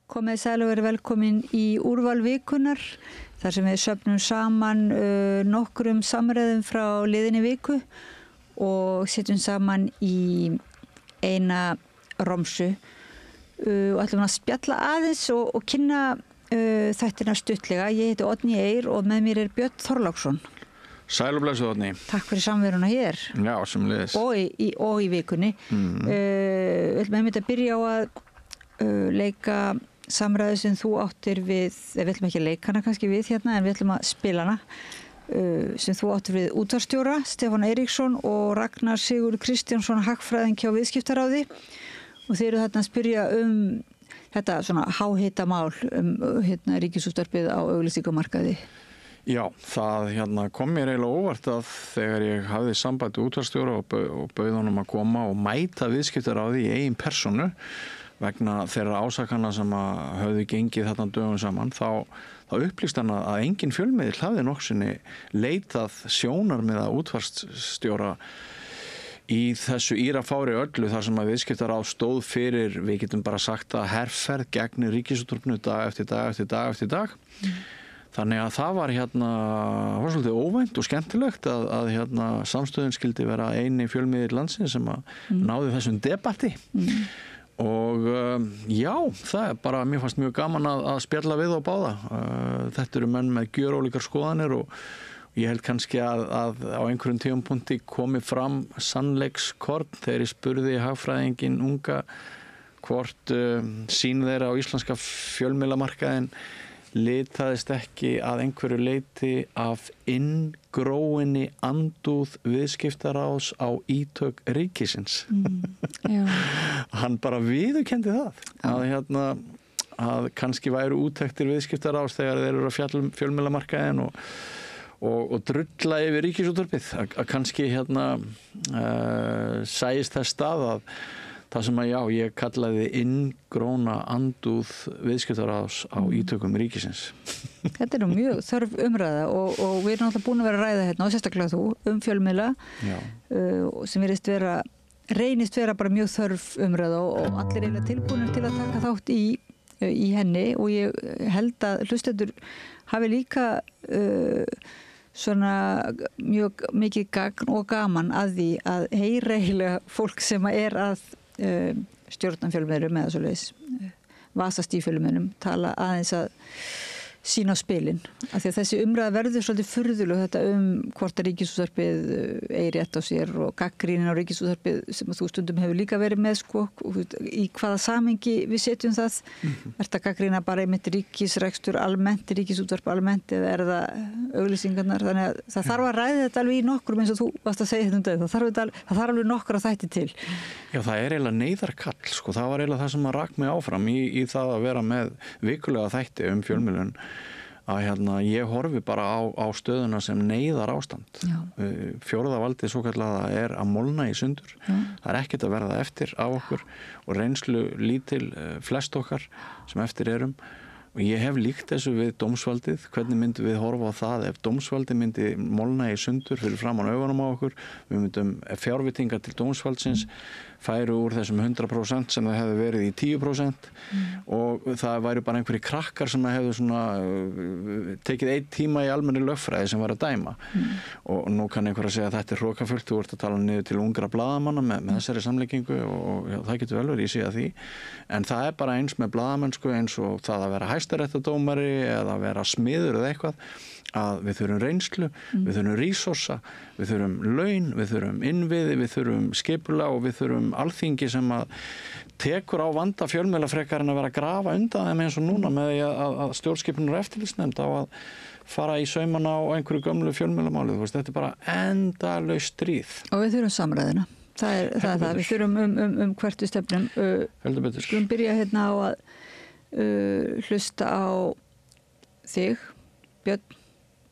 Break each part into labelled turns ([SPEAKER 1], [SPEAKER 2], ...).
[SPEAKER 1] Komið sæl og verið velkomin í úrval vikunnar þar sem við söfnum saman nokkrum samræðum frá liðinni viku og setjum saman í eina romsu og ætlum að spjalla aðeins og kynna þættina stuttlega. Ég heiti Oddný Eir og með mér Björn Þorláksson.
[SPEAKER 2] Sæl og blessuð, Oddný.
[SPEAKER 1] Takk fyrir samveruna hér.
[SPEAKER 2] Já, sömuleiðis.
[SPEAKER 1] Og í vikunni. Við ætlum einmitt að byrja á að leika samræðu sem þú áttir við, við ætlum ekki að leika hana kannski við hérna, en við ætlum að spila hana, sem þú áttir við útvarpsstjóra, Stefán Eiríksson og Ragnar Sigurður Kristjánsson, hagfræðingi hjá Viðskiptaráði, og þeir eru þarna að spyrja þetta svona háhitamál Ríkisútvarpið á auglýsingamarkaði.
[SPEAKER 2] Já, það kom mér eiginlega óvart að þegar ég hafði samband við útvarpsstjóra og bauð honum að koma og mæta Viðskiptaráði í eigin persónu vegna þeirra ásakana sem höfðu gengið þarna dögum saman, þá upplýst hann að engin fjölmiðill hafði nokksinni leitað sjónarmiða útvarpsstjóra í þessu írafári öllu þar sem að Viðskiptaráð stóð fyrir, við getum bara sagt að herferð gegn Ríkisútvarpinu dag eftir dag eftir dag eftir dag. Þannig að það var var svolítið óvænt og skemmtilegt að samstöðun skildi vera eini fjölmiðill landsins sem að náði þessum debatti. Og já, það bara, mér fannst mjög gaman að spjalla við og báða. Þetta eru menn með gjörólíkar skoðanir og ég held kannski að á einhverjum tímapunkti komi fram sannleikskorn þegar ég spurði hagfræðinginn unga hvort sýn þeirra á íslenska fjölmiðlamarkaðinn litaðist ekki að einhverju leyti af inngróinni andúð Viðskiptaráðs á ítök ríkisins. Hann bara viðurkenndi það að kannski væru úttektir Viðskiptaráðs þegar þeir eru að fjalla fjölmiðlamarkaðinn og drulla yfir Ríkisútvarpið að kannski sæist þess stað að það sem að ég kallaði inngróna andúð Viðskiptaráðs á ítökum ríkisins.
[SPEAKER 1] Þetta er mjög þörf umræða og við erum alltaf búin að vera að ræða hérna og sérstaklega þú fjölmiðla sem reynist vera bara mjög þörf umræða og allir eiginlega tilbúinir til að taka þátt í henni og ég held að hlustendur hafi líka svona mjög mikið gagn og gaman að því að heyra eiginlega fólk sem er að stjórna fjölmiðlum eða svoleiðis vasast í fjölmiðlum tala aðeins að sína á spilin, af því að þessi umræða verður svolítið furðuleg þetta hvort að Ríkisútvarpið eigi rétt á sér og gagnrýnin á Ríkisútvarpið sem að þú stundum hefur líka verið með í hvaða samhengi við setjum það ertu að gagnrýna bara einmitt ríkisrekstur almennt, Ríkisútvarp almennt eða það auglýsingarnar, þannig að það þarf að ræða þetta alveg í nokkrum eins og þú varst að segja þetta það þarf alveg nokkur að þætti til.
[SPEAKER 2] Já, það er eiginlega neyðarkall, það var eiginlega það sem að rak mig áfram í það að vera með vikulega þætti fjölmiðlun að ég horfi bara á stöðuna sem neyðar ástand. Fjórða valdið svokallaða er að molna í sundur. Það er ekkert að verða eftir af okkur og reynslu lítil flest okkar sem eftir erum. Og ég hef líkt þessu við dómsvaldið, hvernig myndum við horfa á það ef dómsvaldið myndi molna í sundur fyrir framan augunum á okkur, við myndum fjárveitingar til dómsvaldsins færu úr þessum 100% sem það hefði verið í 10% og það væri bara einhverjir krakkar sem hefðu tekið 1 tíma í almenni lögfræði sem var að dæma og nú kann einhver að segja að þetta er hrokafullt, þú ert að tala niður til ungra blaðamanna með þessari samleikingu og það getur vel verið, ég sé að því en það er bara eins með blaðamennsku eins og það að vera hæstaréttardómari eða að vera smiður eða eitthvað að við þurfum reynslu, við þurfum resursa, við þurfum laun, við þurfum innviði, við þurfum skipulag og við þurfum alþingi sem að tekur á vanda fjölmiðla frekar en að vera að grafa undan þeim eins og núna með því að stjórnskipunar eftirlitsnefnd á að fara í saumana á einhverju gömlu fjölmiðlamáli. Þetta er bara endalaust stríð. Og
[SPEAKER 1] við þurfum samræðina. Það er það. Við þurfum hvert við stefnum.
[SPEAKER 2] Heldur betur.
[SPEAKER 1] Skulum byrja hérna á að hlusta á þig, Björn,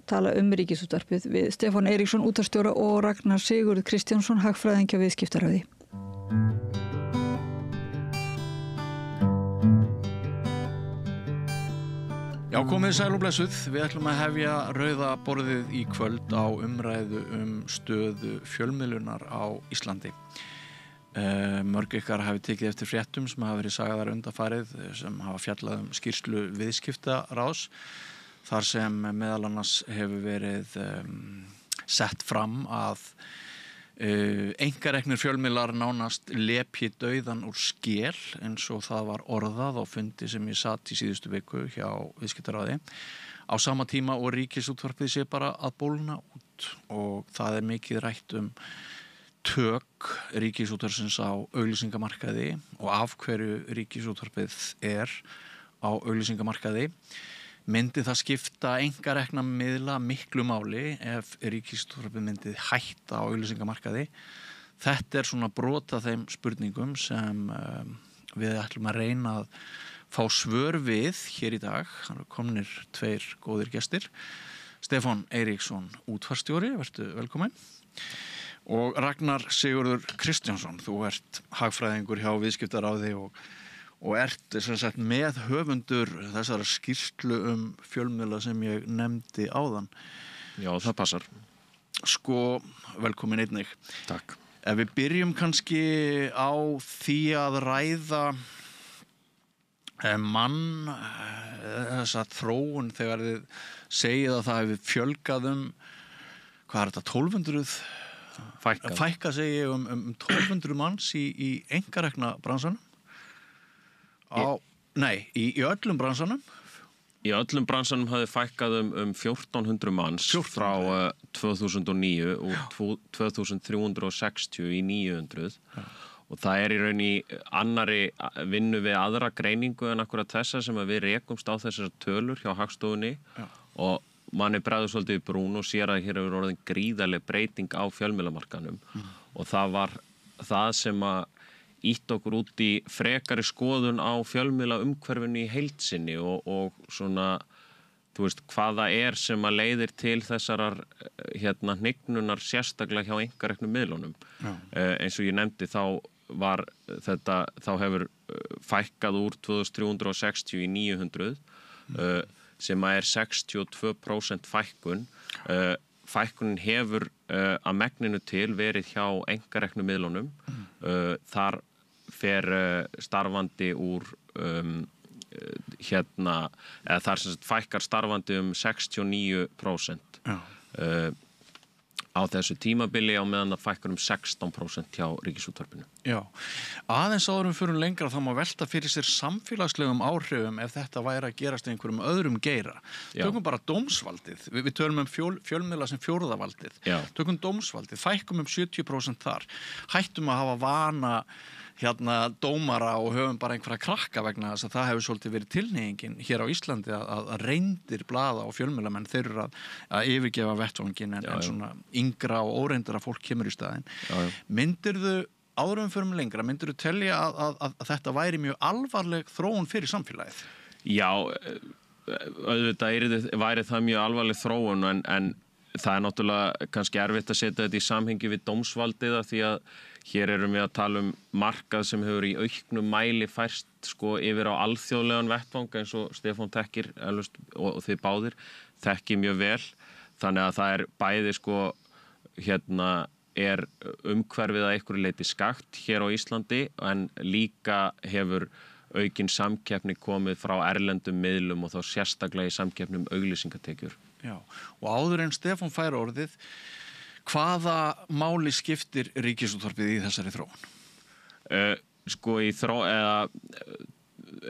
[SPEAKER 1] tala Ríkisútvarpið við Stefán Eiríksson, útvarpsstjóra og Ragnar Sigurður Kristjánsson, hagfræðingi hjá Viðskiptaráði.
[SPEAKER 2] Já, komið sæl og blessuð. Við ætlum að hefja rauða borðið í kvöld á umræðu stöðu fjölmiðlunar á Íslandi. Mörg ykkar hafi tekið eftir fréttum sem hafa verið sagðar undanfarið sem hafa fjallað skýrslu viðskiptaráðs þar sem meðal annars hefur verið sett fram að einkareknir fjölmiðlar nánast lepji dauðan úr skel eins og það var orðað á fundi sem ég satt í síðustu viku hjá viðskiptaráði á sama tíma og Ríkisútvarpið sé bara að bólna út og það mikið rætt tök Ríkisútvarpsins á auglýsingamarkaði og af hverju Ríkisútvarpið á auglýsingamarkaði. Myndi það skipta einkarekna miðla miklu máli ef Ríkisútvarpið myndi hætta á auglýsingamarkaði? Þetta svona brot af þeim spurningum sem við ætlum að reyna að fá svör við hér í dag. Það eru komnir 2 góðir gestir. Stefán Eiríksson, útvarpsstjóri, vertu velkominn. Og Ragnar Sigurður Kristjánsson, þú ert hagfræðingur hjá Viðskiptaráði og ert sem sagt með höfundur þessara skýrslu fjölmiðla sem ég nefndi áðan.
[SPEAKER 3] Já, það passar.
[SPEAKER 2] Sko, velkomin einnig.
[SPEAKER 3] Takk.
[SPEAKER 2] Ef við byrjum kannski á því að ræða þessa þróun þegar þið segið að það hefur fjölgað hvað er þetta, 1200? Fækka segi ég 1200 manns í einkarekna bransanum í öllum bransanum.
[SPEAKER 3] Í öllum bransanum hafði fækkað 1400 manns frá 2009 og 2360 í 900 og það í raun í annari vinnu við aðra greiningu en akkurat þessa sem að við rekumst á þessar tölur hjá Hagstofunni og manni bregður svolítið í brún og sér að hér hefur orðin gríðarleg breyting á fjölmiðlamarkaðnum og það var það sem að ýtt okkur út í frekari skoðun á fjölmiðla umhverfinu í heild sinni og svona, þú veist, hvað það sem að leiðir til þessarar hnignunar sérstaklega hjá einkareknum miðlunum. Eins og ég nefndi þá hefur fækkað úr 2360 í 900 sem er 62% fækkun. Fækkunin hefur að megninu til verið hjá einkareknu miðlunum. Þar fer starfandi úr eða þar sem fækkar starfandi 69% á þessu tímabili á meðan það fækkar 16% hjá Ríkisútvarpinu.
[SPEAKER 2] Já, aðeins áður fyrir lengra þá má velta fyrir sér samfélagslegum áhrifum ef þetta væri að gerast í einhverjum öðrum geira. Tökum bara dómsvaldið, við tölum fjölmiðla sem fjórðavaldið. Tökum dómsvaldið, fækkum 70% þar. Hættum að hafa vana dómara og höfum bara einhverja krakka vegna þess að það hefur svolítið verið tilhneigingin hér á Íslandi að reyndir blaða og fjölmiðlamenn þeir eru að yfirgefa vettvangin en svona yngra og óreindara fólk kemur í staðinn. Myndirðu áður fyrir lengra, myndirðu telja að þetta væri mjög alvarleg þróun fyrir samfélagið?
[SPEAKER 3] Já, auðvitað væri það mjög alvarleg þróun en það náttúrulega kannski erfitt að setja þetta í samhengi við dómsvaldið því að hér erum við að tala markað sem hefur í auknum mæli færst yfir á alþjóðlegan vettvang eins og Stefán þekkir og þið báðir þekki mjög vel. Þannig að það bæði umhverfið að einhverju leyti skakt hér á Íslandi en líka hefur aukin samkeppni komið frá erlendum miðlum og þá sérstaklega í samkeppnum auglýsingatekjur.
[SPEAKER 2] Já, og áður en Stefán fær orðið, hvaða máli skiptir Ríkisútvarpið í þessari þróun?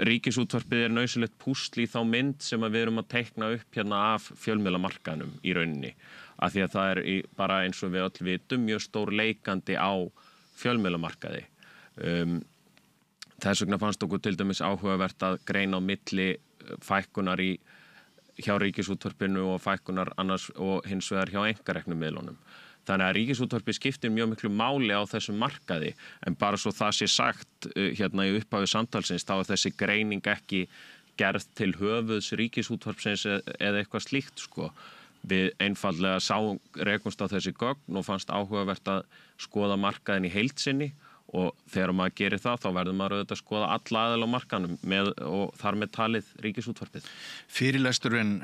[SPEAKER 3] Ríkisútvarpið nauðsynlegt púsl í þá mynd sem við erum að teikna upp af fjölmiðlamarkaðnum í rauninni. Af því að það bara eins og við öll vitum mjög stór leikandi á fjölmiðlamarkaði. Þess vegna fannst okkur til dæmis áhugavert að greina á milli fækkunar hjá Ríkisútvarpinu og fækkunar annars og hins vegar hjá einkareknum miðlunum. Þannig að Ríkisútvarpið skiptir mjög miklu máli á þessum markaði en bara svo það sé sagt í upphafi samtalsins þá þessi greining ekki gerð til höfuðs Ríkisútvarpsins eða eitthvað slíkt Við einfaldlega rekumst á þessi gögn og fannst áhugavert að skoða markaðin í heild sinni og þegar maður gerir það þá verður maður auðvitað að skoða alla aðila á markanum og þar með talið Ríkisútvarpið.
[SPEAKER 2] Fyrirlesturinn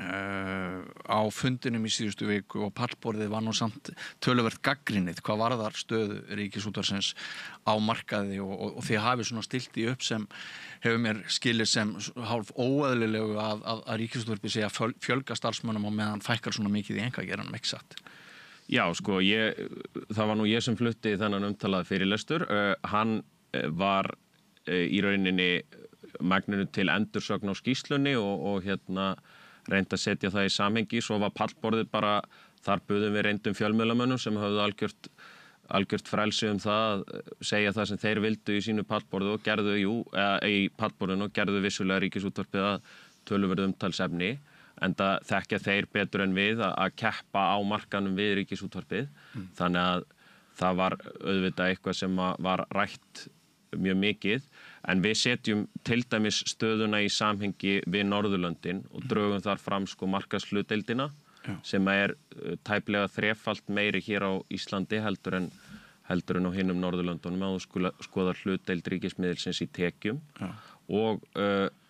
[SPEAKER 2] á fundinum í síðustu viku og pallborðið var nú samt töluvert gagnrýnið hvað varðar stöðu Ríkisútvarpsins á markaði og þið hafið svona stilt í upp sem hefur mér skilið sem hálf óeðlilegu að Ríkisútvarpið sé að fjölga starfsmönnum og meðan fækkar svona mikið í einkageiranum, ekki satt?
[SPEAKER 3] Já, sko, það var nú ég sem flutti þennan umtalaða fyrirlestur. Hann var í rauninni magninu til endursögn á skýrslunni og reyndi að setja það í samhengi. Svo var pallborðið bara, þar buðum við reyndum fjölmiðlamönnum sem höfðu algjört frelsi það að segja það sem þeir vildu í sínu pallborðu og gerðu, í pallborðinu og gerðu vissulega Ríkisútvarpið að töluverðu umtalsefni. Enda þekkja þeir betur en við að keppa á markanum við Ríkisútvarpið. Þannig að það var auðvitað eitthvað sem var rætt mjög mikið. En við setjum til dæmis stöðuna í samhengi við Norðurlöndin og drögum þar fram markaðshlutdeildina sem tæplega þrefalt meiri hér á Íslandi heldur en á hinum Norðurlöndunum að skoða hlutdeild ríkismiðilsins í tekjum. Og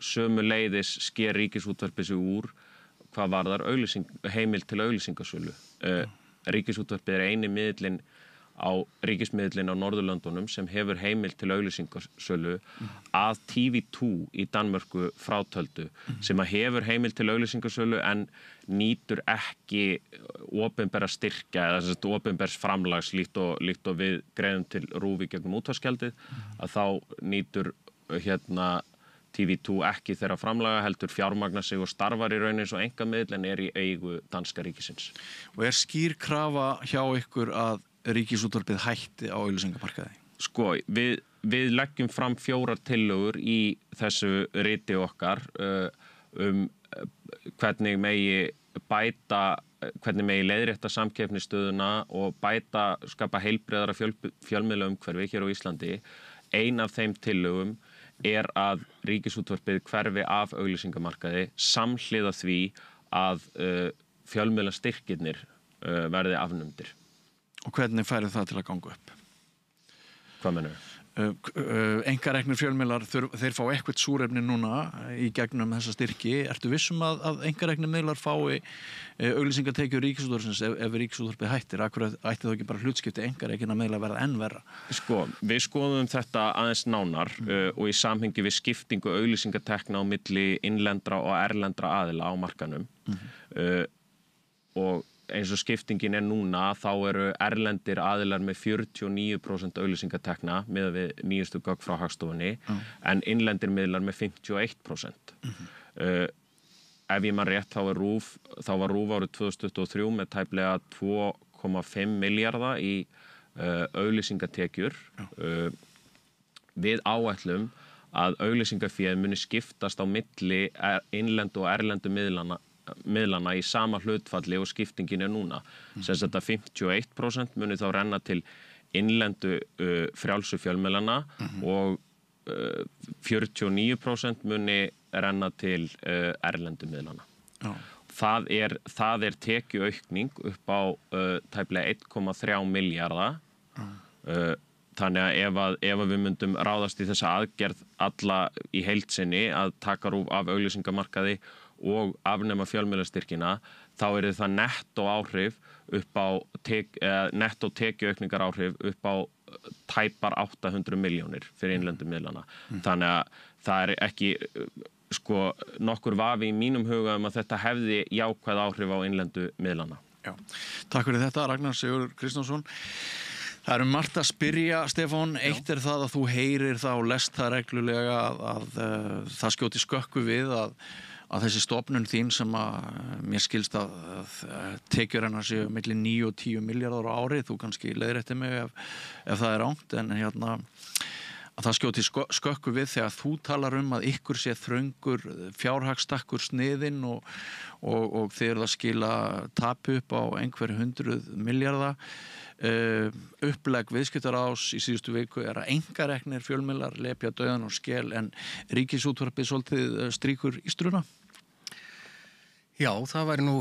[SPEAKER 3] sömuleiðis sker Ríkisútvarpið sig úr hvað varðar heimild til auglýsingasölu. Ríkisútvarpið eini ríkismiðillinn á Norðurlöndunum sem hefur heimild til auglýsingasölu að TV2 í Danmörku frátöldu sem hefur heimild til auglýsingasölu en nýtur ekki opinbera styrkja eða opinbers framlags líkt og við greiðum til RÚV í gegnum útvarpsgjaldið að þá nýtur TV2 ekki þeirra framlaga heldur fjármagna sig og starfar í rauninni svo einkamiðl en í eigu danska ríkisins. Og
[SPEAKER 2] skýr krafa hjá ykkur að Ríkisútvarpið hætti á auglýsingamarkaði?
[SPEAKER 3] Sko, við leggjum fram 4 tillögur í þessu riti okkar hvernig megi leiðrétta samkeppnisstöðuna og skapa heilbrigðara fjölmiðlaumhverfi hér á Íslandi. Ein af þeim tillögum að Ríkisútvarpið hverfi af auglýsingamarkaði samhliða því að fjölmiðlastyrkirnir verði afnumdir.
[SPEAKER 2] Og hvernig færi það til að ganga upp?
[SPEAKER 3] Hvað meinarðu?
[SPEAKER 2] Einkareknir fjölmiðlar, þeir fá eitthvað súrefni núna í gegnum þessa styrki. Ertu vissum að einkareknir miðlar fái auglýsingatekjur Ríkisútvarpsins ef Ríkisútvarpið hættir? Akkur ætti þá ekki bara hlutskipti einkarekinna miðla að verða enn verra? Sko,
[SPEAKER 3] við skoðum þetta aðeins nánar og í samhengi við skiptingu auglýsingatekna á milli innlendra og erlendra aðila á markanum. Og eins og skiptingin núna, þá eru erlendir aðilar með 49% auglýsingatekna miðað við nýjustu gögn frá Hagstofunni, en innlendir miðlar með 51%. Ef ég man rétt, þá var RÚV árið 2023 með tæplega 2,5 milljarða í auglýsingatekjur. Við áætlum að auglýsingaféð muni skiptast á milli innlendu og erlendu miðlana í sama hlutfalli og skiptingin núna. Sem sagt að 51% muni þá renna til innlendu frjálsu fjölmiðlana og 49% muni renna til erlendu miðlana. Það er tekjuaukning upp á tæplega 1,3 milljarða. Þannig að ef við myndum ráðast í þessa aðgerð alla í heild sinni að taka RÚV af auglýsingamarkaði og afnema fjölmiðlastyrkina, þá það nettó áhrif upp á nettó tekjuaukningar áhrif upp á tæpar 800 milljónir fyrir innlendu miðlana. Þannig að það ekki nokkur vafi í mínum huga að þetta hefði jákvæð áhrif á innlendu miðlana.
[SPEAKER 2] Já. Takk fyrir þetta, Ragnar Sigurður Kristjánsson. Það margt að spyrja, Stefán. Eitt það að þú heyrir það og lest það reglulega að það skjóti skökku við að þessi stofnun þín sem að mér skilst að tekjur hennar séu milli 9 og 10 milljarðar á ári, þú kannski leiðréttir mig ef það rangt, en að það skjóti skökku við þegar þú talar að ykkur sé þröngur fjárhagstakkur sniðinn og þið að skila tapi upp á einhverju 100 milljarða. Upplegg viðskiptaráðs í síðustu viku að einkareknir fjölmiðlar lepja dauðan og skel en Ríkisútvarpið svolítið strýkur í struna?
[SPEAKER 4] Já, það væri nú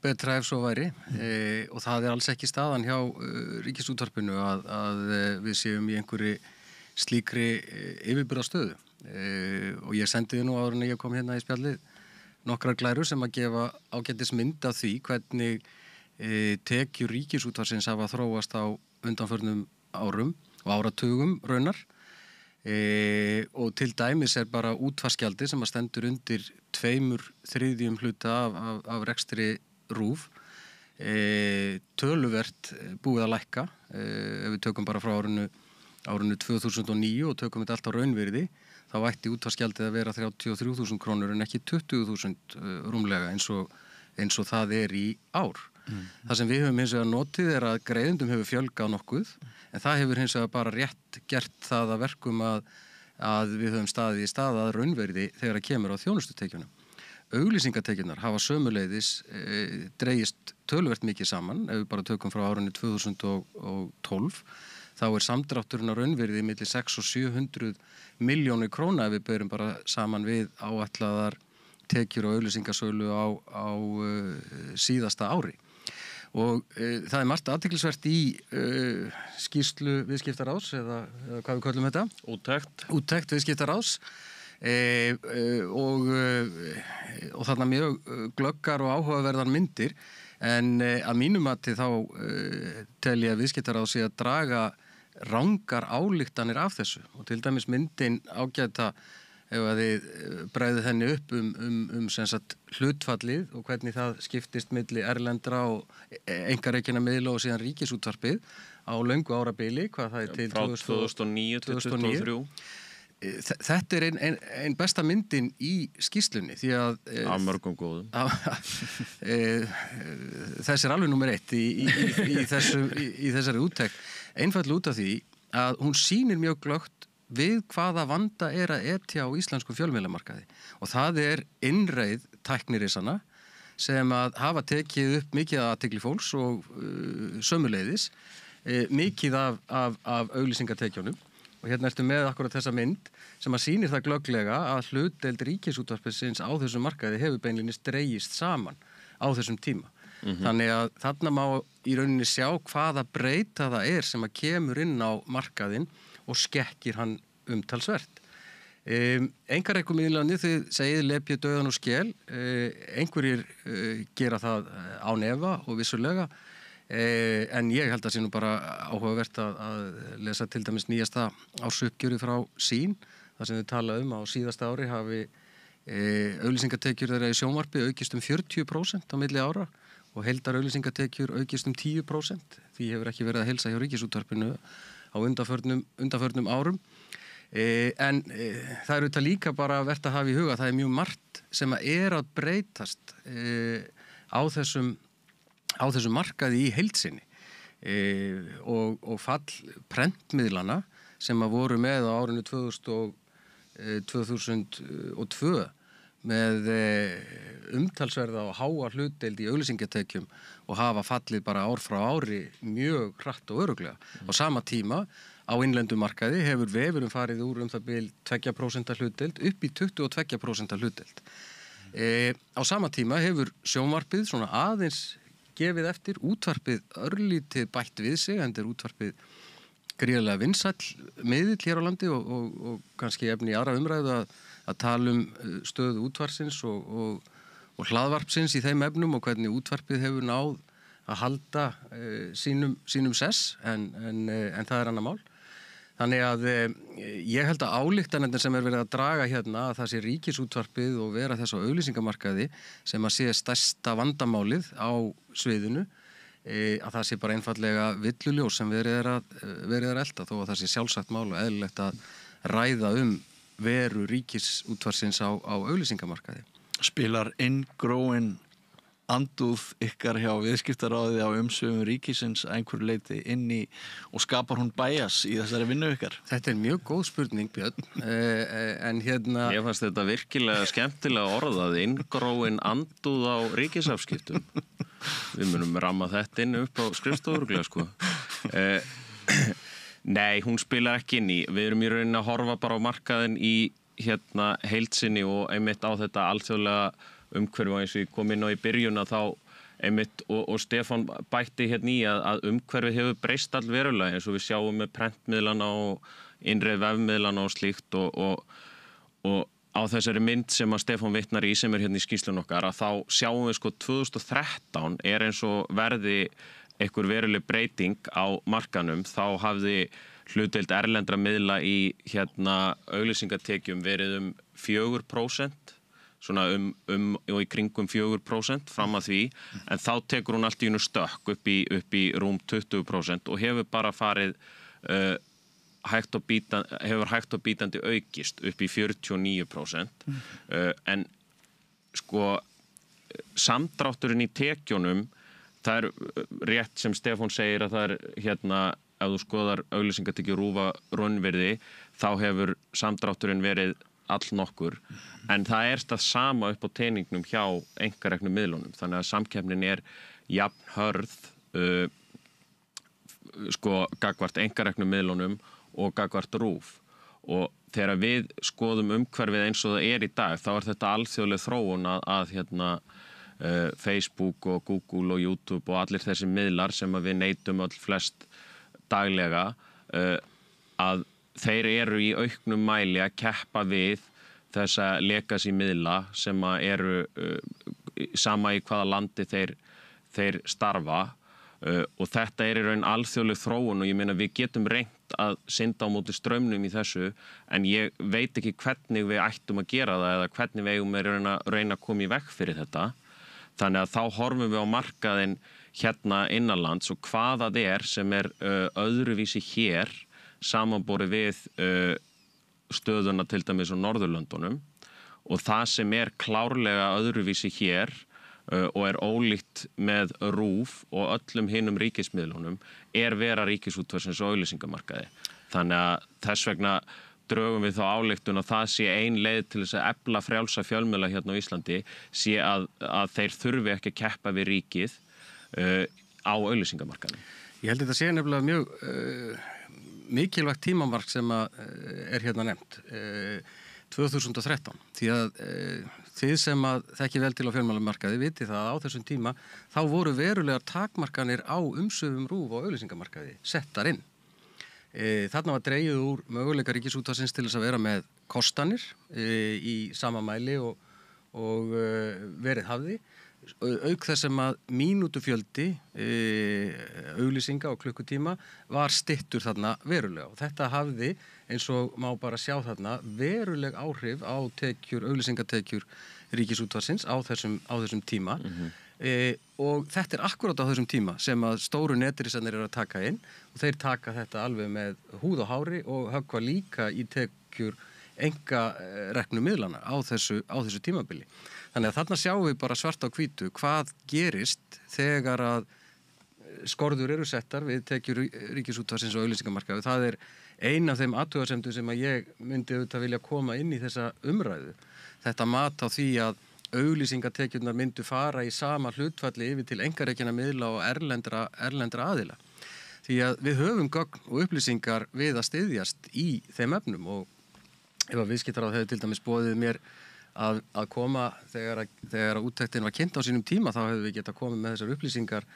[SPEAKER 4] betra ef svo væri og það alls ekki staðan hjá Ríkisútvarpinu að við séum í einhverju slíkri yfirburðastöðu. Og ég sendi þið nú áður en ég kom hérna í spjallið nokkrar glærur sem að gefa ágætis mynd af því hvernig tekjur ríkisútvarpsins hafa þróast á undanförnum árum og áratugum raunar. Og til dæmis bara útvarpsgjaldið sem að stendur undir 2/3 hluta af rekstri RÚV töluvert búið að lækka ef við tökum bara frá árinu 2009 og tökum þetta allt á raunvirði þá ætti útvarpsgjaldið að vera 33.000 krónur en ekki 20.000 rúmlega eins og það í ár. Það sem við höfum hins vegar notið að greiðendum hefur fjölgað nokkuð en það hefur hins vegar bara rétt gert það að verkum að við höfum staðið í stað að raunverði þegar að kemur á þjónustutekjunum. Auglýsingatekjurnar hafa sömuleiðis dregist töluvert mikið saman ef við bara tökum frá árinu 2012 þá samdrátturinn á raunverði milli 600 og 700 milljónir króna ef við berum bara saman við áætlaðar tekjur og auglýsingasölu á síðasta ári. Og það margt athyglisvert í skýrslu viðskiptaráðs eða hvað við köllum þetta? Úttekt viðskiptaráðs og þarna mjög glöggar og áhugaverðar myndir en að mínum mati þá tel ég að viðskiptaráð sé að draga rangar ályktanir af þessu og til dæmis myndin ágæta ef að þið bregðið henni upp sem sagt hlutfallið og hvernig það skiptist milli erlendra og einkarekinna miðla og síðan ríkisútvarpið á löngu árabili, hvað það til
[SPEAKER 3] frá 2009 til 2023.
[SPEAKER 4] Þetta ein besta myndin í skýrslunni því að
[SPEAKER 3] af mörgum góðum.
[SPEAKER 4] Þessi alveg númer 1 í þessari úttekt, einfaldlega út af því að hún sýnir mjög glöggt við hvaða vanda að etja á íslenskum fjölmiðlamarkaði og það innreið tæknirisana sem að hafa tekið upp mikið af athygli fólks og sömuleiðis mikið af auglýsingatekjunum og hérna ertu með akkurat þessa mynd sem að sýnir það glögglega að hlutdeild ríkisútvarpsins á þessum markaði hefur beinlínis dregist saman á þessum tíma. Þannig að þarna má í rauninni sjá hvaða breyta það sem að kemur inn á markaðinn og skekkir hann umtalsvert. Einkareikumiðlarnir, þið segið lepja dauðan og skel, einhverjir gera það án efa og vissulega, en ég held að sé nú bara áhugavert að lesa til dæmis nýjasta ársuppgjörið frá Sýn, þar sem þið tala á síðasta ári hafi auglýsingatekjur þeirra í sjónvarpi aukist 40% á milli ára og heildar auglýsingatekjur aukist 10%. Því hefur ekki verið að heilsa hjá Ríkisútvarpinu á undanförnum árum. En það auðvitað líka bara vert að hafa í huga. Það mjög margt sem að breytast á þessum markaði í heildsinni og fall prentmiðlana sem að voru með á árinu 2002 með umtalsverða og háa hlutdeild í auglýsingatekjum og hafa fallið bara ár frá ári mjög hratt og örugglega. Á sama tíma á innlendum markaði hefur vefurinn farið úr það bil 2% hlutdeild upp í 22% hlutdeild. Á sama tíma hefur sjónvarpið svona aðeins gefið eftir, útvarpið örlítið bætt við sig, en útvarpið gríðarlega vinsæll miðill hér á landi og kannski efni í aðra umræðu að tala stöðu útvarpsins og hlaðvarpsins í þeim efnum og hvernig útvarpið hefur náð að halda sínum sess en það annað mál. Þannig að ég held að ályktanirnar sem verið að draga hérna að það sé ríkisútvarpið og vera þess á auglýsingamarkaði sem að sé stærsta vandamálið á sviðinu að það sé bara einfallega villuljós sem verið að elta þó að það sé sjálfsagt mál og eðlilegt að ræða veru ríkisútvarpsins á auglýsingamarkaði.
[SPEAKER 2] Spilar inngróin andúð ykkar hjá viðskiptaráði á umsvifum ríkisins einhverju leyti inn í og skapar hún bæjas í þessari vinnu ykkar?
[SPEAKER 4] Þetta mjög góð spurning, Björn. En hérna...
[SPEAKER 3] Ég fannst þetta virkilega skemmtilega orðað, inngróin andúð á ríkisafskiptum. Við munum ramma þetta inn upp á skrifstofuruglega, sko. Nei, hún spilar ekki inn í. Við erum í rauninni að horfa bara á markaðin í heildsinni og einmitt á þetta alþjóðlega umhverfi eins og ég kom inn á í byrjun að þá einmitt og Stefán bætti í að umhverfið hefur breyst allverulega eins og við sjáum með prentmiðlana og innreið vefmiðlana og slíkt og á þessari mynd sem að Stefán vitnar í sem hérna í skýrslunum okkar að þá sjáum við sko 2013 eins og verði einhver veruleg breyting á markanum, þá hafði hlutdeild erlendra miðla í hérna auglýsingatekjum verið 4%, svona og í kringum 4% fram að því, en þá tekur hún allt í einu stökk upp í rúm 20% og hefur bara farið hefur hægt og bítandi aukist upp í 49%, en sko samdrátturinn í tekjunum, það rétt sem Stefán segir að það hérna, ef þú skoðar auglýsingatekjur RÚV raunvirði, þá hefur samdrátturinn verið allnokkur, en það það sama upp á teningnum hjá einkareknu miðlunum, þannig að samkeppnin jafn hörð sko gagnvart einkareknu miðlunum og gagnvart RÚV, og þegar við skoðum umhverfið eins og það í dag, þá þetta alþjóðleg þróun að hérna Facebook og Google og YouTube og allir þessi miðlar sem að við neytum öll flest daglega, að þeir í auknum mæli að keppa við þessa legacy miðla sem að sama í hvaða landi þeir starfa, og þetta í raun alþjóðleg þróun og ég meina við getum reynt að synda á móti straumnum í þessu, en ég veit ekki hvernig við ættum að gera það eða hvernig við eigum að reyna að koma í veg fyrir þetta. Þannig að þá horfum við á markaðinn hérna innanlands og hvað það sem öðruvísi hér samanborið við stöðuna til dæmis á Norðurlöndunum, og það sem klárlega öðruvísi hér og ólíkt með RÚV og öllum hinum ríkismiðlunum vera ríkisútvarpsins og auglýsingamarkaði. Þannig að þess vegna drögum við þá ályktun að það sé ein leið til þess að efla frjálsa fjölmiðla hérna á Íslandi sé að þeir þurfi ekki að keppa við ríkið á auglýsingamarkaðinum.
[SPEAKER 4] Ég held þetta sé nefnilega mjög mikilvægt tímamark sem hérna nefnt. 2013, því að þið sem þekki vel til á fjölmiðlamarkaði viti það að á þessum tíma þá voru verulegar takmarkanir á umsvifum RÚV og auglýsingamarkaði settar inn. Þarna var dregið úr möguleika ríkisútvarpsins til þess að vera með kostanir í sama mæli og verið hafði, auk þess sem að mínútufjöldi auglýsinga og klukkutíma var styttur þarna verulega, og þetta hafði eins og má bara sjá þarna veruleg áhrif á auglýsingatekjur ríkisútvarpsins á þessum tíma. Og þetta akkurat á þessum tíma sem að stóru netrisarnir að taka inn, og þeir taka þetta alveg með húð og hári og höggva líka í tekjur einkareknu miðlana á þessu tímabili. Þannig að þarna sjáum við bara svart á hvítu hvað gerist þegar að skorður eru settar við tekjur ríkisútvarpsins og auglýsingamarkaði. Það ein af þeim athugasemdum sem að ég myndi auðvitað vilja koma inn í þessa umræðu. Þetta mat á því að auglýsingatekjurnar myndu fara í sama hlutfalli yfir til einkarekinna miðla og erlendra aðila. Því að við höfum gögn og upplýsingar við að styðjast í þeim efnum, og ef að viðskiptaráð hefur til dæmis boðið mér að koma þegar úttektin var kynnt á sínum tíma, þá hefur við getað komið með þessar upplýsingar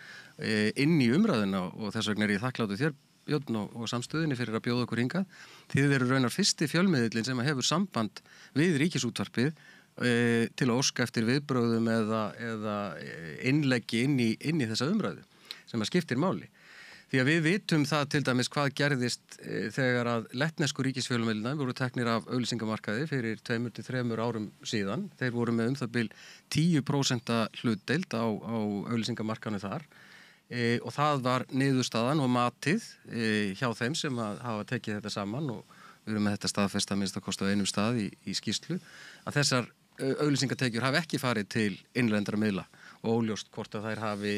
[SPEAKER 4] inn í umræðuna, og þess vegna ég þakklátur þér, Björn, og samstöðinni fyrir að bjóða okkur hingað. Þið raunar fyrsti fjölmiðillinn sem hefur samband við ríkisútvarpið til að óska eftir viðbrögðum eða innleggi inn í þessa umræðu sem að skiptir máli. Því að við vitum það til dæmis hvað gerðist þegar að lettnesku ríkisfjölmiðlarnir voru teknir af auglýsingamarkaði fyrir 2-3 árum síðan. Þeir voru með það bil 10% hlutdeild á auglýsingamarkaðinu þar, og það var niðurstaðan og matið hjá þeim sem hafa tekið þetta saman, og við erum með þetta staðfest að minnst að kosta á einum stað í skýrslu, að þessar auglýsingatekjur hafi ekki farið til innlendra miðla, og óljóst hvort að þær hafi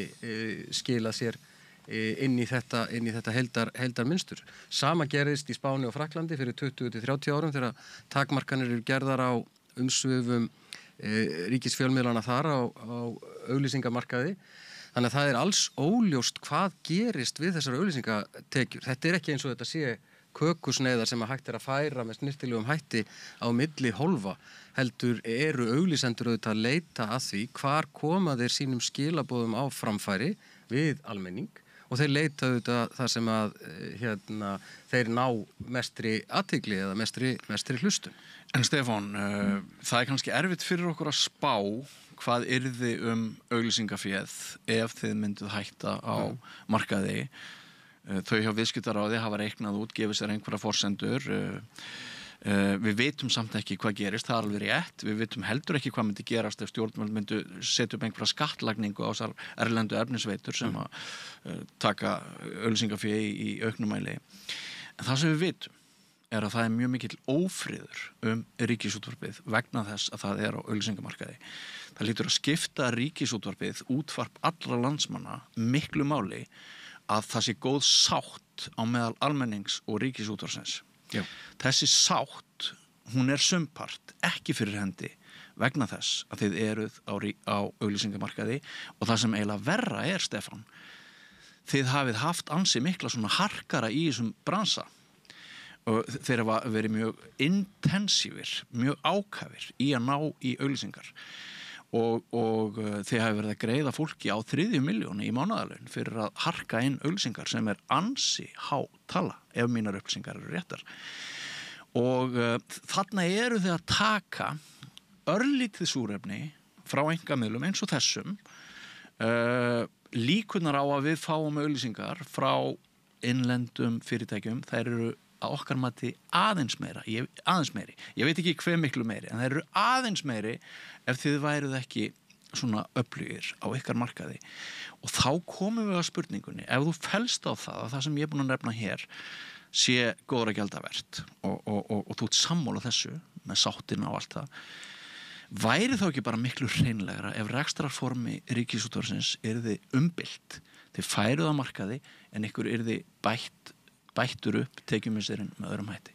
[SPEAKER 4] skilað sér inn í þetta heildarmynstur. Sama gerðist í Spáni og Frakklandi fyrir 20-30 árum þegar takmarkanir eru gerðar á umsvifum ríkisfjölmiðlana þar á auglýsingamarkaði. Þannig að það alls óljóst hvað gerist við þessar auglýsingatekjur. Þetta ekki eins og þetta sé kökusneiðar sem að hægt að færa með snirtilegum hætti á milli hólfa, heldur eru auglýsendur auðvitað að leita að því hvar koma þeir sínum skilaboðum á framfæri við almenning, og þeir leita auðvitað það sem að þeir ná mestri athygli eða mestri hlustun.
[SPEAKER 2] En Stefán, það kannski erfitt fyrir okkur að spá hvað yrði auglýsingaféð ef þið mynduð hætta á markaði. Þau hjá viðskiptaráði hafa reiknað út, gefið sér einhverja forsendur. Við vitum samt ekki hvað gerist, það alveg rétt. Við vitum heldur ekki hvað myndi gerast ef stjórnvöld myndu setja upp einhverja skattlagningu á þessar erlendu efnisveitur sem að taka auglýsingafé í auknumæli. En það sem við vitum að það mjög mikill ófriður Ríkisútvarpið vegna þess að það á auglýsingamarkaði. Það hlýtur að skipta Ríkisútvarpið, útvarp allra landsmanna, miklu máli að það sé góð sátt á meðal almennings og Ríkisútvarpsins.
[SPEAKER 4] Já.
[SPEAKER 2] Þessi sátt, hún sumpart ekki fyrir hendi vegna þess að þið eruð á auglýsingamarkaði og það sem eiginlega verra Stefán, þið hafið haft ansi mikla svona harkara í þessum bransa og þeir hafa verið mjög intensífir, mjög ákafir í að ná í auglýsingar og þeir hafa verið að greiða fólki á 3 milljóni í mánaðarlaun fyrir að harka inn auglýsingar sem ansi há tala ef mínar upplýsingar eru réttar. Og þarna eru þið að taka örlítið súrefni frá einkamiðlum eins og þessum, líkurnar á að við fáum auglýsingar frá innlendum fyrirtækjum, þær eru að okkar mati aðeins meiri. Ég veit ekki hve miklu meiri, en þær eru aðeins meiri ef þið væruð ekki svona öflugir á ykkar markaði. Og þá komum við að spurningunni, ef þú fellst á það sem ég er búin að nefna hér sé góðra gjalda vert og þú ert sammála þessu með sáttina og allt það, væri þá ekki bara miklu hreinlegra ef rekstrarformi Ríkisútvarpsins yrði umbylt, þið færuð á markaði en ykkur yrði bættur upp tekjumisserinn með öðrum hætti?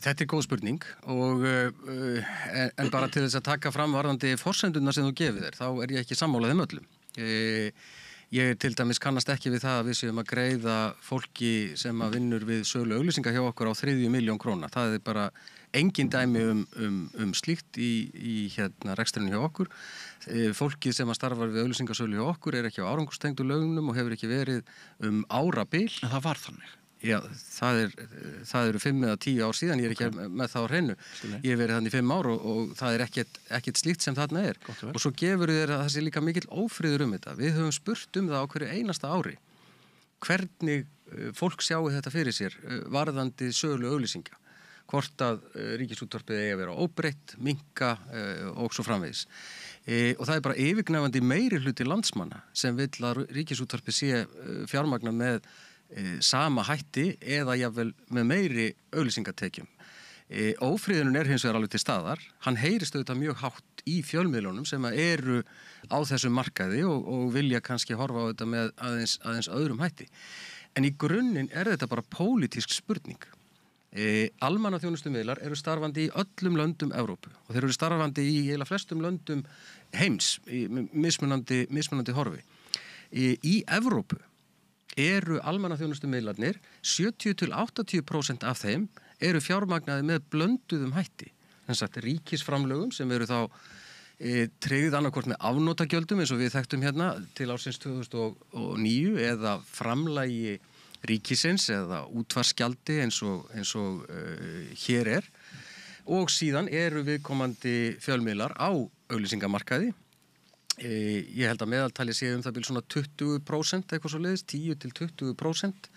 [SPEAKER 4] Þetta góð spurning og en bara til þess að taka fram varðandi forsendurnar sem þú gefið þér, þá ég ekki sammála þeim öllum. Ég til dæmis kannast ekki við það að við séum að greiða fólki sem að vinnur við sölu auglýsinga hjá okkur á 3 milljón króna. Það bara engin dæmi slíkt í rekstrinu hjá okkur. Fólkið sem að starfar við auglýsingasölu hjá okkur ekki á árangurstengdu launum og hefur ekki verið árabil.
[SPEAKER 2] En það var þannig?
[SPEAKER 4] Já, það eru 5 eða 10 ár síðan, ég ekki með það á hreinu. Ég hef verið þannig 5 ár og það ekkert slíkt sem þarna er. Og svo gefur þér að það sé líka mikill ófriður þetta. Við höfum spurt það á hverju einasta ári. Hvernig fólk sjáu þetta fyrir sér varðandi sölu auglýsinga. Hvort að Ríkisútvarpið eigi að vera óbreytt, minnka og svo framvegis. Og það bara yfirgnæfandi meiri hluti landsmanna sem vill að Ríkisútvarpið sé fjármagnað með sama hætti eða jafnvel með meiri auglýsingatekjum. Ófriðurinn hins vegar alveg til staðar. Hann heyrist auðvitað mjög hátt í fjölmiðlunum sem eru á þessum markaði og vilja kannski horfa á þetta með aðeins öðrum hætti. En í grunninn þetta bara pólitísk spurning. Almannaþjónustumiðlar eru starfandi í öllum löndum Evrópu og þeir eru starfandi í eiginlega flestum löndum heims í mismunandi horfi. Í Evrópu eru almannaþjónustumiðlarnir 70-80% af þeim eru fjármagnaði með blönduðum hætti. Þannig að ríkisframlögum sem eru þá tryggð annarkvort með afnotagjöldum eins og við þekktum hérna til ársins 2009 eða framlagi ríkisins eða útvarpsgjaldi eins og hér er. Og síðan eru viðkomandi fjölmiðlar á auglýsingamarkaði. Ég held að meðaltali sé það bíl svona 20% eitthvað svo leiðist, 10-20%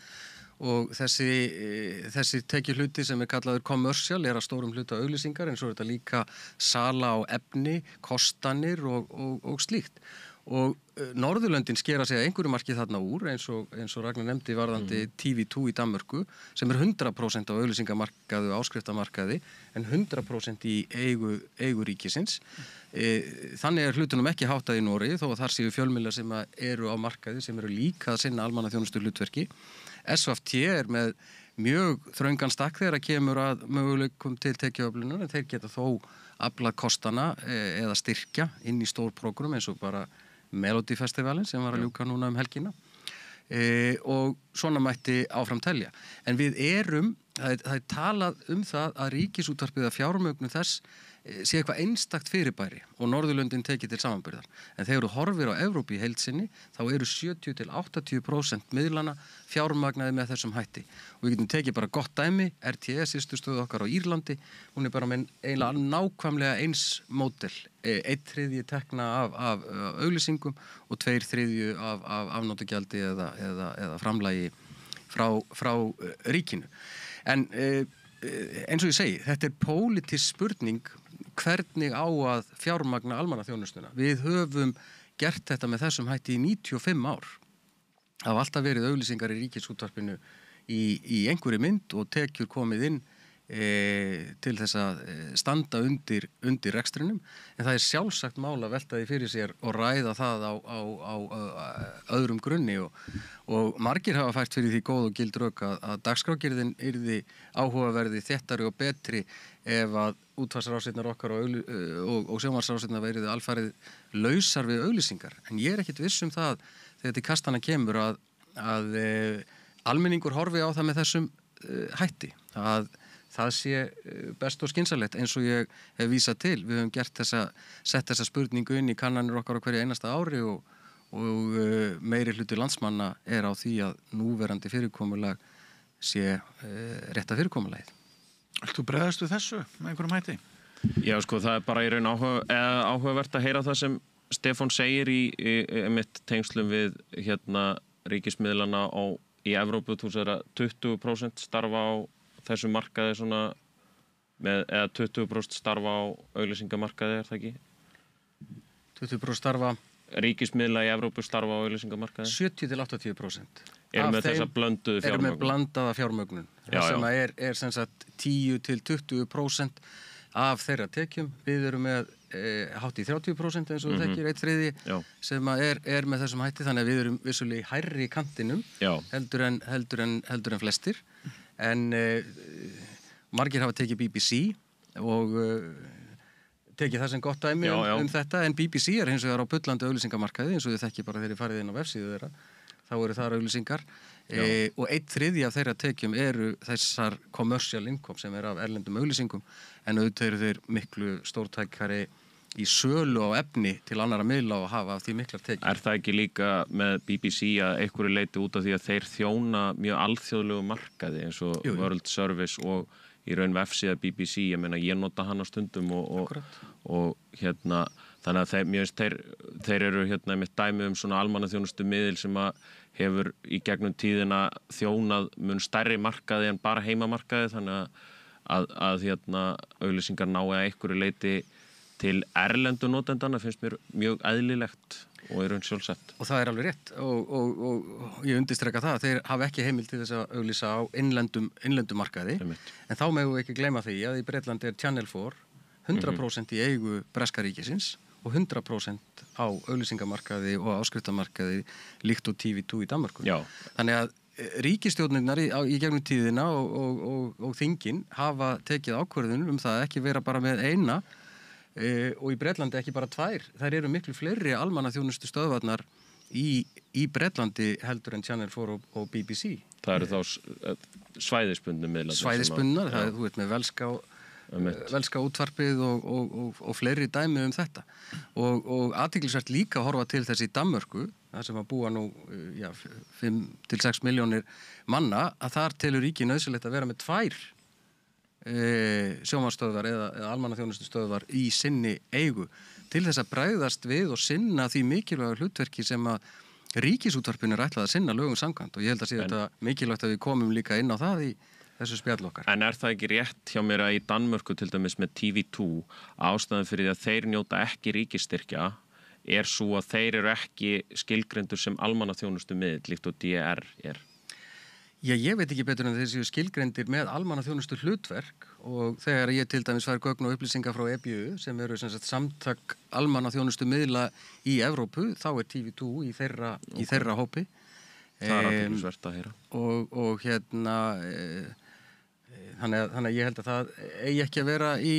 [SPEAKER 4] og þessi tekjuhluti sem kallaður commercial að stórum hluta auglýsingar en svo þetta líka sala á efni, kostanir og slíkt. Og Norðurlöndin skera sig að einhverju marki þarna úr eins og Ragnar nefndi varðandi TV2 í Danmörku sem 100% á auglýsingamarkaði og áskriftamarkaði en 100% í eigu ríkisins. Þannig hlutunum ekki háttað í Noregi þó að þar séu fjölmiðlar sem eru á markaði sem eru líka að sinna almannaþjónustu hlutverki. SVT með mjög þröngan stakk þegar kemur að möguleikum til tekjuöflunar en þeir geta þó aflað kostana eða styrkja inn í stór prógram eins og bara Melody Festivalin sem var að ljúka núna helgina og svona mætti áfram telja. En við það talað það að Ríkisútvarpið að fjármögnun þess sé eitthvað einstakt fyrirbæri og Norðurlöndin tekið til samanburðar. En þegar þú horfir á Evrópu í heild sinni, þá eru 70-80% miðlana fjármagnaði með þessum hætti. Og við getum tekið bara gott dæmi, RTS, stöð okkar á Írlandi, hún bara með eiginlega nákvæmlega eins módel. 1/3 tekna af auglýsingum og 2/3 af afnotagjaldi eða framlagi frá ríkinu. En eins og ég segi, þetta pólitísk spurning hvernig á að fjármagna almannaþjónustuna. Við höfum gert þetta með þessum hætti í 95 ár. Það hafa alltaf verið auglýsingar í ríkisútvarpinu í einhverju mynd og tekjur komið inn til þess að standa undir rekstrinum, en það sjálfsagt mál að velta því fyrir sér og ræða það á öðrum grunni og margir hafa fært fyrir því góð og gild rök að dagskrágerðin yrði áhugaverði, þéttari og betri ef að útvarpsrásirnar okkar og sjónvarpsrásirnar verið alfarið lausar við auglýsingar. En ég ekkert viss það þegar til kastana kemur að almenningur horfi á það með þessum hætti. Það sé best og skynsalegt eins og ég hef vísað til. Við höfum sett þessa spurningu inn í kannanir okkar á hverju einasta ári og meiri hluti landsmanna á því að núverandi fyrirkomulag sé rétta fyrirkomulagið.
[SPEAKER 2] Vilt þú bregðast við þessu með einhverjum hætti?
[SPEAKER 3] Já, sko, það bara í raun áhugavert að heyra það sem Stefán segir í mitt tengslum við ríkismiðlana í Evrópu, þú segir að 20% starfa á þessu markaði svona eða 20% starfa á auglýsingamarkaði, það ekki?
[SPEAKER 4] 20% starfa?
[SPEAKER 3] Ríkismiðla í Evrópu starfa á auglýsingamarkaði?
[SPEAKER 4] 70-80%.
[SPEAKER 3] Með þessa blönduðu fjármögnun?
[SPEAKER 4] Með blandaða fjármögnun. Það sem sem sagt 10-20% af þeirra tekjum. Við erum með hátt í 30% eins og þekkir 1/3 sem er með þessum hætti, þannig að við erum vissulega í hærri kantinum heldur en flestir. En margir hafa tekið BBC og tekið það sem gott dæmi þetta, en BBC hins vegar á bullandi auglýsingamarkaði eins og þið þekki bara þegar þið farið inn á vefsíðu þeirra, þá eru þar auglýsingar og 1/3 af þeirra tekjum eru þessar commercial income sem af erlendum auglýsingum, en auðvitað eru þeir miklu stórtækari í sölu á efni til annara miðla og hafa af því miklar tekjur. Er það ekki líka með BBC að einhverju leiti út af því að þeir þjóna mjög alþjóðlegu markaði eins og World Service og í raun vefsíða BBC, ég meina ég nota hana stundum og þannig að þeir eru með dæmi svona almannaþjónustu miðil sem að hefur í gegnum tíðina þjónað mun stærri markaði en bara heimamarkaði, þannig að auglýsingar nái að einhverju leiti til erlendu notendana finnst mér mjög eðlilegt og raun sjálfsagt. Og það alveg rétt og ég undirstreka það að þeir hafa ekki heimild til þess að auglýsa á innlendum markaði, en þá megum við ekki gleyma því að í Bretlandi Channel 4 100% í eigu breska ríkisins og 100% á auglýsingamarkaði og áskriftamarkaði líkt og TV2 í Danmörku. Þannig að ríkisstjórnirnar í gegnum tíðina og þingin hafa tekið ákvörðun það ekki vera bara með eina og í Bretlandi ekki bara 2. Þær eru miklu fleiri almannaþjónustu stöðvarnar í Bretlandi heldur en Channel 4 og BBC. Það eru þá svæðisbundnu miðlar. Svæðisbundnar, það þú veit með velska útvarpið og fleiri dæmi þetta. Og athyglisvert líka að horfa til þess í Danmörku, það sem að búa nú 5-6 milljónir manna, að þar telur ríkið nauðsynlegt að vera með 2 sjónvarpsstöðvar eða almannaþjónustustöðvar í sinni eigu til þess að bregðast við og sinna því mikilvægu hlutverki sem að ríkisútvarpinu ætlað að sinna lögum samkvæmt, og ég held að sé þetta mikilvægt að við komum líka inn á það í þessu spjall okkar. En er það ekki rétt hjá mér að í Danmörku til dæmis með TV2 ástæðan fyrir því að þeir njóta ekki ríkisstyrkja svo að þeir eru ekki skilgreindur sem almannaþjónustu miðill líkt og DR er? Já, ég veit ekki betur en þeir séu skilgreindir með almannaþjónustu hlutverk, og þegar ég til dæmis fær gögn og upplýsingar frá EBU sem eru samtök almannaþjónustu miðla í Evrópu, þá TV2 í þeirra hópi. Það athyglisvert að heyra. Og þannig að ég held að það eigi ekki að vera í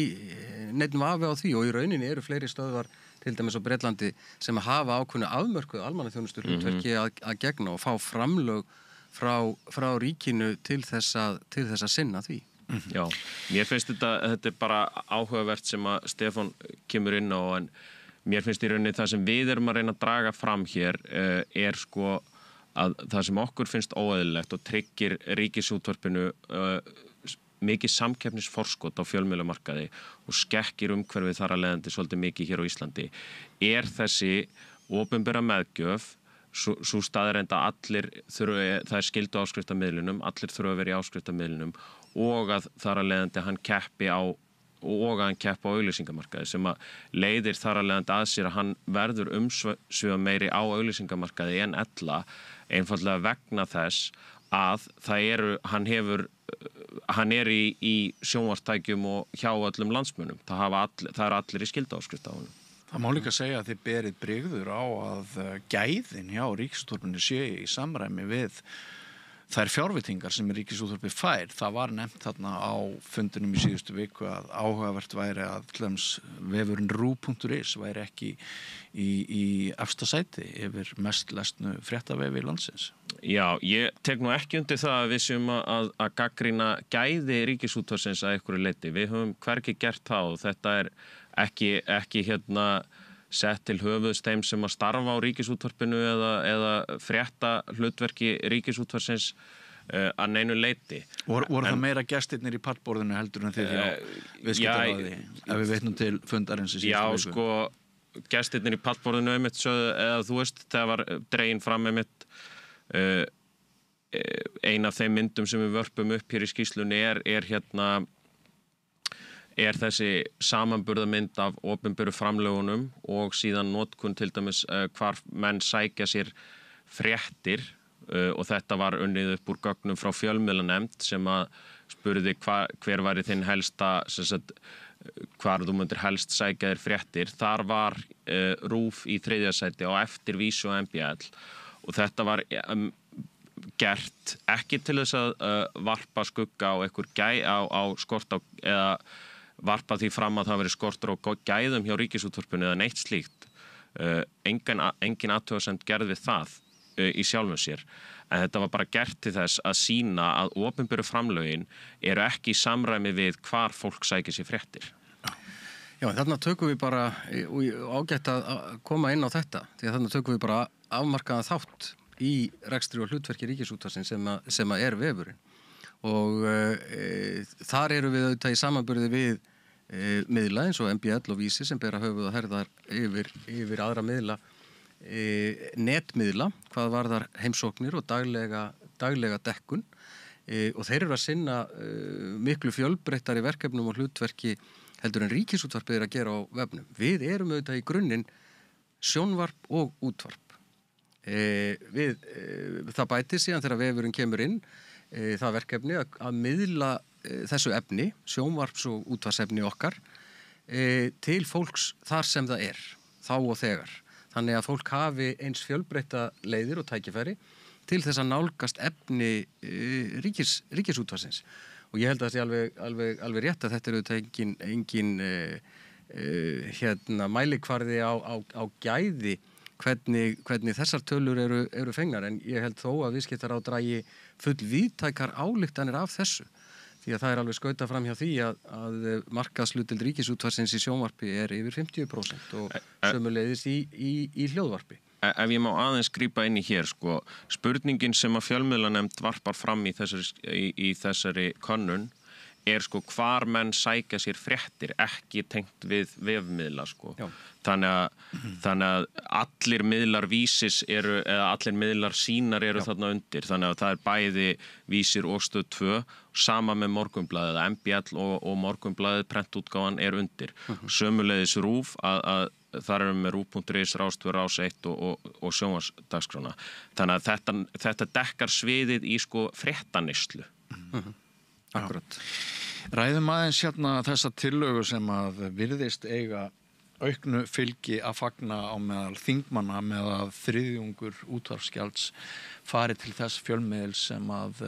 [SPEAKER 4] neinum vafi á því, og í rauninni eru fleiri stöðvar til dæmis á Bretlandi sem hafa ákveðnu afmörkuð almannaþjónustu hlutverki að gegna og fá framlög frá ríkinu til þess að sinna því.
[SPEAKER 3] Já, mér finnst þetta bara áhugavert sem að Stefán kemur inn á, en mér finnst í rauninni það sem við erum að reyna að draga fram hér sko að það sem okkur finnst óeðlilegt og tryggir Ríkisútvarpinu mikið samkeppnisforskot á fjölmiðlamarkaði og skekkir umhverfið þar að leiðandi svolítið mikið hér á Íslandi þessi opinbera meðgjöf sú staðreynd að allir það skyldu áskriftarmiðlunum, allir þurfa að vera í áskriftarmiðlunum og að þar að leiðandi hann keppi á auglýsingamarkaði sem að leiðir þar að leiðandi að sér að hann verður umsvifa meiri á auglýsingamarkaði en ella einfaldlega vegna þess að hann í sjónvarpstækjum og hjá öllum landsmönnum. Það eru allir í skylduáskrift á honum.
[SPEAKER 2] Það má líka segja að þið berið brigður á að gæðin hjá Ríkisútvarpinu sé í samræmi við þær fjárveitingar sem Ríkisútvarpið fær. Það var nefnt þarna á fundinum í síðustu viku að áhugavert væri að vefurinn ru.is væri ekki í efsta sæti yfir mest lesnu fréttavefi landsins.
[SPEAKER 3] Já, ég tek nú ekki undir það að við séum að gagnrýna gæði Ríkisútvarpsins að einhverju leyti. Við höfum hvergi gert það og þetta ekki sett til höfuðs þeim sem að starfa á Ríkisútvarpinu eða frétta hlutverki Ríkisútvarpsins að neinu leyti.
[SPEAKER 2] Voru það meira gestirnir í pallborðinu heldur en þið hjá viðskiptaráði ef við veitnum til fundarins í síðustu viku?
[SPEAKER 3] Já, sko, gestirnir í pallborðinu einmitt sögðu, eða þú veist, það var dregin fram einmitt ein af þeim myndum sem við vörpum upp hér í skýrslunni er þessi samanburðarmynd af opinberu framlögunum og síðan notkun til dæmis hvar menn sækja sér fréttir og þetta var unnið upp úr gögnum frá fjölmiðlanefnd sem að spurði hver væri þinn helsta hvar þú myndir helst sækja þér fréttir. Þar var RÚV í 3. sæti á eftir Vísi og MBL og þetta var gert ekki til þess að varpa skugga á á skort á eða varpa því fram að það veri skortur á gæðum hjá Ríkisútvarpinu eða neitt slíkt. Engin athugasemd gerð við það í sjálfum sér. En þetta var bara gert til þess að sýna að opinberu framlögin eru ekki í samræmi við hvar fólk sækir sér fréttir.
[SPEAKER 4] Já, þarna tökum við bara ágætt að koma inn á þetta. Því að þarna tökum við bara afmarkaðan þátt í rekstri og hlutverki Ríkisútvarpsins sem er vefurinn. Og þar eru við auðvitað í samanburði við miðla eins og MBL og Vísi sem bera höfuð og herðar yfir aðra miðla, netmiðla, hvað varðar heimsóknir og daglega dekkun og þeir eru að sinna miklu fjölbreyttari verkefnum og hlutverki heldur en Ríkisútvarpið er að gera á vefnum. Við erum auðvitað í grunninn sjónvarp og útvarp. Það bætir síðan þegar vefurinn kemur inn það verkefni að miðla þessu efni, sjónvarps og útvarpsefni okkar til fólks þar sem það er, þá og þegar. Þannig að fólk hafi eins fjölbreytta leiðir og tækifæri til þess að nálgast efni Ríkisútvarpsins. Og ég held að það sé alveg rétt að þetta er auðvitað engin mælikvarði á gæði hvernig þessar tölur eru fengnar, en ég held þó að viðskiptaráð dragi full víðtækar ályktanir af þessu. Því að það er alveg skautað fram hjá því að markaðshlutdeild Ríkisútvarpsins í sjónvarpi er yfir 50% og sömuleiðis í hljóðvarpi.
[SPEAKER 3] Ef ég má aðeins grípa inn í hér, sko, spurningin sem að fjölmiðlanefnd varpar fram í þessari könnun er sko hvar menn sækja sér fréttir, ekki tengt við vefmiðla, sko. Þannig að allir miðlar Vísis eða allir miðlar Sýnar eru þarna undir, þannig að það er bæði Vísir og Stöð 2, sama með Morgunblaðið, MBL og Morgunblaðið, prentútgáfan er undir. Sömuleiðis RÚV, að þar erum við RÚV.is, Rás 2, Rás 1 og sjónvarpsdagskrána. Þannig að þetta dekkar sviðið í sko fréttaneyslu.
[SPEAKER 4] Akkurat.
[SPEAKER 2] Ræðum aðeins þessa tillögu sem að virðist eiga auknu fylgi að fagna á meðal þingmanna með að 3/3 útvarpsgjalds fari til þess fjölmiðils sem að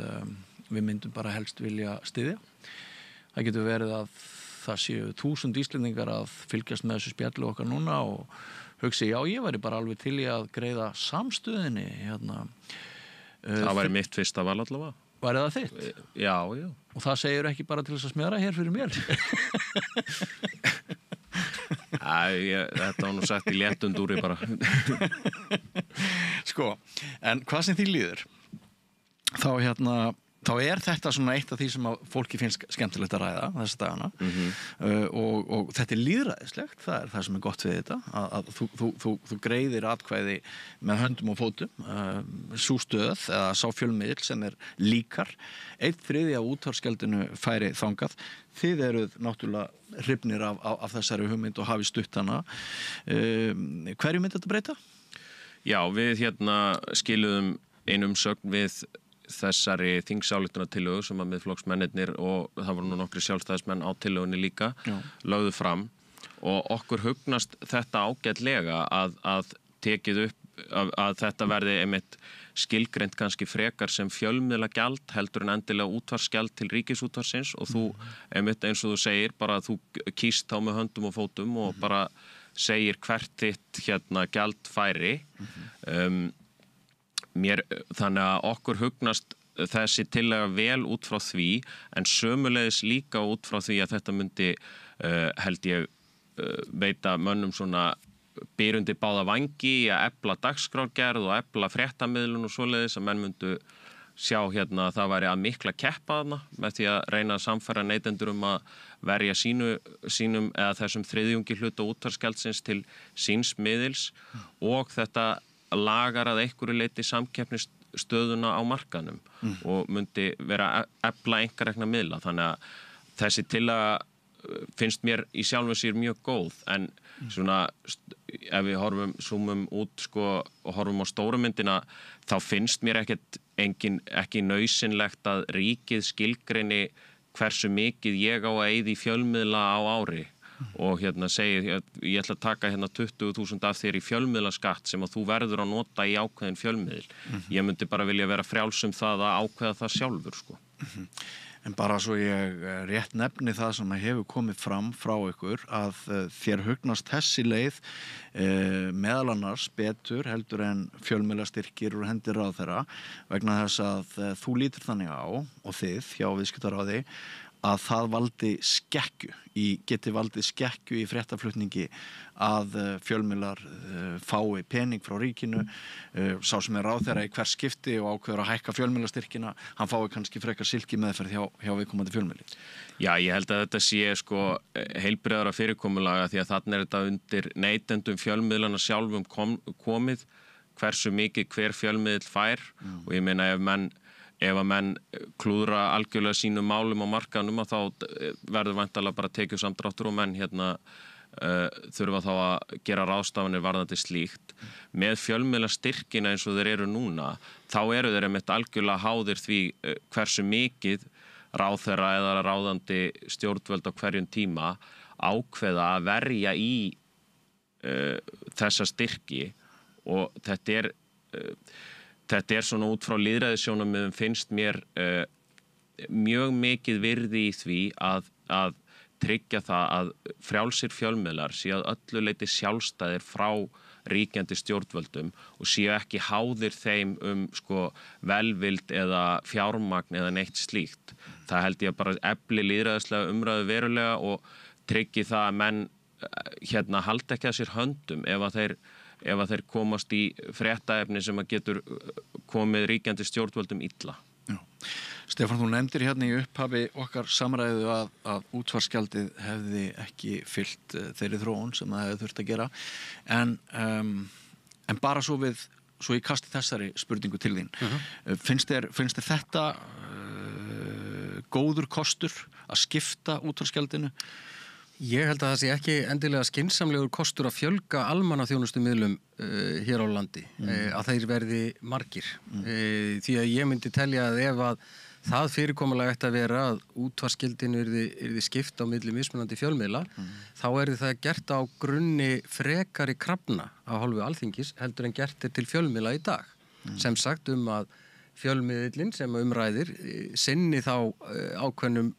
[SPEAKER 2] við myndum bara helst vilja styðja. Það getur verið að það séu 1000 Íslendingar að fylgjast með þessu spjalli okkar núna og hugsi, já, ég væri bara alveg til í að greiða samstöðinni
[SPEAKER 3] Það væri mitt fyrsta val allavega.
[SPEAKER 2] Væri það þitt?
[SPEAKER 3] Já.
[SPEAKER 2] Og það segir ekki bara til þess að smjara hér fyrir mér.
[SPEAKER 3] Þetta var nú sagt í léttundúri bara.
[SPEAKER 2] Sko, en hvað sem því líður, þá þetta svona eitt af því sem að fólki finnst skemmtilegt að ræða þessa dagana og þetta líðræðislegt, það það sem gott við þetta, að þú greiðir atkvæði með höndum og fótum, sú stöð eða sá fjölmiðil sem líkar, 1/3 af útvarpsgjaldinu færi þangað, þið eruð náttúrulega hrifnir af þessari hugmynd og hafi stutt hana. Hverju myndi þetta breyta?
[SPEAKER 3] Já, við skiluðum einum umsögn við þessari þingsályktunartillögu sem að Miðflokksmennirnir og það voru nú nokkri sjálfstæðismenn á tillögunni líka lögðu fram og okkur hugnast þetta ágætlega að tekið upp að þetta verði einmitt skilgreint kannski frekar sem fjölmiðlagjald heldur en endilega útvarpsgjald til ríkisútvarpsins og þú einmitt eins og þú segir bara þú kýst þá með höndum og fótum og bara segir hvert þitt gjald færi þannig að okkur hugnast þessi tillaga vel út frá því en sömuleiðis líka út frá því að þetta myndi held ég veita mönnum svona byrjundi báða vangi að efla dagskrárgerð og efla fréttamiðlun og svoleiðis að menn myndu sjá að það væri að mikla keppa þarna með því að reyna að samfæra neytendur að verja sínum eða þessum þriðjungi hluta útvarpsgjaldsins til síns miðils og þetta lagar að einhverju leyti samkeppnisstöðuna á markaðnum og myndi vera að efla einkarekna miðla þannig að þessi tillaga finnst mér í sjálfu sér mjög góð en svona ef við zoomum út og horfum á stóru myndina þá finnst mér ekki nauðsynlegt að ríkið skilgreini hversu mikið ég á að eyða í fjölmiðla á ári og segir ég ætla að taka 20.000 af þér í fjölmiðlaskatt sem að þú verður að nota í ákveðin fjölmiðl. Ég myndi bara vilja vera frjáls það að ákveða það sjálfur sko.
[SPEAKER 2] En bara svo ég rétt nefni það sem hefur komið fram frá ykkur að þér hugnast þessi leið meðal annars betur heldur en fjölmiðlastyrkir úr hendi ráðherra vegna þess að þú lítur þannig á og þið hjá Viðskiptaráði að það geti valdið skekkju í fréttaflutningi að fjölmiðlar fái pening frá ríkinu, sá sem ráðherra í hvers skipti og ákveður að hækka fjölmiðlastyrkina, hann fái kannski frekar silki meðferð hjá viðkomandi fjölmiðli. Já,
[SPEAKER 3] ég held að þetta sé heilbrigðara fyrirkomulaga því að þarna þetta undir neytendum fjölmiðlana sjálfum komið hversu mikið hver fjölmiðl fær og ég meina ef að menn klúðra algjörlega sínum málum á markaðnum að þá verður væntanlega bara tekið samdráttur og menn þurfa þá að gera ráðstafanir varðandi slíkt. Með fjölmiðlastyrkina eins og þeir eru núna, þá eru þeir einmitt algjörlega háðir því hversu mikið ráðherra eða ráðandi stjórnvöld á hverjum tíma ákveða að verja í þessa styrki og þetta svona út frá lýðræðissjónarmiðum finnst mér mjög mikið virði í því að tryggja það að frjálsir fjölmiðlar séu að öllu leyti sjálfstæðir frá ríkjandi stjórnvöldum og séu ekki háðir þeim velvild eða fjármagn eða neitt slíkt. Það held ég bara efli lýðræðislega umræðu verulega og tryggi það að menn halda ekki að sér höndum ef að þeir komast í fréttaefni sem að getur komið ríkjandi stjórnvöldum illa.
[SPEAKER 2] Já. Stefán, þú nefndir í upphafi okkar samræðu að útvarpsgjaldið hefði ekki fylgt þeirri þróun sem það hefði þurft að gera en bara svo ég kasti þessari spurningu til þín. Finnst þér þetta góður kostur að skipta útvarpsgjaldinu?
[SPEAKER 4] Ég held að það sé ekki endilega skynsamlegur kostur að fjölga almannaþjónustumiðlum hér á landi, að þeir verði margir. Því að ég myndi telja að ef að það fyrirkomulega ætti að vera að útvarpsgjaldinu yrði skipt á milli mismunandi fjölmiðla, þá yrði það gert á grunni frekari krafna á hálfu Alþingis heldur en gert til fjölmiðla í dag. Sem sagt að fjölmiðlinn sem umræðir sinni þá ákveðnum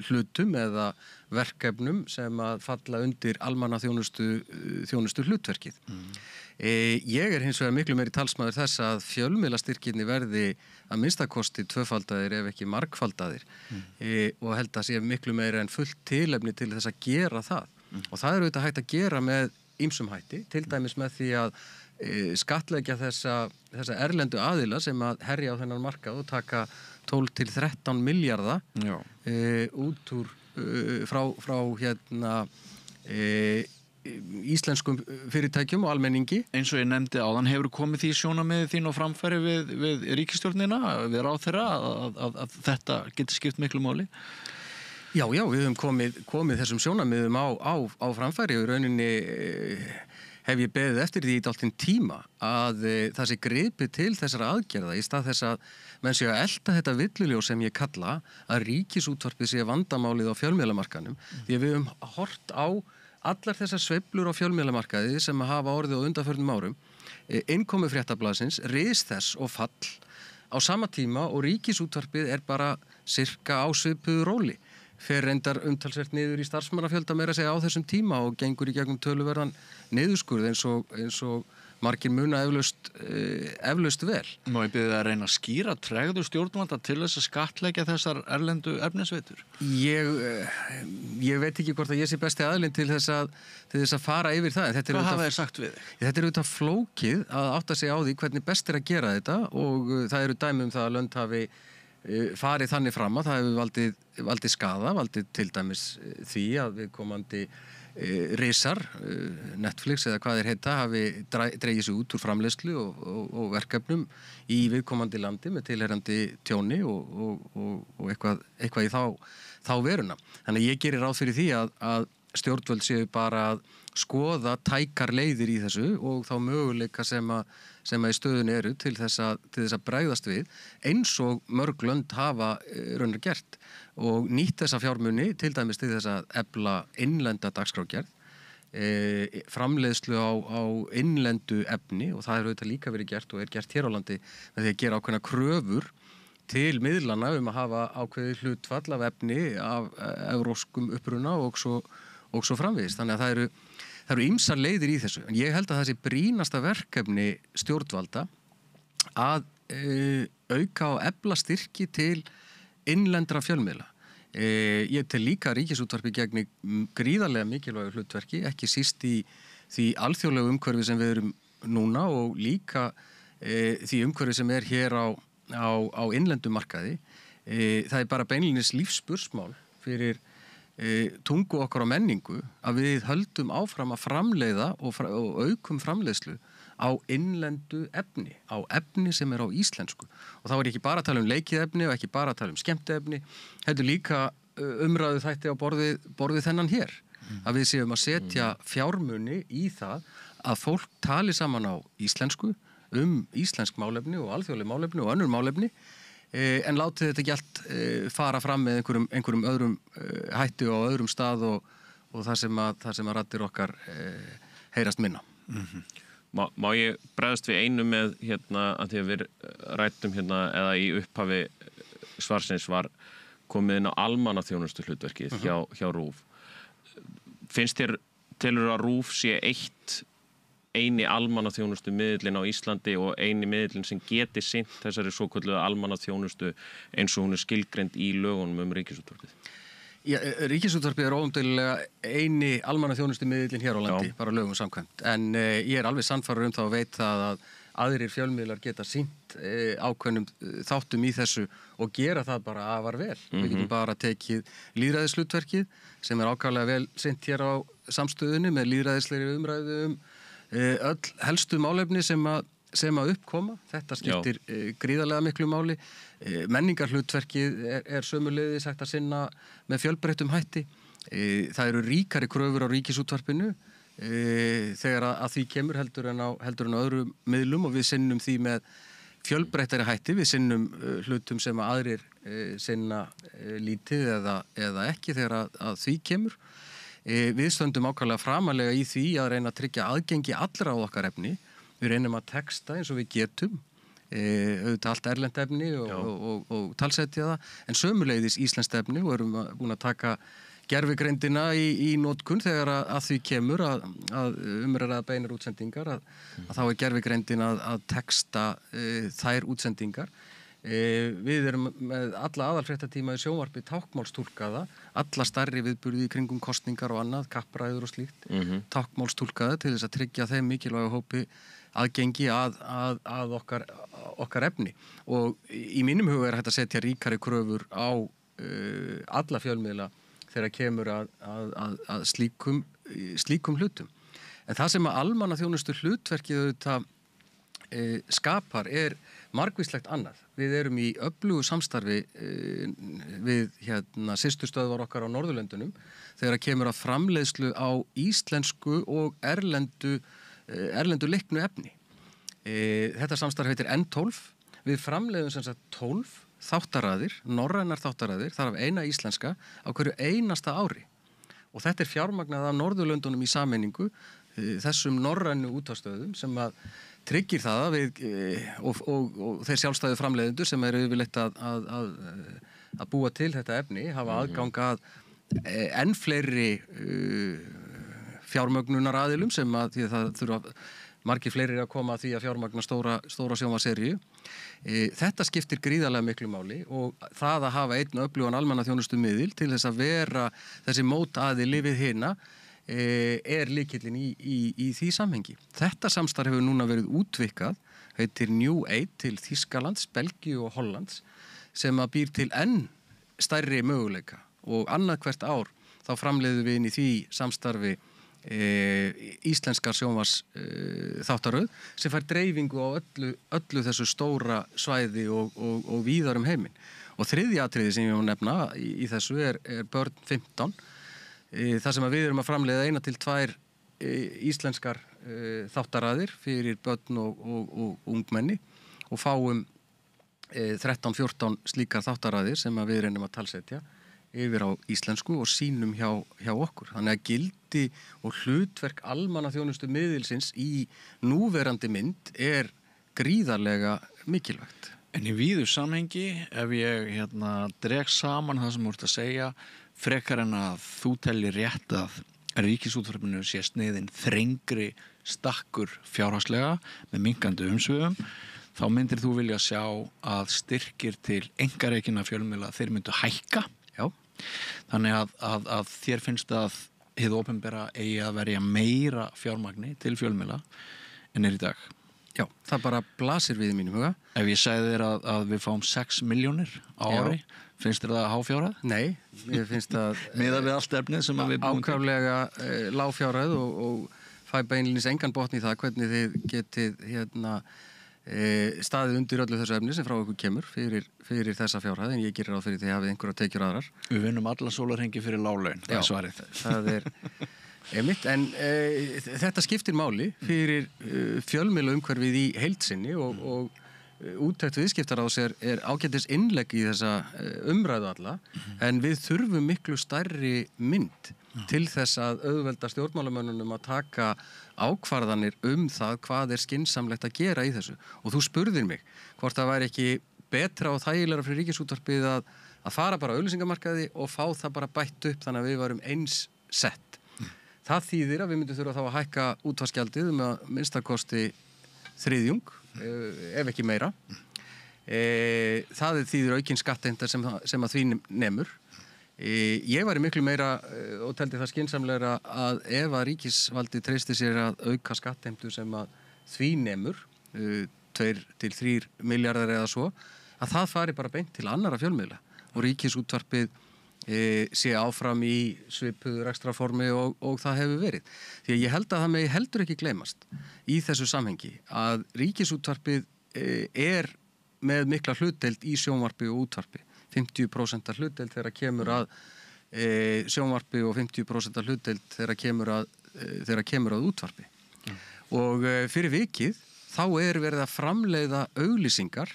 [SPEAKER 4] hlutum eða verkefnum sem að falla undir almannaþjónustu hlutverkið. Ég hins vegar miklu meiri talsmaður þess að fjölmiðlastyrkirni verði að minnstakosti tvöfaldaðir ef ekki margfaldaðir og held að sé miklu meiri en fullt tilefni til þess að gera það. Og það auðvitað hægt að gera með ýmsum hætti, til dæmis með því að skattleggja þessa erlendu aðila sem að herja á þennan markað og taka 12 til 13 milljarða út úr frá íslenskum fyrirtækjum og almenningi.
[SPEAKER 2] Eins og ég nefndi áðan, hefur komið því sjónarmiðið þín og framfæri við ríkisstjórnina, við ráðherra að þetta getur skipt miklu máli?
[SPEAKER 4] Já, við höfum komið þessum sjónarmiðum á framfæri og í rauninni hef ég beðið eftir því í dálítinn tíma að það sé gripið til þessara aðgerða í stað þess að menn sé að elta þetta villuljós sem ég kalla að ríkisútvarpið sé vandamálið á fjölmiðlamarkaðnum því að við höfum hort á allar þessar sveiflur á fjölmiðlamarkaði sem hafa orðið á undanförnum árum, innkomu Fréttablaðsins, ris þess og fall á sama tíma og ríkisútvarpið bara sirka á svipuðu róli. Fer reyndar umtalsvert niður í starfsmannafjölda meira að segja á þessum tíma og gengur í gegnum töluverðan niðurskurð eins og margir muna eflaust vel.
[SPEAKER 2] Má ég biðja að reyna að skýra tregðu stjórnvalda til þess að skattleggja þessar erlendu efnisveitur?
[SPEAKER 4] Ég veit ekki hvort að ég sé besti aðilinn til þess að fara yfir það.
[SPEAKER 2] Hvað hafa þeir sagt við?
[SPEAKER 4] Þetta auðvitað flókið að átta sig á því hvernig best að gera þetta og það eru dæmi það að lönd hafi farið þannig fram að það hefur valdið skaða, valdið til dæmis því að viðkomandi risar, Netflix eða hvað þeir heita, hafi dregið sig út úr framleiðslu og verkefnum í viðkomandi landi með tilheyrandi tjóni og eitthvað í þá veruna. Þannig að ég gerir ráð fyrir því að stjórnvöld séu bara að skoða tækar leiðir í þessu og þá möguleika sem að í stöðunni eru til þess að bregðast við eins og mörg lönd hafa raunar gert og nýtt þessa fjármuni til dæmis til þess að efla innlenda dagskrárgerð, framleiðslu á innlendu efni og það auðvitað líka verið gert og gert hér á landi með því að gera ákveðna kröfur til miðlana að hafa ákveðið hlutfall af efni af evrópskum uppruna og svo framvegis. Þannig að það eru ýmsar leiðir í þessu. En ég held að það sé brýnasta verkefni stjórnvalda að auka og efla styrki til innlendra fjölmiðla. Ég tel líka að ríkisútvarpið gegni gríðarlega mikilvægu hlutverki, ekki síst í því alþjóðlegu umhverfi sem við erum núna og líka því umhverfi sem hér á innlendum markaði. Það bara beinlínis lífsspursmál fyrir tungu okkar á menningu að við höldum áfram að framleiða og aukum framleiðslu á innlendu efni, á efni sem á íslensku. Og þá ég ekki bara að tala um leikið efni og ekki bara að tala um skemmtiefni, heldur líka umræðu þætti á borðið þennan hér. Að við séum að setja fjármuni í það að fólk tali saman á íslensku íslensk málefni og alþjóðleg málefni og önnur málefni en látið þetta ekki allt fara fram með einhverjum öðrum hætti og öðrum stað og það sem að raddir okkar heyrast minna.
[SPEAKER 3] Má ég bregðast við einu með að því að við rættum eða í upphafi svarsins var komið inn á almannaþjónustu hlutverkið hjá RÚV. Finnst telur að RÚV sé eini almannaþjónustu miðillinn á Íslandi og eini miðillinn sem geti sinnt þessari svokölluðu almannaþjónustu eins og hún skilgreind í lögunum ríkisútvarpið?
[SPEAKER 4] Já, ríkisútvarpið óumdeilanlega eini almannaþjónustu miðillinn hér á landi, bara lögum samkvæmt. En ég alveg sannfærður það og veit það að aðrir fjölmiðlar geta sinnt ákveðnum þáttum í þessu og gera það bara afar vel. Við getum bara tekið lýðræðishlutverkið sem ákaflega vel sinnt hér á samstöðunni með lýðræðislegri umræðu öll helstu málefni sem að uppkoma. Þetta skiptir gríðarlega miklu máli. Menningarhlutverkið sömuleiðis hægt að sinna með fjölbreyttum hætti. Það eru ríkari kröfur á ríkisútvarpinu þegar að því kemur heldur en á öðrum miðlum og við sinnum því með fjölbreyttari hætti. Við sinnum hlutum sem að aðrir sinna lítið eða ekki þegar að því kemur. Við stöndum ákaflega framalega í því að reyna að tryggja aðgengi allra á okkar efni. Við reynum að texta eins og við getum auðvitað allt erlent efni og talsetja það, en sömuleiðis íslenskt efni og erum búin að taka gervigreindina í notkun þegar að því kemur að umræða beinar útsendingar að þá er gervigreindin að texta þær útsendingar. Við erum með alla aðalfréttatíma í sjónvarpi táknmálstúlkaða, alla stærri viðburði í kringum kosningar og annað, kappræður og slíkt, táknmálstúlkaða til þess að tryggja þeim mikilvæga hópi aðgengi að okkar efni. Og í mínum huga er hægt að setja ríkari kröfur á alla fjölmiðla þegar kemur að slíkum hlutum. En það sem að almannaþjónustu hlutverkið auðvitað skapar er margvíslegt annað. Við erum í öflugu samstarfi við systurstöðvar okkar á Norðurlöndunum þegar kemur að framleiðslu á íslensku og erlendu leiknu efni. Þetta samstarf heitir N12. Við framleiðum sem sagt 12 þáttaraðir, norrænar þáttaraðir, þar af eina íslenska á hverju einasta ári. Og þetta er fjármagnað af Norðurlöndunum í sameiningu, þessum norrænu útvarpsstöðvum sem að tryggir það að við og þeir sjálfstæðu framleiðendur sem eru yfirleitt að búa til þetta efni hafa aðgang að enn fleiri fjármögnunaraðilum sem að því að það þurfa margir fleiri að koma að því að fjármagna stóra sjónvarpsseríu. Þetta skiptir gríðarlega miklu máli og það að hafa einn öflugan almannaþjónustumiðil til þess að vera þessi mótaðili við hina er lykillinn í því samhengi. Þetta samstarf hefur núna verið útvikkað, heitir New 8 til Þýskalands, Belgíu og Hollands sem að býr til enn stærri möguleika og annað hvert ár þá framleiðum við inn í því samstarfi íslenskar sjónvars þáttaröð sem fær dreifingu á öllu þessu stóra svæði og víðar heiminn. Og þriðja atriði sem ég má nefna í þessu er Börn 15 þar sem að við erum að framleiða 1 til 2 íslenskar þáttaraðir fyrir börn og ungmenni og fáum 13-14 slíkar þáttaraðir sem að við reynum að talsetja yfir á íslensku og sýnum hjá okkur. Þannig að gildi og hlutverk almannaþjónustu miðilsins í núverandi mynd er gríðarlega mikilvægt.
[SPEAKER 2] En í víðu samhengi, ef ég dreg saman það sem þú ert að segja, frekar en að þú tellir rétt að ríkisútvarpinu sé sniðinn þrengri stakkur fjárhagslega með minnkandi umsvifum, þá myndir þú vilja sjá að styrkir til einkarekinna fjölmiðla þeir myndu hækka.
[SPEAKER 4] Já.
[SPEAKER 2] Þannig að þér finnst að hið opinbera eigi að verja meira fjármagni til fjölmiðla en í dag.
[SPEAKER 4] Já, það bara blasir við í mínum huga.
[SPEAKER 2] Ef ég segði þér að við fáum 6 milljónir á ári, finnst þér það háfjárhæð?
[SPEAKER 4] Nei, ég finnst að
[SPEAKER 2] miðað við allt efnið sem við búum til.
[SPEAKER 4] Ákaflega lágfjárhæð og fæ beinlínis engan botn í það hvernig þið getið staðið undir öllu þessu efni sem frá ykkur kemur fyrir þessa fjárhæð, en ég gerir ráð fyrir því að hafið einhverja tekjur aðrar.
[SPEAKER 2] Við vinnum alla sólarhringi fyrir láglaun, það er svarið.
[SPEAKER 4] Það er einmitt, en þetta skiptir máli fyrir fjölmiðlaumhverfið í heild sinni og úttekt viðskiptaráðs er ágætis innlegg í þessa umræðu alla, en við þurfum miklu stærri mynd til þess að auðvelda stjórnmálamönnunum að taka ákvarðanir það hvað er skynsamlegt að gera í þessu. Og þú spurðir mig hvort það væri ekki betra og þægilegra fyrir Ríkisútvarpið að fara bara á auglýsingamarkaði og fá það bara bætt upp þannig að við varum eins sett. Það þýðir að við myndum þurfa þá að hækka útvarpsgjaldið að minnstakosti 3, ef ekki meira. Það þýðir aukinn skattheimta sem að því nemur. Ég væri miklu meira og teldi það skynsamlegra að ef að ríkisvaldi treysti sér að auka skattheimtu sem að því nemur 2 til 3 milljarðar eða svo, að það fari bara beint til annarra fjölmiðla og Ríkisútvarpið sé áfram í svipuðu rekstrarformi og það hefur verið. Því að ég held að það megi heldur ekki gleymast í þessu samhengi að Ríkisútvarpið er með mikla hlutdeild í sjónvarpi og útvarpi. 50% hlutdeild þegar kemur að sjónvarpi og 50% hlutdeild þegar kemur að útvarpi. Og fyrir vikið þá er verið að framleiða auglýsingar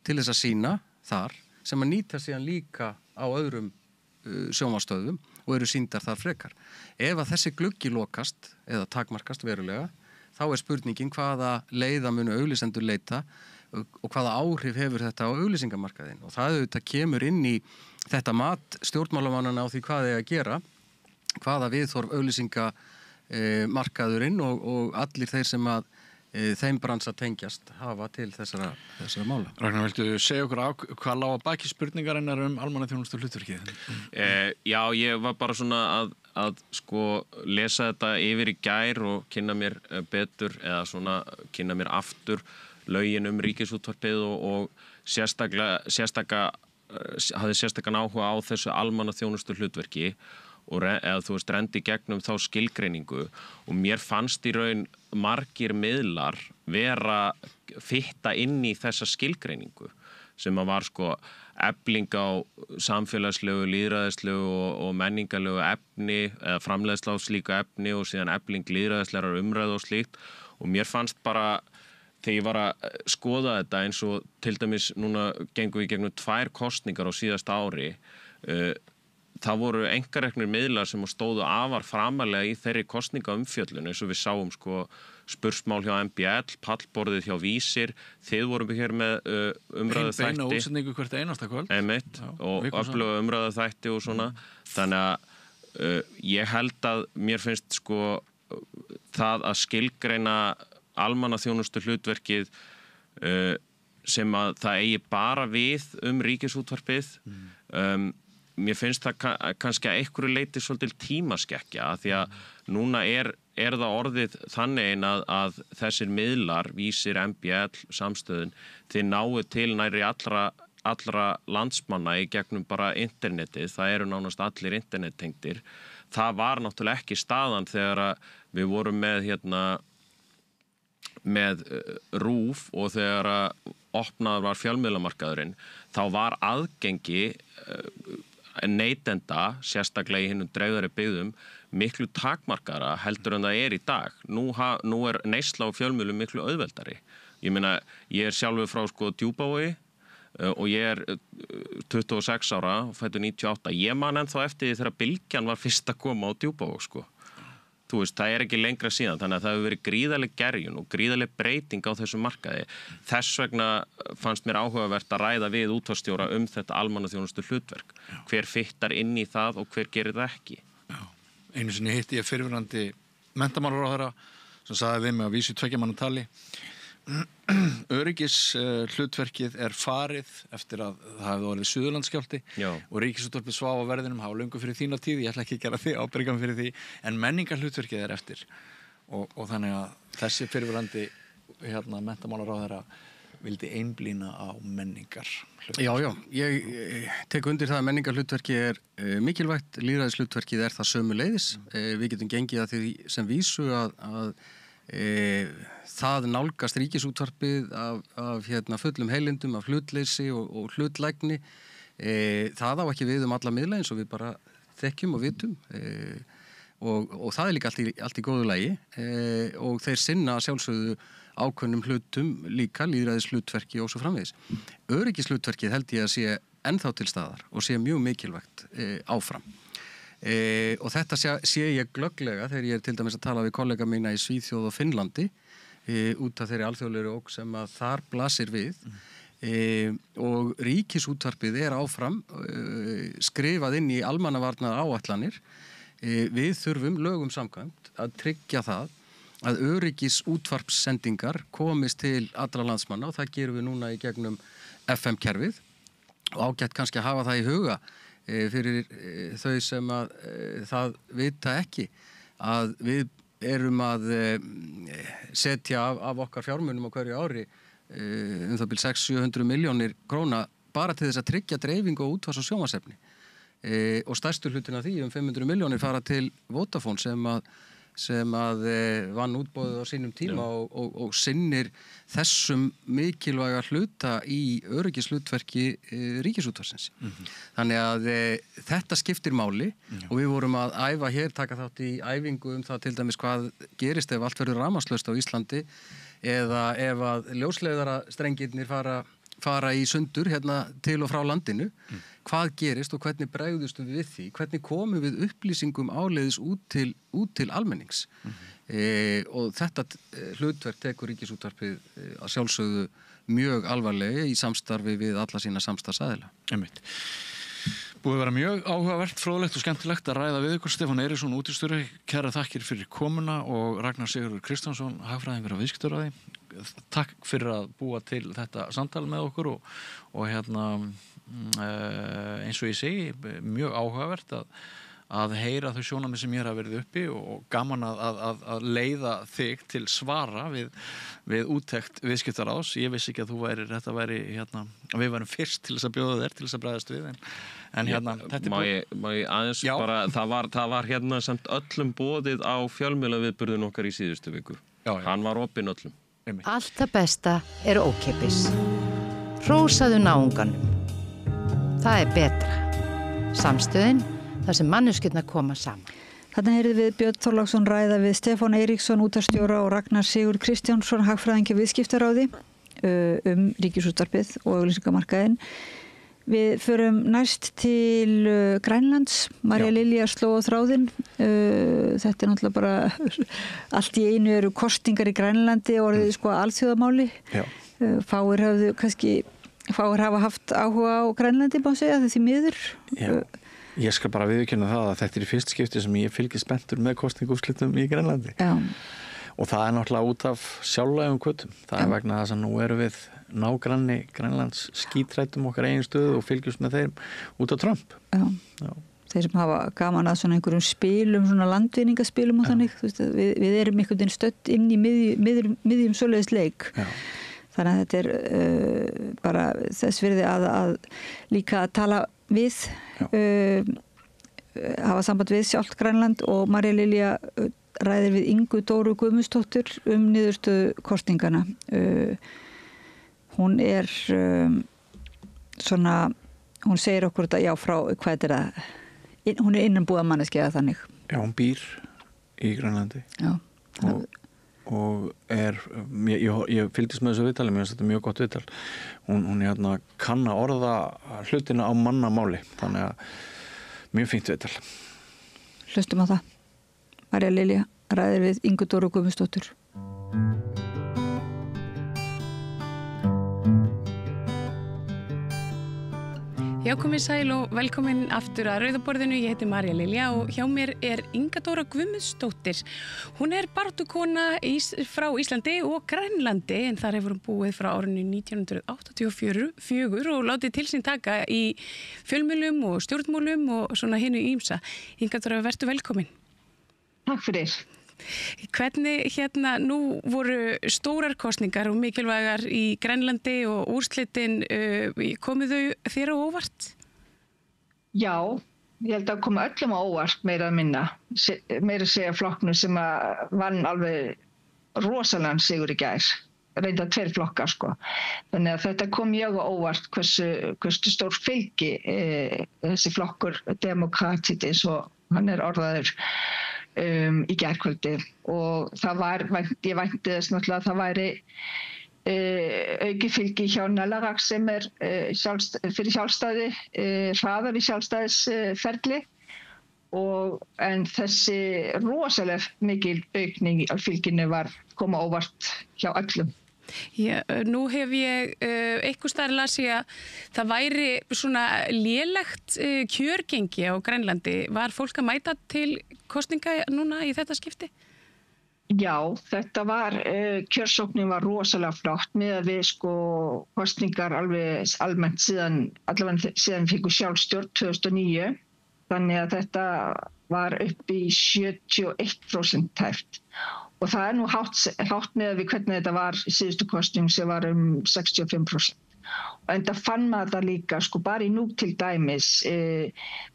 [SPEAKER 4] til þess að sýna þar sem að nýta síðan líka á öðrum sjónvarpsstöðvum og eru sýndar þar frekar. Ef að þessi gluggi lokast eða takmarkast verulega, þá er spurningin hvaða leiða munu auglýsendur leita og hvaða áhrif hefur þetta á auglýsingamarkaðinn og það auðvitað kemur inn í þetta mat stjórnmálamannana á því hvað þeir að gera, hvaða viðhorf auglýsingamarkaðurinn og allir þeir sem að þeim bransa tengjast hafa til þessara mála.
[SPEAKER 2] Ragnar, viltu segja okkur hvað lá að baki spurningarinnar almannaþjónustu hlutverkið?
[SPEAKER 3] Já, ég var bara svona að sko lesa þetta yfir í gær og kynna mér betur eða svona kynna mér aftur lögin Ríkisútvarpið og hafði sérstakan áhuga á þessu almannaþjónustu hlutverki og eða þú veist rendi gegnum þá skilgreiningu og mér fannst í raun margir miðlar vera fitta inn í þessa skilgreiningu sem að var sko efling á samfélagslegu, lýðræðislegu og menningarlegu efni eða framleiðsla á slíku efni og síðan efling lýðræðislegar umræðu og slíkt og mér fannst bara þegar ég var að skoða þetta eins og til dæmis núna gengum við gegnum 2 kosningar á síðasta ári það voru einkareknir miðlar sem stóðu afar framalega í þeirri kosningaumfjöllun eins og við sáum sko spursmál hjá MBL, pallborðið hjá Vísir, þið vorum við hér með umræðu þætti.
[SPEAKER 2] Beina útsendingu hvert einasta kvöld.
[SPEAKER 3] Einmitt, og öfluga umræðu þætti og svona. Þannig að ég held að mér finnst sko það að skilgreina almannaþjónustu hlutverkið sem að það eigi bara við Ríkisútvarpið mér finnst það kannski að einhverju leyti svolítil tímaskekkja því að núna er það orðið þannig að þessir miðlar, Vísir, MBL, Samstöðin, þið náu til nærri allra landsmanna í gegnum bara internetið, það eru nánast allir internettengdir. Það var náttúrulega ekki staðan þegar við vorum með RÚV og þegar opnaður var fjölmiðlamarkaðurinn, þá var aðgengi neytenda, sérstaklega í hinum dreifðari byggðum, miklu takmarkara heldur en það í dag. Nú neysla á fjölmiðlum miklu auðveldari. Ég meina, ég sjálfur frá sko Djúpavogi og ég 26 ára, fæddur 98. Ég man ennþá eftir því þegar Bylgjan var fyrst að koma á Djúpavog sko. Þú veist, það ekki lengra síðan, þannig að það hefur verið gríðarleg gerjun og gríðarleg breyting á þessu markaði. Þess vegna fannst mér áhugavert að ræða við útvarpsstjóra þetta almannaþjónustu hlutverk. Hver fittar inn í það og hver gerir það ekki?
[SPEAKER 2] Já. Einu sinni hitti ég fyrrverandi menntamálaráðherra sem sagði við mig að vísu 2 manna tali. Öryggis hlutverkið farið eftir að það hefði orðið Suðurlandsskjálfti og Ríkisútvarpið svaf á verðinum hafa löngu fyrir þína tíð, ég ætla ekki að gera þig ábyrgan fyrir því, en menningarhlutverkið eftir og þannig að þessi fyrrverandi menntamálaráðherra vildi einblína á menningar hlutverkið.
[SPEAKER 4] Já, ég tek undir það að menningarhlutverkið mikilvægt, lýðræðishlutverkið það sömuleiðis. Við getum gengið að því sem vísu að það nálgast Ríkisútvarpið af fullum heilindum, af hlutleysi og hlutlægni. Það á ekki við alla miðla eins og við bara þekkjum og vitum og það líka allt í góðu lagi og þeir sinna sjálfsögðu ákveðnum hlutum líka, lýðræðishlutverki og svo framvegis. Öryggishlutverkið held ég að sé ennþá til staðar og sé mjög mikilvægt áfram. Og þetta sé ég glögglega þegar ég til dæmis að tala við kollega mína í Svíþjóð og Finnlandi út af þeirri alþjóðlegri ógn sem að þar blasir við og Ríkisútvarpið áfram skrifað inn í almannavarnar áætlanir. Við þurfum lögum samkvæmt að tryggja það að öryggisútvarpssendingar komist til allra landsmanna og það gerum við núna í gegnum FM-kerfið og ágætt kannski að hafa það í huga fyrir þau sem að það vita ekki að við erum að setja af okkar fjármunum á hverju ári það bil 600-700 milljónir króna bara til þess að tryggja dreifingu og útvarps- og sjónvarpsefni og stærstu hlutin af því 500 milljónir fara til Vodafone sem að vann útboðið á sínum tíma og sinnir þessum mikilvæga hluta í öryggishlutverki Ríkisútvarpsins. Þannig að þetta skiptir máli og við vorum að æfa hér, taka þátt í æfingu það til dæmis hvað gerist ef allt verður rafmagnslaust á Íslandi eða ef að ljósleiðarastrengirnir fara í sundur til og frá landinu. Hvað gerist og hvernig bregðustum við því? Hvernig komum við upplýsingum áleiðis út til almennings? og þetta hlutverk tekur Ríkisútvarpið að sjálfsögðu mjög alvarlega í samstarfi við alla sína samstarfsaðila.
[SPEAKER 2] Einmitt. Búið að vera mjög áhugavert, fróðlegt og skemmtilegt að ræða við ykkur. Stefán Eiríksson, útvarpsstjóri, kærar þakkir fyrir komuna og Ragnar Sigurður Kristjánsson, hagfræðingur og viðskiptaráði. Takk fyrir að búa til þetta samtal með okkur og eins og ég segi, mjög áhugavert að heyra þau sjónarmið sem ég hafa verið uppi og gaman að leiða þig til svara við úttekt viðskiptaráðs. Ég vissi ekki að við værum fyrst til þess að bjóða þér til þess að bregðast við en þetta
[SPEAKER 3] má ég aðeins bara, það var samt öllum boðið á fjölmiðlaviðburðin okkar í síðustu viku. Hann var opinn öllum.
[SPEAKER 5] Allt það besta er ókeypis. Hrósaðu náunganum. Það betra. Samstöðin, þar sem manneskjurnar koma saman.
[SPEAKER 1] Þarna heyrðum við Björn Þorláksson ræða við Stefán Eiríksson, útvarpsstjóra og Ragnar Sigurð Kristjánsson, hagfræðingi viðskiptaráði Ríkisútvarpið og auglýsingamarkaðinn. Við förum næst til Grænlands. Marja Lilja sló á þráðinn. Þetta náttúrulega bara allt í einu eru kosningar í Grænlandi og orðið alþjóðamáli. Fáir hafa haft áhuga á Grænlandi, má segja, því miður.
[SPEAKER 2] Ég skal bara viðurkenna það að þetta er í fyrst skipti sem ég fylgist spenntur með kosningaúrslitum í Grænlandi. Og það er náttúrulega út af sjálflegum hvötum. Það vegna þess að nú erum við nágranni Grænlands skítrættum okkar eigin stöðu og fylgjumst með þeim út á Trump. Já.
[SPEAKER 1] Þeir sem hafa gaman að svona einhverjum spilum, svona landvinningaspilum og þannig. Við erum einhvern veginn stödd inn í miðjum svoleiðis leik. Já. Þannig að þetta er bara þess virði að líka að tala við, hafa samband við sjálft Grænland og Marja Lilja ræðir við Ingu Dóru Guðmundsdóttur niðurstöðu kosningana. Hún er hún segir okkur þetta, frá hvað er það? Hún er innanbúða manneskja þannig. Já,
[SPEAKER 2] hún býr í Grænlandi. Já, og ég fylgdist með þessu viðtali, mér finnst þetta mjög gott viðtal. Hún kann að orða hlutina á mannamáli, þannig að mjög fínt viðtal.
[SPEAKER 1] Hlustum á það. Marja Lilja ræðir við Ingu Dóru Guðmundsdóttur.
[SPEAKER 6] Já, komið sæl og velkomin aftur að Rauðaborðinu. Ég heiti Marja Lilja og hjá mér er Inga Dóra Guðmundsdóttir. Hún er baráttukona frá Íslandi og Grænlandi en þar hefur hún búið frá árinu 1984 og látið til sín taka í fjölmiðlum og stjórnmálum og svona hinu ýmsa. Inga Dóra, vertu velkomin.
[SPEAKER 7] Takk fyrir.
[SPEAKER 6] Hvernig nú voru stórar kosningar og mikilvægar í Grænlandi og úrslitin, komu þau þér á óvart?
[SPEAKER 7] Já, ég held að koma öllum á óvart meira að minna. Meira að segja flokknum sem vann alveg rosalega sigur í gær. Reynda 2 flokkar Þannig að þetta kom mjög á óvart hversu stór fylgi þessi flokkur Democrats og hann er orðaður í gærkvöldi og ég vænti þess náttúrulega að það væri auki fylgi hjá Nallarak sem er fyrir sjálfstæði, hraðar í sjálfstæðisferli en þessi rosalega mikil aukning á fylginu koma óvart hjá öllum.
[SPEAKER 6] Já, nú hef ég einhvers staðar lasið að það væri svona lélegt kjörgengi á Grænlandi. Var fólk að mæta til kosninga núna í þetta skipti?
[SPEAKER 7] Já, þetta kjörsóknin var rosalega flott með við kosningar alveg almennt síðan fengu sjálfstjórn 2009. Þannig að þetta var upp í 71% tæft. Og það er nú hátt með við hvernig þetta var í síðustu kosning sem var 65%. Og enda fann maður það líka, bara í Núk til dæmis,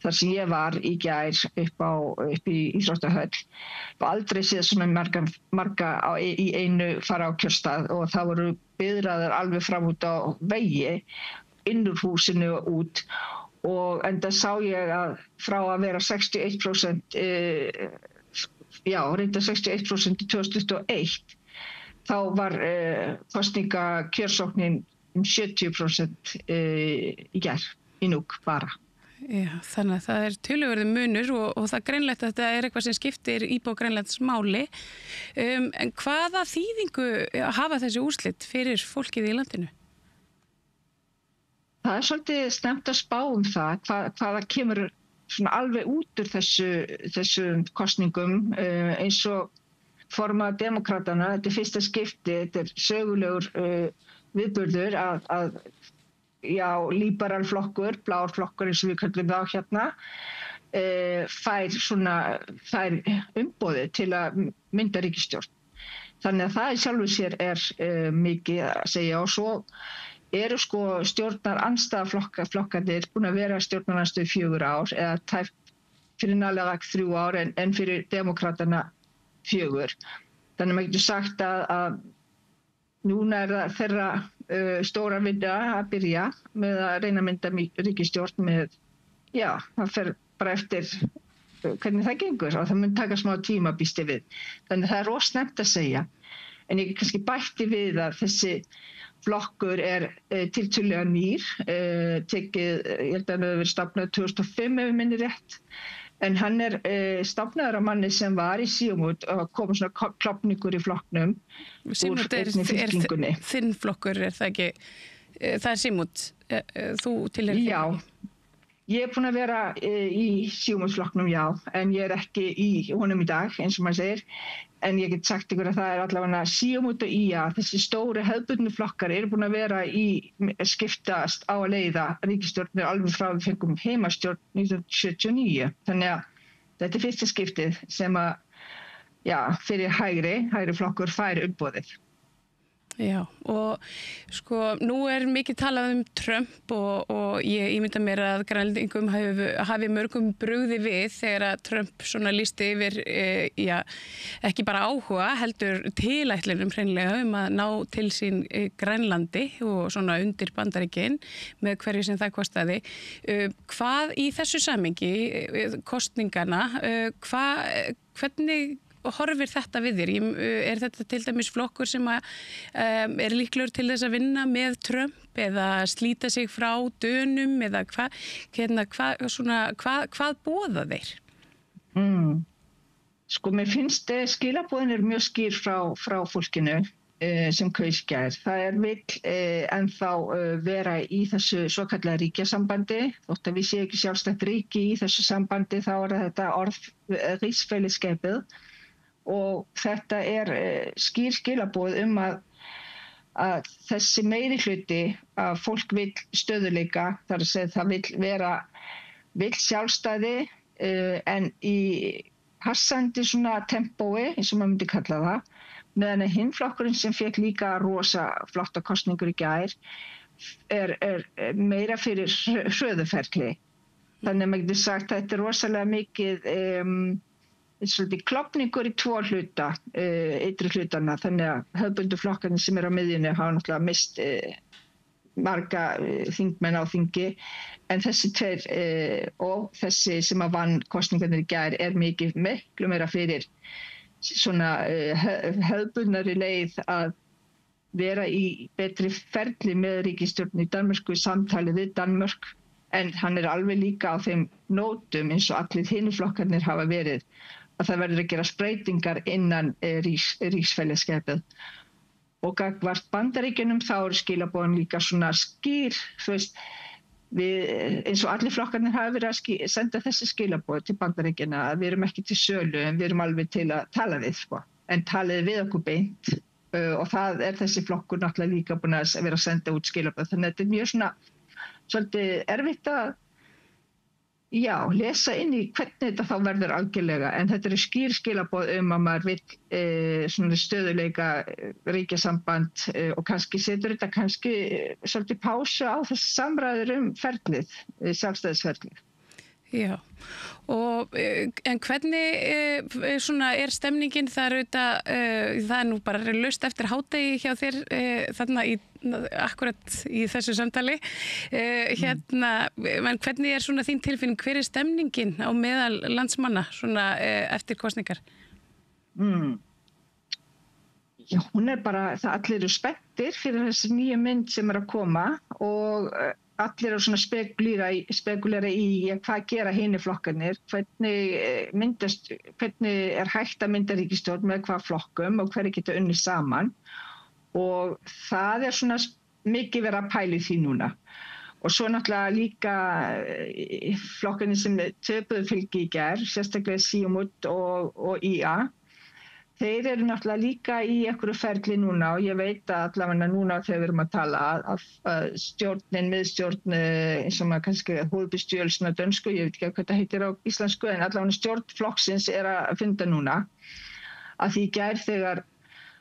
[SPEAKER 7] þar sem ég var í gær upp í Íþróttahöll. Og aldrei séð svona marga í einu fara á kjörstað og það voru biðraðar alveg fram út á vegi, inn úr húsinu og út. Og enda sá ég að frá að vera 61%, reynda 61% í 2021, þá var kosningakjörsóknin 70% í gær, í Núk bara.
[SPEAKER 6] Já, þannig að það töluverður munur og það greinlegt að þetta eitthvað sem skiptir íbúa Grænlands máli. En hvaða þýðingu hafa þessi úrslit fyrir fólkið í landinu?
[SPEAKER 7] Það svolítið snemmt að spá það, hvaða kemur svona alveg út úr þessum kosningum, eins og formaður demókratana, þetta fyrsta skipti, þetta sögulegur viðburður að líberal flokkur, blár flokkur eins og við kallum þá hérna, fær umboðið til að mynda ríkisstjórn. Þannig að það í sjálfu sér mikið að segja og svo eru stjórnarandstæðaflokkarnir búin að vera stjórnarandstöð 4 ár eða tæpt fyrir nálega 3 ár en fyrir demókratana 4. Þannig að maður getur sagt að núna það þeirra stóra vinna að byrja með að reyna að mynda ríkisstjórn með, það fer bara eftir hvernig það gengur og það mun taka smá tíma býst ég við. Þannig að það rossnefnt að segja. En ég kannski bætti við að þessi flokkur tiltölulega nýr, ég held að hann hefur verið stofnaður 2005 ef minni rétt. En hann stofnaður af manni sem var í Síumút og kom svona klopningur í flokknum
[SPEAKER 6] úr einni fylkingunni. Þinn flokkur það ekki, það Síumút, þú tilheyrir því?
[SPEAKER 7] Já, ég búin að vera í Síumútsflokknum, en ég ekki í honum í dag, eins og maður segir. En ég get sagt ykkur að það allavega Síumút og IA, þessi stóru hefðbundnu flokkar búin að vera skiptast á að leiða ríkisstjórnir alveg frá við fengum heimastjórn 1979. Þannig að þetta fyrsta skiptið sem að fyrir hægri flokkur fær umboðið.
[SPEAKER 6] Já, og nú mikið talað Trump og ég ímynda mér að Grænlendingum hafi mörgum brugði við þegar að Trump svona lýsti yfir, ekki bara áhuga, heldur tilætlunum hreinlega að ná til sín Grænlandi og svona undir Bandaríkin með hverju sem það kostaði. Hvað í þessu samhengi, kosningarna, hvernig horfir þetta við þér? Þetta til dæmis flokkur sem líklegur til þess að vinna með Trump eða slíta sig frá Dönum eða hvað boða þeir?
[SPEAKER 7] Mér finnst skilaboðin mjög skýr frá fólkinu sem kaus í gær. Það vill ennþá vera í þessu svokallaða ríkjasambandi. Þótt að við séum ekki sjálfstætt ríki í þessu sambandi þá þetta orð ríkisfellesskapið. Og þetta skýr skilaboð að þessi meiri hluti að fólk vill stöðuleika, þar að segja það vill sjálfstæði en í passandi svona tempói, eins og maður myndi kalla það, meðan að hinn flokkurinn sem fékk líka rosa flotta kosningur í gær meira fyrir hröðuferli. Þannig að maður getur sagt að þetta rosalega mikið svolítið klopningur í 2 hluta, ytri hlutana, þannig að hefðbundu flokkarnir sem á miðjunni hafa náttúrulega mist marga þingmenn á þingi, en þessi 2 og þessi sem vann kosningarnir í gær miklu meira fyrir svona hefðbundnari leið að vera í betri ferli með ríkisstjórn í Danmörku í samtali við Danmörk, en hann alveg líka á þeim nótum eins og allir hinir flokkarnir hafa verið að það verður að gera breytingar innan ríksfellesskapið. Og gagnvart Bandaríkjunum þá skilaboðin líka svona skýr, eins og allir flokkarnir hafa verið að senda þessi skilaboð til Bandaríkjuna að við ekki til sölu en við alveg til að tala við, en talið við okkur beint og það þessi flokkur náttúrulega líka búin að vera að senda út skilaboð. Þannig að þetta mjög svona svolítið erfitt að lesa inn í hvernig þetta þá verður algjörlega, en þetta skýr skilaboð að maður vill stöðuleika ríkjasamband og kannski setur þetta svolítið pásu á þessi samræður ferlið, sjálfstæðisferlið.
[SPEAKER 6] Já, en hvernig stemningin það nú bara laust eftir hádegi hjá þér þarna akkurat í þessu samtali en hvernig þín tilfinning, hver stemningin á meðal landsmanna eftir kosningar?
[SPEAKER 7] Já, hún bara, það allir eru spenntir fyrir þessi nýja mynd sem að koma og allir eru svona spekulera í hvað gera hinir flokkarnir, hvernig hægt að mynda ríkisstjórn með hvað flokkum og hverju geta unnið saman og það svona mikið verið að pæla í því núna. Og svo náttúrulega líka flokkarnir sem töpuðu fylgi í gær, sérstaklega Síumút og IA. Þeir eru náttúrulega líka í einhverju ferli núna og ég veit að allavega núna þegar við erum að tala að miðstjórn, sem að kannski hovedbestyrelsen á dönsku, ég veit ekki hvað það heitir á íslensku, en allavega stjórn flokksins að funda núna. Að því í gær þegar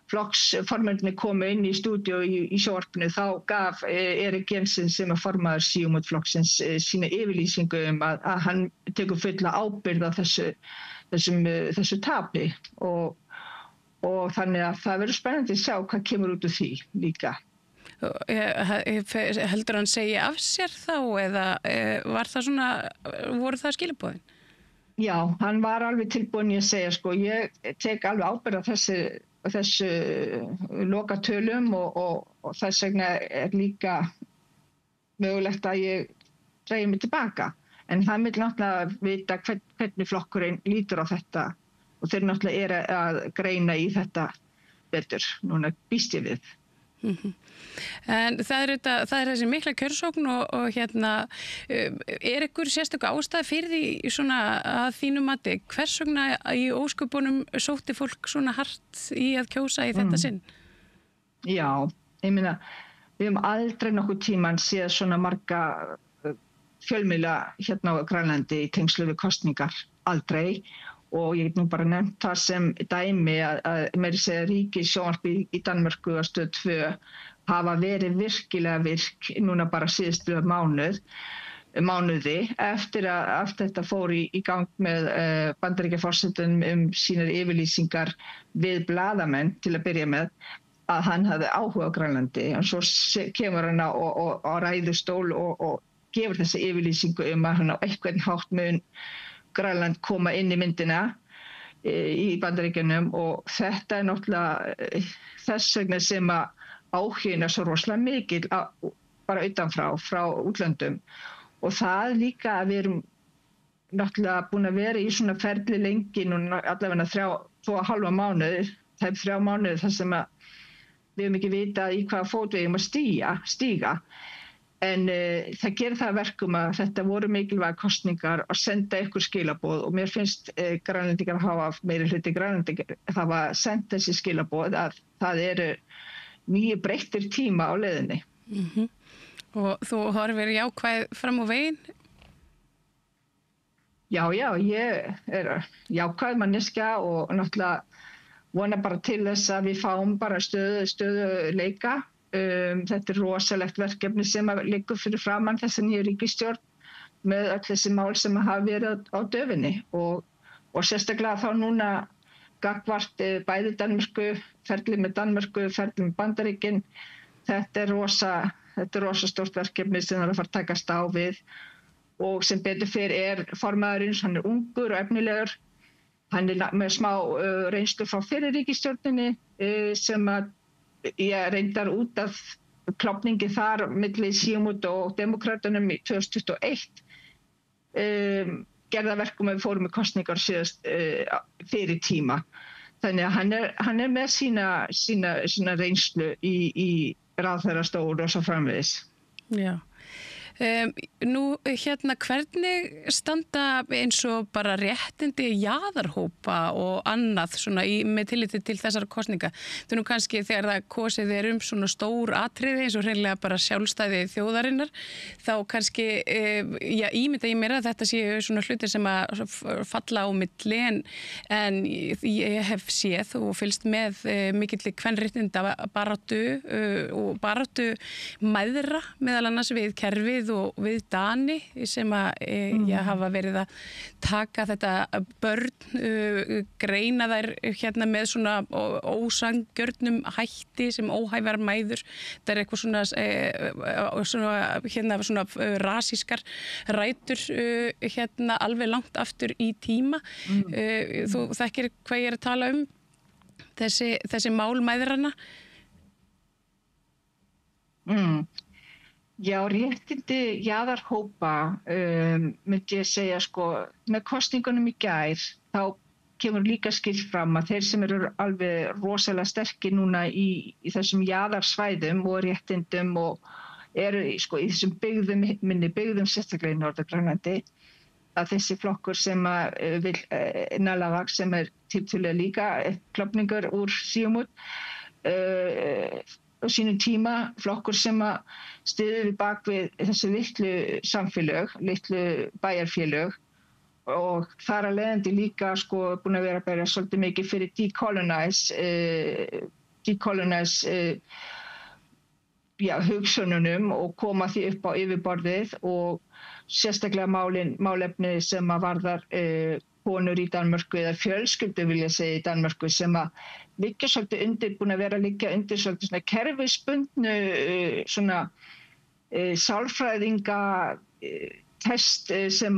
[SPEAKER 7] flokksformennirnir komu inn í stúdíu í sjónvarpinu þá gaf Erik Jensen sem formaður Síumút flokksins sína yfirlýsingu að hann tekur fulla ábyrgð á þessu tapi og þannig að það verður spennandi að sjá hvað kemur út úr því líka.
[SPEAKER 6] Heldur hann segja af sér þá eða voru það skilaboðin?
[SPEAKER 7] Já, hann var alveg tilbúinn í að segja ég tek alveg ábyrgð á þessu lokatölum og þess vegna líka mögulegt að ég dregi mig tilbaka. En hann vil náttúrulega vita hvernig flokkurinn lítur á þetta og þeir náttúrulega að greina í þetta betur. Núna býst ég við.
[SPEAKER 6] En það er þessi mikla kjörsókn og er ykkur sérstök ástæða fyrir því svona að þínu mati? Hvers vegna í ósköpunum sótti fólk svona hart í að kjósa í þetta sinn?
[SPEAKER 7] Já, ég meina, við höfum aldrei nokkuð tíman séð svona marga fjölmiðla á Grænlandi í tengslu við kosningar. Aldrei. Og ég get nú bara nefnt það sem dæmi að meira segja ríkissjónvarpið í Danmörku og Stöð 2 hafa verið virkilega virk núna bara síðustu mánuði eftir að þetta fór í gang með Bandaríkjaforsetanum sínar yfirlýsingar við blaðamenn til að byrja með að hann hafði áhuga á Grænlandi. En svo kemur hann á ræðustól og gefur þessa yfirlýsingu að hann á eitthvað hátt mun Grænland koma inn í myndina í Bandaríkjunum og þetta náttúrulega þess vegna sem að áhuginn svo rosalega mikil bara utanfrá, frá útlöndum og það líka að við erum náttúrulega búin að vera í svona ferli lengi núna allavega 2,5 mánuði, það 3 mánuði þar sem að við höfum ekki vitað í hvaða fót við eigum að stíga. En það gerir það verkum að þetta voru mikilvæg kosningar að senda ykkur skilaboð og mér finnst Grænlendingar hafa meiri hluti Grænlendingar hafa sendt þessi skilaboð að það eru mjög breyttir tíma á leiðinni.
[SPEAKER 6] Og þú horfir jákvæð fram á veginn?
[SPEAKER 7] Já, ég jákvæð manneskja og náttúrulega vona bara til þess að við fáum bara stöðuleika. Þetta rosalegt verkefni sem liggur fyrir framan þessa nýju ríkisstjórn með öll þessi mál sem hafa verið á döfinni og sérstaklega þá núna gagnvart bæði Danmörku, ferli með Danmörku, ferli með Bandaríkin. Þetta er rosa stórt verkefni sem það er að fara að takast á við og sem betur fyrir formaðurinn, hann ungur og efnilegur. Hann með smá reynslu frá fyrir ríkisstjórninni sem að ég reyndar út af klopningi þar milli Síumút og Demókratunum í 2021 gerða verkum að við fórum í kosningar síðast fyrir tíma. Þannig að hann er með sína reynslu í ráðherrastól og svo framvegis.
[SPEAKER 6] Já. Nú hvernig standa eins og bara réttindi jaðarhópa og annað svona með tilliti til þessar kosninga? Það nú kannski þegar það kosið svona stór atriði eins og hreinlega bara sjálfstæði þjóðarinnar þá kannski, ímynda ég mér að þetta séu svona hlutir sem að falla á milli en ég hef séð og fylgst með mikilli kvenréttinda baráttu og baráttu mæðra meðal annars við kerfið og við Dani sem að hafa verið að taka þetta börn, greina þær með svona ósangjörnum hætti sem óhæfar mæður. Það er eitthvað svona rasískar rætur alveg langt aftur í tíma. Þú þekkir hvað ég er að tala um, þessi mál mæðrana?
[SPEAKER 7] Já, réttindi jaðarhópa myndi ég segja sko, með kosningunum í gær, þá kemur líka skýrt fram að þeir sem eru alveg rosalega sterkir núna í þessum jaðarsvæðum og réttindum og eru sko, í þessum minni byggðum sérstaklega í Norður-Grænlandi, að þessi flokkur sem vil Nalavax sem tiltölulega líka klofningur úr Síumút á sínum tíma, flokkur sem styður við bak við þessi litlu samfélög, litlu bæjarfélög og þar að leiðandi líka sko búin að vera að berja svolítið mikið fyrir decolonize hugsununum og koma því upp á yfirborðið og sérstaklega málefni sem varðar konur í Danmörku eða fjölskyldur vil ég segja í Danmörku sem liggja svolítið undir, búin að vera að liggja undir svolítið svona kerfisbundnu svona sálfræðinga test sem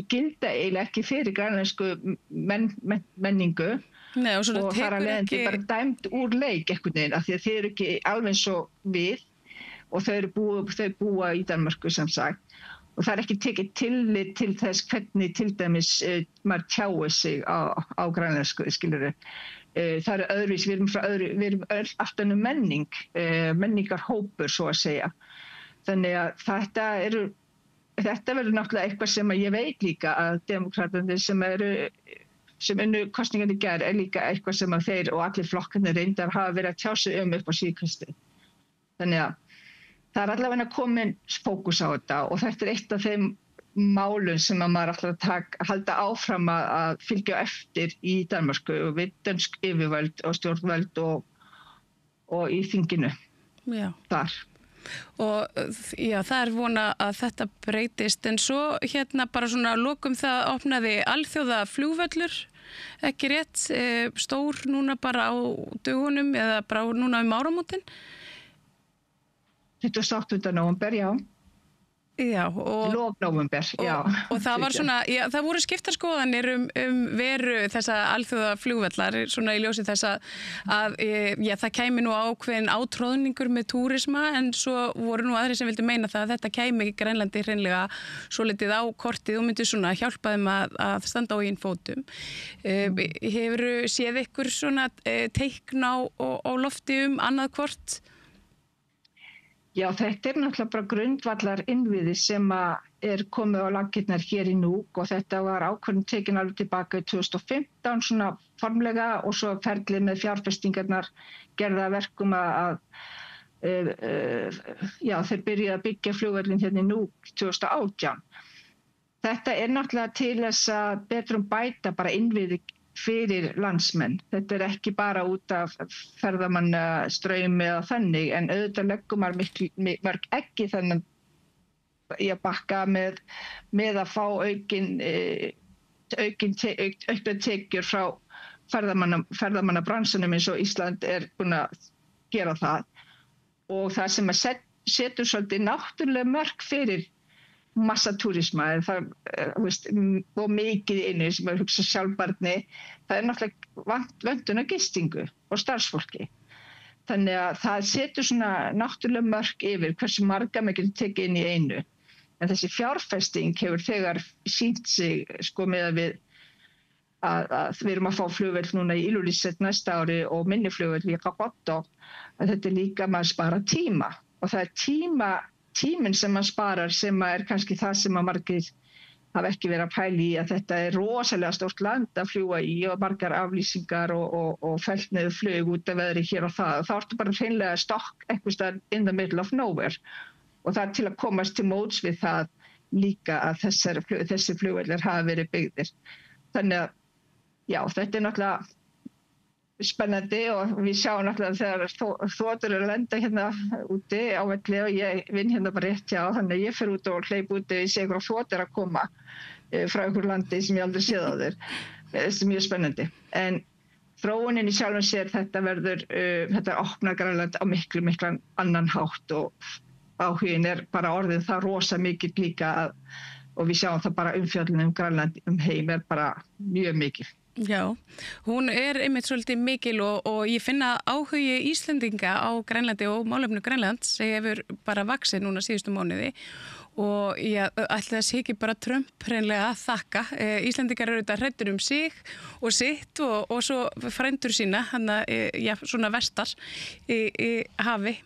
[SPEAKER 7] gilda eiginlega ekki fyrir grænlensku menningu.
[SPEAKER 6] Nei, og
[SPEAKER 7] þar að leiðandi bara dæmt úr leik einhvern veginn af því að þeir eru ekki alveg eins og við og þau búa í Danmörku sem sagt. Og það ekki tekið tillit til þess hvernig til dæmis maður tjáir sig á grænlensku, skilurðu. Það öðruvísi, við erum allt önnur menningarhópur, svo að segja. Þannig að þetta verður náttúrulega eitthvað sem ég veit líka að demokratarnir sem unnu kosningarnir í gær líka eitthvað sem að þeir og allir flokkarnir reyndar hafa verið að tjá sig upp á síðkvöldið. Þannig að það allavega komin fókus á þetta og þetta eitt af þeim málum sem að maður alltaf halda áfram að fylgja eftir í Danmörku og við dönsk yfirvöld og stjórnvöld og í þinginu þar.
[SPEAKER 6] Og já, það vona að þetta breytist en svo bara svona lokum það opnaði alþjóða flugvöllur, ekki rétt, stór núna bara á dögunum eða bara núna áramótin.
[SPEAKER 7] 28. nóvember, já.
[SPEAKER 6] Já, og
[SPEAKER 7] lok nóvember, já.
[SPEAKER 6] Og það var svona, já, það voru skiptar skoðanir veru þessa alþjóða flugvellar, svona í ljósi þess að það kæmi nú ákveðin átróðningur með túrisma en svo voru nú aðri sem vildu meina það að þetta kæmi Grænlandi hreinlega svo litið á kortið og myndi svona hjálpa þeim að standa á eigin fótum. Hefurðu séð ykkur svona teikn á lofti annað hvort?
[SPEAKER 7] Já, þetta náttúrulega bara grundvallar innviði sem komið á laggirnar hér í Nuuk og þetta var ákvörðun tekin alveg tilbaka í 2015 svona formlega og svo ferlið með fjárfestingarnar gerða verkum að þeir byrjuðu að byggja flugvöllin hérna í Nuuk 2018. Þetta náttúrulega til þess að betrum bæta bara innviði fyrir landsmenn. Þetta ekki bara út af ferðamannastraumi eða þannig, en auðvitað leggum mörg ekki þennan bakka með að fá aukna tekjur frá ferðamannabransunum eins og Ísland búin að gera það. Og það sem setur svolítið náttúrulega mörg fyrir massatúrisma og mikið inni sem hugsa sjálfbarni, það náttúrulega vöntun á gistingu og starfsfólki. Þannig að það setur svona náttúrulega mörk yfir hversu marga maður getur tekið inn í einu. En þessi fjárfesting hefur þegar sýnt sig með að við erum að fá flugvöll núna í Ilulissat næsta ári og minni flugvöll í Qaqortoq, að þetta líka maður spara tíma og það tíminn sem maður sparar sem kannski það sem margir hafa ekki verið að pæla í að þetta rosalega stórt land að fljúga í og margar aflýsingar og fellt niður flug út af veðri hér og það. Þá ertu bara hreinlega stokk einhvers staðar in the middle of nowhere og það til að komast til móts við það líka að þessi flugvellir hafa verið byggðir. Þannig að já, þetta náttúrulega spennandi og við sjáum náttúrulega þegar þotur að lenda hérna úti á velli og ég vinn hérna bara rétt hjá, þannig að ég fer út og hleyp úti og ég sé einhverja þotur að koma frá einhver landi sem ég aldrei séð á þeir. Þetta er mjög spennandi. En þróunin í sjálfum sér þetta opnar Grænland á miklu annan hátt og áhugin bara orðin það rosa mikið líka og við sjáum það bara umfjöllun Grænland heim bara mjög mikið.
[SPEAKER 6] Já, hún einmitt svolítið mikil og ég finna áhugi Íslendinga á Grænlandi og málefnu Grænlands hefur bara vaxið núna síðustu mánuði og ég ætla þess ekki bara Trump hreinlega að þakka. Íslendingar eru þetta hræddir sig og sitt og svo frændur sína, svona vestar í hafi.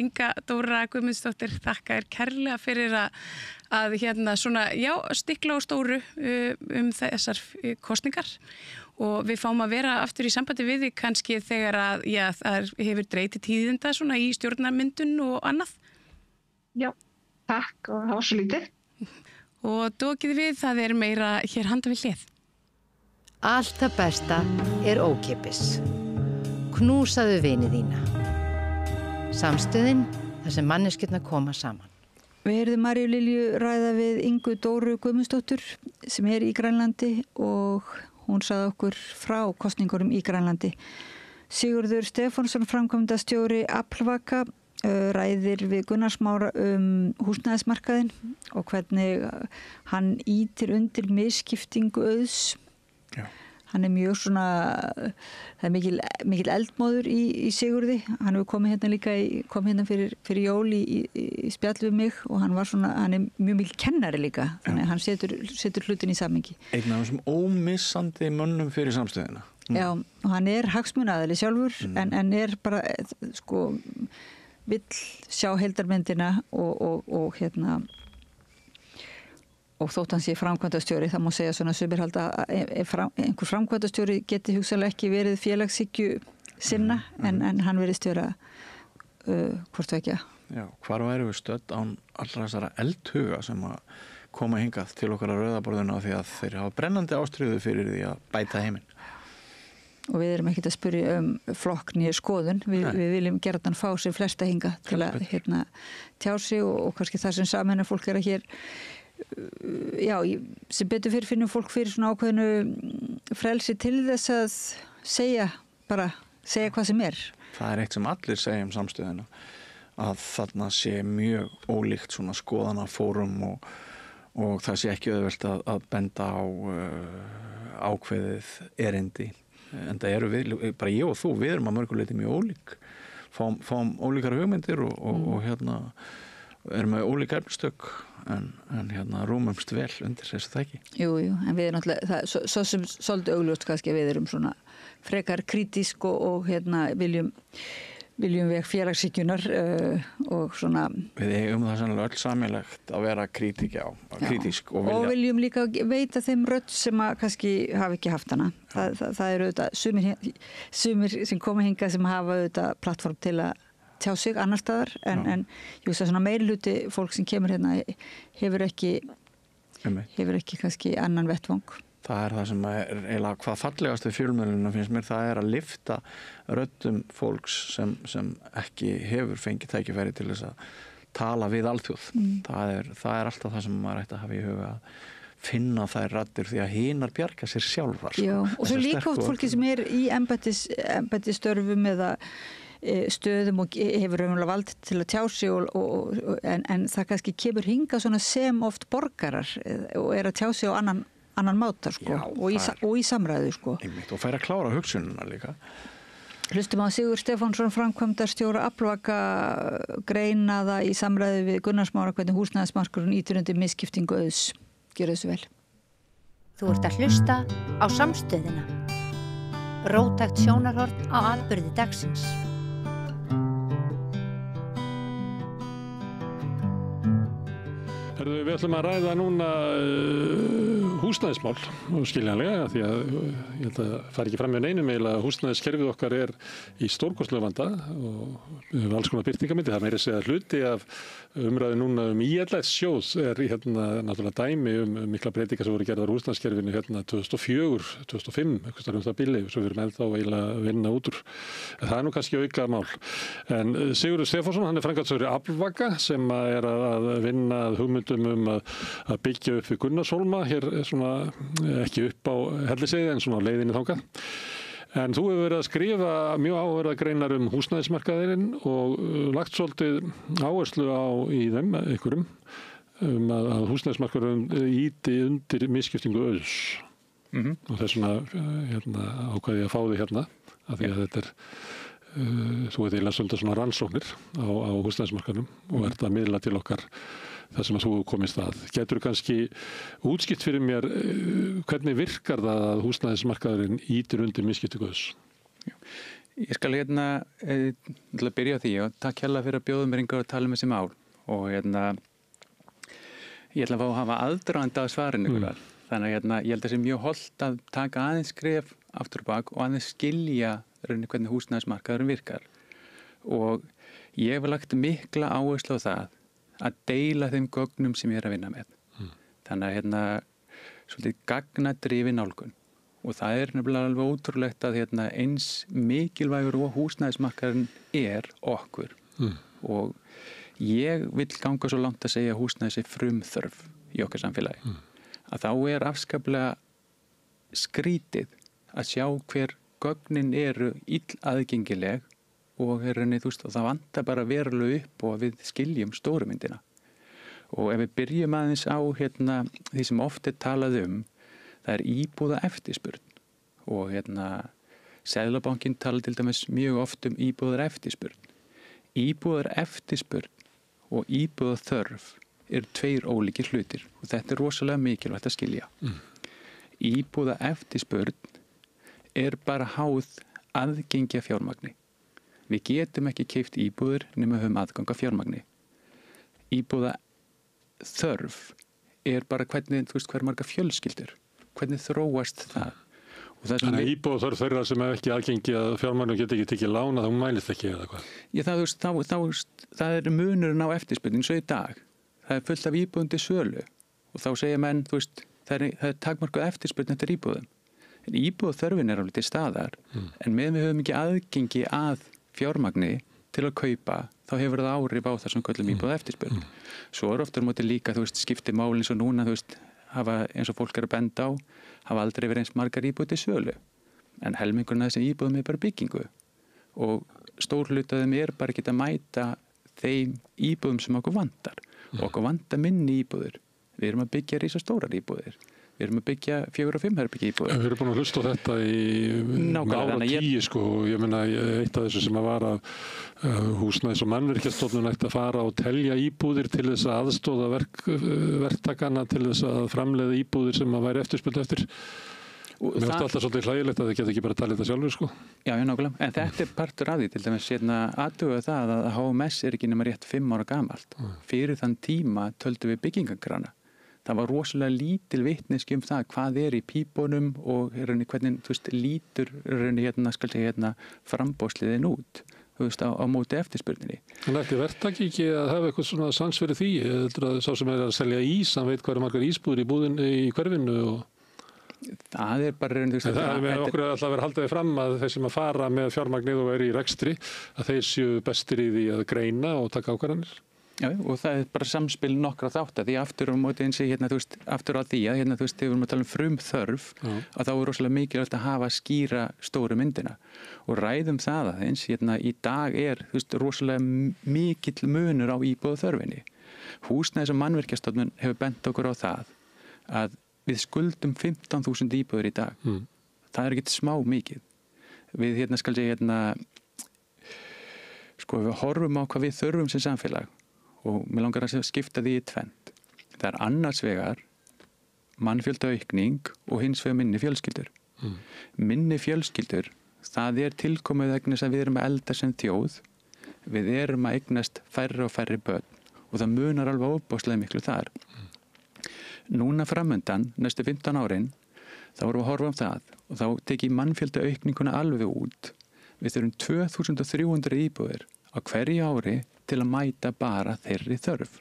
[SPEAKER 6] Inga Dóra Guðmundsdóttir, þakka kærlega fyrir að svona, stikla á stóru þessar kosningar og við fáum að vera aftur í sambandi við því kannski þegar það hefur dreyti tíðinda svona í stjórnarmyndun og annað.
[SPEAKER 7] Já, takk og það var svo lítið.
[SPEAKER 6] Og dokið við, það meira hér handa við hlið.
[SPEAKER 5] Allt það besta ókeypis. Knúsaðu vini þína. Samstöðin þar sem manneskjurnar koma saman.
[SPEAKER 1] Við heyrðum Maríu Lilju ræða við Ingu Dóru Guðmundsdóttur sem í Grænlandi og hún sagði okkur frá kosningunum í Grænlandi. Sigurður Stefánsson, framkvæmdastjóri Aflvaka, ræðir við Gunnar Smára húsnæðismarkaðinn og hvernig hann ýtir undir misskiptingu auðs.
[SPEAKER 2] Já.
[SPEAKER 1] Hann mjög svona, það mikil eldmóður í Sigurði. Hann hefur komið hérna líka kom hérna fyrir jól í spjall við mig og hann mjög mikil kennari líka. Þannig að hann setur hlutin í samhengi.
[SPEAKER 2] Einn af þessum ómissandi mönnum fyrir samstöðina.
[SPEAKER 1] Já, og hann hagsmunaaðili sjálfur en bara, vill sjá heildarmyndina og þótt hann sé framkvæmdastjóri, það má segja svona sumir halda að einhver framkvæmdastjóri geti hugsanlega ekki verið félagshyggju sinna en hann virðist vera hvort vekja.
[SPEAKER 2] Já, hvar værum við stödd án allra þessara eldhuga sem að koma hingað til okkar að rauðaborðinu af því að þeir hafa brennandi ástríðu fyrir því að bæta heiminn.
[SPEAKER 1] Og við erum ekkert að spyrja flokkni skoðun, við viljum gjarnan fá sem flesta hinga til að tjá sig og kannski það sem sameinar fólk að hér sem betur fyrir finnum fólk fyrir svona ákveðinu frelsi til þess að segja hvað sem
[SPEAKER 2] Það eitt sem allir segja samstöðina að þarna sé mjög ólíkt svona skoðanafórum og það sé ekki auðvelt að benda á ákveðið erindi en það eru við, bara ég og þú við erum að mörgu leyti mjög ólík fáum ólíkar hugmyndir og erum með ólík efnistök en rúmumst vel undir þessu þæki.
[SPEAKER 1] Jú, en við erum náttúrulega, svo sem svolítið augljóst kannski að við erum svona frekar kritísk og viljum veg félagshyggjunnar og svona. Við
[SPEAKER 2] eigum það sannlega öll sameiginlegt að vera kritísk og
[SPEAKER 1] viljum líka veita þeim rödd sem að kannski hafa ekki haft hana. Það eru auðvitað sumir sem koma hingað sem hafa auðvitað plattform til að tjá sig annar staðar en ég veist að svona meirihluti fólk sem kemur hérna hefur ekki kannski annan vettvang.
[SPEAKER 2] Það það sem eiginlega hvað fallegast við fjölmiðlunum finnst mér, það að lyfta röddum fólks sem ekki hefur fengið tækifæri til þess að tala við alþjóð. Það alltaf það sem maður ætti að hafa í huga að finna þær raddir því að hinar bjarga sér sjálfar.
[SPEAKER 1] Já, og svo líka oft fólki sem í embættisstörfum eða stöðum og hefur raunverulega vald til að tjá sig en það kannski kemur hingað svona sem oft borgarar og að tjá sig á annan máta og í samræðu
[SPEAKER 2] Einmitt, og færa að klára hugsununa líka.
[SPEAKER 1] Hlustum á Sigurð Stefánsson, framkvæmdastjóra Aflvaka, greina það í samræðu við Gunnar Smára hvernig húsnæðismarkaðurinn ýtir undir misskiptingu auðs. Gjörðu þessu vel.
[SPEAKER 8] Þú ert að hlusta á Samstöðina. Róttækt sjónarhorn á atburði dagsins.
[SPEAKER 9] Við ætlum að ræða núna húsnæðismál og skiljanlega því að ég held að fara ekki fram með neinum eiginlega að húsnæðiskerfið okkar í stórkostlega vanda og við höfum alls konar birtingamyndi. Það meira segja hluti af umræðu núna ILS-sjóð náttúrulega dæmi mikla breytingar sem voru gerðar húsnæðiskerfinu 2004, 2005, eitthvað það bili og svo við erum ennþá eiginlega að vinna út úr. Það nú kannski auka mál. En Sigurður Stefánsson, hann framkvæmdastjóri Aflvaka sem að vinna að hugmyndum að byggja upp við Gunnarshólma hér svona ekki upp á Hellisheiði en svona á leiðinni þangað. En þú hefur verið að skrifa mjög áhugaverðar greinar húsnæðismarkaðinn og lagt svolítið áherslu í þeim einhverjum að húsnæðismarkaðurinn ýti undir misskiptingu auðs. og þess vegna ákveði ég að fá því hérna af því að þetta þú veit eiginlega svolítið svona rannsóknir á húsnæðismarkaðnum og ert að miðla til okkar það sem að þú komist að. Getur kannski útskipt fyrir mér hvernig virkar það að húsnæðismarkaðurinn ýtir undir misskipti guðs?
[SPEAKER 10] Ég skal til að byrja á því og takk hérlega fyrir að bjóða mér hingað að tala um þessi mál og ég ætla að fá að hafa aðdragandi að svarinu ykkur. Þannig að ég held að það sé mjög hollt að taka aðeins skref aftur og bak og aðeins skilja hvernig húsnæðismarkaðurinn virkar. Og ég hef lagt mikla áherslu á það að deila þeim gögnum sem ég er að vinna með. Þannig að svolítið gagnadrifin nálgun. Og það er nefnilega alveg ótrúlegt að eins mikilvægur og húsnæðismarkaðurinn er okkur. Og ég vil ganga svo langt að segja að húsnæði sé frumþörf í okkar samfélagi. Að þá er afskaplega skrítið að sjá hver gögnin eru ill aðgengileg og það vantar bara verulega upp og við skiljum stóru myndina. Og ef við byrjum aðeins á því sem oft er talað það er íbúða eftirspurn og Seðlabankinn talar til dæmis mjög oft íbúðar eftirspurn. Íbúðar eftirspurn og íbúða þörf eru tveir ólíkir hlutir og þetta er rosalega mikilvægt að skilja. Íbúða eftirspurn er bara háð aðgengi að fjármagni. Við getum ekki keypt íbúðir nema höfum aðgang að fjármagni. Íbúða þörf er bara hver marga fjölskyldur, hvernig þróast það. Þannig að íbúða þörf þeirra sem er ekki aðgengi að fjármagni og geta ekki tekið lána, þá mælist ekki eða hvað? Já, það er munurinn á eftirspurn eins og í dag. Það er fullt af íbúðum til sölu og þá segja menn, það er takmarkað eftirspurn eftir íbúðum. En íbúðaþörfin er alveg til staðar, en meðan við höfum ekki aðgengi að fjármagni til að kaupa, þá hefur það áhrif á það sem köllum íbúða eftirspurn. Svo er ofta móti líka, skipti máli eins og núna, hafa eins og fólk er að benda á, hafa aldrei verið eins margar íbúð til sölu. En helmingurinn af þessum íbúðum er bara byggingu. Og stór hluti af þeim er bara ekki að mæta þeim íbúðum sem okkur vantar. Og okkur vantar minni íbúðir. Við erum að byggja risastórar íbúðir. Við erum að byggja 4 og 5 herbergja íbúðir. Við erum búin að hlusta á þetta í áratugi, sko. Ég meina, eitt af þessu sem að var að húsnæðis- og mannvirkjastofnun ætti að fara og telja íbúðir til þess að aðstóða verktakana til þess að framleiða íbúðir sem að væri eftirspurn eftir. Mér finnst alltaf svolítið hlægilegt að þið geta ekki bara talið þetta sjálfur, sko. Já, nákvæmlega. En þetta er partur af því, til dæmis athugað það að HMS er ekki nema rétt 5 ára gamalt. Fyrir þann tíma töldum við byggingakrana. Það var rosalega lítil vitneskja það hvað er í pípunum og hvernig lítur frambóðsliðin út á móti eftirspurninni. En ætti verktaki ekki að hafa eitthvað svona sans fyrir því? Sá sem er að selja ís, hann veit hvað eru margar ísbúðir í búðinni í hverfinu og það er bara okkur er alltaf verið haldið fram að þeir sem að fara með fjármagnið og eru í rekstri að þeir séu bestir í því að greina og taka ákvarðanir. Já, og það er bara samspil nokkra þátta því aftur á móti eins og aftur á því að þegar við erum að tala frumþörf að þá er rosalega mikilvægt að hafa skýra stóru myndina og ræðum það aðeins í dag er rosalega mikill munur á íbúðaþörfinni. Húsnæðis- og mannvirkjastofnun hefur bent okkur á það að við skuldum 15.000 íbúðir í dag. Það er ekkert smá mikið. Við við horfum á hvað við þurfum sem samfélag og mér langar að skipta því í tvennt. Það er annars vegar mannfjöldaaukning og hins vegar minni fjölskyldur. Minni fjölskyldur, það er tilkomið vegna þess að við erum að eldast sem þjóð, við erum að eignast færri og færri börn og það munar alveg ofboðslega miklu þar. Núna framöndan, næstu 15 árin, þá vorum við að horfa á það og þá tekið mannfjöldaaukninguna alveg út. Við þurfum 2300 íbúðir á hverju ári til að mæta bara þeirri þörf.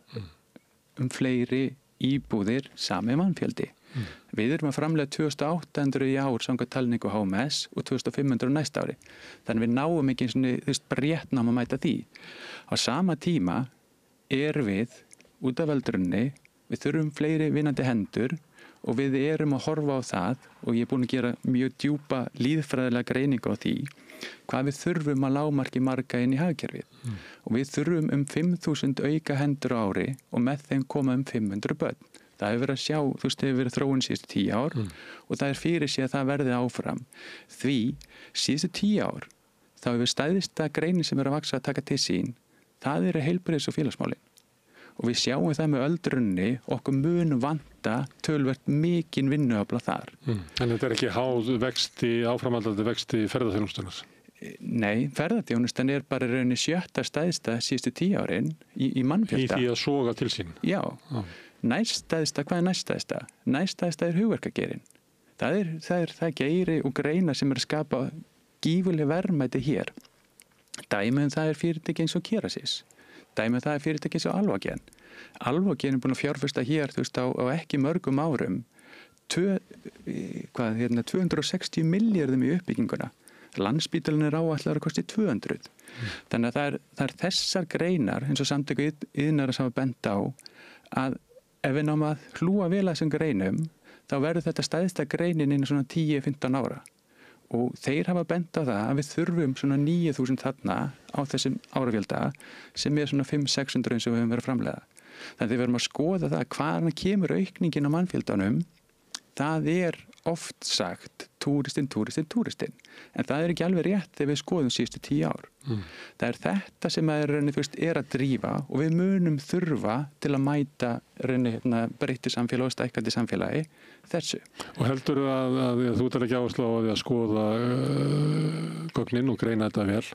[SPEAKER 10] Fleiri íbúðir sami mannfjöldi. Við erum að framleiða 2800 í ár samkvæmt talningu HMS og 2500 næsta ári. Þannig við náum ekki rétt nám að mæta því. Á sama tíma við út af öldrunni, við þurfum fleiri vinnandi hendur og við erum að horfa á það og ég er búin að gera mjög djúpa líðfræðilega greiningu á því hvað við þurfum að lágmarki marga inn í hagkerfið. Og við þurfum 5.000 auka hendur á ári og með þeim koma 500 börn. Það hefur verið að sjá, þú veist, hefur verið þróun síðustu 10 ár og það fyrir sig að það verði áfram. Því síðustu 10 ár þá hefur stæðista greinin sem er að vaksa að taka til sín, það eru heilbrigðis- og félagsmálin. Og við sjáum það með öldrunni, okkur mun vanta töluvert mikinn vinnuafla þar.
[SPEAKER 9] En þetta er ekki háð vexti, áframhaldandi vexti ferðaþjónustunnar?
[SPEAKER 10] Nei, ferðaþjónustan er bara rauninni 7. stæðsta síðustu 10 árin í mannfjölda.
[SPEAKER 9] Í því að soga til sín?
[SPEAKER 10] Já. Næststæðsta, hvað er næststæðsta? Næststæðsta er hugverkageirinn. Það er geiri og greina sem er að skapa gífurleg verðmæti hér. Dæmi það er fyrirtæki eins og Kerecis. Dæmi það er fyrirtæki eins og Alvogen. Alvogen er búin að fjárfesta hér, þú veist, á ekki mörgum árum 260 milljörðum í uppbygginguna. Landspítalinn er áætlaður að kosti 200. Þannig að það er þessar greinar, eins og samtöku iðnaðar sem að benda á, að ef við náum að hlúa vel að þessum greinum, þá verður þetta stæðsta greinin innan svona 10-15 ára. Og þeir hafa bent á það að við þurfum svona 9.000 þarna á þessum árafjölda sem er svona 500-600 eins og við höfum verið að framleiða. Þannig að við verðum að skoða það hvaðan kemur aukningin á mannfjöldanum. Það er oft sagt túristinn. En það er ekki alveg rétt ef við skoðum síðustu 10 ár. Það er þetta sem er að drífa og við munum þurfa til að mæta breytti samfélagi og stækkandi samfélagi þessu.
[SPEAKER 9] Og heldur að þú ert ekki áherslu á að skoða gögnin og greina þetta vel,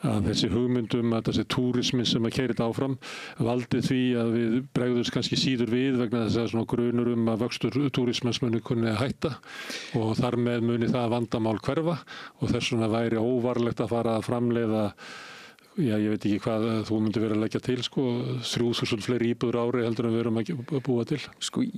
[SPEAKER 9] að þessi hugmyndum, að þessi túrismin sem að keyra þetta áfram valdi því að við bregðumst kannski síður við vegna þess að svona grunur að vöxtur túrismans muni kunni að hætta og þar með muni það vandamál hverfa og þess vegna væri óvarlegt að fara að framleiða, ég veit ekki hvað þú myndir vera að leggja til, 3.000 fleiri íbúður ári heldur en við erum að búa til.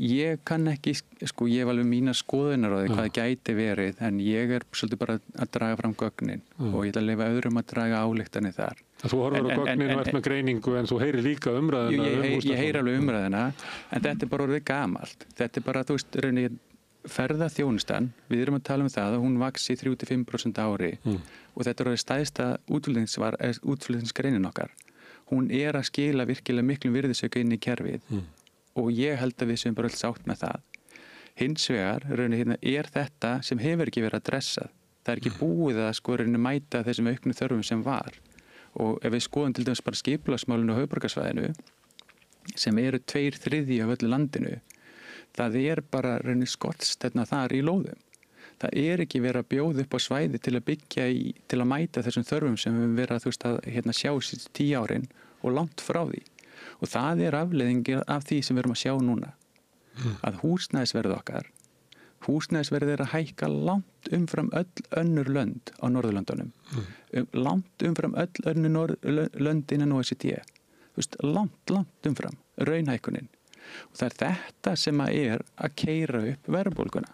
[SPEAKER 10] Ég kann ekki, ég hef alveg mína skoðunar á því hvað gæti verið, en ég er svolítið bara að draga fram gögnin og ég ætla að leyfa öðrum að draga ályktanir þar.
[SPEAKER 9] Þú horfir á gögnin og ert með greiningu en þú heyrir líka umræðina.
[SPEAKER 10] Ég heyri alveg umræðina, en þetta er bara orðið gamalt. Þetta er bara, þú veist, rauninni ferðaþjónustan, við erum að tala um það að hún vaxi 3-5% ári og þetta er orðið stæðsta útflutningsgreinin okkar. Hún er að skila virkilega miklum virðisauka inn í kerfið og ég held að við séum bara öll sátt með það. Hins vegar, rauninni, er þetta sem hefur ekki verið að dressað. Það er ekki búið að mæta þessum auknu þörfum sem var. Og ef við skoðum til dæmis bara skipulagsmálinu á höfuðborgarsvæðinu sem eru 2/3 af öllu landinu, það er bara skortstefna þar í lóðum. Það er ekki verið að bjóða upp á svæði til að byggja til að mæta þessum þörfum sem við verið að sjá síðan 10 árin og langt frá því. Og það er afleiðing af því sem við erum að sjá núna. Að húsnæðisverðið er að hækka langt umfram öll önnur lönd á Norðurlöndunum. Langt umfram öll önnur lönd innan OECD. Langt umfram raunhækkunin. Og það er þetta sem er að keyra upp verðbólguna.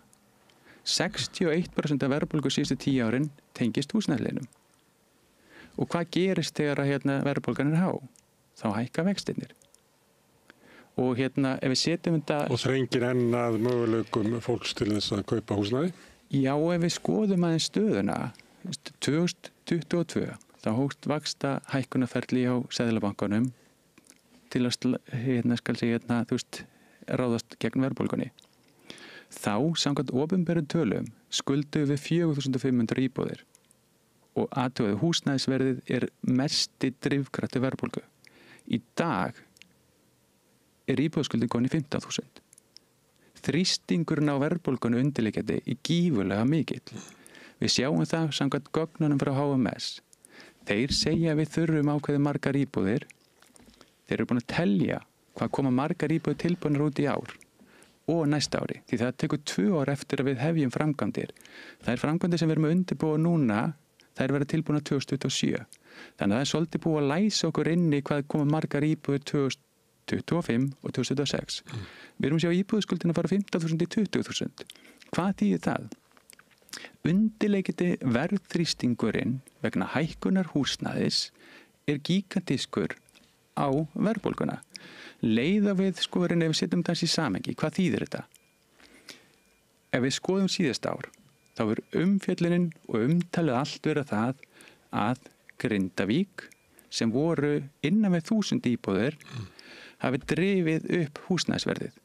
[SPEAKER 10] 61% af verðbólgu síðustu 10 árin tengist húsnæðisliðnum. Og hvað gerist þegar verðbólgan er há? Þá hækka vextirnir. Og ef við setjum þetta...
[SPEAKER 9] Og þrengir enn að möguleikum fólks til þess að kaupa húsnæði?
[SPEAKER 10] Já, ef við skoðum aðeins stöðuna, 2022, þá hófst vaxta hækkunarferli á Seðlabankanum til að ráðast gegn verðbólgunni. Þá, samkvæmt opinberum tölum, skulduðu við 4.500 íbúðir og athugaðu húsnæðisverðið er mesti drifkraftur verðbólgu. Í dag er íbúðaskuldin komin í 15.000. Þrýstingurinn á verðbólgunni undirliggjandi er gífurlega mikill. Við sjáum það samkvæmt gögnunum frá HMS. Þeir segja að við þurfum ákveðið margar íbúðir. Þeir eru búin að telja hvað koma margar íbúðir tilbúnar út í ár og næsta ári. Því það tekur 2 ár eftir að við hefjum framkvæmdir. Það er framkvæmdir sem við erum að undirbúa núna, það er verið tilbúnar 2027. Þannig að það er svolítið búið að læsa okkur inn í hvað koma margar íbúðir 2025 og 2026. Við erum að sjá íbúðaskuldin að fara 15.000 í 20.000. Hvað þýðir það? Undirleikiti verðþrýstingurinn vegna hækkunar húsnæðis er gigantískur á verðbólguna. Leiða við ef við setjum þessi samengi, hvað þýðir þetta? Ef við skoðum síðast ár, þá er umfjöllunin og umtalið allt verið það að Grindavík, sem voru innan við 1000 íbúðir, hafi drifið upp húsnæðisverðið.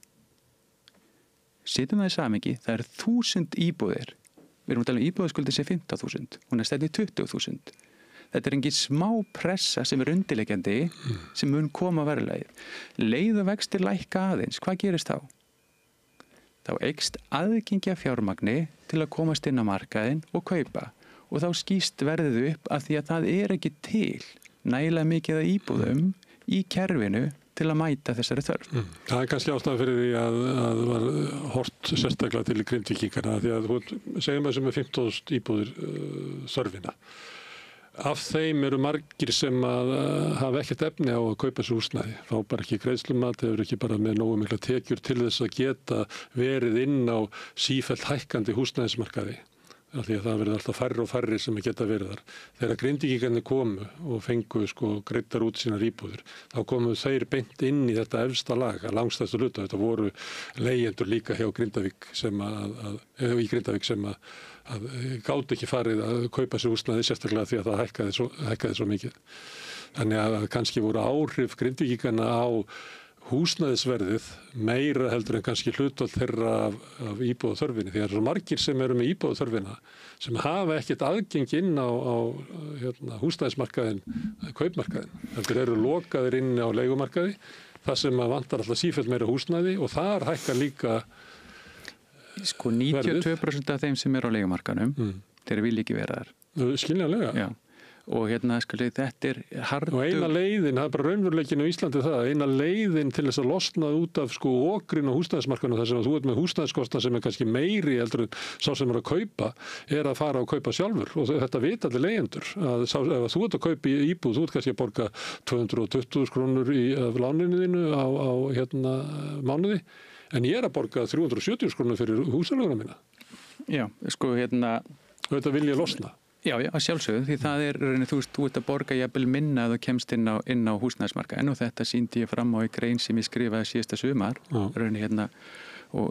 [SPEAKER 10] setjum það í samhengi, það eru 1000 íbúðir. Við erum að tala íbúðaskuldin sem 15.000, hún stefnir 20.000. Þetta engin smá pressa sem undirliggjandi sem mun koma verðlagið. Leið og vextir lækka aðeins, hvað gerist þá? Þá eykst aðgengi af fjármagni til að komast inn á markaðinn og kaupa og þá skýst verðið upp af því að það ekki til nægilega mikið að íbúðum í kerfinu til að mæta þessari þörf.
[SPEAKER 9] Það kannski ástæða fyrir því að var hort sérstaklega til Grindvíkingana því að segjum þessum með 15.000 íbúðir þörfina. Af þeim eru margir sem að hafa ekkert efni á að kaupa sér húsnæði, fá bara ekki greiðslumat, hefur ekki bara með nógu mikla tekjur til þess að geta verið inn á sífellt hækkandi húsnæðismarkaði. Af því að það verður alltaf færri og færri sem geta verið þar. Þegar Grindvíkingarnir komu og fengu greiddar út sínar íbúðir, þá komu þeir beint inn í þetta efsta lag, að langstæðstu hluta. Þetta voru leigjendur líka hjá Grindavík sem í Grindavík sem að gátu ekki farið að kaupa sér húsnæði sérstaklega því að það hækkaði svo mikið. Þannig að kannski voru áhrif Grindvíkingarna á húsnæðisverðið meira heldur en kannski hlutfall þeirra af íbúðaþörfinni. Því það eru svo margir sem eru með íbúðaþörfina sem hafa ekkert aðgengi inn á húsnæðismarkaðinn, kaupmarkaðinn. Þeir eru lokaðir inn á leigumarkaði, það sem vantar alltaf sífellt meira húsnæði og þar hækkar líka
[SPEAKER 10] 92% af þeim sem eru á leigumarkaðnum, þeir vilja ekki vera þar.
[SPEAKER 9] Skiljanlega.
[SPEAKER 10] Já. Og þetta hardur...
[SPEAKER 9] Og eina leiðin, það bara raunveruleikinn á Íslandi það, eina leiðin til þess að losna út af okrin á húsnæðismarkaðnum þar sem þú ert með húsnæðiskostnað sem kannski meiri heldur en sá sem að kaupa, að fara og kaupa sjálfur. Og þetta vita allir leigjendur. Ef þú ert að kaupa íbúð, þú ert kannski að borga 220.000 krónur af láninu þínu á mánuði, en ég að borga 370.000 krónur fyrir húsaleiguna mína.
[SPEAKER 10] Já,
[SPEAKER 9] Og þetta vil ég losna.
[SPEAKER 10] Já, að sjálfsögðu, því það þú ert að borga jafnvel minna að þú kemst inn á húsnæðismarkaðinn og þetta sýndi ég fram á í grein sem ég skrifaði síðasta sumar og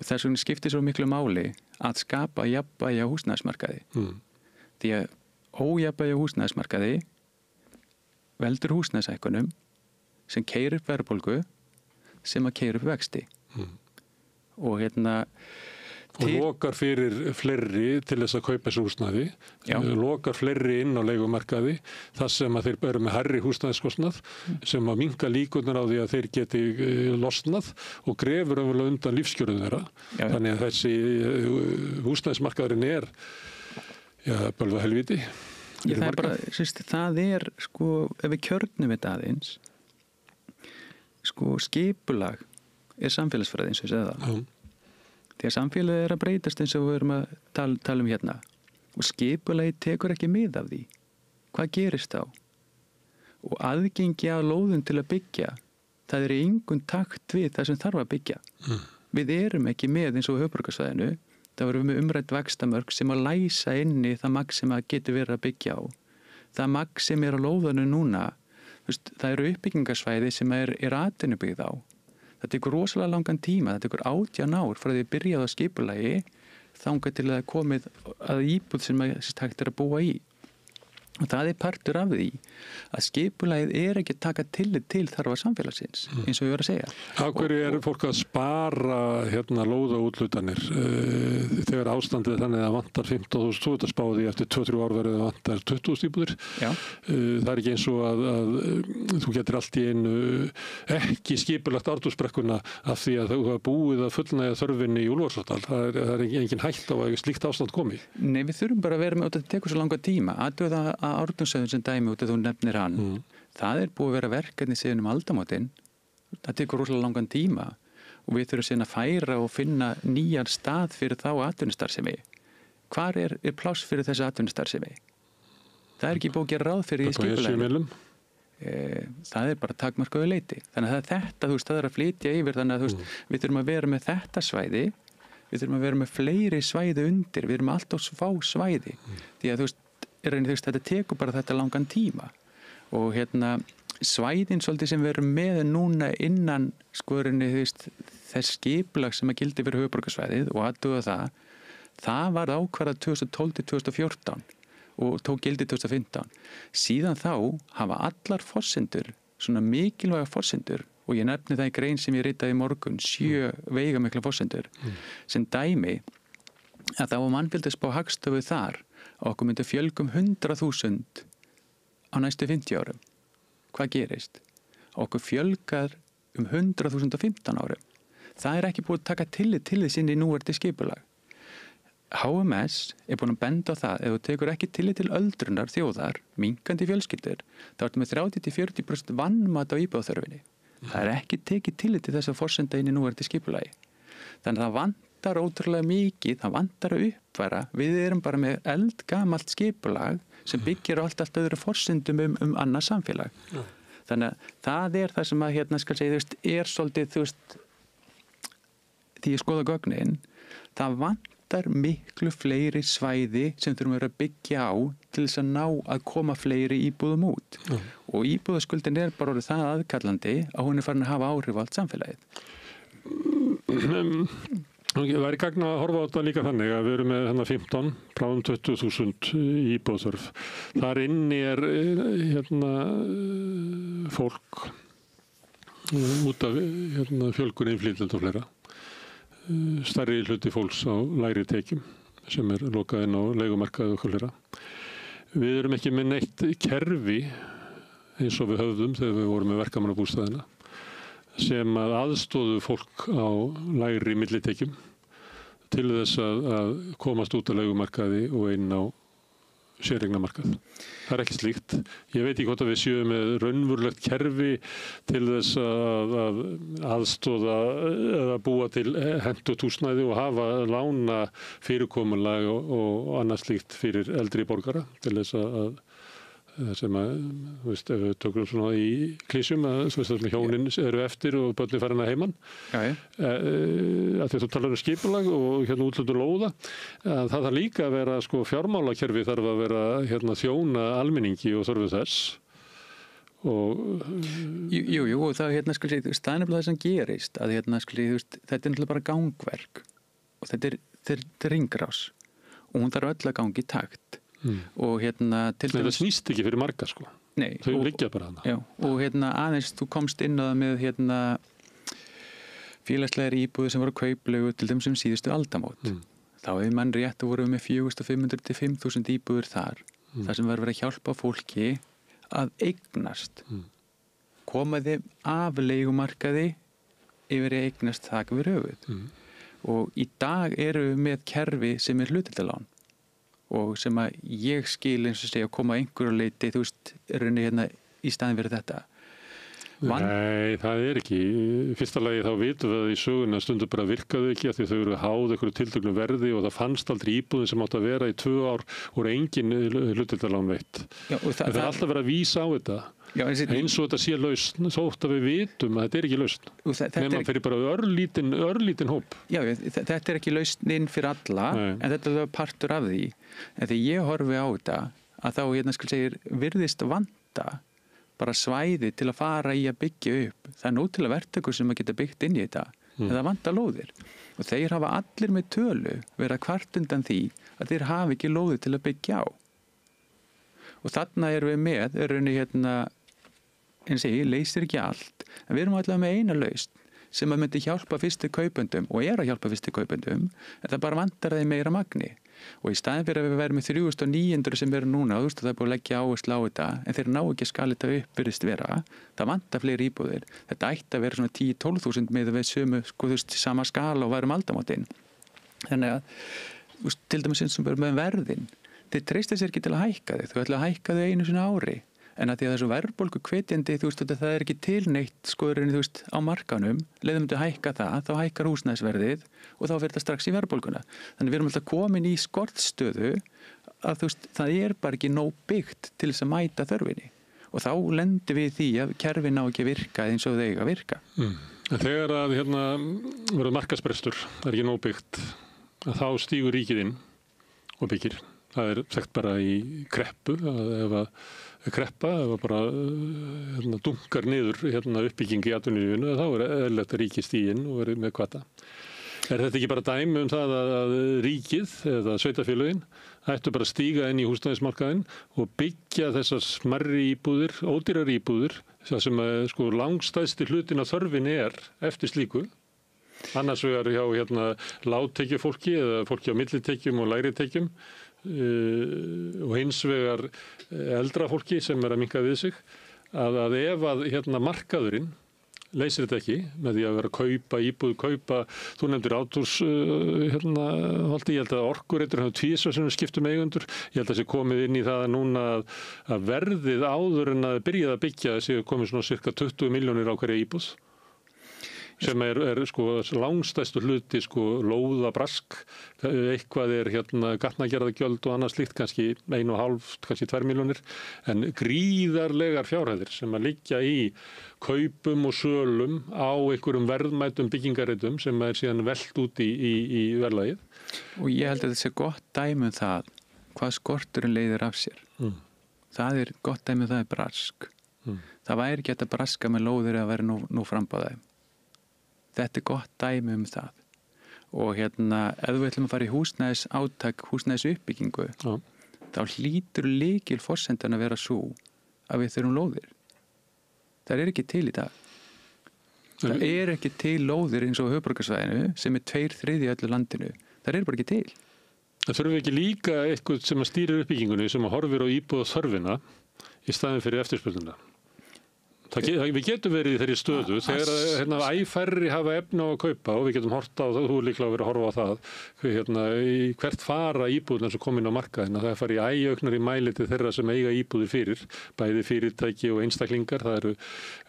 [SPEAKER 10] þess vegna skiptir svo miklu máli að skapa jafnvægi á húsnæðismarkaði. Því að ójafnvægi á húsnæðismarkaði veldur húsnæðishækkunum sem keyrir upp verðbólgu sem að keyrir upp vexti. Og
[SPEAKER 9] og lokar fyrir fleiri til þess að kaupa sér húsnæði, lokar fleiri inn á leigumarkaði, þar sem að þeir eru með hærri húsnæðiskostnað, sem að minnka líkurnar á því að þeir geti losnað og grefur öfulega undan lífskjörum þeirra. Þannig að þessi húsnæðismarkaðurinn bölva helviti.
[SPEAKER 10] Það ef við kjörnum þetta aðeins, skipulag samfélagsfræði eins og segja það. Því að samfélagið að breytast eins og við erum að tala hérna. Og skipulagið tekur ekki mið af því. Hvað gerist þá? Og aðgengi að lóðum til að byggja, það í engun takt við það sem þarf að byggja. Við erum ekki með eins og höfuðborgarsvæðinu, það erum við umrætt vaxtamörk sem að læsa inni það magn sem að getur verið að byggja á. Það magn sem á lóðanu núna, það eru uppbyggingarsvæði sem atvinnubyggð á. Það tekur rosalega langan tíma, það tekur 18 ár frá því að byrjaði á skipulagi þangað til að komið að íbúð sem hægt að búa í. Og það partur af því að skipulagið ekki að taka tillit til þarfa samfélagsins, eins og ég var að segja.
[SPEAKER 9] Af hverju fólk að spara lóðaúthlutanir þegar ástandið þannig að vantar 15.000, þú ert að spáði eftir 2-3 ár verið að vantar 20.000 íbúðir. Það ekki eins og að þú getur allt í einu ekki skipulagt Ártúnsbrekkuna af því að þú hafa búið að fullnægja þörfinni í Úlfarsárdal. Það engin hætt á að slíkt ástand komi.
[SPEAKER 10] Nei, við þurfum bara að vera með að þetta tekur svo langa tíma. Ártúnsstöðum sem dæmi út að þú nefnir hann, það búið að vera verkefni síðan aldamótin, það tekur rosalega langan tíma og við þurfum síðan að færa og finna nýjan stað fyrir þá atvinnustarfsemi. Hvar pláss fyrir þessi atvinnustarfsemi? Það ekki búið að gera ráð fyrir í skipulaginu. Það bara takmarkaðu leyti. Þannig að þetta, það að flytja yfir, þannig að við þurfum að vera með þetta svæði, við þurfum að vera með fleiri svæði undir, við erum alltaf fá svæði, því að þetta tekur bara þetta langan tíma og svæðin svolítið sem við erum með núna innan þess skipulag sem að gildi fyrir höfuðborgarsvæðið og aðduga það var ákvarðað 2012-2014 og tók gildi 2015. Síðan þá hafa allar forsendur, svona mikilvæga forsendur og ég nefni það í grein sem ég ritaði í morgun, 7 veigamikla forsendur sem dæmi að það var mannfjöldasspá Hagstofu þar og okkur myndi fjölgum 100.000 á næstu 50 árum. Hvað gerist? Okkur fjölgar 100.000 á 15 árum. Það ekki búið að taka tillit til þess inn í núverandi skipulag. HMS búin að benda á það ef þú tekur ekki tillit til öldrunar þjóðar, minkandi fjölskyldur, þá ertu með 30-40% vanmat á íbúðaþörfinni. Það ekki tekið tillit til þess að forsenda inn í núverandi skipulagi. Þannig að það vantar ótrúlega mikið, það vantar að uppfæra. Við erum bara með eldgamalt skipulag sem byggir á allt öðru forsendum annað samfélag. Þannig að það það sem að skal segja, svolítið, því ég skoða gögnin, það vantar miklu fleiri svæði sem þurfum að byggja á til þess að ná að koma fleiri íbúðum út. Og íbúðaskuldin bara orðið það aðkallandi að hún farin að hafa áhrif á allt samfélagið.
[SPEAKER 9] Það væri gagn að horfa á þetta líka þannig að við erum með 15, bráðum 20.000 íbúðþörf. Þar inni fólk út af fjölgun innflytjenda og fleira. Stærri hluti fólks á lægri tekjum sem lokað inn á leigumarkaði og fleira. Við erum ekki með neitt kerfi eins og við höfðum þegar við vorum með verkamannabústaðina sem að aðstóðu fólk á lægri millitekjum til þess að komast út á leigumarkaði og inn á séreignamarkað. Það ekki slíkt. Ég veit ekki hvort að við séum með raunverulegt kerfi til þess að aðstóða eða búa til hentugt húsnæði og hafa lána fyrirkomulag og annað slíkt fyrir eldri borgara til þess að sem að, ef við tökum svona í klísjum að hjónin eru eftir og börnin farin að heiman að því að þú talar skipulag og útlutun lóða að það þarf líka að vera fjármálakerfi þarf að vera þjóna almenningi og þörfu þess og
[SPEAKER 10] Jú, og það skal segja, það nefnilega það sem gerist að skal segja, þetta náttúrulega bara gangverk og þetta er ringrás og hún þarf öll að gangi í takt og
[SPEAKER 9] það snýst ekki fyrir marga
[SPEAKER 10] Nei,
[SPEAKER 9] þau liggja bara hana
[SPEAKER 10] og aðeins þú komst inn á það með félagslegar íbúðir sem voru kauplegu til þeim sem síðustu aldamót þá mann rétt og voru með 4.500 til 5.000 íbúðir þar sem var verið að hjálpa fólki að eignast koma þeim af leigumarkaði yfir að eignast þak við höfuð og í dag eru við með kerfi sem hlutdeildarlán og sem að ég skil eins og segja að koma einhverju leiti, raunni í staðin fyrir þetta.
[SPEAKER 9] Nei, það ekki. Fyrsta lagi þá vitum við að í sögunni að stundu bara virkaðu ekki af því þau eru háð einhverju tiltöknu verði og það fannst aldrei íbúðin sem átt að vera í 2 ár og engin hlutdeildarlán veitt. Það alltaf verið að vísa á þetta. Eins og þetta sé lausn, þótt að við vitum að þetta ekki lausn. Nefnum fyrir bara örlítinn hóp.
[SPEAKER 10] Já, þetta ekki lausnin fyrir alla, en þetta er partur af því. En þegar ég horfi á þetta, að þá skal segja virðist vanta bara svæði til að fara í að byggja upp. Það ótrúlega verktökur sem að geta byggt inn í þetta, en það vantar lóðir. Og þeir hafa allir með tölu verið að kvart undan því að þeir hafa ekki lóðir til að byggja á. Og þarna erum við með, eins og ég leysir ekki allt, en við erum allavega með eina lausn sem að myndi hjálpa fyrstu kaupendum og að hjálpa fyrstu kaupendum, en það bara vantar þeim meira magni. Og í staðin fyrir að við verðum með 3.900 sem eru núna, það er búið að leggja áherslu á þetta, en þeir ná ekki að skala þetta upp virðist vera, það vantar fleiri íbúðir. Þetta ætti að vera svona 10-12.000 með við sömu, sama skala og værum aldamótin. Þannig að, til dæmis eins og með verðin, þeir treysta sér ekki til að hækka þau, þau ætla að hækka þau einu sinni ári. En að því að þessu verðbólgu hvetjandi, það er ekki tilneitt á markanum, leiðum til að hækka það, þá hækkar húsnæðisverðið og þá fyrir það strax í verðbólguna. Þannig við erum alltaf komin í skortstöðu að það bara ekki nóg byggt til þess að mæta þörfinni. Og þá lendir við því að kerfi ná ekki að virka eins og þau eiga að virka.
[SPEAKER 9] Þegar að verður markaðsbrestur, það ekki nóg byggt, að þá stígur ríkið inn og byggir. Það er þekkt bara í kreppu, ef bara dunkar niður uppbygging í atvinnulífinu, þá er eðlilegt að ríkið stíginn og verið með hvata. Er þetta ekki bara dæmi það að ríkið eða sveitarfélögin ættu bara að stíga inn í húsnæðismarkaðinn og byggja þessar smærri íbúðir, ódýrar íbúðir það sem sko langstæðsti hlutin af þörfin eftir slíku. Annars vegar hjá lágtekjufólki eða fólki á millitekjum og lægri tekjum og hins vegar eldra fólki sem að minnka við sig að ef að markaðurinn leysir þetta ekki með því að vera að kaupa íbúð, þú nefndir átúrs Holti, ég held að Orkureitur hafa tvisvar sem skiptum eigendur, ég held að sé komið inn í það núna að verðið áður en að byrjaði að byggja séu komið svona cirka 20 milljónir á hverja íbúð sem sko langstæstu hluti sko lóðabrask, eitthvað gatnagerðargjöld og annað slíkt, kannski 1,5, kannski 2 milljónir, en gríðarlegar fjárhæðir sem að liggja í kaupum og sölum á einhverjum verðmætum byggingareitum sem síðan velt út í verðlagið.
[SPEAKER 10] Og ég held að þetta sé gott dæmi það hvað skorturinn leiðir af sér. Það gott dæmi það brask. Það væri ekki að braska með lóðir að vera nú frambáðaði. Þetta gott dæmi það. Og ef við ætlum að fara í húsnæðis átak, húsnæðis uppbyggingu, þá hlýtur lykil forsendan að vera svo að við þurfum lóðir. Það ekki til í dag. Það ekki til lóðir eins og á höfuðborgarsvæðinu sem 2/3 í öllu landinu. Það bara ekki til.
[SPEAKER 9] Það þurfum við ekki líka eitthvað sem að stýrir uppbyggingunni sem að horfir á íbúðaþörfina í staðinn fyrir eftirspurnina. Við getum verið í þeirri stöðu þegar æfærri hafa efni á að kaupa og við getum horta á það, þú líklega verið að horfa á það í hvert fara íbúðina sem kom inn á markaðina, það fari í æauknari mæli til þeirra sem eiga íbúðir fyrir, bæði fyrirtæki og einstaklingar, það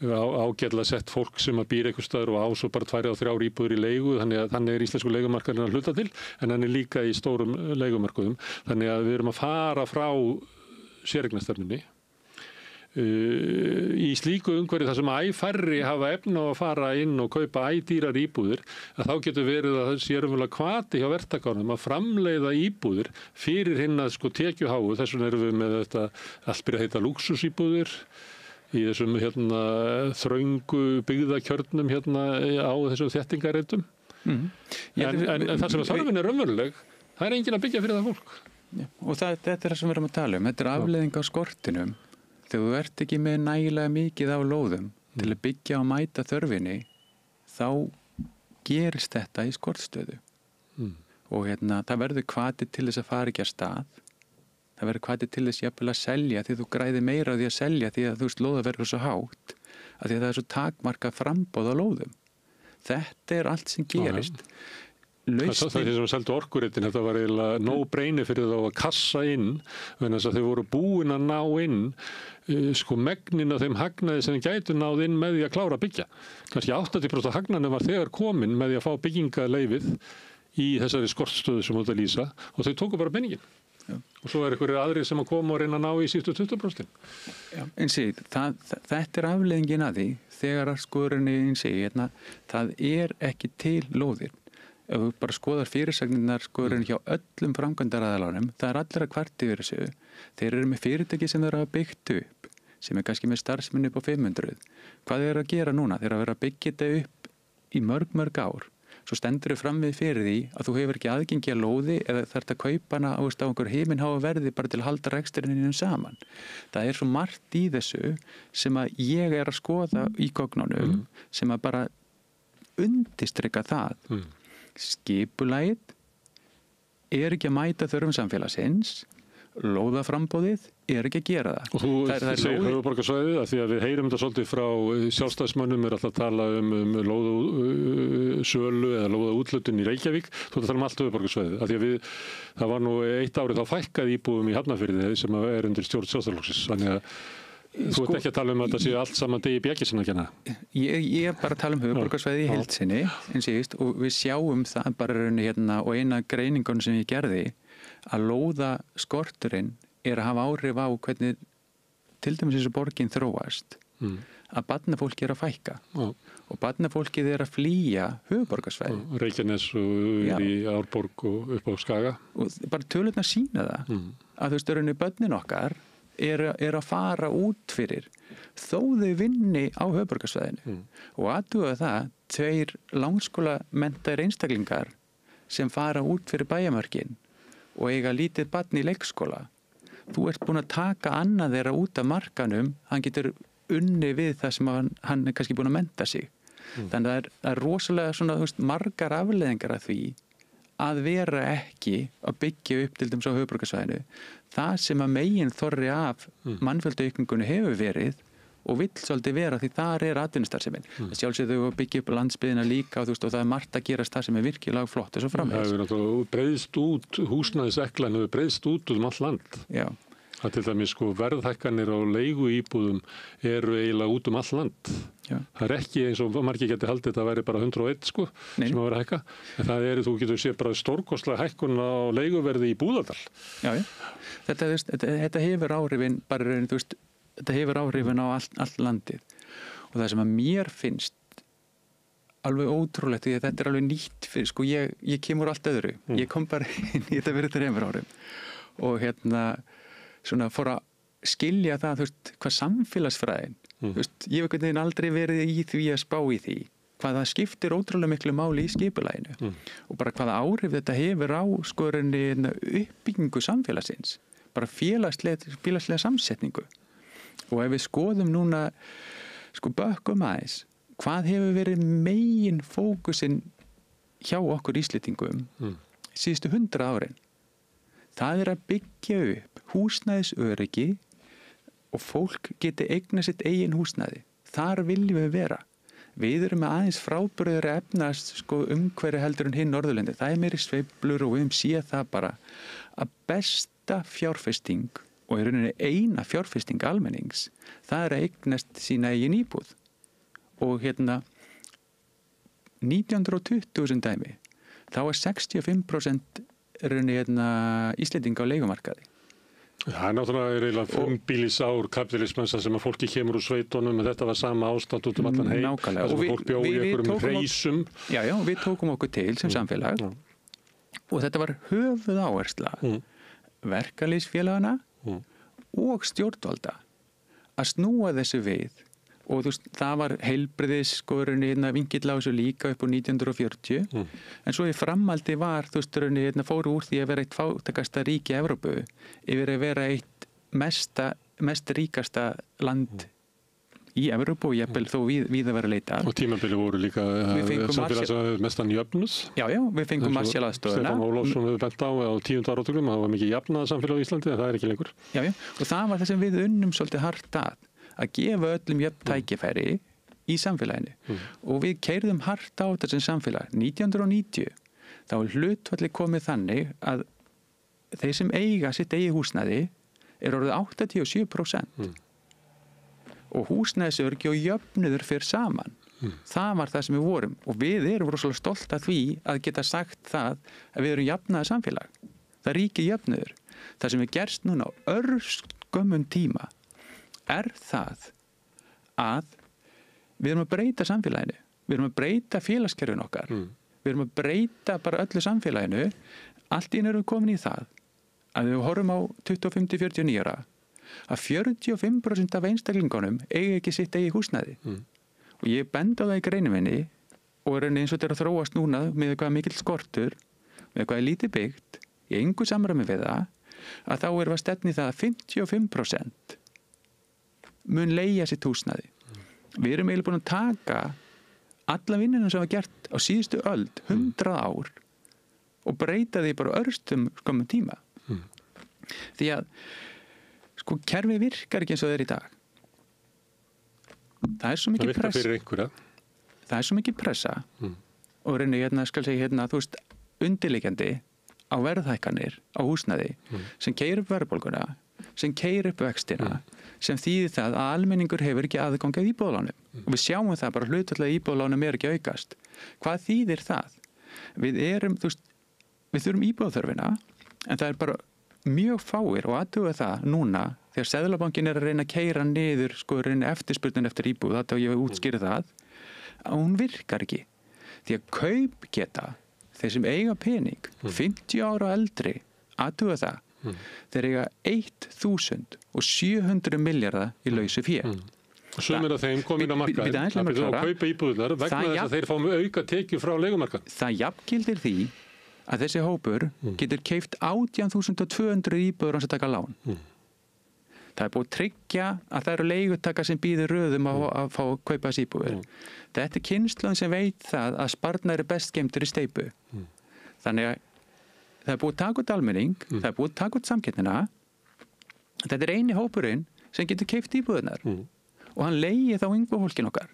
[SPEAKER 9] ágætlega sett fólk sem að býr einhvers staðar og á svo bara 2 og 3 íbúðir í leigu, þannig íslensku leigumarkaðurinn að hluta til, en hann líka í stórum leigumarkuðum, þannig að við erum að fara frá séreignarstefnunni. Í slíku umhverfi þar sem æfærri hafa efni á að fara inn og kaupa ædýrar íbúðir, að þá getur verið að það sé raunverulega hvati hjá verktakanum að framleiða íbúðir fyrir hinn að sko tekjuháu. Þess vegna erum við með þetta allt byrja að heita lúxusíbúðir í þessum þröngu byggðakjörnum á þessum þéttingareitum. En það sem að þörfin raunveruleg, það enginn að byggja fyrir það fólk.
[SPEAKER 10] Og þetta það sem við erum að tala um, þetta afleiðing á skortinum. Þegar þú ert ekki með nægilega mikið á lóðum til að byggja og mæta þörfinni, þá gerist þetta í skortstöðu. Og það verður hvati til þess að fara ekki af stað. Það verður hvati til þess jafnvel að selja því þú græðir meira á því að selja því að þú veist lóða verður svo hátt, að því að það svo takmarka framboð á lóðum. Þetta allt sem gerist.
[SPEAKER 9] Það sem seldu Orkureitin, þetta var eiginlega no-brainer fyrir þá að kassa inn, en þess að þau voru búin að ná inn sko megnin af þeim hagnaði sem gætu náð inn með því að klára að byggja. Kannski 80% hagnaðinu var þegar komin með því að fá byggingarleyfið í þessari skortstöðu sem þú lýsa og þau tóku bara penningin. Og svo einhverjir aðrir sem að koma og reyna að ná í síðustu 20%.
[SPEAKER 10] En þetta afleiðingin að því þegar skoðurinni það ekki til lóðir. Ef þú bara skoðar fyrirsagnirnar skoðurinn hjá öllum framkvæmdaraðalanum, það allir að kvarta yfir þessu. Þeir eru með fyrirtæki sem þeir hafa byggt upp, sem kannski með starfsmenn upp á 500. Hvað þeir að gera núna? Þeir að vera að byggja þetta upp í mörg ár. Svo stendur þau fram við fyrir því að þú hefur ekki aðgengi að lóði eða þarft að kaupa hana á einhver himinháa verði bara til að halda reksturinnum saman. Það svo margt í þessu sem að ég að skoða í gögnunum sem að bara undirstrika það. Skipulagið ekki að mæta þörfum samfélagsins, lóðaframbóðið ekki að gera það.
[SPEAKER 9] Og þú segir höfuðborgarsvæðið að því að við heyrum þetta svolítið frá sjálfstæðismönnum alltaf að tala um lóðasölu eða lóðaúthlutun í Reykjavík, þú tala allt höfuðborgarsvæðið, að því að það var nú eitt árið þá fækkaði íbúðum í Hafnarfirði sem undir stjórn Sjálfstæðisflokksins, þannig að þú ekki að tala um að þetta séu allt saman degi bjækisinn að kenna?
[SPEAKER 10] Ég bara að tala um höfuðborgarsvæðið í heild sinni, og við sjáum það bara og eina greiningun sem ég gerði að lóðaskorturinn að hafa áhrif á hvernig til dæmis þessu borgin þróast, að barnafólki að fækka og barnafólkið að flýja höfuðborgarsvæðið.
[SPEAKER 9] Reykjanes og í Árborg og upp á Skaga. Og
[SPEAKER 10] bara tölurnar sýna það að þú veist, börnin okkar að fara út fyrir þó þau vinni á höfuðborgarsvæðinu og athuga það 2 langskólamenntaðir einstaklingar sem fara út fyrir bæjarmörkin og eiga lítið barn í leikskóla. Þú ert búin að taka annað þeirra út af markanum, hann getur unni við það sem hann er kannski búin að mennta sig. Þannig að það er rosalega svona, margar afleiðingar af því að vera ekki að byggja upp til dæmis á höfuðborgarsvæðinu. Það sem að megin þorri af mannfjöldaaukningunni hefur verið og vill svolítið vera því þar er atvinnustarfsemin. Sjálfsögðu að byggja upp landsbyggðina líka og það er margt að gerast það sem er virkilega flott og svo framvegis.
[SPEAKER 9] Það hefur breiðst út, húsnæðiseklan hefur breiðst út all land.
[SPEAKER 10] Já.
[SPEAKER 9] Það til dæmis verðhækkanir á leiguíbúðum eru eiginlega út all land.
[SPEAKER 10] Já.
[SPEAKER 9] Það er ekki eins og margir geti haldið þetta að veri bara 101 sem að vera að hækka. En það þú getur séð bara stórkostlega hækkun á leiguverði í Búðardal.
[SPEAKER 10] Já. Þetta hefur áhrifin bara þetta hefur áhrifin á allt landið. Og það sem að mér finnst alveg ótrúlegt, því að þetta er alveg nýtt fyrir, ég kemur allt öðru. Ég kom bara inn í þetta fyrir 3 árum. Og svona fór að skilja það, hvað samfélagsfræðin, ég hef aldrei verið í því að spá í því, hvað það skiptir ótrúlega miklu máli í skipulaginu og bara hvaða áhrif þetta hefur á uppbyggingu samfélagsins, bara félagslega samsetningu. Og ef við skoðum núna, bökkum aðeins, hvað hefur verið megin fókusinn hjá okkur Íslendingum síðustu 100 árin? Það er að byggja upp húsnæðisöryggi og fólk geti eignað sitt eigin húsnæði. Þar viljum við vera. Við erum með aðeins frábrugðari efnast umhverfi heldur en hinn Norðurlöndin. Það er meiri sveiflur og við höfum séð það bara að besta fjárfesting og í rauninni eina fjárfesting almennings, það er að eignast sína eigin íbúð. Og 1920 sem dæmi, þá er 65% Íslendinga á leigumarkaði.
[SPEAKER 9] Það er náttúrulega eiginlega 5 bílisár kapitalismans sem að fólki kemur úr sveitunum en þetta var sama ástand út allan heim.
[SPEAKER 10] Nákvæmlega.
[SPEAKER 9] Það sem fólk bjóði í einhverjum reisum.
[SPEAKER 10] Já, við tókum okkur til sem samfélag og þetta var höfuðáhersla verkalýðsfélagana og stjórnvalda að snúa þessu við. Og það var heilbrigðisskorunni vingill á þessu líka upp á 1940 en svo í framhaldi var fóru úr því að vera eitt fátækasta ríki í Evrópu yfir að vera eitt mest ríkasta land í Evrópu og jafnvel þó víða vera leita.
[SPEAKER 9] Og tímabili voru líka samfélags mestan jöfnuð.
[SPEAKER 10] Já, við fengum Marshall-aðstoðina.
[SPEAKER 9] Stefán Ólafsson hefur bent á 10. áratugnum, það var mikið jafnað samfélag í Íslandi en það er ekki lengur.
[SPEAKER 10] Já, og það var það sem við unnum svolítið hart að gefa öllum jöfn tækifæri í samfélaginu. Og við keyrðum hart á þetta sem samfélag. 1990 þá er hlutfalli komið þannig að þeir sem eiga sitt eigi húsnæði er orðið 87%. Og húsnæðisöryggi og jöfnuður fer saman. Það var það sem við vorum. Og við erum rosalega stolt af því að geta sagt það að við erum jafnaða samfélag. Það ríkir jöfnuður. Það sem er gerst núna á örskömmum tíma er það að við erum að breyta samfélaginu. Við erum að breyta félagskerfinu okkar. Við erum að breyta bara öllu samfélaginu. Allt í einu erum við komin í það að við horfum á 25-49 ára að 45% af einstaklingunum eigi ekki sitt eigi húsnæði. Og ég bendi á það í greinu minni og er eins og þetta er að þróast núna með hvað mikill skortur, með hvað er lítið byggt, í engu samræmi við það, að þá erum við að stefna í það að 55% mun leigja sitt húsnæði. Við erum eiginlega búin að taka alla vinnuna sem var gert á síðustu öld, 100 ár, og breyta því bara örstum skömmum tíma. Því að kerfi virkar ekki eins og það er í dag. Það er svo mikið pressa. Það virkar fyrir einhverja. Það er svo mikið pressa og reynir skal segja undirliggjandi á verðhækkanir á húsnæði sem keyrir upp verðbólguna, sem keyrir upp vextina, sem þýðir það að almenningur hefur ekki aðgang að íbúðalánum. Og við sjáum það bara hlutfallið íbúðalánum er ekki aukast. Hvað þýðir það? Við þurfum íbúðaþörfina, en það er bara mjög fáir og aðtuga það núna þegar Seðlabankinn er að reyna að keyra niður eftirspurnin eftir íbúð, þetta og ég hef útskýrið það, að hún virkar ekki. Því að kaup geta, þeir sem eiga pening, 50 ára og eldri, aðtuga það, þeir eiga 1.700 milljarða í lausu fé.
[SPEAKER 9] Sumir af þeim komin á markaðinn og kaupa íbúðunar vegna þess að þeir fá auka tekjur frá leigumarkað.
[SPEAKER 10] Það jafngildir því að þessi hópur getur keypt 18.200 íbúður hans að taka lán. Það er búið að tryggja að það eru leigutaka sem býður röðum að fá að kaupa þessi íbúðir. Þetta er kynslóðin sem veit það að sparnaður er best geymdur í steypu. Þannig að það er búið að taka út almenning, það er búið að taka út samkeppnina. Þetta er eini hópurinn sem getur keypt íbúðirnar og hann leigi þá yngri fólkin okkar.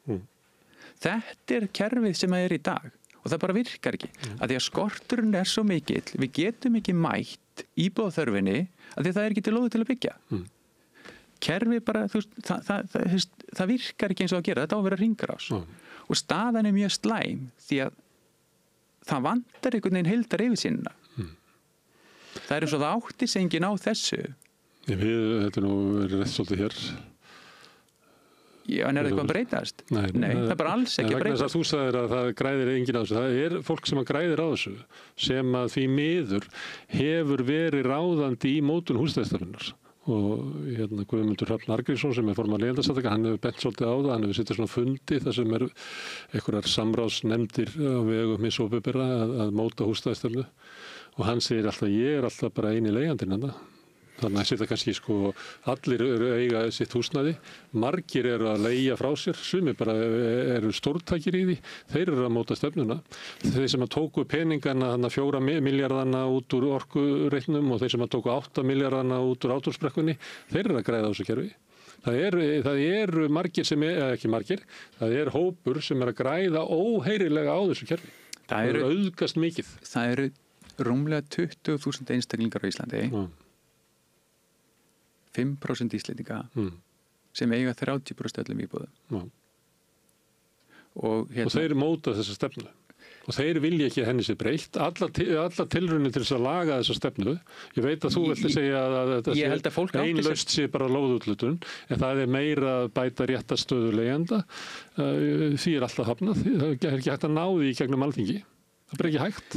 [SPEAKER 10] Þetta er kerfið sem það er í dag og það bara virkar ekki. Að því að skorturinn er svo mikill, við getum ekki mætt íbúðaþörfinni að því að það er ekki til lóðu til að byggja. Kerfið bara, það virkar ekki eins og að gera, þetta á að vera hringrás. Og staðan er mjög slæm því að það vantar einhvern veginn heildar yfirsýnina. Það er eins og það átti sig enginn á þessu.
[SPEAKER 9] Þetta er nú verið rétt svolítið hér.
[SPEAKER 10] Já, en er það eitthvað að breytast? Nei, það er bara alls ekki að breytast.
[SPEAKER 9] Vegna þess að þú sagðir að það græðir enginn á þessu. Það er fólk sem að græðir á þessu sem að því miður hefur verið ráðandi í mótun húsnæðisstefnunnar. Og Guðmundur Hrafn Arngrímsson sem er formaður Leigjendasamtaka, hann hefur bent svolítið á það, hann hefur sittið svona fundi þar sem einhverjar samráðsnefndir á vegum hins opinbera að móta húsnæðisstefnu og hann segir alltaf, ég er alltaf bara eini leigjandinn þarna. Þannig að þetta kannski allir eiga sitt húsnæði, margir eru að leigja frá sér, sumir bara eru stórtækir í því, þeir eru að móta stefnuna. Þeir sem að tóku peningana, 4 milljarðana út úr orkureitnum og þeir sem að tóku 8 milljarðana út úr átúrsbrekkunni, þeir eru að græða á þessu kerfi. Það eru margir sem ekki margir, það er hópur sem er að græða óheyrilega á þessu kerfi. Það eru auðgast mikið.
[SPEAKER 10] Það eru rúmlega 20.000 einstaklingar á Íslandi. 5% Íslendinga sem eiga 30% öllum íbúðum. Og
[SPEAKER 9] þeir móta þessa stefnu. Og þeir vilja ekki að henni sé breytt. Alla tilraunir til þess að laga þessa stefnu. Ég veit að þú vilt segja að þetta einlaust sé bara lóðúthlutun, en það er meira að bæta réttarstöðu leigjenda. Því er alltaf hafnað. Það er ekki hægt að ná því í gegnum Alþingi. Það er bara ekki hægt.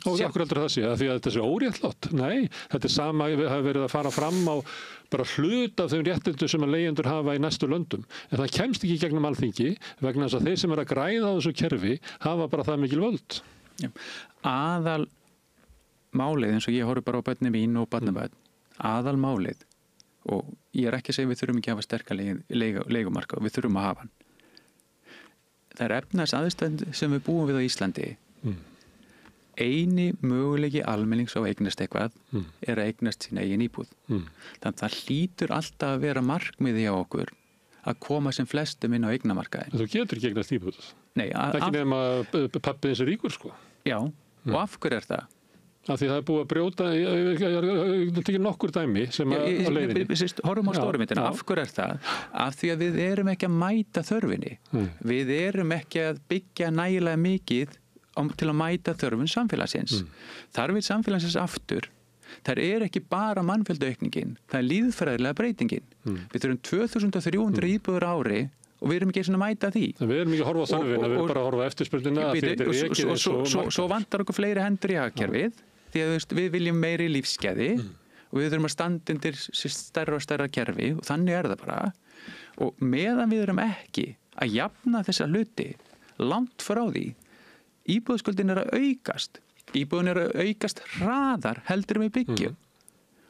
[SPEAKER 9] Og okkur heldur það sé, að því að þetta sé óréttlátt. Nei, þetta er sama, við hafa verið að fara fram á bara hluta af þeim réttindum sem að leigjendur hafa í næstu löndum. En það kemst ekki gegnum Alþingi vegna þess að þeir sem eru að græða á þessu kerfi hafa bara það mikil völd.
[SPEAKER 10] Aðal málið, eins og ég horf bara á börni mín og barnabörn, aðal málið, og ég er ekki að segja við þurfum ekki að hafa sterka leigumarka, við þurfum að hafa hann. Það er efnahagsaðstæður sem við búum við á Íslandi. Eini möguleiki almennings á að eignast eitthvað er að eignast sína eigin íbúð. Þannig að það hlýtur alltaf að vera markmiði hjá okkur að koma sem flestum inn á eignamarkaðinn.
[SPEAKER 9] Þú getur ekki eignast íbúð.
[SPEAKER 10] Nei.
[SPEAKER 9] Ekki nema pappið eins er ríkur, sko.
[SPEAKER 10] Já, og af hverju er það?
[SPEAKER 9] Af því það er búið að brjóta, ég tekið nokkur dæmi sem að leiðinni.
[SPEAKER 10] Horfum á stóru myndina, af hverju er það? Af því að við erum ekki að mæta þörfinni. Við erum ekki að byggja nægilega mikið til að mæta þörfun samfélagsins. Þar við samfélagsins aftur, þar er ekki bara mannfjöldaukningin, það er líðfræðilega breytingin. Við þurfum 2300 íbúður á ári og við erum ekki að mæta því.
[SPEAKER 9] Við erum ekki að horfa á þörfina, við erum bara að horfa á eftirspurnina.
[SPEAKER 10] Svo vantar okkur fleiri hendur í hagkerfið, því að við viljum meiri lífsgæði og við þurfum að standa undir stærra og stærra kerfi og þannig er það bara. Og meðan við erum ekki að jafna þessa hluti langt frá því, íbúðaskuldin er að aukast. Íbúðin er að aukast hraðar heldur við byggjum.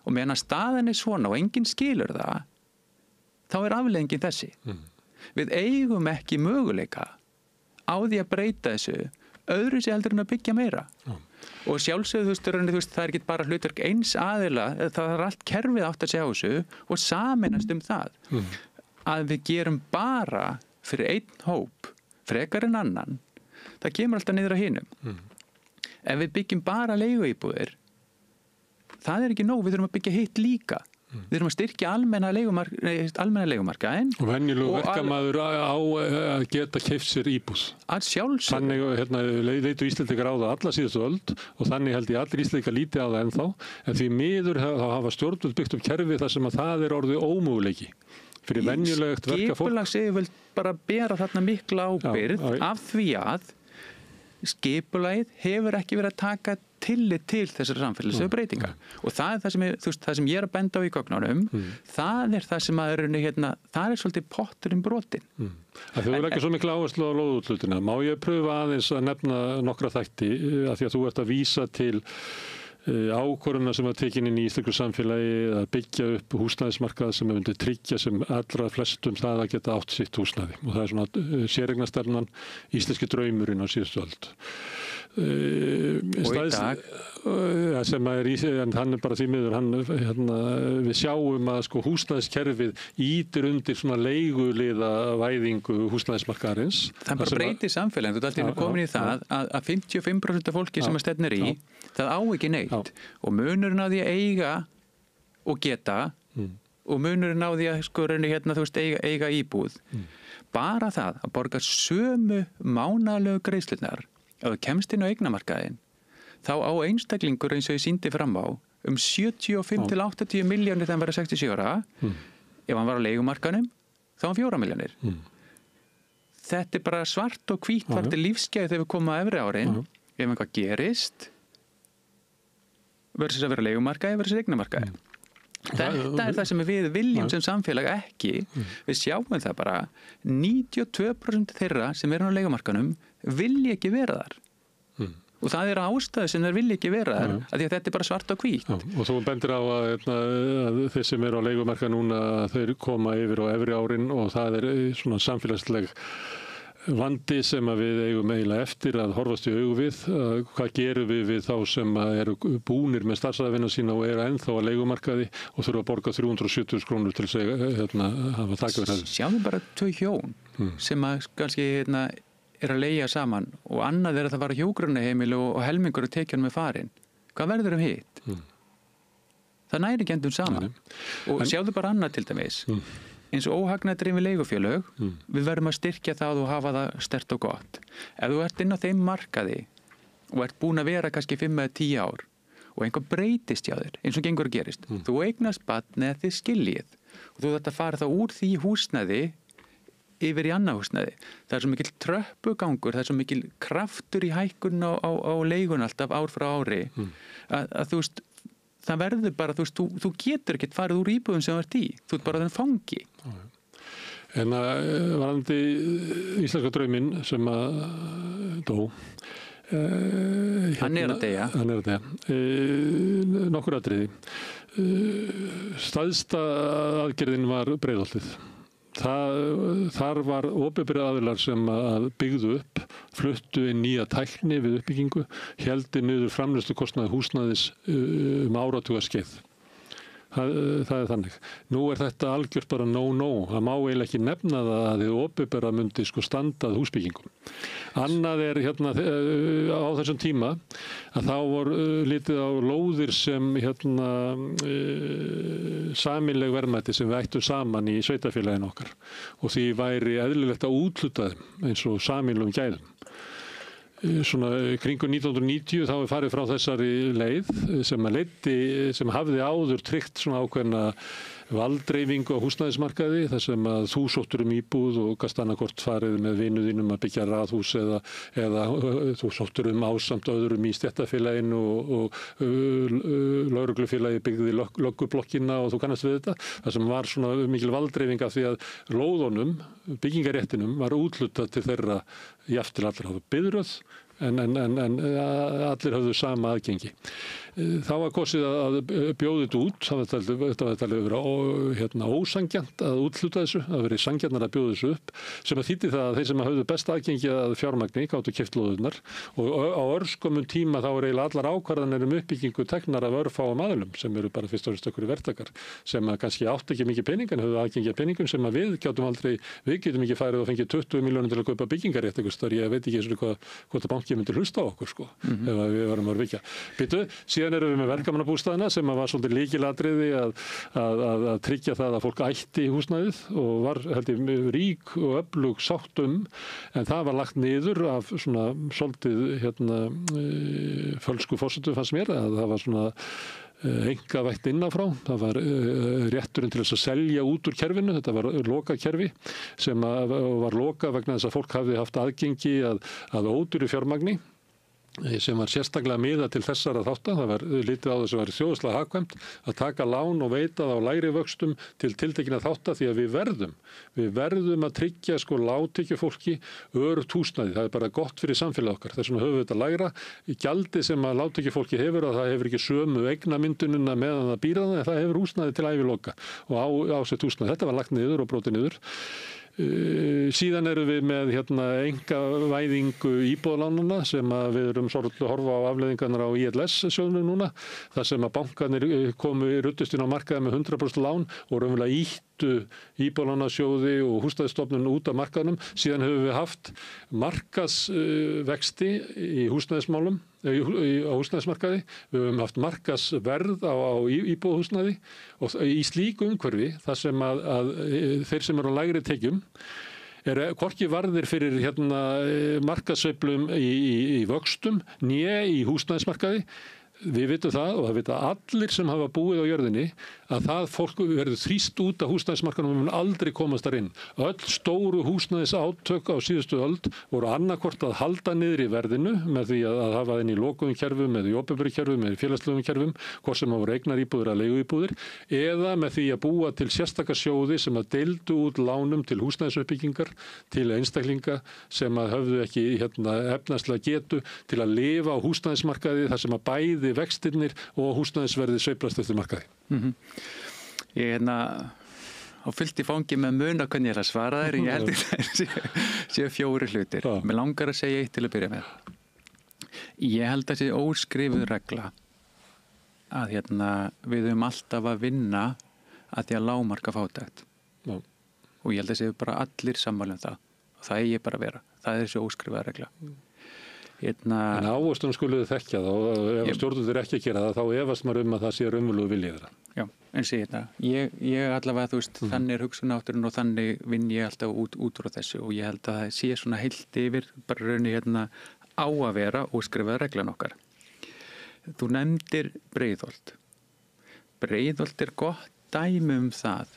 [SPEAKER 10] Og meðan að staðan er svona og enginn skilur það, þá er afleiðingin þessi. Við eigum ekki möguleika á því að breyta þessu öðru sér heldur en að byggja meira. Og sjálfsögðu, það er ekki bara hlutverk eins aðila, það er allt kerfið átt að segja á þessu og sameinast það. Að við gerum bara fyrir einn hóp, frekar en annan, það kemur alltaf niður á hinum. Ef við byggjum bara leiguíbúðir, það er ekki nóg, við þurfum að byggja hitt líka. Við þurfum að styrkja almenna leigumarkaðinn.
[SPEAKER 9] Og venjulegur verkamaður á að geta keypt sér íbúð.
[SPEAKER 10] Að sjálfsögðu.
[SPEAKER 9] Þannig leitu Íslendingar á það alla síðustu öld og þannig held ég allir Íslendingar lítið á það ennþá. En því miður hafa stjórnvöld byggt upp kerfi þar sem að það er orðið ómöguleiki. Fyrir venjulegt verkafólk.
[SPEAKER 10] Skipulagsyfirvöld bara bera þarna mikla ábyrgð af því að skipulagið hefur ekki verið að taka tillit til þessari samfélagslegu breytinga. Og það er það sem ég er að benda á í gögnunum, það er það sem að það er svolítið potturinn brotin.
[SPEAKER 9] Þú er ekki svo mikla áherslu á lóðúthlutina. Má ég pröfa aðeins að nefna nokkra þætti af því að þú ert að vísa til ákvörðunar sem var tekin inn í íslensku samfélagi að byggja upp húsnæðismarkað sem myndi tryggja sem allra flestum það að geta átt sitt húsnæði og það svona séreignarstefnan íslenski draumurinn á síðustu öld.
[SPEAKER 10] Og í dag
[SPEAKER 9] sem en hann bara því miður við sjáum að sko húsnæðiskerfið ítir undir svona leiguliða væðingu húsnæðismarkaðarins.
[SPEAKER 10] Það bara breytir samfélaginu, þú ert komin í það að 55% af fólki sem að stefnir í það á ekki neitt og munurinn á því að eiga og geta og munurinn á því að sko eiga íbúð bara það að borga sömu mánaðalegu greiðslurnar ef þú kemst inn á eignamarkaðinn þá á einstaklingur eins og ég sýndi fram á 75 til 80 milljónir þegar hann verður 67 ára ef hann var á leigumarkaðnum þá hann 4 milljónir þetta bara svart og hvítt var til lífsgæði þegar við komum á efri árin ef eitthvað gerist versus að vera leigumarkaði versus eignamarkaði þetta það sem við viljum sem samfélag ekki við sjáum það bara 92% þeirra sem á leigumarkaðnum vilja ekki vera þar og það ástæði sem þeir vilja ekki vera þar af því að þetta bara svart og hvítt
[SPEAKER 9] og þú bendir á að þeir sem á leigumarkað núna þeir koma yfir á efri árin og það svona samfélagsleg vandi sem að við eigum eiginlega eftir að horfast í augu við hvað gerum við þá sem eru búnir með starfsævinna sína og eru ennþá á leigumarkaði og þurfa að borga 370 krónur til að hafa þakka við það.
[SPEAKER 10] Sjáum bara 2 hjón sem að kannski að leigja saman og annað að það var hjúkrunarheimili og helmingur að tekja með farin. Hvað verður hitt? Það næri ekki endum saman. Og sjáðu bara annað til dæmis. Eins og óhagnaðardrifin leigufélög, við verðum að styrkja það og hafa það sterkt og gott. Ef þú ert inn á þeim markaði og ert búin að vera kannski 5 eða 10 ár og einhver breytist hjá þér, eins og gengur að gerist, þú eignast barn eða þið skiljið og þú þarft að fara þá úr því húsnæði yfir í annað húsnæði. Það svo mikil tröppugangur, það svo mikil kraftur í hækkun á leigun alltaf ár frá ári að þú veist, það verður bara, þú getur ekkert farið úr íbúðum sem þú ert í. Þú ert bara þann fangi.
[SPEAKER 9] En varðandi íslenska drauminn sem að dó.
[SPEAKER 10] Hann að deyja.
[SPEAKER 9] Nokkur atriði. Stærsta aðgerðin var Breiðholtið. Þar var opinberir aðilar sem að byggðu upp, fluttu inn nýja tækni við uppbyggingu, héldi niður framleiðslukostnaði húsnæðis áratugaskeið. Það þannig. Nú þetta algjört bara no. Það má eiginlega ekki nefna það að þið opinbera myndi standað húsbyggingum. Annað á þessum tíma að þá voru litið á lóðir sem sameiginleg verðmæti sem við ættum saman í sveitarfélaginu okkar og því væri eðlilegt að úthluta þeim eins og sameiginlegum gæðum. Svona kringum 1990 þá farið frá þessari leið sem hafði áður tryggt svona ákveðna valdreifingu á húsnæðismarkaði þar sem að þú sóttur íbúð og gast annarkvort farið með vinu þínum að byggja raðhús eða þú sóttur ásamt öðrum í stéttarfélaginu og lögreglufélagi byggði löggublokkina og þú kannast við þetta. Það sem var svona mikil valdreifing af því að lóðunum, byggingaréttinum var úthlutað til þeirra jafnt til allra hafa biðröð en allir höfðu sama aðgengi. Þá var kosið að bjóða þetta út, þetta var talið vera ósanngjarnt að úthluta þessu, að verið sanngjarnar að bjóða þessu upp, sem að þýddi það að þeir sem höfðu best aðgengi að fjármagni gátu keypt lóðirnar og á örskömmum tíma þá eiginlega allar ákvarðanir uppbyggingu teknar af örfáum aðilum sem eru bara fyrst og fremst einhverjir verktakar sem að kannski átt ekki mikið pening en höfðu aðgengi að peningum sem að við getum ekki farið og fengið 20 milljónir til að kaupa byggingarétt einhvers staðar. Ég veit ekki hvort að bankinn myndi hlusta á okkur ef við varum að byggja. Síðan erum við með verkamannabústaðina sem var svolítið lykilatriði að tryggja það að fólk ætti í húsnæðið og var heldur rík og öflug sátt en það var lagt niður af svona svolítið fölsku forsetu fannst mér að það var svona einkavætt innanfrá. Það var rétturinn til þess að selja út úr kerfinu. Þetta var lokakerfi sem var lokað vegna þess að fólk hafði haft aðgengi að ódýru fjármagni sem var sérstaklega miðað til þessara þátta. Það var litið á þess að vera þjóðslega hagkvæmt að taka lán og veita það á lægri vöxtum til tiltekina þátta því að við verðum að tryggja sko lágtekjufólki öruggt húsnæði. Það er bara gott fyrir samfélag okkar. Þess vegna höfum við þetta lægra. Gjaldið sem að lágtekjufólki hefur að það hefur ekki sömu eignamyndunina meðan það býr þarna, það hefur húsnæði til æviloka og ásett húsnæði. Þetta var lagt niður og brotið niður. Síðan erum við með einkavæðingu íbúðalánanna sem að við erum svolítið að horfa á afleiðingarnar á ILS-sjóðnum núna, þar sem að bankarnir ruddust inn á markaði með 100% lán og raunverulega íttu íbúðalánasjóði og húsnæðisstofnun út af markaðnum. Síðan höfum við haft markaðsvexti í húsnæðismálum, á húsnæðismarkaði. Við höfum haft markaðsverð á íbúðahúsnæði og í slíku umhverfi þar sem að þeir sem eru á lægri tekjum er hvorki varðir fyrir markaðssveiflum í vöxtum né í húsnæðismarkaði. Við vitum það og það vita allir sem hafa búið á jörðinni að það fólk verður þrýst út af húsnæðismarkaðnum og mun aldrei komast þar inn. Öll stóru húsnæðisátök á síðustu öld voru annarkvort að halda niður í verðinu með því að hafa þenni í lokuðum kerfum eða í opinberum kerfum eða í félagslegum kerfum, hvort sem það voru eignaríbúðir eða leiguíbúðir, eða með því að búa til sérstaka sjóði sem að deildu út lánum til húsnæðisuppbyggingar til einstaklinga sem að höfðu ekki efnahagslega getu til að lifa á húsnæðismarkaði þar sem að bæði vextirnir og húsnæðisverði sveiflast eftir markaði.
[SPEAKER 10] Ég á fullt í fangi með muna hvernig ég er að svara þér, ég held að séu 4 hlutir. Mér langar að segja eitt til að byrja með. Ég held að sé óskrifuð regla að við höfum alltaf að vinna að því að lágmarka fátækt. Og ég held að séu bara allir sammála um það. Og það eigi bara að vera. Það er þessi óskrifuð regla. En
[SPEAKER 9] ávöxtunum skuluðu þekkja það og ef stjórnvöld ekki að gera það þá efast maður að það sé raunverulegur vilji þeirra.
[SPEAKER 10] Já, en sé ég allavega þannig er hugsunarhátturinn og þannig vinn ég alltaf út frá þessu og ég held að það sé svona heilt yfir bara raunni á að vera og skrifaða reglan okkar. Þú nefndir Breiðholt. Breiðholt er gott dæmi um það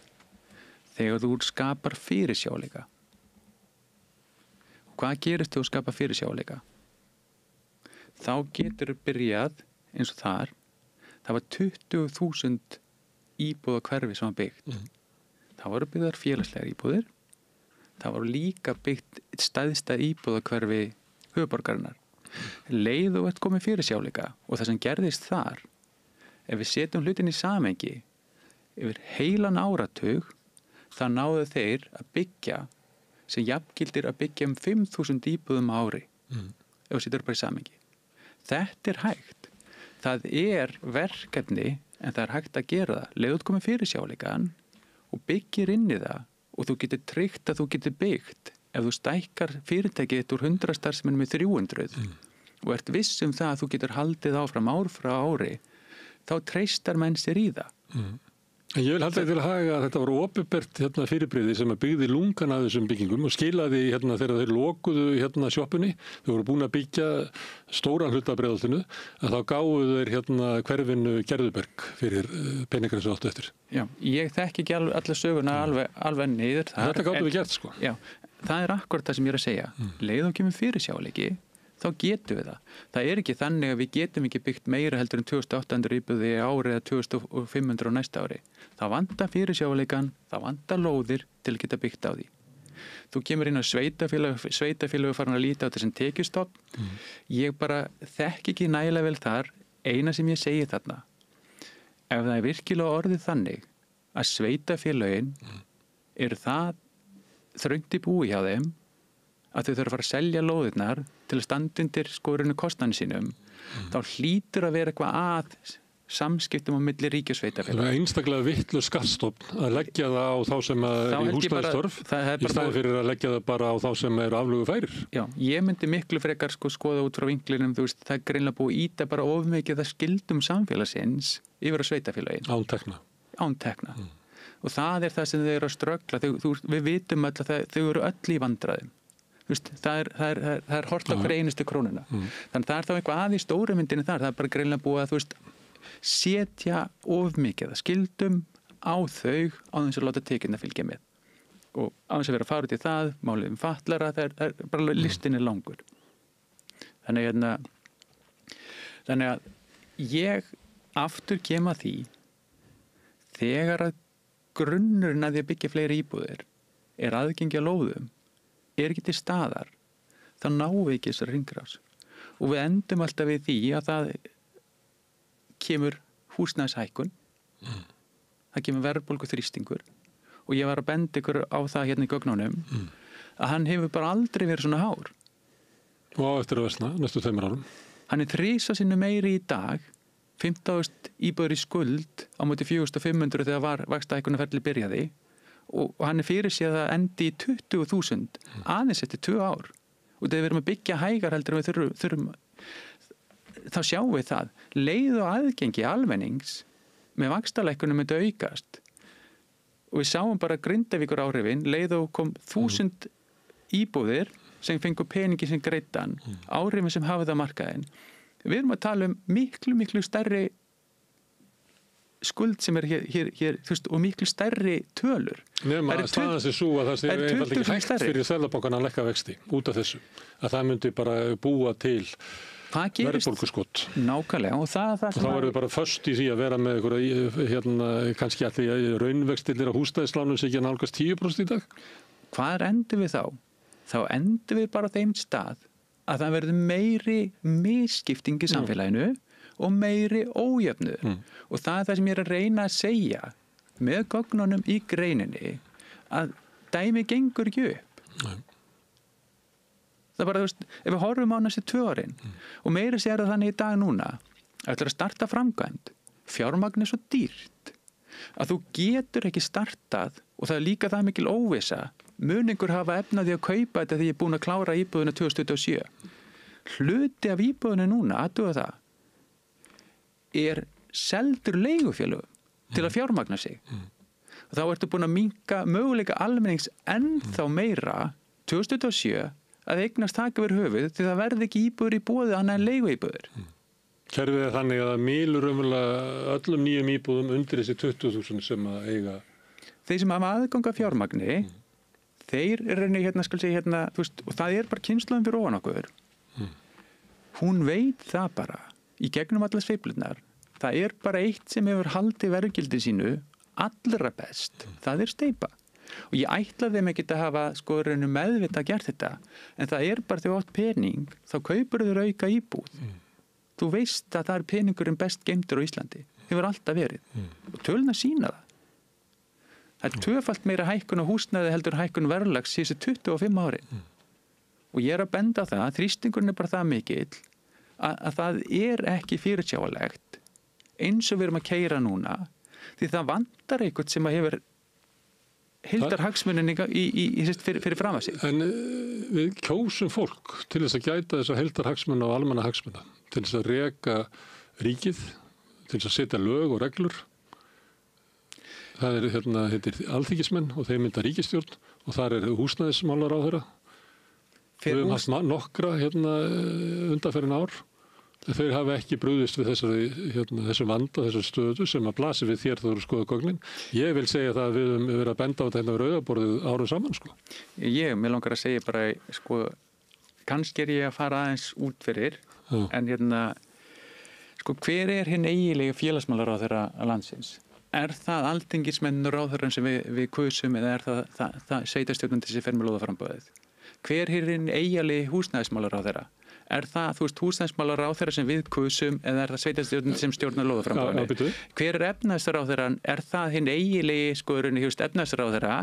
[SPEAKER 10] þegar þú skapar fyrirsjáleika. Hvað gerist þú að skapa fyrirsjáleika? Þá getur byrjað eins og þar. Það var 20.000 íbúða hverfi sem var byggt. Það voru byggðar félagslegar íbúðir. Það voru líka byggt stæðsta íbúða hverfi höfuðborgarinnar. Leið og þetta komið fyrirsjáleika og það sem gerðist þar, ef við setjum hlutin í samhengi, yfir heilan áratug, þá náðu þeir að byggja sem jafngildir að byggja 5.000 íbúðum á ári. Ef við setjum bara í samhengi. Þetta er hægt. Það er verkefni en það er hægt að gera það. Leið komið fyrirsjáleikan og byggir inn í það og þú getur tryggt að þú getur byggt ef þú stækkar fyrirtækið úr 100 starfsmennum í 300 og ert viss um það að þú getur haldið áfram ár frá ári, þá treystar menn sér í það.
[SPEAKER 9] Ég vil halda til að haga að þetta var opinbert fyrirbrigði sem að byggði lungan að þessum byggingum og skilaði þegar þeir lokuðu sjoppunni, þau voru búin að byggja stóran hluta af Breiðholtinu, að þá gáðu þeir hverfinu Gerðuberg fyrir peningar sem áttu eftir.
[SPEAKER 10] Já, ég þekki ekki alla söguna alveg niður.
[SPEAKER 9] Þetta gátu við gert sko.
[SPEAKER 10] Já, það er akkurat það sem ég er að segja. Leið og kemur fyrirsjáleiki, þá getum við það. Það er ekki þannig að við getum ekki byggt meira heldur en 2.800 íbúði í ári eða 2.500 á næsta ári. Það vantar fyrirsjáleikan, það vantar lóðir til að geta byggt á því. Þú kemur inn á sveitafélag farin að líta á þessum tekjustofn. Ég bara þekki ekki nægilega vel þar. Eina sem ég segi þarna, ef það er virkilega orðið þannig að sveitafélagin eru það þröngt í búi hjá þeim að þau þurfa að fara að selja lóðirnar til að standa undir kostnaðinum sínum, þá hlýtur að vera eitthvað að samskiptum á milli ríki og sveitafélaga.
[SPEAKER 9] Það er einstaklega vitlaus skattstofn að leggja það á þá sem er í húsnæðisstörf í staðinn fyrir að leggja það bara á þá sem eru aflögufærir. Já, ég myndi miklu frekar skoða út frá vinklinum, það er greinlega búið að íta bara of mikið það skildum samfélagsins yfir á sveitafélagin. Án tekna. Og það er það sem þau eru að ströggla. Við vitum öll að þau eru öll í vandræðum. Það er hort á hverja einustu krónuna. Þannig það er þá eitthvað að í stóru myndinni þar. Það er bara greinlega búið að setja of mikið að skildum á þau á þess að láta tekjurnar fylgja með. Og á þess að vera að fara út í það, málið fatlara, það er bara listin er langur. Þannig
[SPEAKER 10] Þannig að ég aftur kem að því þegar að grunnurinn að því að byggja fleiri íbúðir er aðgengi að lóðum, er ekki til staðar, þá náum við ekki þessar hringrás. Og við endum alltaf við því að það kemur húsnæðishækkun, það kemur verðbólguþrýstingur og ég var að benda ykkur á það hérna í gögnunum að hann hefur bara aldrei verið svona hár.
[SPEAKER 9] Og á eftir að versna, næstu 2 árum.
[SPEAKER 10] Hann er 3 sinnum meiri í dag, 15.000 íbúður í skuld á móti 4.500 þegar var vaxtahækkunarferli byrjaði og hann er fyrir sig að það endi í 20.000 aðeins eftir 2 ár. Og þegar við erum að byggja hægar heldur við þurfum þá sjáum við það. Leið og aðgengi almennings með vaxtalækkunum myndi aukast. Og við sáum bara Grindavíkur áhrifin, leið og kom 1000 íbúðir sem fengu peningi sem greiddan, áhrifin sem hafið það markaðin. Við erum að tala um miklu stærri skuld sem er hér þú veist, og miklu stærri tölur.
[SPEAKER 9] Nefna að staðan sé svo að það sé einfaldlega ekki hægt fyrir Seðlabankann að lækka vexti út af þessu. Að það myndi bara búa til verðbólguskot.
[SPEAKER 10] Nákvæmlega. Og þá
[SPEAKER 9] erum við bara föst í því að vera með einhverja, kannski allir raunvextillir á húsnæðislánum sem ekki nálgast 10% í dag.
[SPEAKER 10] Hvað endum við þá? Þá endum við bara á þeim stað að það verður meiri misskipting í samfélaginu og meiri ójöfnuður. Og það er það sem ég er að reyna að segja með gögnunum í greininni að dæmi gengur ekki upp. Það er bara, þú veist, ef við horfum á næstu 2 árin og meiri sér það þannig í dag núna ætlar að starta framkvæmd, fjármagn er svo dýrt að þú getur ekki startað og það er líka það mikil óvissa. Mun einhver hafa efnaði að kaupa þetta því ég er búin að klára íbúðuna 2027. Hluti af íbúðuna núna, aðduga það, er seldur leigufélögum til að fjármagna sig. Og þá ertu búin að minnka möguleika almennings ennþá meira 2027 að eignast taka yfir höfuð því það verði ekki íbúður í boði annað en leiguíbúður.
[SPEAKER 9] Kerfið er þannig að mýlur öllum nýjum íbúðum undir þessi 20.000 sem að eiga.
[SPEAKER 10] Þeir sem hafa aðgang að fjármagni, þeir er reyni skal segja þú veist, og það er bara kynslóðin fyrir ofan okkur. Hún veit það bara í gegnum allar sveiflurnar. Það er bara eitt sem hefur haldið verðgildi sínu allra best. Það er steypa. Og ég ætla þeim ekki að hafa meðvitað að gera þetta, en það er bara þegar átt pening, þá kaupur þau auka íbúð. Þú veist að það er peningurinn best geymdur á Íslandi. Það hefur alltaf verið. Og töluna sína það. Það er 2-falt meira hækkun á húsnæði heldur hækkun verðlags síðustu 25 árin. Og ég er að benda á það að þrýstingurinn er bara það mikill að það er ekki fyrirsjáanlegt eins og við erum að keyra núna því það vantar eitthvað sem að hefur heildarhagsmunin fyrir fram að sig.
[SPEAKER 9] En við kjósum fólk til þess að gæta þess að heildarhagsmuna og almanna hagsmuna, til þess að reka ríkið, til þess að setja lög og reglur. Það heitir alþingismenn og þeir mynda ríkisstjórn og þar er húsnæðismálaráðherra. Við höfum haft nokkra undanfarin ár. Þeir hafa ekki brugðist við þessum vanda, þessar stöðu sem að blasi við þér þegar þú skoða gögnin. Ég vil segja það að við höfum verið að benda á þetta rauðaborðið árum saman.
[SPEAKER 10] Mér langar að segja bara, kannski er ég að fara aðeins út fyrir, en hver er hinn eiginlega félagsmálaráðherra landsins? Er það alþingismenn ráðherrann sem við kusum eða er það sveitarstjórnandi sem fer með lóðaframboðið? Hver er hinn eiginlega húsnæðismálaráðherra? Er það, húsnæðismálaráðherra sem við kusum eða er það sveitarstjórnandi sem stjórnar lóðaframboðinu? Hver er efnahagsráðherrann? Er það hinn eiginlega efnahagsráðherra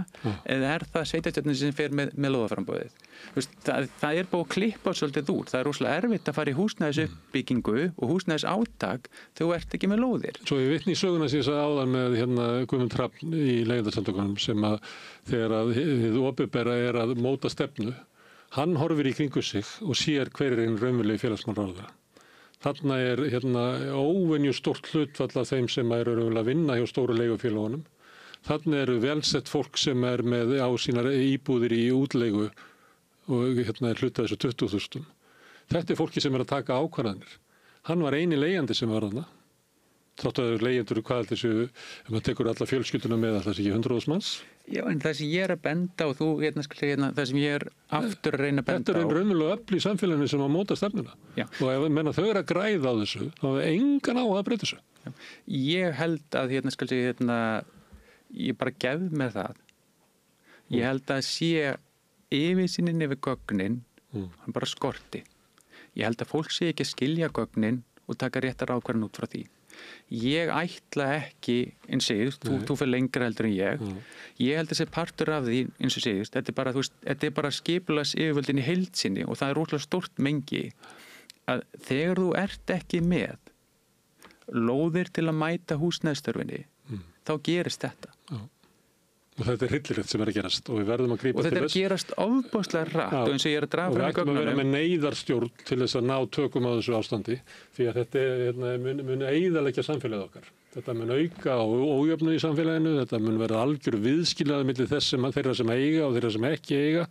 [SPEAKER 10] eða er það sveitarstjórnandi sem fer með lóðaframboðið? Það er búið að klippa svolítið úr. Það er rosalega erfitt að fara í húsnæðisuppbyggingu og húsnæðisátak þegar þú ert ekki með lóðir.
[SPEAKER 9] Svo ég vitni í söguna sem ég sagði áðan með Guðmund Hrafn í Leigjendasamtökunum sem að þegar að hið opinbera er að móta stefnu, hann horfir í kringu sig og sér hver er einn raunverulegi félagsmálaráðherra. Þarna er óvenju stórt hlutfall af þeim sem eru raunverulega að vinna hjá stóru leigufélögunum. Þarna eru velsett fólk sem er með á sínar íbúðir í útleigu og er hluta þessu 20.000. Þetta er fólki sem er að taka ákvarðanir. Hann var eini leigjandi sem var þarna. þáttu að leigjendur hvað þessu, ef maður tekur alla fjölskylduna með alltaf ekki 100.000 manns?
[SPEAKER 10] Já, en það sem ég er að benda og þú það sem ég er aftur að reyna að benda á.
[SPEAKER 9] Þetta er raunverulega öfl í samfélaginu sem að móta stefnuna. Já. Og ef þau eru að græða á þessu, þá er engan á að breyta þessu.
[SPEAKER 10] Já. Ég held að ég bara gef með það. Ég held að sé yfirsýnin yfir gögnin, hann bara skorti. Ég held að fólk sé ekki að skilja gögnin og taka réttar ákvarðan út frá því. Ég ætla ekki, eins og segist, þú fyrir lengra heldur en ég. Ég held að þessi partur af því, eins og segist, þetta er bara skipulags yfirvöldin í heild sinni og það er ótrúlega stórt mengi að þegar þú ert ekki með lóðir til að mæta húsnæðisþörfinni, þá gerist þetta.
[SPEAKER 9] Já. Og þetta er hryllilegt sem er að gerast og við verðum að grípa til þess.
[SPEAKER 10] Og þetta er að gerast ofboðslega hratt og eins og ég er að draga fram í gögnunum. Og við ætlum að vera með neyðarstjórn
[SPEAKER 9] til þess að ná tökum á þessu ástandi því að þetta mun eyðileggja samfélagið okkar. Þetta mun auka ójöfnu í samfélaginu, þetta mun vera algjör viðskilnaður milli þeirra sem eiga og þeirra sem ekki eiga.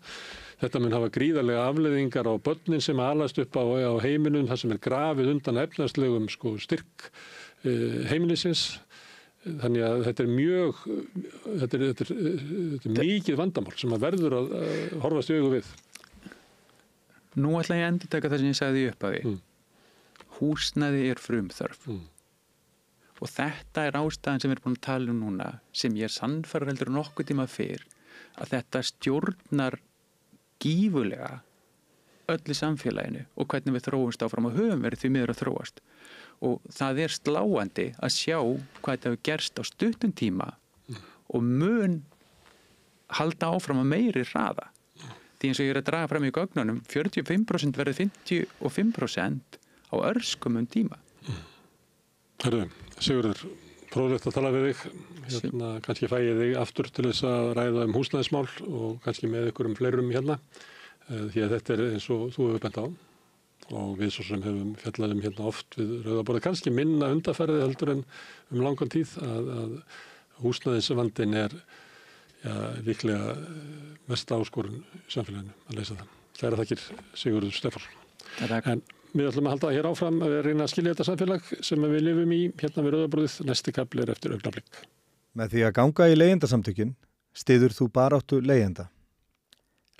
[SPEAKER 9] Þetta mun hafa gríðarlega afleiðingar á börnin sem alast upp á heiminum, það sem er grafið undan efnahagslegum styrk heimilisins. Þannig að þetta er mikið vandamál sem að verður að horfast í augu við.
[SPEAKER 10] Nú ætla ég að endurtaka það sem ég sagði í upphafi. Húsnæði er frumþörf. Og þetta er ástæðan sem við erum búin að tala um núna, sem ég er sannfærður heldur nokkuð tíma fyrr, að þetta stjórnar gífurlega öllu samfélaginu og hvernig við þróumst áfram og höfum verið því miður að þróast. Og það er sláandi að sjá hvað þetta hefur gerst á stuttum tíma og mun halda áfram að meiri hraða. Því eins og ég er að draga fram í gögnunum, 45% verður 55% á örskumum tíma.
[SPEAKER 9] Herðu, Sigurður, próflegt að tala við þig. Kannski fæ ég þig aftur til þess að ræða húsnæðismál og kannski með ykkur fleirum hérna. Því að þetta er eins og þú hefur bent á. Og við svo sem hefum fjallað hérna oft við Rauðaborðið, kannski minna undanferði heldur en langan tíð að húsnæðisvandinn er líklega mest áskorun í samfélaginu að leysa það. Kæra þakkir Sigurður Stefánsson. En við ætlum að halda hér áfram að reyna að skilja þetta samfélag sem við lifum í hérna við Rauðaborðið. Næsti kafli er eftir augnablik.
[SPEAKER 11] Með því að ganga í leigjendasamtökin styður þú baráttu leigjenda.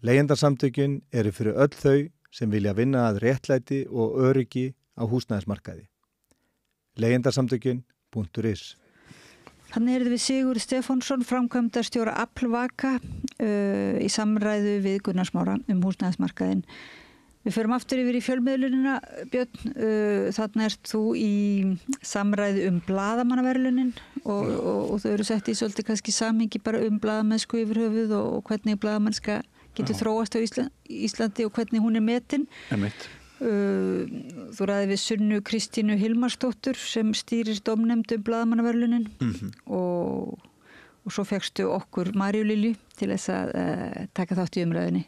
[SPEAKER 11] Leigjendasamtökin eru fyrir öll þau sem vilja vinna að réttlæti og öryggi á húsnæðismarkaði. Leigjendasamtökin.is.
[SPEAKER 1] Þannig erum við Sigurður Stefánsson, framkvæmdastjóra Aflvaka í samræðu við Gunnar Smára húsnæðismarkaðinn. Við förum aftur yfir í fjölmiðlunina, Björn. Þarna ert þú í samræðu blaðamannaverðlunin og þau eru sett í svolítið kannski samhengi bara blaðamennsku yfir höfuð og hvernig blaðamennska getur þróast á Íslandi og hvernig hún er metin. Þú ræði við Sunnu Kristínu Hilmarsdóttur sem stýrir dómnefnd blaðamannaverðlunin og svo fékkstu okkur Maríu Lilju til þess að taka þátt í umræðinni.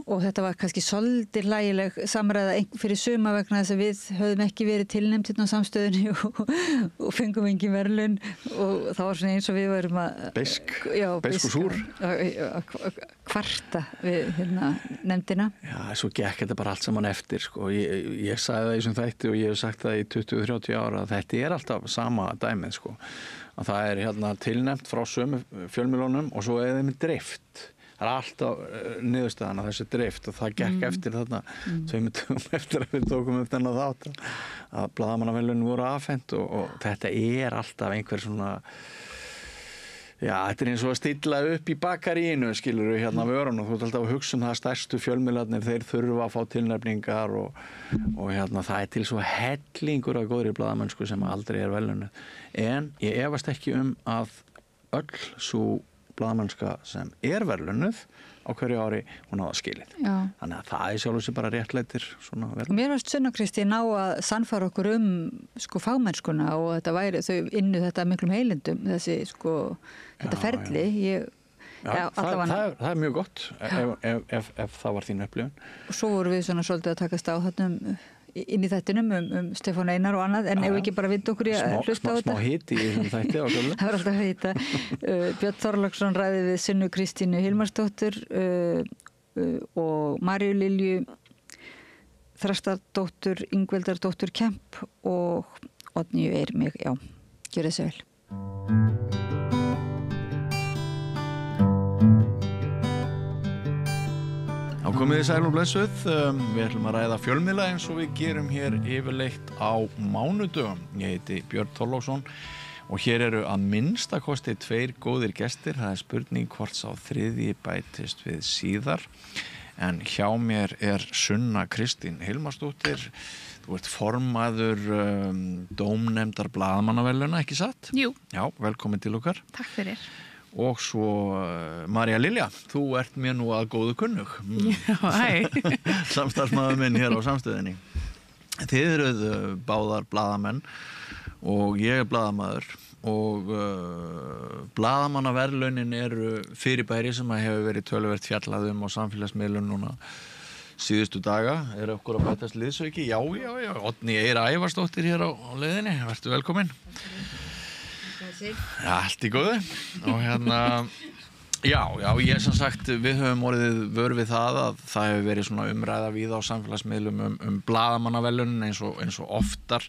[SPEAKER 1] Og þetta var kannski svolítið hlægileg samræða fyrir suma vegna þess að við höfðum ekki verið tilnefnd hérna á samstöðunni og fengum engin verðlaun og það var svona eins og við varum að
[SPEAKER 2] Beisk og súr
[SPEAKER 1] kvarta við nefndina.
[SPEAKER 2] Já, svo gekk þetta bara allt saman eftir sko. Ég sagði það í þessum þætti og ég hef sagt það í 20-30 ára að þetta er alltaf sama dæmið sko. Að það er tilnefnt frá sömu fjölmiðlunum og svo er þeim dreift. Það er alltaf niðurstaðan að þessu dreift og það gekk eftir þarna 2 dögum eftir að við tókum upp þennan þátt að blaðamannaverðlaunin voru afhent og þetta er alltaf einhver svona þetta er eins og að stilla upp í bakaríinu skilurðu hérna við örum og þú ert alltaf að hugsa það stærstu fjölmiðlarnir þeir þurfa að fá tilnefningar og það er til svo hellingur af góðri blaðamennsku sem aldrei er verðlaunuð en ég efast ekki að öll svo blaðamennska sem er verðlaunuð á hverju ári hún á það skilið. Já. Þannig að það er sjálf sér bara réttlætir svona verðlaun.
[SPEAKER 1] Mér varst Sunna Kristín á að sannfæra okkur fagmennskuna og þau innu þetta miklum heilindum þessi þetta ferli.
[SPEAKER 2] Það er mjög gott ef það var þín upplifun.
[SPEAKER 1] Og svo vorum við svolítið að takast á þarna inn í þættinum Stefán Einar og annað en ef ekki bara vinda okkur í að hlusta á þetta.
[SPEAKER 2] Smá hiti í þessum þætti á sjálfum.
[SPEAKER 1] Það var alltaf hita. Björn Þorláksson ræði við Sunnu Kristínu Hilmarsdóttur og Maríu Lilju Þrastardóttur, Ingveldardóttur Kemp og Oddný Eir mig, já, gjör þessu vel.
[SPEAKER 2] Komið þið sæl og blessuð, við ætlum að ræða fjölmiðla eins og við gerum hér yfirleitt á mánudögum. Ég heiti Björn Þorláksson og hér eru að minnstakosti 2 góðir gestir. Það spurning hvort sá 3. bætist við síðar. En hjá mér Sunna Kristín Hilmarsdóttir. Þú ert formaður dómnefndar blaðamannaverðlauna, ekki satt?
[SPEAKER 12] Jú.
[SPEAKER 2] Já, velkomin til okkar.
[SPEAKER 12] Takk fyrir.
[SPEAKER 2] Og svo María Lilja, þú ert mér nú að góðu kunnug.
[SPEAKER 12] Já, hæ.
[SPEAKER 2] Samstarfsmaður minn hér á Samstöðinni. Þið eruð báðar blaðamenn og ég blaðamaður og blaðamannaverðlaunin eru fyrirbæri sem hefur verið töluvert fjallað á samfélagsmiðlum núna síðustu daga. Okkur að bætast liðsauki? Já. Oddný Eir Ævarsdóttir hér á leiðinni. Vertu velkomin. Já, allt í góðu og já, ég sem sagt við höfum orðið vör við það að það hefur verið svona umræða víða á samfélagsmiðlum blaðamannaverðlaunin eins og oftar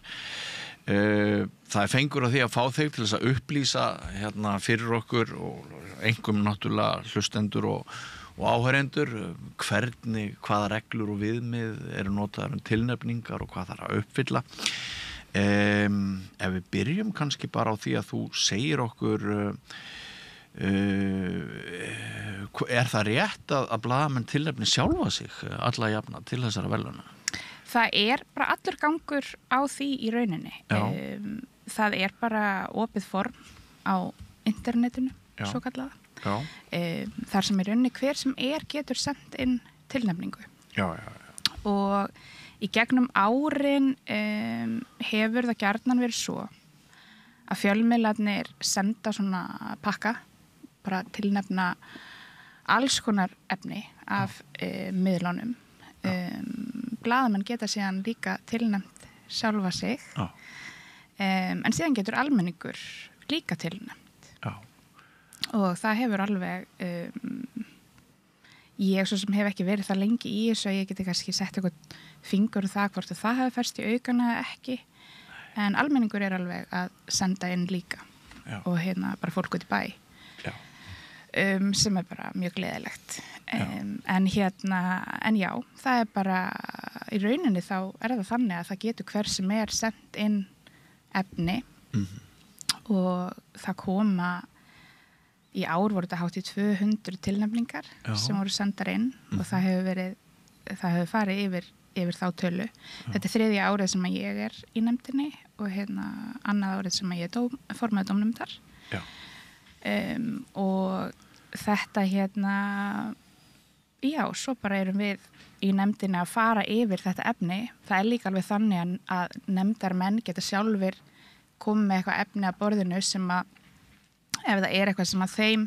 [SPEAKER 2] það fengur á því að fá þig til þess að upplýsa fyrir okkur og einkum náttúrulega hlustendur og áheyrendur hvaða reglur og viðmið eru notaðar tilnefningar og hvað þarf að uppfylla. Ef við byrjum kannski bara á því að þú segir okkur það rétt að blaðamenn tilnefni sjálfa sig alla jafna til þessara verðlauna?
[SPEAKER 12] Það bara allur gangur á því í rauninni. Það bara opið form á internetinu, svo kallaða. Þar sem í rauninni hver sem getur sendt inn tilnefningu.
[SPEAKER 2] Já.
[SPEAKER 12] Og í gegnum árin hefur það gjarnan verið svo að fjölmiðlarnir senda svona pakka, bara tilnefna alls konar efni af miðlunum. Blaðamenn geta síðan líka tilnefnt sjálfa sig, en síðan getur almenningur líka tilnefnt. Og það hefur alveg ég svo sem hef ekki verið það lengi í þessu að ég geti kannski sett eitthvað fingur það hvort það hefði færst í aukana eða ekki, en almenningur alveg að senda inn líka. Og bara fólk út í bæ sem bara mjög gleðilegt. En já, það bara í rauninni þá það þannig að það getur hver sem sendt inn efni og það koma í ár voru þetta hátt í 200 tilnefningar sem voru sendar inn og það hefur farið yfir þá tölu. Þetta 3. árið sem ég í nefndinni og annað árið sem ég formaði dómnefndar. Og þetta já, svo bara erum við í nefndinni að fara yfir þetta efni. Það líka alveg þannig að nefndarmenn geta sjálfur komið með eitthvað efni að borðinu sem að ef það eitthvað sem að þeim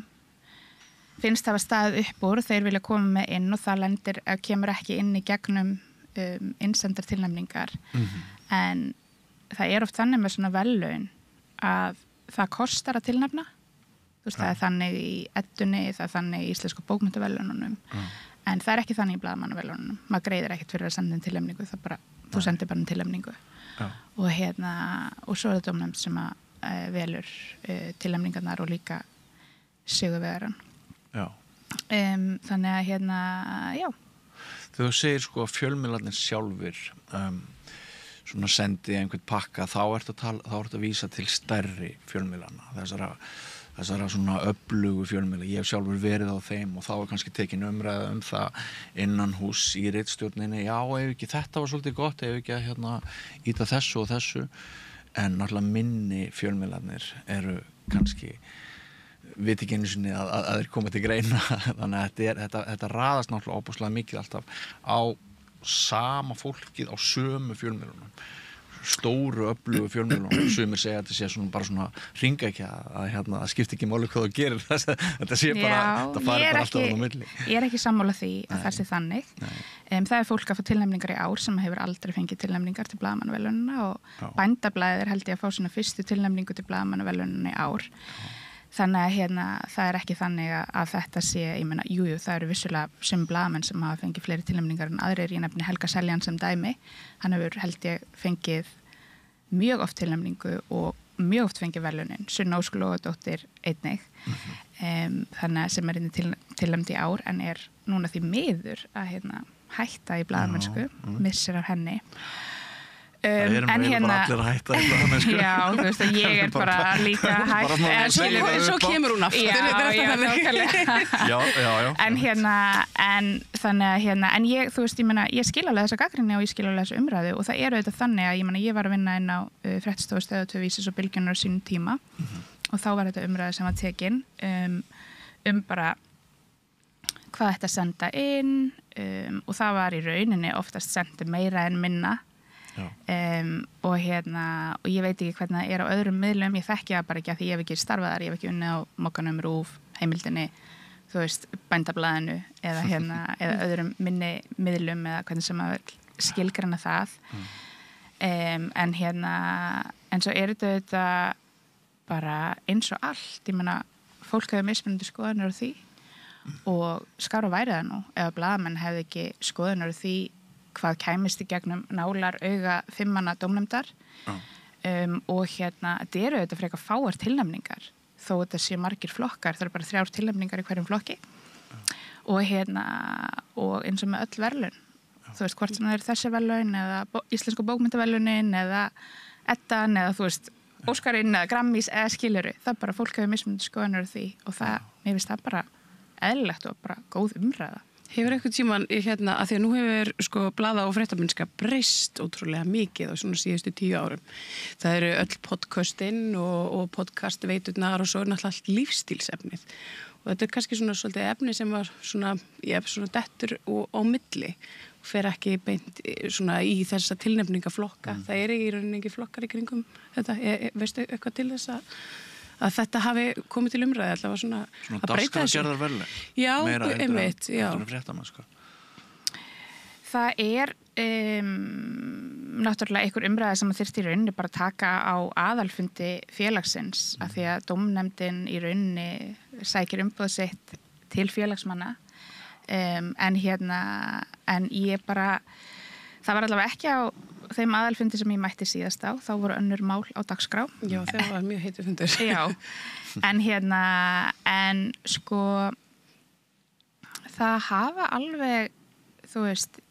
[SPEAKER 12] finnst hafa staðið upp úr, þeir vilja koma með inn og það kemur ekki inn í gegnum innsendar tilnefningar. En það oft þannig með svona verðlaun að það kostar að tilnefna. Þú veist, það þannig í Eddunni, það þannig í Íslensku bókmenntaverðlaununum. En það ekki þannig í blaðamannaverðlaununum. Maður greiðir ekkert fyrir að senda inn tilnefningu, þú sendir bara tilnefningu. Og svo það dómnefnd sem að velur tilnefningarnar og líka sigurvegaran. Þannig að já.
[SPEAKER 2] Þegar þú segir sko að fjölmiðlarnir sjálfur svona sendi einhvern pakka, þá ertu að vísa til stærri fjölmiðlarna, þessara svona öflugu fjölmiðla. Ég hef sjálfur verið á þeim og þá kannski tekin umræða það innan hús í ritstjórninni. Já, ef ekki þetta var svolítið gott, ef ekki að íta þessu og þessu. En náttúrulega minni fjölmiðlarnir eru kannski veit ekki einu sinni að þeir koma til greina. Þannig að þetta raðast náttúrulega óbúslega mikið alltaf á sama fólkið á sömu fjölmiðlunum, stóru öflugu fjölmiðlunum. Sumir segja að þetta sé bara svona hringekja að það skiptir ekki máli hvað þú gerir. Þetta sé bara, það fari bara alltaf á milli.
[SPEAKER 12] Ég ekki sammála því að það sé þannig. Það fólk að fá tilnefningar í ár sem hefur aldrei fengið tilnefningar til blaðamannaverðlaunanna og Bændablaðið held ég að fá sína fyrstu tilnefningu til blaðamannaverðlaunanna í ár. Þannig að það ekki þannig að þetta sé, ég meina, það eru vissulega sem blaðamenn sem hafa fengið fleiri tilnefningar en aðrir. Ég nefni Helga Seljan sem dæmi. Hann hefur held ég fengið mjög oft tilnefningu og mjög oft fengið verðlaunin, Sunna Ósk Logadóttir einnig, þannig að sem inni tilnefnd í ár en núna því miður að hætta í blaðamennsku, missir af henni.
[SPEAKER 2] Það bara allir að hætta í blaðamennsku.
[SPEAKER 12] Já, þú veist að ég bara líka hætt.
[SPEAKER 6] Svo kemur hún aftur.
[SPEAKER 2] Já.
[SPEAKER 12] En þannig að en ég, þú veist, ég meina, ég skil alveg þessa gagnrýni og ég skil alveg þessa umræðu og það auðvitað þannig að ég var að vinna inn á Fréttastofu Stöð 2 Vísis og Bylgjunnar á sínum tíma og þá var þetta umræða sem var tekin bara hvað þetta senda inn og það var í rauninni oftast sendi meira en minna og ég veit ekki hvernig það á öðrum miðlum, ég þekki það bara ekki að því ég hef ekki starfað þar, ég hef ekki unnið á Mokkanum, RÚV, Heimildinni, þú veist, Bændablaðinu eða öðrum minni miðlum eða hvernig sem að skilgreina það en svo þetta bara eins og allt, ég meina fólk hefur mismunandi skoðanir á því og skárra væri það nú ef blaðamenn hefði ekki skoðanir á því hvað kæmist í gegnum nálar auga 5 manna dómnefndar og þetta þetta frekar fáar tilnefningar þó þetta séu margir flokkar, það bara 3 tilnefningar í hverjum flokki og og eins og með öll verðlaun þú veist hvort sem það þessi verðlaun eða íslensku bókmyndaverðlaunin eða Eddan eða þú veist Óskarinn eða Grammys eða skiluru, það bara fólk hefur mismunandi skoðanir á því og það, mér finnst það bara eðlilegt og bara góð umræða.
[SPEAKER 6] Hefur eitthvað tíman að því að nú hefur blaða- og fréttamennska breyst ótrúlega mikið á svona síðustu 10 árum. Það eru öll podcastinn og podcastveiturnar og svo náttúrulega allt lífstílsefnið. Og þetta kannski svolítið efni sem var svona dettur og á milli og fer ekki beint í þessa tilnefningaflokka. Það í rauninni ekki flokkar í kringum þetta. Veistu eitthvað til þess að þetta hafi komið til umræði allavega svona að breyta þessu.
[SPEAKER 2] Dagskrárgerðar verðlaun.
[SPEAKER 6] Já, einmitt, já.
[SPEAKER 12] Það náttúrulega einhver umræði sem að þyrfti í rauninni bara taka á aðalfundi félagsins af því að dómnefndin í rauninni sækir umboð sitt til félagsmanna en ég bara það var allavega ekki á þeim aðalfundi sem ég mætti síðast á, þá voru önnur mál á dagskrá.
[SPEAKER 6] Já, það var mjög heitur fundur.
[SPEAKER 12] Já, en það hafa alveg, þú veist,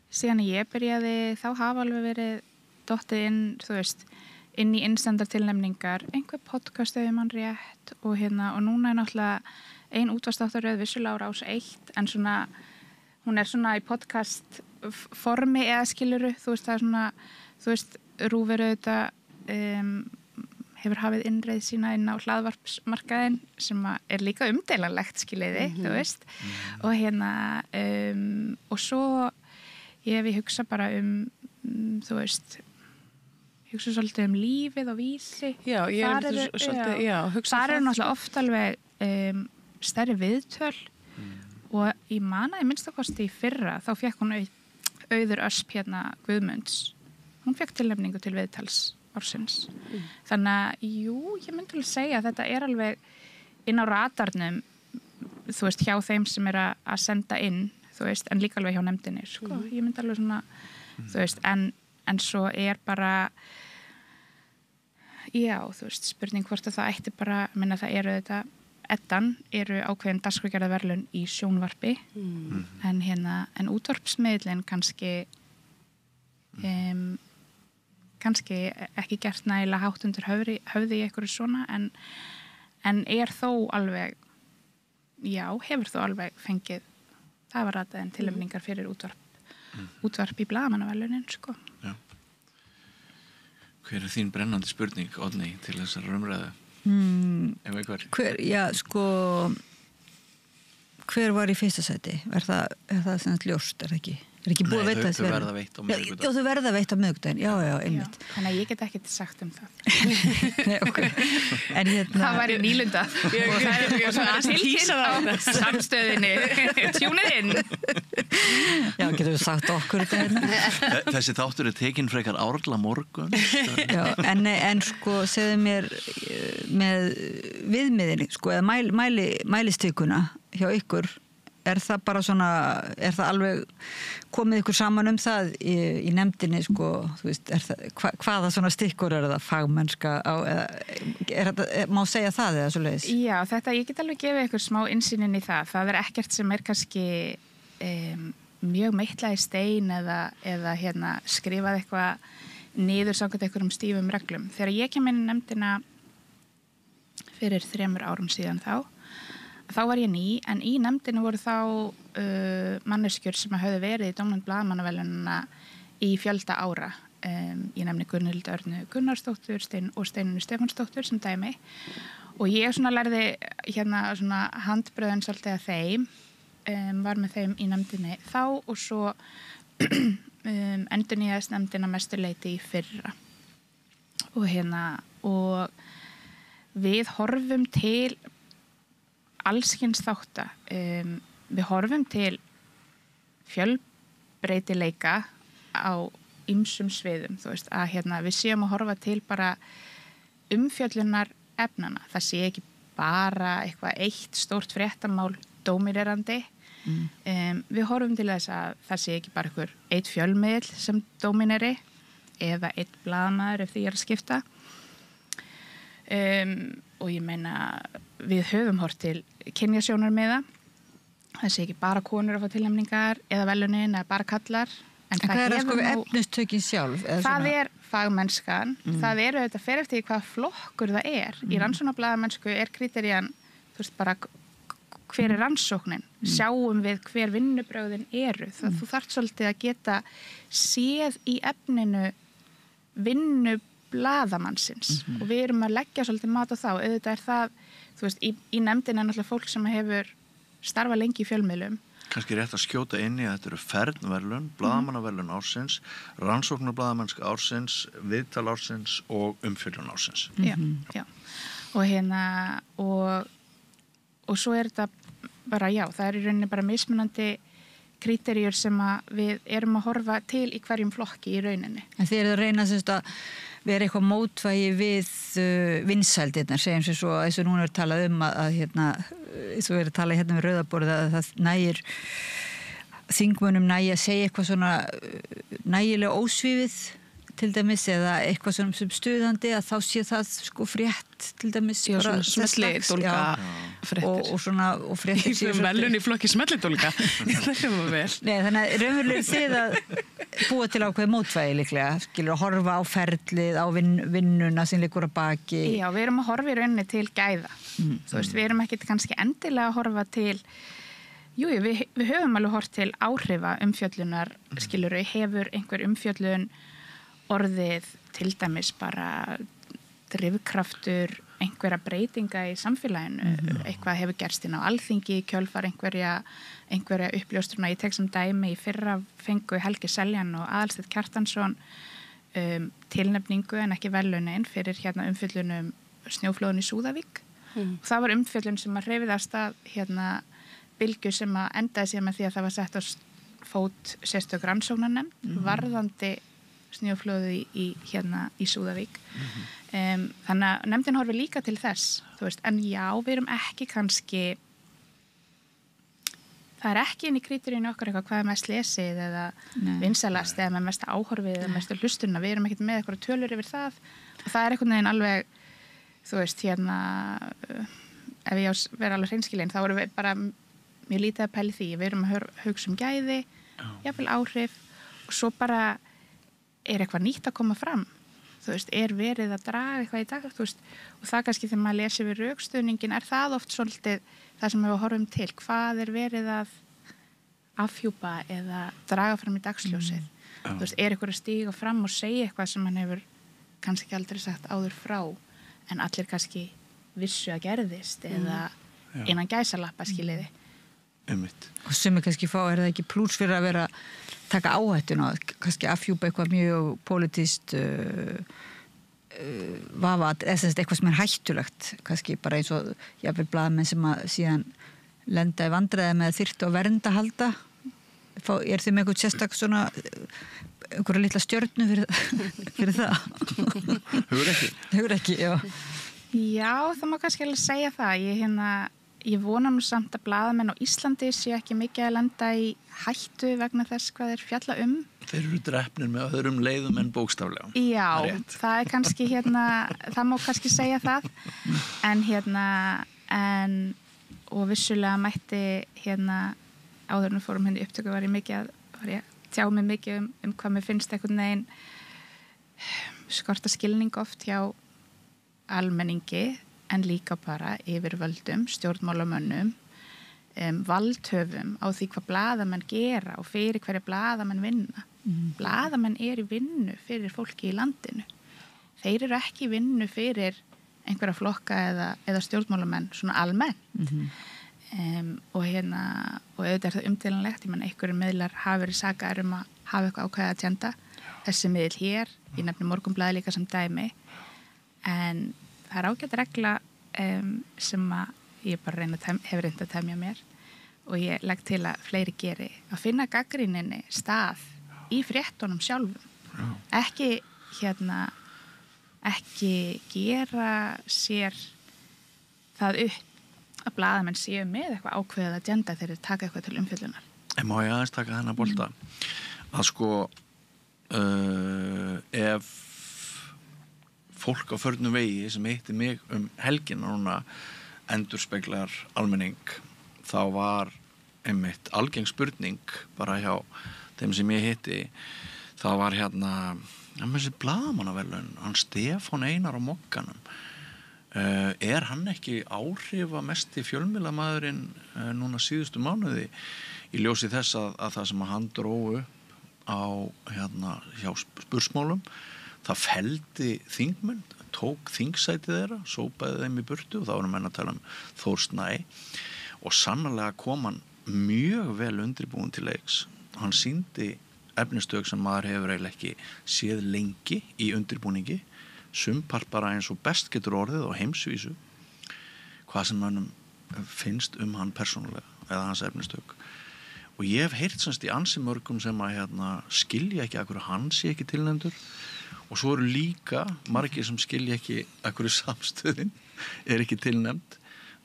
[SPEAKER 12] síðan ég byrjaði, þá hafa alveg verið dottið inn, þú veist, inn í innsendartilnefningar, einhver podcast ef mann rétt og núna náttúrulega ein útvarpsþáttaröð vissulega á Rás 1, en hún svona í podcast formi eða skiluru, þú veist, það svona, þú veist, RÚV auðvitað hefur hafið innreið sína inn á hlaðvarpsmarkaðinn sem líka umdeilanlegt skiliði, þú veist, og og svo ég hugsa bara þú veist, hugsa svolítið lífið og Vísi.
[SPEAKER 6] Já, ég
[SPEAKER 12] hugsa það náttúrulega oft alveg stærri viðtöl og ég man að ég minnst kosti í fyrra, þá fékk hún Auður Ösp Guðmunds. Hún fékk tilnefningu til viðtals ársins. Þannig að, ég myndi alveg segja að þetta alveg inn á radarnum, þú veist, hjá þeim sem að senda inn, þú veist, en líka alveg hjá nefndinni, Ég myndi alveg svona, þú veist, en svo bara, þú veist, spurning hvort að það ætti bara, minna það þetta, Eddan ákveðin dagskrárgerðarverðlaun í sjónvarpi, en útvarpsmiðlinn kannski ekki gert nægilega hátt undir höfði í einhverju svona, en þó alveg, hefur þó alveg fengið, það var rataðin tilnefningar fyrir útvarp í blaðamannaverðlaunin,
[SPEAKER 2] Já. Hver þín brennandi spurning, Oddný, til þessar umræðu?
[SPEAKER 1] Hver var í fyrsta sæti? Er það sem ljóst, ekki? Ekki búið að veita
[SPEAKER 2] þau verða veitt á miðvikudaginn.
[SPEAKER 1] Já, þau verða veitt á miðvikudaginn, já, einmitt.
[SPEAKER 12] Þannig að ég get ekki sagt það.
[SPEAKER 1] Nei, en
[SPEAKER 12] það væri nýlunda og það svona tilkynnt á samstöðinni. Tjúnið inn.
[SPEAKER 1] Já, getur við sagt okkur þetta
[SPEAKER 2] Þessi þáttur tekin frekar árla morgun.
[SPEAKER 1] Já, en segðu mér með viðmiðinni, eða mælistökuna hjá ykkur, það bara svona, það alveg komið ykkur saman það í nefndinni, sko, þú veist, hvaða svona stikkur það, fagmennska má segja það eða svoleiðis?
[SPEAKER 12] Já, ég get alveg gefið ykkur smá innsýnin í það. Það ekkert sem kannski mjög meitlað í stein eða skrifað eitthvað niður samkvæmt einhverjum stífum reglum. Þegar ég kem inn í nefndina fyrir 3 árum síðan þá var ég ný, en í nefndinu voru þá manneskjur sem höfðu verið í dómnefnd blaðamannaverðlaunanna í fjölda ára. Ég nefni Gunnhildi Örnu Gunnarsdóttur og Steinunni Stefánsdóttur sem dæmi, og ég svona lærði svona handbröðin svolítið að þeim, var með þeim í nefndinni þá, og svo endurnýjaðist nefndina mestu leyti í fyrra. Og við horfum til allskyns þátta. Við horfum til fjölbreytileika á ýmsum sviðum, þú veist, að við séum að horfa til bara umfjöllunar efnana. Það sé ekki bara eitthvað eitt stórt fréttamál dóminerandi. Við horfum til þess að það sé ekki bara eitt fjölmiðl sem dómineri eða eitt blaðamaður ef því að skipta. Og ég meina, við höfum hort til kynjasjónarmiða. Það sé ekki bara konur að fá tilnefningar eða velunin eða bara kallar. En
[SPEAKER 1] hvað það efnistökin sjálf?
[SPEAKER 12] Það fagmennskan. Það auðvitað fer eftir hvað flokkur það Í rannsóknarblaðamennsku kríterían, þú veist, bara hver rannsóknin? Sjáum við hver vinnubrögðin eru. Þú þarft svolítið að geta séð í efninu vinnu blaðamannsins og við erum að leggja svolítið mat á þá. Auðvitað það, þú veist, í nefndin náttúrulega fólk sem hefur starfað lengi í fjölmiðlum.
[SPEAKER 2] Kannski rétt að skjóta inn í að þetta eru fernverðlaun, blaðamannaverðlaun ársins, rannsóknarblaðamennska ársins, viðtal ársins og umfjöllun ársins.
[SPEAKER 12] Já. Og svo þetta bara, það í rauninni bara mismunandi kríteríur sem við erum að horfa til í hverjum flokki í rauninni.
[SPEAKER 1] En þið að reyna að vera eitthvað mótvægi við vinsældirnar, segjum sér svo eins og núna talað að eins og talað við Rauðaborð að það nægir þingmönnum að segja eitthvað svona nægilega ósvífið til dæmis eða eitthvað sem stuðandi að þá sé það frétt til dæmis.
[SPEAKER 6] Já, svona smellidólga fréttir.
[SPEAKER 1] Og fréttir
[SPEAKER 6] séu svolítið. Velun í flokki smellidólga. Það var vel.
[SPEAKER 1] Nei, þannig að raunverulega þið að búa til ákveð mótvægi líklega, skilur að horfa á ferlið, á vinnuna sem liggur að baki.
[SPEAKER 12] Já, við erum að horfa í rauninni til gæða. Þú veist, við erum ekkert kannski endilega að horfa til við höfum alveg hort til áhrifa umfjöllunar, skilur hefur einhver umfjöllun orðið til dæmis bara drifkraftur einhverja breytinga í samfélaginu, eitthvað hefur gerst inn á Alþingi, kjölfar einhverja uppljóstruna. Ég tek sem dæmi í fyrra fengu Helgi Seljan og Aðalsteinn Kjartansson tilnefningu en ekki velunin fyrir umfjöllunum snjóflóðun í Súðavík. Og það var umfjöllun sem að hreyfði af stað bylgju sem að endaði síðan með því að það var sett á fót sérstök rannsóknarnefnd varðandi snjóflóði í Súðavík. Þannig að nefndin horfir líka til þess, þú veist, en já, við erum ekki kannski, það ekki inn í kríteríunni okkar eitthvað hvað mest lesið eða vinsælast eða með mest áhorfið eða mest hlustunna. Við erum ekkert með eitthvað tölur yfir það og það einhvern veginn alveg, þú veist, ef ég vera alveg hreinskilin, þá erum við bara mjög lítið að pæli því. Við erum að hugsa gæði, jafnvel áhrif og svo bara eitthvað nýtt að koma fram. Þú veist, verið að draga eitthvað í dag, þú veist, og það kannski þegar maður lesi við rökstuðningin, það oft svolítið það sem við horfum til, hvað verið að afhjúpa eða draga fram í dagsljósið. Þú veist, eitthvað að stíga fram og segja eitthvað sem hann hefur kannski aldrei sagt áður frá, en allir kannski vissu að gerðist eða innan gæsalappa skiljiði.
[SPEAKER 1] Og sem kannski fá, það ekki plús fyrir að vera taka áhættuna, kannski afhjúpa eitthvað mjög pólitískt eitthvað sem hættulegt, kannski bara eins og jafnvel blaðamenn sem að síðan lenda í vandræði með þyrftu og vernda halda. Þið með eitthvað sérstak svona einhverja litla stjörnu fyrir það?
[SPEAKER 2] Hugur ekki?
[SPEAKER 1] Hugur ekki, já.
[SPEAKER 12] Já, það má kannski alveg segja það. ég vona nú samt að blaðamenn á Íslandi sé ekki mikið að lenda í hættu vegna þess hvað þeir fjalla
[SPEAKER 13] Þeir eru drepnir með öðrum leiðum en bókstaflega.
[SPEAKER 12] Já, það er kannski það má kannski segja það en og vissulega mætti áður en við fórum í upptöku var ég að tjá mig mikið hvað mér finnst einhvern veginn skorta skilning oft hjá almenningi en líka bara yfirvöldum, stjórnmálamönnum, valdhöfum á því hvað blaðamenn gera og fyrir hverja blaðamenn vinna. Blaðamenn í vinnu fyrir fólki í landinu. Þeir eru ekki í vinnu fyrir einhverja flokka eða stjórnmálamenn, svona almennt. Og auðvitað er það umdelanlegt, ég menn einhverjum miðlar hafa verið sakaðir að hafa eitthvað ákveðið að tjenda. Þessi miðl hér, ég nefni Morgunblaðið líka sem dæmi, en það er ágætt regla sem ég bara hef reynd að temja mér og ég legg til að fleiri geri að finna gagnrýninni stað í fréttunum sjálfum. Ekki gera sér það upp að blaðamenn séu með eitthvað ákveðið að agenda þegar þeir taka eitthvað til umfjöllunar.
[SPEAKER 13] En má ég aðeins taka þennan bolta að sko ef fólk á förnum vegi sem hitti mig helgina núna endurspeglar almenning þá var einmitt algeng spurning bara hjá þeim sem ég hitti það var þessi blaðamannaverðlaun hann Stefán Einar á Mokkanum hann ekki áhrifamesti fjölmiðlamaðurinn núna síðustu mánuði í ljósi þess að það sem hann dró upp á hjá spursmálum það feldi þingmenn, tók þingsætið þeirra, sópaði þeim í burtu og þá voru menn að tala Þór Snæ og sannarlega kom hann mjög vel undirbúinn til leiks. Hann sýndi efnistök sem maður hefur eiginlega ekki séð lengi í undirbúningi, sumpart bara eins og best getur orðið á heimsvísu, hvað sem mannum finnst hann persónulega eða hans efnistök. Og ég hef heyrt semst í ansi mörgum sem að skilja ekki að hverju hann sé ekki tilnefndur og svo eru líka margir sem skilja ekki að hverju samstöðin ekki tilnefnd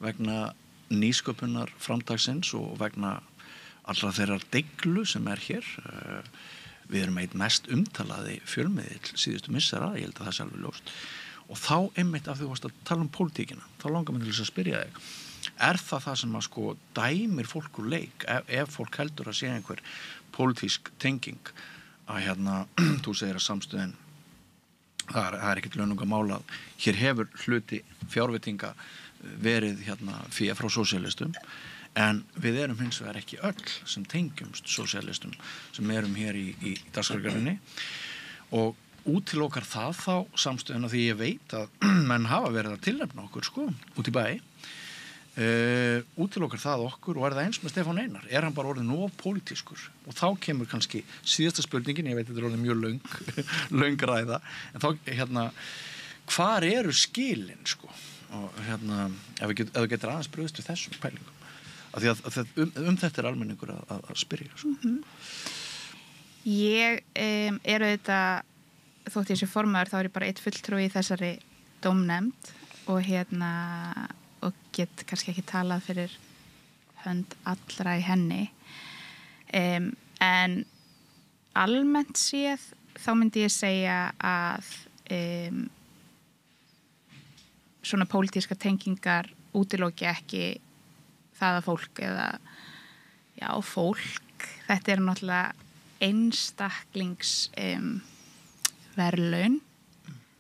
[SPEAKER 13] vegna nýsköpunar framtagsins og vegna allra þeirrar deiglu sem hér. Við erum eitt mest umtalaði fjölmiðill síðustu missera, ég held að það sé alveg ljóst. Og þá einmitt af því þú varst að tala pólitíkina, þá langar mig til þess að spyrja þig. Það sem að dæmir fólk úr leik ef fólk heldur að sé einhver pólitísk tenging að þú segir að samstöðin það er ekkert launungamál að hér hefur hluti fjárveitinga verið fyrir frá sósíalistum en við erum hins vegar ekki öll sem tengjumst sósíalistum sem erum hér í dagskrárgerðinni og útilokar það þá samstöðina því ég veit að menn hafa verið að tilnefna okkur út í bæ útilokar það okkur og það eins með Stefán Einar hann bara orðið nóg pólitískur og þá kemur kannski síðasta spurningin ég veit þetta er orðið mjög löng ræða en þá hvar eru skilin og ef þú getur aðeins brugðist við þessum pælingum af því að þetta er almenningur að spyrja
[SPEAKER 12] Ég þetta þótt ég sé formaður þá er ég bara eitt fulltrúi í þessari dómnefnd og og get kannski ekki talað fyrir hönd allra í henni en almennt séð þá myndi ég segja að svona pólitískar tengingar útiloki ekki það að fólk fólk þetta er náttúrulega einstaklings verðlaun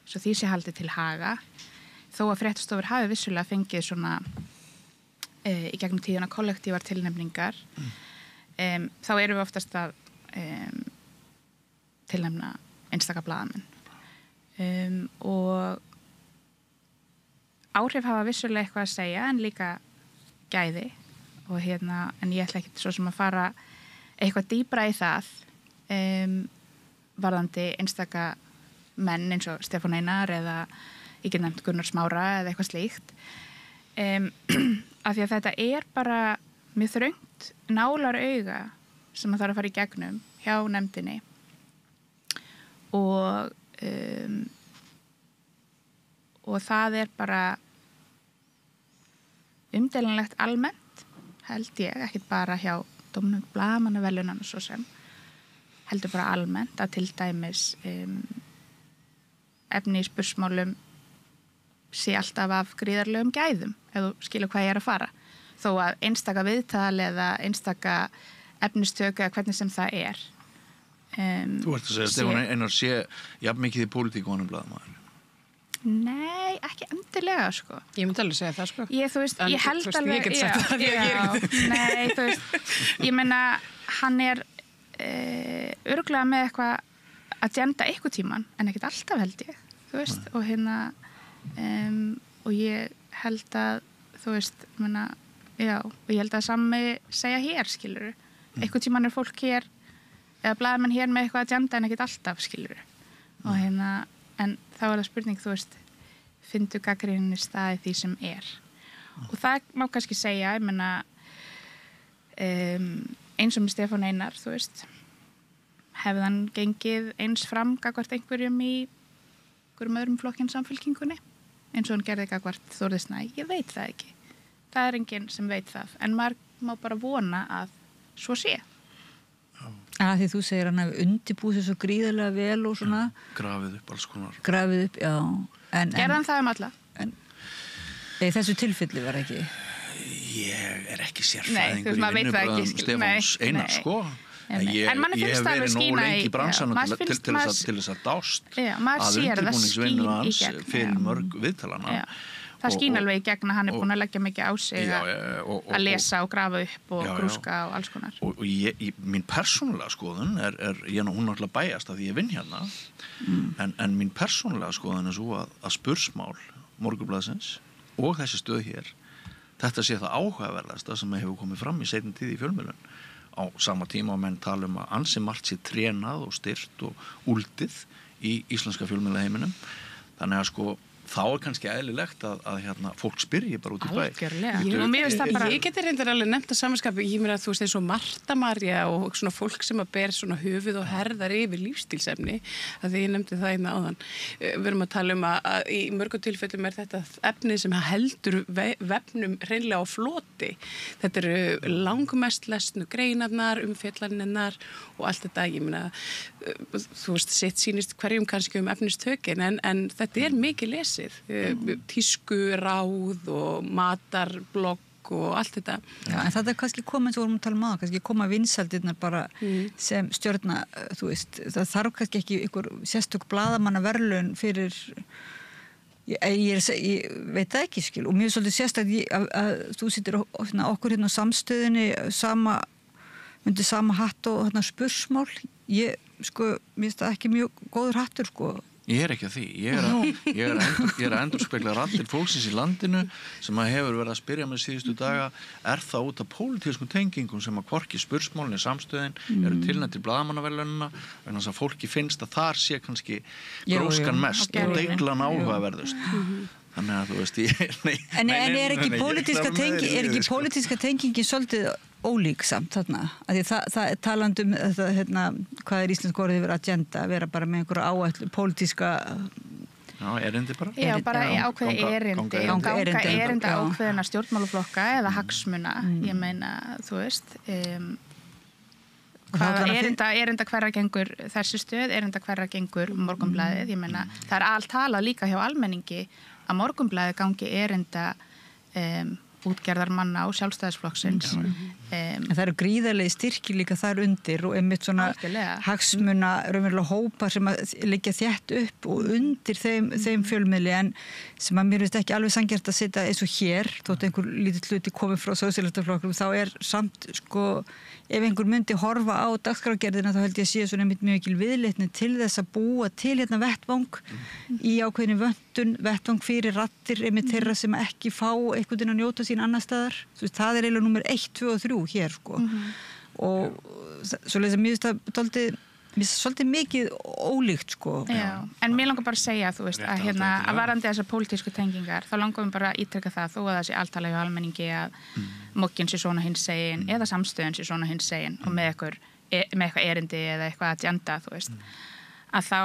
[SPEAKER 12] svo því sé haldið til haga þó að fréttastofur hafi vissulega fengið svona í gegnum tíðina kollektívar tilnefningar þá erum við oftast að tilnefna einstaka blaðamenn og áhrif hafa vissulega eitthvað að segja en líka gæði og en ég ætla ekki svo sem að fara eitthvað dýpra í það varðandi einstaka menn eins og Stefán Einar eða ég get nefnt Gunnar Smára eða eitthvað slíkt af því að þetta er bara mjög þröngt nálar auga sem það þarf að fara í gegnum hjá nefndinni og það er bara umdeilanlegt almennt, held ég, ekkert bara hjá dómnum blaðamannaverðlaunanna svo sem, heldur bara almennt að til dæmis efni í spursmálum sé alltaf af gríðarlegum gæðum, ef þú skilur hvað ég að fara. Þó að einstaka viðtal eða einstaka efnistöku eða hvernig sem það er.
[SPEAKER 13] Þú ert að segja að Stefán Einar sé jafn mikið í pólitík og hann blaðamaður.
[SPEAKER 12] Nei, ekki endilega, sko.
[SPEAKER 6] Ég myndi alveg segja það, sko.
[SPEAKER 12] Þú veist, ég held alveg...
[SPEAKER 6] Ég get sagt það, ég er ekki...
[SPEAKER 12] Nei, þú veist, ég meina, hann er örugglega með eitthvað agenda eitthvað tíman, en ekkert alltaf held ég, þú veist, og hérna, og ég held að, þú veist, meina, og ég held að sami segja hér, skilur, eitthvað tíman er fólk hér, eða blaðamenn hér með eitthvað agenda en ekkert alltaf, skilur, og hérna, en þá er það spurning, þú veist, fyndu gagnrýninni staði því sem er. Og það má kannski segja, ég meina, eins og með Stefán Einar, þú veist, hefði hann gengið eins fram gagnvart einhverjum í einhverjum öðrum flokkinn Samfylkingunni, eins og hann gerði gagnvart Þórði Snæ, ég veit það ekki. Það er enginn sem veit það, en maður má bara vona að svo sé.
[SPEAKER 1] En því þú segir hann hefur undirbúið sér svo gríðarlega vel og svona
[SPEAKER 13] grafið upp alls konar.
[SPEAKER 1] Grafið upp, já.
[SPEAKER 12] Gerði hann það alla?
[SPEAKER 1] Þessu tilfelli var ekki?
[SPEAKER 13] Ég er ekki sérfræðingur í vinnubröðum Stefáns Einar, sko. Ég hef verið nógu lengi í bransanum til þess að dást að undirbúningsvinnu hans fyrir mörg viðtalana.
[SPEAKER 12] Það skín alveg í gegn að hann er búin að leggja mikið á sig að lesa og grafa upp og grúska og alls konar.
[SPEAKER 13] Og mín persónulega skoðun hún náttúrulega bæjast að því ég vinn hérna, en mín persónulega skoðun er svo að spursmál Morgunblaðsins og þessi stöð hér, þetta sé það áhugaverðasta sem hefur komið fram í seinni tíð í fjölmiðlun. Á sama tíma að menn tala um að ansi margt sé trénað og styrt og úldið í íslenska fjölmiðlaheiminum. Þannig að sko þá er kannski eðlilegt að fólk spyrji bara út í bæ.
[SPEAKER 12] Algjörlega.
[SPEAKER 6] Ég geti reyndar alveg nefnt að samanskapi, ég meina að þú veist eins og Marta María og svona fólk sem að ber svona höfuð og herðar yfir lífstílsefni, að því ég nefndi það einna áðan. Við erum að tala um að í mörgum tilfellum er þetta efni sem heldur vefnum hreinlega á floti. Þetta eru langmest lesnu greinarnar, umfjallarinnar og allt þetta, ég meina, þú veist, sitt sýnist hverjum kannski efnistökin, en þetta er mikið lesið. Tísku, ráð og matarblogg og allt þetta.
[SPEAKER 1] Já, en þetta er kannski komið eins og vorum að tala um aðeins, kannski koma vinsaldirnar bara sem stjórna, þú veist, það þarf kannski ekki einhver sérstök blaðamannaverðlaun fyrir, ég veit það ekki, skil, og mjög svolítið sérstakt að þú sittir okkur hérna á Samstöðinni, undir sama hatt og hérna spursmál, mér finnst það ekki mjög góður hattur, sko.
[SPEAKER 13] Ég er ekki að því. Ég er að endurspegla raddir fólksins í landinu sem að hefur verið að spyrja með síðustu daga, er það út af pólitískum tengingum sem að hvorki spursmálinn í Samstöðin eru tilnefnd til blaðamannaverðlaunanna, vegna þess að fólki finnst að þar sé kannski gróskan mest og deiglan áhugaverðust. Þannig að þú veist
[SPEAKER 1] En er ekki pólitíska tengingi svolítið ólík samt þarna? Því það er talandi um þetta, hvað er íslensk orðið yfir agenda, vera bara með einhverja áætlu pólitíska
[SPEAKER 13] erindi bara?
[SPEAKER 12] Já, bara ákveði erindi og ganga erindi ákveðina stjórnmálaflokka eða hagsmuna, ég meina, þú veist hvaða erinda hverra gengur þessi stöð, erinda hverra gengur Morgunblaðið, ég meina, það er allt talað líka hjá almenningi að Morgunblaðið gangi erinda útgerðarmanna og sjálfstæðisflokksins.
[SPEAKER 1] Það eru gríðarlegi styrkir líka þar undir og einmitt svona hagsmuna raunverulega hópar sem að liggja þétt upp og undir þeim fjölmiðli, en sem að mér finnst ekki alveg sanngjarnt að setja eins og hér, þótt einhver lítill hluti komið frá sósíalistaflokkum, þá er samt, sko, ef einhver myndi horfa á dagskrárgerðina, þá held ég að sé svona einmitt mjög mikil viðleitni til þess að búa til hérna vettvang í ákveðinu vöntun, vettvang fyrir raddir einmitt þeirra sem ekki fá einhvern veginn að njóta sín annar staðar. Þú veist, það er eiginlega númer 1, 2 og 3 hér, sko. Og svoleiðis að mér finnst það svolítið mikið ólíkt, sko.
[SPEAKER 12] Já, en mér langar bara að segja, þú veist, að varandi þessar pólitísku tengingar, þá langar við bara að ítreka það, þó að það sé alltala hjá almenningi að mokkinn sé svona hinsegin eða Samstöðin sé svona hinsegin og með eitthvað erindi eða eitthvað agenda, þú veist, að þá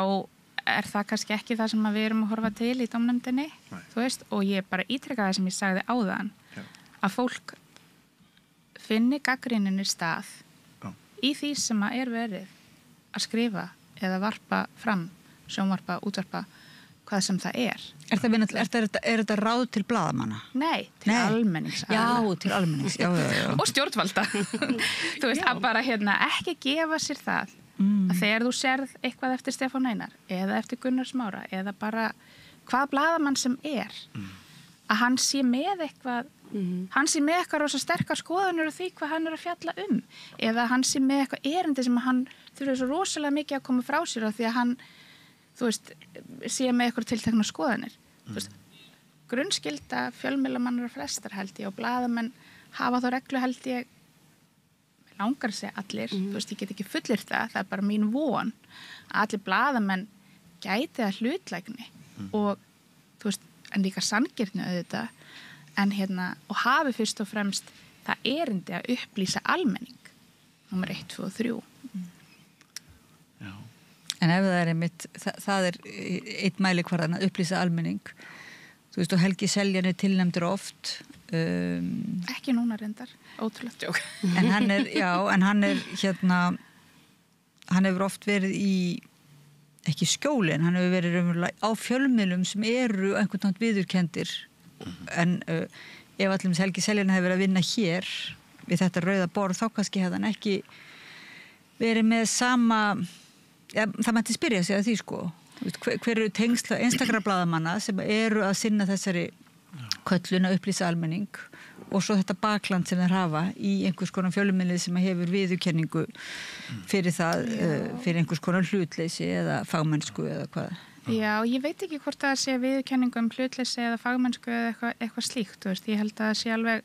[SPEAKER 12] er það kannski ekki það sem við erum að horfa til í dómnefndinni, þú veist, og ég bara ítreka það sem ég sagði áðan, að fólk finni gagnrýninni stað í því sem að verið að skrifa eða varpa fram, sjónvarpa, útvarpa, hvað sem það er.
[SPEAKER 1] Er þetta ráð til blaðamanna?
[SPEAKER 12] Nei, til almennings.
[SPEAKER 1] Já, til almennings, já.
[SPEAKER 12] Og stjórnvalda. Þú veist, að bara ekki gefa sér það að þegar þú sérð eitthvað eftir Stefán Einar eða eftir Gunnar Smára eða bara hvað blaðamann sem að hann sé með eitthvað hann sé með eitthvað rosa sterkar skoðanir og því hvað hann að fjalla eða hann sé með eitthvað erindi sem hann þurfi svo rosalega mikið að koma frá sér á því að hann, þú veist, sé með eitthvað tiltekna skoðanir. Þú veist, grunnskylda fjölmiðlamannar flestar held ég og blaðamenn hafa þá reglu held ég langar að segja allir, þú veist, ég get ekki fullyrt það er bara mín von að allir blaðamenn gæti að hlutlægni og, þú veist, en líka sanngirni auðvitað, en og hafi fyrst og fremst það erindi að upplýsa almenning, númer 1, 2 og 3.
[SPEAKER 1] Já. En ef það einmitt, það eitt mælikvarðan að upplýsa almenning, þú veist, og Helgi Seljan tilnefndur oft.
[SPEAKER 12] Ekki núna reyndar, ótrúlega djók.
[SPEAKER 1] En hann hann hefur oft verið í ekki skjóli, en hann hefur verið á fjölmiðlum sem eru einhvern veginn viðurkendir en ef allir Helgi Seljan hefur verið að vinna hér við þetta rauða borð, þá kannski hefði hann ekki verið með sama það mætti spyrja sig að því sko hver eru tengsla einstakra blaðamanna sem eru að sinna þessari köllun að upplýsa almenning og svo þetta bakland sem þeir hafa í einhvers konar fjölmiðli sem hefur viðurkenningu fyrir það, fyrir einhvers konar hlutleysi eða fagmennsku eða hvað.
[SPEAKER 12] Já, ég veit ekki hvort það sé viðurkenningu hlutleysi eða fagmennsku eða eitthvað slíkt, þú veist, ég held að það sé alveg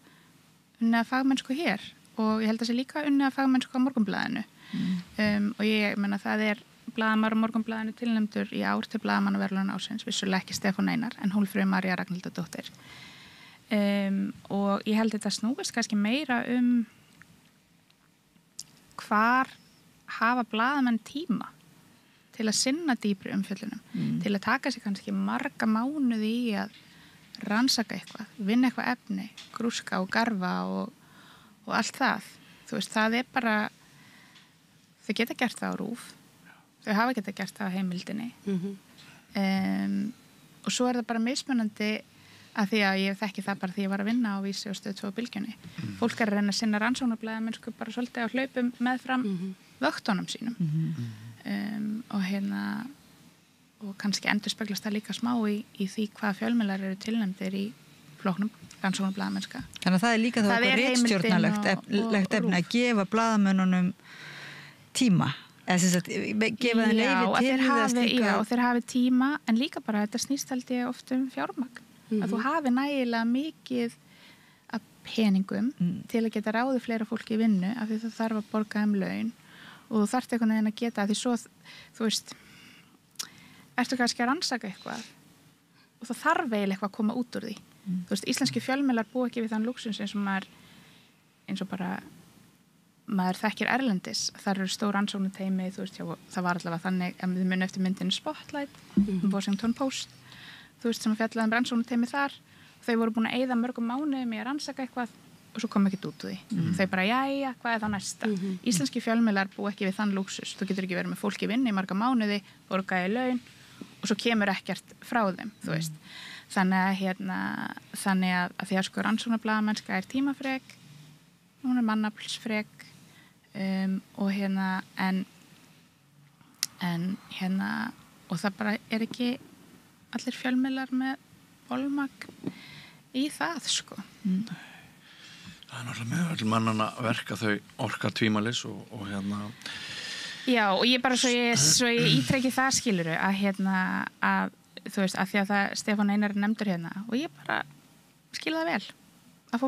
[SPEAKER 12] unnið að fagmennsku hér og ég held að það sé líka unnið að fagmennsku á Morgunblaðinu og ég menna það blaðamaður á Morgunblaðinu tilnefndur í ár til blaðamannaverðlauna ársins, vissulega ekki Stefán Einar en Hólmfríður María Ragnhildardóttir. Og ég held þetta snúist kannski meira hvar hafa blaðamenn tíma til að sinna dýpri umfjöllunum, til að taka sig kannski marga mánuði í að rannsaka eitthvað, vinna eitthvað efni, grúska og garfa og allt það. Þú veist, það bara, þau geta gert það á RÚV, þau hafa geta gert það á Heimildinni og svo það bara mismunandi að því að ég þekki það bara því ég var að vinna á Vísi og Stöð 2 Bylgjunni. Fólk að reyna að sinna rannsóknarblaðamennsku bara svolítið á hlaupum meðfram vöktunum sínum og kannski endurspeglast það líka smá í því hvað fjölmiðlar eru tilnefndir í flóknum rannsóknarblaðamennska.
[SPEAKER 1] Þannig að það er líka þá eitthvað ritstjórnarlegt efni að gefa blaðamönnunum tíma eða gefa þeim leyfi til þess
[SPEAKER 12] og þeir hafi tíma en líka bara þetta snýst held ég oft fjármagn að þú hafi nægilega mikið af peningum til að geta ráðið fleira fólki í vinnu af því það þarf að borga laun og þú þarft einhvern veginn að geta því svo, þú veist ertu kannski að rannsaka eitthvað og það þarf eiginlega eitthvað að koma út úr því þú veist, íslenski fjölmiðlar búa ekki við þann lúxus eins og bara maður þekkir erlendis þar eru stór rannsóknarteymi, þú veist, það var allavega þannig að við munum eftir myndinu Spotlight Washington Post þú veist, sem fjallaði rannsóknarteymi þar þau voru búin að eyða mörgum mánuðum í að rannsaka eitthvað og svo kom ekkert út úr því þau bara, jæja, hvað er það næsta íslenski fjölmiðlar búa ekki við þann lúxus þú getur ekki verið með fólki vinni í marga mánuði borgaði laun og svo kemur ekkert frá þeim, þú veist þannig að því að sko rannsóknarblaðamennska er tímafrek hún er mannaflsfrek og og það bara er ekki allir fjölmiðlar með bolmagn í það sko
[SPEAKER 13] Það er náttúrulega með öll mannana verka þau orka tvímælis og
[SPEAKER 12] Já, og ég bara svo ég ítreki það skiluru að þú veist, að því að það Stefán Einar nefndur og ég bara skil það vel að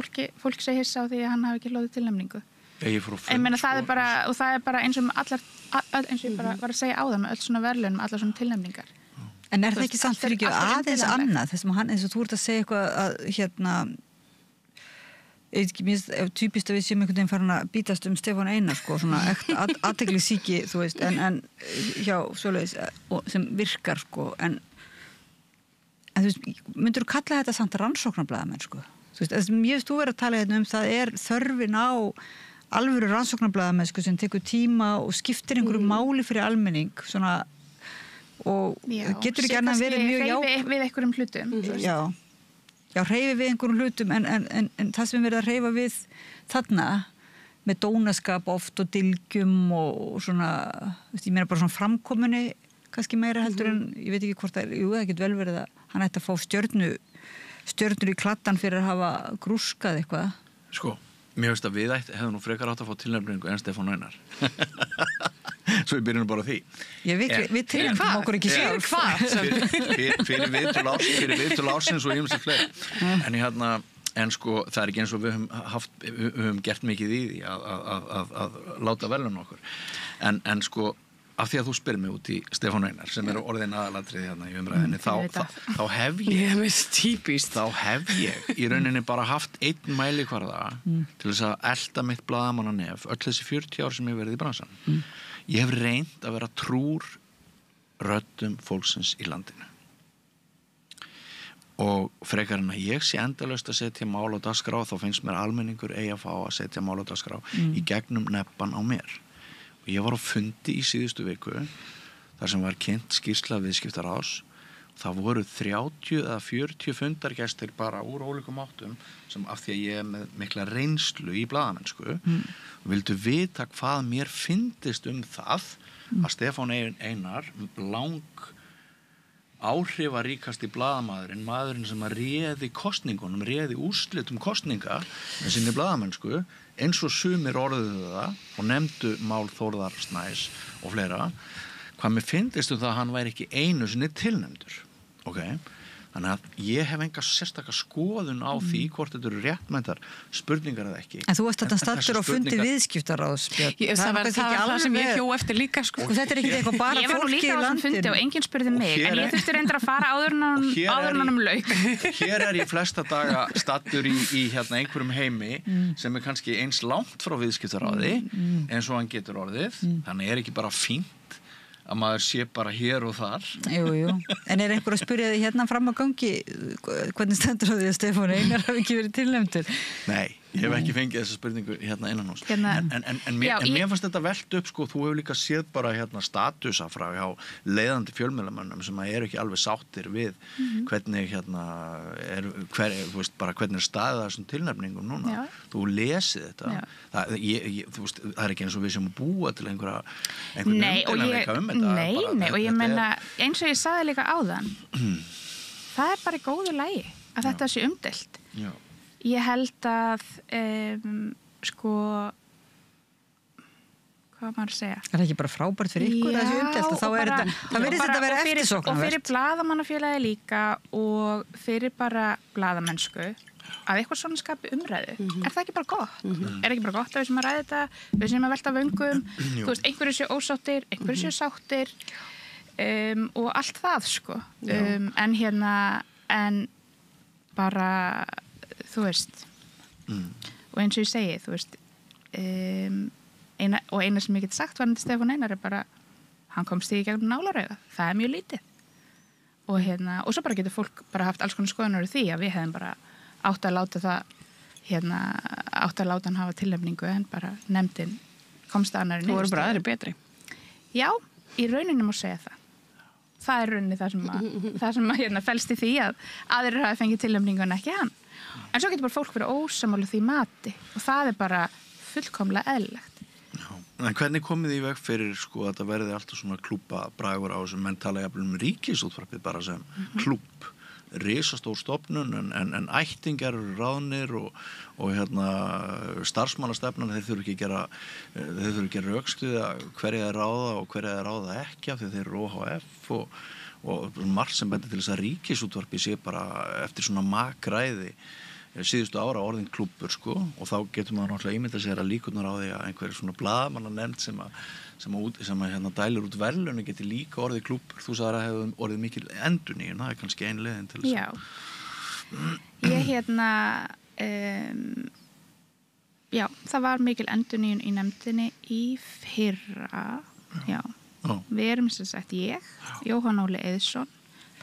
[SPEAKER 12] fólk sé hissa á því að hann hafi ekki hlotið tilnefningu. Ég meina það er bara, og það er bara eins og ég bara var að segja á það með öll svona verðlaun, með allar svona tilnefningar.
[SPEAKER 1] En er það ekki samt fyrir ekki aðeins annað, þess að eins og þú ert að segja eitthvað að mér typist að við séum einhvern veginn farin að bítast Stefán Einar sko, svona athyglisíki, þú veist, en hjá svoleiðis sem virkar sko, en þú veist, myndur þú kalla þetta samt rannsóknarblaðamenn sko? Mjög þú verið að tala hérna það þörfin á alvöru rannsóknarblaðamennsku sem tekur tíma og skiptir einhverju máli fyrir almenning svona, og getur ekki annað verið mjög
[SPEAKER 12] hreyfi við einhverjum hlutum
[SPEAKER 1] já, hreyfi við einhverjum hlutum en það sem verið að hreyfa við þarna með dónaskap oft og dilgjum og svona, ég meina bara svona framkomunni kannski meira heldur en ég veit ekki hvort það getur vel verið að hann ætti að fá stjörnur í kladdan fyrir að hafa grúskað eitthvað.
[SPEAKER 13] Sko, mér veist að við hefðum nú frekar átt að fá tilnefningu en Stefán Einar. Svo við byrjum bara á því.
[SPEAKER 1] Við tilnefnum okkur ekki sjálf.
[SPEAKER 13] Fyrir viðtöl ársins og ýmsið fleiri. En sko, það ekki eins og við höfum gert mikið í því að láta velun okkur. En sko, af því að þú spyrir mig út í Stefán Einar sem orðin aðalatriði hérna í umræðinni þá hef ég í rauninni bara haft einn mælikvarða til þess að elda mitt blaðamannanef öll þessi 40 ár sem ég verið í bransan. Ég hef reynt að vera trúr röddum fólksins í landinu og frekar en að ég sé endalaust að setja mál á dagskrá þá finnst mér almenningur eigi að fá að setja mál á dagskrá í gegnum neppan á mér. Og ég var á fundi í síðustu viku þar sem var kynnt skýrsla viðskiptaráðs. Það voru 30 eða 40 fundargestir bara úr ólíkum áttum sem af því að ég með mikla reynslu í blaðamennsku vildu vita hvað mér fyndist það að Stefán Einar áhrifaríkasti blaðamaðurinn, maðurinn sem að réði kosningunum, réði úrslitum kosninga með sinni blaðamennsku eins og sumir orðuðu það og nefndu mál Þórðar Snæs og fleira, hvað mér fyndist það að hann væri ekki einu sinni tilnefndur. Þannig að ég hef enga sérstaka skoðun á því hvort þetta eru réttmætar spurningar eða ekki.
[SPEAKER 1] En þú varst þetta stattur á fundi viðskiptaráðs, Björn.
[SPEAKER 6] Það var það sem ég hjó eftir líka.
[SPEAKER 1] Og þetta ekki eitthvað bara fólki í landinu.
[SPEAKER 12] Ég var nú líka á þessum fundi og enginn spurði mig, en ég þurfti reyndar að fara áður en lauk.
[SPEAKER 13] Hér ég flesta daga stattur í einhverjum heimi sem kannski eins langt frá viðskiptaráði eins og hann getur orðið. Þannig ekki bara fínt að maður sé bara hér og þar.
[SPEAKER 1] Jú. En einhver að spyrja þig hérna fram á gangi hvernig stendur á því að Stefán Einar hafi ekki verið tilnefndur?
[SPEAKER 13] Nei, ég hef ekki fengið þessa spurningu hérna innan hús. En mér fannst þetta velt upp, sko, þú hefur líka séð bara statusa frá hjá leiðandi fjölmiðlamönnum sem eru ekki alveg sáttir við hvernig hvernig staðið þessum tilnefningum núna. Já. Þú lesið þetta. Það ekki eins og við sem búa til einhverja umdeilanleika þetta.
[SPEAKER 12] Nei, og ég menna eins og ég sagði líka áðan það bara í góðu lagi að þetta sé umdeilt.
[SPEAKER 13] Já.
[SPEAKER 12] Ég held að hvað maður að segja?
[SPEAKER 1] Er það ekki bara frábært fyrir ykkur að það sé umdeilt og þá það verðist þetta að vera eftirsóknarvert.
[SPEAKER 12] Og fyrir blaðamannafélagi líka og fyrir bara blaðamennsku að eitthvað svona skapi umræðu. Er það ekki bara gott? Er ekki bara gott að við sem að ræða þetta, við sem að velta vöngum, þú veist, einhverju séu ósáttir, einhverju séu sáttir og allt það, sko. En bara, þú veist, og eins og ég segi, þú veist, eina sem ég geti sagt varandi Stefán Einar bara, hann komst í gegnum nálarauga. Það mjög lítið. Og svo bara getur fólk bara haft alls konar skoðunar því að við hefðum bara átt að láta hann hafa tilnefningu en bara nefndin komst að annarri niðurstöðu.
[SPEAKER 6] Þú voru bara aðri betri.
[SPEAKER 12] Já, í rauninni má segja það. Það rauninni það sem felst í því að aðrir hafi fengið tilnefningu en ekki hann. En svo getur bara fólk verið ósammála því mati og það bara fullkomlega eðlilegt.
[SPEAKER 13] Já, en hvernig komið þið í veg fyrir að þetta verði alltaf svona klúpa bragur á þessum mentala jafnvel ríkisútvarpið bara sem klúpp? Risastór stofnun en ættingar eru ráðnir og starfsmannastefnan þeir þurfa ekki að rökstuða hverja er ráða og hverja er ráða ekki af því þeir eru OHF og margt sem bendir til þess að ríkisútvarpi sé bara eftir svona makræði síðustu ára orðin klúbbur, sko, og þá getur maður náttúrulega ímyndað sér að líkurnar á því að einhverjir svona blaðamannanefnd sem dælir út verðlaun geti líka orðið klúbbur. Þú sagðir að hefur orðið mikil endurnýjun, það kannski ein leiðin til þess.
[SPEAKER 12] Já, ég það var mikil endurnýjun í nefndinni í fyrra. Já. Við erum sem sagt ég, Jóhann Óli Eiðsson,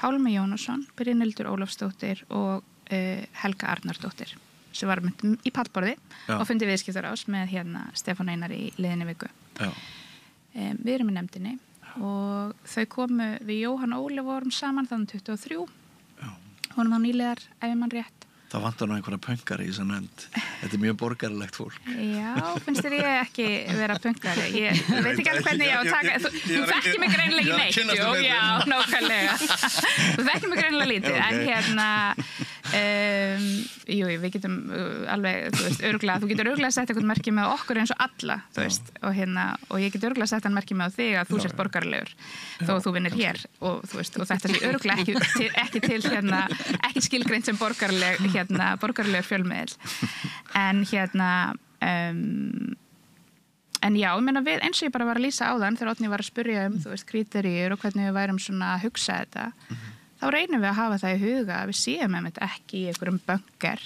[SPEAKER 12] Pálmi Jónasson, Brynhildur Ólafsdóttir og Helga Arnardóttir sem var í pallborði og fundi viðskiptarás með Stefán Einar í liðinni viku. Við erum í nefndinni og þau komu við Jóhann Óli vorum saman þannig 23 vorum þá nýlegar ef ég mann rétt.
[SPEAKER 13] Það vantar nú einhverja pöngari í þessa nefnd. Þetta mjög borgarlegt fólk.
[SPEAKER 12] Já, finnst þér ég ekki vera pöngari? Ég veit ekki alveg hvernig ég á að taka... Þú þekkir mig greinilega ekki neitt. Jú, já, nákvæmlega. Þú þekkir mig greinilega lítið, en jú, við getum alveg, þú getur örugglega sett eitthvað merki með okkur eins og alla, og ég get örugglega sett hann merki með þig að þú sért borgaralegur, þó þú vinnir hér, og þetta sé örugglega ekki til ekki skilgreint sem borgaralegur fjölmiðil. En en já, ég meina við, eins og ég bara var að lýsa áðan þegar Oddný var að spyrja kríteríur og hvernig við værum svona að hugsa þetta, þá reynum við að hafa það í huga að við séum ekki í einhverjum böngar.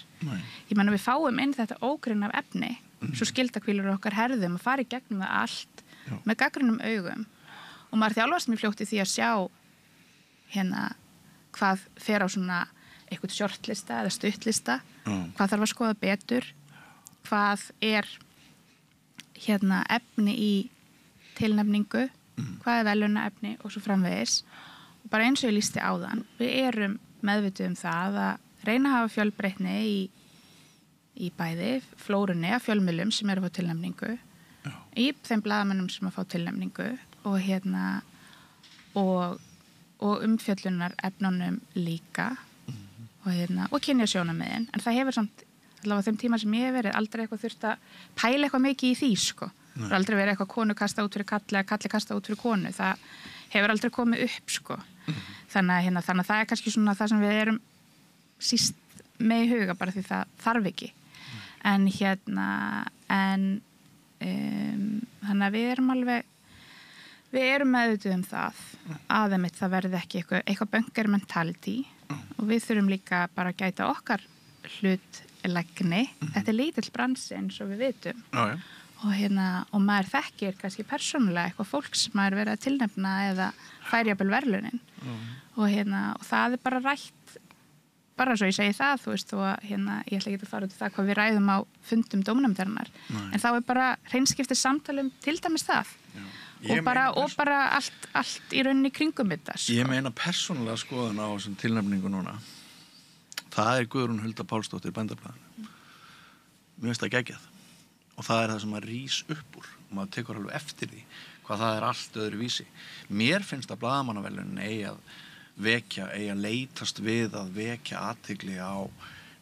[SPEAKER 12] Ég meina við fáum inn þetta ógrinn af efni, svo skildakvílur okkar herðum og fara í gegnum það allt með gagnrýnum augum. Og maður þjálfast mjög fljótt í því að sjá hvað fer á svona eitthvað shortlista eða stuttlista, hvað þarf að skoða betur, hvað er efni í tilnefningu, hvað er velunarefni og svo framvegis. Og bara eins og ég lýsti áðan, við erum meðvituð það að reyna að hafa fjölbreytni í bæði flórunni af fjölmiðlum sem eru að fá tilnefningu, í þeim blaðamönnum sem að fá tilnefningu og umfjöllunar efnunum líka og kynja sjónarmiðin. En það hefur samt, allavega þeim tíma sem ég hef verið, aldrei eitthvað þurft að pæla eitthvað mikið í því, sko. Það er aldrei verið eitthvað konu kasta út fyrir kalli eða kalli kasta út fyrir konu. Það hefur aldrei komið upp, sko. Þannig að það er kannski svona það sem við erum síst með í huga, bara því það þarf ekki. En þannig að við erum meðvituð það að það verði ekki eitthvað böngar mentality og við þurfum líka bara að gæta okkar hlutlegni. Þetta er lítill bransi eins og við vitum. Og maður þekkir kannski persónulega eitthvað fólk sem maður verið að tilnefna eða fær jafnvel verðlaunin. Og það er bara rætt, bara svo ég segi það, og ég ætla ekki að fara út í það hvað við ræðum á fundum dómnefndarinnar. En þá er bara hreinskiptið samtalum til dæmis það. Og bara allt í rauninni kringum þetta. Sko.
[SPEAKER 13] Ég meina persónulega skoðun á þessum tilnefningu núna. Það er Guðrún Hulda Pálsdóttir í Bændablaðinu. Mér finnst það geggjað. Og það er það sem að rís upp úr. Og maður tekur alveg eftir því hvað það er allt öðru vísi. Mér finnst að blaðamannaverðlaunin eigi að leitast við að vekja athygli á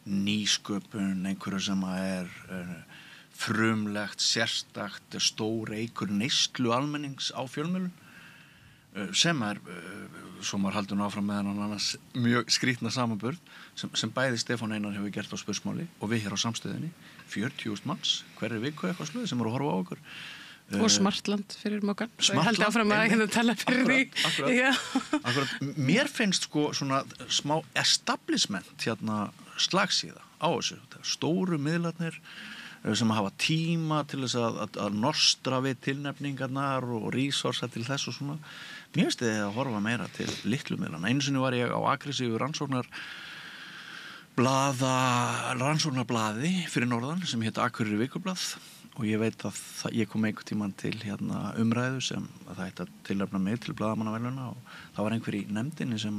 [SPEAKER 13] nýsköpun, einhverju sem er frumlegt, sérstakt, stór einhver neyslu almennings á fjölmiðlum sem svo maður haldur áfram með hann annars mjög skrýtna samanburð sem bæði Stefán Einar hefur gert á Spursmáli og við hér á Samstöðinni 40.000 manns hverri viku eitthvað sluði sem eru að horfa á okkur
[SPEAKER 6] og Smartland fyrir mokkan og ég held áfram að tala fyrir því
[SPEAKER 13] akkurat. Mér finnst sko svona smá establishment slagsíða á þessu stóru miðlarnir sem hafa tíma til þess að nostra við tilnefningarnar og resursa til þess og svona. Mér finnst þið að horfa meira til litlu miðlana. Einu sinni var ég á aggressífu rannsóknarblaði fyrir norðan sem hétt Akureyri Vikublað og ég veit að ég kom einhvern tímann til umræðu sem að það ætti að tilnefna mig til blaðamannaverðlauna og það var einhver í nefndinni sem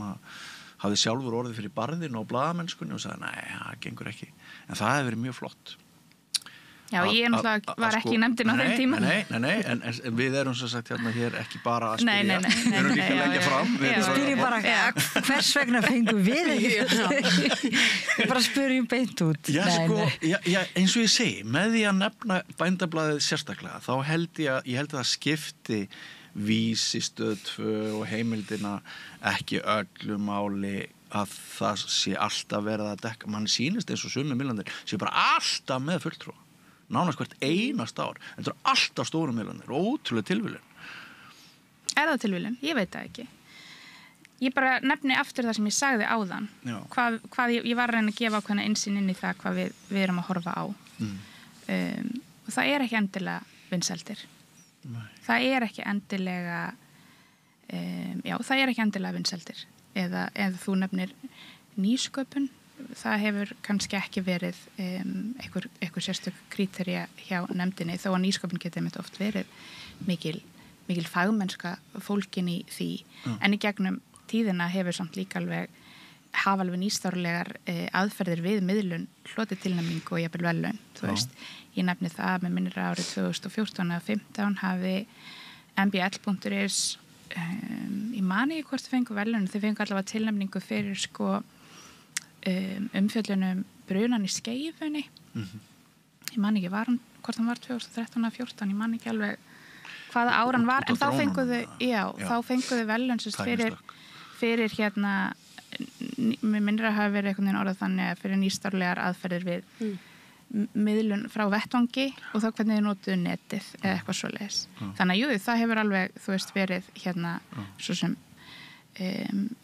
[SPEAKER 13] hafði sjálfur orðið fyrir barðinu og blaðamennskunni og sagði nei, það gengur ekki. En það hefði verið mjög flott.
[SPEAKER 12] Já, ég náttúrulega var ekki í nefndin á þeim tíma.
[SPEAKER 13] Nei, en við erum svo sagt hér ekki bara að spyrja. Við erum líka að leggja fram.
[SPEAKER 1] Spyrjum bara, hvers vegna fengum við ekki? Bara spyrjum beint út.
[SPEAKER 13] Já, eins og ég segi, með því að nefna Bændablaðið sérstaklega, þá held ég að það skipti Vísi, Stöð 2 og Heimildina ekki öllu máli að það sé alltaf verið að dekka. Man sýnist eins og sumir miðlarnir sé bara alltaf með fulltrúa. Nánast hvert einast ár. Þetta eru alltaf stóru miðlarnir, ótrúlega tilviljun.
[SPEAKER 12] Er það tilviljun? Ég veit það ekki. Ég bara nefni aftur það sem ég sagði áðan. Hvað ég var að reyna að gefa ákveðna innsýn inn í það hvað við erum að horfa á. Og það er ekki endilega vinsældir. Það er ekki endilega það er ekki endilega vinsældir. Eða þú nefnir nýsköpun. það hefur kannski ekki verið einhver sérstök kríterja hjá nefndinni þó að nýsköpun geti mitt oft verið mikil fagmennska fólkin í því en í gegnum tíðina hefur samt líka hafa alveg nýstárlegar aðferðir við miðlun hlotið tilnefningu og jafnvel verðlaun þú veist, ég nefni það með minnir árið 2014 eða 15 hafi mbl.is ég mani ekki hvort þau fengu verðlaun þau fengu allavega tilnefningu fyrir sko umfjöllunum brunan í Skeifunni ég man ekki hvort hann var 2013 eða 14 ég man ekki alveg hvaða áran var en þá fenguðu þá fenguðu verðlaun fyrir hérna mér minnir að hafa verið einhvern veginn orðað þannig að fyrir nýstárlegar aðferðir við miðlun frá vettvangi og þá hvernig þið notuðu netið eða eitthvað svoleiðis þannig að jú, það hefur alveg þú veist verið hérna svo sem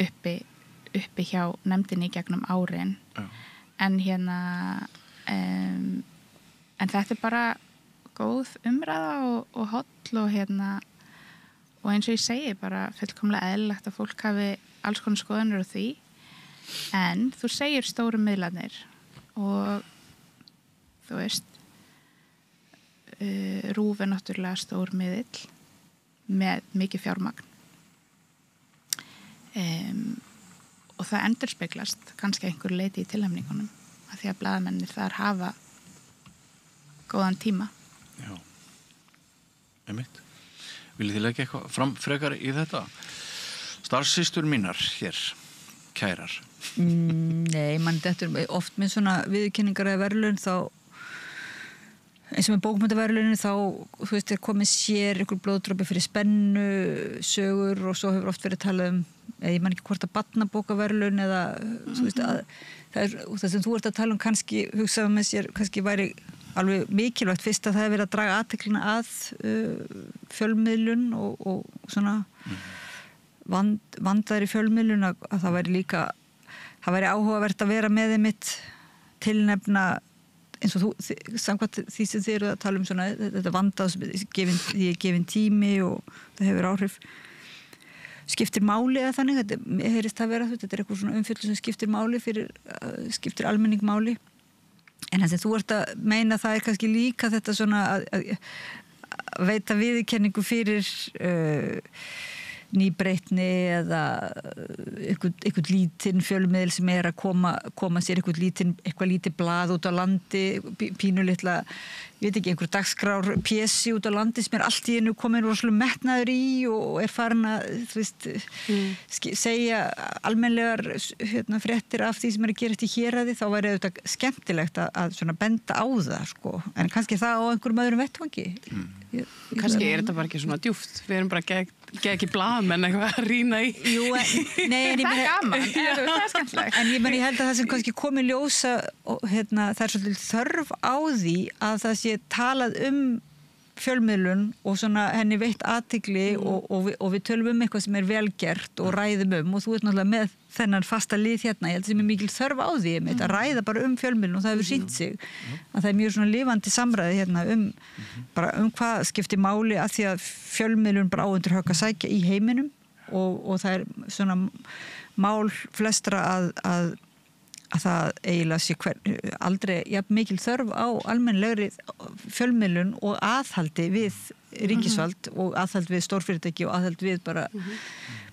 [SPEAKER 12] uppi hjá nefndinni í gegnum árin en hérna en þetta bara góð umræða og holl og hérna og eins og ég segi bara fullkomlega eðlilegt að fólk hafi alls konar skoðanir á því en þú segir stóru miðlarnir og þú veist RÚV náttúrulega stór miðill með mikið fjármagn og það endurspeglast kannski einhver leiti í tilnefningunum af því að blaðamennir þar hafa góðan tíma
[SPEAKER 13] Já, einmitt Viljið þið leggja eitthvað fram frekar í þetta? Starfssystur mínar hér, kærar
[SPEAKER 1] Nei, þetta er oft með svona viðurkenningar eða verðlaun þá eins og með bókmenntaverðlauninu þá þú veist, komið sér einhver blóðdropi fyrir spennu, sögur og svo hefur oft verið talað ég man ekki hvort að barnabókaverðlaun eða þú veist að það sem þú ert að tala kannski hugsaðu með sér, kannski væri alveg mikilvægt fyrst að það hefur verið að draga athyglina að fjölmiðlun og svona vandaðri fjölmiðlun að það væri líka það væri áhugavert að vera með einmitt tilnefna eins og þú, samkvæmt því sem þið eru að tala svona, þetta vandað því er gefin tími og það hefur áhrif skiptir máli eða þannig, þetta heyrist að vera þetta er eitthvað svona umfjöllun sem skiptir máli skiptir almenning máli en það sem þú ert að meina það er kannski líka þetta svona að veita viðurkenningu fyrir nýbreytni eða eitthvað lítinn fjölmiðil sem er að koma sér eitthvað lítið blað út á landi pínulitla, ég veit ekki, einhver dagskrár pjessi út á landi sem er allt í einu komin rosalega metnaður í og er farin að þú veist, segja almennlegar fréttir af því sem er að gerast í héraði, þá væri þetta skemmtilegt að svona benda á það sko. En kannski það á einhverjum öðrum vettvangi
[SPEAKER 6] kannski er þetta bara ekki svona djúft við erum bara ekki blaðamenn eitthvað að rýna í
[SPEAKER 1] Jú, nei,
[SPEAKER 12] það er gaman, það er skemmtilegt
[SPEAKER 1] en ég held að það sem kannski komið ljósa það er svolítið þörf á því að það sé talað fjölmiðlun og svona henni veitt athygli og við tölum eitthvað sem er velgert og ræðum og þú ert náttúrulega með þennan fasta lið hérna, ég held sem er mikil þörf á því að ræða bara fjölmiðlun og það hefur sýnt sig að það er mjög svona lifandi samræði hérna bara hvað skiptir máli að því að fjölmiðlun bara á undir högg að sækja í heiminum og það er svona mál flestra að það eiginlega sé aldrei jafn mikil þörf á almennlegri fjölmiðlun og aðhaldi við ríkisvald og aðhald við stórfyrirtæki og aðhald við bara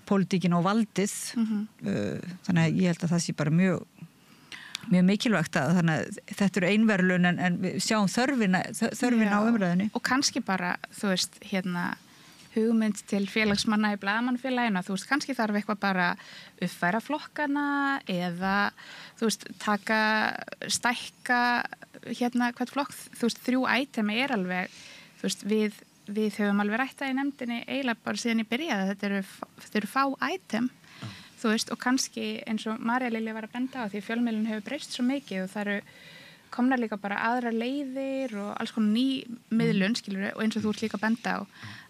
[SPEAKER 1] pólitíkin og valdið þannig að ég held að það sé bara mjög mikilvægt að þannig að þetta eru einverðlun en við sjáum þörfina á umræðinni
[SPEAKER 12] og kannski bara, þú veist, hugmynd til félagsmanna í blaðamannfélaginu, þú veist, kannski þarf eitthvað bara uppfæra flokkana eða, þú veist, stækka hvert flokk, þú veist, 3 ætemi er alveg, þú veist, við höfum alveg rætt það í nefndinni eiginlega bara síðan ég byrjaði, þetta eru fá ætem, þú veist, og kannski eins og Marja Lilja var að benda á því fjölmiðlun hefur breyst svo mikið og það eru komnar líka bara aðra leiðir og alls konar ný miðlun, skilur og eins og þú ert líka að benda á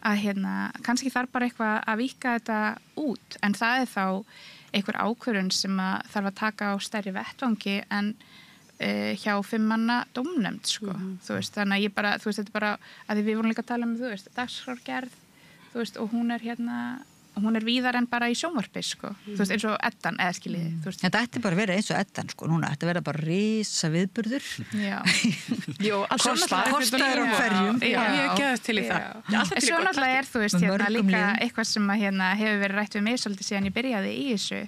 [SPEAKER 12] að kannski þarf bara eitthvað að víkka þetta út, en það er þá einhver ákvörðun sem að þarf að taka á stærri vettvangi en hjá 5 manna dómnefnd, sko, þú veist, þannig að ég bara, þú veist, þetta bara, að því við vorum líka að tala þú veist, dagskrárgerð, þú veist, og hún er hún víðar en bara í sjónvarpi, sko. Þú veist, eins og Eddan, eða skiljiði, þú veist.
[SPEAKER 1] Þetta ætti bara að vera eins og Eddan, sko, núna. Þetta verða bara risa viðburður.
[SPEAKER 12] Já.
[SPEAKER 6] Jú,
[SPEAKER 1] kostaður á hverjum.
[SPEAKER 6] Já, ég geðast til í það.
[SPEAKER 12] En svo náttúrulega þú veist, líka eitthvað sem að hefur verið rætt við mig svolítið síðan ég byrjaði í þessu,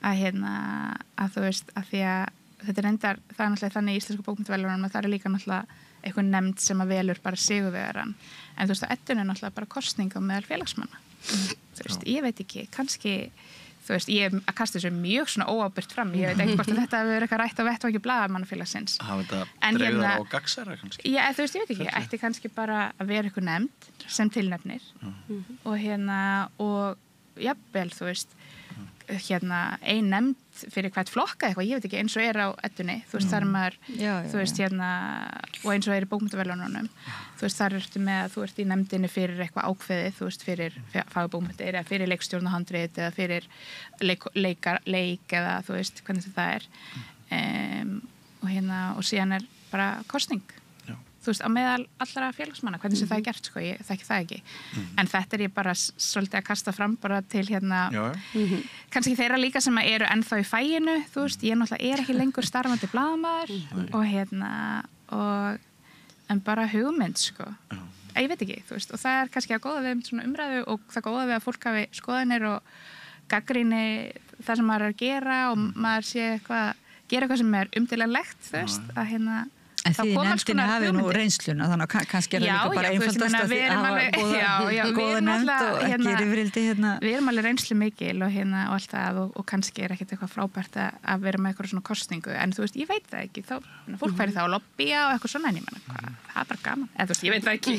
[SPEAKER 12] að þú veist, að því að þetta reyndar, það náttúrulega þannig í íslensku bókmenntaverðlaununum að það líka náttúrulega eitthvað nefnd sem að velur bara sigurvegarann. En þú veist, Eddun náttúrulega bara kosning á meðal félagsmanna. Þú veist, ég veit ekki, kannski, þú veist, ég að kasta þessu mjög svona óábyrgt fram. Ég veit ekki hvort að þetta hefur verið eitthvað rætt á vettvangi blaðamannafélagsins.
[SPEAKER 13] Hafa þetta dreifðar á gagsæra kannski?
[SPEAKER 12] Já, þú veist, ég veit ekki, ætti kannski bara að vera eitthvað nefnd sem tilnefnir og jafnvel, þú veist, ein nefnd fyrir hvert flokka eitthvað, ég veit ekki, eins og á Eddunni, þú veist, þar maður þú veist, og eins og í bókmenntaverðlaununum, þú veist, þar ertu með að þú ert í nefndinni fyrir eitthvað ákveðið, þú veist, fyrir fagbókmenntir eða fyrir leikstjórn og handrit eða fyrir leik eða þú veist, hvernig þetta og síðan bara kosning þú veist, á meðal allra félagsmanna, hvernig sem það gert, sko, ég þekki það ekki. En þetta ég bara svolítið að kasta fram bara til kannski þeirra líka sem eru ennþá í fæinu, þú veist, ég náttúrulega ekki lengur starfandi blaðamaður en bara hugmynd, sko. Ég veit ekki, þú veist, og það kannski að góða við svona umræðu og það góða við að fólk hafi skoðanir og gagnrýni það sem maður að gera og maður sé gera eitthvað sem umdeilanlegt, þú veist, að
[SPEAKER 1] En því nefndinni hafi nú reynsluna, þannig að kannski það líka bara einfaldast að hafa góða nefnd og ekki yfirildi
[SPEAKER 12] Við erum alveg reynslu mikil og allt það og kannski ekkert eitthvað frábært að vera með eitthvað svona kosningu, en þú veist, ég veit það ekki, fólk færi þá að lobbya og eitthvað svona, en ég menna, það bara gaman, en þú veist, ég veit það ekki,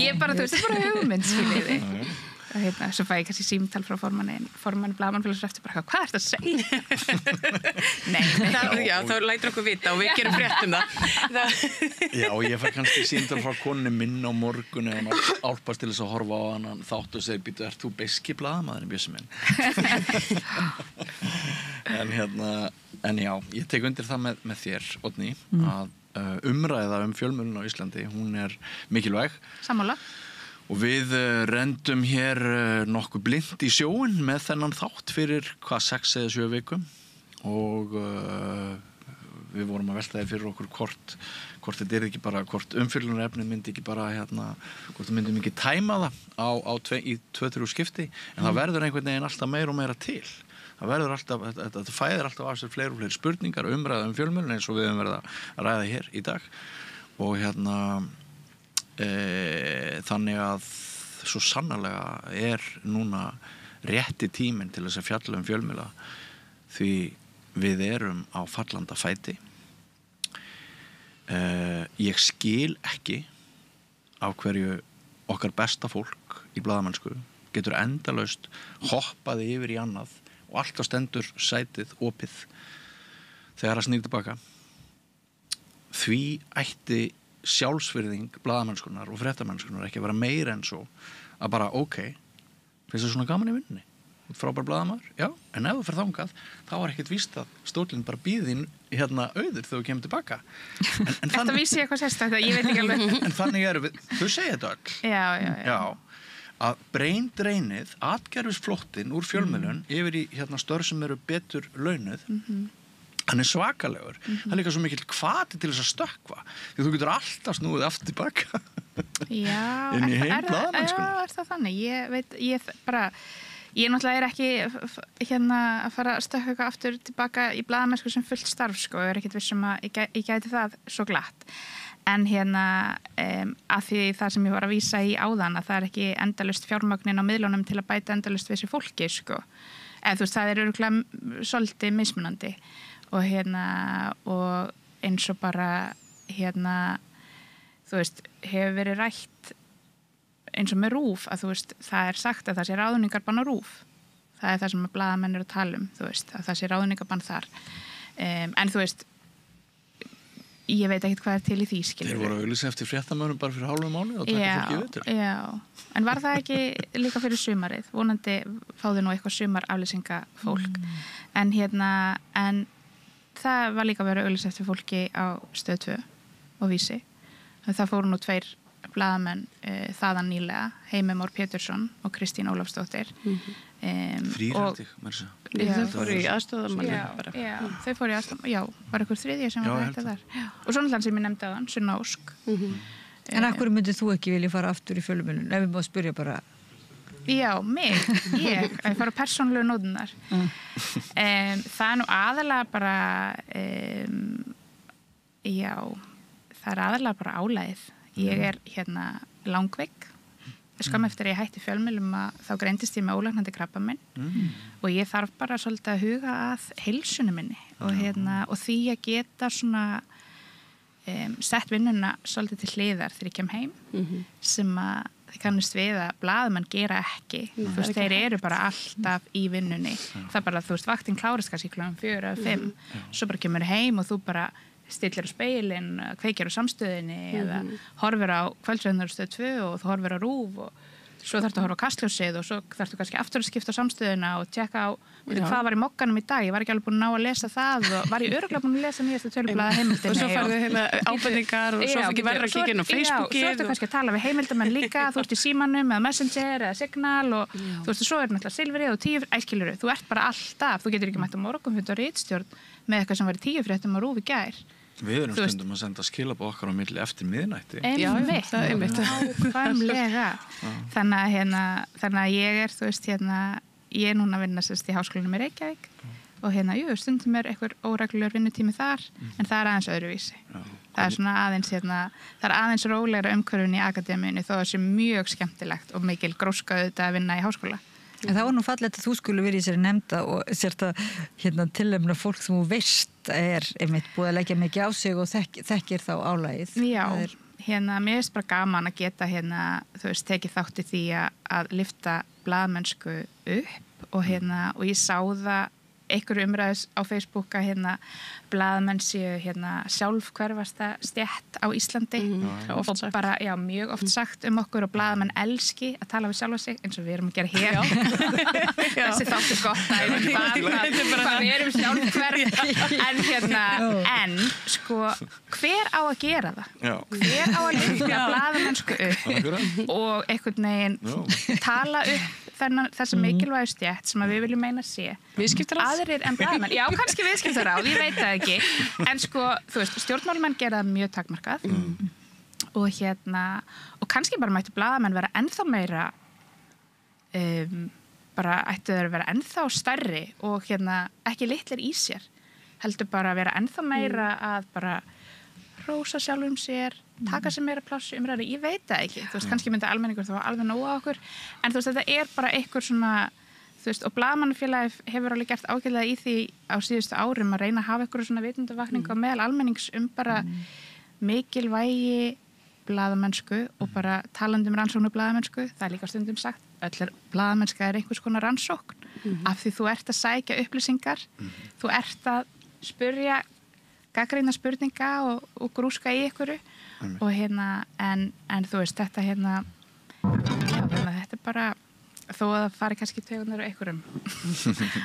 [SPEAKER 12] ég bara, þú veist, þetta bara hugmynd, skiljiði. Svo fæ ég kannski símtal frá formanni blaðamannfélags eftir bara, hvað er þetta að segja? Nei,
[SPEAKER 6] þá lætur okkur vita og við gerum frétt það.
[SPEAKER 13] Já, ég fæ kannski símtal frá konunni minn á morgun eða hann álpast til þess að horfa á hann þátt og segir, býtu, ert þú beiski blaðamaðurinn, Bjössi minn? En já, ég tek undir það með þér, Oddný, að umræða fjölmiðlun á Íslandi, hún mikilvæg.
[SPEAKER 12] Sammála.
[SPEAKER 13] Og við rendum hér nokkuð blind í sjóin með þennan þátt fyrir 6 eða 7 vikum og við vorum að velta þér fyrir okkur hvort þetta ekki bara, hvort umfjöllunarefnið myndi ekki bara hvort það myndum ekki tæma það í 2-3 skipti, en það verður einhvern veginn alltaf meira og meira til. Það verður alltaf, þetta fæðir alltaf af sér fleiri og fleiri spurningar, umræða fjölmiðlun eins og við höfum verið að ræða hér í dag og þannig að svo sannarlega núna rétti tíminn til þess að fjalla fjölmiðla því við erum á fallanda fæti. Ég skil ekki af hverju okkar besta fólk í blaðamennsku getur endalaust hoppaði yfir í annað og alltaf stendur sætið opið þegar að snýr tilbaka. Því ætti sjálfsvirðing blaðamennskunar og fréttamennskunar ekki að vera meira en svo að bara finnst það svona gaman í vinnunni frábær blaðamaður, já, en ef þú fer þangað þá ekkert víst að stólinn bara býðin auður þegar þú kemur tilbaka en
[SPEAKER 12] Þetta vísi ég eitthvað sérstaklega, ég veit ekki alveg
[SPEAKER 13] En þannig erum við, þau segja þetta öll Já, að dreynið atgerfisflóttin úr fjölmiðlun yfir í störf sem eru betur launuð hann svakalegur, hann líka svo mikill hvati til þess að stökkva því þú getur alltaf snúið aftur tilbaka inn í heim blaðamennskunnar.
[SPEAKER 12] Já, það þannig, ég náttúrulega ekki að fara að stökkva eitthvað aftur tilbaka í blaðamennsku sem fullt starf, sko, ég ekkert vissum að ég gæti það svo glatt en að því það sem ég var að vísa í áðan að það ekki endalaust fjármögnin á miðlunum til að bæta endalaust við þessu fólki, sko eða þú veist, það örugglega svolítið mismunandi og eins og bara þú veist, hefur verið rætt eins og með RÚV að þú veist, það sagt að það sé ráðningarbann á RÚV það það sem blaðamenn eru að tala þú veist, að það sé ráðningarbann þar en þú veist ég veit ekkert hvað til í því, skilur
[SPEAKER 13] Þeir voru að auglýsa eftir fréttamönnum bara fyrir hálfum mánuði og taka fólki í viðtöl.
[SPEAKER 12] Já, en var það ekki líka fyrir sumarið? Vonandi fáðu nú eitthvað sumaraflýsingafólk en það var líka verið að auglýsa eftir fólki á Stöð 2 og Vísi. Það fóru nú 2 blaðamenn þaðan nýlega, Heimir Már Pétursson og Kristín Ólafsdóttir.
[SPEAKER 13] Þrýrhaldig,
[SPEAKER 6] þau fóru í aðstoðarmanni bara.
[SPEAKER 12] Já, þau fóru í aðstoðarmanni, já, var ykkur þriðja sem var hægt þar. Og svo náttúrulega sem ég nefndi aðan, Sunna Ósk.
[SPEAKER 1] En af hverju myndið þú ekki vilja fara aftur í fjölmiðlun? Ef við má spyrja bara.
[SPEAKER 12] Já, ég fara persónulegu nótunar. Það nú aðalega bara, já, það aðalega bara álægið. Ég langveik. Skömmu eftir ég hætti fjölmiðlum þá greindist ég með ólæknandi krabbamein og ég þarf bara svolítið að huga að heilsunni minni og því að geta svona sett vinnuna svolítið til hliðar þegar ég kem heim sem að þið kannast við að blaðamenn gera ekki. Þú veist, þeir eru bara alltaf í vinnunni. Það bara, þú veist, vaktin klárist kannski klukkan 4 eða 5, svo bara kemur heim og þú bara stillir á speilin, kveikir á samstöðinni eða horfir á kvöldfréttirnar Stöð 2 og þú horfir á RÚV og svo þarftu að horfa á Kastljósið og svo þarftu kannski aftur að skipta á samstöðuna og tjekka á hvað var í mokkanum í dag. Ég var ekki alveg búin að ná að lesa það og var ég örugglega búin að lesa nýjastu tölublaða heimildinni.
[SPEAKER 6] Og svo færðu ábendingar og svo ekki verður að kíkja inn á Facebookið.
[SPEAKER 12] Svo ertu kannski að tala við heimildamenn líka, þú ert í símanum eða Messenger eða Signal og þú veist, svo er náttúrulega Silfrið og 10 æskiluru. Þú ert bara alltaf, þú getur ekki mætt á morgunfund og ritstjórn með eitthvað sem var í 10 fréttum á RÚV í gær.
[SPEAKER 13] Við erum stundum að senda skilabóð okkar á milli eftir miðnætti.
[SPEAKER 12] Einmitt. Nákvæmlega. Þannig að ég er, þú veist, ég er núna að vinna sérst í Háskólanum í Reykjavík og stundum er einhver óreglulegur vinnutími þar, en það er aðeins öðruvísi. Það er svona aðeins, það er aðeins rólegra umhverfin í akademíunni þó það sé mjög skemmtilegt og mikil gróska auðvitað að vinna í háskóla.
[SPEAKER 1] En það var nú fallegt að þú skulle verið í þessari nefnda og sért að tilnefna fólk sem þú veist er einmitt búið að leggja mikið á sig og þekkir þá álagið.
[SPEAKER 12] Já, mér finnst bara gaman að geta þú veist, tekið þátt í því að lyfta blaðamennsku upp og ég sá það einhverju umræðis á Facebook að blaðamenn séu sjálfhverfasta stétt á Íslandi og bara, mjög oft sagt okkur og blaðamenn elski að tala við sjálfa sig eins og við erum að gera hér. Þessi þáttur gott að hvað við erum sjálfhverf en sko, hver á að gera það? Hver á að lyfta blaðamennsku upp og einhvern veginn tala upp þessi mikilvægu stétt sem við viljum meina sé aðrir en blaðamenn, já kannski viðskiptaráð, ég veit það ekki, en sko þú veist, stjórnmálamenn gera það mjög takmarkað og kannski bara mættu blaðamenn vera ennþá meira bara ættu þeir að vera ennþá stærri og ekki litlir í sér, heldur bara að vera ennþá meira að bara rósa sjálfum sér, taka sér meira pláss umræðu, ég veit það ekki, þú veist, kannski myndi almenningur þá alveg nóg á okkur, en þú veist, þetta er bara einhver svona, þú veist, og blaðamannafélagið hefur alveg gert ágætlega í því á síðustu árum að reyna að hafa einhverju svona vitundavakningu á meðal almennings bara mikilvægi blaðamennsku og bara talandi rannsóknu blaðamennsku, það er líka stundum sagt, öll blaðamennska er einhvers konar rannsókn af því þú ert að sækja upplýsingar, þú ert að spyrja gagnrýna spurninga og grúska í ykkur og en þú veist þetta þetta er bara þó að það fari kannski tegunar á ykkurum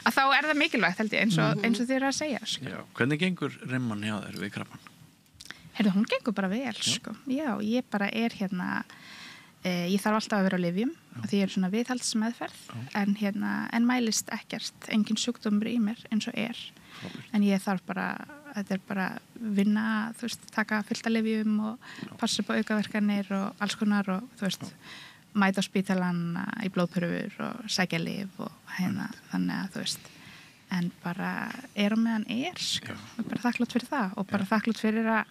[SPEAKER 12] að þá er það mikilvægt held ég eins og þið eru að segja sko.
[SPEAKER 13] Já, hvernig gengur rimman hjá þér við krabban?
[SPEAKER 12] Heyrðu, hún gengur bara vel sko. Já, ég bara er ég þarf alltaf að vera á lyfjum og því ég er svona viðhaldsmeðferð en mælist ekkert, engin sjúkdómur í mér eins og en ég þarf bara þetta er bara vinna, þú veist, taka fullt af lyfjum og passa upp á aukaverkanir og alls konar og þú veist, mæta á spítalan í blóðprufur og sækja lyf og þannig að þú veist, en bara er á meðan sko, og bara þakklátt fyrir það og bara þakklátt fyrir að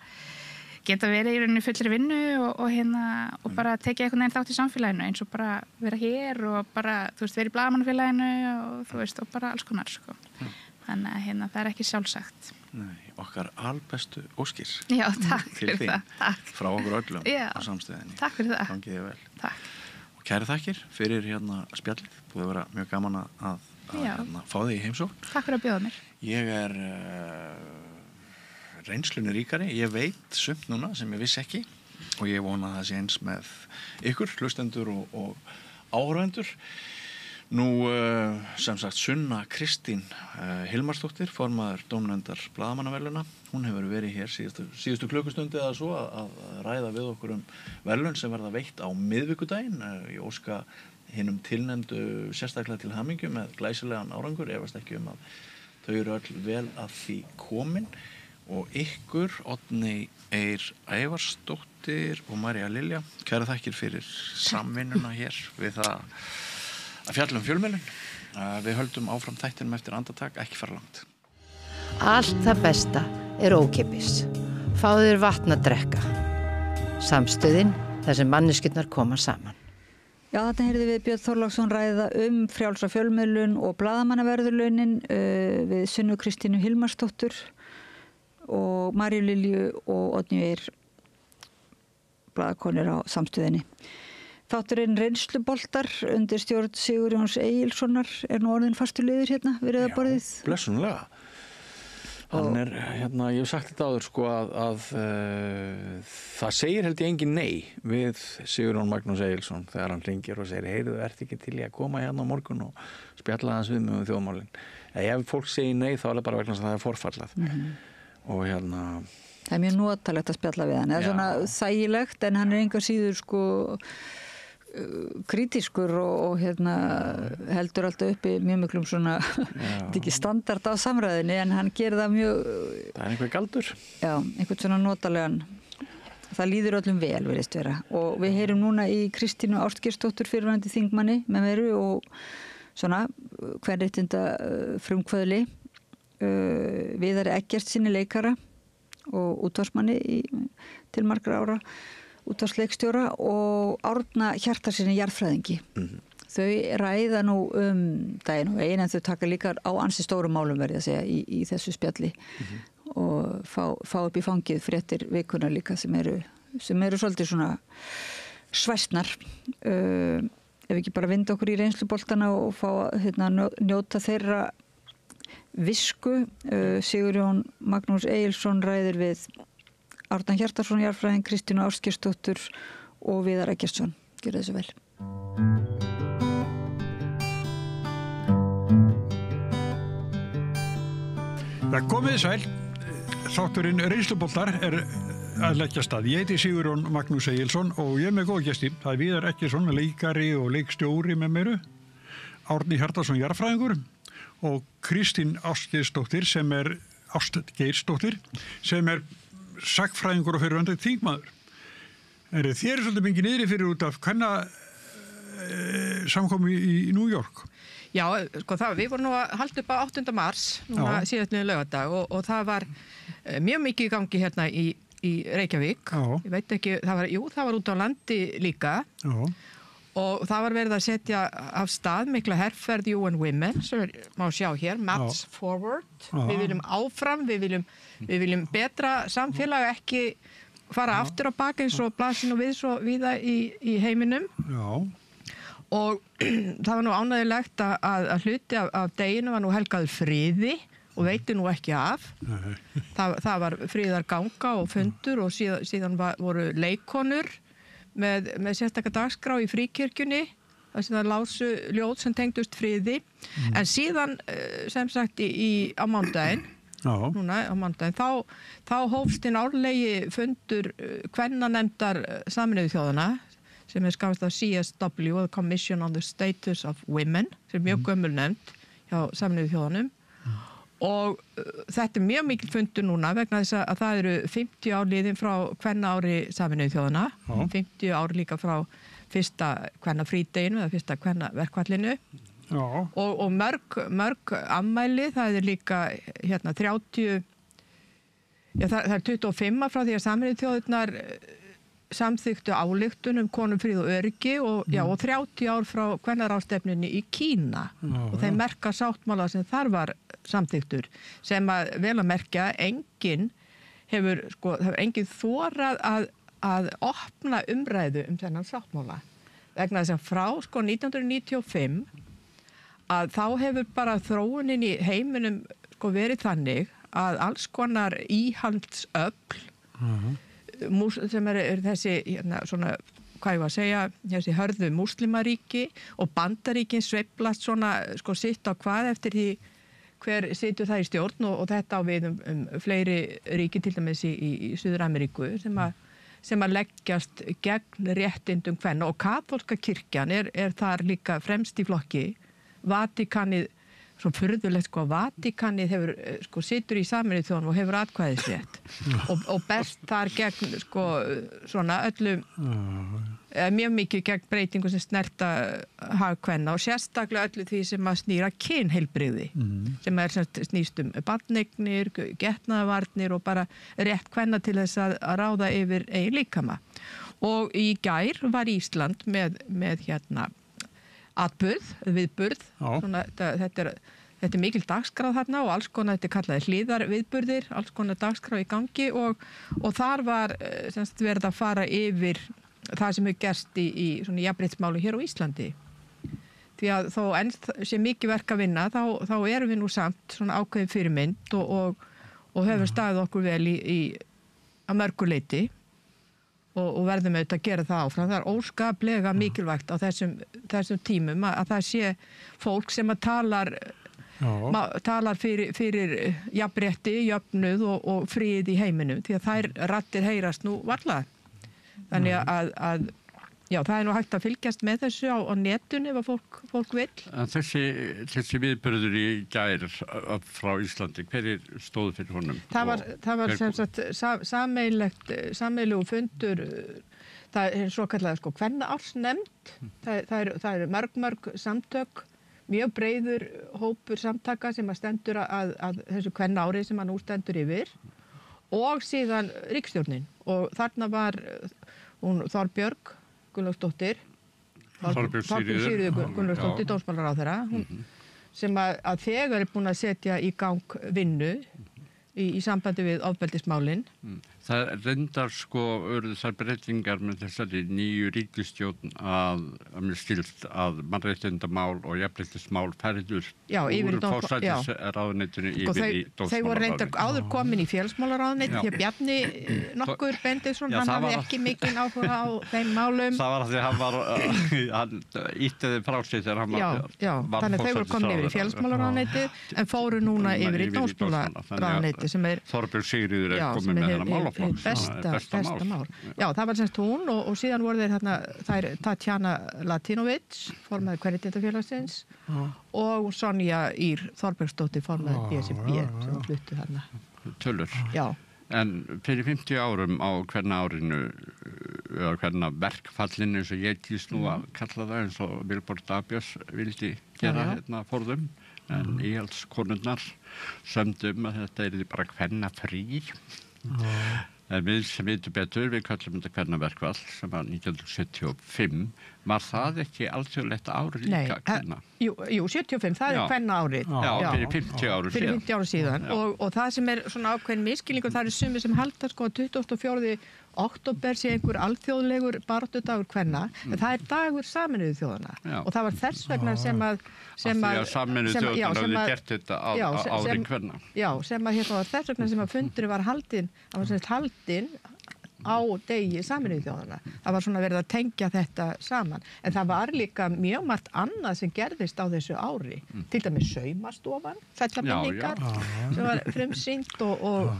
[SPEAKER 12] geta verið í rauninni fullri vinnu og bara tekið einhvern veginn þátt í samfélaginu eins og bara vera hér og bara, þú veist, vera í blaðamannafélaginu og þú veist, og bara alls konar sko. Þannig að það er ekki sjálfsagt.
[SPEAKER 13] Nei, okkar albestu óskir.
[SPEAKER 12] Já, takk fyrir það. Takk.
[SPEAKER 13] Frá okkur öllum á samstöðinni.
[SPEAKER 12] Takk fyrir það.
[SPEAKER 13] Gangi þið vel.
[SPEAKER 12] Takk.
[SPEAKER 13] Og kæri þakkir fyrir spjallið. Búið að vera mjög gaman að fá þig í heimsókn.
[SPEAKER 12] Takk fyrir að bjóða mér.
[SPEAKER 13] Ég er reynslunni ríkari. Ég veit sumt núna sem ég vissi ekki og ég vona að það sé eins með ykkur, hlustendur og áhorfendur. Nú, sem sagt, Sunna Kristín Hilmarsdóttir, formaður dómnefndar blaðamannaverðlauna. Hún hefur verið hér síðustu klukkustundi eða svo að ræða við okkur verðlaun sem verða veitt á miðvikudaginn. Ég óska hinum tilnefndu sérstaklega til hamingju með glæsilegan árangur, efast ekki að þau eru öll vel að því komin. Og ykkur, Oddný Eir Ævarsdóttir og María Lilja, kæra þakkir fyrir samvinnuna hér við það að fjalla fjölmiðlun. Við höldum áfram þættinum eftir andartak, ekki fara langt.
[SPEAKER 5] Allt það besta er ókeypis. Fáðu þér vatn að drekka. Samstöðin þar sem manneskjurnar koma saman.
[SPEAKER 1] Já, þetta heyrði við Björn Þorláksson ræða frjálsa fjölmiðlun og blaðamannaverðlaunin við Sunnu Kristínu Hilmarsdóttur og Maríu Lilju og Oddný Eir blaðakonur á Samstöðinni. Þátturinn Reynsluboltar undir stjórn Sigurjóns Egilssonar nú orðinn fastur liður hérna við rauðaborðið.
[SPEAKER 2] Já, blessunlega. Hann ég hef sagt þetta áður sko að það segir held ég engin nei við Sigurjón Magnús Egilsson þegar hann ringir og segir, heyrðu, ert ekki til í að koma hérna á morgun og spjalla aðeins við mig þjóðmálin. Ef fólk segir nei þá er bara vegna að það er forfallað. Og
[SPEAKER 1] það er mjög notalegt að spjalla við hann. Það er svona þægilegt en hann enga síður sko kritískur og heldur alltaf uppi mjög miklum svona þetta er ekki standard á samræðinni en hann gerir það mjög
[SPEAKER 2] það er einhver galdur
[SPEAKER 1] einhvern svona notalegan það líður öllum vel virðist vera og við heyrum núna í Kristínu Ástgeirsdóttur fyrrverandi þingmanni með veru og svona kvenréttinda frumkvöðli Viðari Eggertsinni leikara og útvarpsmanni til margra ára útvarpsleikstjóra og Árna Hjartarsyni jarðfræðingi. Þau ræða nú daginn og veginn en þau taka líka á ansi stórum málum verði að segja í þessu spjalli og fá upp í fangið fréttir vikunar líka sem eru svolítið svona svæsnar. Ef ekki bara vinda okkur í reynsluboltana og fá njóta þeirra visku. Sigurjón Magnús Egilsson ræðir við Árna Hjartarson, jarðfræðing, Kristínu Ástgeirsdóttur og Viðar Eggertsson. Gjörðu þessu vel.
[SPEAKER 14] Það komið sæl. Þátturinn Reynsluboltar að leggja stað. Ég heiti Sigurjón Magnús Egilsson og ég með góða gesti. Það er Viðar Eggertsson, leikari og leikstjóri með meiru. Árni Hjartarson, jarðfræðingur og Kristín Ástgeirsdóttir sem er sagnfræðingur og fyrrverandi þingmaður. Þér svolítið mikið niðri fyrir út af samkomu í New York.
[SPEAKER 15] Já, sko við vorum nú að halda upp á 8. mars, núna síðastliðinn laugardag og það var mjög mikið í gangi hérna í Reykjavík. Ég veit ekki, það var út á landi líka. Og það var verið að setja af stað mikla herferð UN Women sem má sjá hér, Match Forward. Við viljum áfram, við viljum betra samfélag, ekki fara aftur á bak eins og blasin og við svo víða í heiminum. Og það var nú ánægilegt að hluti af deginu var nú helgaður friði og veitir nú ekki af. Það var friðarganga og fundur og síðan voru leikkonur með sérstakar dagskrá í Fríkirkjunni þar sem það lásu ljóð sem tengdust friði en síðan sem sagt á mánudaginn núna á mánudaginn þá hófst hinn árlegi fundur kvennanefndar Sameinuðu þjóðanna sem skapast af CSW, Commission on the Status of Women sem mjög gömul nefnd hjá Sameinuðu þjóðanum og þetta er mjög mikil fundur núna vegna þess að það eru 50 ár liðin frá kvennaári Sameinuðu þjóðanna, 50 ár líka frá fyrsta kvennafrídeginu eða fyrsta kvennaverkfallinu og mörg afmæli, það er líka 30, það er 25 frá því að Sameinuðu þjóðirnar samþyktu ályktun konum frið og öryggi og 30 ár frá kvennaráðstefnunni í Kína og þeim merka sáttmála sem þar var samþyktur sem að vel að merkja enginn hefur þorað að opna umræðu þennan sáttmála vegna þess að frá 1995 að þá hefur bara þróunin í heiminum verið þannig að alls konar íhaldsöfl sem er þessi svona hvað ég var að segja, þessi hörðu múslimaríki og Bandaríkin sveiflast svona sko sitt á hvað eftir því hver situr það í stjórn og þetta á við fleiri ríki til dæmis í Suður-Ameríku sem að leggjast gegn réttindum kvenna og kaþólska kirkjan er þar líka fremst í flokki. Vatíkanið, svo furðulegt sko, Vatíkanið hefur sko situr í Sameinuðu þjóðunum og hefur atkvæðisrétt og best þar gegn sko svona öllum mjög mikið gegn breytingu sem snerta hag kvenna og sérstaklega öllu því sem að snýra kynheilbrigði sem snýst barneignir, getnaðarvarnir og bara rétt kvenna til þess að ráða yfir eigin líkama. Og í gær var Ísland með viðburð, svona, þetta er mikil dagskráð þarna og alls konar, þetta er kallaði hliðarviðburðir, alls konar dagskráð í gangi og þar var verið að fara yfir það sem hefur gerst í svona jafnréttismáli hér á Íslandi. Því að þó enn sé mikið verk að vinna, þá erum við nú samt svona ákveðin fyrirmynd og höfum staðið okkur vel að mörgu leyti. Og verðum auðvitað að gera það áfram. Það er óskaplega mikilvægt á þessum tímum að það sé fólk sem að talar fyrir jafnrétti, jöfnuð og frið í heiminum því að þær raddir heyrast nú varla. Þannig að það er nú hægt að fylgjast með þessu á netinu ef að fólk vill.
[SPEAKER 16] Þessi viðburður í gær frá Íslandi, hverjir stóðu fyrir honum?
[SPEAKER 15] Það var sem sagt sameiginlegu fundur, það er svo kallað sko kvennaársnefnd, það eru mörg samtök, mjög breiður hópur samtaka sem að stendur að þessu kvennaári sem að nú stendur yfir og síðan ríkisstjórnin og þarna var hún Þorbjörg Gunnlaugsdóttir Sigríður Gunnlaugsdóttir, dómsmálaráðherra sem að þegar er búin að setja í gang vinnu í sambandi við ofbeldismálin.
[SPEAKER 16] Það reyndar sko þær breytingar með þessari nýju ríkisstjórn að mér skilst að mannréttindamál og jafnréttismál færður úr forsætisráðuneytinu yfir í dómsmálaráðuneytinu. Þeir voru reyndar áður komin í félagsmálaráðuneytinu því að Bjarni nokkur Benediktsson, hann hafði ekki mikinn áhuga á þeim málum. Það var því hann ýttiði frá sig þegar hann var
[SPEAKER 15] þannig að þeir voru komin yfir í félagsmálaráðuneytinu en fóru núna yfir í dómsmálaráðuneytinu sem er
[SPEAKER 16] Þorbjörg Sigríður komin með þennan málaflokk.
[SPEAKER 15] Besta mál. Já, það var semst hún og síðan voru þær Tatjana Latinovic, formaður Kvenréttindafélagsins og Sonja Ýr Þorbergsdóttir, formaður BSRB sem fluttu þarna.
[SPEAKER 16] Tölur.
[SPEAKER 15] Já.
[SPEAKER 16] En fyrir 50 árum á hverna árinu eða hverna verkfallinu sem ég kýst nú að kalla það eins og Vilborg Dagbjörns vildi gera forðum en íhaldskonurnar sömdum að þetta er bara kvenna frí. En við sem vitum betur, við kallum þetta kvennaverkfall sem var 1975. Var það ekki alþjóðlegt árið líka kvenna?
[SPEAKER 15] Jú, 75, það er kvenna árið.
[SPEAKER 16] Já, fyrir 50 árum síðan.
[SPEAKER 15] Fyrir 50 árum síðan og það sem er svona ákveðin miskilningur, það er sumir sem halda sko 24. október sé einhver alþjóðlegur baráttudagur kvenna, en það er dagur Sameinuðu þjóðanna og það var þess vegna sem að
[SPEAKER 16] Sameinuðu þjóðanna hafði gert þetta ári kvenna.
[SPEAKER 15] Já, sem að var þess vegna sem að fundurinn var haldinn á degi Sameinuðu þjóðanna. Það var svona verið að tengja þetta saman. En það var líka mjög margt annað sem gerðist á þessu ári. Til dæmis saumastofan, sællaminningar, sem var frumsýnt og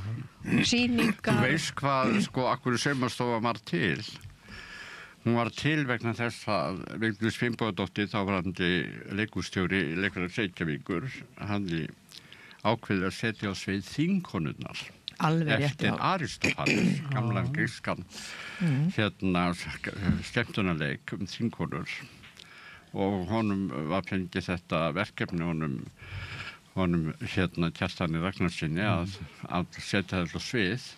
[SPEAKER 15] sýningar.
[SPEAKER 16] Þú veist hvað, sko, akkur saumastofan var til? Hún var til vegna þess að Vigdís Finnbogadóttir, þáverandi leikhússtjóri Leikfélags Reykjavíkur, hafði ákveðið að setja á svið þingkonurnar. Eftir Aristófanes, gamlan grískan skemmtunarleik þingkonur og honum var fengið þetta verkefni honum Kjartani Ragnarssoni að setja þetta á svið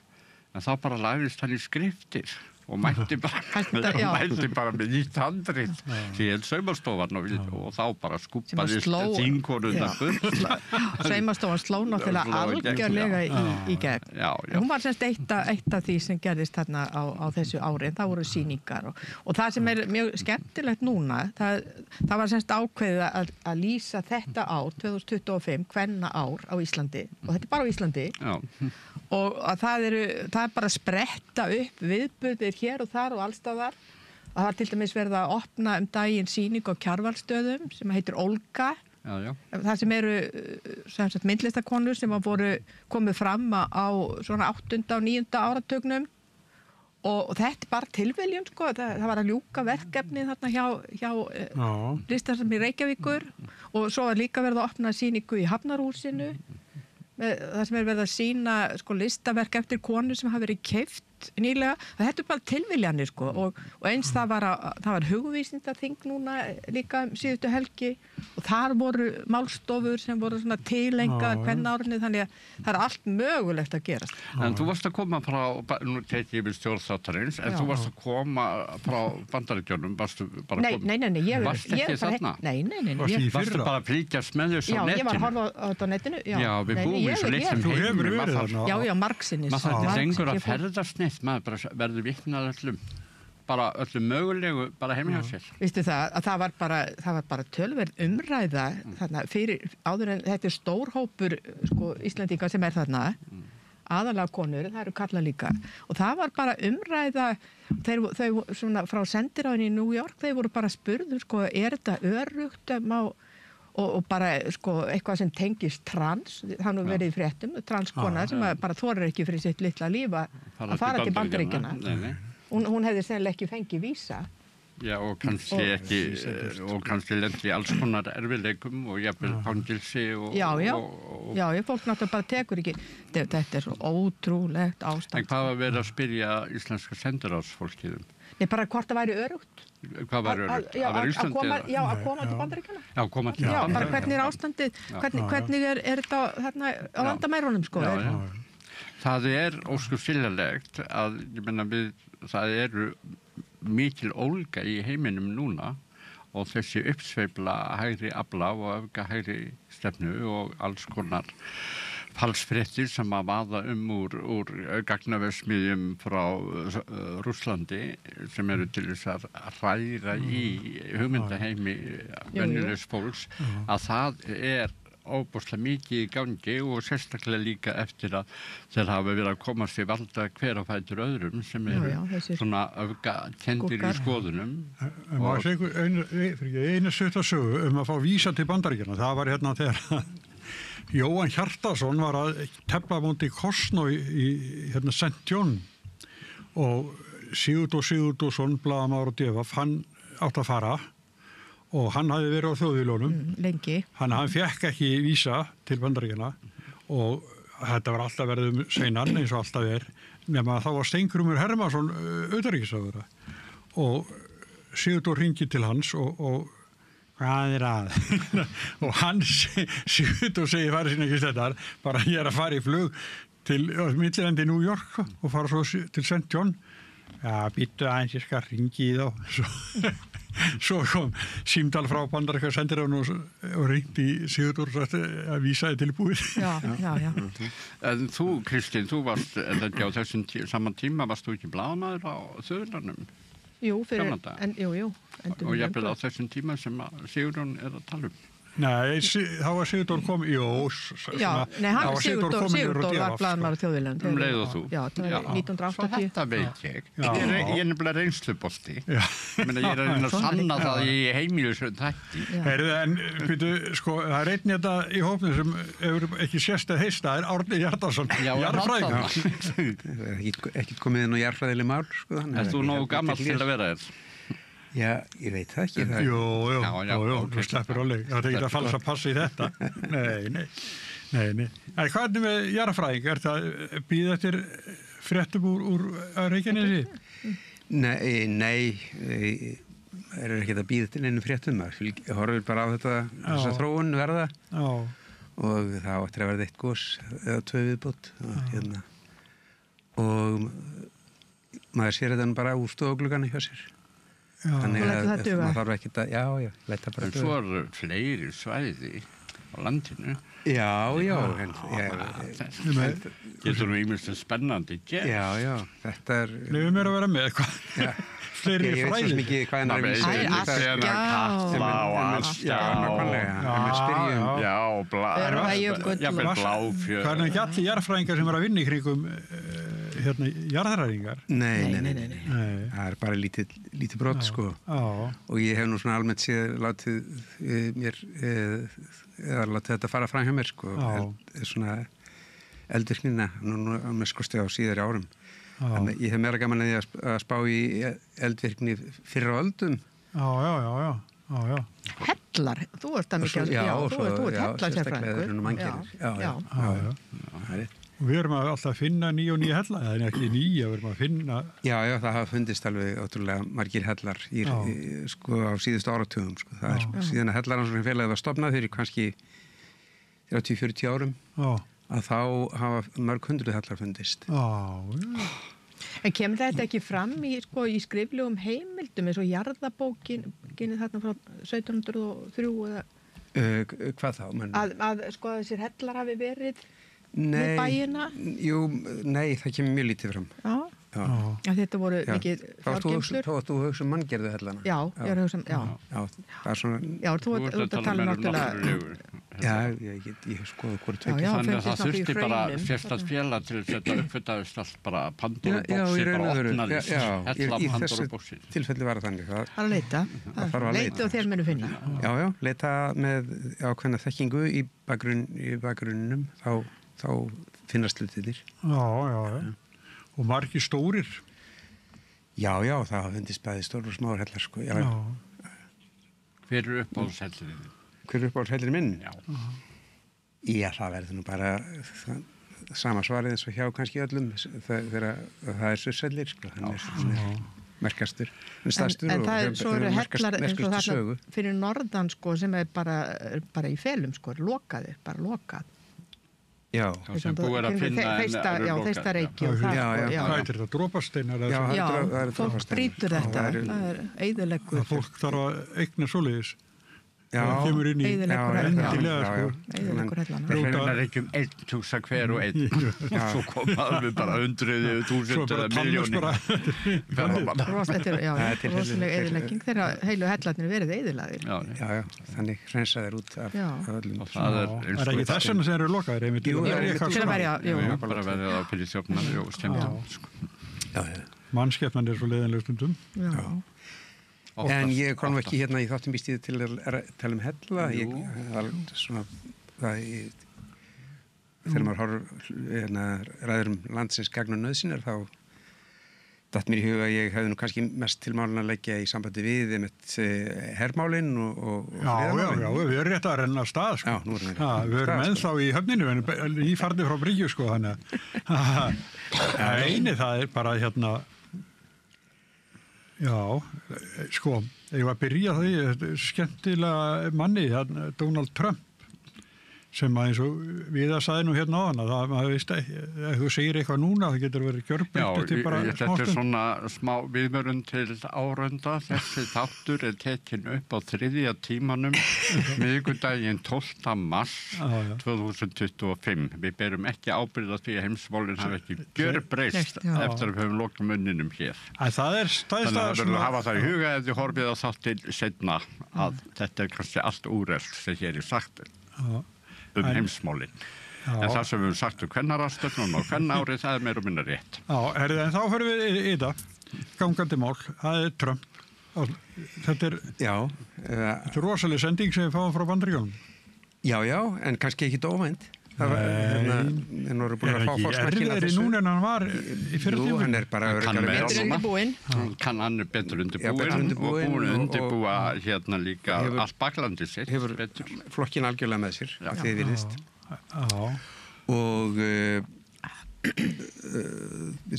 [SPEAKER 16] en þá bara lagðist hann í skriftir og mælti bara með nýtt handrit til saumastofan og þá bara skúpaðist þingkonurnar burt.
[SPEAKER 15] Saumastofan sló náttúrulega algjörlega í gegn. Hún var semst eitt af því sem gerðist þarna á þessu ári, það voru sýningar og það sem er mjög skemmtilegt núna, það var semst ákveðið að lýsa þetta ár 2025, kvenna ár á Íslandi og þetta er bara á Íslandi og það er bara að spretta upp viðburðir hér og þar og allstaðar Það var til dæmis verið að opna daginn sýning á Kjarvalsstöðum sem heitir Olga.
[SPEAKER 16] Já.
[SPEAKER 15] Það sem eru myndlistakonur sem voru komið fram á svona 8. og 9. áratugnum og þetta bara tilviljun sko, það var að ljúka verkefni þarna hjá listasafni Reykjavíkur og svo var líka verið að opna sýningu í Hafnarhúsinu það sem verið að sýna sko listaverk eftir konu sem hafa verið keypt nýlega, þetta bara tilviljanir sko og eins það var hugvísindaþing núna líka síðustu helgi og þar voru málstofur sem voru svona tilengar kvennárinu, þannig að það allt mögulegt að gerast.
[SPEAKER 16] En þú varst að koma frá, nú teki ég við stjórnþáttarins, en þú varst að koma frá Bandaríkjunum, varstu bara varst ekki þarna?
[SPEAKER 15] Nei.
[SPEAKER 16] Varstu bara að fylgjast með þessu á netinu?
[SPEAKER 15] Já, ég var að horfa á þetta á netinu.
[SPEAKER 16] Já, við búum í svo litlum heimum.
[SPEAKER 15] Já, margsinnis.
[SPEAKER 16] Maður þarf lengur að ferðast neitt, maður bara verður vitnað öllum mögulegu bara heima hjá sér.
[SPEAKER 15] Vistu það, að það var bara tölverð umræða þarna fyrir áður en þetta er stór hópur sko Íslendinga sem er þarna aðalega konur, það eru karlar líka og það var bara umræða þau svona frá sendiráðinu í New York, þau voru bara spurður sko, er þetta örugt og bara sko eitthvað sem tengist trans, það nú verið í fréttum transkona sem bara þorir ekki fyrir sitt litla líf að fara til Bandaríkjanna. Hún hefði sennilega ekki fengið vísa.
[SPEAKER 16] Já, og kannski lendi alls konar erfiðleikum og jafnvel fangilsi og... Já,
[SPEAKER 15] fólk náttúrulega bara tekur ekki. Þetta er svo ótrúlegt ástand.
[SPEAKER 16] En hvað var verið að spyrja íslenska sendiráðsfólkið um?
[SPEAKER 15] Nei, bara hvort það væri örugt.
[SPEAKER 16] Hvað væri örugt? Að vera í Íslandi?
[SPEAKER 15] Já, að koma til Bandaríkjanna.
[SPEAKER 16] Já, koma til Bandaríkjanna.
[SPEAKER 15] Já, bara hvernig er ástandið, hvernig er þetta þarna á landamærunum, sko?
[SPEAKER 16] Já. Það er óskiljanlegt að, ég meina það eru mikil ólga í heiminum núna og þessi uppsveifla hægri afla og öfga hægri stefnu og alls konar falsfréttir sem að vaða úr gagnaversmiðjum frá Rússlandi sem eru til þess að hræra í hugmyndaheimi venjulegs fólks að það er óbúslega mikið í gangi og sérstaklega líka eftir að þeir hafa verið að komast í valda hver á fætur öðrum sem eru svona öfgakendir í skoðunum.
[SPEAKER 14] Maður segir einu stuttasögu að fá vísa til Bandaríkjanna. Það var hérna þegar Jóhann Hjartarson var að tefla móti Cosno í hérna St. John og Sigurðsson, blaðamaður og devaf, hann átt að fara og hann hafði verið á Þjóðviljónum
[SPEAKER 15] lengi.
[SPEAKER 14] Hann fekk ekki vísa til Bandaríkjanna og þetta var alltaf verið seinan eins og alltaf nema þá var Steingrúmur Hermansson utanríkisráðherra og Sigurður hringi til hans og hvað er að? Og hann Sigurður segir farið sína ekki þetta bara ég að fara í flug til millilendi New York og fara svo til St. John. Já, býttu aðeins, ég skal hringi í þá. Svo kom símtal frá Bandaríkja sendiráðinu og ringdi í Sigurður að vísaði tilbúið.
[SPEAKER 15] Já.
[SPEAKER 16] En þú, Kristín, þú varst á þessum saman tíma, varst þú ekki blaðamaður á Þjóðviljanum?
[SPEAKER 15] Jú,
[SPEAKER 16] jú. Og jafnvel á þessum tíma sem Sigurður er að tala um.
[SPEAKER 14] Nei, þá var Sigurður komið,
[SPEAKER 15] Sigurður var blaðamaður á Þjóðviljanum.
[SPEAKER 16] Leið og þú.
[SPEAKER 15] Já, það var 1980.
[SPEAKER 16] Svo þetta veit ég. Ég er nefnilega reynslubolti. Ég er að sanna það í heimilisum þætti.
[SPEAKER 14] En sko, það er einn þetta í hópnum sem hefur ekki sérst að heista, það er Árni Hjartarson,
[SPEAKER 17] jarðfræðingur. Ekki komið inn á jarðfræðileg mál, sko.
[SPEAKER 16] Erst þú nógu gammal til að vera þér?
[SPEAKER 17] Já, ég veit það ekki.
[SPEAKER 14] Jú, þú sleppur áleg. Það er ekki að falsa passi í þetta. Nei. En hvernig með jarðfræðing? Er það býð eftir fréttum úr Reykjanesi?
[SPEAKER 17] Nei, er ekki að býða til einu fréttum. Það horfir bara á þessa þróun verða og það áttir að verða eitt gos eða 2 viðbót. Og maður sér þetta bara úr stofugluganum hjá sér. Þannig að maður þarf ekki að, leta bara
[SPEAKER 16] döga. En svo eru fleiri svæði á landinu.
[SPEAKER 17] Já.
[SPEAKER 16] Getur nú ýmist spennandi gert.
[SPEAKER 17] Já, þetta er...
[SPEAKER 14] Leifum mér að vera með eitthvað. Fleiri fræði.
[SPEAKER 17] Ég veit svo mikið hvað hann er vísa.
[SPEAKER 14] Það er ekki allir jarðfræðingar sem er að vinna í kringum jarðhræringar?
[SPEAKER 17] Nei. Það bara lítið brot, sko. Og ég hef nú svona almennt séð látið mér, eða látið þetta fara fram hjá mér, sko. Svona eldvirknina, nú með skosti á síðari árum. En ég hef meira gaman að því að spá í eldvirkni fyrr á öldum.
[SPEAKER 14] Já.
[SPEAKER 15] Hellar, þú ert að mikið, þú ert hellar sérfræðingur.
[SPEAKER 17] Já. Það er
[SPEAKER 14] og við erum alltaf að finna nýja hella, það er ekki nýja, við erum að finna...
[SPEAKER 17] Já, það hafa fundist alveg ótrúlega margir hellar sko á síðustu áratugum, sko. Það er síðan að Hellarrannsóknarfélagið var stofnað fyrir kannski 30-40 árum, að þá hafa mörg hundruð hellar fundist.
[SPEAKER 15] En kemur þetta ekki fram í skriflegum heimildum eins og jarðabókin þarna frá 1703 eða...
[SPEAKER 17] Hvað þá?
[SPEAKER 15] Að þessir hellar hafi verið með bæina?
[SPEAKER 17] Nei, það kemur mjög lítið fram.
[SPEAKER 15] Já, þetta voru mikið fjárgeymslur.
[SPEAKER 17] Þá varst þú að hugsa manngerðu hellana?
[SPEAKER 15] Já, ég er að hugsa,
[SPEAKER 17] það er svona...
[SPEAKER 15] Já, þú ert að tala náttúrulega...
[SPEAKER 17] Já, ég skoðu hvort tvekja.
[SPEAKER 16] Þannig að það þurfti bara sérstakt félag til þetta uppfyttaðist allt bara Pandorubóksir, bara opnaðist, hella Pandorubóksir.
[SPEAKER 17] Í þessu tilfelli var það þannig.
[SPEAKER 15] Það að leita. Leita og þér munu finna.
[SPEAKER 17] Já, leita með ákveðna þekkingu í bakgrunnum, þá finnast hlutirnir.
[SPEAKER 14] Já. Og margir stórir?
[SPEAKER 17] Já, það finnst bæði stór og smáur hellar, sko. Já.
[SPEAKER 16] Hver er uppáhaldshellirinn?
[SPEAKER 17] Hver er uppáhaldshellirinn minn?
[SPEAKER 16] Já.
[SPEAKER 17] Já, það verður nú bara sama svarið eins og hjá kannski öllum þegar það er sussellir, sko. Hann er merkastur, stærstur og merkastu sögu.
[SPEAKER 15] Fyrir norðan, sko, sem er bara í felum, sko, lokaði, bara lokað.
[SPEAKER 16] Já, sem búið að finna
[SPEAKER 15] þeista reiki og það.
[SPEAKER 14] Hvað er þetta? Drópasteinar?
[SPEAKER 15] Já, fólk brýtur þetta. Það er eyðileggur.
[SPEAKER 14] Fólk þarf að eigna svoleiðis.
[SPEAKER 17] Það
[SPEAKER 14] kemur inn í
[SPEAKER 15] eyðileggur hellana.
[SPEAKER 16] Það reynar ekki 1.000 hver og 1 og svo komaðum við bara 100.000 eða miljónir ferðamanna.
[SPEAKER 15] Rosaleg eyðilegging þegar heilu hellarnir verið eyðilegir.
[SPEAKER 17] Já, þannig hreinsaðir út af öllum.
[SPEAKER 14] Það er ekki þess vegna sem eru lokaðir?
[SPEAKER 16] Jú, bara verið á fyrir þjófnar og skemmtum.
[SPEAKER 14] Mannskepnan er svo leiðinlega stundum.
[SPEAKER 15] Já.
[SPEAKER 17] En ég kom ekki hérna í þáttum býstíði til að tala hella. Þegar maður ræður landsins gagn og nauðsynjar þá datt mér í huga að ég hefði nú kannski mest til málun að leggja í sambandi við hermálin og
[SPEAKER 14] Já, við erum rétt að renna af stað, sko.
[SPEAKER 17] Já, nú erum
[SPEAKER 14] við erum ennþá í höfninu, en í farði frá Bryggju, sko, þannig að það er bara Já, sko, ég var að byrja því skemmtilega manni, Donald Trump, sem að eins og við að sagði nú hérna áðan að maður veist ekki, ef þú segir eitthvað núna það getur verið gjörbreytt eftir bara
[SPEAKER 16] þetta er svona smá viðvörun til árunda. Þessi þáttur er tekin upp á 3. tímanum miðvikudaginn 12. mars 2025. Við berum ekki ábyrgð á því að heimsmálin hafi ekki gjörbreyst eftir að við höfum lokað munninum hér.
[SPEAKER 14] Þannig
[SPEAKER 16] að verður að hafa það í huga ef þið horfið á þáttil seinna að þetta er kannski allt úrelt sem hér er sagt heimsmálin. En það sem við höfum sagt kvennarastöfnum og kvennárið, það er meira og minna rétt.
[SPEAKER 14] Já, en þá fyrir við í það, gangandi mál, það er Trump. Þetta er rosaleg sending sem við fáum frá Bandaríkjunum.
[SPEAKER 17] Já, en kannski ekki óvænt. En voru búin að fá fórsmerkina
[SPEAKER 14] þessu. Núna en hann var í fyrir tíma.
[SPEAKER 17] Hann er bara
[SPEAKER 15] hann
[SPEAKER 16] er betur undirbúinn og búin að undirbúa hérna líka allt baklandi sitt.
[SPEAKER 17] Hefur flokkin algjörlega með sér, að þið virðist. Og við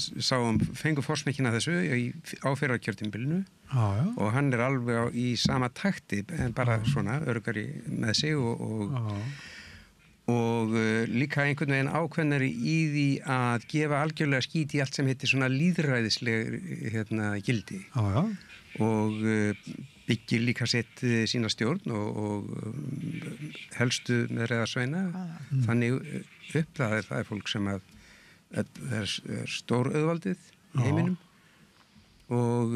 [SPEAKER 17] fengum fórsmerkina þessu á fyrrakjörtímabilinu og hann er alveg í sama takti en bara svona öruggari með sig og líka einhvern veginn ákveðnari í því að gefa algjörlega skít í allt sem heitir svona lýðræðisleg gildi og byggir líka sett sína stjórn og helstu meðreiðarsveina þannig upp það er fólk sem að það er stór auðvaldið í heiminum og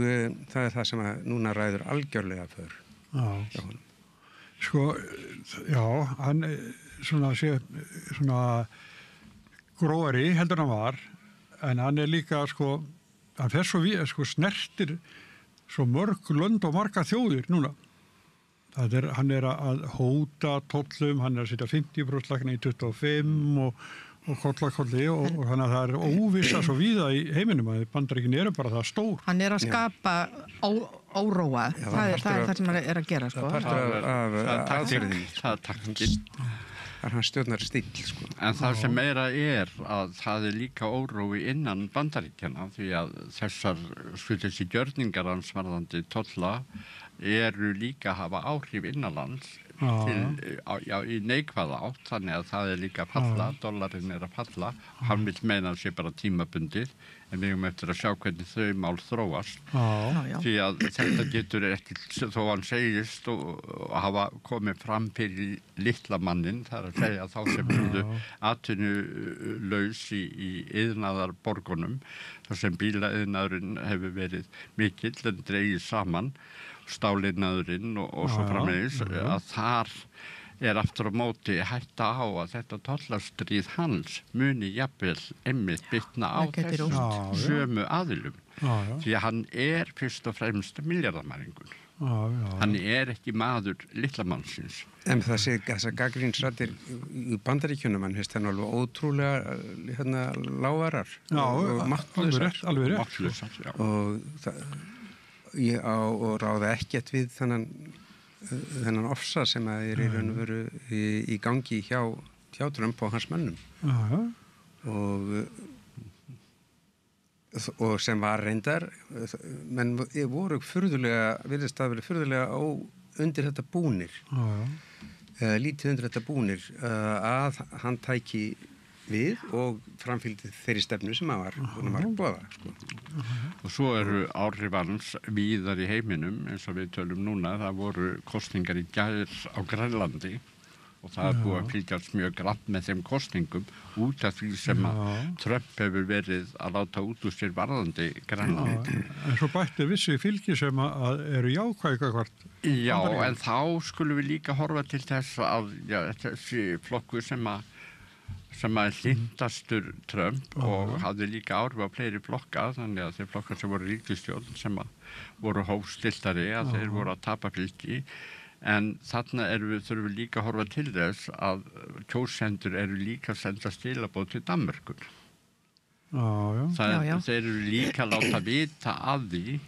[SPEAKER 17] það er það sem að núna ræður algjörlega för hjá honum.
[SPEAKER 14] Sko, já, hann svona gróðari heldur hann var en hann líka, sko, hann fer svo við, sko, snertir svo mörg lönd og marga þjóðir núna. Hann að hóta tollum, hann að setja 50% lækna í 25 og kollakolli og þannig að það óvissa svo víða í heiminum að Bandaríkin eru bara það stór.
[SPEAKER 15] Hann að skapa óróa, það er það sem hann að gera, sko.
[SPEAKER 16] Það er taktinn.
[SPEAKER 17] Það er hans stjórnar stíl, sko.
[SPEAKER 16] En það sem meira að það er líka órói innan Bandaríkjanna því að þessi gjörningar hans varðandi tolla eru líka að hafa áhrif innanlands í neikvæða átt, þannig að það er líka að falla, dollarinn er að falla og hann vil meina að sé bara tímabundið en við eftir að sjá hvernig þau mál þróast því að þetta getur ekki, þó hann segist og hafa komið fram fyrir litla mannin, það er að segja þá sem búðu atvinnulaus í iðnaðarborgunum þar sem bílaiðnaðurinn hefur verið mikill en dregið saman stáliðnaðurinn og svo framvegis að þar er aftur á móti hætta á að þetta tollastríð hans muni jafnvel einmitt bitna á þessum sömu aðilum því að hann er fyrst og fremst milljarðamæringur. Hann er ekki maður litlamannsins.
[SPEAKER 17] En það sé þessar gagnrýnisraddir í Bandaríkjunum, hann finnst það alveg ótrúlega lágarar og máttlausar.
[SPEAKER 14] Alveg rétt.
[SPEAKER 17] Og ráða ekkert við þennan ofsa sem að er í raun og veru í gangi hjá Trump og hans mönnum. Og sem var reyndar, menn voru virðist að vera furðulega undir þetta búnir, lítið undir þetta búnir, að hann tæki við og framfylgdi þeirri stefnu sem hann var boða. Sko.
[SPEAKER 16] Og svo eru áhrif hans víðar í heiminum, eins og við tölum núna, það voru kosningar í gær á Grænlandi og það búið að fylgjast mjög grannt með þeim kosningum út af því sem að Trump hefur verið að láta út úr sér varðandi Grænlandi.
[SPEAKER 14] En svo bætti vissi fylgi sem að eru jákvæða hvort.
[SPEAKER 16] Já, en þá skulum við líka horfa til þess að þessi flokkur sem að hlindastur Trump og hafði líka áhrif á fleiri flokka, þannig að þeir flokkar sem voru ríkisstjórn sem að voru hófstilltari að þeir voru að tapa fylgi. En þarna þurfum við líka að horfa til þess að kjósendur eru líka að senda skilaboð til Danmerkur. Þeir eru líka að láta vita að því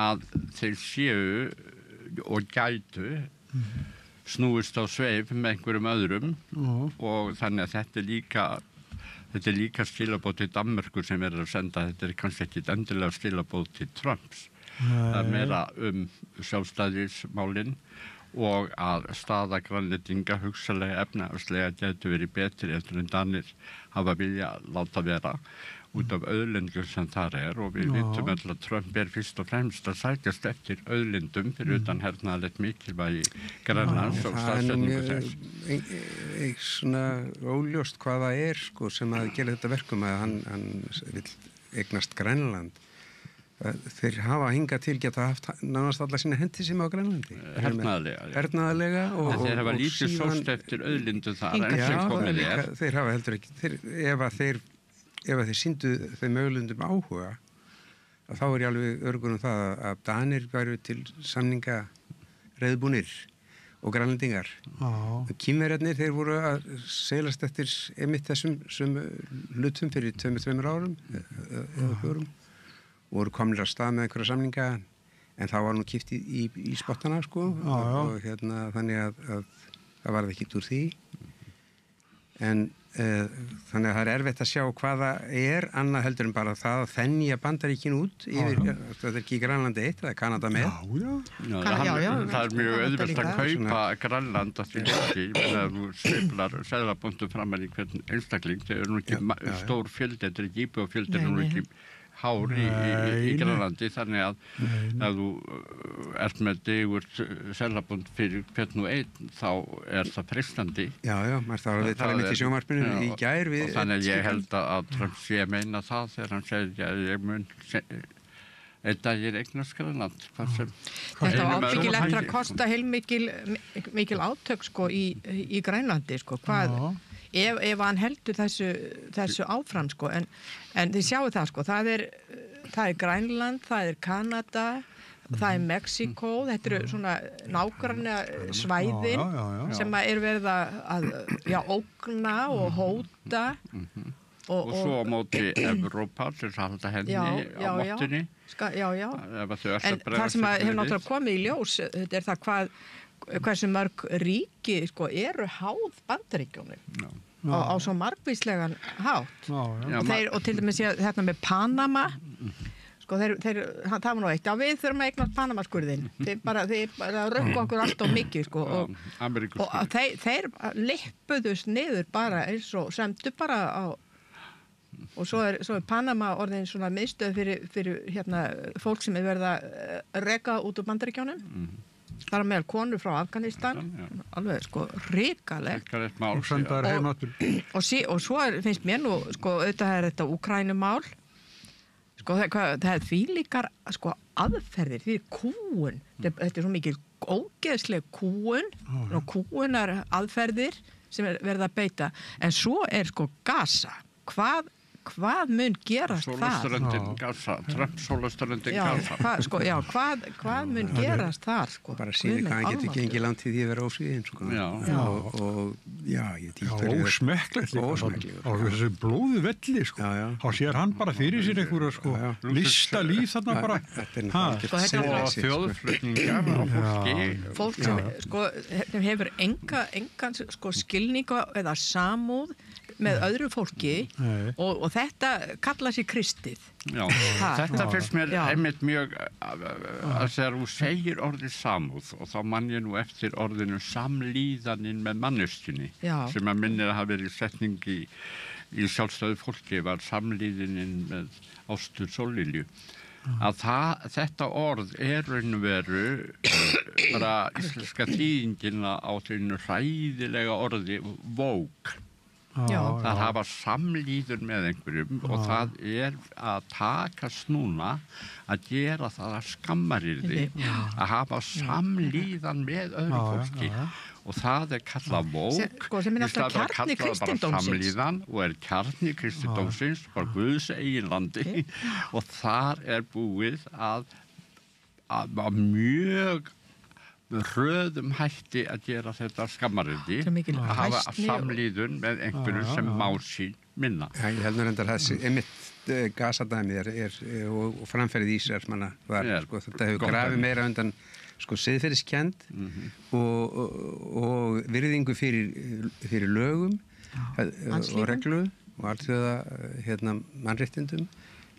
[SPEAKER 16] að þeir séu og gætu snúist á sveif með einhverjum öðrum og þannig að þetta er líka skilaboð til Danmerkur sem er að senda, þetta er kannski ekki endilega skilaboð til Trumps. Það er meira sjálfstæðismálin og að staða Grænlendinga hugsalega efnahagslega getur verið betri eftir en Danir hafa vilja láta vera út af auðlindum sem þar er og við vitum öll að Trump er fyrst og fremst að sækjast eftir auðlindum fyrir utan hernaðarlegt mikilvægi Grænlands og staðsetningu þess.
[SPEAKER 17] Svona óljóst hvað það er sko, sem að gera þetta verkum að hann vill eignast Grænland. Þeir hafa hingað til geta haft nánast alla sína hendi sem á Grænlandi. Hernaðarlega.
[SPEAKER 16] En þeir hafa lítið sóst eftir auðlindu þar en sem komið er.
[SPEAKER 17] Þeir hafa heldur ekki, ef þeir sýndu þeim auðlindum áhuga, þá er ég alveg örgur það að Danir væru til samninga reiðbúnir og grænlendingar. Kínverjarnir, þeir voru að seilast eftir einmitt þessum hlutum fyrir 2 árum eða 4 og voru komnir að stað með einhverja samninga en þá var nú kippt í spottana sko og þannig að það varð ekki úr því en þannig að það er erfitt að sjá hvaða er annað heldur en bara það að þenja Bandaríkin út yfir, þetta er ekki Grænlandi 1, það er Kanada með.
[SPEAKER 16] Það er mjög auðvelt að kaupa Grænland að því ekki, þegar þú sveiflar seðlabúntum framan í hvern einstakling, þeir eru nú ekki stór fjöldi, þetta er ekki íbúafjöldi, þeir eru nú ekki hár í Grænlandi, þannig að ef þú ert með digur seðlabúnd fyrir hvern og einn, þá er það freistandi.
[SPEAKER 17] Já, maður þarf að tala mitt í sjónvarpinu í gær við.
[SPEAKER 16] Og þannig að ég held að Trump sé að meina það þegar hann segir að ég mun einn dag ég eignast Grænland.
[SPEAKER 15] Þetta var ábyggilegt að kosta heilmikil átök sko í Grænlandi sko, hvað ef hann heldur þessu áfram sko, en þið sjáu það sko, það er Grænland, það er Kanada, það er Mexíkó, þetta eru svona nágranna svæðin sem er verið að ógna og hóta
[SPEAKER 16] og svo á móti Evrópa til að halda henni á máttunni.
[SPEAKER 15] En það sem hefur náttúrulega komið í ljós, þetta er það hversu mörg ríki sko, eru háð Bandaríkjunum á svo margvíslegan hátt. Og til dæmis þetta með Panama, sko, það var nú eitt, við þurfum að eignast Panamaskurðin, þeir bara rökku okkur allt of mikið, sko, og þeir lippuðust niður bara eins og semdu bara á, og svo er Panama orðin svona miðstöð fyrir fólk sem er verið að reka út úr Bandaríkjunum. Það er meðal konur frá Afganistan, alveg sko hrikalegt
[SPEAKER 14] mál.
[SPEAKER 15] Og svo finnst mér nú, sko, auðvitað er þetta Úkrænumál, sko, það er þvílíkar sko aðferðir, því kúgun, þetta er svo mikil ógeðsleg kúgun og kúgunar aðferðir sem er verið að beita, en svo er sko Gaza, hvað mun gerast þar?
[SPEAKER 16] Trump-sólastöndin Gaza.
[SPEAKER 15] Hvað mun gerast þar? Sko?
[SPEAKER 17] Bara síðan hvað hann getur gengið langt í því að vera ósvíðin. Sko.
[SPEAKER 14] Ósmekklegt líka. Og þessu blóðu velli, sko. Þá sér hann bara fyrir sér einhverja, sko, lista líf þarna bara.
[SPEAKER 16] Og þjóðflutningar á fólki.
[SPEAKER 15] Fólk sem hefur engan skilning eða samúð með öðru fólki og þetta kalla sér kristið.
[SPEAKER 16] Já, þetta finnst mér einmitt mjög að þegar þú segir orðið samúð og þá man ég nú eftir orðinu samlíðanin með manneskjunni sem að minnir að hafa verið setning í sjálfstæðu fólki var samlíðinin með Ástur Sóllilju. Að þetta orð er raun og veru bara íslenska þýðingina á þeirinu hræðilega orði vók. Það hafa samlíður með einhverjum og það er að takast núna að gera það að skammarirði að hafa samlíðan með öðru fólki og það er kallað vók
[SPEAKER 15] sem er alltaf kjarni kristindómsins
[SPEAKER 16] samlíðan og er kjarni kristindómsins bara Guðs eigin landi og þar er búið að mjög röðum hætti að gera þetta skammarildi að hafa samlíðun með einhverju sem má sín minna.
[SPEAKER 17] Ég held nú reyndar þessi einmitt Gaza-dæmið og framferðið Ísraelsmanna var, sko, þetta hefur grafið meira undan sko siðferðiskennd og virðingu fyrir lögum og reglu og alþjóða mannréttindum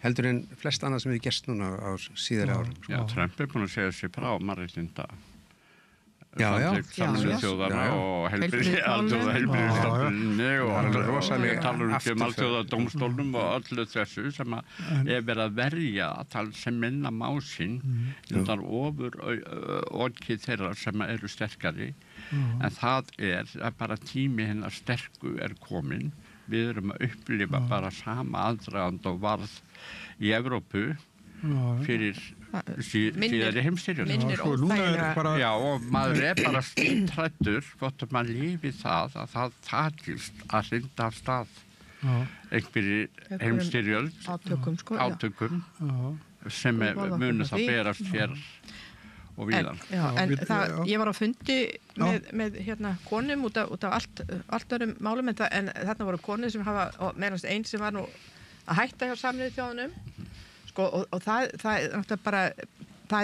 [SPEAKER 17] heldur en flest annað sem við gerst núna á síðari árum.
[SPEAKER 16] Já, Trump er búin að segja sér frá mannréttinda Sameinuðu þjóðanna og heilbrigðisstofnuninni og talar um alþjóðadómstólnum og öllu þessu sem er verið að verja sem minna másinn undan ofur orkið þeirra sem eru sterkari en það er bara tími hennar sterku er komin. Við erum að upplifa bara sama aðdragand og varð í Evrópu fyrir síðari heimsstyrjöld. Já, og maður er bara stýntrættur hvort maður lifi það að það takist að hrinda af stað einhverjir heimsstyrjöld átökum sem munu það berast hér og víðan.
[SPEAKER 15] Ég var á fundi með konum út af allt öðrum málum en þarna voru konur sem hafa meðan einn sem var nú að hætta hjá Sameinuðu þjóðunum sko, og það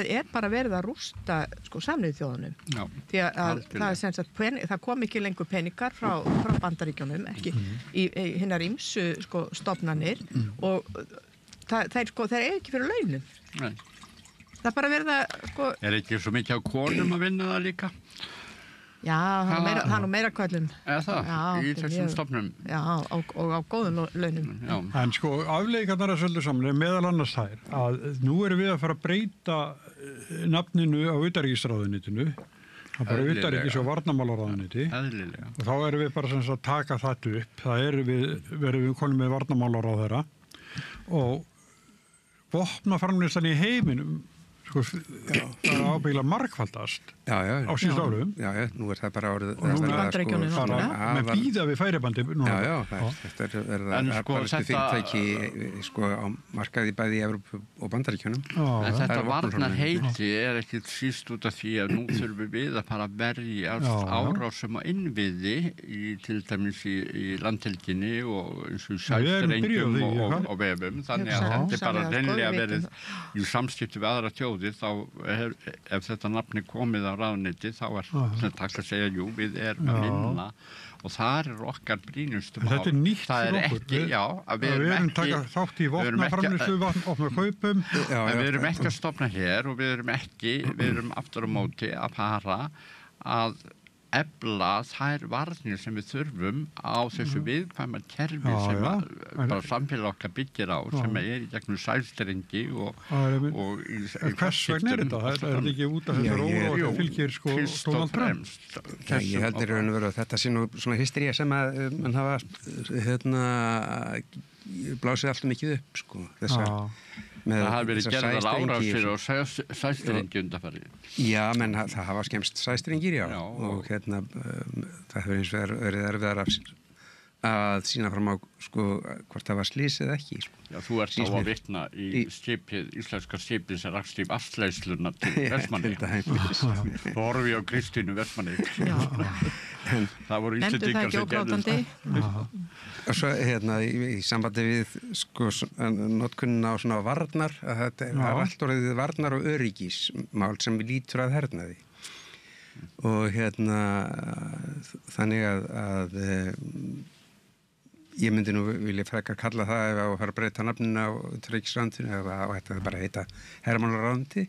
[SPEAKER 15] er bara verið að rústa sko, Sameinuðu þjóðunum því að það kom ekki lengur peningar frá Bandaríkjunum ekki í hinnar ýmsu sko, stofnanir og þeir eru ekki fyrir launum. Nei. Það er bara verið að sko...
[SPEAKER 16] Er ekki svo mikið á konum að vinna það líka?
[SPEAKER 15] Já, það er nú meira kvöldum.
[SPEAKER 16] Eða það? Í þessum stofnum?
[SPEAKER 15] Já, og á góðum launum.
[SPEAKER 14] Já. En sko, afleikarnar að svolítið saman er meðal annars þær að nú erum við að fara að breyta nafninu á utanríkisráðuneytinu. Það er bara utanríkis- og varnarmálaráðuneyti.
[SPEAKER 16] Eðlilega.
[SPEAKER 14] Og þá erum við bara að taka þetta upp. Það verðum við konum með varnarmálaráðherra og vopnaframleiðslan í heiminum sko, það er ábyggilega margfaldast á síðustu árum.
[SPEAKER 17] Já, nú það bara orðið
[SPEAKER 14] og núna með bíða við færibandi núna.
[SPEAKER 17] Þetta er bæristu fyrirtæki sko á markaði bæði í Evrópu og Bandaríkjunum.
[SPEAKER 16] En þetta varnarheiti ekki síst út af því að nú þurfum við að fara að verjast árásum á innviði til dæmis í landhelginni og eins og sæstrengjum og vefum, þannig að þetta er bara reynlega verið í samskipti við aðra þjóðir, þá ef þetta nafni komið á ráðuneyti þá þetta að segja, jú, við erum að vinna og þar okkar brýnustu mál.
[SPEAKER 14] Þetta nýtt
[SPEAKER 16] fyrir
[SPEAKER 14] okkur.
[SPEAKER 16] Við erum
[SPEAKER 14] taka þátt í vopnaframleiðslu, vopnakaupum.
[SPEAKER 16] En við erum ekki að stofna hér og við erum aftur á móti að fara að efla þær varnir sem við þurfum á þessu viðkvæma kerfi sem bara samfélag okkar byggir á, sem í gegnum sælstrengi og í
[SPEAKER 14] hvers vegna þetta? Það er ekki út af þetta róla og fylgir sko Donald Trump.
[SPEAKER 17] Ég held í raun og veru að þetta sé nú svona hystería sem að mann hafa blásið alltaf mikið upp sko
[SPEAKER 16] það hafi verið gerðar árásir og sæstrengi undanfarið.
[SPEAKER 17] Já, menn það hafa skemmst sæstrengir, og það hefur eins og verið erfiðar að sína fram á sko hvort það var slys eða ekki.
[SPEAKER 16] Já, þú ert þá að vitna í skipið, íslenska skipið sem rakst í vatnsleiðsluna til Vestmannaeyja. Þá horfum við á Kristínu Vestmannaeyja. Það voru Íslendingar sem gerðu það.
[SPEAKER 17] Og svo í sambandi við sko notkunina á svona varnar, að þetta er allt orðið varnar og öryggismál sem við lítur að hernaði. Og þannig að ég myndi nú vilja frekar kalla það ef að fara að breyta nafninu á Utanríkisráðuneytinu ef að þetta bara heita hermálaráðuneyti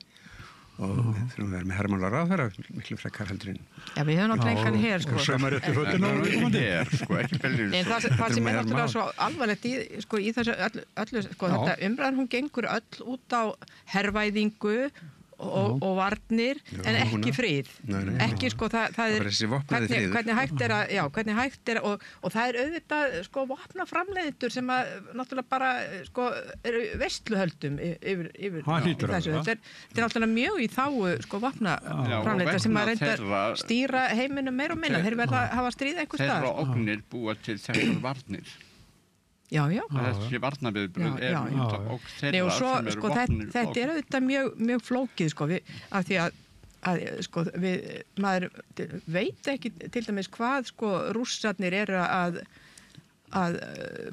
[SPEAKER 17] og við þurfum að vera með hermálaráðherra miklu frekar heldur en.
[SPEAKER 15] Já, við höfum náttúrulega engan her sko.
[SPEAKER 14] Og sömarétti fötin á viðkomandi.
[SPEAKER 16] Ekki beljum.
[SPEAKER 15] En það sem er náttúrulega svo alvarlegt í þessu öllu sko, þetta umræðan hún gengur öll út á hervæðingu og varnir, en ekki frið. Ekki sko, það er hvernig hægt er og það er auðvitað sko vopnaframleiðendur sem að náttúrulega bara sko eru veisluhöldum yfir þessu. Þetta er náttúrulega mjög í þágu sko vopnaframleiðendur sem að reynda stýra heiminum meira og minna. Þeir verða að hafa stríð einhvers staðar.
[SPEAKER 16] Þeirra ógnir búa til þessar varnir.
[SPEAKER 15] Já.
[SPEAKER 16] Þessi varnarviðbrögð út af ógn þeirra sem eru vopnir.
[SPEAKER 15] Þetta er auðvitað mjög flókið sko, af því að sko, maður veit ekki til dæmis hvað sko rússarnir eru að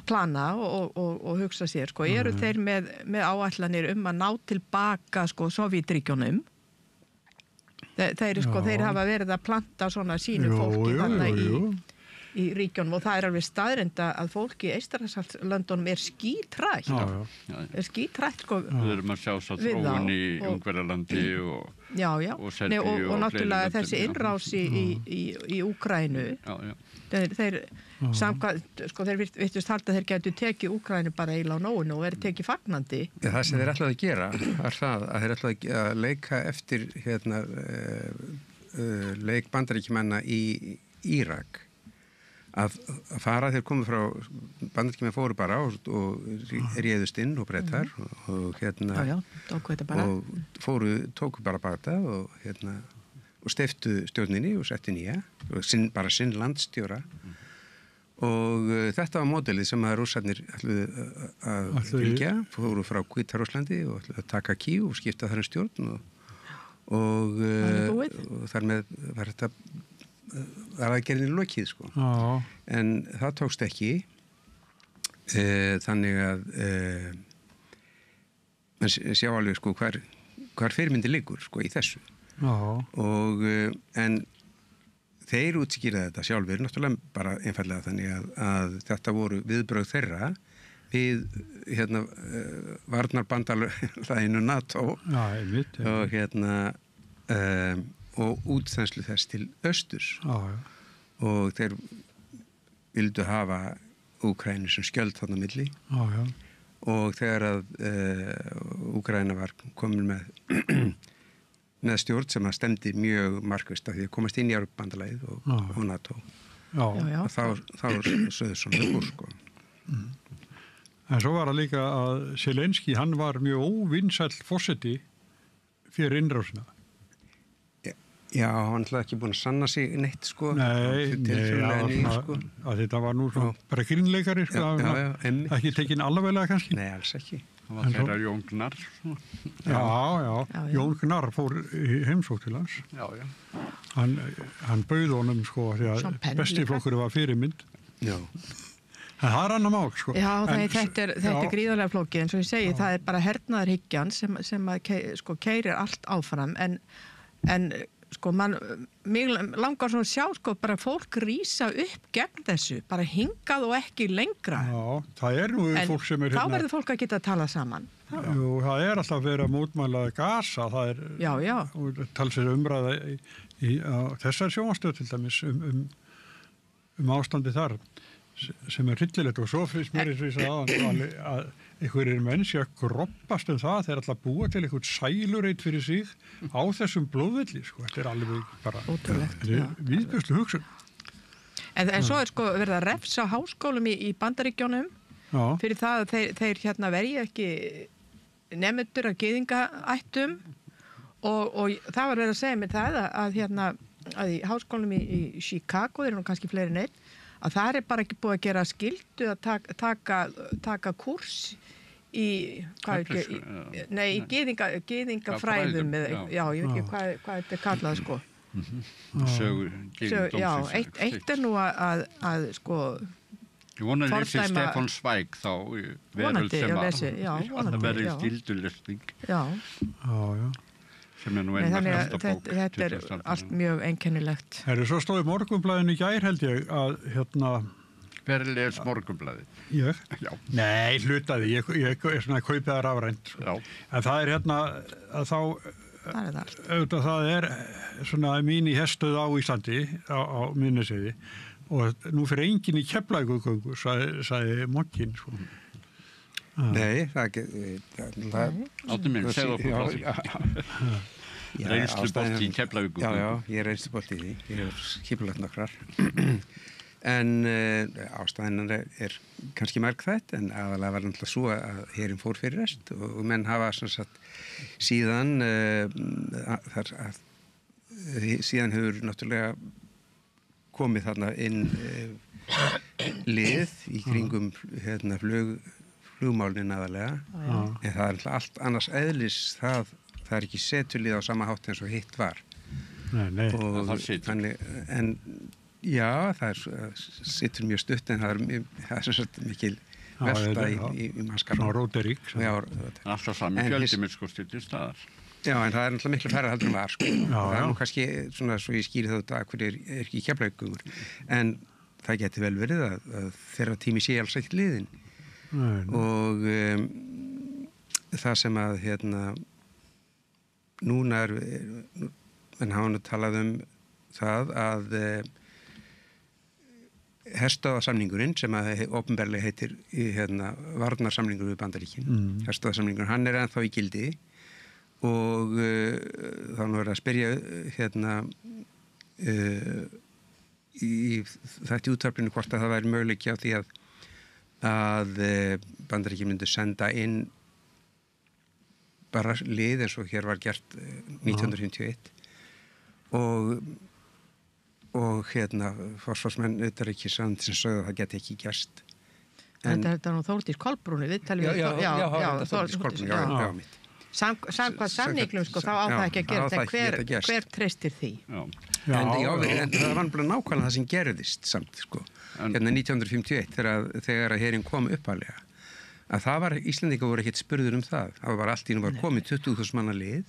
[SPEAKER 15] plana og hugsa sér sko. Eru þeir með áætlanir að ná tilbaka sko Sovétríkjunum? Þeir hafa verið að planta svona sínu fólki þarna í ríkjónum og það er alveg staðreynd að fólk í Eystrasaltslöndunum er skítrætt. Er skítrætt sko.
[SPEAKER 16] Við erum að sjá svo þróun í Ungverjalandi og Serbíu
[SPEAKER 15] og náttúrulega þessi innrás í Úkraínu. Þeir virtust halda að þeir getu tekið Úkraínu bara eiginlega á nóinu og verið tekið fagnandi.
[SPEAKER 17] Það sem þeir ætlaðu að gera var það að þeir ætlaðu að leika eftir leik Bandaríkjamanna í Írak. Að fara, þeir komið frá Bandaríkjamenn fóru bara og réðust inn og Bretar og tóku bara Bagdad og steyptu stjórninni og settu nýja bara sinn landstjóra og þetta var módelið sem að rússarnir ætluðu að fylgja, fóru frá Hvíta-Rússlandi og ætluðu að taka Kív og skipta þar stjórn og þar með var þetta var aðgerðin lokið sko. En það tókst ekki þannig að mann sjá alveg sko hvar fyrirmyndi liggur sko í þessu og en þeir útskýraði þetta sjálfur náttúrulega bara einfallega þannig að þetta voru viðbrögð þeirra við varnarbandalaginu NATO og útþenslu þess til austurs og þeir vildu hafa Úkraínu sem skjöld þarna á milli og þegar að Úkraína var komin með stjórn sem að stemdi mjög markvist af því að komast inn í Evrópubandalagið og NATO og þá sögðu svona upp úr sko.
[SPEAKER 14] En svo var það líka að Zelenski, hann var mjög óvinsæll forseti fyrir innrásina?
[SPEAKER 17] Já, hann ætlaði ekki búin að sanna sig neitt, sko.
[SPEAKER 14] Nei, þetta var nú svona bara grínleikari, sko. Ekki tekin alveglega, kannski?
[SPEAKER 17] Nei, alls ekki.
[SPEAKER 16] Það var þeirra Jón Gnarr.
[SPEAKER 14] Já. Jón Gnarr fór í heimsókn til hans.
[SPEAKER 16] Já.
[SPEAKER 14] Hann bauð honum, sko, því að bestiflokkur var fyrirmynd.
[SPEAKER 17] Já.
[SPEAKER 14] En það er annar mál, sko.
[SPEAKER 15] Já, þetta er gríðarlega flókið, eins og ég segi, það er bara hernaðarhyggjan sem sko keyrir allt áfram, en sko, mig langar svona að sjá, sko, bara fólk rísa upp gegn þessu, bara hingað og ekki lengra.
[SPEAKER 14] Já, það er nú fólk sem er
[SPEAKER 15] þá verður fólk að geta að tala saman.
[SPEAKER 14] Jú, það er alltaf verið að mótmæla Gaza, það er talsverð umræða á þessar sjónvarpsstöð til dæmis um ástandi þar sem er hryllilegt, og svo finnst mér eins og ég sagði að einhverjir menn sé að groppast það, þeir alltaf búa til einhvern sælureit fyrir sig á þessum blóðvelli, sko. Þetta er alveg bara viðbjóðslu hugsun.
[SPEAKER 15] En svo er, sko, verið að refsa háskólum í Bandaríkjónum fyrir það að þeir verja ekki nemendur af gyðingaættum, og það var verið að segja mér það að í háskólum í Chicago, þeir eru kannski fleiri en einn, að það er bara ekki búið að gera skyldu að taka kurs í gyðingafræðum, ég veit ekki hvað þetta er kallað, sko. Já, eitt er nú að sko
[SPEAKER 16] Ég vona að lesi Stefán Zweig þá veröld sem að verði skildulesning.
[SPEAKER 15] Já.
[SPEAKER 16] Sem er nú
[SPEAKER 15] þannig að þetta er allt mjög einkennilegt.
[SPEAKER 14] Svo stóð í Morgunblaðinu í gær, held ég, að
[SPEAKER 16] Hver les Morgunblaðið?
[SPEAKER 14] Ég? Já. Nei, hlutaði, ég er svona að kaupa það rafrænt. Já. En það er að þá það er svona mín í herstöð á Íslandi, á Minneseyði, og nú fyrir enginn í Keflavíkurgöngu, sagði Mokkinn, sko.
[SPEAKER 17] Nei, það ekki...
[SPEAKER 16] Áttu minn, segð okkur frá því. Reynslubolti í Keflavíkur.
[SPEAKER 17] Já, ég er reynslubolti í því. Ég er skipulagt nokkrar. En ástæðan er kannski margþætt, en aðalega var náttúrulega svo að herinn fór fyrir rest, og menn hafa svona satt síðan síðan hefur náttúrulega komið þarna inn lið í kringum flugmálnin aðalega, en það er allt annars eðlis, það er ekki setulið á sama hátt eins og hitt var.
[SPEAKER 14] Nei.
[SPEAKER 17] Og þannig, en já, það situr mjög stutt, en það er svo mikil velta í mannskapnum.
[SPEAKER 14] Svona róterík.
[SPEAKER 16] Alltaf sami fjöldi með sko styrti staðar.
[SPEAKER 17] Já, en það er náttúrulega miklu færra heldur en var, sko. Það er nú kannski svona, svo ég skýri það út að hverju er ekki Keflavíkurgöngur, en það geti vel verið að þeirra tími sé alls ekki liðin. Og það sem að núna en hafa nú talað um það að herstöðarsamningurinn sem að opinberlega heitir varnarsamningur við Bandaríkin, herstöðarsamningur, hann er ennþá í gildi, og þá nú verið að spyrja í þetta útvarpinu hvort að það væri möguleiki á því að Bandaríkin myndi senda inn bara lið eins og hér var gert 1951 og forsvarsmenn utanríkisráðuneytisins sem sögðu að það geti ekki gerst.
[SPEAKER 15] Þetta er nú Þórdís Kolbrúni,
[SPEAKER 17] Já, Þórdís Kolbrúni, já, mitt.
[SPEAKER 15] Samkvæmt samningnum, sko, þá á það ekki að gera þetta, hver treystir því?
[SPEAKER 17] En það var nákvæmlega það sem gerðist samt, sko. 1951, þegar að herinn kom uppalega, að það var, Íslendingar voru ekkert spurður um það. Það var allt í nú var komið 20.000 manna lið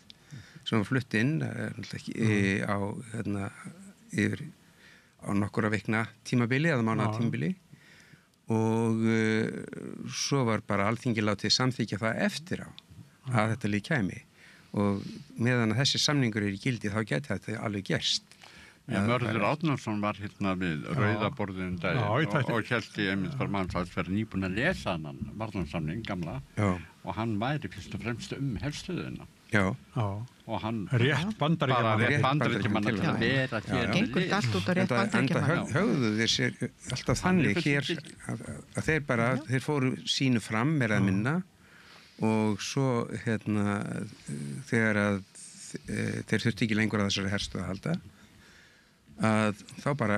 [SPEAKER 17] sem var flutt inn yfir á nokkura vikna tímabili eða mánaða tímabili, og svo var bara Alþingi látið samþykja það eftir á að þetta lið kæmi, og meðan að þessi samningur er í gildi þá geti þetta alveg gerst.
[SPEAKER 16] Mörður Árnason var við rauðaborðin og héldi einmitt var mannsvæðsverð nýbúin að lesa hann varnarsamning gamla, og hann væri fyrst og fremst herstöðina. Og hann
[SPEAKER 14] rétt
[SPEAKER 16] Bandaríkjaman að vera hér.
[SPEAKER 15] Gengur allt út á rétt Bandaríkjaman.
[SPEAKER 17] Höfðu þeir sér alltaf þannig hér að þeir fóru sínu fram meira að minna, og svo þegar að þeir þurfti ekki lengur að þessari herstöð að halda, að þá bara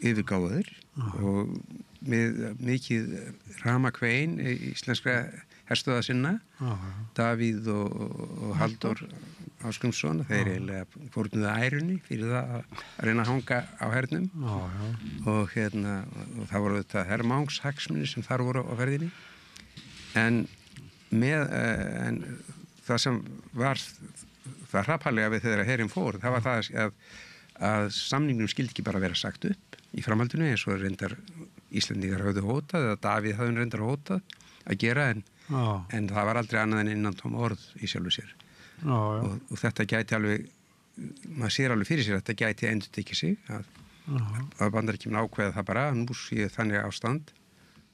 [SPEAKER 17] yfirgáfu þeir og með mikið ramakvein íslenskra herstöða sinna, Davíð og Halldór Ásgrímsson, þeir eiginlega fórnuðu ærunni fyrir það að reyna að hanga á hernum og það voru þetta hermángshagsmunir sem þar voru á ferðinni en það sem var það hrapalega við þegar herinn fór, það var það að samningnum skildi ekki bara vera sagt upp í framhaldinu eins og reyndar Íslendingar höfðu hótað eða Davíð hafði reyndar hótað að gera en það var aldrei annað en innantóm orð í sjálfu sér og þetta gæti alveg maður sér alveg fyrir sér að þetta gæti endurtekið sig að Bandaríkjamenn ákveða það bara nú sé þannig ástand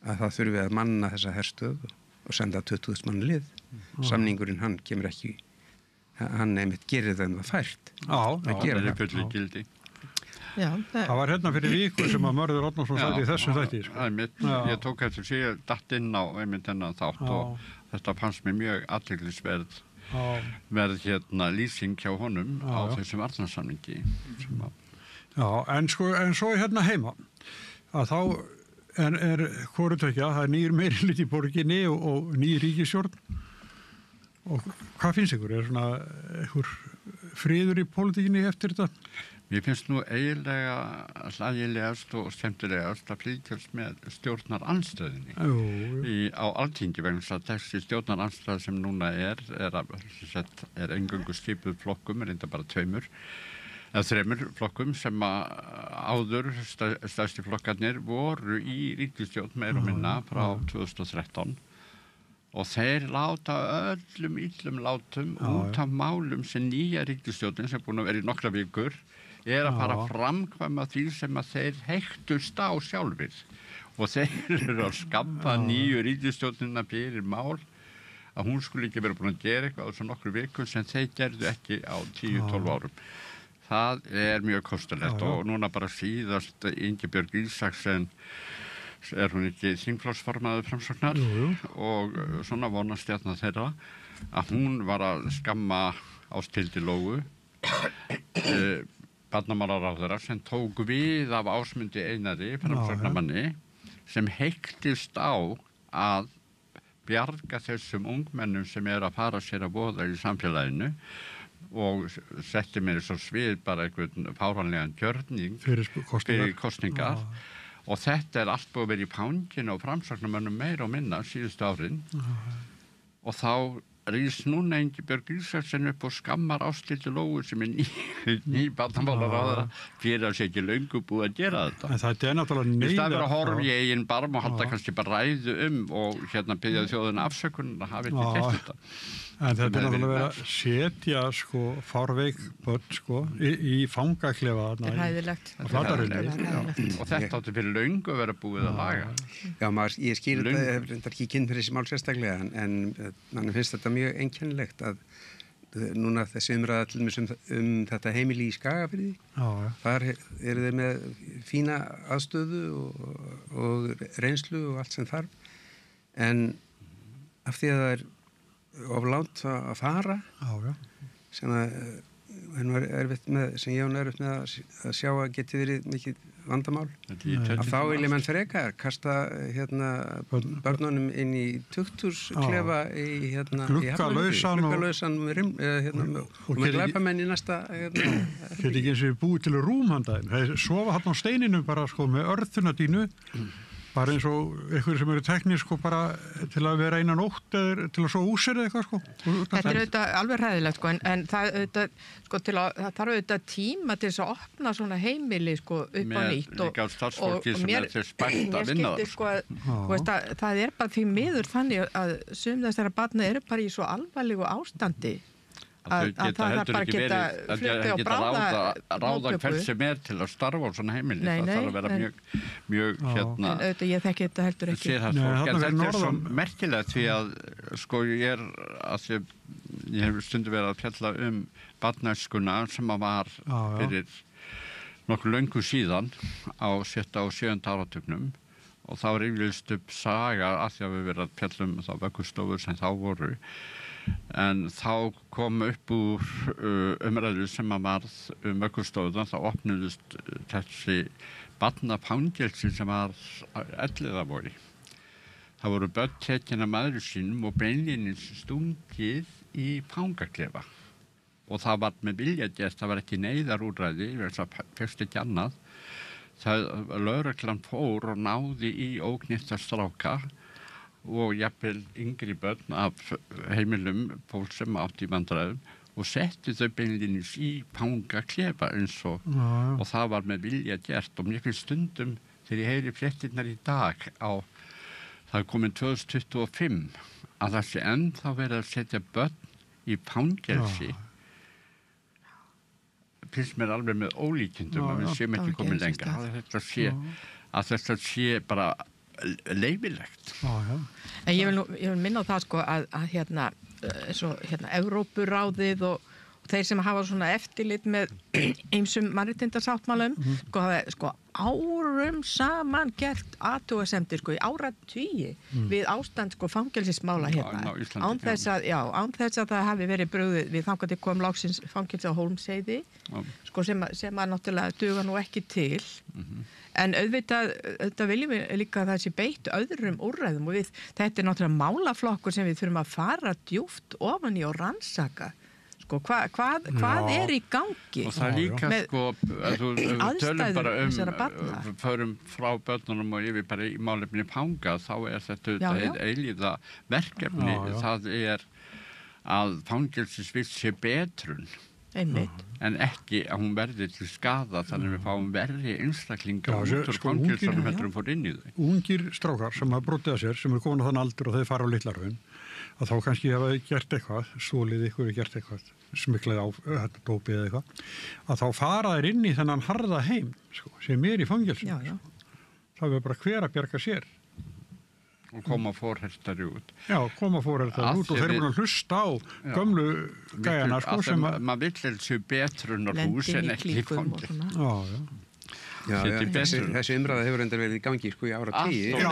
[SPEAKER 17] að það þurfi að manna þessa herstöð og senda 20.000 manna lið samningurinn hann kemur ekki hann einmitt gerir það fært
[SPEAKER 16] að gera það fullu gildi.
[SPEAKER 14] Já, það var hérna fyrir viku sem að Mörður Árnason sagði í þessum þætti.
[SPEAKER 16] Ég tók eftir sig, ég datt inn á einmitt þennan þátt og þetta fannst mér mjög athyglisverð lýsing hjá honum á þessum varnarsamningi.
[SPEAKER 14] Já, en svo hérna heima að þá er hvorutveggja, það er nýr meirihluti í borginni og nýr ríkisstjórn og hvað finnst ykkur? Er svona einhver friður í pólitíkinni eftir þetta?
[SPEAKER 16] Mér finnst nú eiginlega hlægilegast og skemmtilegast að fylgjast með stjórnarandstöðinni á Alþingi vegna þess að þessi stjórnarandstöð sem núna er eingöngu skipuð flokkum, reynda bara 2 eða 3 flokkum sem áður stærsti flokkarnir voru í ríkisstjórn meira og minna frá 2013 og þeir láta öllum illum látum út af málum sem nýja ríkisstjórnin sem búin að vera í nokkra vikur að fara að framkvæma því sem að þeir heiktust á sjálfir og þeir eru að skapa nýju ríkisstjórnina fyrir mál að hún skulle ekki vera búin að gera eitthvað á svo nokkru vikum sem þeir gerðu ekki á 10-12 árum. Það er mjög kostulegt og núna bara síðast Ingibjörg Ísaksen hún ekki þingflokksformaður Framsóknar og svona vonastjarna þeirra að hún var að skamma Ásthildi Lóu barnamálaráðherra sem tók við af Ásmundi Einari Framsóknarmanni sem heiktist á að bjarga þessum ungmennum sem að fara sér að voða í samfélaginu og setti mér svo svið bara einhvern fáránlegan gjörning fyrir kosningar og þetta allt búið að vera í panginu og Framsóknarmönnum meira og minna síðustu árin og þá rís núna Ingibjörg Ísaksen upp og skammar Ásthildi Lóu sem ný barnamálaráðherra fyrir að sé ekki löngu búið að gera þetta.
[SPEAKER 14] En það er náttúrulega
[SPEAKER 16] í staðinn fyrir að horfa í eigin barm og halda kannski bara ræðu og biðja þjóðina afsökunar að hafa ekki gert þetta.
[SPEAKER 14] En þetta er náttúrulega verið að setja fárveik börn í fangaklefa
[SPEAKER 15] þetta er hæðilegt
[SPEAKER 16] og þetta átti fyrir löngu að vera búið að laga.
[SPEAKER 17] Já, ég skil þetta, ég hef reyndar ekki kynnt fyrir þessi mál sérstaklega en mann finnst þetta mjög einkennilegt að núna þessi umræða til þetta heimili í Skagafirði þar eru þeir með fína aðstöðu og reynslu og allt sem þarf en af því að það er of langt að fara sem ég var erfitt með að sjá að geti verið mikið vandamál að þá vilja menn frekar kasta börnunum inn í tuktursklefa í gluggalausan og með glæpamenn í næsta
[SPEAKER 14] Geti ekki eins og búið til rúmhandaðin þeir sofa hann á steininu bara með örþunadínu bara eins og einhverju sem eru teknísk bara til að vera einan nótt eða til að svo úsir eða eitthvað
[SPEAKER 15] Þetta er auðvitað alveg hræðilegt en það þarf auðvitað tíma til þess að opna svona heimili upp á nýtt
[SPEAKER 16] og mér
[SPEAKER 15] skildi það er bara því miður þannig að sum þessara barna eru bara í svo alvarlegu ástandi að það bara geta flutti á
[SPEAKER 16] ráða hvern sem til að starfa á svona heimili það þarf að vera mjög
[SPEAKER 15] en auðvitað ég þekki þetta heldur ekki
[SPEAKER 16] en þetta er svo merkilegt því að ég hef stundu verið að fjalla barnæskuna sem að var fyrir nokkuð löngu síðan á 7. og 7. áratugnum og þá rifjast upp saga að því að við verið að fjalla þá vöggustofur sem þá voru En þá kom upp úr umræðu sem að varð Mökkustofuna, þá opnuðust þessi barnafangelsi sem var Elliðavogi. Það voru börn tekin af maður sínum og beinlínis stungið í fangaklefa. Og það var með vilja gert, það var ekki neyðarúrræði, það fyrst ekki annað. Lögreglan fór og náði í ógnýtta stráka og jafnvel yngri börn af heimilum fólk sem átti í vandræðum og setti þau beinlínis í fangaklefa eins og það var með vilja gert. Og mér finnst stundum þegar ég heyri fréttirnar í dag það er komin 2025 að það sé ennþá verið að setja börn í fangelsi. Finnst mér alveg með ólíkindum að við séum ekki komin lengra að þetta sé bara leyfilegt.
[SPEAKER 15] En ég vil minna á það sko að Evrópuráðið og þeir sem hafa svona eftirlit með ýmsum mannréttindasáttmálum sko árum saman gert athugasemdir sko í áratugi við ástand sko fangelsismála hérna án þess að það hafi verið brugðið við þangað til kom loksins fangelsi á Hólmsheiði sko sem að náttúrulega duga nú ekki til en auðvitað viljum við líka að það sé beitt öðrum úrræðum og þetta er náttúrulega málaflokkur sem við þurfum að fara djúpt ofan í og rannsaka. Sko, hvað er í gangi?
[SPEAKER 16] Og það líka sko, við tölum bara förum frá börnunum og yfir bara í málefni fanga, þá er þetta eilíða verkefni. Það er að fangelsisvist sé betrun. En ekki að hún verði til skada þannig að við fáum verri einstaklinga út úr fangelsunum heldur fór inn í þau.
[SPEAKER 14] Ungir strákar sem hafa brotið að sér, sem komin á þann aldur og þeir fara á Litla-Hraun, að þá kannski hafa gert eitthvað, stolið ykkur gert eitthvað, smiklað á dópið eða eitthvað, að þá fara þeir inn í þennan harða heim, sko, sem í fangelsum. Það er bara hver að bjarga sér.
[SPEAKER 16] Og koma fórhertari út.
[SPEAKER 14] Já, koma fórhertari út og þeir eru að hlusta á gömlu gæjana, sko, sem að...
[SPEAKER 16] Maður vill þessu betrunar hús en ekki fangelsum.
[SPEAKER 17] Þessi umræða hefur reyndar verið í gangi sko í áratugi.
[SPEAKER 14] Það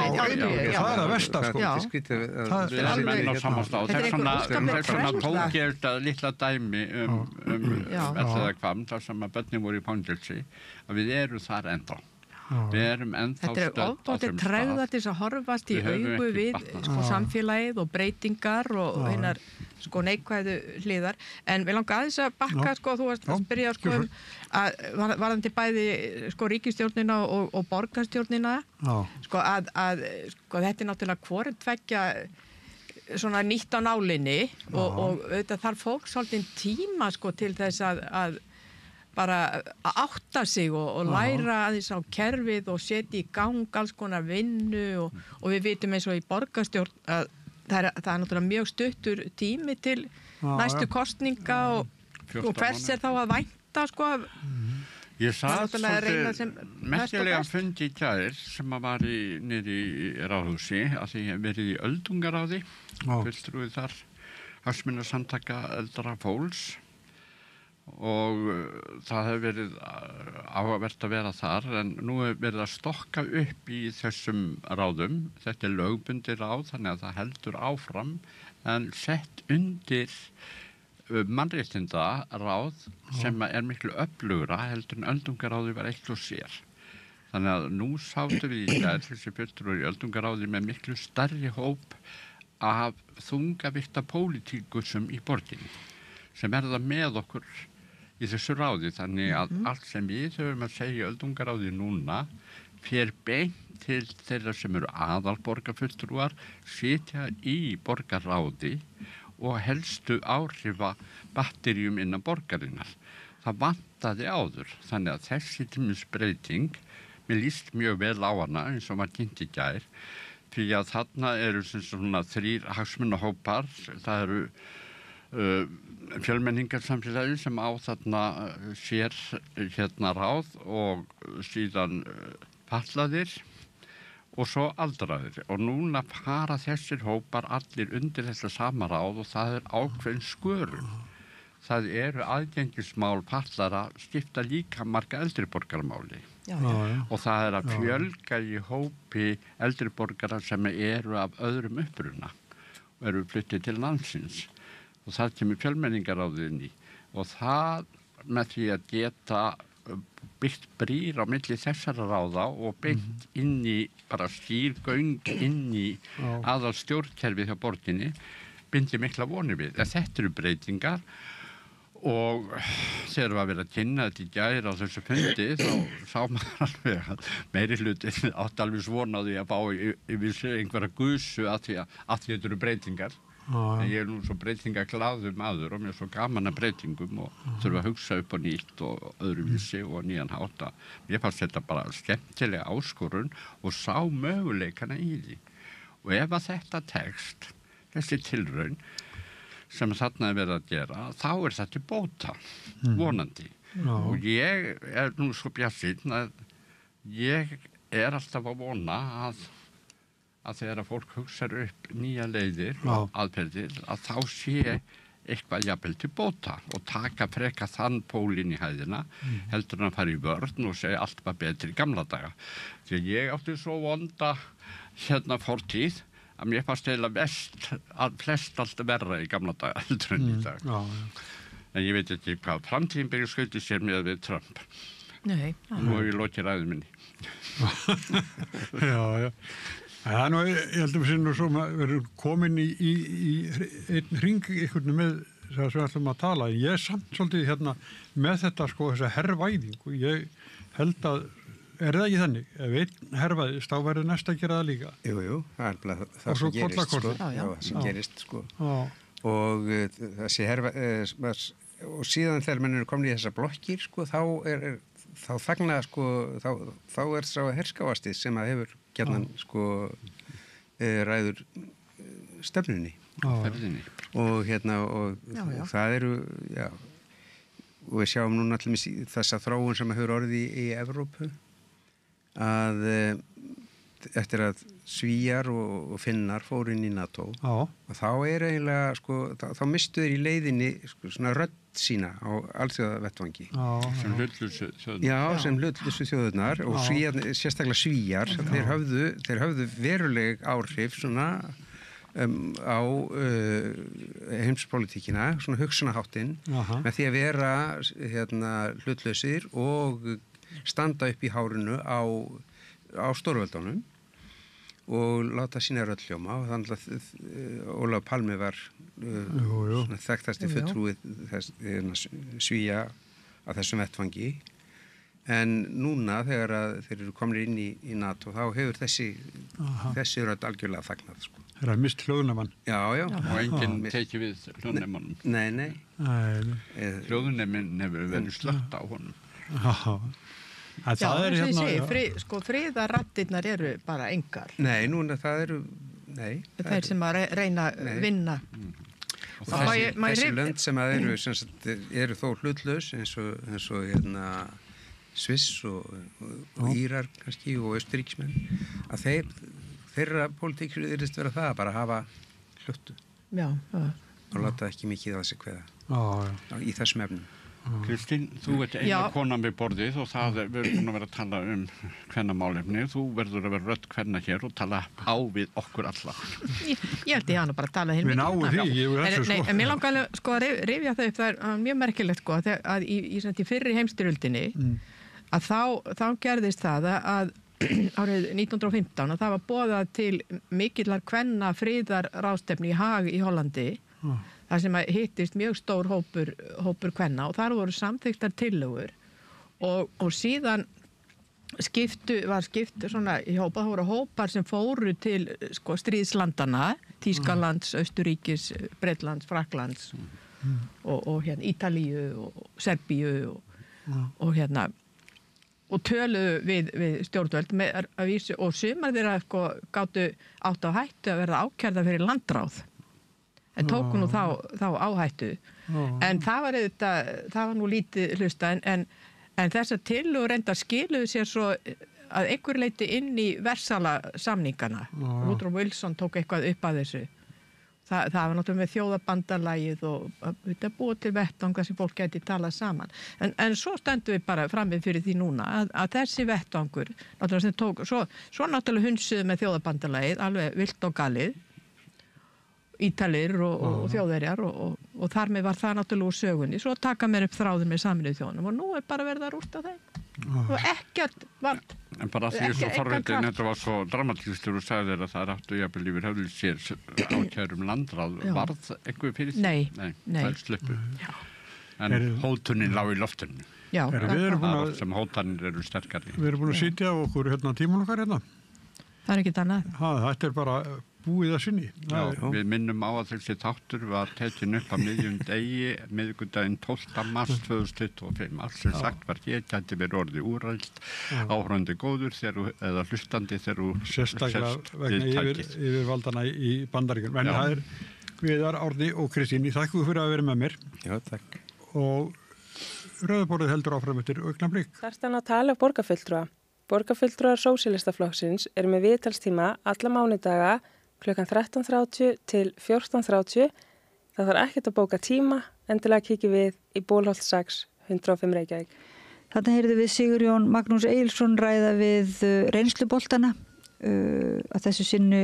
[SPEAKER 14] er það versta sko.
[SPEAKER 16] Við erum enn á samastað. Þess vegna tók ég þetta litla dæmi Elliðahvamm þar sem að börnin voru í fangelsi að við erum þar ennþá. Við erum ennþá
[SPEAKER 15] stödd á þeim stað. Þetta er ofbóðið tregða til þess að horfast í augu við sko samfélagið og breytingar og hinnar sko neikvæðu hliðar. En við langar aðeins að bakka sko, þú varst að spyrja sko að varðandi bæði sko ríkisstjórnina og borgarstjórnina sko að sko þetta er náttúrulega hvorum tveggja svona nýtt á nálinni og auðvitað þarf fólk svolítið tíma sko til þess að bara að átta sig og læra aðeins á kerfið og setja í gang alls konar vinnu og við vitum eins og í borgarstjórn að það er náttúrulega mjög stuttur tími til næstu kostninga og hvers er þá að vænta sko af
[SPEAKER 16] Ég satt svolítið merkilega fundi í gær sem að var niður í Ráðhúsi að því ég verið í öldungaráði fulltrúi þar hagsmunasamtaka eldra fólks og það hefur verið áhugavert að vera þar en nú hefur verið að stokka upp í þessum ráðum. Þetta er lögbundið ráð þannig að það heldur áfram en sett undir mannréttindaráð sem er miklu öflugra heldur en öldungaráði var eitt og sér. Þannig að nú sátum við í gær þessi fulltrúar í öldungaráði með miklu stærri hóp af þungavíkta pólitíkusum í borginni sem það með okkur í þessu ráði þannig að allt sem við höfum að segja öldungaráði núna fer beint til þeirra sem eru aðalborgarfulltrúar sitja í borgarráði og helstu áhrifa batteríum innan borgarinnar. Það vantaði áður þannig að þessi tímisbreyting mér líst mjög vel á hana eins og maður kynnt í gær því að þarna eru svona 3 hagsmunahópar það eru fjölmenningarsamfélagi sem á þarna sér hérna ráð og síðan fatlaðir og svo aldraðir og núna fara þessir hópar allir undir þessa sama ráð og það er ákveðin skörun. Það eru aðgengismál fatlara skipta líka marga eldriborgaramáli og það er að fjölga í hópi eldriborgara sem eru af öðrum uppruna og eru fluttið til landsins. og það kemur fjölmenningaráðið inn í og það með því að geta byggt brýr á milli þessara ráða og beint inn í bara skýrgöng inn í aðal stjórnkerfið hjá borginni bindi mikla vonir við. En þetta eru breytingar og þegar við að vera að kynna þetta í gær á þessu fundi þá sá maður alveg að meiri hlutin átt alveg svona því að fá yfir sig einhverja gusu að því þetta eru breytingar. En ég nú svo breytingaglaður maður og mér er svo gaman að breytingum og þurfa að hugsa upp á nýtt og öðruvísi og nýjan hátta. Mér fannst þetta bara skemmtilega áskorun og sá möguleikana í því. Og ef að þetta tekst, þessi tilraun sem þarna er verið að gera, þá er þetta til bóta, vonandi. Og ég er nú svo bjartsýnn að ég er alltaf að vona að þegar að fólk hugsar upp nýja leiðir og aðferðir, að þá sé eitthvað jafnvel til bóta og taka freka þann pólinn í hæðina heldur en að fara í vörn og segja allt var betri í gamla daga. Því að ég átti svo vonda fortíð að mér fannst eiginlega að flest allt verra í gamla daga heldur en í dag. En ég veit ekki hvað framtíðin byrja skauti sér með við Trump.
[SPEAKER 15] Nei.
[SPEAKER 16] Nú hef ég lokið ræðu minni.
[SPEAKER 14] Já. Það er nú, ég held að við séum svo að við erum komin í einn hring einhvern með það sem við ætlum að tala. Ég er samt svolítið með þetta þessa herrvæðingu. Ég held að, er það ekki þannig? Ef einn herrvæðist, þá verður næsta að gera það líka.
[SPEAKER 17] Jú, það er bara það sem gerist, það sem gerist, Og þessi herrvæðist, og síðan þegar menn eru komin í þessar blokkir, þá þagna, þá er sá herskáastið sem að hefur gjarnan ræður stefnunni og það eru og við sjáum núna allir þessa þróun sem hefur orðið í Evrópu að eftir að Svíjar og Finnar fóru inn í NATO og þá er eiginlega þá mistu þeir í leiðinni svona rödd sína á alþjóðavettvangi
[SPEAKER 16] sem hlutlausu þjóðurnar.
[SPEAKER 17] Já, sem hlutlausu þjóðurnar og sérstaklega Svíjar þeir höfðu veruleg áhrif svona á heimspolítíkina, svona hugsunarháttinn með því að vera hlutlausir og standa upp í hárinu á stórveldunum og láta sína rödd hljóma og þannig að Ólafur Palme var þekktasti fulltrúið Svía á þessum vettvangi en núna þegar þeir eru komnir inn í NATO þá hefur þessi rödd algjörlega þagnað
[SPEAKER 14] Það er mist hljóðnemann
[SPEAKER 17] Já
[SPEAKER 16] og enginn tekið við hljóðnemannum
[SPEAKER 17] Nei
[SPEAKER 16] Hljóðneminn hefur verið slögt á honum
[SPEAKER 15] Já, friðarraddirnar eru bara engar.
[SPEAKER 17] Nei, núna það eru,
[SPEAKER 15] það er sem að reyna að vinna.
[SPEAKER 17] Og þessi lönd sem að eru þó hlutlaus eins og Sviss og Írar kannski og Austurríkismenn, að þeirra pólitík virðist vera það að bara hafa hlutu.
[SPEAKER 15] Já.
[SPEAKER 17] Og láta ekki mikið á þessi kveða í þessum efnum.
[SPEAKER 16] Kristín, þú ert eina konan við borðið og við erum búin að vera að tala kvennamálefni. Þú verður að vera rödd kvenna hér og tala á við okkur alla.
[SPEAKER 15] Ég held ég hann að bara tala heilmikið.
[SPEAKER 14] Við náum því.
[SPEAKER 15] En mér langar að rifja það upp, það er mjög merkilegt að í fyrri heimsstyrjöldinni að þá gerðist það að árið 1915 að það var boðað til mikillar kvenna friðarráðstefnu í Haag í Hollandi. Það sem hittist mjög stór hópur kvenna og þar voru samþykktar tillögur og síðan var skipt svona í hópa, það voru hópar sem fóru til stríðslandana, Þýskalands, Austurríkis, Bretlands, Fraklands og Ítalíu og Serbíu og töluðu við stjórnvöld með að vísu og sumar þeirra gátu átt á hættu að verða ákærða fyrir landráð. En tóku nú þá áhættu. En það var nú lítið hlusta en þessar tillögur reyndar skiluðu sér svo að einhver leyti inn í Versala samningana. Woodrow Wilson tók eitthvað upp að þessu. Það var náttúrulega með þjóðabandalagið og þetta búið til vettvang þar sem fólk gæti talað saman. En svo stöndum við bara frammi fyrir því núna að þessi vettvangur, náttúrulega sem tók, svo náttúrulega hunsuðu með þjóðabandalagið, alveg vilt og galið. Ítalir og Þjóðverjar og þar með var það náttúrulega úr sögunni. Svo taka mér upp þráðin með Sameinuðu þjóðunum og nú bara verið að rústa þeim. Og ekkert vald.
[SPEAKER 16] En bara því svo forvitin, þetta var svo dramatískt þegar þú sagði þér að það áttu jafnvel yfir höfðu sér ákærum landráð. Varð eitthvað fyrir því? Nei. Það er sluppu. En hótunin lá í loftinu.
[SPEAKER 15] Já.
[SPEAKER 16] Það sem hótanir eru sterkari.
[SPEAKER 14] Við erum búin að sitja á okkur tíman okkar hérna.
[SPEAKER 15] Það er ekkert annað.
[SPEAKER 14] Þetta bara búið að sinni.
[SPEAKER 16] Já, við minnum á að þessi þáttur var tekin upp á miðjum degi, miðvikudaginn 12. mars 2025. Allt sem sagt var hér gæti verið orðið úrælt, áhorfandi góður eða hlustandi þegar þú
[SPEAKER 14] sérstaklega vegna yfirvaldana í Bandaríkjunum. En það er Viðar, Árni og Kristín. Ég þakka fyrir að vera með mér.
[SPEAKER 17] Já, takk.
[SPEAKER 14] Og Rauðaborðið heldur áfram eftir augnablik.
[SPEAKER 18] Þarftan að tala borgarfulltrúa. Borgarfulltrúar Sósíalistaflokksins eru með viðtalstíma alla mánudaga klukkan 13:30 til 14:30. Það þarf ekkert að bóka tíma, endilega kikið við í Bólholt 6, 105 Reykjavík.
[SPEAKER 1] Þarna heyrðum við Sigurjón Magnús Egilsson ræða við reynsluboltana. Að þessu sinni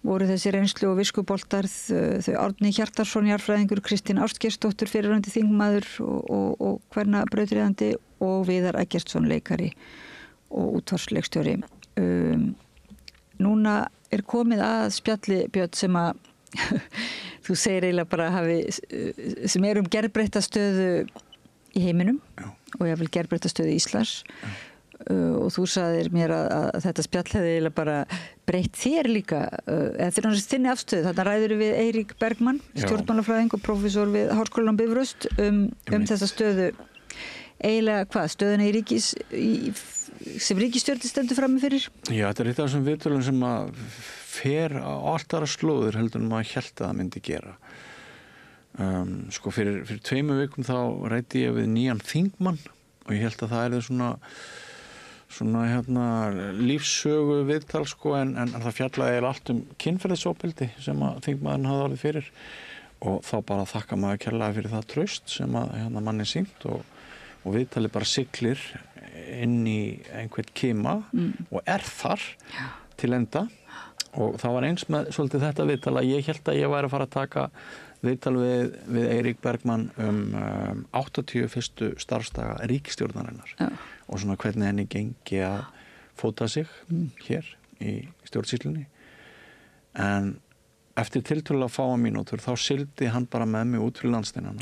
[SPEAKER 1] voru þessi reynslu- og viskuboltar þau Árni Hjartarson, jarðfræðingur, Kristín Ástgeirsdóttir, fyrrverandi þingmaður og kvennabrautriðandi og Viðar Eggertsson, leikari og útvarpsleikstjóri. Núna er komið að spjalli, Björn, sem að þú segir eiginlega bara sem er gerbreytta stöðu í heiminum og ég vil gerbreytta stöðu Íslands. Og þú sagðir mér að þetta spjall hefði eiginlega bara breytt þér líka. Þetta er náttúrulega þinni afstöðu. Þarna ræður við Eirík Bergmann, stjórnmálafræðing og prófessor við Háskólann á Bifröst þessa stöðu. Eiginlega stöðuna sem ríkisstjórnin stendur frammi fyrir?
[SPEAKER 2] Já, þetta er eitt af þessum viðtölum sem að fer á allt aðra slóður heldur en maður hélt að það myndi gera. Fyrir 2 vikum þá ræddi ég við nýjan þingmann og ég held að það er svona lífssögu viðtal en það fjallaði allt kynferðisofbeldi sem að þingmaðurinn hafði orðið fyrir og þá bara þakka maður kærlega fyrir það traust sem að manni sýnt og viðtali bara siglir inn í einhvern kima og er þar til enda og það var eins með svolítið þetta viðtal að ég held að ég væri að fara að taka viðtal við Eirík Bergmann 80 fyrstu starfsdaga ríkisstjórnarinnar og svona hvernig henni gengi að fóta sig hér í stjórnsýslunni en eftir tiltölulega fáa mínútur þá sigldi hann bara með mig út fyrir landsteinana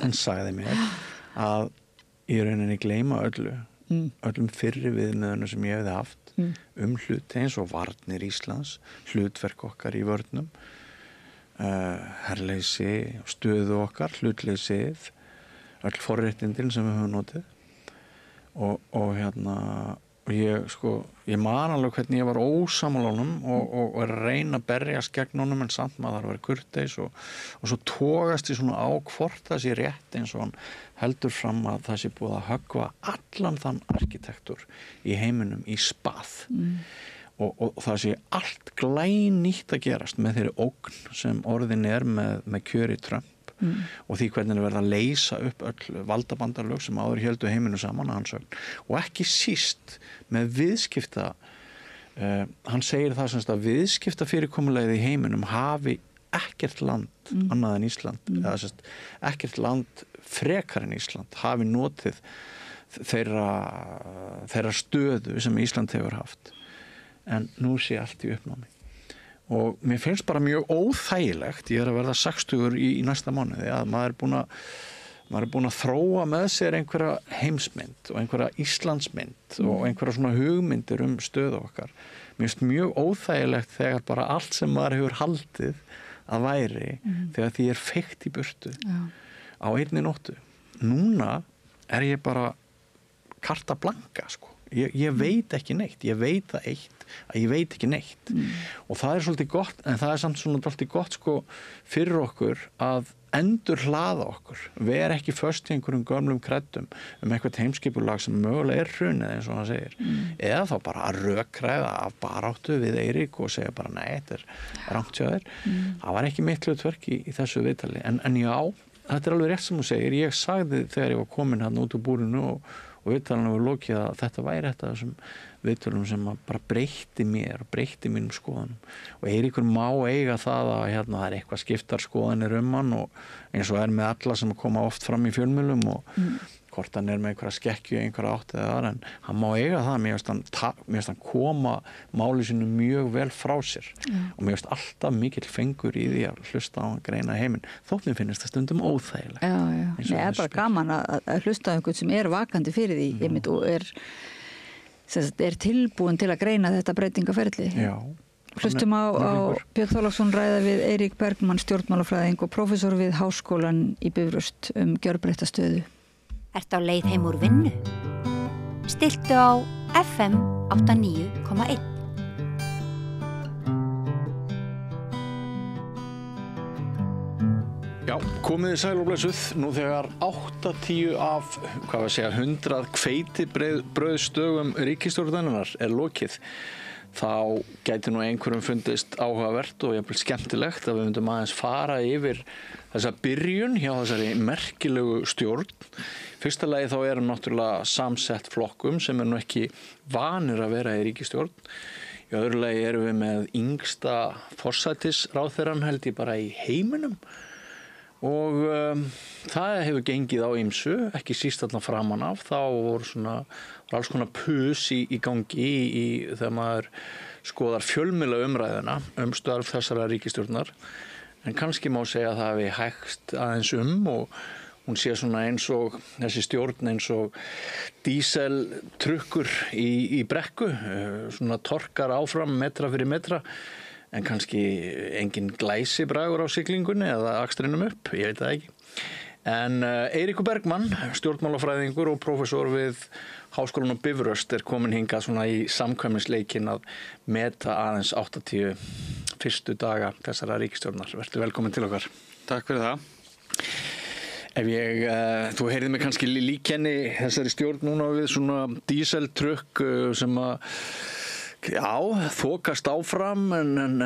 [SPEAKER 2] hann sagði mér að í rauninni gleyma öllum fyrri viðmiðunum sem ég hefði haft hluti eins og varnir Íslands, hlutverk okkar í vörnum herleysi, stöðu okkar, hlutleysið, öll forréttindin sem við höfum notið og ég man alveg hvernig ég var ósammála honum og reyna að berjast gegn honum en samt maður þarf að vera kurteis og svo togast ég svona á hvort það sé rétt eins og hann heldur fram að það sé búið að höggva allan þann arkitektur í heiminum í spað og það sé allt glænýtt að gerast með þeirri ógn sem orðin er með kjöri Trump og því hvernig það verða að leysa upp öll valdabandalög sem áður héldu heiminu saman að hans sögn og ekki síst með viðskipta hann segir það semst að viðskipta fyrirkomulegið í heiminum hafi ekkert land annað en Ísland eða semst ekkert land frekar en Ísland hafi notið þeirra stöðu sem Ísland hefur haft en nú sé allt í uppnámi og mér finnst bara mjög óþægilegt ég er að verða 60 í næsta mánuði að maður er búin að þróa með sér einhverja heimsmynd og einhverja Íslandsmynd og einhverja svona hugmyndir stöðu okkar mér finnst mjög óþægilegt þegar bara allt sem maður hefur haldið að væri þegar því er feikt í burtu á einni nóttu núna er ég bara karta blanka ég veit ekki neitt, ég veit það eitt að ég veit ekki neitt og það er svolítið gott en það er samt svona svolítið gott fyrir okkur að endur hlaða okkur vera ekki föst í einhverjum gömlum kreddum eitthvað heimskipulag sem mögulega er hrunið eins og hann segir eða þá bara að rökræða af baráttu við Eirík og segja bara nei, þetta er rangt hjá þér það var ekki mitt hlutverk í þessu viðtali en já, þetta er alveg rétt sem þú segir ég sagði þegar ég var komin hann út úr búrinu og viðtalinu var lokið að þetta væri þetta þessum viðtölum sem bara breytti mér og breytti mínum skoðunum og Eiríkur má eiga það að það er eitthvað skiptar skoðanir hann og eins og með alla sem koma oft fram í fjölmiðlum og hvort hann með einhverja skekkju einhverja átt eða þar en hann má eiga það, mér finnst hann koma máli sinu mjög vel frá sér og mér finnst alltaf mikill fengur í því að hlusta á að greina heiminn þótt mér finnst það stundum óþægilegt.
[SPEAKER 1] Já, það bara gaman að hlusta á einhvern sem vakandi fyrir því einmitt, og er tilbúin til að greina þetta breytingaferli.
[SPEAKER 2] Já.
[SPEAKER 1] Hlustum á Björn Þorláksson ræða við Eirík Bergmann, stjórnmálafræðing og prófessor við Háskólann í Bifröst gjörbreytta stöðu.
[SPEAKER 8] Ertu á leið heim úr vinnu? Stilltu á FM 89,1.
[SPEAKER 2] Já, komiði sæl og blessuð, nú þegar 80 af, 100 hveitibrauðsdögum ríkisstjórnarinnar lokið, þá gæti nú einhverjum fundist áhugavert og jafnvel skemmtilegt að við myndum aðeins fara yfir þessa byrjun hjá þessari merkilegu stjórn. Fyrsta lagi þá náttúrulega samsett flokkum sem nú ekki vanir að vera í ríkisstjórn. Í öðru lagi við með yngsta forsætisráðherrann held ég bara í heiminum og það hefur gengið á ýmsu, ekki síst allan framan af, þá voru alls konar pus í gangi þegar maður skoðar fjölmiðla umræðuna störf þessara ríkisstjórnar, en kannski má segja að það hafi hægt aðeins og hún sé eins og þessi stjórn eins og díseltrukkur í brekku, torkar áfram metra fyrir metra, en kannski engin glæsibragur á siglingunni eða akstrinum upp, ég veit það ekki. En Eiríkur Bergmann, stjórnmálafræðingur og prófessor við Háskólann á Bifröst komin hingað í samkvæmnisleikin að meta aðeins 80 fyrstu daga þessara ríkisstjórnar. Vertu velkomin til okkar.
[SPEAKER 10] Takk fyrir það.
[SPEAKER 2] Þú heyrið mig kannski líkenni þessari stjórn núna við díseltrukk sem þokast áfram en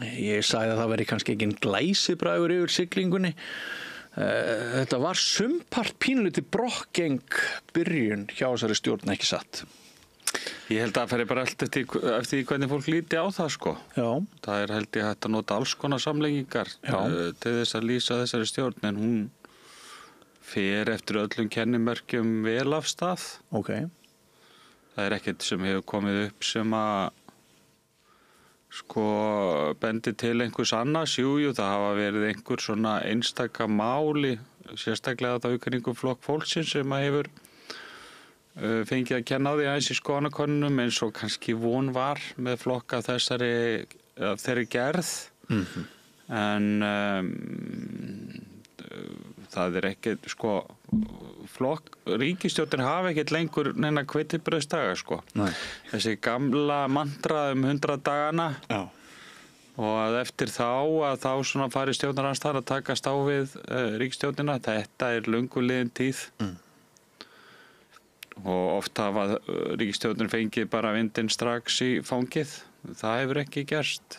[SPEAKER 2] ég sagði að það veri kannski engin glæsibragur yfir siglingunni. Þetta var sumpart pínlítið brokkgeng byrjun hjá þessari stjórn, ekki satt?
[SPEAKER 10] Ég held að það færi bara eftir því hvernig fólk líti á það sko.
[SPEAKER 2] Já.
[SPEAKER 10] Það held ég hægt að nota alls konar samlengingar til þess að lýsa þessari stjórn, en hún fer eftir öllum kennimerkjum vel af stað.
[SPEAKER 2] Ok.
[SPEAKER 10] Það ekkert sem hefur komið upp sem að bendi til einhvers annars. Jú, það hafa verið einhver einstaka máli, sérstaklega það aukningum flokk fólksins sem að hefur fengið að kenna á því aðeins í skoðanakönnunum eins og kannski von var með flokka þeirri gerð. En það ekkert ríkisstjórnir hafa ekkert lengur neina hveitibrauðsdaga Þessi gamla mantra 100 dagana.
[SPEAKER 2] Já.
[SPEAKER 10] Og að eftir þá fari stjórnarandstaðan að takast á við ríkisstjórnina. Þetta löngu liðin tíð. Og oft hafa ríkisstjórnir fengið bara vindinn strax í fangið. Það hefur ekki gerst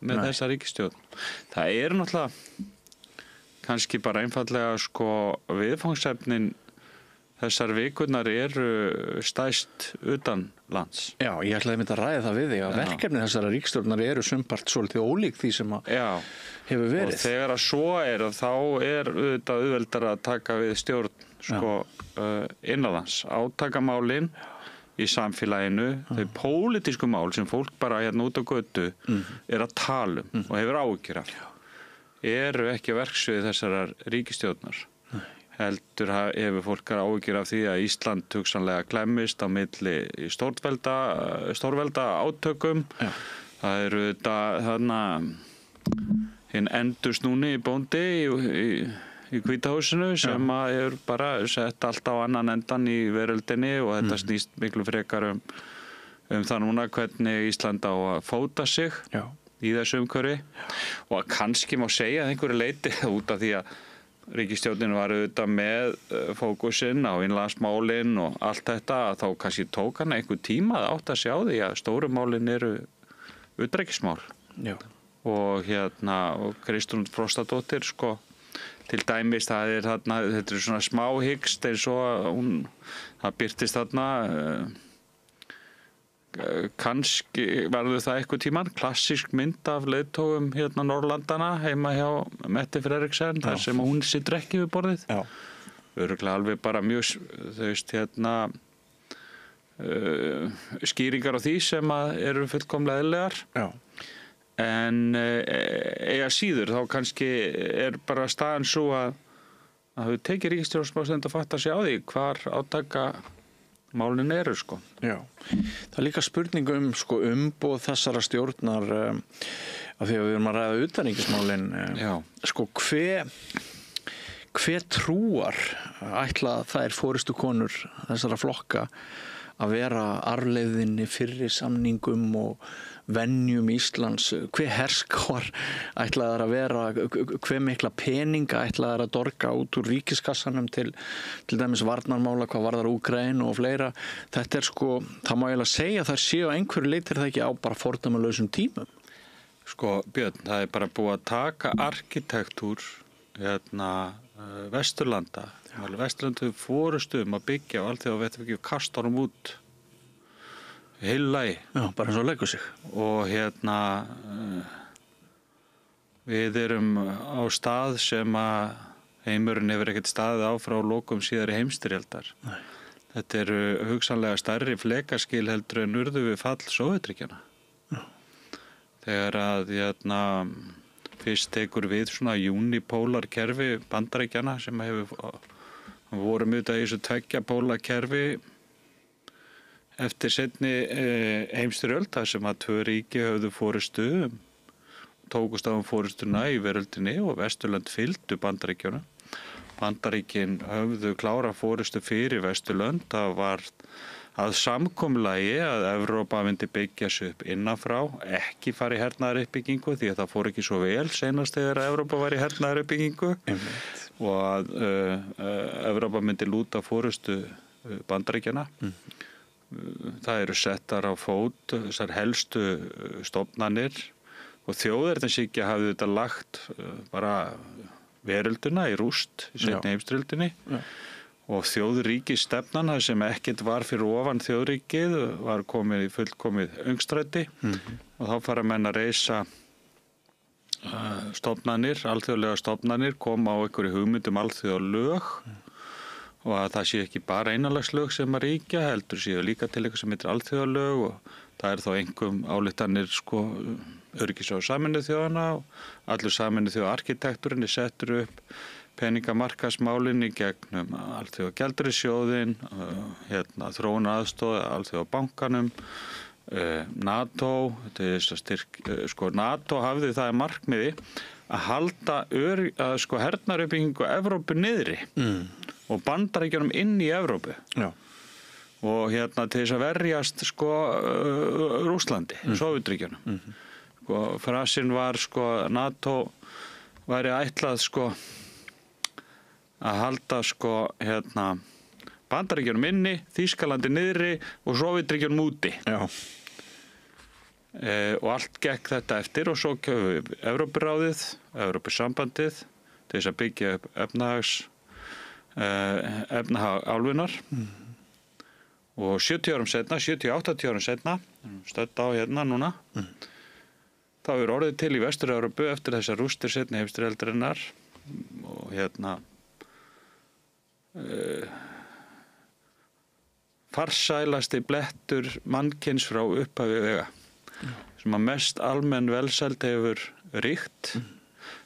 [SPEAKER 10] með þessa ríkisstjórn. Það náttúrulega kannski bara einfallega viðfangsefnin þessar vikurnar stæst utan lands.
[SPEAKER 2] Já, ég ætlaði að ræða það við þig að verkefni þessara ríkisstjórnar sumpart svolítið ólík því sem hefur verið.
[SPEAKER 10] Og þegar að svo þá auðvitað auðveldara að taka við stjórn innanlands. Átakamálin í samfélaginu, þau pólitísku mál sem fólk bara út á götu að tala og hefur áhyggjur af, ekki verksvið þessarar ríkisstjórnar. Heldur hefur fólk áhyggjur af því að Ísland hugsanlega klemmist á milli stórvelda átökum. Það þetta hinn endursnúni bóndi í Hvíta húsinu sem hefur bara sett allt á annan endan í veröldinni og þetta snýst miklu frekar það núna hvernig Ísland á að fóta sig í þessu umhverfi og kannski má segja að einhverju leyti út af því að ríkisstjórnin var auðvitað með fókusinn á innlandsmálin og allt þetta að þá kannski tók hann einhver tíma að átta sig á því að stóru málin utanríkismál.
[SPEAKER 2] Já.
[SPEAKER 10] Og og Kristrún Frostadóttir
[SPEAKER 19] til dæmis það þarna, þetta svona smáhyggst eins og það birtist þarna kannski verður það eitthvað tíman klassísk mynd af leiðtogum hérna Norrlandana heima hjá Mette Frederiksen þar sem hún situr ekki við borðið örugglega alveg bara mjög þú veist hérna skýringar á því sem eru fullkomlega eðlilegar en eiga síður þá kannski bara staðan svo að þau tekið ríkisstjórn smá stund að fatta sig á því hvar átaka málin eru sko.
[SPEAKER 2] Já, það líka spurning sko umboð þessara stjórnar af því að við erum að ræða utanríkismálin sko hve trúar ætla þær forystu konur þessara flokka að vera arfleiðinni fyrri samningum og venjum Íslands, hve herskáar ætlaðar að vera, hve mikla peninga ætlaðar að dorga út úr ríkiskassanum til dæmis varnarmála, hvað varðar Úkraínu og fleira. Þetta sko, það má eiginlega segja að það séu á einhverju leitir það ekki á bara fordæmalausum tímum.
[SPEAKER 19] Sko, Björn, það bara búið að taka arkitektúr hérna Vesturlanda. Vesturlanda fórustu að byggja á alþjóðavettvangi og kasta honum út. Heilagi.
[SPEAKER 2] Já, bara eins og leggur sig.
[SPEAKER 19] Og hérna við erum á stað sem að heimurinn hefur ekkert staðið á frá lokum síðari heimsstyrjaldar. Nei. Þetta eru hugsanlega stærri flekaskil heldur en urðu við fall Sovétríkjanna. Þegar að hérna fyrst tekur við svona unipólar kerfi Bandaríkjanna sem vorum auðvitað í þessu tveggja póla kerfi eftir seinni heimsstyrjöld þar sem að tvö ríki höfðu forystu tókust á forystuna í veröldinni og Vesturlönd fylgdu Bandaríkjunum. Bandaríkin höfðu klára forystu fyrir Vesturlönd. Það var að samkomulagi að Evrópa myndi byggja sig upp innanfrá, ekki fara í hernaðaruppbyggingu því að það fór ekki svo vel seinast þegar Evrópa var í hernaðaruppbyggingu og að Evrópa myndi lúta forystu Bandaríkjana. Það eru settar á fót þessar helstu stofnanir og þjóðernishyggja hafði þetta lagt bara verölduna í rúst í seinni heimsstyrjöldinni og þjóðríkisstefnan sem ekkert var fyrir ofan þjóðríkið var komið í fullkomið öngstræti og þá fara menn að reisa stofnanir, alþjóðlega stofnanir, koma á einhverju hugmyndum alþjóðalög og að það sé ekki bara einanlagslög sem að ríkja, heldur séu líka til eitthvað sem heitir alþjóðalög og það er þá einhverjum ályktanir sko öryggisráðs Sameinuðu þjóðanna og allur Sameinuðu þjóða arkitekturinn settur upp peningamarkaðsmálin í gegnum alþjóða gjaldeyrissjóðinn, hérna þróunaraðstoð, alþjóða bankanum, NATO, sko NATO hafði það markmiði að halda sko hernaðaruppbyggingu Evrópu niðri og Bandaríkjunum inn í Evrópu. Já. Og hérna til þess að verjast sko Rússlandi, Sovétríkjunum. Sko frasinn var sko NATO væri ætlað sko að halda sko hérna Bandaríkjunum inni, Þýskalandi niðri og Sovétríkjunum úti. Já. Og allt gekk þetta eftir og svo kemur Evrópuráðið, Evrópusambandið til þess að byggja upp efnahag álfunnar og 70 árum setna, 70-80 árum setna stödd á hérna núna þá er orðið til í Vestur-Evrópu eftir þessar rústir seinni heimsstyrjaldarinnar og hérna farsælasti blettur mannkyns frá upphafi vega sem að mest almenn velsæld hefur ríkt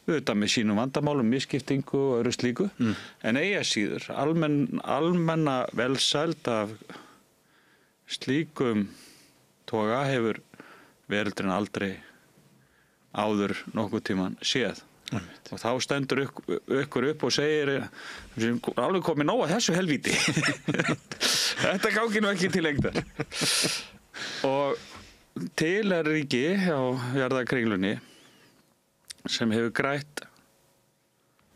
[SPEAKER 19] auðvitað með sínum vandamálum, misskiptingu og öðru slíku, en eiga síður almenna velsæld af slíkum toga hefur veröldin aldrei áður nokkuð tíman séð. Og þá stendur ykkur upp og segir alveg komið nóg að þessu helvíti. Þetta gangi nú ekki til lengdar. Og til er ríki á jarðarkringlunni sem hefur grætt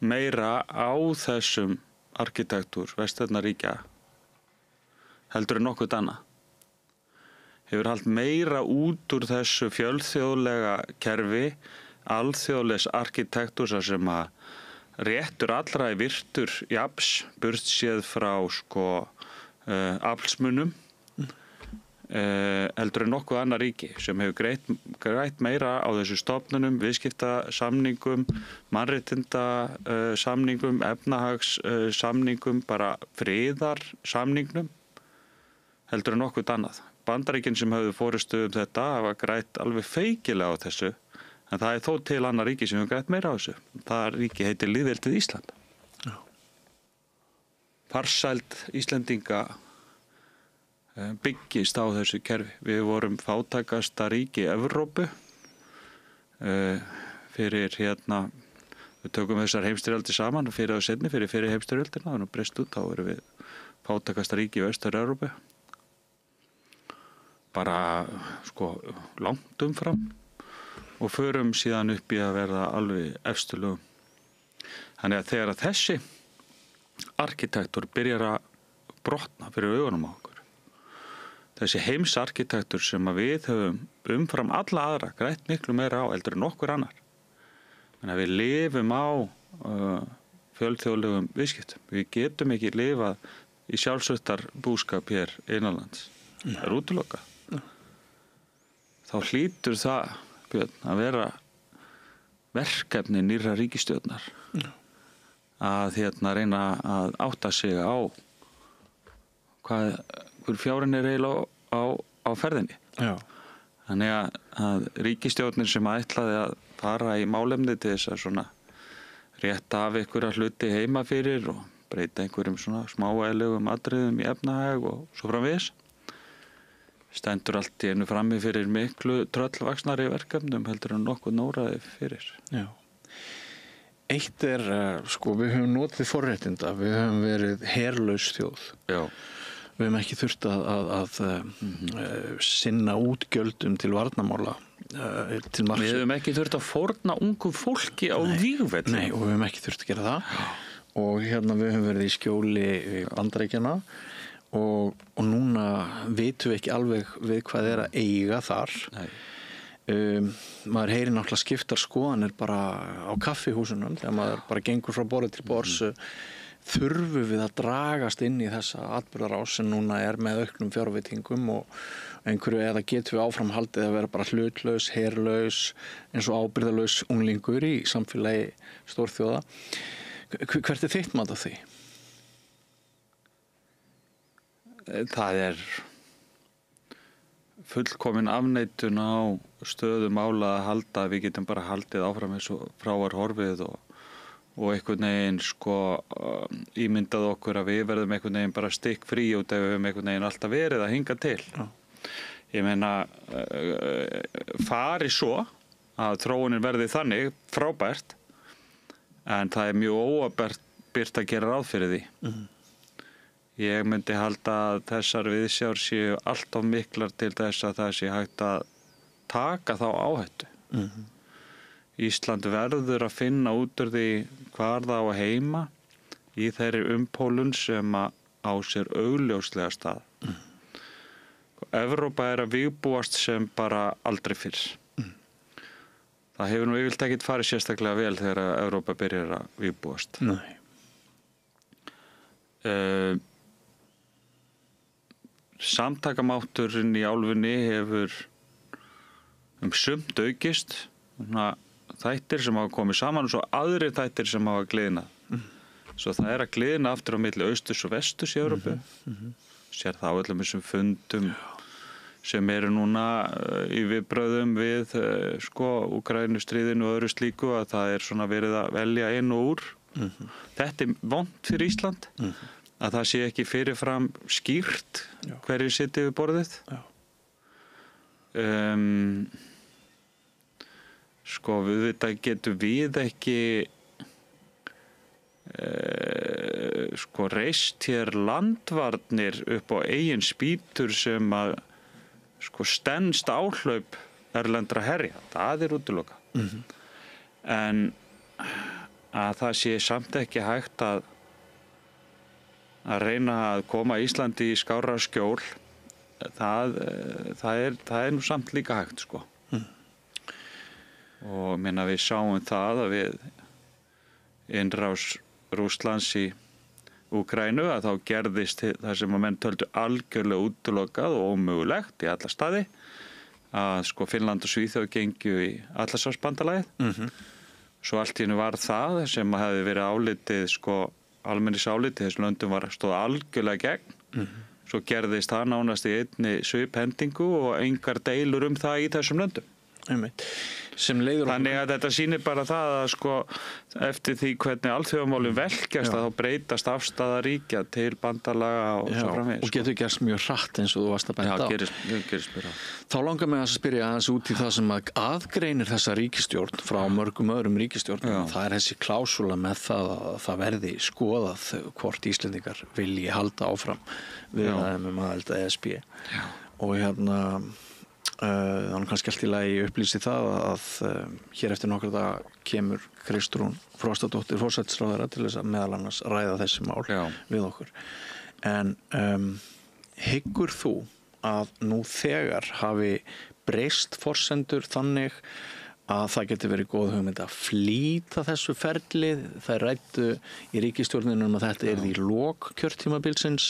[SPEAKER 19] meira á þessum arkitektúr vestrænna ríkja heldur en nokkuð annað. Hefur haldið meira út úr þessu fjölþjóðlega kerfi, alþjóðlegs arkitektúr sem að réttur allra virtur jafns, burt séð frá aflsmunum, heldur en nokkuð annar ríki sem hefur grætt meira á þessu stofnunum, viðskiptasamningum, mannréttindasamningum, efnahagssamningum, bara friðarsamningnum, heldur en nokkuð annað. Bandaríkin sem höfðu forystu þetta hafa grætt alveg feikilega á þessu, en það þó til annar ríki sem hefur grætt meira á þessu. Það ríki heitir lýðveldið Ísland. Já. Farsæld Íslendinga byggist á þessu kerfi. Við vorum fátækasta ríki Evrópu fyrir við tökum þessar heimstyrjaldir saman fyrir og seinni fyrir heimstyrjaldina, þannig að breyst út, þá erum við fátækasta ríki í Vestur-Evrópu. Bara langt umfram og förum síðan upp í að verða alveg efstu. Þannig að þegar þessi arkitektur byrjar að brotna fyrir augunum á okkur, þessi heimsarkitektur sem að við höfum umfram alla aðra grætt miklu meira á heldur en nokkur annar. Þannig að við lifum á fjölþjóðlegum viðskiptum. Við getum ekki lifað í sjálfsvittar búskap hér innanlands. Það er útilokað. Þá hlýtur það, Björn, að vera verkefni nýrra ríkisstjórnar að reyna að átta sig á hver fjárinn er eiginlega á ferðinni. Já. Þannig að ríkisstjórnin sem ætlaði að fara í málefni til þess að rétta af einhverja hluti heima fyrir og breyta einhverjum smávægilegum atriðum í efnahag og svo framvegis, stendur allt í einu frammi fyrir miklu tröllvaxnari verkefnum heldur en nokkuð nóraði fyrir.
[SPEAKER 2] Já. Eitt er, við höfum notið forréttinda, við höfum verið herlaus þjóð. Já. Við höfum ekki þurft að sinna útgjöldum til varnarmála.
[SPEAKER 19] Við höfum ekki þurft að fórna ungu fólki á vígvelli.
[SPEAKER 2] Nei, og við höfum ekki þurft að gera það. Já. Og við höfum verið í skjóli Bandaríkjanna og núna vitum við ekki alveg við hvað er að eiga þar. Nei. Maður heyrir náttúrulega skiptar skoðanir bara á kaffihúsunum þegar maður bara gengur frá borði til borðs. Þurfum við að dragast inn í þessa atburðarás sem núna er með auknum fjárveitingum og einhverju, eða getum við áframhaldið að vera bara hlutlaus, herlaus, eins og ábyrgðarlaus unglingur í samfélagi stórþjóða. Hvert er þitt mat á því?
[SPEAKER 19] Það er fullkomin afneitun á stöðu mála að halda, við getum bara haldið áfram eins og frá var horfið og einhvern veginn ímyndað okkur að við verðum einhvern veginn bara stikk frí út ef við höfum einhvern veginn alltaf verið að hinga til. Já. Ég meina, fari svo að þróunin verði þannig frábært, en það er mjög óábyrgt að gera ráð fyrir því. Ég myndi halda að þessar viðsjár séu alltaf miklar til þess að það sé hægt að taka þá áhættu. Ísland verður að finna út úr því hvar það á heima í þeirri umpólun sem á sér augljóslega stað. Evrópa er að vígbúast sem bara aldrei fyrr. Það hefur nú yfirleitt ekkert farið sérstaklega vel þegar Evrópa byrjar að vígbúast. Nei. Samtakamátturinn í álfunni hefur sumt aukist, þættir sem hafa komið saman og svo aðrir þættir sem hafa gliðnað. Svo það er að gliðna aftur á milli austurs og vesturs í Evrópu. Sér það á öllum þessum fundum sem eru núna í viðbrögðum við Úkraínustríðinu og öðru slíku, að það er verið að velja inn og úr. Þetta er vont fyrir Ísland, að það sé ekki fyrirfram skýrt hverju sitji við borðið. Við getum við ekki reist hér landvarnir upp á eigin spýtur sem að stenst áhlaup erlendra herja. Það er útilokað. En að það sé samt ekki hægt að reyna að koma Íslandi í skárra skjól, það er nú samt líka hægt, Og við sáum það að við innrás Rússlands í Úkraínu að þá gerðist það sem að menn töldu algjörlega útilokað og ómögulegt í alla staði að sko Finnland og Svíþjóð gengju í Atlantshafsbandalagið. Svo allt í einu var það sem hefði verið álitið sko almennis álitið þessum löndum stóð algjörlega gegn. Svo gerðist það nánast í einni sviphendingu og engar deilur það í þessum löndum. Þannig að þetta sýnir bara það að sko eftir því hvernig alþjóðamálin velkjast að þá breytast afstaða ríkja til bandalaga og svo framvegis.
[SPEAKER 2] Og getur gerst mjög hratt eins og þú varst að benda á.
[SPEAKER 19] Gerist mjög hratt.
[SPEAKER 2] Þá langar mig að spyrja aðeins út í það sem aðgreinir þessa ríkisstjórn frá mörgum öðrum ríkisstjórnum. Það þessi klásúla með það að það verði skoðað hvort Íslendingar vilji halda áfram við aðild að ESB. Og þannig kannski allt í lagi upplýsi það að hér eftir nokkra daga kemur Kristrún Frostadóttir forsætisráðherra til þess að meðal annars ræða þessi mál við okkur. En hyggur þú að nú þegar hafi breyst forsendur þannig að það geti verið góð hugmynd að flýta þessu ferli? Það ræddu í ríkisstjórninu að þetta í lok kjörtímabilsins.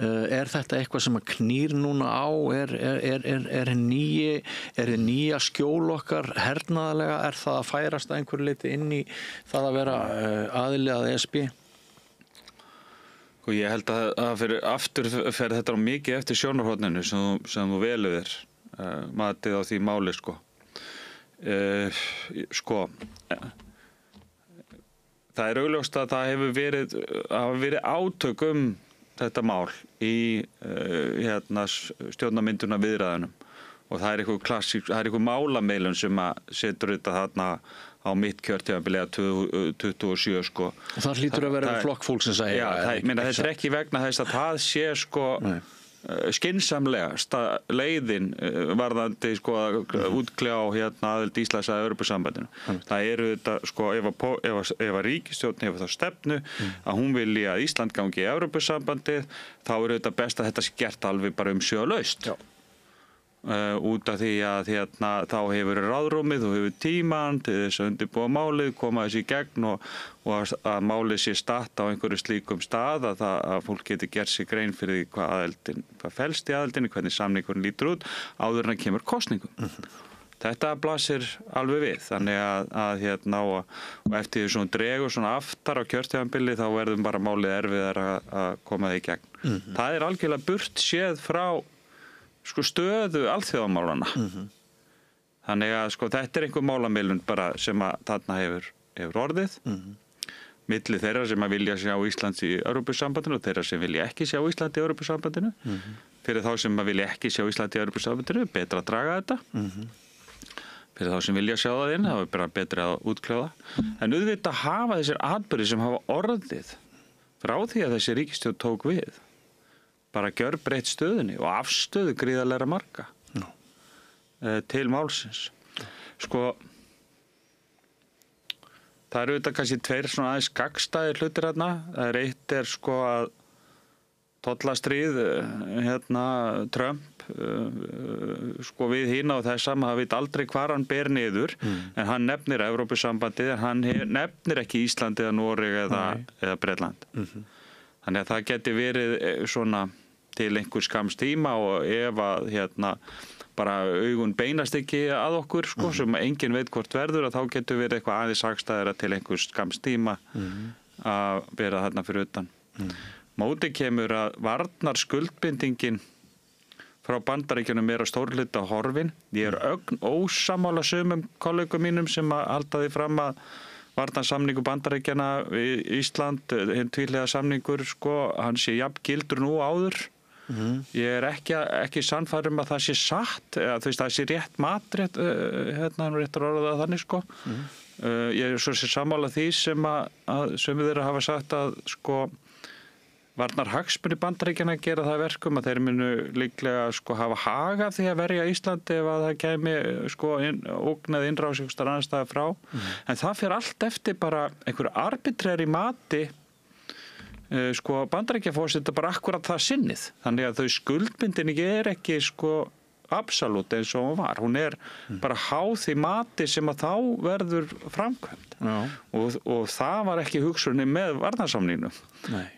[SPEAKER 2] Er þetta eitthvað sem að knýr núna á? Er nýja skjól okkar hernaðarlega? Er það að færast að einhverju leyti inn í það að vera aðili að ESB?
[SPEAKER 19] Og ég held að aftur fer þetta mikið eftir sjónarhorninu sem þú velur matið á því máli sko. Það augljóst að það hefur verið átök þetta mál í stjórnarmynduna viðræðunum og það einhver málameilun sem að setur þetta þarna á mitt kjörtímabili 27 sko.
[SPEAKER 2] Og það hlýtur að vera flokkfólk sem segja.
[SPEAKER 19] Þetta ekki vegna þess að það sé sko skynsamlegasta leiðin varðandi sko að útkljá aðild Íslands að Evrópusambandinu. Það þetta sko ef að ríkisstjórn hefur þá stefnu að hún vilji að Ísland gangi í Evrópusambandið, þá þetta best að þetta sé gert alveg bara umsvifalaust. Út af því að þá hefur ráðrúmið og hefur tíman til þess að undirbúa málið, koma þessi í gegn og að málið sé statt á einhverju slíkum stað að fólk geti gert sig grein fyrir hvað felst í aðildinni, hvernig samningurinn lítur út áður en að kemur kosningum. Þetta blasir alveg við, þannig og eftir því svona dregur svona aftar á kjörtímabili þá verðum bara málið erfiðar að koma það í gegn. Það algjörlega burt séð frá sko stöðu alþjóðamálana. Þannig að sko þetta einhver málameilun bara sem að þarna hefur orðið. Milli þeirra sem að vilja sjá Íslands í Evrópusambandinu og þeirra sem vilja ekki sjá Ísland í Evrópusambandinu. Fyrir þá sem að vilja ekki sjá Ísland í Evrópusambandinu, betra að draga þetta. Fyrir þá sem vilja sjá það inn, það bara betra að útkljáða. En auðvitað hafa þessir atburðir sem hafa orðið frá því að þessi ríkisstjórn tók við bara gjörbreytt stöðunni og afstöðu gríðarlega marga til málsins. Sko, það auðvitað kannski tveir svona aðeins gagnstæðir hlutir þarna. Eitt sko að tollastríð Trump sko við hina og þessa, maður veit aldrei hvar hann ber niður, en hann nefnir Evrópusambandið, en hann nefnir ekki Ísland eða Noreg eða Bretland. Þannig að það geti verið svona til einhver skams tíma og ef að bara augun beinast ekki að okkur sko, sem enginn veit hvort verður, að þá getur verið eitthvað aðeins hagstæðara til einhver skams tíma að vera þarna fyrir utan. Móti kemur að varnarskuldbindingin frá Bandaríkjunum að stórhluta horfin. Ég ósammála sumum kollegum mínum sem að halda því fram að varnarsamningu Bandaríkjanna við Ísland, hinn tvíhliða samningur sko, hann sé jafn gildur nú áður. Ég ekki sannfærður að það sé satt, eða þú veist það sé rétt matrétt, réttur orðað þannig sko. Ég svo sé sammála því sem að sumir þeirra hafa sagt að sko varnarhagsmunir Bandaríkjanna gera það verkum að þeir munu líklega sko hafa hag af því að verja Íslandi ef að það kæmi sko ógnað innrás einhverstaðar annars staðar frá. En það fer allt eftir bara einhver arbitræri mati sko Bandaríkjaforseta bara akkurat það sinnið. Þannig að þau skuldbindinni ekki sko absolutt eins og hún var. Hún bara háð því mati sem að þá verður framkvæmt. Og það var ekki hugsunin með varnarsamningnum.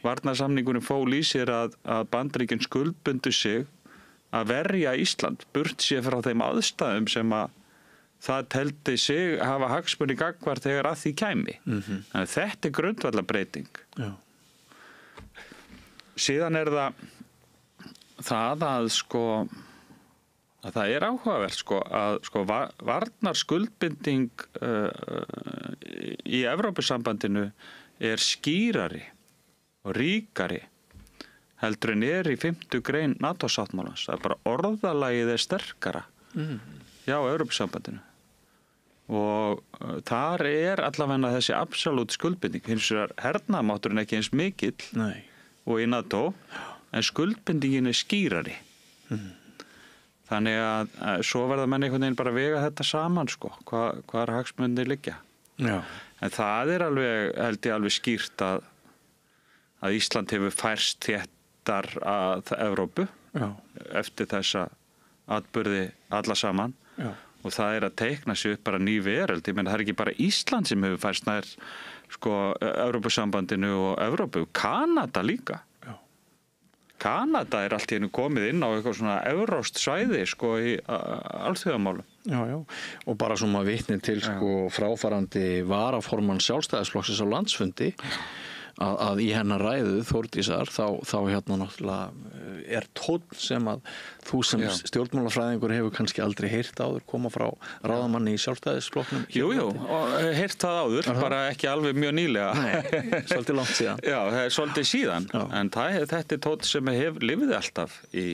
[SPEAKER 19] Varnarsamningunum fól í sér að Bandaríkin skuldbundu sig að verja Ísland, burt sér frá þeim aðstæðum sem að það teldi sig hafa hagsmuni gagnvart þegar að því kæmi. Þannig þetta grundvallarbreyting. Síðan það að að það áhugavert að varnarskuldbinding í Evrópusambandinu skýrari og ríkari heldur en í 5. grein NATO-sáttmálans. Það bara orðalagið sterkara hjá Evrópusambandinu. Og þar allavega þessi absolutt skuldbinding. Hins vegar hernaðarmátturinn ekki eins mikill og í NATO, en skuldbindingin skýrari. Þannig að svo verða menn einhvern veginn bara að vega þetta saman, hvað hagsmunir liggja. En það alveg, held ég alveg skýrt að Ísland hefur færst þéttar að Evrópu eftir þessa atburði alla saman. Og það að teikna sig upp bara ný veröld. Ég meina, það ekki bara Ísland sem hefur færst nær Evrópusambandinu og Evrópu. Kanada líka. Kanada allt í einu komið inn á eitthvað svona evrópskt svæði í alþjóðamálum.
[SPEAKER 2] Já. Og bara sem að vitni til fráfarandi varaformann Sjálfstæðisflokksins á landsfundi að í hennar ræðu Þórdísar þá náttúrulega tónn sem að þú sem stjórnmálafræðingur hefur kannski aldrei heyrt áður koma frá ráðamanni í Sjálfstæðisflokknum.
[SPEAKER 19] Jú, heyrt það áður, bara ekki alveg mjög nýlega.
[SPEAKER 2] Nei, svolítið langt síðan.
[SPEAKER 19] Já, það svolítið síðan, en þetta tónn sem lifði alltaf í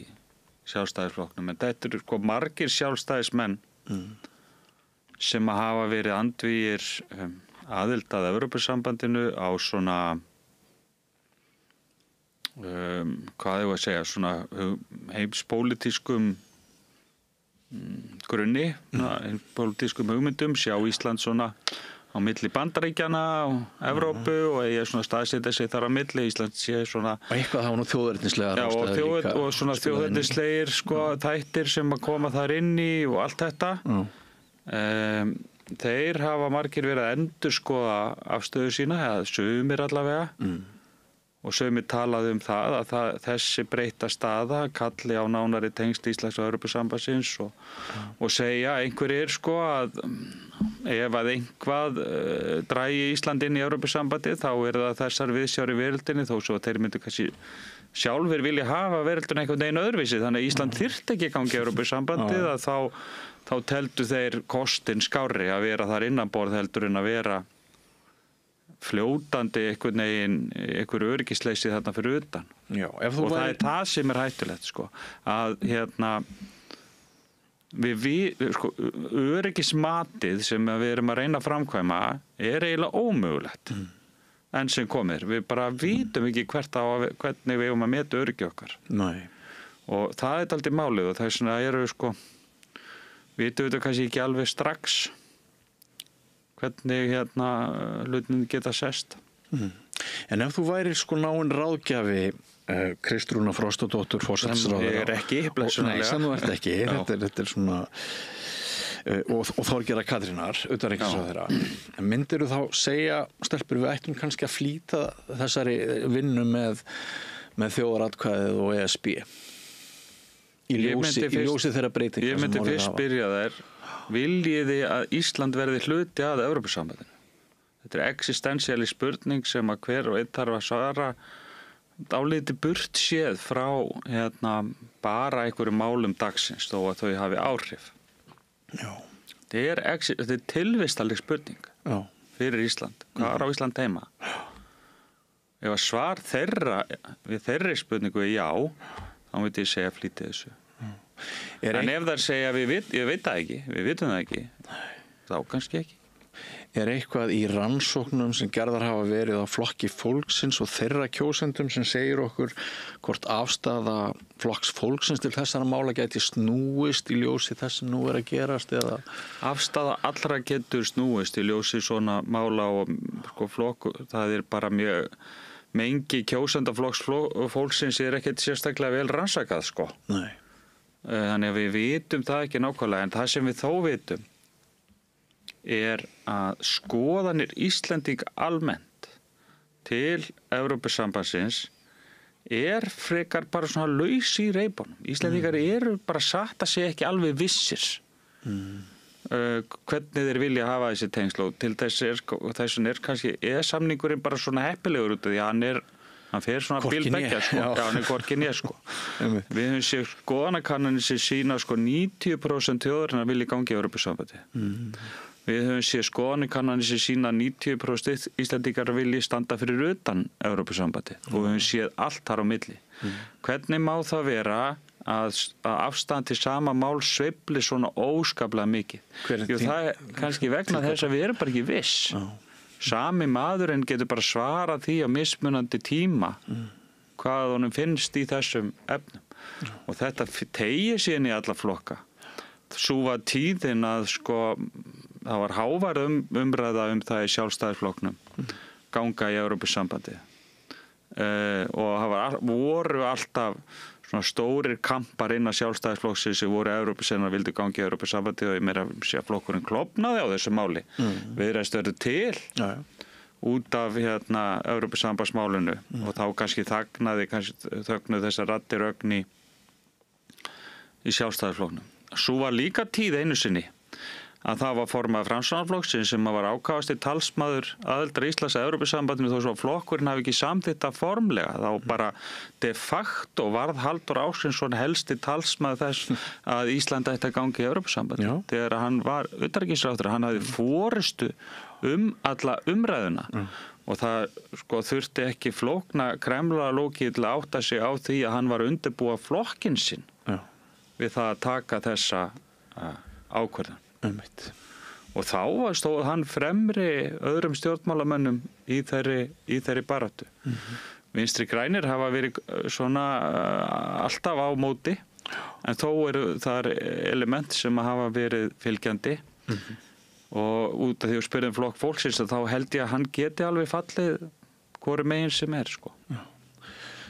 [SPEAKER 19] Sjálfstæðisflokknum, en þetta margir sjálfstæðismenn sem að hafa verið andvígir aðild að Evrópusambandinu á svona hvað ég að segja, svona heimspólitískum grunni, heimspólitískum hugmyndum, sjá Ísland svona á milli Bandaríkjanna og Evrópu og svona staðsetja sig þar á milli. Ísland sé svona
[SPEAKER 2] og eitthvað hafa nú þjóðernislegar ástæður líka
[SPEAKER 19] og svona þjóðernislegir þættir sem að koma þar inn í og allt þetta. Þeir hafa margir verið að endurskoða afstöðu sína, eða sumir allavega, og sumir talaði það að þessi breytta staða kalli á nánari tengsl Íslands og Evrópusambandsins og segja einhverjir að ef að einhvað dragi Ísland inn í Evrópusambandið þá það þessar viðsjár í veröldinni, þó svo að þeir myndu kannski sjálfur vilja hafa veröldin einhvern veginn öðruvísi, þannig að Ísland þyrfti ekki gangi í Evrópusambandið að þá teldu þeir kostin skárri að vera þar innanborð heldur en að vera fljótandi einhver öryggisleysi þarna fyrir utan.
[SPEAKER 2] Já,
[SPEAKER 19] og það það sem hættulegt að öryggismatið sem við erum að reyna að framkvæma eiginlega ómögulegt enn sem komir. Við bara vitum ekki hvernig við eigum að meta öryggi okkar.
[SPEAKER 2] Nei.
[SPEAKER 19] Og það dálítið málið og þess vegna vitum við þetta kannski ekki alveg strax hvernig hlutin geta sest.
[SPEAKER 2] En ef þú værir náinn ráðgjafi Kristrúnar Frostadóttur forsætisráðherra.
[SPEAKER 19] Ég ekki, blessunarlega.
[SPEAKER 2] Nei, sem þú ert ekki. Þetta svona og Þorgerðar Katrínar, utanríkisráðherra. Myndirðu þá segja, stelpur, við ættum kannski að flýta þessari vinnu með þjóðaratkvæðið og ESB? Í ljósi þeirra breytinga.
[SPEAKER 19] Ég myndi fyrst spyrja þær, viljiði að Ísland verði hluti að Evrópusambandinu? Þetta existensiali spurning sem að hver og einn þarf að svara dálítið burt séð frá bara einhverju málum dagsins þó að þau hafi áhrif.
[SPEAKER 2] Já.
[SPEAKER 19] Þetta er tilvistaleg spurning fyrir Ísland. Hvað á Ísland heima? Ef að svar við þeirri spurningu já, þá myndi ég segja flýtið þessu. En ef þær segja ég veit það ekki, við vitum það ekki, þá kannski ekki.
[SPEAKER 2] Er eitthvað í rannsóknum sem gerðar hafa verið á flokki fólksins og þeirra kjósendum sem segir okkur hvort afstaða flokks fólksins til þessara mála geti snúist í ljósi þess sem nú að gerast? Eða?
[SPEAKER 19] Afstaða allra getur snúist í ljósi svona mála og flokk, það bara mjög mengi kjósendaflokks fólksins ekkert sérstaklega vel rannsakað.
[SPEAKER 2] Nei.
[SPEAKER 19] Þannig að við vitum það ekki nákvæmlega, en það sem við þó vitum að skoðanir Íslendinga almennt til Evrópusambandsins frekar bara svona laus í reipunum. Íslendingar eru bara satt að segja ekki alveg vissir hvernig þeir vilja hafa þessi tengsl, og til þess kannski samningurinn bara svona heppilegur út af því að hann fer svona bílbeggja, hann hvorki né, Við höfum séð skoðanakannanir sem sýna 90% þjóðarinnar vilja gangi í Evrópusambandi. Við höfum séð skoðanakannanir sem sýna 90% Íslendingar vilja standa fyrir utan Evrópusambandi og við höfum séð allt þar á milli. Hvernig má það vera að afstand til sama mál sveifli svona óskaplega mikið? Jú, það kannski vegna þess að við erum bara ekki viss. Sami maðurinn getur bara svarað því á mismunandi tíma hvað honum finnst í þessum efnum. Og þetta teygir sig inn í alla flokka. Svo var tíðin að það var hávær umræða það í Sjálfstæðisflokknum ganga í Evrópusambandi. Og það voru alltaf svona stórir kampar innan Sjálfstæðisflokksins sem voru Evrópusinnar vildu gangi í Evrópusambandi, og ég meira sé að flokkurinn klofnaði á þessu máli. Viðreisn verður til út af Evrópusambandsmálinu og þá kannski þögnuðu þessar raddir ögn í Sjálfstæðisflokknum. Svo var líka tíð einu sinni að það var formað Framsóknarflokksins sem var ákafasti talsmaður aðildar Íslands að Evrópusambandinu, þó svo að flokkurinn hafi ekki samþykkt það formlega. Þá bara de facto varð Halldór Ásgrímsson helsti talsmaður þess að Ísland ætti að gangi í Evrópusambandinu. Þegar hann var utanríkisráðherra, hann hafði forystu alla umræðuna og það þurfti ekki flókna kremlaralógið til að átta sig á því að hann var að undirbúa flokkinn sinn við það að taka þessa ákvörðun. Og þá stóð hann fremri öðrum stjórnmálamönnum í þeirri baráttu. Vinstri grænir hafa verið svona alltaf á móti, en þó eru þar element sem hafa verið fylgjandi og út af því að spyrjum flokk fólksins þá held ég að hann geti alveg fallið hvoru megin sem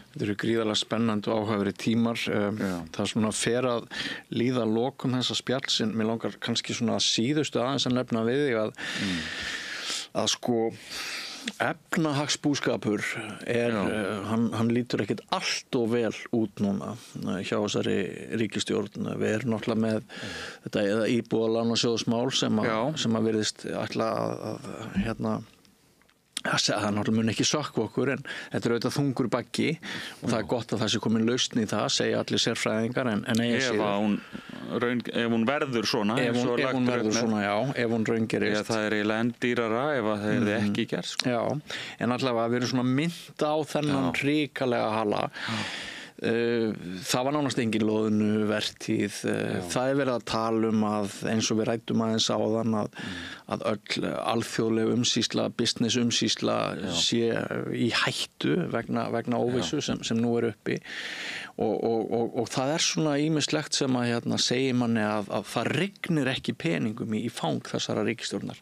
[SPEAKER 2] Þetta eru gríðarlega spennandi og áhugaveri tímar. Það svona fer að líða lokum þessa spjall sem mér langar kannski svona síðustu aðeins að nefna við þig að efnahagsbúskapur hann lítur ekkert allt og vel út núna hjá þessari ríkisstjórn. Við erum náttúrulega með þetta íbúðalánasjóðsmál sem að virðist ætla að það náttúrulega mun ekki sökkva okkur, en þetta auðvitað þungur baggi og það gott að það sé komin lausn í það, segja allir sérfræðingar, en
[SPEAKER 19] ef hún verður svona
[SPEAKER 2] ef hún raungerist.
[SPEAKER 19] Það eiginlega enn dýrara ef það er ekki gert.
[SPEAKER 2] En allavega við erum svona mynda á þennan hrikalega hala. Það var nánast engin loðnuvertíð. Það verið að tala að eins og við ræddum aðeins áðan að öll alþjóðleg umsýsla, business umsýsla sé í hættu vegna óvissu sem nú uppi og það svona ýmislegt sem að segir manni að það rignir ekki peningum í fang þessara ríkisstjórnar.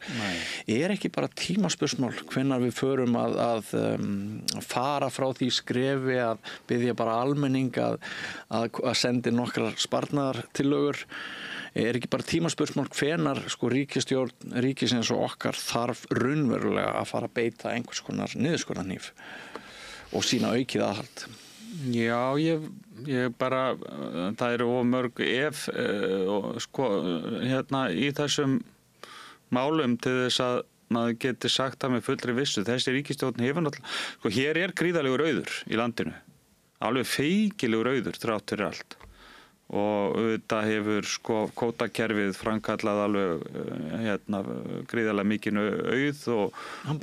[SPEAKER 2] Ekki bara tímaspursmál hvenær við förum að fara frá því skrefi að biðja bara almenning að sendi nokkrar sparnaðartillögur? Ekki bara tímaspursmál hvenær ríkisstjórn ríkisins og okkar þarf raunverulega að fara að beita einhvers konar niðurskurðarhníf og sína aukið aðhald?
[SPEAKER 19] Já, ég bara, það eru of mörg í þessum málum til þess að maður geti sagt það með fullri vissu. Þessi ríkisstjórn hefur náttúrulega, hér gríðarlegur auður í landinu, alveg feikilegur auður þrátt fyrir allt. Og auðvitað hefur kvótakerfið framkallað alveg gríðarlega mikinn auð og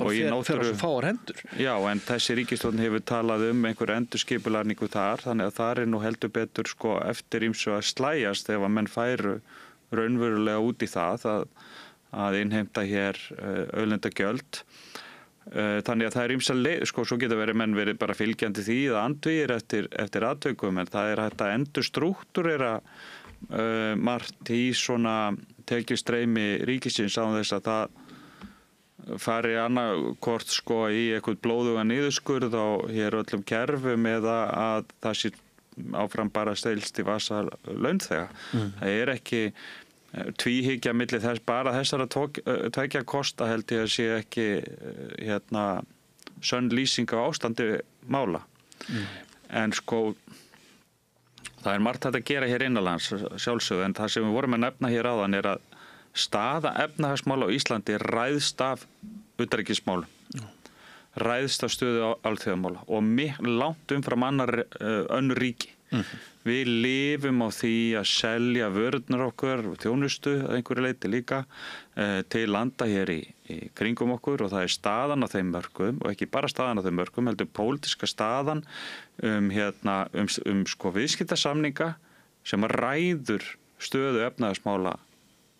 [SPEAKER 19] í náttúru
[SPEAKER 2] svo fáar hendur.
[SPEAKER 19] Já, en þessi ríkisstjórn hefur talað einhver endurskipulagningu þar, þannig að það nú heldur betur eftir ýmsu að slægjast ef að menn færu raunverulega út í það að innheimta hér auðlindagjöld. Þannig að það ýmsar leið, svo getur menn verið bara fylgjandi því að andvígir eftir atvikum, en það hægt að endurstrúktúrera margt í svona tekjustreymi ríkisins á þess að það fari annaðhvort í eitthvað blóðugan niðurskurð á hér öllum kerfum eða að það sé áfram bara stelst í vasa launþega. Það ekki tvíhyggja milli þessara tveggja kosta held ég að sé ekki sönn lýsing á ástandi mála. En sko það margt hægt að gera hér innanlands sjálfsögðu, en það sem við vorum að nefna hér áðan að staða efnahagsmála á Íslandi ræðst af utanríkismálum, ræðst af stöðu alþjóðamála og langt umfram önnur ríki. Við lifum á því að selja vörurnar okkar og þjónustu að einhverju leyti líka til landa hér í kringum okkur, og það staðan á þeim mörkum, og ekki bara staðan á þeim mörkum, heldur pólitíska staðan sko viðskiptasamninga sem ræður stöðu efnahagsmála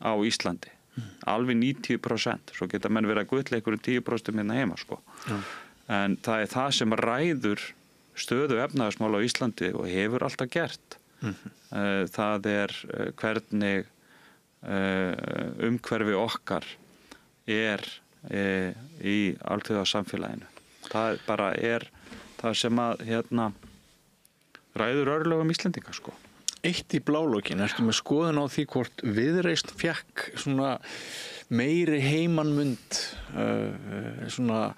[SPEAKER 19] á Íslandi. Alveg 90%, svo geta menn verið að gulla einhverjum 10% hérna heima sko. En það það sem ræður stöðu efnahagsmála á Íslandi og hefur alltaf gert. Það hvernig umhverfi okkar í alþjóðasamfélaginu. Það bara það sem að ræður örlögum Íslendinga sko.
[SPEAKER 2] Eitt í blálokinu, ertu með skoðun á því hvort Viðreisn fékk svona meiri heimannmund svona.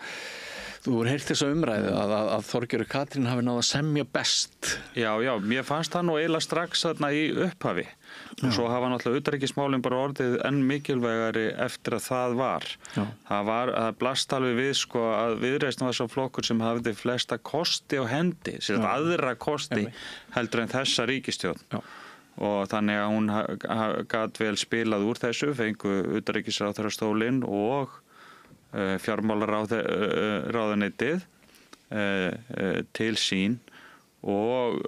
[SPEAKER 2] Þú hefur heyrt þessa umræðu að Þorgerður Katrín hafi náð að semja best.
[SPEAKER 19] Já, mér fannst það nú eiginlega strax þarna í upphafi. Og svo hafa náttúrulega utanríkismálin bara orðið enn mikilvægari eftir að það var. Það blast alveg við sko að Viðreisn var svo flokkur sem hafði flesta kosti á hendi, sér aðra kosti heldur en þessa ríkisstjórn. Og þannig að hún gat vel spilað úr þessu, fengu utanríkisráðherrastólinn og fjármálaráðuneytið til sín og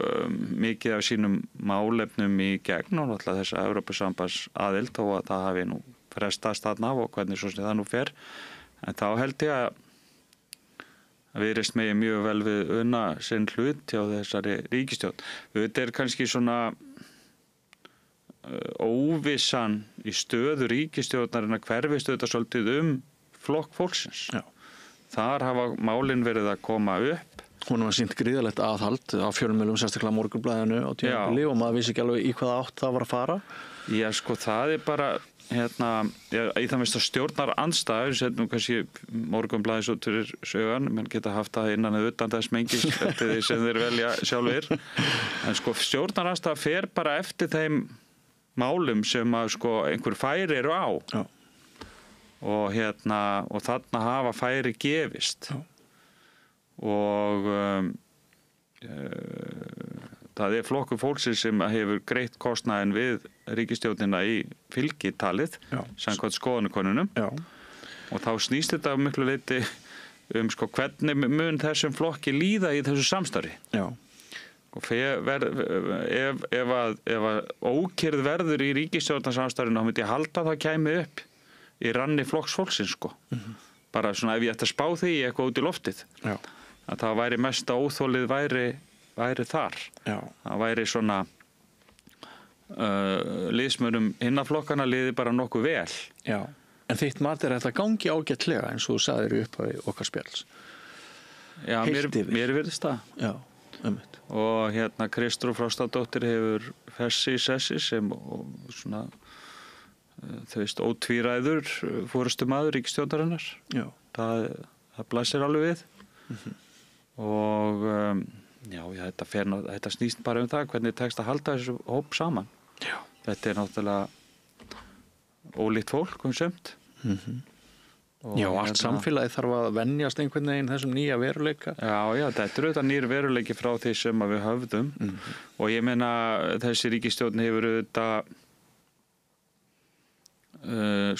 [SPEAKER 19] mikið af sínum málefnum í gegn og náttúrulega þessa Evrópusambands aðild og að það hafi nú frestast þarna og hvernig svo sem það nú fer. En þá held ég að Viðreisn megi mjög vel við unna sinn hlut hjá þessari ríkisstjórn. Þetta kannski svona óvissan í stöðu ríkisstjórnarinnar hverfist þetta svolítið flokk fólksins. Þar hafa málin verið að koma upp.
[SPEAKER 2] Hún var sýnt gríðalegt aðhald á fjölmiðlum, sérstaklega Morgunblaðinu á tímabili og maður vissi ekki alveg í hvaða átt það var að fara.
[SPEAKER 19] Já, sko, það bara í það veist að stjórnarandstæður, setjum kannski Morgunblaðið svo fyrir sögan, menn geta haft það innan eða utan þess mengis eftir því sem þeir velja sjálfir. En sko, stjórnarandstæða fer bara eftir þeim málum sem að sko einhver færi eru á. Og þarna hafa færi gefist og það flokkur fólksins sem hefur greitt kostnaðinn við ríkisstjórnina í fylgitalið samkvæmt skoðanakönnunum og þá snýst þetta miklu leyti sko hvernig mun þessum flokki líða í þessu samstarfi. Og ef að ókyrrð verður í ríkisstjórnarsamstarfinu þá myndi ég halda að það kæmi upp í ranni flokks fólksins sko. Bara svona ef ég ætti að spá því í eitthvað út í loftið. Að það væri mesta óþólið væri þar. Það væri svona liðsmönnum hinnaflokkana liði bara nokkuð vel.
[SPEAKER 2] Já. En þitt mat þetta gangi ágætlega eins og þú sagðir í upphafi okkar spjalls.
[SPEAKER 19] Já, mér virðist það.
[SPEAKER 2] Já, einmitt.
[SPEAKER 19] Og Kristrún Frostadóttir hefur fessi í sessi sem svona þú veist, ótvíræður forystumaður ríkisstjórnarinnar. Það blæsir alveg við. Og þetta snýst bara það hvernig tekst að halda þessu hóp saman. Þetta náttúrulega ólíkt fólk sumt.
[SPEAKER 2] Já, allt samfélagið þarf að venjast einhvern veginn þessum nýja veruleika.
[SPEAKER 19] Já, þetta auðvitað nýr veruleiki frá því sem við höfðum. Og ég meina þessi ríkisstjórn hefur auðvitað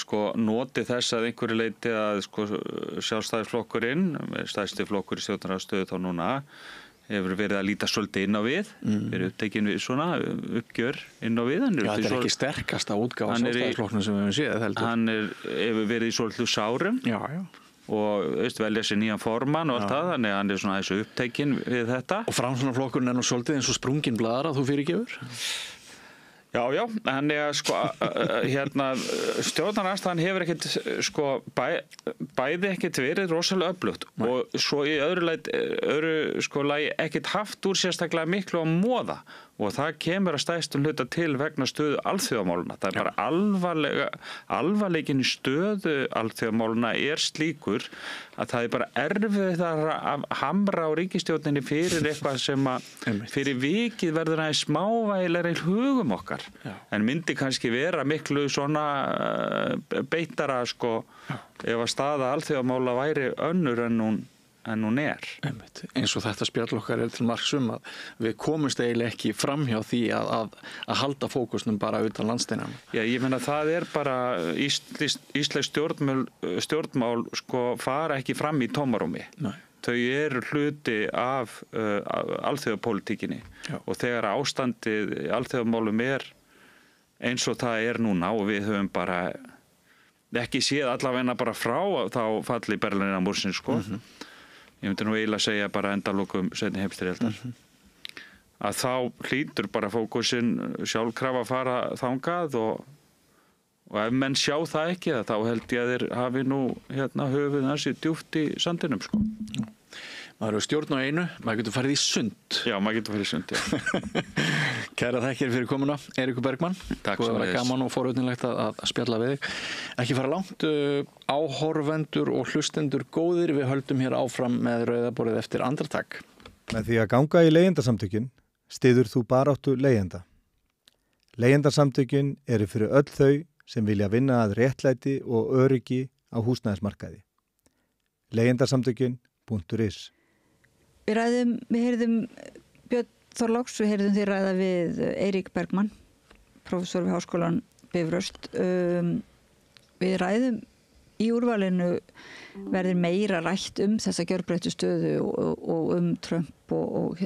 [SPEAKER 19] sko notið þess að einhverju leyti að sko Sjálfstæðisflokkurinn, stærsti flokkur í stjórnarandstöðu þá núna, hefur verið að líta svolítið inn á við, verið upptekinn við svona uppgjör inn á við.
[SPEAKER 2] Já, þetta ekki sterkasta útgáfa Sjálfstæðisflokknum sem við hefum séð heldur.
[SPEAKER 19] Hann hefur verið í svolítið sárum. Og velja sér nýjan formann og allt það, þannig að hann svona þessu upptekinn við þetta.
[SPEAKER 2] Og Framsóknarflokkurinn nú svolítið eins og sprungin blaðra þú fyrirgefur?
[SPEAKER 19] Já, þannig að sko, stjórnarandstaðan hefur ekkert sko, bæði ekkert verið rosalega öflugt og svo í öðru lagi ekkert haft úr sérstaklega miklu að móða og það kemur að stærstum hluta til vegna stöðu alþjóðamáluna. Það er bara alvarleikin í stöðu alþjóðamáluna er slíkur að það er bara erfitt að hamra á ríkisstjórninni fyrir eitthvað sem að fyrir vikið verður aðeins smávægilegri í hugum okkar. En myndi kannski vera miklu svona beitara sko ef að staða alþjóðamála væri önnur en hún er.
[SPEAKER 2] Eins og þetta spjall okkar er til marks að við komumst eiginlega ekki framhjá því að halda fókusnum bara utan landsteinana.
[SPEAKER 19] Já, ég meina það er bara íslensk stjórnmál sko fara ekki fram í tómarúmi.
[SPEAKER 2] Nei.
[SPEAKER 19] Þau eru hluti af alþjóðapólitíkinni og þegar ástandið í alþjóðamálum er eins og það er núna og við höfum bara ekki séð allavegna bara frá þá falli Berlínarmúrsinn sko. Ég myndi nú eiginlega segja bara endalokum seinni heimsstyrjaldar. Að þá hlýtur bara fókusinn sjálfkrafa að fara þangað og ef menn sjá það ekki þá held ég að þeir hafi nú höfuð hansi djúpt í sandinum sko.
[SPEAKER 2] Maður eru stjórn á einu, maður getur farið í sund.
[SPEAKER 19] Já, maður getur farið í sund, já.
[SPEAKER 2] Kæra þakkir fyrir komuna, Eiríkur Bergmann.
[SPEAKER 19] Takk svo
[SPEAKER 2] mjög. Gaman og forvitnilegt að spjalla við þig. Ekki fara langt, áhorfendur og hlustendur góðir, við höldum hér áfram með rauðaborðið eftir andartak.
[SPEAKER 11] Með því að ganga í leigjendasamtökin styður þú baráttu leigjenda. Leigjendasamtökin eru fyrir öll þau sem vilja vinna að réttlæti og öryggi á húsnæðismarkaði. Leigjendasamtökin.is
[SPEAKER 1] Við heyrðum Björn Þorláks, við heyrðum því ræða við Eirík Bergmann, prófessor við Háskólann Bifröst. Við ræðum í úrvalinu verður meira rætt þessa gjörbreyttu stöðu og Trump og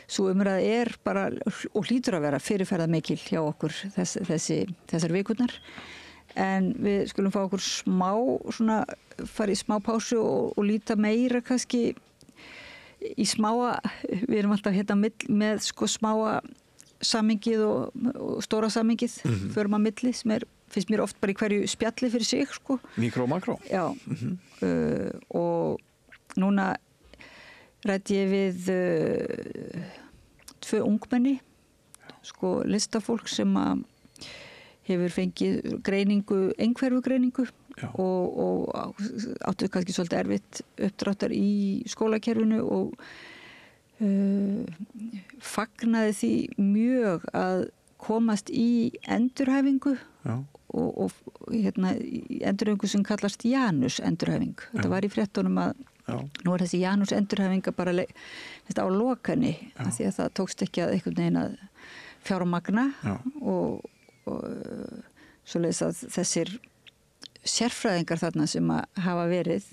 [SPEAKER 1] svo umræða er bara og hlýtur að vera fyrirferða mikil hjá okkur þessar vikurnar. En við skulum fá okkur fara í smá pásu og líta meira kannski í smáa, við erum alltaf með sko smáa samhengið og stóra samhengið, förum að milli sem finnst mér oft bara í hverju spjalli fyrir sig sko.
[SPEAKER 2] Mikró og makró.
[SPEAKER 1] Já, og núna ræddi ég við 2 ungmenni, sko listafólk sem að hefur fengið einhverfugreiningu og áttu kannski svolítið erfitt uppdráttar í skólakerfinu og fagnaði því mjög að komast í endurhæfingu og endurhæfingu sem kallast Janus endurhæfing. Þetta var í fréttunum að nú er þessi Janus endurhæfinga bara á lokanni því að það tókst ekki að einhvern veginn að fjármagna og svoleiðis að þessir sérfræðingar þarna sem að hafa verið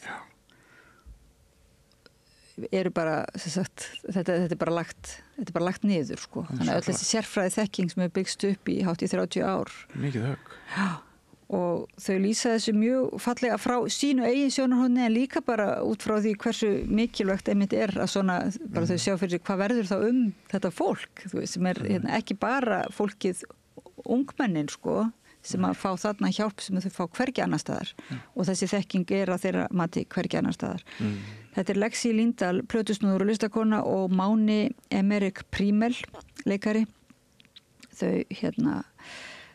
[SPEAKER 1] eru bara þetta er bara lagt niður sko. Þannig að öll þessi sérfræði þekking sem er byggst upp í hátt í 30 ár.
[SPEAKER 2] Mikið högg.
[SPEAKER 1] Já, og þau lýsa þessu mjög fallega frá sínu eigin sjónarhorni en líka bara út frá því hversu mikilvægt einmitt er að svona, bara þau sjá fyrir hvað verður þá þetta fólk, þú veist, sem er ekki bara fólkið ungmennin sko, sem að fá þarna hjálp sem þau fá hvergi annar staðar og þessi þekking er að þeirra mati hvergi annar staðar. Þetta er Lexí Líndal, plötusnúður og listakona og Máni Emerick Prímel, leikari. Þau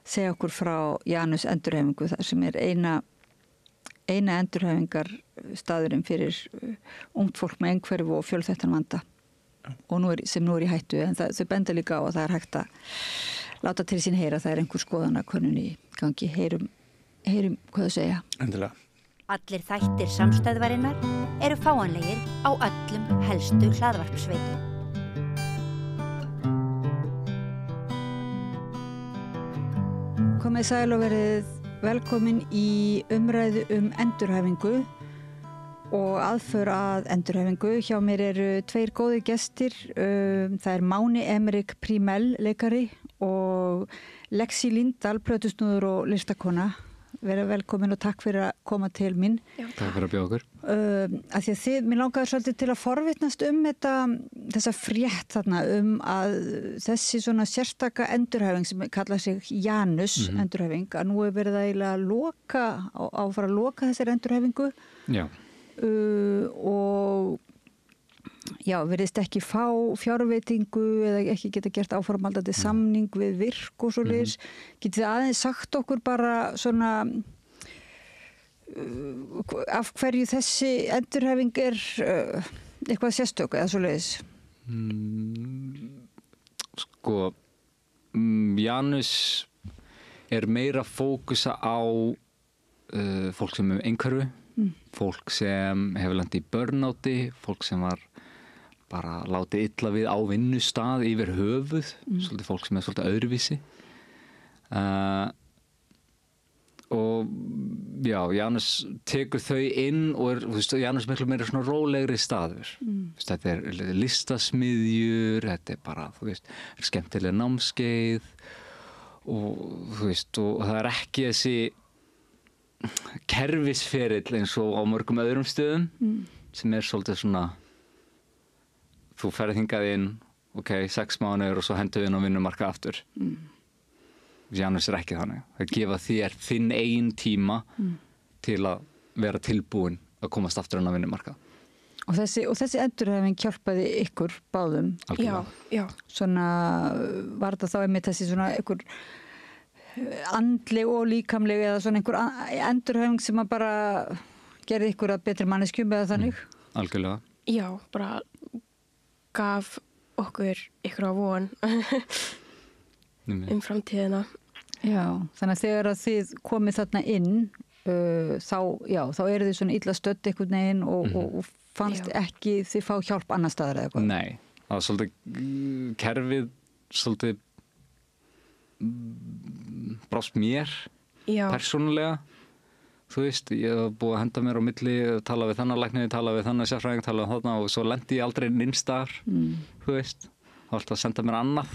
[SPEAKER 1] segja okkur frá Janus endurhæfingu, þar sem er eina endurhæfingar staðurinn fyrir ungt fólk með einhverfu og fjölþættan vanda og sem nú er í hættu, en þau benda líka á að það er hægt að láta til sín heyra, það er einhver skoðanakönnun í gangi, heyrum hvað þau segja.
[SPEAKER 2] Endilega.
[SPEAKER 8] Allir þættir samstæðvarinnar eru fáanlegir á öllum helstu hlaðvarpsveitum.
[SPEAKER 1] Komið sæl og verið velkomin í umræðu endurhæfingu og aðför að endurhæfingu. Hjá mér eru 2 góðir gestir. Það er Máni Emerick Prímel, leikari og Lexí Líndal, plötusnúður og listakona. vera velkomin og takk fyrir að koma til mín.
[SPEAKER 10] Takk fyrir að bjóða okkur.
[SPEAKER 1] Af því að mér langaði svolítið til að forvitnast þessa frétt þarna að þessi svona sérstaka endurhæfing sem kallar sig Janus endurhæfing, að nú er verið að eiginlega fara að loka þessari endurhæfingu.
[SPEAKER 10] Já.
[SPEAKER 1] Og já, verðist ekki fá fjárveitingu eða ekki geta gert áframhaldandi samning við virk og svoleiðis. Getið þið aðeins sagt okkur bara svona af hverju þessi endurhæfing eitthvað sérstök eða svoleiðis?
[SPEAKER 10] Sko, Janus meira fókusa á fólk sem einhverfu, fólk sem hefur lent í burnouti, fólk sem var bara látið illa við á vinnustað yfir höfuð, svolítið fólk sem svolítið öðruvísi. Og já, Janus tekur þau inn og Janus miklu meira svona rólegri staður. Þetta listasmiðjur, þetta bara, skemmtilega námskeið og og það ekki þessi kerfisferill eins og á mörgum öðrum stöðum sem svolítið svona þú ferð hingað inn, 6 mánuður og svo hendur við inn á vinnumarkað aftur. Janus ekki þannig. Það gefa þér þinn eigin tíma til að vera tilbúin að komast aftur inn á vinnumarkað.
[SPEAKER 1] Og þessi endurhæfing hjálpaði ykkur báðum?
[SPEAKER 10] Algjörlega.
[SPEAKER 1] Já. Svona, var þetta þá einmitt þessi svona ykkur andleg og líkamleg eða svona einhver endurhæfing sem að bara gerði ykkur að betri manneskjum eða þannig?
[SPEAKER 10] Algjörlega.
[SPEAKER 20] Já, bara gaf okkur ykkur á von framtíðina.
[SPEAKER 1] Já, þannig að þegar að þið komið þarna inn þá eru þið svona illa stödd einhvern veginn og fannst ekki þið fá hjálp annar staðar eða eitthvað?
[SPEAKER 10] Nei, það var svolítið kerfið svolítið brást mér persónulega. Þú ég hef búið að henda mér á milli, tala við þannig lækni, tala við þannig sérfræðing, tala við þarna og svo lendi ég aldrei nynnstar, þú þá alltaf að senda mér annað.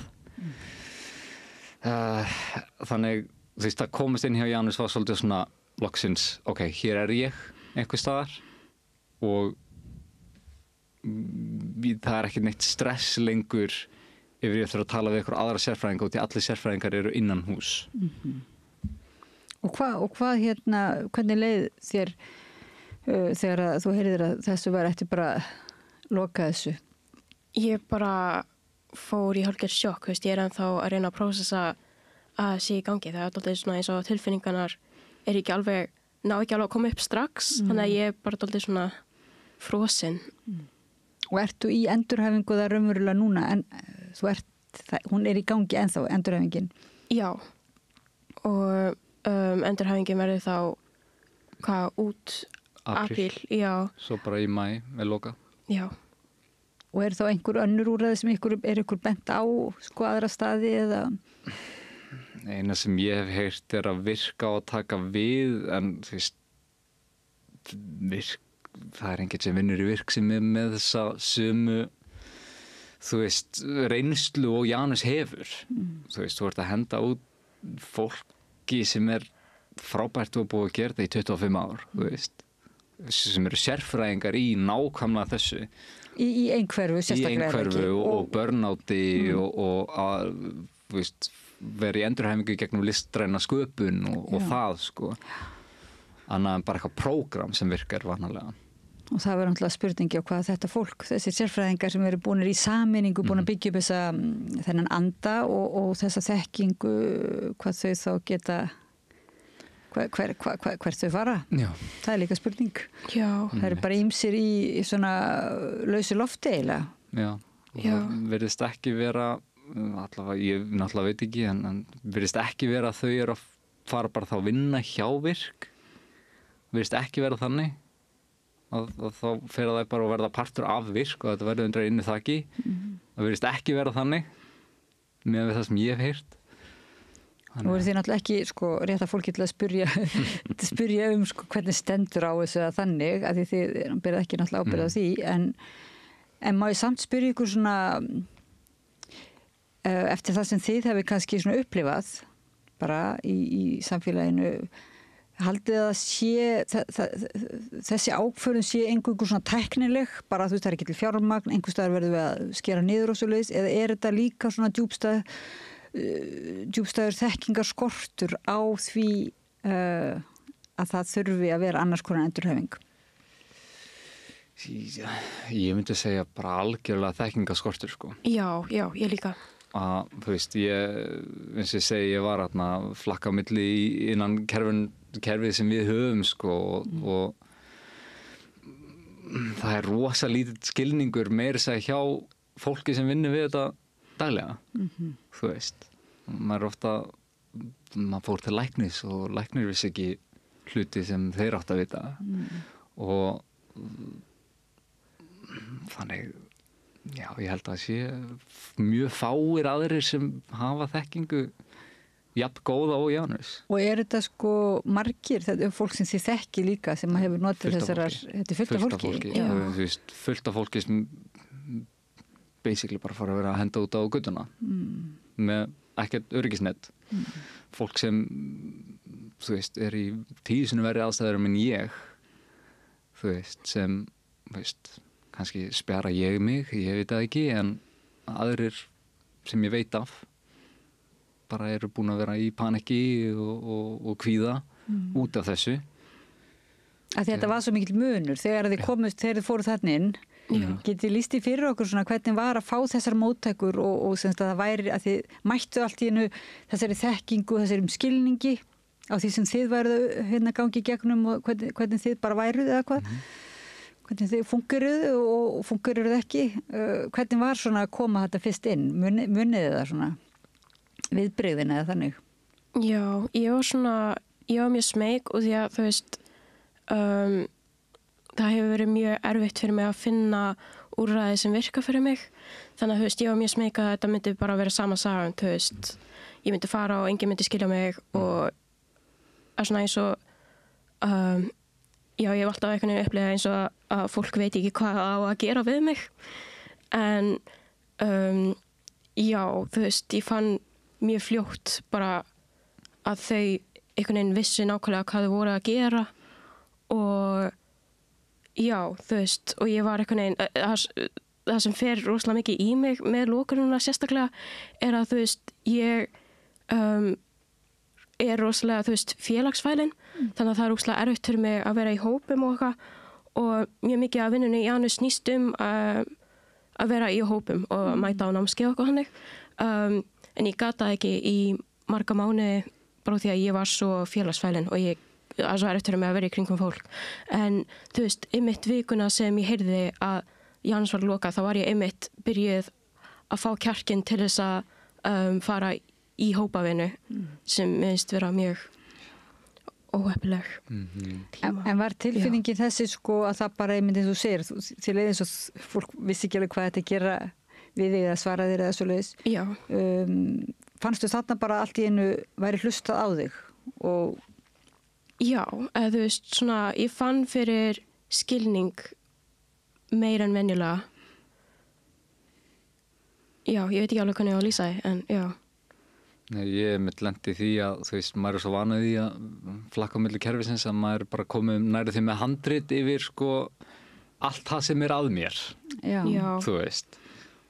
[SPEAKER 10] Þannig, það komist inn hjá Janus var svolítið svona loksins, hér ég einhver staðar og það ekki neitt stress lengur yfir ég þurfa að tala við ykkur aðra sérfræðinga og því allir sérfræðingar eru innan hús.
[SPEAKER 1] Og hvað hvernig leið þér þegar þú heyrðir að þessu var eftir bara loka þessu?
[SPEAKER 20] Ég bara fór í hálfgerð sjokk, ég ennþá að reyna að prósessa að sé í gangi. Það alltaf svona eins og tilfinningarnar ná ekki alveg að koma upp strax, þannig að ég bara alltaf svona frosin.
[SPEAKER 1] Og ertu í endurhæfingu það raunverulega núna en hún í gangi ennþá, endurhæfingin?
[SPEAKER 20] Já, og endurhæfingin verður þá út apríl, já. Svo
[SPEAKER 10] bara í maí með loka.
[SPEAKER 20] Já.
[SPEAKER 1] Og þá einhver önnur úrræði sem ykkur bent á aðra staði eða?
[SPEAKER 10] Eina sem ég hef heyrt að virka og taka við en það enginn sem vinnur í virk sem með þessa sömu reynslu og Janus hefur. Þú ert að henda út fólki sem frábært og búið að gera það í 25 ár, sem eru sérfræðingar í nákvæmlega þessu.
[SPEAKER 1] Í einhverfu sérstaklega ekki?
[SPEAKER 10] Í einhverfu og burnouti og að vera í endurhæfingu gegnum listræna sköpun og það annað en bara eitthvað prógram sem virkar vanalega.
[SPEAKER 1] Og það var náttúrulega spurningi á hvað þetta fólk, þessi sérfræðingar sem eru búinir í sameiningu, búin að byggja upp þennan anda og þessa þekkingu, hvað þau þá geta, hvert þau fara.
[SPEAKER 10] Já. Það
[SPEAKER 1] líka spurning.
[SPEAKER 20] Já.
[SPEAKER 1] Það eru bara ýmsir í svona lausu lofti eiginlega.
[SPEAKER 10] Já. Og það virðist ekki vera, allavega, ég náttúrulega veit ekki, en virðist ekki vera að þau eru að fara bara þá vinna hjá virk. Virðist ekki vera þannig. Að þá fer það bara að verða partur af virk og þetta verður undir inni þakki. Það virðist ekki vera þannig með það sem ég hef heyrt.
[SPEAKER 1] Nú eru þið náttúrulega ekki rétt að fólki til að spyrja hvernig stendur á þessu að þannig að þið byrjað ekki náttúrulega ábyrgð á því en má ég samt spyrja ykkur svona eftir það sem þið hefur kannski svona upplifað bara í samfélaginu haldið að þessi ákvörðun sé einhverjum svona tæknileg, bara þú veist það ekki til fjármagn, einhvers staðar verðum við að skera niður og svoleiðis, eða þetta líka svona djúpstæður þekkingarskortur á því að það þurfi að vera annars konar endurhæfing?
[SPEAKER 21] Ég myndi segja bara algjörlega þekkingarskortur sko.
[SPEAKER 20] Já, ég líka.
[SPEAKER 21] Þú veist, eins og ég segi, ég var að flakka á milli innan kerfið sem við höfum sko, og það er rosa lítið skilningur meira segja hjá fólki sem vinnur við þetta daglega. Þú veist, maður fór til læknis og læknir vissi ekki hluti sem þeir átt að vita og þannig já, ég held að sé mjög fáir aðrir sem hafa þekkingu jafn góða og Janus.
[SPEAKER 1] Og þetta sko margir, þetta er fólk sem þið þekki líka sem hefur notið þessarar, þetta er fullt af fólki.
[SPEAKER 21] Þú veist, fullt af fólki sem basically bara fara að vera að henda út á göttuna með ekkert öryggisnett. Fólk sem, þú veist, er í 10 sinnum verri aðstæður en ég, þú veist, sem, þú veist, kannski spjara ég mig, ég veit það ekki, en aðrir sem ég veit af bara eru búin að vera í paniki og kvíða út af þessu.
[SPEAKER 1] Að þetta var svo mikill munur þegar þið fóru þarna inn. Getið lýst í fyrir okkur svona hvernig var að fá þessar móttækur og semst að það væri að þið mættu allt í einu þessari þekkingu, þessari skilningi á því sem þið væruð hérna gangi í gegnum og hvernig þið bara væruð eða hvað? Hvernig þið fungeruð og fungeruð ekki? Hvernig var svona að koma þetta fyrst inn? Munið það svona viðbrigðin eða þannig?
[SPEAKER 20] Já, ég var mjög smeyk og því að þú veist það hefur verið mjög erfitt fyrir mig að finna úrræði sem virka fyrir mig. Þannig að þú veist, ég var mjög smeyk að þetta myndi bara vera sama sagan, þú veist. Ég myndi fara og enginn myndi skilja mig og að svona eins og já, ég hef alltaf einhvern veginn upplegað eins og að fólk veit ekki hvað á að gera við mig. En já, þú veist, ég fann mjög fljótt bara að þau einhvern veginn vissi nákvæmlega hvað þau voru að gera og já, þú veist, og ég var einhvern veginn, það sem fer rosalega mikið í mig með lokununa sérstaklega er að þú veist, ég er rosalega, þú veist, félagsfælin, þannig að það er rosalega erfitt fyrir mig að vera í hópum og eitthvað og mjög mikið af vinnunni í Janus snýst að vera í hópum og mæta á námskeið og eitthvað hannig. En ég gat það ekki í marga mánuði bara því að ég var svo félagsfælin og það er svo erfitt fyrir mig að vera í kringum fólk. En þú veist, einmitt vikuna sem ég heyrði að Janus var lokað, þá var ég einmitt byrjuð að fá kjarkinn til þess að fara í hópavinu sem minnst vera mjög óheppileg.
[SPEAKER 1] En var tilfinningin þessi sko að það bara einmitt eins og segir, til eins og fólk vissi ekki alveg hvað þetta gera við þig eða svara þér eða svoleiðis.
[SPEAKER 20] Já.
[SPEAKER 1] Fannstu þarna bara allt í einu væri hlustað á þig? Og
[SPEAKER 20] já, eða þú veist, svona, ég fann fyrir skilning meira en venjulega. Já, ég veit ekki alveg hvernig ég á að lýsa því, en já.
[SPEAKER 21] Nei, ég er mitt lent í því að, þú veist, maður er svo vanað í að flakka á milli kerfisins að maður er bara komið næri því með handrit yfir, sko, allt það sem er að mér.
[SPEAKER 1] Já.
[SPEAKER 21] Þú veist.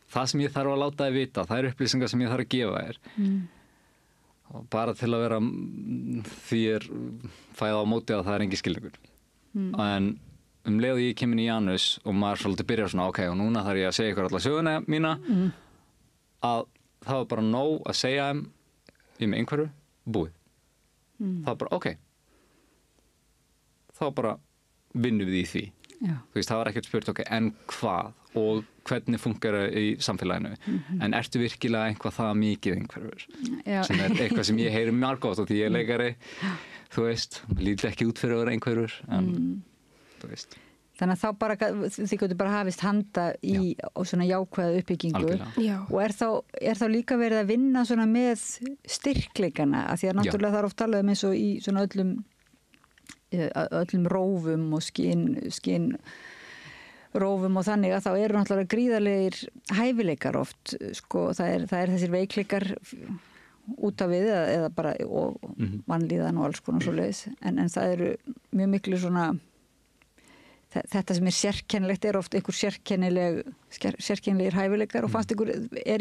[SPEAKER 21] Það sem ég þarf að láta þið vita, það eru upplýsingar sem ég þarf að gefa þér. Og bara til að vera því fæða á móti að það er engin skilningur. En leið ég kemur í Janus og maður svolítið byrjar svona, ok, og núna þarf ég að segja ykkur alla söguna mína, að það var bara nóg að segja ég með einhverju, búið. Það var bara, ok. Þá bara vinnum við í því.
[SPEAKER 1] Já.
[SPEAKER 21] Þú veist, það var ekkert spurt, ok, en hvað og hvernig funkar það í samfélaginu en ertu virkilega einhvað það mikið einhverjur sem er eitthvað sem ég heyri margótt og því ég er leikari þú veist, lítur ekki út fyrir að vera einhverjur en þú veist
[SPEAKER 1] Þannig að þá bara, þið getur bara hafist handa í svona jákvæða uppbyggingu og er þá líka verið að vinna svona með styrkleikana af því að náttúrulega það er oft alveg eins og í svona öllum rófum og skinn rófum og þannig að þá eru náttúrulega gríðarlegir hæfileikar oft, sko, það er þessir veikleikar út af við eða bara og vanlíðan og alls konar svoleiðis en það eru mjög miklu svona þetta sem sérkennilegt oft einhver sérkennilegir hæfileikar og fannst ykkur,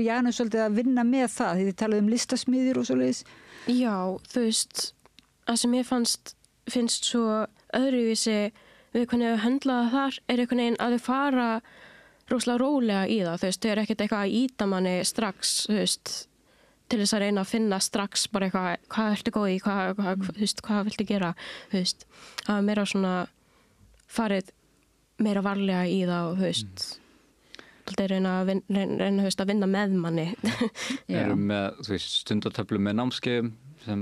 [SPEAKER 1] Janus svolítið að vinna með það því þið talaðu listasmíðir og svoleiðis?
[SPEAKER 20] Já, þú veist, það sem ég finnst svo öðruvísi við hvernig við höndlaða þar einhvern veginn að þau fara rosalega rólega í það, þú veist, þau ekkert eitthvað að íta manni strax, þú veist, til þess að reyna að finna strax bara eitthvað, hvað ertu góð í, hvað viltu gera, þú veist, það var meira svona farið meira varlega í það og þú veist reyna að vinna með manni.
[SPEAKER 21] Við erum með stundatöflu með námskeiðum sem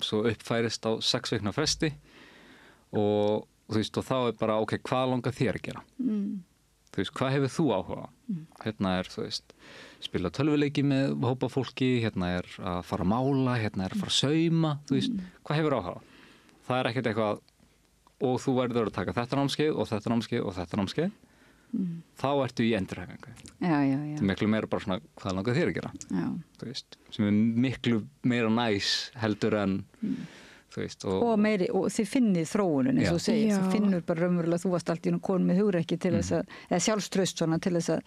[SPEAKER 21] svo uppfærist á 6 vikna fresti og þú veist og þá bara ok, hvað langar þér að gera? Þú veist, hvað hefur þú áhuga? Hérna þú veist, spila tölvuleiki með hópa fólki, hérna að fara að mála, hérna að fara að sauma, þú veist, hvað hefur áhuga? Það ekkert eitthvað og þú verður að taka þetta námskeið og þetta námskeið og þetta námskeið þá ertu í endurhæfingu.
[SPEAKER 1] Já.
[SPEAKER 21] Það miklu meira bara svona hvað langar þér að gera. Já. Þú veist, sem miklu meira næs heldur en þú veist. Og
[SPEAKER 1] meiri, og þið finnið þróunin eins og segir, þú finnur bara raunverulega þú varst alltaf í konum með hugrekki til þess að, eða sjálfstraust svona til þess að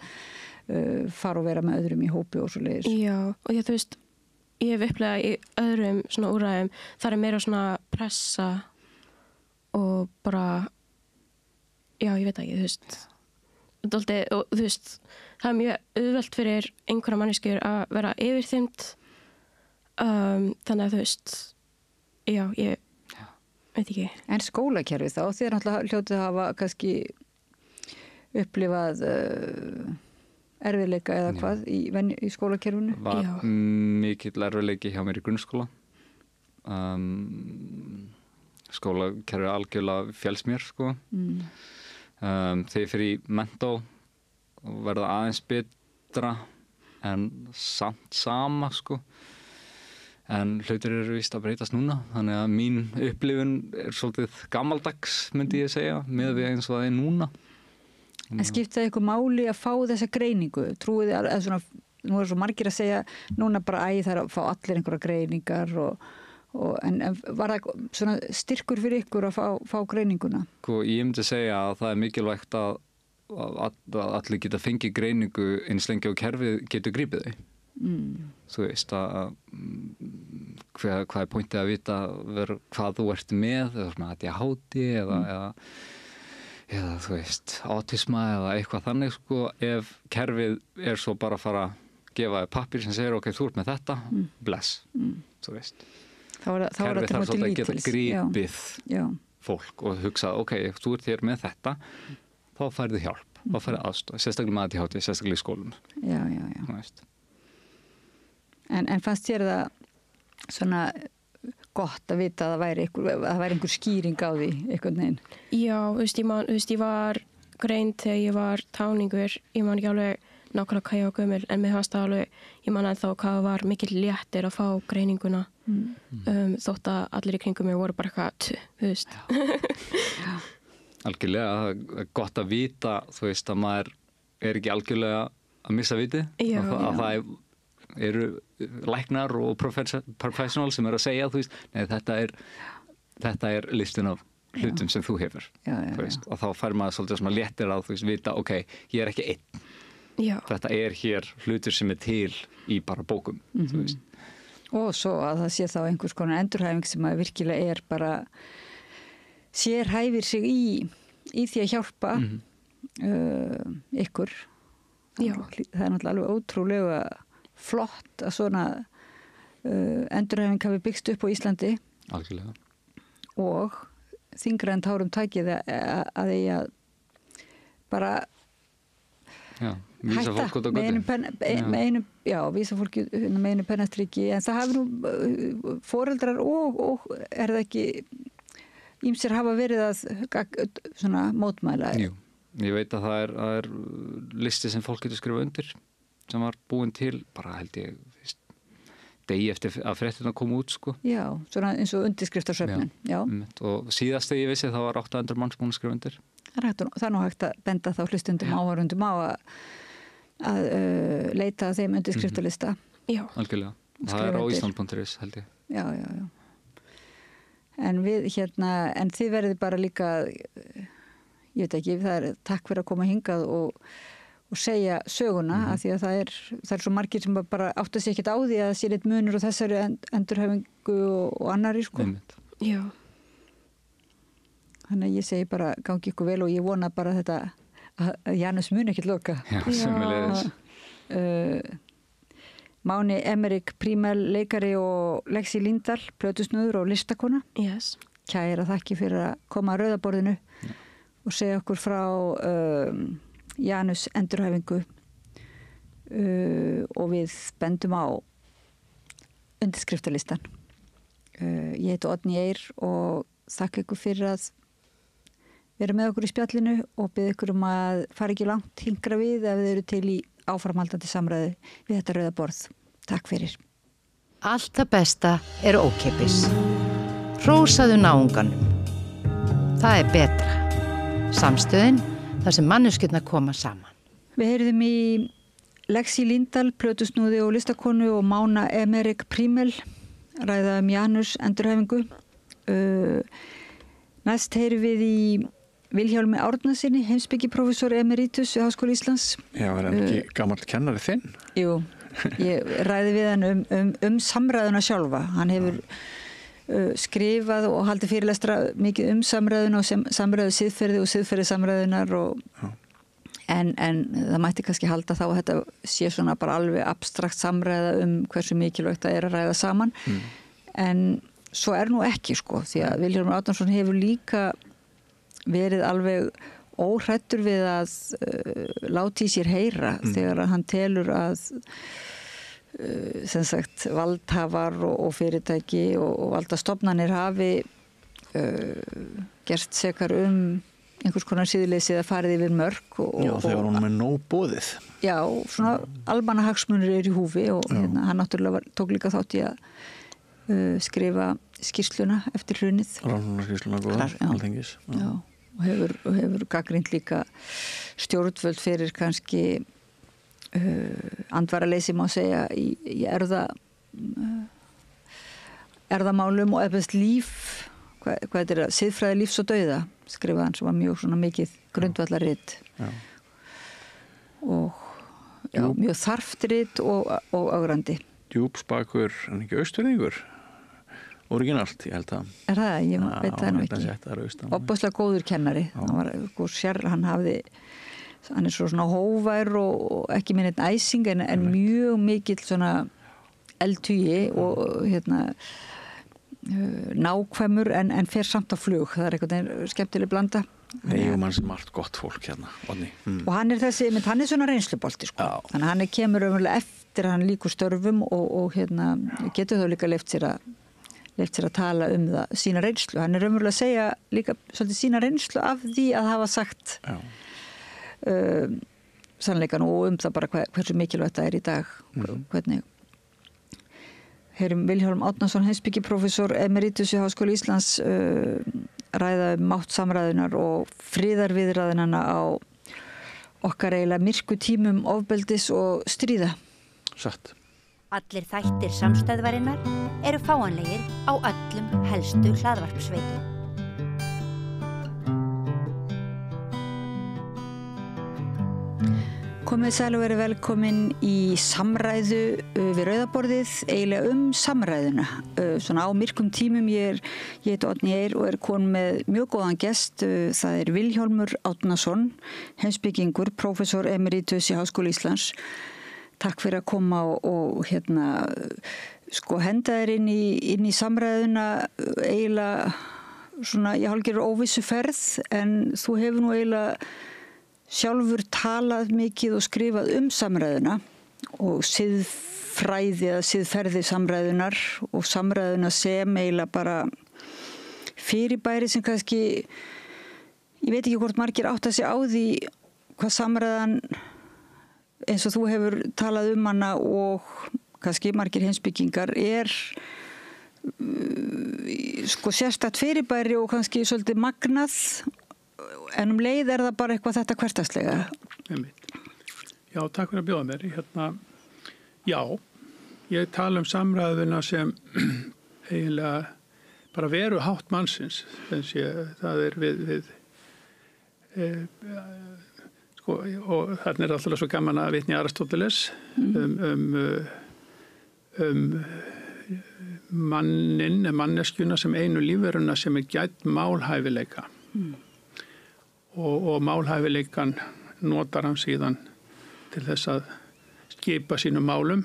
[SPEAKER 1] fara og vera með öðrum í hópi og svo leiðis.
[SPEAKER 20] Já, og þú veist, ég hef upplegað í öðrum svona úrræðum, það meira svona pressa og bara já, ég veit ekki, þú veist og þú veist, það mjög auðvelt fyrir einhverja manneskjur að vera yfirþyrmd þannig að þú veist já, ég veit ekki. En
[SPEAKER 1] skólakerfið þá, þið náttúrulega hljótið að hafa kannski upplifað erfiðleika eða hvað í skólakerfinu?
[SPEAKER 21] Var mikill erfiðleiki hjá mér í grunnskóla skólakerfið algjörlega félst mér sko. Þegar ég fyrir í mentó og verða aðeins betra en samt sama sko. En hlutir eru víst að breytast núna þannig að mín upplifun svolítið gamaldags myndi ég segja með við eins og það núna.
[SPEAKER 1] En skiptaði ykkur máli að fá þessa greiningu? Trúið þið að svona, nú svo margir að segja núna bara það að fá allir einhverja greiningar en var það svona styrkur fyrir ykkur að fá greininguna?
[SPEAKER 21] Ég myndi segja að það mikilvægt að allir geta fengið greiningu eins lengi og kerfið getur grípið þau. Þú veist að hvað pointið að vita hvað þú ert með eða svona ADHD eða þú veist autisma eða eitthvað þannig sko, ef kerfið svo bara að fara að gefa pappír sem segir ok, þú ert með þetta, bless þú veist kerfið þarf svolítið að geta grípið fólk og hugsa ok, ef þú ert hér með þetta þá færðu hjálp, þá færðu aðstoð sérstaklega með ADHD, sérstaklega í skólum þú veist.
[SPEAKER 1] En fannst þér það svona gott að vita að það væri einhver skýring á því einhvern veginn?
[SPEAKER 20] Já, þú veist, ég var greind þegar ég var táningur, ég man ekki alveg nákvæmlega hvað ég var gömul, en mér fannst það alveg, ég man ennþá hvað var mikill léttir að fá greininguna þótt að allir í kringum mig voru bara eitthvað, þú veist.
[SPEAKER 21] Já. Algjörlega, gott að vita, þú veist, að maður ekki algjörlega að missa viti, að það eru læknar og professional sem að segja, þú veist, nei, þetta er listin af hlutum sem þú hefur, þú veist, og þá fær maður svolítið svona léttir að, þú veist, vita, ok, ég er ekki einn. Þetta er hér hlutur sem er til í bara bókum, þú veist.
[SPEAKER 1] Og svo að það sé þá einhvers konar endurhæfing sem að virkilega bara sérhæfir sig í því að hjálpa ykkur. Já. Það er náttúrulega alveg ótrúlega flott að svona endurhæfing hafi byggst upp á Íslandi.
[SPEAKER 21] Algjörlega.
[SPEAKER 1] Og þyngra en tárum tækið að því að bara
[SPEAKER 21] vísa fólk út á götu.
[SPEAKER 1] Vísa fólki með einu pennastriki, en það hafi nú foreldrar og er það ekki ýmsir hafa verið að svona mótmæla.
[SPEAKER 21] Jú, ég veit að það er listi sem fólk getur skrifað undir sem var búin til bara held ég degi eftir að fréttina kom út sko.
[SPEAKER 1] Já, svona eins og undirskriftarsöfnun.
[SPEAKER 21] Og síðast þegar ég vissi það var 800 manns búin að skrifa undir.
[SPEAKER 1] Það er nú hægt að benda þá hlustundum áhorfundum á að leita að þeim undirskriftalista.
[SPEAKER 21] Já. Algjörlega. Það er á Ísland.is held ég.
[SPEAKER 1] Já. En en þið verðið bara líka, ég veit ekki, það takk fyrir að koma hingað og segja söguna, af því að það er svo margir sem bara átta sig ekkert á því að það sé litt munur og þessari endurhæfingu og annari, sko.
[SPEAKER 20] Já.
[SPEAKER 1] Þannig að ég segi bara gangi ykkur vel og ég vona bara þetta að Janus muni ekkert loka.
[SPEAKER 21] Já, sömuleiðis.
[SPEAKER 1] Máni Emerick Prímel, leikari og Lexí Líndal, plötusnúður og listakona.
[SPEAKER 20] Yes.
[SPEAKER 1] Kæra þakki fyrir að koma að rauðaborðinu og segja okkur frá Janus endurhæfingu og við bendum á undirskriftalistan. Ég heiti Oddný Eir og þakka ykkur fyrir að vera með okkur í spjallinu og bið ykkur að fara ekki langt, hingra við ef þið eru til í áframhaldandi samræði við þetta rauða borð. Takk fyrir.
[SPEAKER 5] Allt það besta er ókeypis. Hrósaðu náunganum. Það er betra. Samstöðin, þar sem manneskjurnar koma saman.
[SPEAKER 1] Við heyrðum í Lexí Líndal, plötusnúði og listakonu og Mána Emerick Prímel ræða Janus endurhæfingu. Næst heyrum við í Vilhjálmi Árnasyni, heimspekiprófessor emeritus við Háskóla Íslands.
[SPEAKER 2] Já, er hann ekki gamall kennari þinn?
[SPEAKER 1] Jú, ég ræði við hann samræðuna sjálfa. Hann hefur skrifað og haldið fyrirlestra mikið samræðuna og samræðu siðferði og siðferði samræðunar en það mætti kannski halda þá að þetta sé svona bara alveg abstrakt samræða hversu mikilvægt það er að ræða saman. En svo er nú ekki, sko, því að Vilhjálmur Árnason hefur líka verið alveg óhrættur við að láta í sér heyra þegar hann telur að sem sagt valdhafar og fyrirtæki og valdastofnanir hafi gert sekar einhvers konar síðuleysi eða farið yfir mörk
[SPEAKER 2] Já, þegar hún með nóg boðið.
[SPEAKER 1] Já, svona almannahagsmunir eru í húfi og hann náttúrulega tók líka þátt í að skrifa skýrsluna eftir hrunið.
[SPEAKER 2] Rannsóknarskýrsluna góða, Alþingis.
[SPEAKER 1] Já, og hefur gagnrýnt líka stjórnvöld fyrir kannski andvaraleysi má segja í erðamálum og efast líf, hvað þetta er, siðfræði lífs og dauða, skrifaði hann sem var mjög svona mikið grundvallarrit og mjög þarftrit og ágrandi.
[SPEAKER 2] Djúpsbakur, en ekki austurningur? Originalt, ég held að.
[SPEAKER 1] Er það? Ég veit það nú ekki. Opbáslega góður kennari. Hann er svona hóvær og ekki minn einn æsing en mjög mikill svona eldhugi og nákvæmur en fer samt á flug. Það er eitthvað skemmtileg blanda.
[SPEAKER 2] Nei, og mann sem margt gott fólk hérna, Oddný.
[SPEAKER 1] Og hann er svona reynslubolti, sko. Þannig að hann kemur umverulega eftir hann líkur störfum og getur þá líka leyft sér að tala það, sína reynslu. Hann er umverulega að segja líka svolítið sína reynslu af því að hafa sagt sannleikan og það bara hversu mikilvægt það er í dag. Hvernig heyrum Vilhjálm Árnason, heimspekiprófessor emeritus við Háskóla Íslands ræða mátt samræðunar og friðarviðræðinana á okkar eiginlega myrku tímum ofbeldis og stríða.
[SPEAKER 2] Satt.
[SPEAKER 8] Allir þættir samstæðvarinnar eru fáanlegir á öllum helstu hlaðvarpsveitum.
[SPEAKER 1] Komið sæl og verið velkomin í samræðu við rauðaborðið, eiginlega samræðuna. Svona á myrkum tímum, ég heiti Oddný Eir og er komin með mjög góðan gest. Það er Vilhjálmur Árnason, heimspekingur, prófessor emeritus í Háskóla Íslands. Takk fyrir að koma og henda þér inn í samræðuna eiginlega svona, ég hálfgerður óvissu ferð, en þú hefur nú eiginlega sjálfur talað mikið og skrifað samræðuna og siðfræði eða siðferði samræðunar og samræðuna sem eiginlega bara fyrirbæri sem kannski, ég veit ekki hvort margir átta sig á því hvað samræðan eins og þú hefur talað hana og kannski margir heimspekingar er sérstakt fyrirbæri og kannski svolítið magnað. En leið er það bara eitthvað þetta hversdagslega?
[SPEAKER 4] Já, takk fyrir að bjóða mér. Já,
[SPEAKER 14] ég tala samræðuna sem eiginlega bara veru hátt mannsins. Það við sko, og þarna alltaf svo gaman að vitna í Aristóteles manneskjuna sem einu lífveruna sem gædd málhæfileika og málhæfileikan notar hann síðan til þess að skipa sínum málum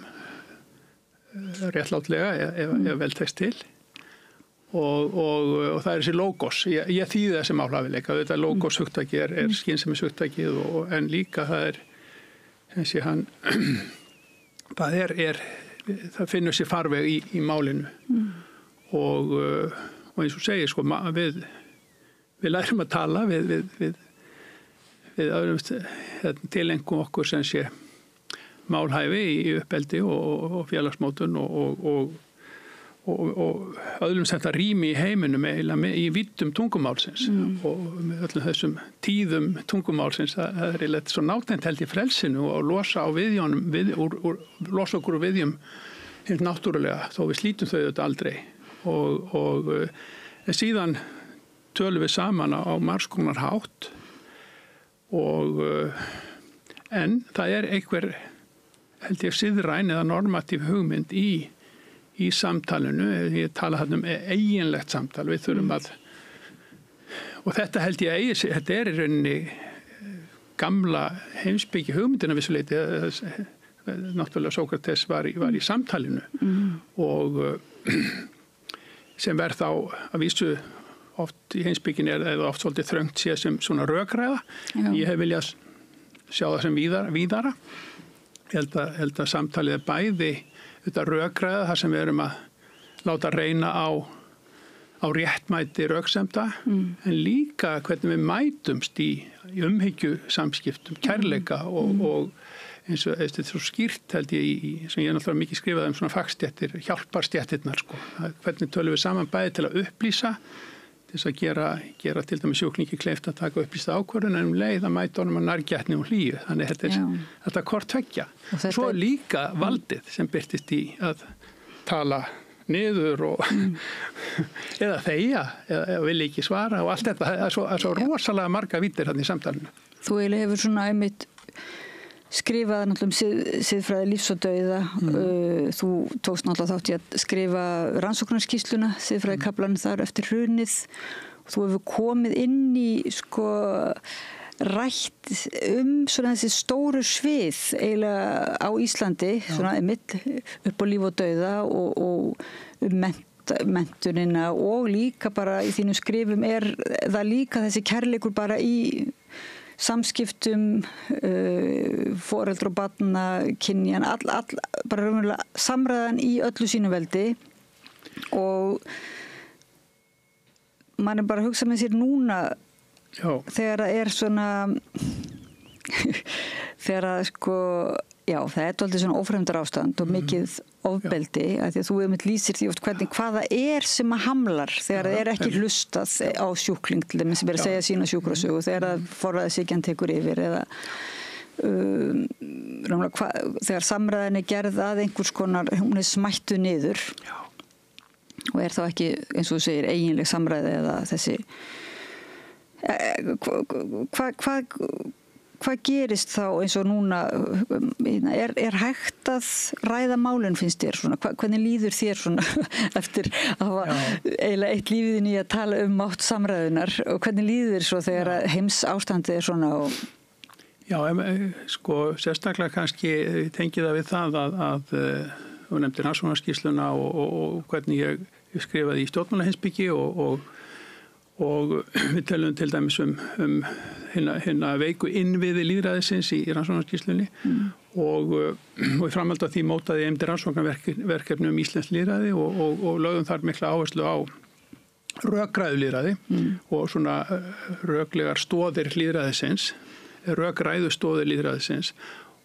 [SPEAKER 14] réttlátlega ef vel tekst til og það þessi logos ég þýði þessi málhæfileika þetta logos hugtaki skynsemis hugtakið en líka það þessi hann það finnur sér farveg í málinu og eins og segir sko við lærum að tala við öðrum tilengum okkur sem sé málhæfi í uppeldi og félagsmótun og öðrum þetta rými í heiminum í vittum tungumálsins og með öllum þessum tíðum tungumálsins það eiginlega svo nátengt held í frelsinu og losa á viðjónum losa okkur úr viðjum helt náttúrulega þó við slítum þau þetta aldrei og síðan tölum við saman á margskonar hátt og en það einhver held ég siðræn eða normatív hugmynd í samtalinu, ég tala þarna eiginlegt samtal, við þurfum að og þetta held ég þetta í rauninni gamla heimspeki hugmyndina vissuleiti náttúrulega Sókrates var í samtalinu og sem verð þá að vísu oft í heimspekin eða oft svolítið þröngt séð sem svona rökræða ég hef viljað sjá það sem víðara ég held að samtalið bæði þetta rökræða þar sem við erum að láta reyna á réttmæti röksemda en líka hvernig við mætumst í umhyggju samskiptum, kærleika og eins og þetta svo skýrt held ég sem ég náttúrulega mikið skrifaði svona fagstéttir, hjálparstéttirnar sko, hvernig tölum við saman bæði til að upplýsa til þess að gera til dæmis sjúklingi kleift að taka upplýsta ákvörðun en leið að mæta honum að nærgætni og hlýju þannig þetta hvort tveggja svo líka valdið sem birtist í að tala niður og eða þegja eða vilja ekki svara og allt þetta er svo rosalega marga víddir þarna í samtalinu.
[SPEAKER 1] Þú eiginlega hefur svona einmitt skrifað náttúrulega siðfræði lífs og dauða þú tókst náttúrulega þátt í að skrifa rannsóknarskýrsluna siðfræði kaflan þar eftir hrunið og þú hefur komið inn í sko rætt svona þessi stóru svið eiginlega á Íslandi svona einmitt upp á líf og dauða og menntunina og líka bara í þínum skrifum það líka þessi kærleikur bara í samskiptum foreldra og barna kynjan bara raunverulega samræðan í öllu sínu veldi og mann bara að hugsa með sér núna þegar það svona þegar sko það alltaf svona ófremdar ástand og mikið ofbeldi að því að þú einmitt lýsir því oft hvað það sem að hamlar þegar það ekki hlustað á sjúkling til þeim sem að segja sína sjúkrasögu þegar það forræðishyggjan tekur yfir eða þegar samræðin gerð að einhvers konar hún smættu niður og þá ekki eins og þú segir eiginleg samræði eða þessi hvað gerist þá eins og núna hægt að ræða málin finnst þér svona, hvernig líður þér svona eftir að hafa eiginlega eitt lífið í að tala mátt samræðunar og hvernig líður þér svo þegar heims ástandið svona og
[SPEAKER 14] Já, sko sérstaklega kannski tengið það við það að þú nefndir rannsóknarskýrsluna og hvernig ég skrifaði í stjórnmálaheimspeki og við tölum til dæmis hérna veiku innviði lýðræðisins í rannsóknarskýrslunni og í framhaldi af því mótaði ég rannsóknarverkefni íslenskt lýðræði og lögðum þar mikla áherslu á rökræðu lýðræði og svona röklegar stóðir lýðræðisins, rökræðu stóðir lýðræðisins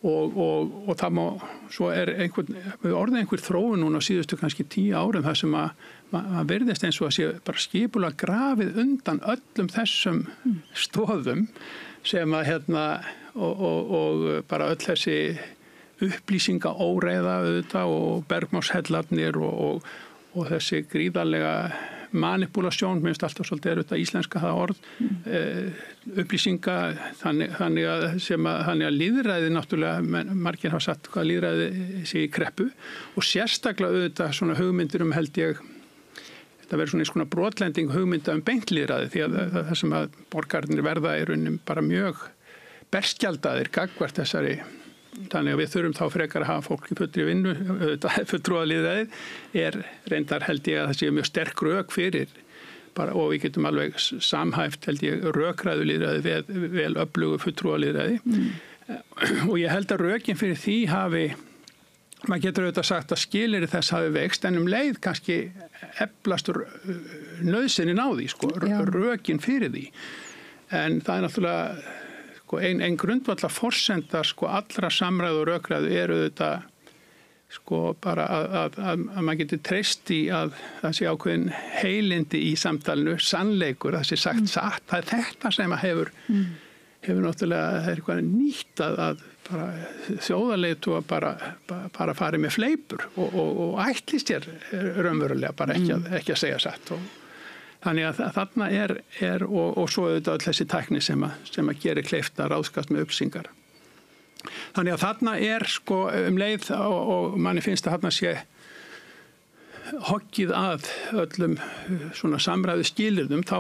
[SPEAKER 14] og það má, svo orðið einhver þróun núna á síðustu kannski 10 árum þar sem að verðist eins og að sé bara skipulega grafið undan öllum þessum stóðum sem að og bara öll þessi
[SPEAKER 4] upplýsingaóreiða auðvitað og bergmálshellarnir og þessi gríðarlega manipulasjón, minnst alltaf svolítið auðvitað íslenska það orð, upplýsinga, þannig að lýðræði náttúrulega, margir hafa sagt hvað lýðræði sé í kreppu og sérstaklega auðvitað svona hugmyndir held ég, þetta verður svona í svona brotlending hugmynda beint lýðræði því að það sem að borgarnir verða í rauninni bara mjög berskjaldaðir gagnvart þessari. Þannig að við þurfum þá frekar að hafa fólk í fullri vinnu, fulltrúalýðræðið reyndar held ég að það sé mjög sterk rök fyrir bara, og við getum alveg samhæft held ég rökræðulýðræði vel öflugu fulltrúalýðræði og ég held að rökin fyrir því maður getur auðvitað sagt að skilyrði þess hafi veikst en leið kannski eflastur nauðsynnin á því, rökin fyrir því en það náttúrulega ein grundvallar forsenda allra samræðu og rökræðu auðvitað bara að maður getur treyst í að það sé ákveðin heilindi í samtalenu, sannleikur, það sé sagt satt, það þetta sem að hefur náttúrulega, það eitthvað nýtt að bara þjóðarleitu að bara fari með fleipur og ætlist raunverulega bara ekki að segja satt Þannig að þarna og svo auðvitað öll þessi tækni sem að gerir kleift að ráðskast með upplýsingar. Þannig að þarna leið og manni finnst að þarna sé hoggið að öllum svona samræðu skilyrðum, þá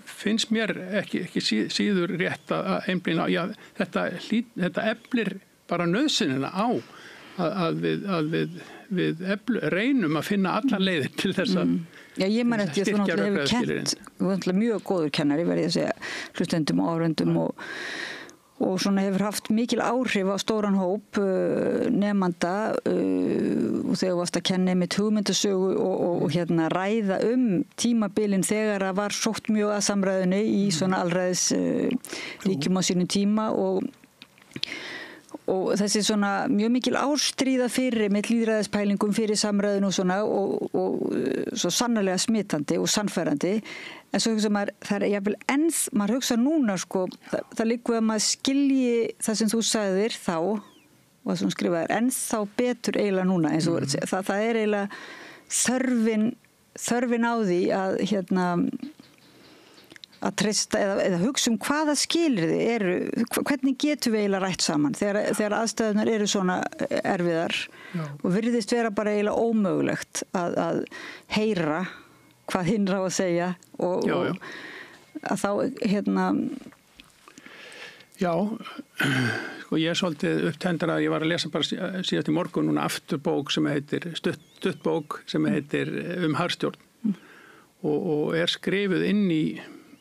[SPEAKER 4] finnst mér ekki síður rétt að einblína á, þetta eflir bara nauðsynina á að við reynum að finna allar leiðir til þess að
[SPEAKER 1] Já, ég man eftir að þú náttúrulega hefur kennt, þú náttúrulega mjög góður kennari, verði að segja, hlustendum og áhorfendum og svona hefur haft mikil áhrif á stóran hóp nemanda og þegar þú varst að kenna með hugmyndasögu og ræða tímabilin þegar það var sótt mjög að samræðunni í svona allræðis ríkjum á sínum tíma og þessi svona mjög mikil ástríða fyrir með lýðræðispælingum fyrir samræðun og svona og svo sannarlega smitandi og sannfærandi en svo hugsa maður, það jafnvel maður hugsa núna það liggur að maður skilji það sem þú sagðir þá og það sem skrifaðir ennþá betur eiginlega núna eins og það eiginlega þörfin á því að treysta eða hugsa hvaða skilyrði hvernig getum við eiginlega rætt saman þegar aðstæðunar eru svona erfiðar og virðist vera bara eiginlega ómögulegt að heyra hvað hinn á að segja og að þá
[SPEAKER 4] Já, ég er svolítið upptendur að ég var að lesa bara síðast í morgun núna aftur bók sem heitir stutt bók sem heitir harðstjórn og skrifuð inn í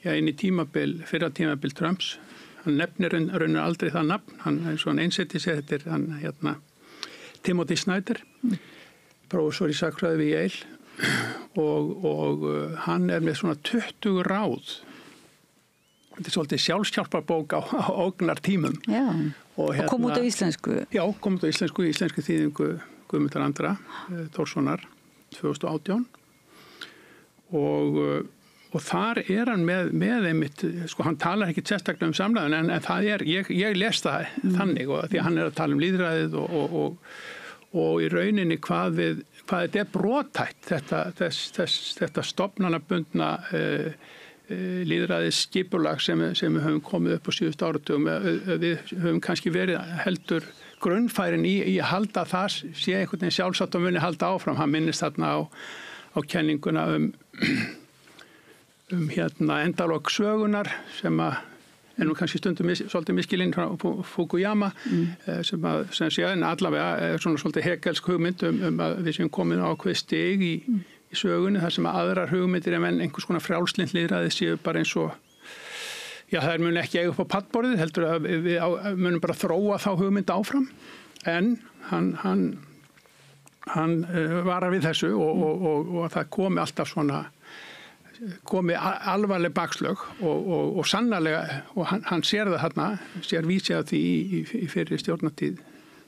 [SPEAKER 4] fyrra tímabil Trumps. Hann nefnir raunar aldrei það nafn, hann einsetti sér, þetta er hann Timothy Snyder, prófessor í sagnfræði við Yale og hann með svona 20 ráð. Þetta er svolítið sjálfshjálparbók á ógnartímum.
[SPEAKER 1] Já, og kom út á íslensku.
[SPEAKER 4] Já, kom út á íslensku þýðingu Guðmundar Andra Tórssonar 2018 og þar hann með einmitt, hann talar ekki sérstaklega samræðun en það ég les það þannig og því að hann að tala lýðræðið og í rauninni hvað þetta brothætt þetta stofnanabundna lýðræðis skipulag sem við höfum komið upp á síðustu áratugum. Við höfum kannski verið heldur grunnfærin í að halda það sé einhvern veginn sjálfsagt og muni halda áfram. Hann minnist þarna á kenninguna endalok sögunar sem nú kannski stundum svolítið miskilinn frá Fukuyama sem sé en allavega svona svolítið hegelsk hugmynd að við séum komin á ákveð stig í sögunni þar sem aðrar hugmyndir en einhvers konar frjálslynt lýðræði séu bara eins og þær mun ekki eiga upp á pallborðið heldur að við munum bara þróa þá hugmynd áfram en hann varar við þessu og það komi alltaf svona alvarleg bakslög og sannarlega og hann sér það þarna, sér vísi af því í fyrri stjórnartíð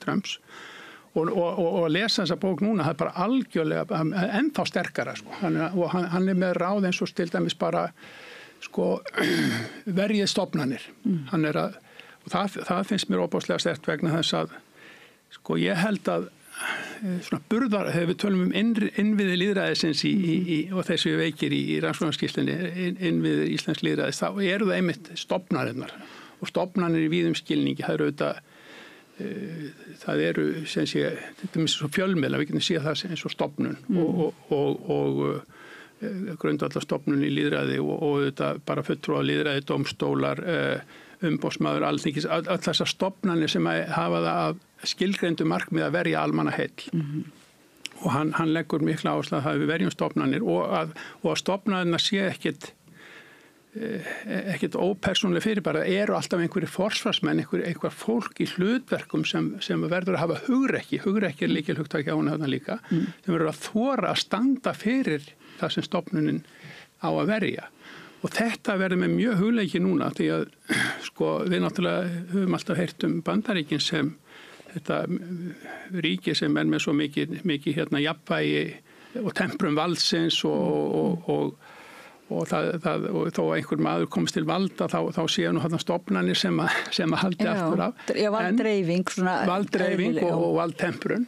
[SPEAKER 4] Trumps og lesa þessa bók núna, það bara algjörlega ennþá sterkara og hann með ráð eins og til dæmis bara verjið stofnanir hann og það finnst mér óbáslega sterkt vegna þess að Sko ég held að svona burðar, þegar við tölum innviði lýðræðisins og þessu veikir í rannsóknarskýrslunni, innviði íslensk lýðræðis, þá eru það einmitt stofnarinnar og stofnanir í víðum skilningi, það eru sem sé, þetta er svo fjölmiðla, við getum séð það eins og stofnun og grundvallarstofnun í lýðræði og þetta bara fulltrúa lýðræði, dómstólar, umboðsmaður, alþingis, öll þessar stofnanir sem hafa það að skilgreindu markmið að verja almannaheill. Og hann leggur mikla áherslu að það við verjum stofnanir og að stofnanirna sé ekkert ópersónuleg fyrirbæri, eru alltaf einhverjir forsvarsmenn, einhver fólk í hlutverkum sem verður að hafa hugrekki er lykilhugtaki á hana líka, sem verður að þora að standa fyrir það sem stofnunin á að verja. Og þetta verður með mjög hugleiki núna því að sko við náttúrulega höfum alltaf heyrt Bandaríkin sem þetta ríki sem með svo mikið jafnvægi og temprum valdsins og þó einhver maður komst til valda þá séu nú þarna stofnanir sem að haldi aftur af.
[SPEAKER 1] Já,
[SPEAKER 4] valddreifing og valdtemprun.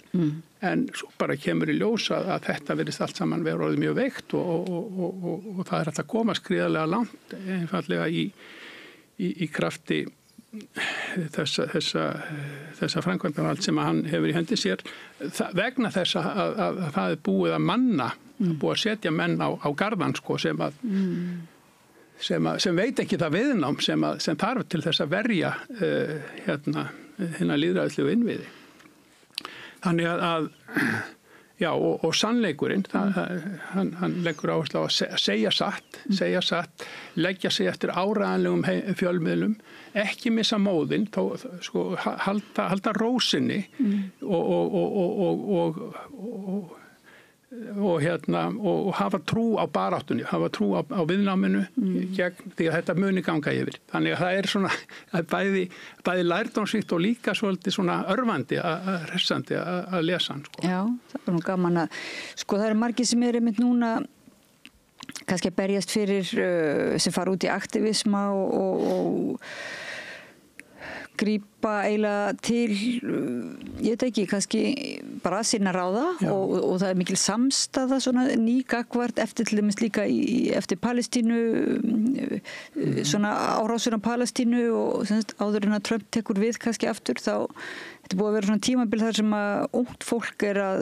[SPEAKER 4] En svo bara kemur í ljós að þetta verðist allt saman vera orðið mjög veikt og það hægt að koma skriðarlega langt einfallega í krafti þessa framkvæmdarvald sem hann hefur í hendi sér vegna þess að það er búið að manna, búið að setja menn á garðan sko, sem veit ekki það viðnám sem þarf til þess að verja hérna lýðræðislegu innviði. Þannig að já, og sannleikurinn, hann leggur áherslu á að segja satt, leggja sig eftir áreiðanlegum fjölmiðlum, ekki missa móðinn, sko, halda rósinni og hafa trú á baráttunni, hafa trú á viðnáminu gegn því að þetta muni ganga yfir. Þannig að það er svona bæði lærdómsríkt og líka svolítið svona örvandi, hressandi að lesa hann. Sko.
[SPEAKER 1] Já, það er nú gaman að, sko það eru margir sem einmitt núna kannski að berjast fyrir, sem fara út í aktivisma og grípa eiginlega til, ég veit ekki, kannski bara að sinna ráða og það er mikil samstaða svona nýgagvart eftir til dæmis líka eftir Palestínu, svona árásir á Palestínu og áður en að Trump tekur við kannski aftur þá, þetta er búið að vera svona tímabil þar sem að ungt fólk er að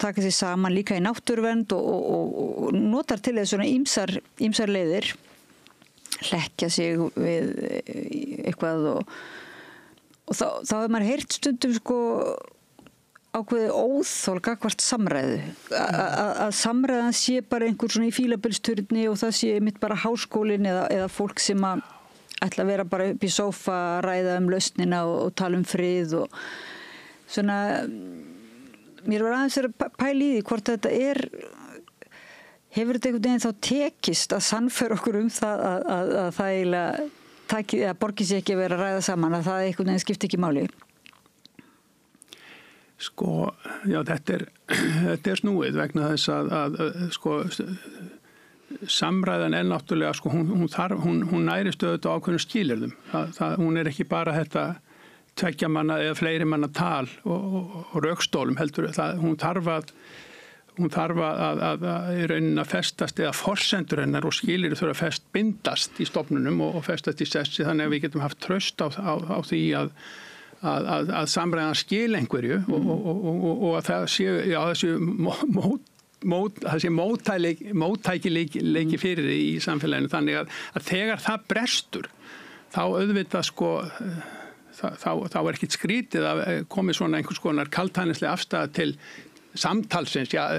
[SPEAKER 1] taka sig saman líka í náttúruvernd og notar til þess svona ýmsar leiðir, hlekkja sig við eitthvað og þá hefur maður heyrt stundum sko ákveðið óþol gagnvart samræðu að samræðan sé bara einhver svona í fílabilsturni og það sé mitt bara háskólinn eða fólk sem að ætla að vera bara upp í sófa að ræða lausnina og tala frið og svona mér var aðeins að pæla í því hvort þetta hefur þetta einhvern veginn þá tekist að sannfæra okkur það að það eiginlega borgir sér ekki að vera að ræða saman, að það einhvern veginn skipti ekki máli?
[SPEAKER 4] Sko, já, þetta er snúið vegna þess að sko, samræðan er náttúrulega, sko, hún nærist auðvitað á ákveðnum skilyrðum. Hún er ekki bara þetta tveggja manna eða fleiri manna tal og rökstólum heldur. Hún þarf að í rauninni að festast eða forsendur hennar og skilyrði þurfa að bindast í stofnunum og festast í sessi þannig að við getum haft traust á því að samræðan skil einhverju og að það sé móttækileiki fyrir í samfélaginu þannig að þegar það brestur þá auðvitað sko þá er ekkit skrítið að komi svona einhvers konar kaldhæðnislega afstæða til samtalsins, já,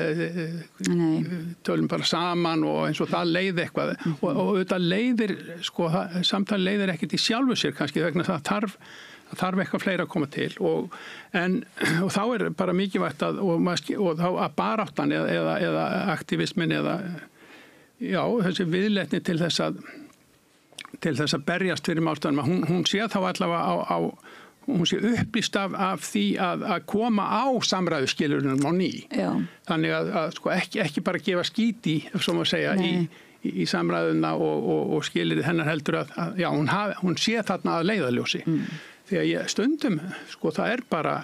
[SPEAKER 4] tölum bara saman og eins og það leiði eitthvað og auðvitað leiðir, sko, samtal leiðir ekkert í sjálfu sér kannski vegna það þarf eitthvað fleira að koma til og þá er bara mikilvægt að þá að baráttan eða aktivismin eða já, þessi viðleitni til þess að berjast fyrir málstæðum, hún sé þá allavega hún sé upplýst af því að koma á samræðuskilurinn á ný. Já. Þannig að sko, ekki bara gefa skít í, ef svo má segja, í samræðuna og skilurinn hennar heldur að já, hún sé þarna að leiðarljósi. Því að stundum, sko, það er bara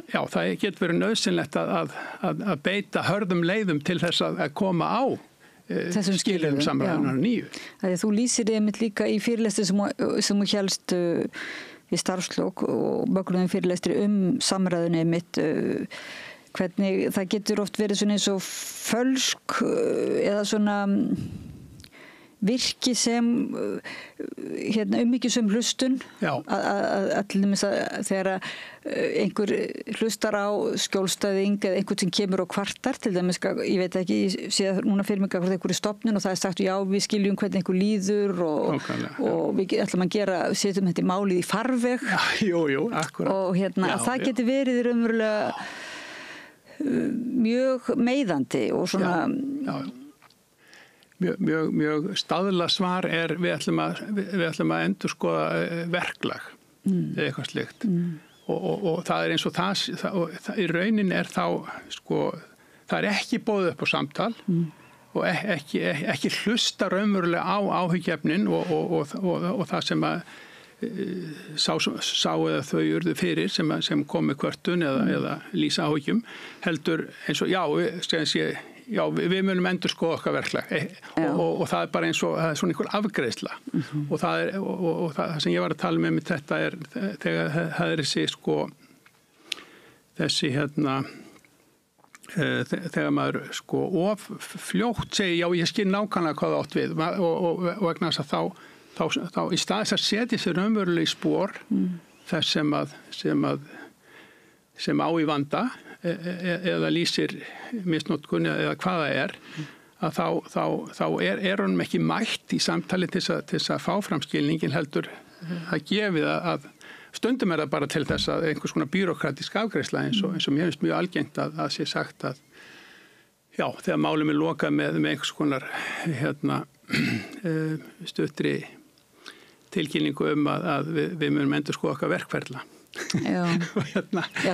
[SPEAKER 4] það getur verið nauðsynlegt að beita hörðum leiðum til þess að koma á þessum skilyrðum samræðunar nýju.
[SPEAKER 1] Þegar þú lýsir einmitt líka í fyrirlestri sem þú hélst við starfslok og mögulegum fyrirlestri samræðunni einmitt, hvernig það getur oft verið svona eins og fölsk eða svona virki sem ummyggjusum hlustun að til dæmis að þegar einhver hlustar á skjólstæðing eða einhvern sem kemur og kvartar til dæmis, ég veit ekki, ég sé núna fyrir mig hvort einhverju stofnun og það sagt já, við skiljum hvernig einhver líður og við ætlum að setjum þetta í málið í farveg
[SPEAKER 4] akkurat
[SPEAKER 1] og að það getur verið raunverulega mjög meiðandi og svona
[SPEAKER 4] Mjög staðla svar við ætlum að endurskoða verklag eða eitthvað slíkt og það er eins og það í raunin þá það ekki boðið upp á samtal og ekki hlusta raunverulega á áhyggjefnin og það sem að sá eða þau urðu fyrir sem kom með kvörtun eða lýsa áhyggjum heldur eins og við munum endurskoða okkar verklag og það er bara eins og það er svona einhver afgreiðsla og það sem ég var að tala með þetta þegar það er þessi þegar maður of fljótt segir ég skil nákvæmlega hvað það átt við og vegna þess að þá í stað þess að setja sér raunverulega í spor þess sem á í vanda eða lýsir misnotkun eða hvað það að þá honum ekki mætt í samtali til þess að fá fram skilningin heldur að gefið að stundum það bara til þess að einhvers konar býrókratísk afgreiðsla eins og mér finnst mjög algengt að sé sagt að þegar málum er lokað með einhvers konar stuttri tilkynningu að við munum endurskoða okkar verkferla.
[SPEAKER 1] Já,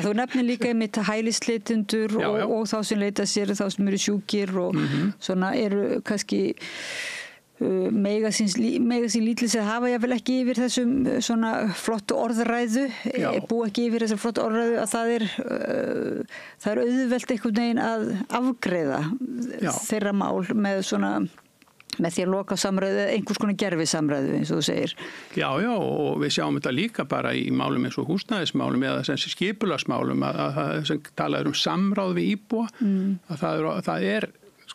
[SPEAKER 1] þú nefnir líka einmitt hælisleitundur og þá sem leita sér, þá sem eru sjúkir og svona eru kannski mega sín lítlýs að hafa jáfnvel ekki yfir þessum svona flottu orðræðu, búa ekki yfir þessum flottu orðræðu að það er auðvelt einhvern veginn að afgreiða þeirra mál með því að loka samræðu, einhvers konar gerfi samræðu eins og þú segir.
[SPEAKER 4] Já, og við sjáum þetta líka bara í málum eins og húsnæðismálum eða þessi skipulagsmálum að sem talaður samráð við íbúa, að það er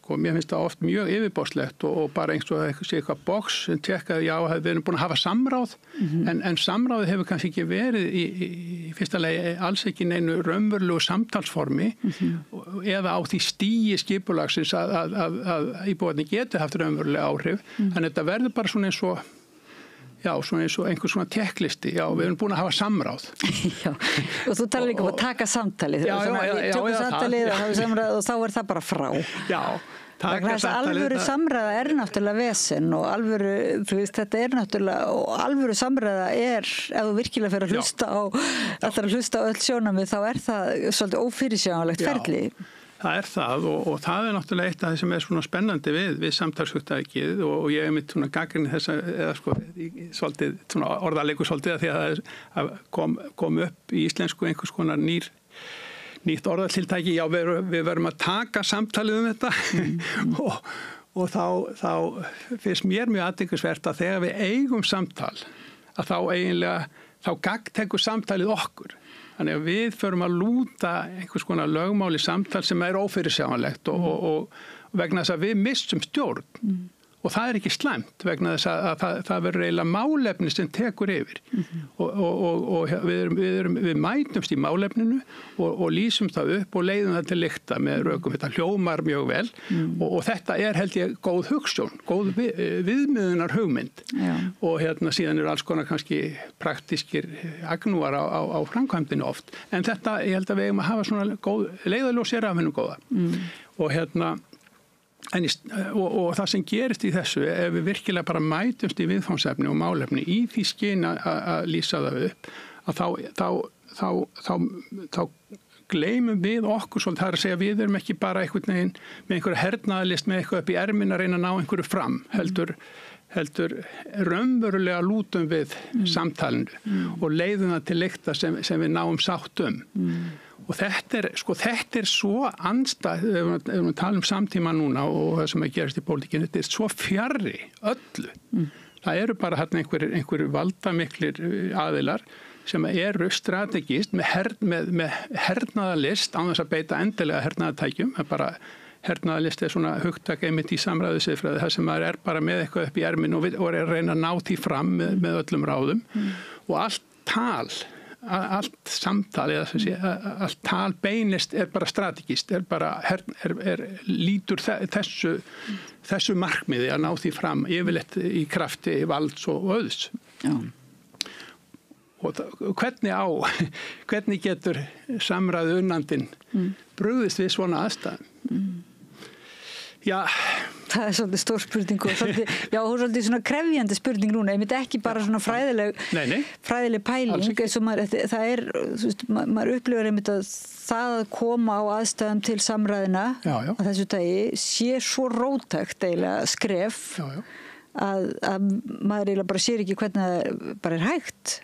[SPEAKER 4] mér finnst það oft mjög yfirborðslegt og bara eins og eitthvað box sem tjekka, við erum búin að hafa samráð en samráðið hefur kannski ekki verið í fyrsta lagi alls ekki neinu raunverulegu samtalsformi eða á því stigi skipulagsins að íbúarnir geti haft raunverulega áhrif en þetta verður bara svona eins og svona eins og einhver svona tekklisti, við erum búin að hafa samráð.
[SPEAKER 1] Já, og þú talar líka um að taka samtalið, tökum samtalið og þá er það bara frá.
[SPEAKER 4] Já, taka samtalið.
[SPEAKER 1] Alvöru samræða er náttúrulega vesen og alvöru, þetta er náttúrulega, og alvöru samræða ef þú virkilega fyrir að hlusta á öll sjónarmið, þá er það svolítið ófyrirsjáanlegt ferli.
[SPEAKER 4] Það er það og það er náttúrulega eitt af það sem er svona spennandi við samtalshugtakið og ég mitt svona gagnrýni þess svolítið svona orðaleikur svolítið að því að það kom upp í íslensku einhvers konar nýtt orðatiltæki, við verum að taka samtalið þetta og þá finnst mér mjög athyglisvert að þegar við eigum samtal að þá gagntekur samtalið okkur. Þannig að við förum að lúta einhvers konar lögmáli samtal sem er ófyrirsjáanlegt og vegna þess að við missum stjórn og það er ekki slæmt vegna þess að það verður eiginlega málefni sem tekur yfir og við mætumst í málefninu og lýsum það upp og leiðum það til lykta með rökum. Þetta hljómar mjög vel og þetta er held ég góð hugsjón, góð viðmiðunar hugmynd og síðan eru alls konar kannski praktískir agnúar á framkvæmdinu oft en þetta ég held að við eigum að hafa svona góð leiðaljós af hennum góða og og það sem gerist í þessu ef við virkilega bara mætumst í viðfangsefni og málefni í því skyni að lýsa það upp þá gleymum við okkur svolítið, það er að segja við erum ekki bara einhvern veginn með einhverja hernaðarlist með eitthvað upp í ermina að reyna að ná einhverju fram heldur heldur raunverulega lútum við samtalinu og leiðum það til lykta sem við náum sátt og þetta er svo andstæð, ef við tala samtíma núna og það sem að gerast í pólitíkinni, þetta er svo fjarri öllu. Það eru bara hérna einhverju valdamiklir aðilar sem eru strategist með hernaðarlist án þess að beita endilega hernaðartækjum. Bara hernaðarlist svona hugtak einmitt í samræðusiðfræði, það sem maður bara með eitthvað upp í erminn og er að reyna að ná því fram með öllum ráðum og allt samtal eða allt tal beinist bara strategist, lítur þessu markmiði að ná því fram yfirleitt í krafti valds og auðs. Já. Og hvernig getur samræðu unnandinn brugðist við svona aðstæðum? Já.
[SPEAKER 1] Það er svolítið stór spurning og svolítið svona krefjandi spurning núna. Ég myndi ekki bara svona fræðileg pæling. Maður upplifir einmitt að það að koma á aðstæðum til samræðina á þessu dagi sé svo róttækt eiginlega skref að maður eiginlega bara sér ekki hvernig það bara er hægt.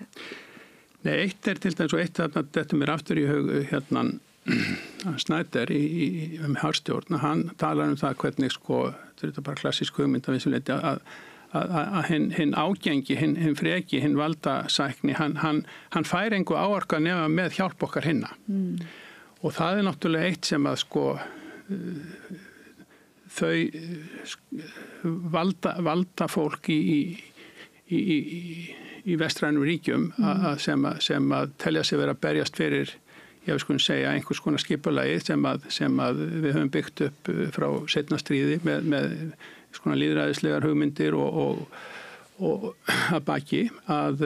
[SPEAKER 4] Nei, eitt til dæmis og eitt þetta mér aftur í hug Snæder harðstjórn, hann talar það hvernig þetta er bara klassísk hugmynd að vissuleyti að hinn ágengi, hinn freki, hinn valdasækni, hann fær engu áorka nema með hjálp okkar hinna. Og það er náttúrulega eitt sem að þau valda fólk í vestrænum ríkjum sem að telja sig vera að berjast fyrir ég skulle segja einhvers konar skipulagi sem að við höfum byggt upp frá seinna stríði með svona lýðræðislegar hugmyndir og að baki og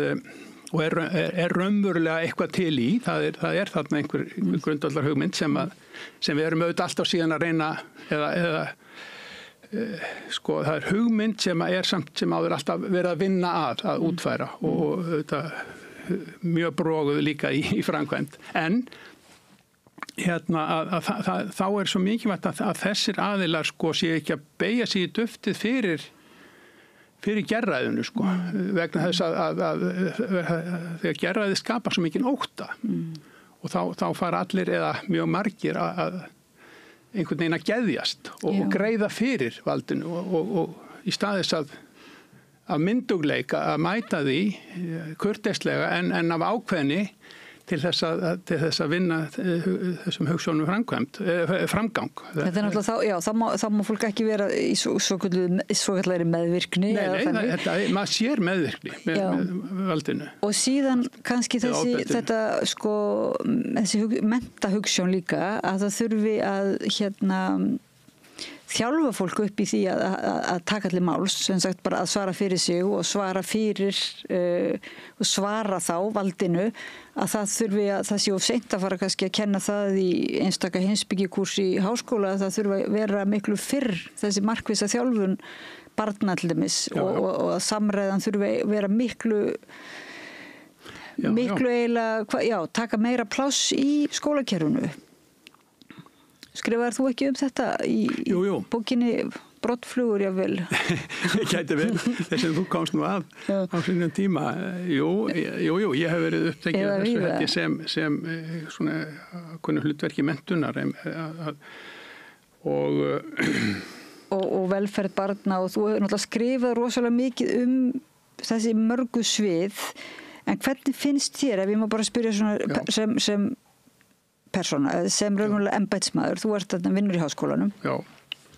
[SPEAKER 4] er raunverulega eitthvað til í, það er þarna einhver grundvallar hugmynd sem við erum auðvitað alltaf síðan að reyna eða það er hugmynd sem áður alltaf verið að vinna að útfæra og auðvitað mjög broguð líka í framkvæmd. En þá er svo mikilvægt að þessir aðilar sé ekki að beygja sig í duftið fyrir gerræðinu vegna þess að þegar gerræði skapar svo mikinn ótta og þá fara allir eða mjög margir að einhvern veginn að geðjast og greiða fyrir valdinu og í staðis að myndugleika að mæta því kurteislega en af ákveðni til þess að vinna þessum hugsjónum framgang.
[SPEAKER 1] Þetta er náttúrulega þá má fólk ekki vera í svokallari meðvirkni.
[SPEAKER 4] Nei, maður sér meðvirkni með valdinu.
[SPEAKER 1] Og síðan kannski þessi menntahugsjón líka að það þurfi að þjálfa fólk upp í því að taka allir máls, sem sagt bara að svara fyrir sig og svara fyrir og svara þá valdinu, að það þurfi að það sé of seint að fara kannski að kenna það í einstaka heimspekikúrs í háskóla, að það þurfi að vera miklu fyrr þessi markvissa þjálfun barna til dæmis og að samræðan þurfi að vera miklu eiginlega, taka meira pláss í skólakerfinu. Skrifaðir þú ekki þetta í bókinni Brottflugur, jável?
[SPEAKER 4] Gæti vel, þess að þú komst nú á sínum tíma. Jú, ég hef verið upptekið af þessu sem svona kunni hlutverki menntunar
[SPEAKER 1] og velferð barna og þú hefur náttúrulega skrifað rosalega mikið þessi mörgu svið, en hvernig finnst þér, ef ég má bara spyrja svona sem persóna, sem raunverulega embættismaður, þú ert þarna vinnur í háskólanum.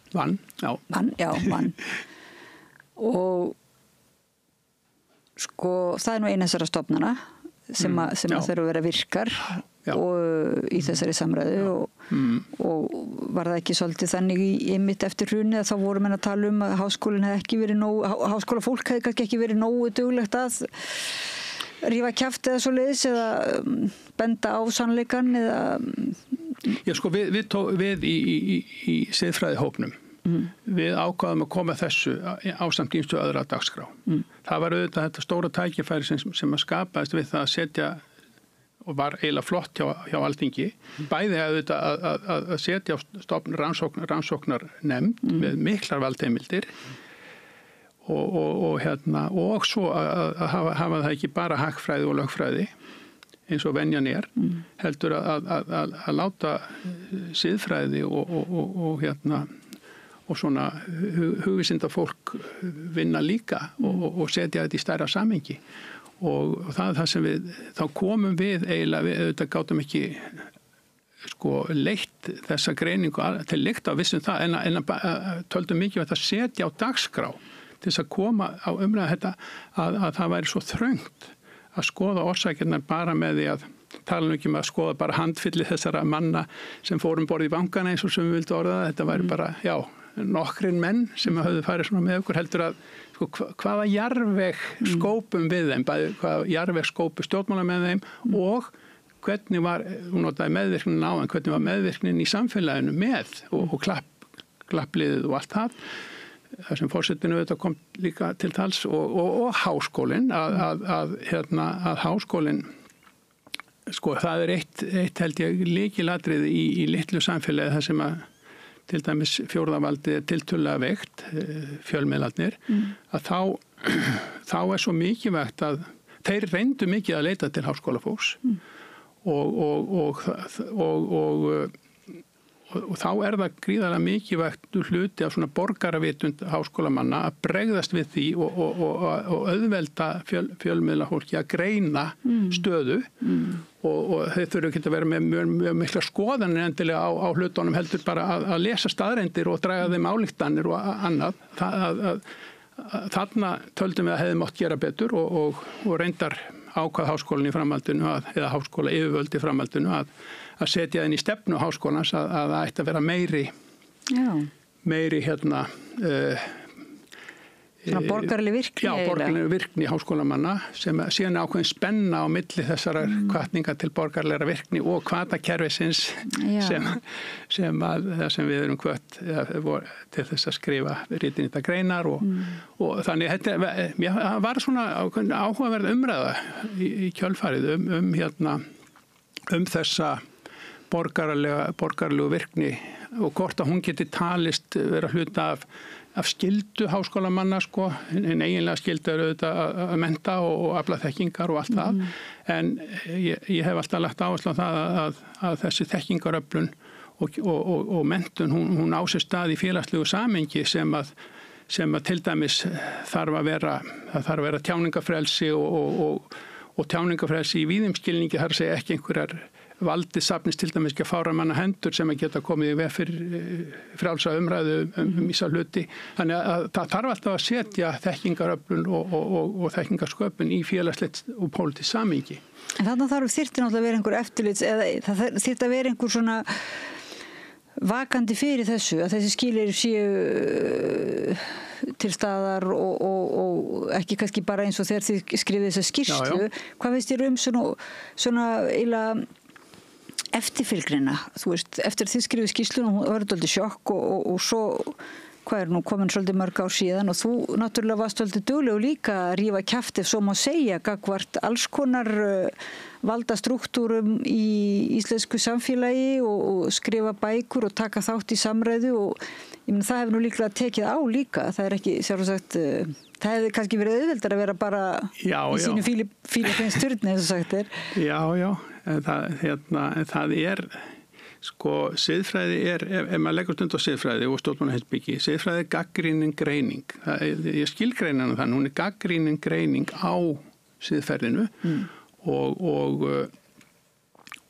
[SPEAKER 4] Vann.
[SPEAKER 1] Og það er nú eina þessara stofnana sem að þurfa að vera virkar og í þessari samræðu og var það ekki svolítið þannig einmitt eftir hrunið að þá voru menn að tala að háskólinn hefði ekki verið nógu, háskólafólk hefði kannski ekki verið nógu duglegt að rífa kjaft eða svo leiðis eða benda á sannleikan eða...
[SPEAKER 4] Við í siðfræðihópnum við ákvaðum að koma þessu ásamt ýmsu öðra dagskrá. Það var auðvitað þetta stóra tækifæri sem að skapaðist við það að setja og var eiginlega flott hjá Alþingi bæði að setja á stofn rannsóknar nefnd með miklar valdheimildir og svo að hafa það ekki bara hagfræði og lögfræði eins og venjan heldur að láta siðfræði og svona hugvísinda fólk vinna líka og setja þetta í stærra samhengi og það sem þá komum við eiginlega, við auðvitað gátum ekki leitt þessa greiningu til lykta og vissum það en töldum mikið að setja á dagskrá til þess að koma á umræða þetta að það væri svo þröngt að skoða orsakirnar bara með því að tala ekki að skoða bara handfylli þessara manna sem fórum borð í bankana eins og sem við vildum orða það. Þetta væri bara, nokkrin menn sem höfðu farið svona með okkur heldur að hvaða jarðveg skópum við þeim, hvaða jarðveg skópu stjórnmála með þeim og hvernig var, hún notaði meðvirknin á en hvernig var meðvirknin í samfélaginu með og klappliðið og allt það. Það sem forsetinu auðvitað kom líka til tals og háskólinn að háskólinn það eitt held ég lykilatriði í litlu samfélagi þar sem að til dæmis fjórðavaldið er tiltölulega veikt fjölmiðlarnir að þá svo mikilvægt að þeir reyndu mikið að leita til háskólafólks og þá það gríðarlega mikilvægt hluti af svona borgaravitund háskólamanna að bregðast við því og auðvelda fjölmiðlafólki að greina stöðu og þeir þurfa ekki að vera með mjög mikla skoðanir endilega á hlutunum heldur bara að lesa staðreyndir og draga þeim ályktanir og annað. Þarna töldum við að hefði mátt gera betur og reyndar ákvað háskólinn í framhaldinu eða háskóla yfirvöld í framhaldinu að setja inn í stefnu háskólans að það ætti að vera meiri
[SPEAKER 1] borgaraleg virkni.
[SPEAKER 4] Já, borgaraleg virkni háskólamanna sem síðan ákveðin spenna á milli þessara hvatninga til borgaralegra virkni og hvatakerfisins sem við erum hvött til þess að skrifa ritinýta greinar og þannig þetta var svona áhugaverð umræða í kjölfarið þessa borgaralegu virkni og hvort að hún geti talist vera hluta af skyldu háskólamanna en eiginlega skyldu auðvitað að mennta og afla þekkingar og allt það en ég hef alltaf lagt áherslu á það að þessi þekkingaröflun og menntun hún á sér stað í félagslegu samhengi sem að til dæmis þarf að vera tjáningafrelsi og tjáningafrelsi í víðum skilningi þar að segja ekki einhverjar valdið safnist til dæmis ekki að fára manna hendur sem að geta komið í veg fyrir frjálsa umræðu ísa hluti. Þannig að það þarf alltaf að setja þekkingaröflun og þekkingarsköpun í félagslegt og pólitískt samhengi.
[SPEAKER 1] En þarna þyrfti náttúrulega að vera einhver eftirlits eða það þyrfti að vera einhver svona vakandi fyrir þessu að þessi skilir séu til staðar og ekki kannski bara eins og þegar þið skrifið þessa skýrslu. Hvað finnst þér svona eiginlega eftirfylgnina, þú veist, eftir þið skrifið skýrsluna hún var svolítið sjokk og svo hvað nú komin svolítið mörg ár síðan og þú náttúrulega varst svolítið duglegur líka að rífa kjaft ef svo má segja gagnvart alls konar valdastruktúrum í íslensku samfélagi og skrifa bækur og taka þátt í samræðu og ég meina það hefur nú líklega tekið á líka, það ekki sjálfsagt það hefði kannski verið auðveldar að vera bara í sínu fílipeinsturni eins og sagt er.
[SPEAKER 4] Já, það siðfræði ef maður leggur stund á siðfræði og stjórnmálaheimspeki, siðfræði er gagnrýnin greining. Ég skilgreina hana þannig, hún er gagnrýnin greining á siðferðinu og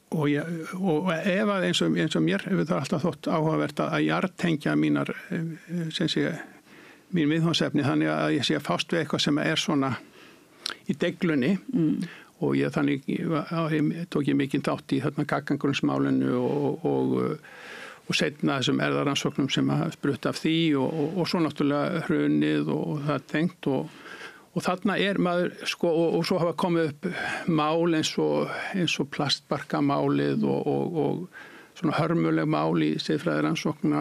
[SPEAKER 4] ef að eins og mér hefur það alltaf þótt áhugavert að jartengja mín viðfangsefni þannig að ég sé að fást við eitthvað sem er svona í deglunni og þannig tók ég mikinn þátt í gagnagrunnsmálinu og seinna þessum erfðarannsóknum sem að sprutta af því og svo náttúrulega hrunið og það tengt og þarna maður og svo hafa komið upp mál eins og plastbarkamálið og svona hörmuleg mál í siðfræðirannsókna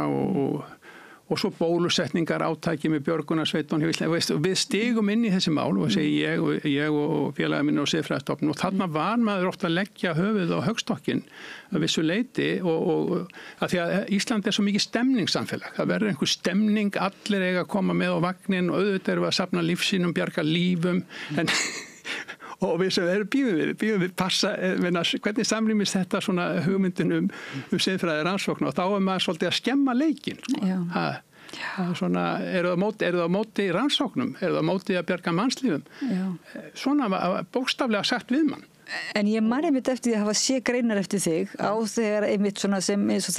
[SPEAKER 4] og svo bólusetningar átaki með björgunarsveitunum hjá Íslandi. Við stigum inn í þessi mál og segi ég og félaga minni og siðfræðistofnun og þarna var maður ofta að leggja höfuð á höggstokkinn að vissu leyti og að því að Ísland svo mikið stemningssamfélag. Það verður einhver stemning, allir eiga að koma með á vagnin og auðvitað erum við að safna lífsínum, bjarga lífum en og við sem býðum við passa, hvernig samrýmist þetta svona hugmyndin siðfræði rannsókn og þá maður svolítið að skemma leikinn. Svona, eru það á móti rannsóknum? Eru það á móti að bjarga mannslífum? Svona bókstaflega sagt við mann.
[SPEAKER 1] En ég man einmitt eftir því að hafa sé greinar eftir þig á þegar einmitt svona sem eins og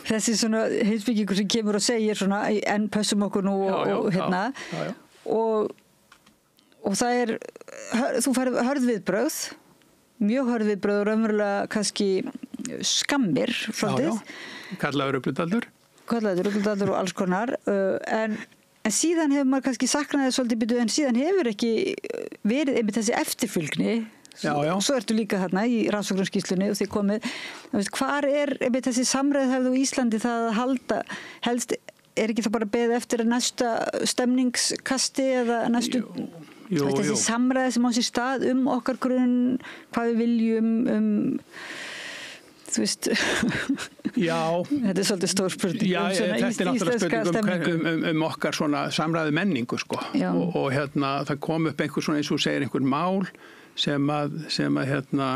[SPEAKER 1] þessi svona heimspekingur sem kemur og segir svona en pössum okkur nú og hérna og það þú færð hörð viðbrögð, mjög hörð viðbrögð og raunverulega kannski skammir svolítið.
[SPEAKER 4] Kallaður ruglutaldur og alls konar. En síðan hefur maður kannski saknaði svolítið byttu en síðan hefur ekki verið einmitt þessi eftirfylgni. Svo ertu líka þarna í rannsóknarskýrslunni og þið komið. Hvar einmitt þessi samræðhefð á Íslandi það að halda helst ekki það bara beðið eftir næsta stemningskasti eða næstu þessi samræði sem á sér stað okkar grunn, hvað við viljum þú veist þetta svolítið stór spurning þetta náttúrulega spurning okkar svona samræði menningu sko og hérna það kom upp einhver svona eins og segir einhver mál sem að hérna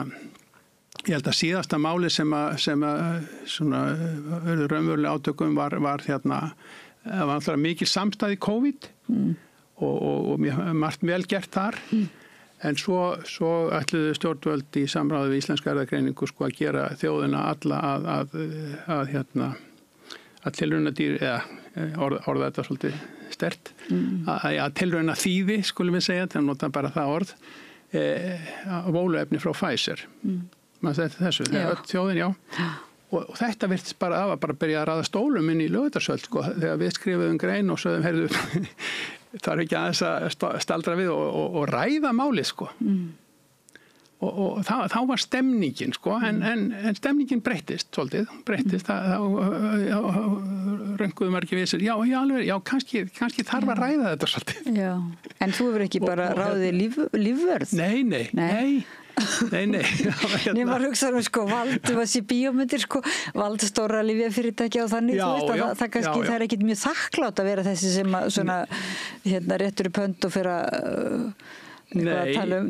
[SPEAKER 4] ég held að síðasta máli sem að svona raunverulega átökum var hérna það var alltaf mikil samstæði COVID og margt vel gert þar en svo ætluðu stjórnvöld í samráði við Íslenska erfðagreiningu sko að gera þjóðina alla að tilraunadýr eða orða þetta svolítið sterkt að tilrauna þýði skulum við segja til að nota bara það orð bóluefni frá Pfizer maður þetta þessu öll þjóðin og þetta virtist bara að byrja að raða stólum inn í Laugardalshöll sko þegar við skrifuðum grein og sögðum heyrðu það er ekki aðeins að staldra við og ræða máli sko og þá var stemningin sko en stemningin breyttist svolítið þá rönguðum ekki við sér já kannski þarf að ræða þetta svolítið
[SPEAKER 1] en þú hefur ekki bara ráðið lífvörð?
[SPEAKER 4] Nei
[SPEAKER 1] Nefnum að hugsa sko Vald var sér bíómyndir sko Vald stóra lyfjafyrirtæki og þannig það kannski það er ekkit mjög þakklátt að vera þessi sem svona hérna réttur í pönd og fyrir að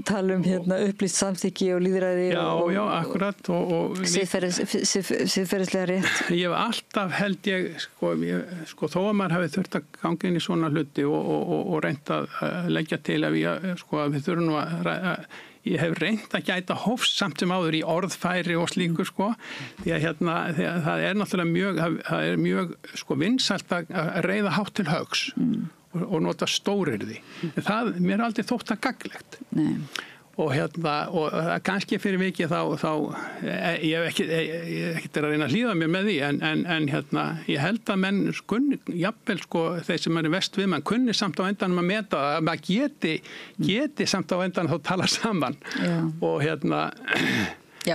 [SPEAKER 1] tala hérna upplýst samþykki og lýðræði
[SPEAKER 4] akkurat og
[SPEAKER 1] siðferðislega rétt.
[SPEAKER 4] Ég hef alltaf held ég sko þó að maður hafi þurft að ganga inn í svona hluti og reynt að leggja til að við þurfum að ég hef reynt að gæta hófs samt sem áður í orðfæri og slíku sko því að hérna það er náttúrulega mjög sko vinsælt að reiða hátt til högs og nota stórirði en það mér aldrei þótt að gagnlegt og hérna og kannski fyrir vikið þá ég hef ekki að reyna að hlýða mér með því en hérna ég held að menn kunni jafnvel sko þeir sem eru vest við mann kunni samt á endanum að meta að maður geti samt á endanum þá tala saman og hérna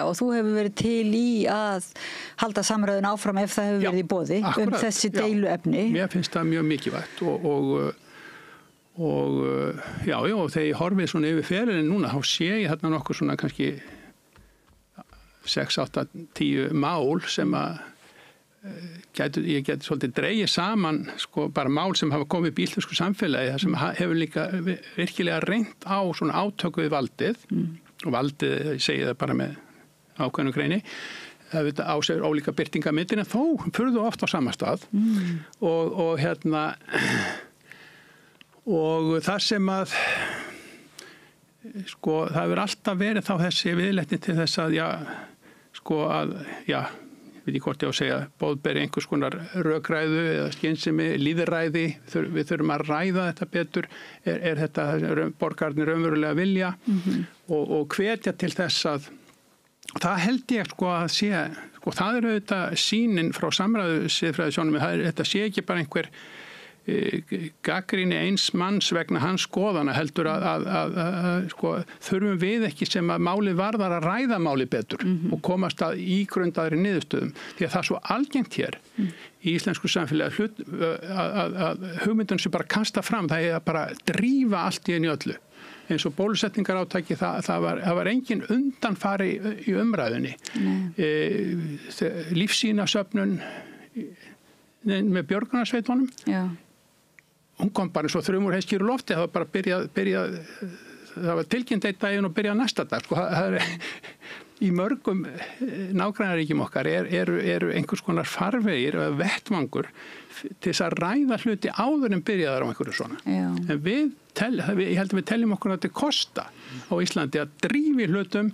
[SPEAKER 1] og þú hefur verið til í að halda samræðun áfram ef það hefur verið í boði þessi deiluefni.
[SPEAKER 4] Mér finnst það mjög mikilvægt og þegar ég horfið svona yfir ferilinn núna þá sé ég hérna nokkuð svona kannski 6, 8, 10 mál sem að ég geti svolítið dreigið saman sko bara mál sem hafa komið upp í íslensku samfélagi þar sem hefur líka virkilega reynt á svona átöku við valdið og valdið, ég segi það bara með ákveðnu greini það á sér ólíka birtingamyndir en þó furðu oft á sama stað og hérna og þar sem að sko það hefur alltaf verið þá þessi viðleitni til þess að ég veit ekki hvort ég á að segja boðberi einhvers konar rökræðu eða skynsemi, líðræði við þurfum að ræða þetta betur er þetta borgarnir raunverulega vilja og hvetja til þess að það held ég sko að sé sko það auðvitað sýnin frá samræðu siðfræðisjónum þetta sé ekki bara einhver gagnrýni eins manns vegna hans skoðana heldur að sko, þurfum við ekki sem að málið varðar að ræða málið betur og komast að ígrundaðri niðurstöðum. Því að það er svo algengt hér í íslensku samfélagi að hugmyndun sem bara kasta fram, það er að bara drífa allt í einu öllu. Eins og bólusetningarátaki, það var engin undanfari í umræðunni. Lífsýnasöfnun með björgunarsveitunum. Já. Hún kom bara eins og þrumur heiskir úr lofti, það var bara byrjað, það var tilkynnt einn daginn og byrjað næsta dag. Sko, það í mörgum nágrannaríkjum okkar eru einhvers konar farvegir eða vettvangur til þess að ræða hluti áður en byrjaðar á einhverju svona. Já. En ég held að við teljum okkur að þetta kosta á Íslandi að drífi hlutum,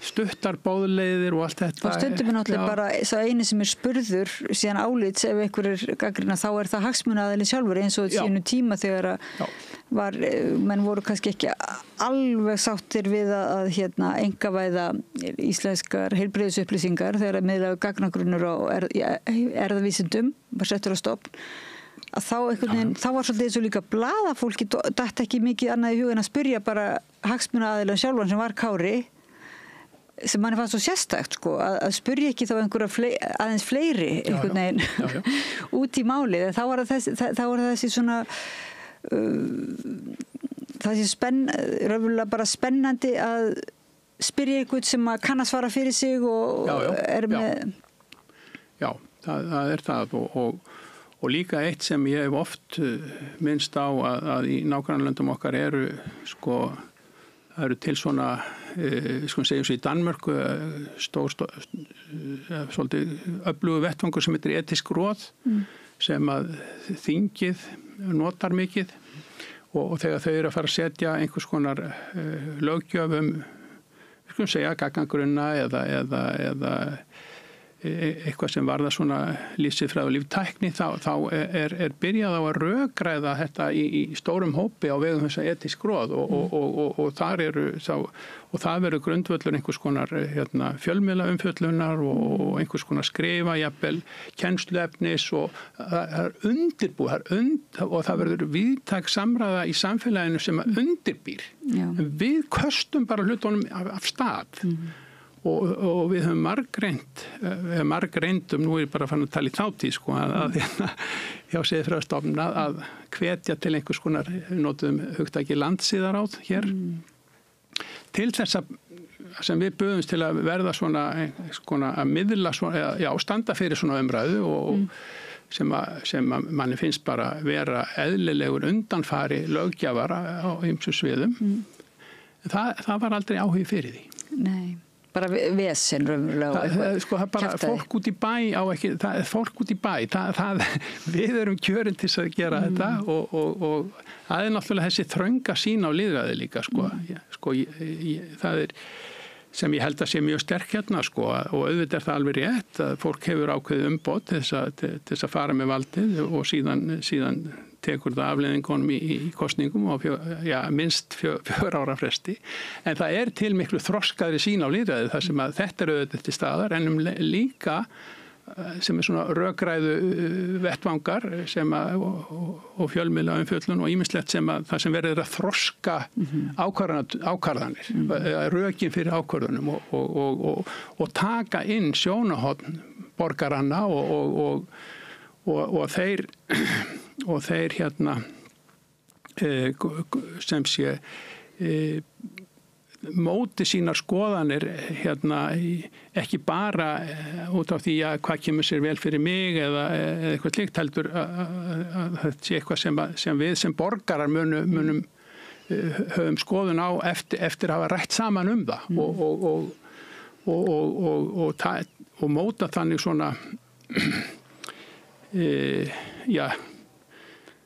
[SPEAKER 4] stuttar bóðleiðir og allt þetta.
[SPEAKER 1] Og stundum er náttúrulega bara svo eini sem er spurður síðan álits ef einhver er gagnrýna, þá er það hagsmunaaðili sjálfur eins og sínu tíma þegar menn voru kannski ekki alveg sáttir við að einkavæða íslenskar heilbrigðisupplýsingar þegar að miðlaðu gagnagrunnur á erfðavísindum var settur á stofn. Að þá einhvern veginn, þá var svolítið eins og líka blaðafólki datt ekki mikið annað í hugin að spyrja bara hagsmunaaðilann sjálfan sem var Kári sem manni fannst svo sérstakt sko, að spyrja ekki þá einhverja aðeins fleiri einhvern veginn út í málið. Þá var þessi svona raunverulega bara spennandi að spyrja einhvern sem að kann að svara fyrir sig og er með...
[SPEAKER 4] Já, það er það og líka eitt sem ég hef oft minnst á að í nágrannalöndum okkar eru sko það eru til svona, sko segjum svo í Danmörku, svolítið öflugu vettvangur sem heitir etisk ráð sem að þingið notar mikið og þegar þau eru að fara að setja einhvers konar löggjöf sko segja, gagnagrunna eða eitthvað sem varða svona lífsiðfræði og líftækni, þá er byrjað á að rökræða þetta í stórum hópi á vegum þessa etisk ráð og það verður grundvöllur einhvers konar fjölmiðlaumfjöllunar og einhvers konar skrifa, jafnvel kennsluefnis og það er undirbúið og það verður víðtæk samræða í samfélaginu sem undirbýr. Við köstum bara hlutunum af stað. Og við höfum margreyndum, nú er ég bara fann að tala í þátíð sko, að hjá Siðfræðistofnun að hvetja til einhvers konar, við notum hugtaki landsiðaráð hér, til þess að sem við buðumst til að verða svona að miðla svona, standa fyrir svona umræðu og sem að manni finnst bara vera eðlilegur undanfari löggjafar á ýmsum sviðum. Það var aldrei áhugi fyrir því.
[SPEAKER 1] Nei. Bara vesen raunverulega.
[SPEAKER 4] Sko það bara fólk út í bæ á ekki, fólk út í bæ, við erum kjörin til að gera þetta og það er náttúrulega þessi þrönga sýn á lýðræði líka sko. Það er sem ég held að sé mjög sterk hérna sko og auðvitað er það alveg rétt að fólk hefur ákveðið umboð til þess að fara með valdið og síðan tekur það afleiðingunum í kosningum og minnst 4 ára fresti. En það er til miklu þroskaðri sýn á lýðræði þar sem að þetta er auðvitað til staðar en líka sem er svona rökræðu vettvangar sem og fjölmiðla umfjöllun og ýmislegt sem að það sem verður að þroska ákvarðanir, rökin fyrir ákvarðunum og taka inn sjónarhorn borgaranna og þeir sem sé móti sínar skoðanir ekki bara út af því að hvað kemur sér vel fyrir mig eða eitthvað slíkt heldur að þetta sé eitthvað sem við sem borgarar munum höfum skoðun á eftir að hafa rætt saman um það og móta þannig svona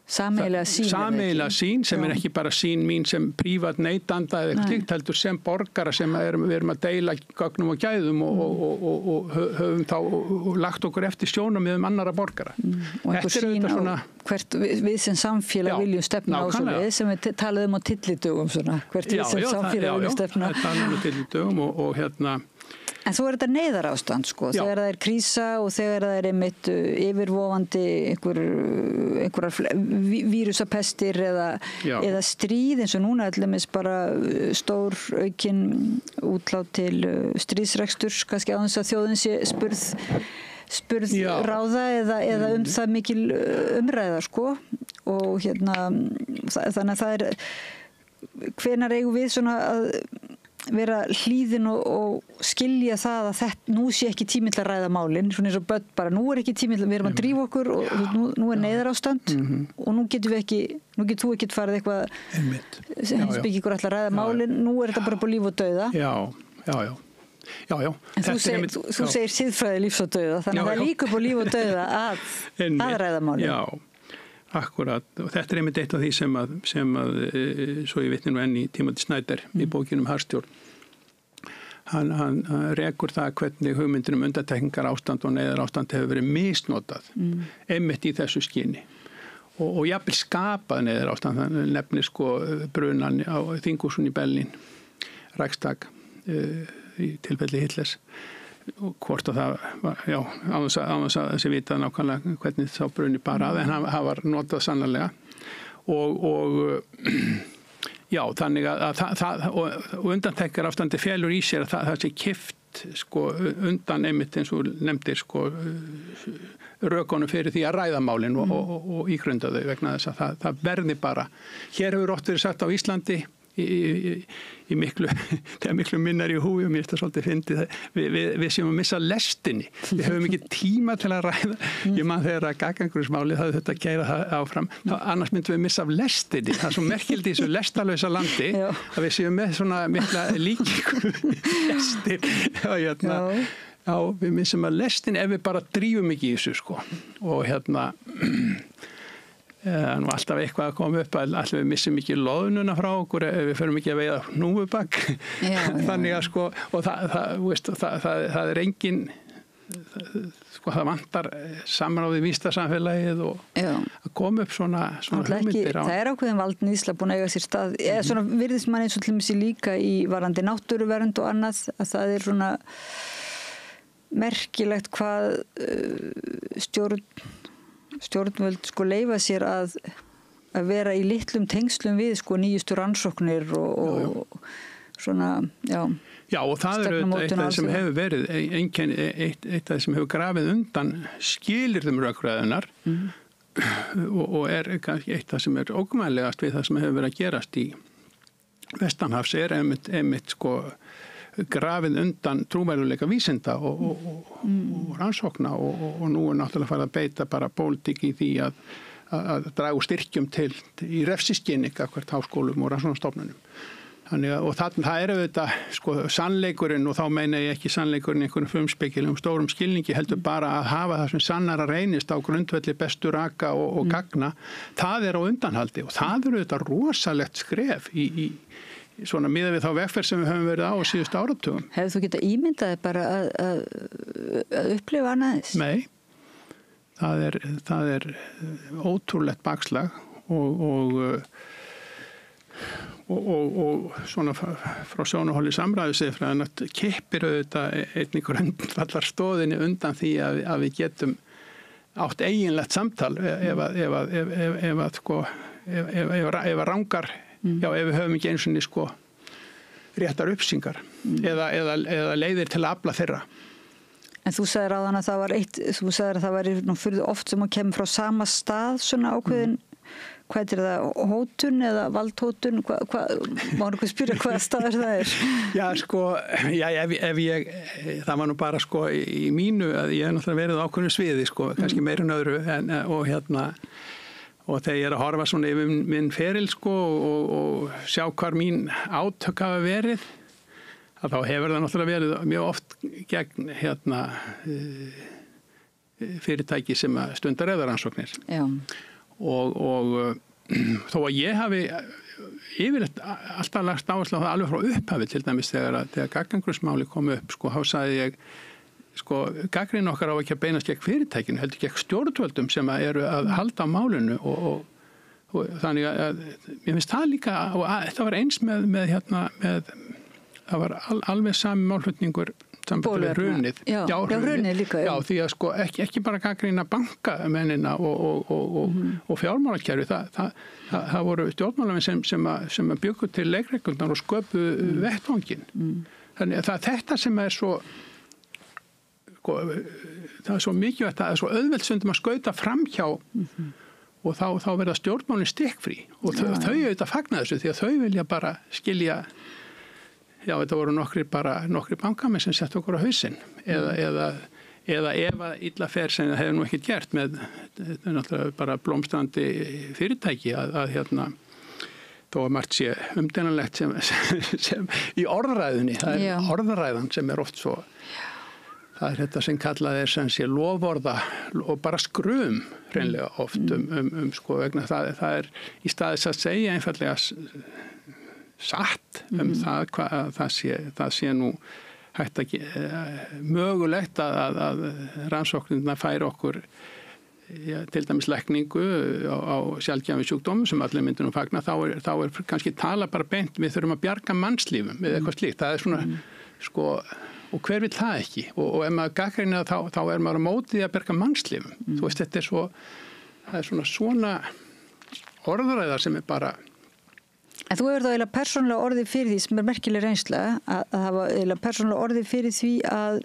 [SPEAKER 4] sameiginlega sín sem er ekki bara sín mín sem prívat neytanda eða eitthvað slíkt heldur sem borgara sem við erum að deila gögnum og gæðum og höfum þá lagt okkur eftir sjónarmiðum annarra borgara.
[SPEAKER 1] Og einhver sín á hvert við sem samfélag viljum stefna á svoleið sem við talaðum á tyllidögum svona, hvert við sem samfélag viljum stefna.
[SPEAKER 4] Já, talaðum á tyllidögum og
[SPEAKER 1] En svo þetta neyðarástand sko, þegar það krísa og þegar það einmitt yfirvofandi einhverjar vírusapestir eða stríð eins og núna allir bara stór aukin útlát til stríðsreksturs, kannski á þess að þjóðin sé spurð ráða eða það mikil umræða sko og þannig að það hvenær eigum við svona að vera hlýðin og skilja það að nú sé ekki tími til að ræða málin, svona eins og börn bara, nú ekki tími til að við erum að drífa okkur og nú neyðarástand og nú getur þú ekki farið eitthvað heimspekingur ætla að ræða málin, nú þetta bara på líf og dauða. Já. En þú segir siðfræði lífs og dauða, þannig að það líka på líf og dauða að ræða málin.
[SPEAKER 4] Já. Akkurat, og þetta einmitt eitt af því sem að svo ég vitni nú enn í Timothy Snyder í bókinum Harstjórn. Hann rekur það hvernig hugmyndir undantekningar ástand og neyðar ástand hefur verið misnotað einmitt í þessu skyni og jafnvel skapað neyðar ástand. Hann nefnir sko brunan á Þinghúsun í Berlín, Reichstag í tilfelli Hitlers og hvort að það var, á þess að þessi vita nákvæmlega hvernig þá bruni bara að, en hann var notað sannarlega og þannig að það og undantekar ástandi felur í sér að það sé kift sko undan einmitt eins og nefndir sko rökunum fyrir því að ræða málin og ígrunda þau vegna þess að það verði bara, hér hefur oft verið sagt á Íslandi í miklu minnar í húi og mér er þetta svolítið fyndið við séum að missa lestinni, við höfum ekki tíma til að ræða, ég man þegar að gagnangrunsmáli það þetta kæra það áfram annars myndum við missa af lestinni, það er svo merkildi í þessu lestalösa landi að við séum með svona mikla líkingu lestir og við missum að lestinni ef við bara drífum ekki í þessu sko og nú alltaf eitthvað að koma upp að allir við missum ekki loðnuna frá okkur ef við förum ekki að veiða hnúfubak þannig að sko og það er engin sko það vantar samráði vístasamfélagið og að koma upp svona hugmyndir á.
[SPEAKER 1] Það er ákveðin valdníðsla búin að eiga sér stað eða svona virðist mann eins og til dæmis líka í varandi náttúruvernd og annað að það er svona merkilegt hvað stjórnvöld sko leyfa sér að vera í litlum tengslum við sko nýjustu rannsóknir og svona,
[SPEAKER 4] Já, og það er eitt af það sem hefur verið eitt af það sem hefur grafið undan skilyrðum rökræðunar og er kannski eitt af það sem er ógmænlegast við það sem hefur verið að gerast í Vestanhafs er einmitt sko grafið undan trúmæluleika vísinda og rannsókna og nú er náttúrulega farið að beita bara pólitík í því að draga úr styrkjum til í refsiskyni hvert háskólum og rannsóknastofnunum. Og það er auðvitað sko sannleikurinn og þá meina ég ekki sannleikurinn einhverjum frumspekilegum stórum skilningi heldur bara að hafa það sem sannara reynist á grundvelli bestu raka og gagna. Það er á undanhaldi og það er auðvitað rosalegt skref í svona miðað við þá vegferð sem við höfum verið á síðustu áratugum.
[SPEAKER 1] Hefur þú getað ímyndaði bara að upplifa annaðis?
[SPEAKER 4] Nei, það er ótrúlegt bakslag og svona frá sjónarhóli samræðusifræðin að kippir auðvitað einnig grundvallar stóðinni undan því að við getum átt eiginlegt samtal ef rangar ef við höfum ekki eins og sko réttar uppsingar eða leiðir til að afla þeirra.
[SPEAKER 1] En þú sagðir áðan að það var fyrir oft sem að kemur frá sama stað svona ákveðin hvað er það, hótun eða valdhótun má einhver spyrja hvaða staður það er?
[SPEAKER 4] Já sko, ef ég það var nú bara sko í mínu að ég hef náttúrulega verið á ákveðnu sviði sko, kannski meira en öðru og þegar ég er að horfa svona yfir minn feril sko og sjá hvar mín átök hafa verið að þá hefur það náttúrulega verið mjög oft gegn fyrirtæki sem stundar eðaransóknir. Já. Og þó að ég hafi yfirleitt alltaf lagt áherslu á það alveg frá upphafi til dæmis þegar gagnangrunsmáli kom upp sko, þá sagði ég sko, gagnrýni okkar á ekki að beinast gegn fyrirtækinu, heldur gegn stjórnvöldum sem eru að halda á málinu og þannig að ég finnst það líka, og þetta var eins með það var alveg sami málflutningur sambandi við hrunið.
[SPEAKER 1] Já, hrunið líka.
[SPEAKER 4] Já, því að sko ekki bara gagnrýna bankamennina og fjármálakerfi, það voru stjórnmálamenn sem bjuggu til leikreglurnar og sköpu vettvanginn. Þannig að þetta sem svo það svo mikilvægt að það svo auðvelt stundum að skauta framhjá og þá verða stjórnmálin stikkfrí og þau auðvitað fagna þessu því að þau vilja bara skilja þetta voru nokkri bankamenn sem sett okkur á hausinn eða ef að illa fer sem það hefur nú ekkert gert með þetta náttúrulega bara blómstrandi fyrirtæki að þó að margt sé umdeinanlegt sem í orðræðunni, það orðræðan sem oft svo það þetta sem kallað sem sé loforða og bara skrum hreinlega oft sko vegna það í staðis að segja einfallega satt það hvað það sé nú hægt að mögulegt að rannsóknirna færi okkur til dæmis lækningu á sjaldgæfum sjúkdómum sem allir myndir nú fagna þá kannski tala bara beint við þurfum að bjarga mannslífum við eitthvað slíkt, það svona sko og hver vill það ekki og ef maður gagnrýnir þá maður á móti að bjarga mannslífum þú veist þetta svona orðræða sem bara
[SPEAKER 1] En þú hefur þá eiginlega persónulega orðið fyrir því sem merkileg reynsla að hafa eiginlega persónulega orðið fyrir því að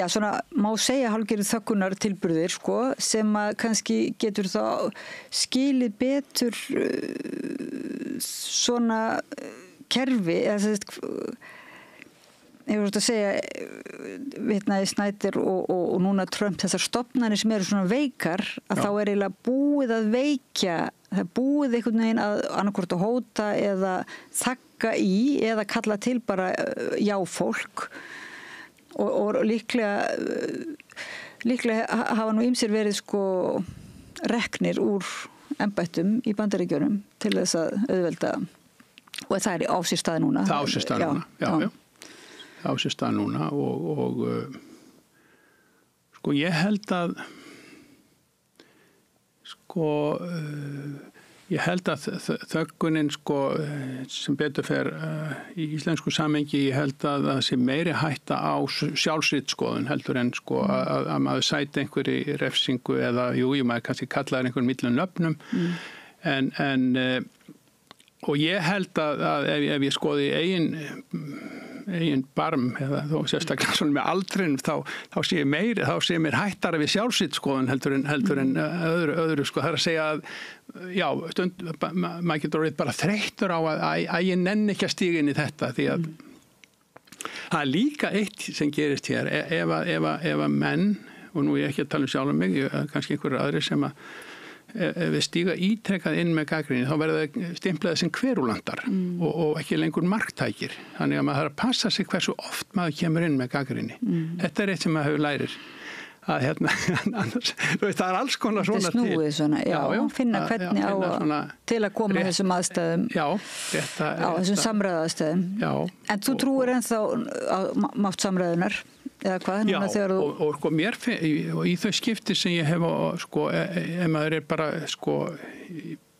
[SPEAKER 1] svona má segja hálfgerð þöggunar tilburðir sko sem að kannski getur þá skilið betur svona kerfi eða ég voru að segja vitnaði Snæder og núna Trump þessar stofnanir sem eru svona veikar að þá eiginlega búið að veikja það búið einhvern veginn að annarkvort að hóta eða þagga í eða kalla til bara fólk og líklega hafa nú ýmsir verið sko reknir úr embættum í Bandaríkjunum til þess að auðvelda og það á sér stað núna
[SPEAKER 4] það á sér stað núna, já á sér stað núna og sko ég held að ég held að þöggunin sko sem betur fer í íslensku samhengi ég held að það sé meiri hætta á sjálfsritskoðun heldur en sko að maður sæti einhverju refsingu eða maður kannski kallar einhverjum millum nöfnum en og ég held að ef ég skoði eigin barm eða þó sérstaklega svona með aldrinum þá sé mér hættara við sjálfsritskoðun heldur en öðru sko það að segja að maður getur orðið bara þreyttur á að ég nenni ekki að stíga inn í þetta því að það er líka eitt sem gerist hér ef að menn og nú ég ekki að tala sjálf mig kannski einhverju aðri sem að ef við stíga ítrekkað inn með gagnrýni þá verða það stimplaði sem kverulandar og ekki lengur marktækir þannig að maður þarf að passa sig hversu oft maður kemur inn með gagnrýni þetta er eitt sem maður hefur lærir að annars, það er alls konar svona til
[SPEAKER 1] snúið svona, finna hvernig á til að koma þessum aðstæðum á þessum samræðaðstæðum en þú trúir ennþá á mátt samræðunar eða hvað?
[SPEAKER 4] Og mér og í þau skipti sem ég hef sko, ef maður er bara sko,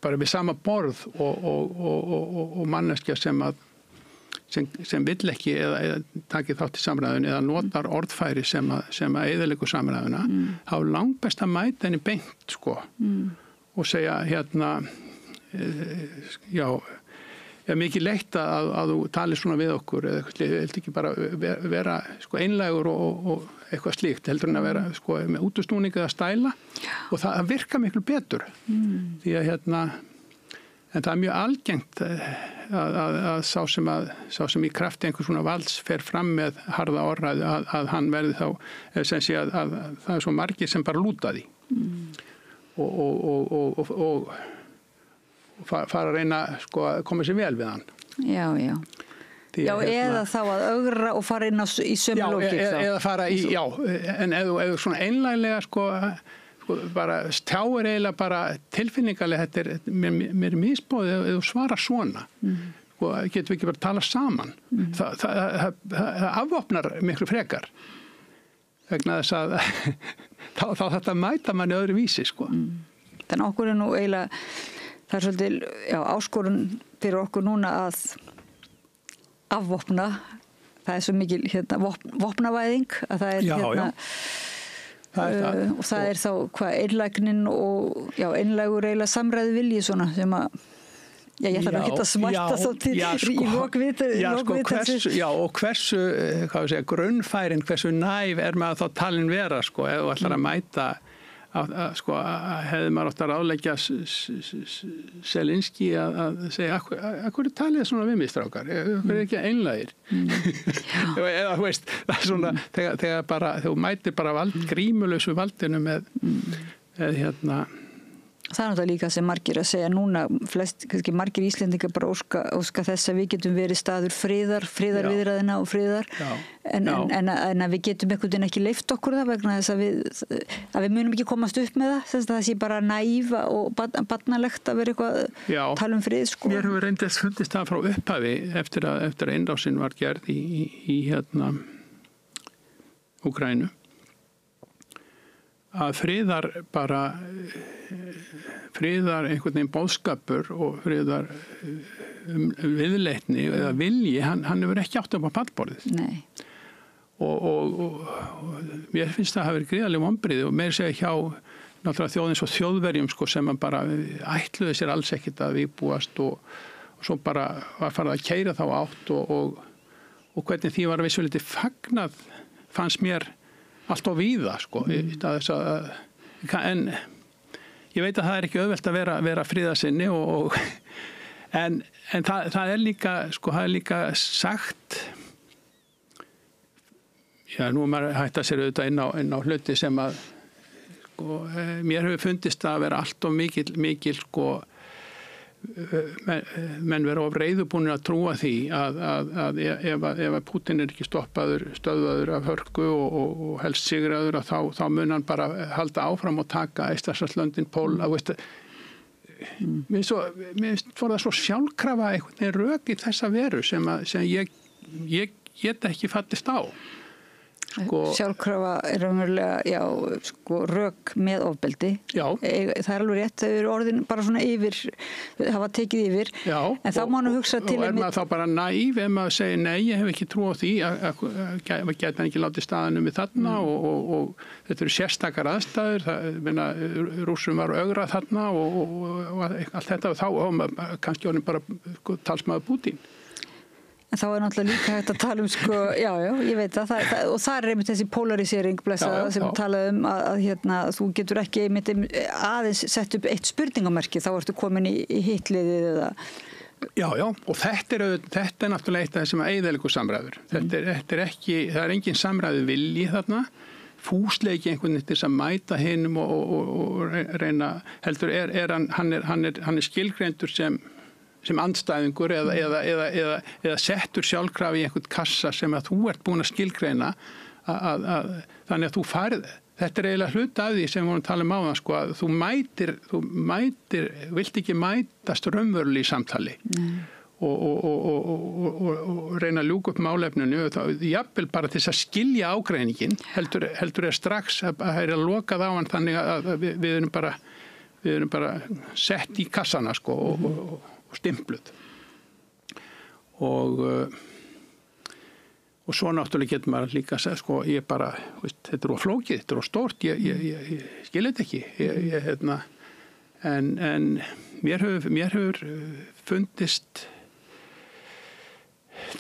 [SPEAKER 4] bara við sama borð og manneskja sem vill ekki eða takið þátt í samræðun eða notar orðfæri sem að eyðileggur samræðuna þá er langbest að mæta henni beint sko og segja er mikið leitt að þú talir svona við okkur eða eitthvað, heldur ekki bara vera sko einlægur og eitthvað slíkt heldur en að vera sko með útustúning eða stæla og það virka miklu betur því að en það er mjög algengt að sá sem í krafti einhvers svona valds fer fram með harða orðræðu að hann verði þá sem sé að það er svo margir sem bara lúta því og fara að reyna sko að koma sér vel við hann.
[SPEAKER 1] Já, eða þá að ögra og fara inn í sömu lógík þá.
[SPEAKER 4] Eða fara í, en ef þú svona einlæglega sko bara stjáir eiginlega bara tilfinningarlega þetta mér er misbóðið ef þú svara svona. Sko getum við ekki bara að tala saman. Það afvopnar miklu frekar. Vegna þess að þá þetta mæta manni öðru vísi sko.
[SPEAKER 1] Þannig okkur er nú eiginlega það er svolítið áskorun fyrir okkur núna að afvopna það er svo mikil vopnavæðing að það er og það er þá einlægnin og einlægur eiginlega samræðu vilji svona sem að ég ætla ekki að smætta þá til í lokvitað
[SPEAKER 4] og hversu grunnfærin, hversu næf er maður þá talin vera ef þú ætlar að mæta hefði maður átt að ráðleggja Selinski að segja hverju talið svona við mig strákar, hverju ekki einlægir eða þú veist það er svona, þegar þú mætir bara grímulausu valdinu með
[SPEAKER 1] það er náttúrulega líka sem margir að segja núna, kannski margir Íslendingar bara óska þess að við getum verið staður friðarviðræðina og friðar en að við getum einhvern veginn ekki leyft okkur það vegna þess að við munum ekki komast upp með það, þess að það sé bara næva og barnalegt að vera eitthvað tala frið
[SPEAKER 4] Mér hefur reyndist fundist það frá upphafi eftir að innrásin var gerð í Úkraínu að friðar einhvern veginn boðskapur og friðar viðleitni eða vilji, hann hefur ekki átt upp á pallborðið.
[SPEAKER 1] Nei.
[SPEAKER 4] Og mér finnst það að hafa verið gríðarleg vonbrigði og meira segja hjá náttúrulega þjóðins og þjóðverjum sem bara ætluðu sér alls ekkert að viðbúast og svo bara var farið að keyra þá átt og hvernig því var vissulítið fagnað fannst mér allt á víða en ég veit að það er ekki auðvelt að vera friðarsinni en það er líka sagt nú er maður hægt að sér auðvitað inn á hluti sem að mér hefur fundist að vera allt of mikil menn vera of reiðubúnir að trúa því að ef Putin er ekki stöðvaður af hörku og helst sigraður þá mun hann bara halda áfram og taka Eystrasaltslöndin, Pól mér finnst það svo sjálfkrafa einhvern veginn rök í þessa veru sem ég get ekki fallist á
[SPEAKER 1] Sjálfkrafa er raunverulega rök með ofbeldi það er alveg rétt, þau eru orðin bara svona hafa tekið yfir en þá má nú hugsa til
[SPEAKER 4] og er maður þá bara næv ef maður segir nei, ég hef ekki trú á því að geta hann ekki látið staðinu með þarna og þetta eru sérstakar aðstæður Rússum var ögrað þarna og allt þetta og þá kannski orðin bara talsmaður Putin
[SPEAKER 1] En þá er náttúrulega líka hægt að tala ég veit það og það er einmitt þessi polarisering sem talaði að þú getur ekki einmitt aðeins sett upp eitt spurningamerki, þá ertu komin í hitliðið eða
[SPEAKER 4] Já, og þetta er náttúrulega eitt af þessum eyðilegu samræður. Það er engin samræðu vilji þarna, fúsleiki einhvern veginn til að mæta hinum og reyna, heldur hann er skilgreindur sem andstæðingur eða settur sjálfkrafi í einhvern kassa sem að þú ert búin að skilgreina þannig að þú farið. Þetta er eiginlega hluti af því sem við vorum að tala um áðan, að þú mætir, vilt ekki mætast raunverulega í samtali og reyna að ljúka upp málefninu, jafnvel bara til þess að skilja ágreiningin, heldur strax að það er að lokað á hann þannig að við erum bara sett í kassana og stimpluð og svo náttúrulega getur maður líka að segja, ég bara, þetta er flókið, þetta er stórt, ég skil þetta ekki, en mér hefur fundist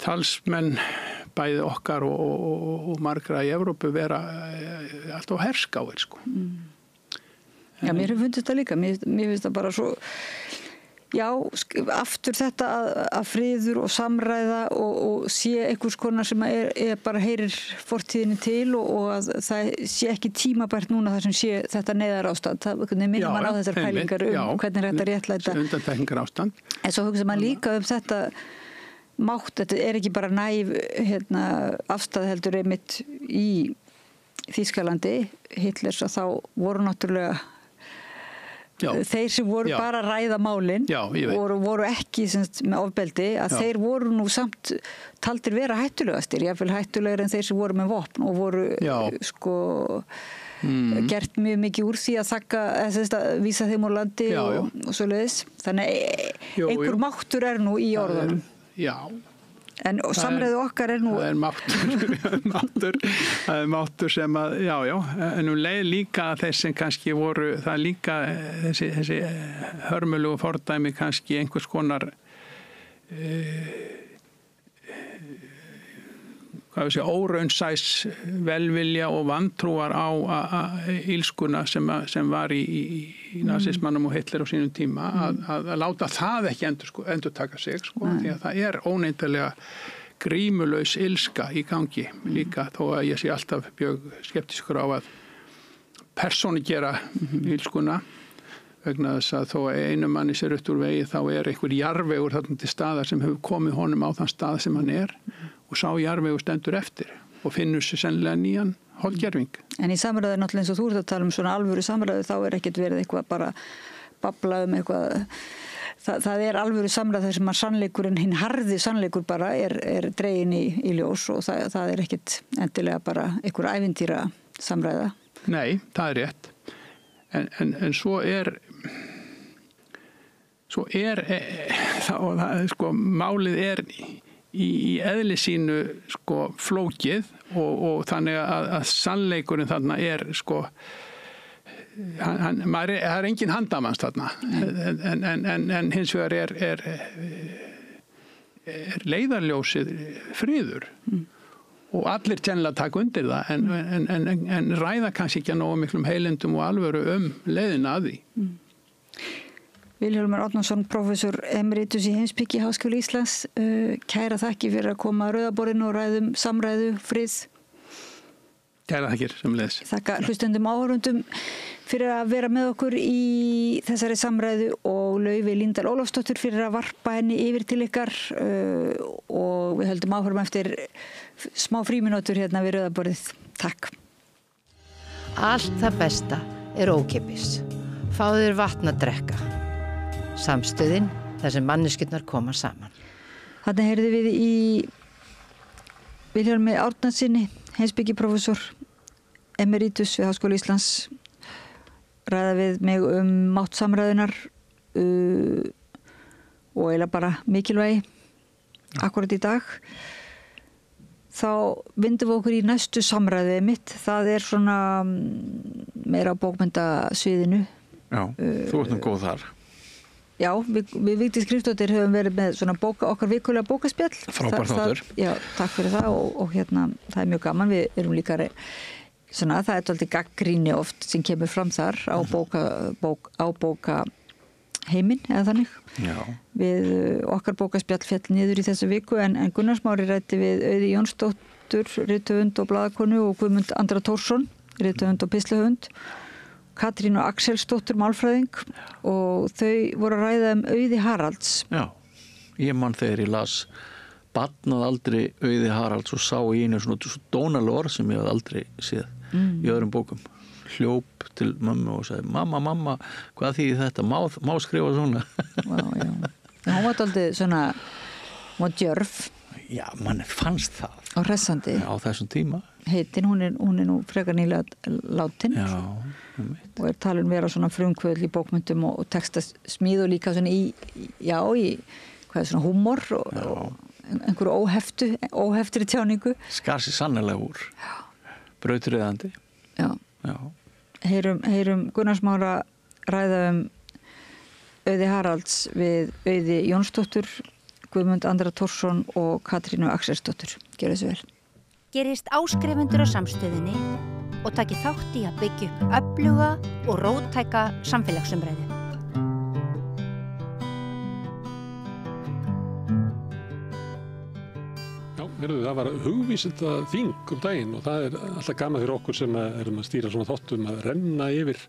[SPEAKER 4] talsmenn bæði okkar og margra í Evrópu vera alltaf herskáir,
[SPEAKER 1] Já, mér hefur fundist það líka, mér finnst það bara svo aftur þetta að friður og samræða og sé einhvers konar sem er bara heyrir fortíðinni til og að það sé ekki tímabært núna þar sem sé þetta neyðarástand. Það minnir mann á þessar pælingar hvernig er þetta réttlæta.
[SPEAKER 4] Undantekningarástand.
[SPEAKER 1] En svo hugsa mann líka þetta mátt, þetta er ekki bara næf afstæð heldur einmitt í Þýskalandi, Hitlers, að þá voru náttúrulega þeir sem voru bara að ræða málin voru ekki með ofbeldi að þeir voru nú samt taldir vera hættulegastir, jáfnvel hættulegar en þeir sem voru með vopn og voru gert mjög mikið úr því að að vísa þeim úr landi og svoleiðis. Þannig einhver máttur er nú í orðunum. En samræðu okkar nú...
[SPEAKER 4] Það er máttur sem að, en leið líka þeir sem kannski voru, það er líka þessi hörmulegu fordæmi kannski einhvers konar óraunsæs velvilja og vantrúar á ílskuna sem var í nasismannum og Hitler á sínum tíma að láta það ekki endurtaka sig því að það er óneintanlega grímulaus ilska í gangi líka þó að ég sé alltaf mjög skeptískur á að persónu gera ílskuna vegna þess að þó að einu manni sér upp úr vegi þá er einhver jarðvegur þarna til staðar sem hefur komið honum á þann stað sem hann er og sá jarðvegur stendur eftir og finnur sér sennilega nýjan holdgerving. En í samræðu náttúrulega eins og þú ert að tala um svona alvöru samræðu þá er ekkert verið eitthvað bara babla eitthvað. Það er alvöru samræðu þar sem að sannleikurinn, hinn harði sannleikur bara er dregin í ljós og það er ekkert endilega bara einhver ævintýra samræða. Nei, það er rétt. En svo er málið er í eðli sínu flókið og þannig að sannleikurinn þarna er það er engin handamanns þarna en hins vegar er leiðarljósið friður og allir tjennilega taka undir það en ræða kannski ekki að nógu miklum heilindum og alvöru leiðina að því.
[SPEAKER 1] Vilhjálmur Árnason, prófessor emeritus í heimspeki Háskóla Íslands. Kæra þakki fyrir að koma að Rauðaborðinu og ræðum samræðu, frið.
[SPEAKER 4] Kæra þakkir, sömuleiðis.
[SPEAKER 1] Þakka hlustendum áhorfendum fyrir að vera með okkur í þessari samræðu og Laufey Líndal Ólafsdóttur fyrir að varpa henni yfir til ykkar og við höldum áhorfum eftir smá frímínútur hérna við Rauðaborðið. Takk.
[SPEAKER 5] Allt það besta er ókeypis. Fáðu þér vatn að drekka. Samstöðin þar sem manneskjurnar koma saman.
[SPEAKER 1] Þarna heyrðum við í Vilhjálmi Árnasyni, heimspekiprófessor emeritus við Háskóla Íslands, ræða við mig mátt samræðunar og eiginlega bara mikilvægi akkurat í dag. Þá vindum við okkur í næstu samræðu mitt. Það er svona meira á bókmyndasviðinu.
[SPEAKER 2] Já, þú ert nú góð þar.
[SPEAKER 1] Já, við Vigdís Grímsdóttir höfum verið með svona okkar vikulega bókaspjall.
[SPEAKER 2] Frábær þáttur.
[SPEAKER 1] Já, takk fyrir það og hérna, það er mjög gaman. Við erum líka svona, það er alltaf gagnrýni oft sem kemur fram þar á bóka heiminn eða þannig.
[SPEAKER 2] Já.
[SPEAKER 1] Við okkar bókaspjall fjall niður í þessu viku en Gunnar Smári ræddi við Auði Jónsdóttur, rithöfund og blaðakonu og Guðmund Andra Tórsson, rithöfund og pislahöfund. Katrín og Axelsdóttur málfræðing og þau voru að ræða Auði Haralds.
[SPEAKER 2] Já, ég man þegar ég las barnað aldrei Auði Haralds og sá í einu svona dónalega orð sem ég hafði aldrei séð í öðrum bókum. Hljóp til mömmu og sagði, mamma, hvað þýðir þetta? Má skrifa svona?
[SPEAKER 1] Vá, já. Hún var aldrei svona, hún var djörf.
[SPEAKER 2] Já, mann fannst það.
[SPEAKER 1] Og hressandi.
[SPEAKER 2] Já, á þessum tíma.
[SPEAKER 1] Heitin, hún er nú frekar nýlega látin.
[SPEAKER 2] Já,
[SPEAKER 1] og er talin vera svona frumkvöðl í bókmyndum og textasmíð og líka svona í hvað er svona húmor og einhverju óheftri tjáningu.
[SPEAKER 2] Skar sér sannlega úr. Brautriðandi.
[SPEAKER 1] Já. Heyrum Gunnar Smára ræða Auði Haralds við Auði Jónsdóttur, Guðmund Andra Tórsson og Katrínu Axelsdóttur. Gjörðu þessu vel.
[SPEAKER 8] Gerist áskrifendur á Samstöðinni og taki þátt í að byggja upp öfluga og róttæka samfélagsumræðu.
[SPEAKER 9] Já, það var hugvísinda þing daginn og það er alltaf gaman fyrir okkur sem erum að stýra svona þáttum að renna yfir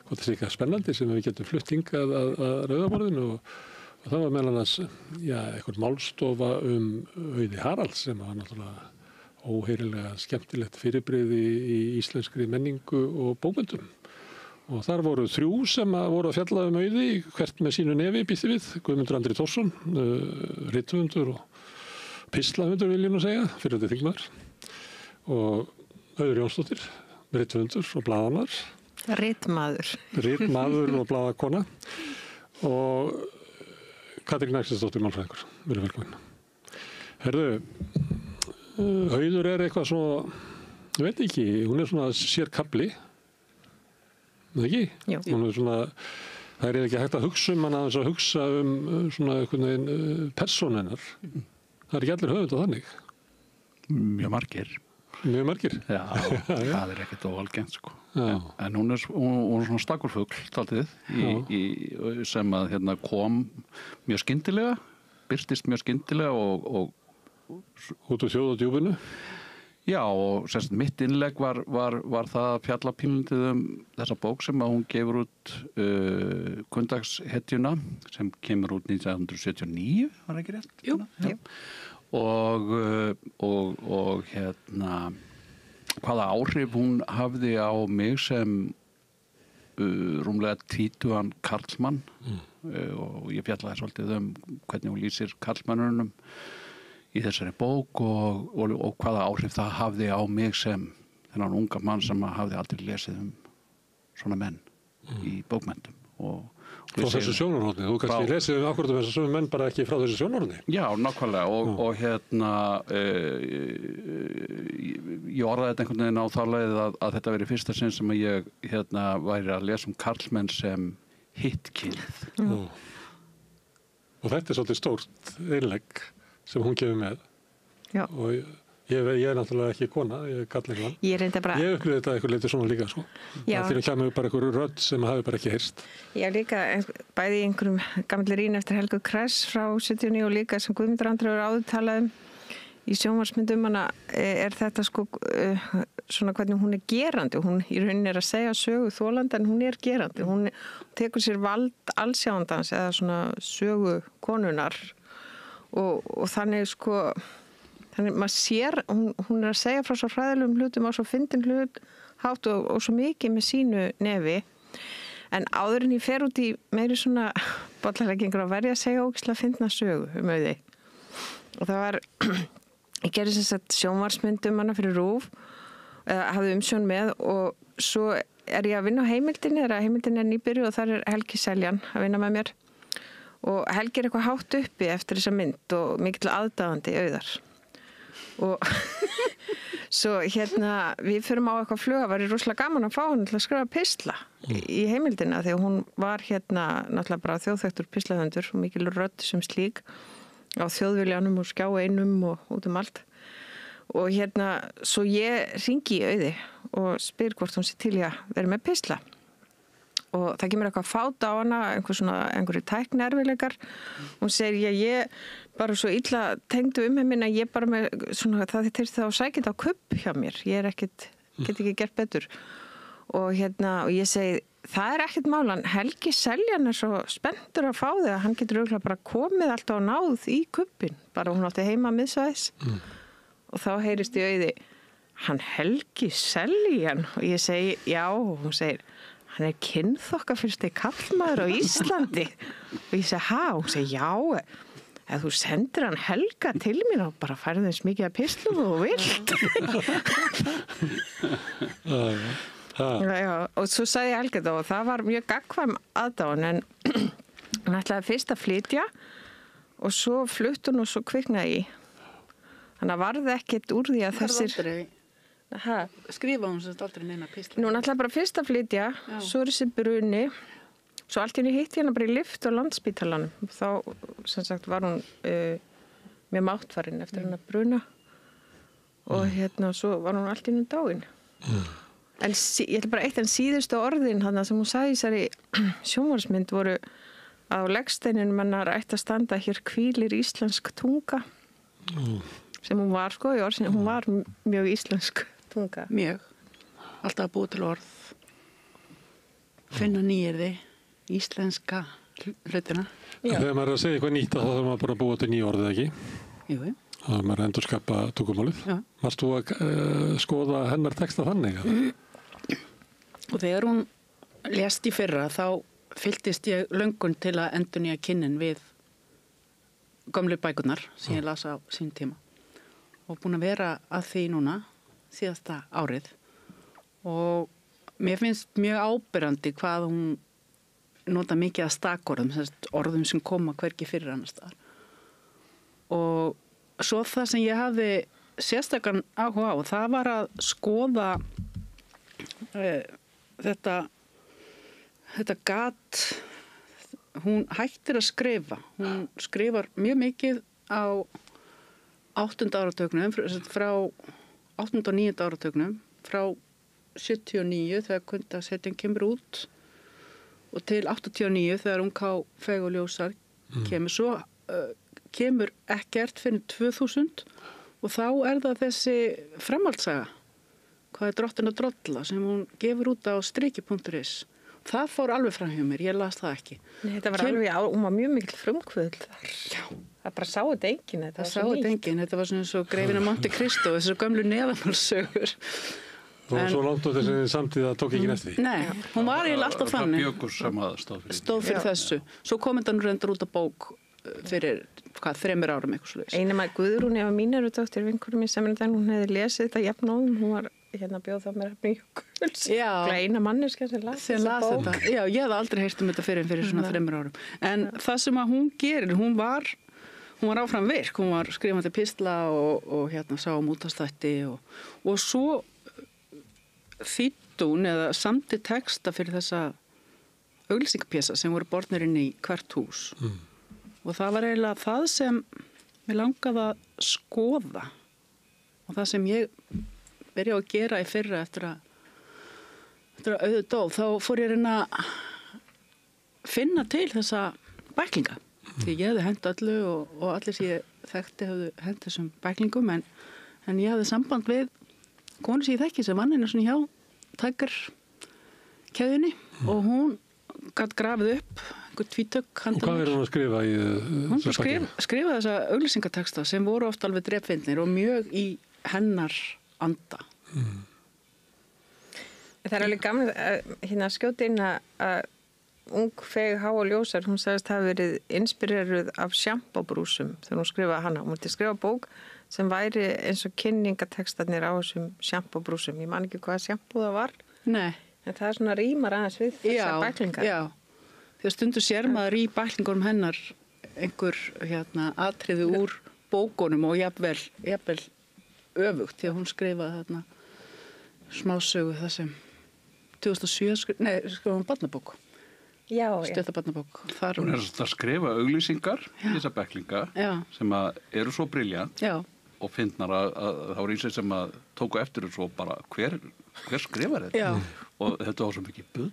[SPEAKER 9] hvað það sé eitthvað spennandi sem við getum flutt hingað að Rauðaborðinu og það var meðal annars eitthvað málstofa Auði Haralds sem var náttúrulega óheyrilega skemmtilegt fyrirbrigði í íslenskri menningu og bókmyndum. Og þar voru 3 sem voru að fjalla Auði, hvert með sínu nefi býtti við, Guðmundur Andri Tórsson, rithöfundur og pislahöfundur vil ég nú segja, fyrrverandi þingmaður, og Auður Jónsdóttir, rithöfundur og blaðamaður. Ritmaður og blaðakona og Katrín Axelsdóttir málfræðingur, verið velkomin. Herðu, Auður eitthvað svo, ég veit ekki, hún svona sér kapli, ekki?
[SPEAKER 3] Jú.
[SPEAKER 9] Hún svona, það ekki hægt að hugsa hana aðeins að hugsa svona einhvern veginn persónunnar. Það ekki allir höfund á þannig.
[SPEAKER 3] Mjög margir.
[SPEAKER 9] Mjög margir?
[SPEAKER 3] Já, það ekkert óalgengt, sko. En hún svona stakkurfugl, taldið, sem að kom mjög skyndilega, birtist mjög skyndilega og
[SPEAKER 9] út úr þjóðadjúpinu?
[SPEAKER 3] Já, og mitt innlegg var það að fjalla pínlítið þessa bók sem að hún gefur út Kundagshetjuna sem kemur út 1979, var ekki rétt?
[SPEAKER 20] Jú.
[SPEAKER 3] Og hvaða áhrif hún hafði á mig sem rúmlega 20 karlmann og ég fjallaði svolítið hvernig hún lýsir karlmannunum í þessari bók og hvaða áhrif það hafði á mig sem þennan unga mann sem hafði aldrei lesið svona menn í bókmenntum.
[SPEAKER 9] Frá þessu sjónarhorni, þú kannski lesið akkurat þessu menn bara ekki frá þessu sjónarhorni?
[SPEAKER 3] Já, nákvæmlega og ég orðaði þetta einhvern veginn á þá leið að þetta veri fyrsta sinn sem ég væri að lesa karlmenn sem hittkynið.
[SPEAKER 9] Og þetta svolítið stórt innlegg sem hún kemur með.
[SPEAKER 18] Já.
[SPEAKER 9] Og ég náttúrulega ekki kona, ég er karlingvann.
[SPEAKER 18] Ég
[SPEAKER 9] upplifði þetta eitthvað litið svona líka, sko.
[SPEAKER 18] Já.
[SPEAKER 9] Það kemur bara einhverju rödd sem hafi bara ekki heyrst.
[SPEAKER 18] Já, líka bæði í einhverjum gamli rýn eftir Helgu Kress frá 79 og líka sem Guðmundur Andri var áður talað í sjónvarpsmyndum hana þetta sko svona hvernig hún gerandi. Hún í rauninni að segja sögu þolanda en hún gerandi. Hún tekur sér vald allsjándans eða svona sögu konunar og þannig sko þannig maður sér, hún að segja frá svo hræðilegum hlutum á svo fyndin hlut hátt og svo mikið með sínu nefi en áður en ég fer út í meiri svona bollarleggingur að verja að segja ógeðslega fyndna sögu auði og það var ég gerði þess að sjónvarsmyndum hana fyrir RÚV hafði umsjón með og svo ég að vinna á heimildinni nýbyrju og þar Helgi Seljan að vinna með mér og Helgi eitthvað hátt uppi eftir þessa mynd og mikill aðdáandi Auðar og svo við förum á eitthvað flug það var rosalega gaman að fá hann til að skrifa pistla í heimildina þegar hún var náttúrulega bara þjóðþekktur pislahöndur og mikil rödd sem slík á Þjóðviljanum og Skjá einum og út allt og svo ég hringi í Auði og spyr hvort hún sé til að vera með pistla og það kemur eitthvað fát á hana einhverju tæknerfileikar hún segir ég bara svo illa tengdu heiminn að ég bara með svona það til þá sækit á kupp hjá mér ég get ekki gert betur og ég segi það ekkert málan Helgi Seljan svo spenntur að fá þig að hann getur auðvitað bara komið alltaf á náð í kuppin bara hún átti heima miðsvæðis og þá heyrist í Auði hann Helgi Seljan og ég segi já og hún segir hann kynþokkafyrsti karlmaður á Íslandi og ég segi hún segi já ef þú sendir hann Helga til mér og bara færði eins mikið að pislum og vilt og svo sagði ég Helga og það var mjög gagnkvæm aðdáun en hann ætlaði fyrst að flytja og svo flutt hún og svo kviknaði í þannig að varði ekkert úr því að þessir
[SPEAKER 22] skrifa hún sem aldrei neina písla
[SPEAKER 18] Nú ætlaði bara fyrst að flytja svo þessi bruni svo allt í henni hitti hérna bara í lift á Landspítalanum þá sem sagt var hún með máttfarin eftir hennar bruna og svo var hún allt í henni dáin en ég ætla bara eitt en síðustu orðin hann sem hún sagði þessari sjónvarsmynd voru að á legsteininum hennar ætti að standa hér hvílir íslensk tunga sem hún var sko í orðin hún var mjög íslensk tunga
[SPEAKER 22] mjög, alltaf að búa til orð finna nýjirði íslenska hlutina
[SPEAKER 9] Þegar maður er að segja eitthvað nýtt þá þarf maður bara að búa til nýja orðið ekki
[SPEAKER 22] Jú
[SPEAKER 9] þá er maður að endurskapa tungumálið Varst þú að skoða hennar texta þannig?
[SPEAKER 22] Og þegar hún lést í fyrra þá fylltist ég löngun til að endurnýja kynnin við gömlu bækurnar sem ég las á sín tíma og búin að vera að því núna síðasta árið og mér finnst mjög áberandi hvað hún nota mikið að stakorðum orðum sem koma hvergi fyrir annar staðar og svo það sem ég hafði sérstakann áhuga á, það var að skoða þetta gat, hún hættir að skrifa, hún skrifar mjög mikið á 8. áratugnum, frá 8. og 9. áratugnum, frá 79 þegar Kundasetting kemur út og til 89 þegar Ungká feg og ljósar kemur. Svo kemur ekkert fyrir 2000 og þá það þessi framhaldssaga, hvað Drottin og drolla, sem hún gefur út á striki.is. Það fór alveg fram hjá mér, ég las það ekki.
[SPEAKER 18] Nei, þetta var alveg, hún var mjög mikil frumkvöld þar. Já. Það bara sáu þetta enginn.
[SPEAKER 22] Það sáu þetta enginn, þetta var svona eins og Greifinn af Monte Cristo, þessar gömlu neðanmálssögur.
[SPEAKER 9] Og svo langt á þessi samtíð að tók ekki næst því.
[SPEAKER 22] Nei, hún var eiginlega alltaf þannig.
[SPEAKER 3] Það bjökur sem að
[SPEAKER 22] stóð fyrir þessu. Svo kom þetta nú reyndar út á bók fyrir, 3 árum eitthvað svoleiðis.
[SPEAKER 18] Einum að Guðrún Eva Mínerudóttir, vinkonum mín sem hún hefði lesið þetta jafnóðum, hún var bjóð það með Jökuls. Já. Eina manneska sem las þessa bók.
[SPEAKER 22] Já, ég hafði aldrei heyrt um þetta fyrir svona 3 árum. En það sem að hún gerir, hún var áfram virk, hún var skrifandi pistla og sá útastætti og svo þýddi hún eða samdi texta fyrir þessa auglýsingapjesa sem voru bornir inn í hvert hús. Og það var eiginlega það sem mér langaði að skoða og það sem ég byrjaði að gera í fyrra eftir að Auður dó. Þá fór ég að reyna að finna til þessa bæklinga. Því ég hefði hent öllu og allir sem ég þekkti hefðu hent þessum bæklingum en ég hafði samband við konu sem ég þekki sem vann hérna svona hjá tækjarkeðjunni og hún gat grafið upp einhver tvítök handan.
[SPEAKER 9] Og hvað hún að skrifa í
[SPEAKER 22] hún skrifaði þessa auglýsingateksta sem voru oft alveg drepfindnir og mjög í hennar anda.
[SPEAKER 18] Það alveg gaman að skjóta inn að Ung feg há og ljósar, hún sagðist hafi verið inspireruð af sjampóbrúsum þegar hún skrifaði hana. Hún vildi skrifa bók sem væri eins og kynningatekstarnir á þessum sjampóbrúsum. Ég man ekki hvaða sjampó það var.
[SPEAKER 22] Nei.
[SPEAKER 18] En það svona rýmar aðeins við þessar bæklingar.
[SPEAKER 22] Já, þegar stundu sér maður í bæklingunum hennar einhver atriði úr bókunum og jafnvel öfugt því að hún skrifaði smásögu það sem 2007 skrifaði barnabók.
[SPEAKER 18] Já.
[SPEAKER 22] Stjórnabarnabók.
[SPEAKER 3] Hún að skrifa auglýsingar í þessa bæklinga sem eru svo briljant og fyndnar að það voru eins sem að tóku eftir og svo bara hver skrifar þetta? Og þetta var svo mikið bull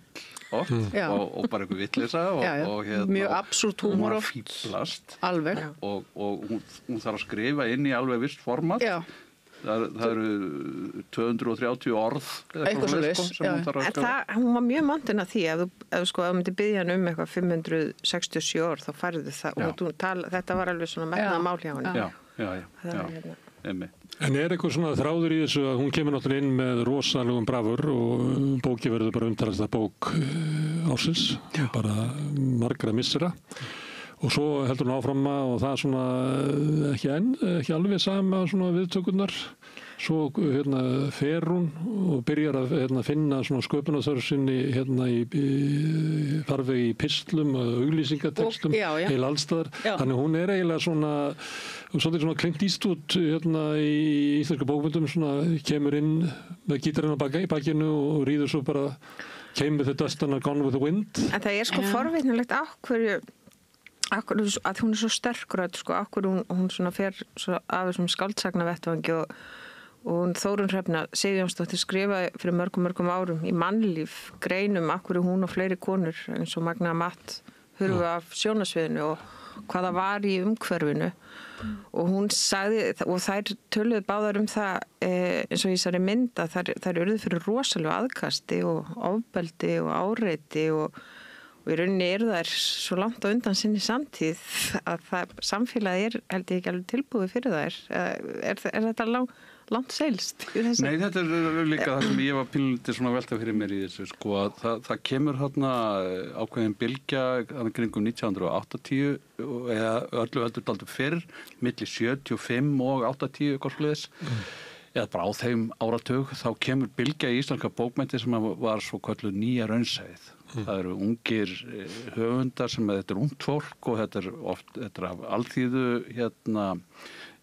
[SPEAKER 3] oft og bara einhver vitleysa og
[SPEAKER 22] mjög absúrt húmor
[SPEAKER 3] oft. Hún var fíblast.
[SPEAKER 22] Alveg.
[SPEAKER 3] Og hún þarf að skrifa inn í alveg visst format. Já. Það eru 230 orð
[SPEAKER 22] eitthvað svoleiðis.
[SPEAKER 18] Hún var mjög montin að því ef þú myndir biðja hann um eitthvað 567 orð þá færðu það og þetta var alveg svona metnað mál hjá henni.
[SPEAKER 3] Já.
[SPEAKER 9] En eitthvað svona þráður í þessu að hún kemur náttúrulega inn með rosalegum bravur og bóki verður bara umtalasta bók ársins, bara margra missera. Og svo heldur hún áfram og það svona ekki alveg sama svona viðtökurnar. Svo fer hún og byrjar að finna svona sköpunarþörf sinni í farvegi í pistlum og auglýsingatextum heil allstaðar. Þannig hún eiginlega svolítið svona Clint Eastwood í íslensku bókmyndum svona kemur inn með gítarinn á bakinu og rýður svo bara Came with the dust and gone with the wind.
[SPEAKER 18] En það sko forvitnilegt að hún svo sterkrödd hún svona fer svo af þessum skáldsagnavettvangi og Þórunn Hrefna Sigurjónsdóttir skrifaði fyrir mörgum árum í Mannlíf greinum akkur hún og fleiri konur eins og Magna Matt hurfu af sjónasviðinu og hvaða var í umhverfinu og hún sagði og þær töluðu báðar það eins og í þessari mynd að þær urðu fyrir rosalega aðkasti og ofbeldi og áreiti og í rauninni þær svo langt á undan sinni samtíð að samfélagið held ég ekki alveg tilbúið fyrir þær. Er þetta langt seilst?
[SPEAKER 3] Nei, þetta líka það sem ég var pínlítið svona velta fyrir mér í þessu að það kemur ákveðin bylgja kringum 1980 eða öllu heldur fyrr milli 75 og 80 eitthvað svoleiðis. Eða bara á þeim áratug þá kemur bylgja í íslenska bókmennti sem var svo kölluð nýja raunsæið. Það eru ungir höfundar sem þetta ungt fólk og þetta af alþýðu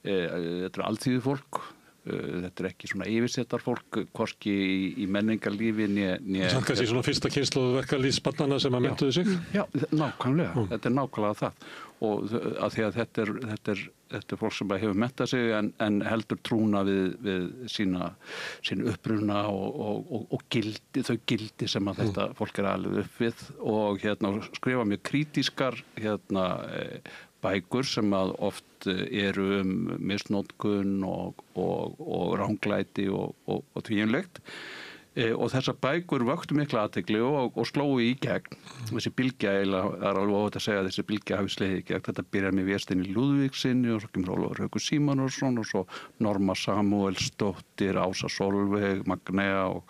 [SPEAKER 3] þetta alþýðu fólk, þetta ekki svona yfirsettar fólk, hvorki í menningarlífi
[SPEAKER 9] Samt kannski svona fyrsta kynslóð verkalýðsbarnanna sem að menntuðu sig?
[SPEAKER 3] Já, nákvæmlega, þetta nákvæmlega það og að því að þetta er fólk sem hefur mentað sig en heldur trúna við sín uppruna og gildi, þau gildi sem að þetta fólk alveg upp við og skrifa mjög krítískar bækur sem að oft eru misnotkun og ranglæti og tvíunlegt og þessar bækur vöktu mikla athygli og slói í gegn. Þessi bylgja, það alveg óhætt að segja að þessi bylgja hafi slegið í gegn. Þetta byrjar með Vésteini Lúðvíksinni og svo kemur Ólafur Haukur Símonarson og svo Norma Samúelsdóttir, Ása Sólveig, Magnea og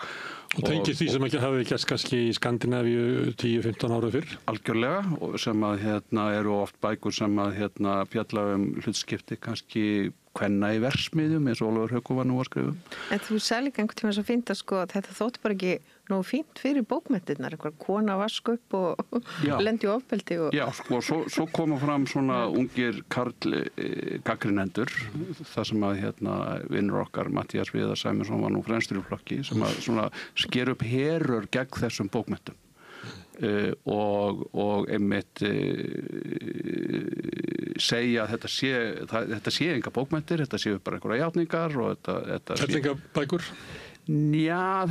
[SPEAKER 9] tengist því sem ekki hafi gert kannski í Skandinavíu 10-15 ára fyrr?
[SPEAKER 3] Algjörlega, sem að eru oft bækur sem að fjalla hlutskipti kannski kvenna í versmiðjum eins og Ólafur Haukur var nú að skrifa.
[SPEAKER 6] En þú sagði líka einhvern tíma svo fínt að að þetta þótti bara ekki nógu fínt fyrir bókmenntirnar, einhver kona vask upp og lendi í ofbeldi.
[SPEAKER 3] Já, svo koma fram svona ungir gagnrýnendur, það sem að vinnur okkar Matthías Viðar Sæmundsson var nú fremstur í flokki, sem að svona sker upp herör gegn þessum bókmenntum. Og einmitt segja að þetta sé enga bókmenntir, þetta séu bara einhverja játningar og þetta
[SPEAKER 9] Kellingabækur?
[SPEAKER 3] Já,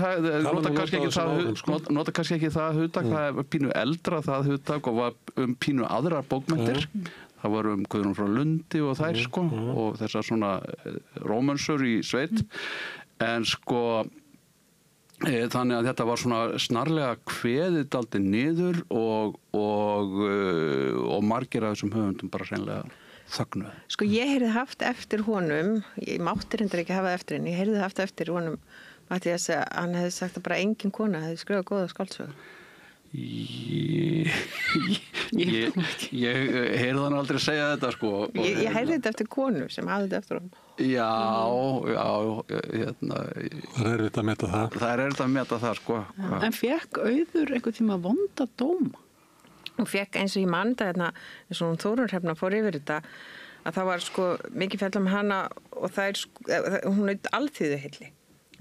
[SPEAKER 3] nota kannski ekki það hugtak, það er pínu eldra það hugtak og var pínu aðrar bókmenntir. Það var Guðrún frá Lundi og þær og þessar svona rómansur í sveit en þannig að þetta var svona snarlega kveðið dálítið niður og margir af þessum höfundum bara hreinlega þögnuðu.
[SPEAKER 6] Ég heyrði haft eftir honum, ég mátti reyndar ekki hafa eftir henni, ég heyrði haft eftir honum Matthías að hann hefði sagt að bara engin kona hefði skrifað góða skáldsögu.
[SPEAKER 3] Ég heyrði hann aldrei segja þetta
[SPEAKER 6] Ég heyrði þetta eftir konu sem hafði þetta eftir honum.
[SPEAKER 3] Já,
[SPEAKER 9] Það er erfitt að meta það.
[SPEAKER 3] Það er erfitt að meta það,
[SPEAKER 22] En fekk Auður einhvern tíma vonda dóma?
[SPEAKER 6] Hún fekk eins og ég man þetta, eins og hún Þórunn Hrefna fór yfir þetta, að það var mikið fjallað með hana og hún naut alþýðuhylli.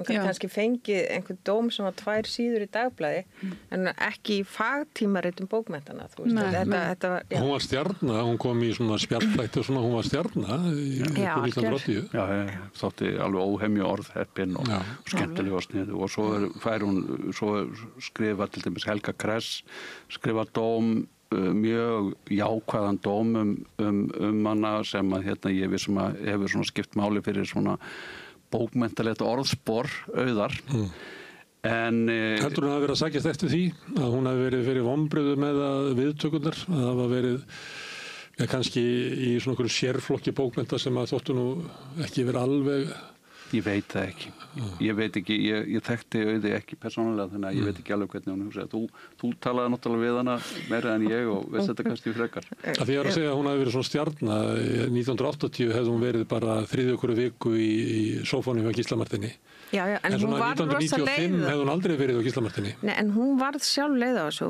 [SPEAKER 6] Hún kannski fengið einhvern dóm sem var 2 síður í dagblaði en ekki í fagtímaritum bókmenntana.
[SPEAKER 9] Hún var stjarna, hún kom í svona spjallflætti og svona, hún var stjarna í 1980.
[SPEAKER 3] Já, þótti alveg óhemju orðheppin og skemmtileg og sniðu og svo skrifa til dæmis Helga Kress, skrifa dóm mjög jákvæðan dóm hana sem að ég vissum að hefur svona skipt máli fyrir svona bókmenntalegt orðspor Auðar
[SPEAKER 9] Heldur hún hafi verið að sækjast eftir því að hún hafi verið fyrir vonbrigðu með viðtökurnar að hafa verið kannski í svona einhverju sérflokki bókmennta sem að þóttu nú ekki verið alveg
[SPEAKER 3] Ég veit það ekki. Ég veit ekki, ég þekkti Auði ekki persónulega þannig að ég veit ekki alveg hvernig hún hugsaði. Þú talaði náttúrulega við hana meira en ég og veist þetta kannski frekar.
[SPEAKER 9] Því ég var að segja að hún hafi verið svona stjarna. 1980 hefði hún verið bara 3 viku í sófónum hjá Gíslamartinni.
[SPEAKER 6] Já, en
[SPEAKER 9] svona 1995 hefði hún aldrei verið á Gíslamartinni.
[SPEAKER 6] Nei, en hún varð sjálf leið á þessu.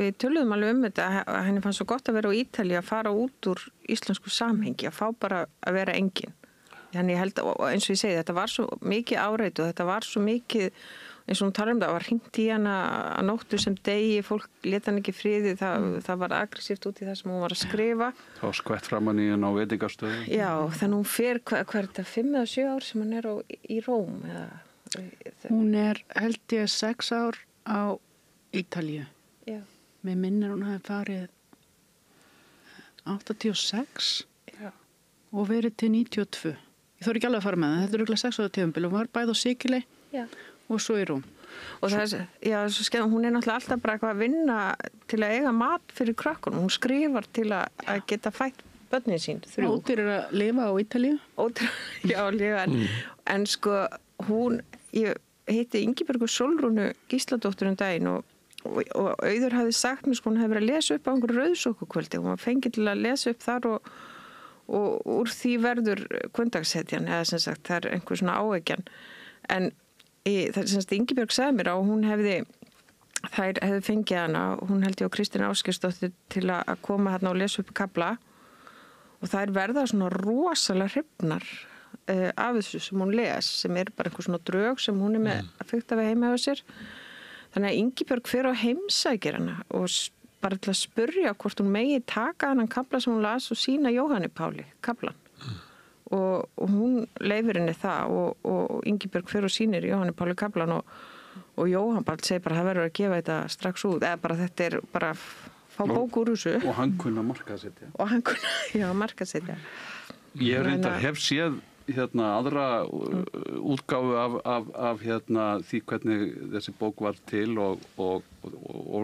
[SPEAKER 6] Við töluðum alveg þetta, henni fannst svo gott að vera á Ítalíu að fara út úr íslensku samhengi, að fá bara að vera engin. Þannig ég held, og eins og ég segi, þetta var svo mikið áreitt og þetta var svo mikið, eins og hún talar það var hringt í hana að nóttu sem degi, fólk leta hann ekki friði, það var aggressíft út í það sem hún var að skrifa.
[SPEAKER 3] Það var skvett framan í henn á veitingastöðu.
[SPEAKER 6] Já, þannig hún fer, hvað er þetta, 5 eða 7 ár sem hann er í Róm?
[SPEAKER 22] Hún er, held ég, 6 ár á Ítalíu.
[SPEAKER 6] Já.
[SPEAKER 22] Mér minnir hún hafi farið 86 og verið til 92. Ég þóri ekki alveg að fara með það, þetta er örugglega 6 ára tímabil og var bæði á Sikiley og svo í Róm.
[SPEAKER 6] Og það er, hún er náttúrulega alltaf bara eitthvað að vinna til að eiga mat fyrir krakkunum, hún skrifar til að geta fætt börnin sín, 3.
[SPEAKER 22] Ódýrar að lifa á Ítalíu?
[SPEAKER 6] Já, lifa, en hún, ég hitti Ingibjörgu Sólrúnu Gísladóttur daginn og Auður hafði sagt mér, hún hefði verið að lesa upp á einhverju rauðsókukvöldi, hún var fengið til að lesa upp þar og úr því verður kvöndagshetjan, eða sem sagt það er einhver svona áeggjan en það er sem sagt Ingibjörg sagði mér og hún hefði fengið hana, hún held ég á Kristín Ásgeirsdóttir til að koma hérna og lesa upp kafla og það verða svona rosalega hrifnar af þessu sem hún les, sem bara einhver svona drög sem hún með að fikta við heima á sér. Þannig að Ingibjörg fer á heimsækir hana og bara til að spurja hvort hún megi taka hennan kafla sem hún las og sína Jóhanni Páli kaflan. Og hún leifir henni það og Ingibjörg fer og sýnir Jóhanni Páli kaflan og Jóhann bara segir bara það verður að gefa þetta strax út, eða bara þetta bara fá bók úr þessu.
[SPEAKER 3] Og hann kunna markaðsetja.
[SPEAKER 6] Og hann kunna, já, markaðsetja.
[SPEAKER 3] Ég reyndar hef séð aðra útgáfu af því hvernig þessi bók var til og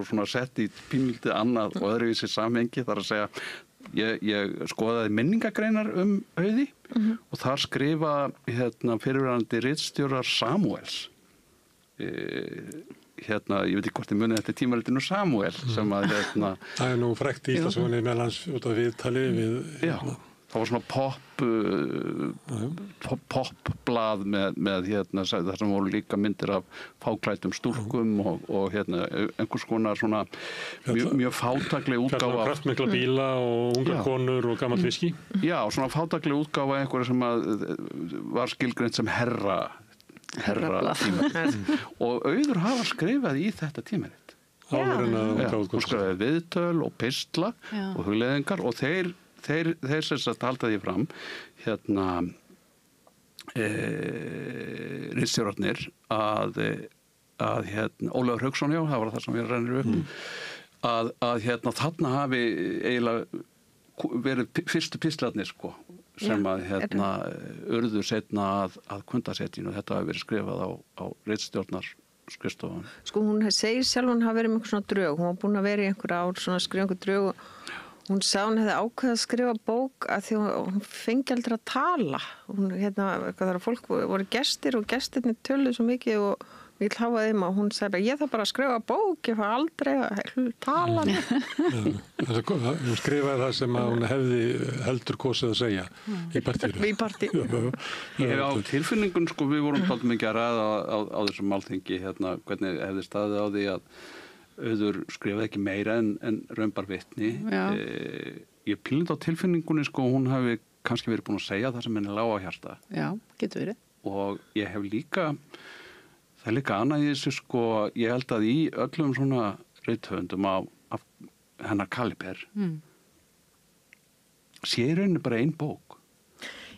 [SPEAKER 3] svona sett í pínlítið annað og öðruvísi samhengi, þar að segja ég skoðaði minningagreinar Auði og þar skrifa fyrirverandi ritstjórar Samúels ég veit ekki hvort ég muni þetta tímaritinu Samúel sem að
[SPEAKER 9] það nú frækt í Íslandsvöginni meðlans út af viðtali við
[SPEAKER 3] það var svona popblað með þar sem voru líka myndir af fáklædum stúlkum og einhvers konar svona mjög fátakleg útgáfa af
[SPEAKER 9] kraftmikla bíla og ungar konur og gamalt viski.
[SPEAKER 3] Já, svona fátakleg útgáfa einhverja sem var skilgreint sem herra tímarit. Og Auður hafa skrifað í þetta tímarit. Hún skrifaði viðtöl og pistla og hugleiðingar og þeir sem sagt halda því fram ritstjórarnir að Ólafur Hauksson, já, það var það sem við rennir upp að þarna hafi eiginlega verið fyrstu pistlarnir sko, sem að urðu setna að kundasetjinu, þetta hafi verið skrifað á ritstjórnar skrifstofan.
[SPEAKER 6] Sko hún segir sjálf hún hafi verið með einhver svona drög, hún var búin að vera í einhver ár svona að skrifa einhver drög og hún sá hún hefði ákveðið að skrifa bók að því hún fengi aldrei að tala. Hún, þar að fólk voru gestir og gestirni töluðu svo mikið og vill hafa þeim og hún sagði ég þarf bara að skrifa bók, ég fá aldrei að tala.
[SPEAKER 9] Hún skrifaði það sem hún hefði heldur kosið að segja í partíinu.
[SPEAKER 6] Í partíinu.
[SPEAKER 3] Ég hef á tilfinningun, sko, við vorum alltaf mikið að ræða á þessum málþingi, hvernig hefði staðið á því að Auður skrifaði ekki meira en raunbar vitni. Ég pílind á tilfinningunni, sko, hún hafi kannski verið búin að segja það sem henni lá á hjarta.
[SPEAKER 22] Já, getur verið.
[SPEAKER 3] Og ég hef líka, það líka annað í þessu, sko, ég held að í öllum svona rithöfundum af hennar kaliber sé í rauninni bara ein bók.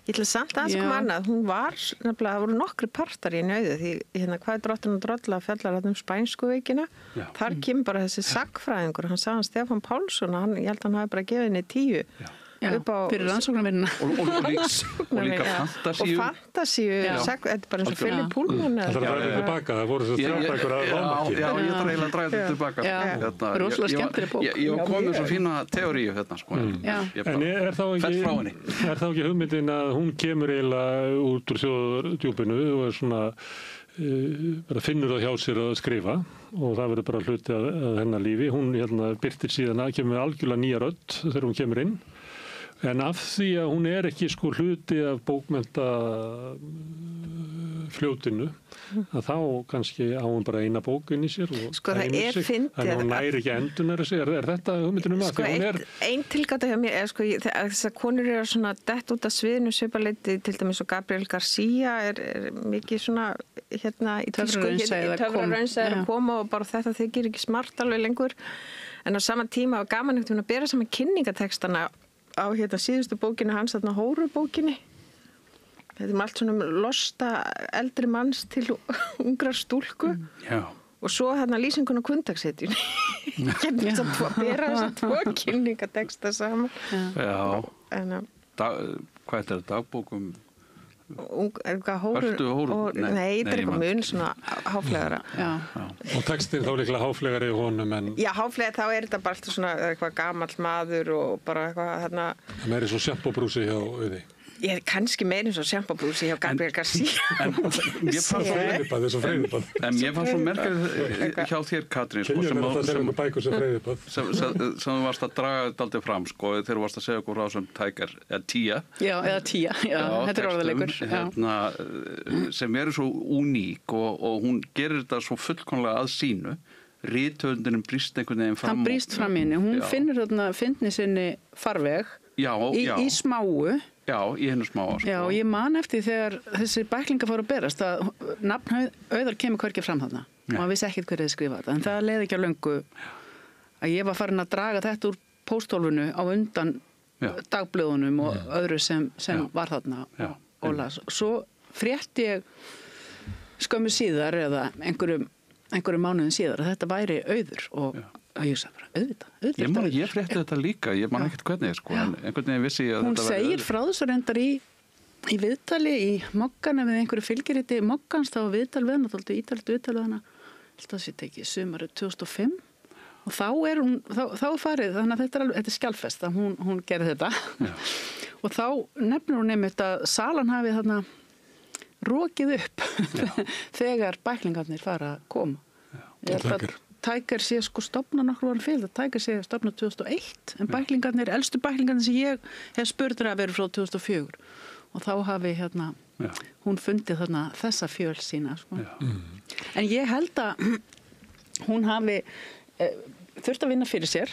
[SPEAKER 6] Ég ætla samt aðeins koma annað, hún var nefnilega, það voru nokkri partar í Auði því hvað er Drottin og drolla fjallar spænsku veikina, þar kemur bara þessi sagnfræðingur, hann sagði Stefán Pálsson, ég held að hann hafi bara gefið henni 10
[SPEAKER 22] fyrir rannsóknarvinnuna
[SPEAKER 3] og líka fantasíu
[SPEAKER 6] og fantasíu, þetta er bara eins og Philip Pullman
[SPEAKER 9] Það er að draga þetta tilbaka, það voru þess að þrjábækur að lámarki
[SPEAKER 3] Já, ég þarf eiginlega að draga þetta tilbaka
[SPEAKER 22] rosalega skemmtileg bók
[SPEAKER 3] Ég var komið svo fína teóríu
[SPEAKER 9] En er þá ekki hugmyndin að hún kemur eiginlega út úr þjóðardjúpinu og er svona bara finnur það hjá sér að skrifa og það verður bara hluti að hennar lífi hún birtir síðan að kemur algjörlega nýja rödd þegar hún kemur inn en af því að hún er ekki sko hluti af bókmennta fljótinu að þá kannski á hún bara eina bók inn í sér og
[SPEAKER 6] sko það er fyndið
[SPEAKER 9] en hún næri ekki endunar er þetta hugmyndin
[SPEAKER 6] sko ein tilgáta hjá mér er sko þess að konur eru svona dett út af sviðinu svipaleiti til dæmis og Gabriel García er mikið svona í töfraraunsæðir að koma og bara þetta þykir ekki smart alveg lengur en á sama tíma var gaman að bera saman kynningatekstana á síðustu bókinu hans Hórubókinni þetta allt svona losta eldri manns til ungrar stúlku og svo lýsingun á Kundagshetjunni að bera þess að tvo kynningateksta saman
[SPEAKER 3] hvað er þetta dagbókum
[SPEAKER 6] Hórur nei, þetta er eitthvað mun svona háflegara
[SPEAKER 9] og textin þá líklega háflegari í honum en
[SPEAKER 6] já, háflega þá er þetta bara alltaf svona eitthvað gamall maður og bara eitthvað
[SPEAKER 9] það er svo sjampóbrúsi hjá Auði
[SPEAKER 6] ég er kannski meira eins og sjampóbrúsi hjá Gabriel García
[SPEAKER 3] en mér fannst svo merkilegt hjá þér Katrín sem þú varst að draga þetta aldrei fram þegar þú varst að segja okkur á sem Tiger eða Tía
[SPEAKER 22] þetta er orðalegur
[SPEAKER 3] sem eru svo uník og hún gerir þetta svo fullkomlega að sínu rithöfundinum brýst einhvern veginn fram
[SPEAKER 22] hann brýst fram inni, hún finnur þarna fyndni sinni farveg í smáu.
[SPEAKER 3] Já, í hennu smáa. Sko.
[SPEAKER 22] Já, og ég man eftir þegar þessi bæklingar fóru að berast að nafn Auðar kemur hvergi fram þarna og hann vissi ekkert hverju þið skrifa þetta, en það leiði ekki á löngu að ég var farin að draga þetta úr pósthólfinu á undan dagblöðunum og öðru sem var þarna og las. Svo frétti ég skömmu síðar eða einhverjum mánuðin síðar að þetta væri Auður og ég sagði bara, auðvitað.
[SPEAKER 3] Ég frétti þetta líka, ég man ekkert hvernig, sko, en einhvern veginn vissi ég að
[SPEAKER 22] hún
[SPEAKER 3] þetta væri
[SPEAKER 22] segir frá þessu reyndar í viðtali í Moggana við einhverju fylgiriti Moggans, þá var viðtal við hana, þáttu ítaldu viðtal við hana, það sé tekið sumarið 2005 og þá er farið, þannig að þetta er skjálfest að hún gerði þetta og þá nefnir hún einmitt að salan hafi þarna rokið upp þegar bæklingarnir fara að koma. Ég held að Tiger sé sko stofna nokkur ára fyrir, Tiger sé stofna 2001 en bæklingarnir, elstu bæklingarnir sem ég hef spurður að vera frá 2004 og þá hafi hún fundið þarna þessa fjöl sína sko. En ég held að hún hafi þurft að vinna fyrir sér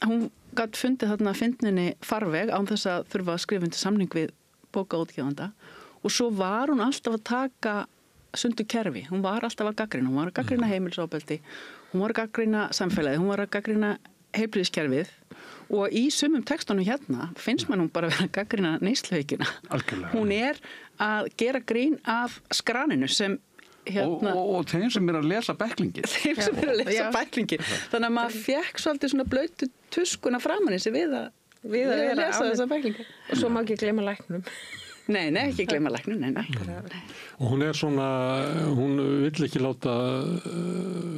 [SPEAKER 22] hún gat fundið þarna fyndninni farveg án þess að þurfa að skrifa undir samning við bókaútgefanda og svo var hún alltaf að taka sundu kerfi, hún var alltaf að gaggrina, hún var að gaggrina heimilisofbeldi, hún var að gaggrina samfélagið, hún var að gaggrina heilbrigðiskerfið og í sumum textunum hérna finnst mann hún bara að vera að gaggrina neysluveikina. Hún er að gera grín af skraninu sem
[SPEAKER 3] og þeim sem að lesa bæklingin.
[SPEAKER 22] Þeim sem að lesa bæklingin. Þannig að maður fekk svolítið svona blautu tuskuna framan þessi við að lesa þessa bæklinga.
[SPEAKER 6] Og svo má ekki gleyma læknum.
[SPEAKER 22] Nei, ekki gleyma læknum, nei.
[SPEAKER 9] Og hún er svona, hún vill ekki láta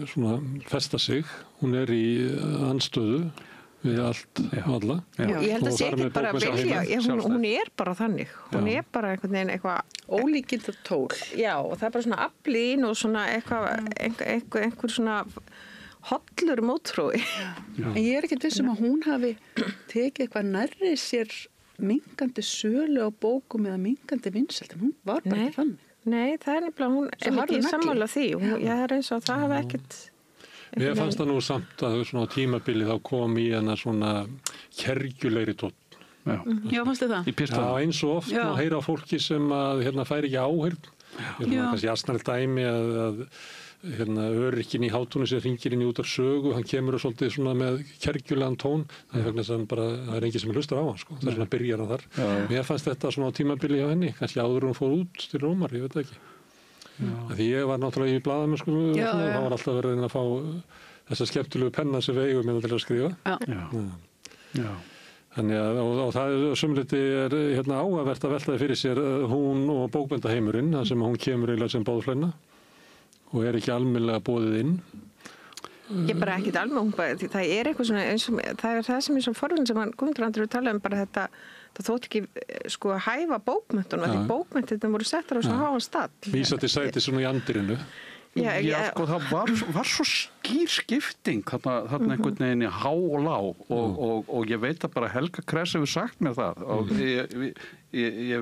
[SPEAKER 9] svona festa sig, hún er í anstöðu við allt og alla.
[SPEAKER 6] Ég held að sé ekki bara að vilja, hún er bara þannig, hún er bara einhvern veginn eitthvað
[SPEAKER 22] ólíkind og tól.
[SPEAKER 6] Já, og það er bara svona aflín og svona einhver svona hollur mótfrói.
[SPEAKER 22] En ég er ekkert vissum að hún hafi tekið eitthvað nærri sér minkandi sölu á bókum eða minkandi vinsældi, hún var bara ekki þannig.
[SPEAKER 6] Nei, það er nefnilega, hún er ekki sammála því. Ég er eins og það hafi ekkert...
[SPEAKER 9] Mér fannst það nú samt að svona tímabili þá kom í hana svona kergjulegri tótt.
[SPEAKER 22] Já, fannst þið það?
[SPEAKER 9] Já, eins og oft að heyra á fólki sem að færi ekki áheyrn. Kannski asnarlegt dæmi að öryrkinn í hátúni sem hringir inn í út af sögu, hann kemur svolítið svona með kergjulegan tón, það er vegna þess að það er enginn sem hlustar á hann, sko. Það er svona byrjar á þar. Mér fannst þetta svona á tímabili hjá henni, kannski áður hún fór út til Rómar, ég veit ekki. Því ég var náttúrulega í blaðamennsku, þá var alltaf verið að fá þessa skemmtilegu penna sem við eigum til að skrifa. Þannig að, og það er sumliti áhugavert að veltaði fyrir sér hún og bókmenntaheimurinn, þar sem hún kemur eiginlega sem báðflæna og er ekki almennilega boðið inn.
[SPEAKER 6] Ég bara ekkert almennilega, það er eitthvað svona, það er það sem er svo forðun sem hann Guðmundur Andri talaði bara þetta, það þótt ekki sko að hæfa bókmenntunum, því bókmenntunum voru settar á svo háan stall.
[SPEAKER 9] Vísa til sæti svona í andirinu.
[SPEAKER 3] Já, sko það var svo skýr skipting þarna einhvern veginn í há og lág og ég veit að bara Helga Kress hefur sagt mér það og ég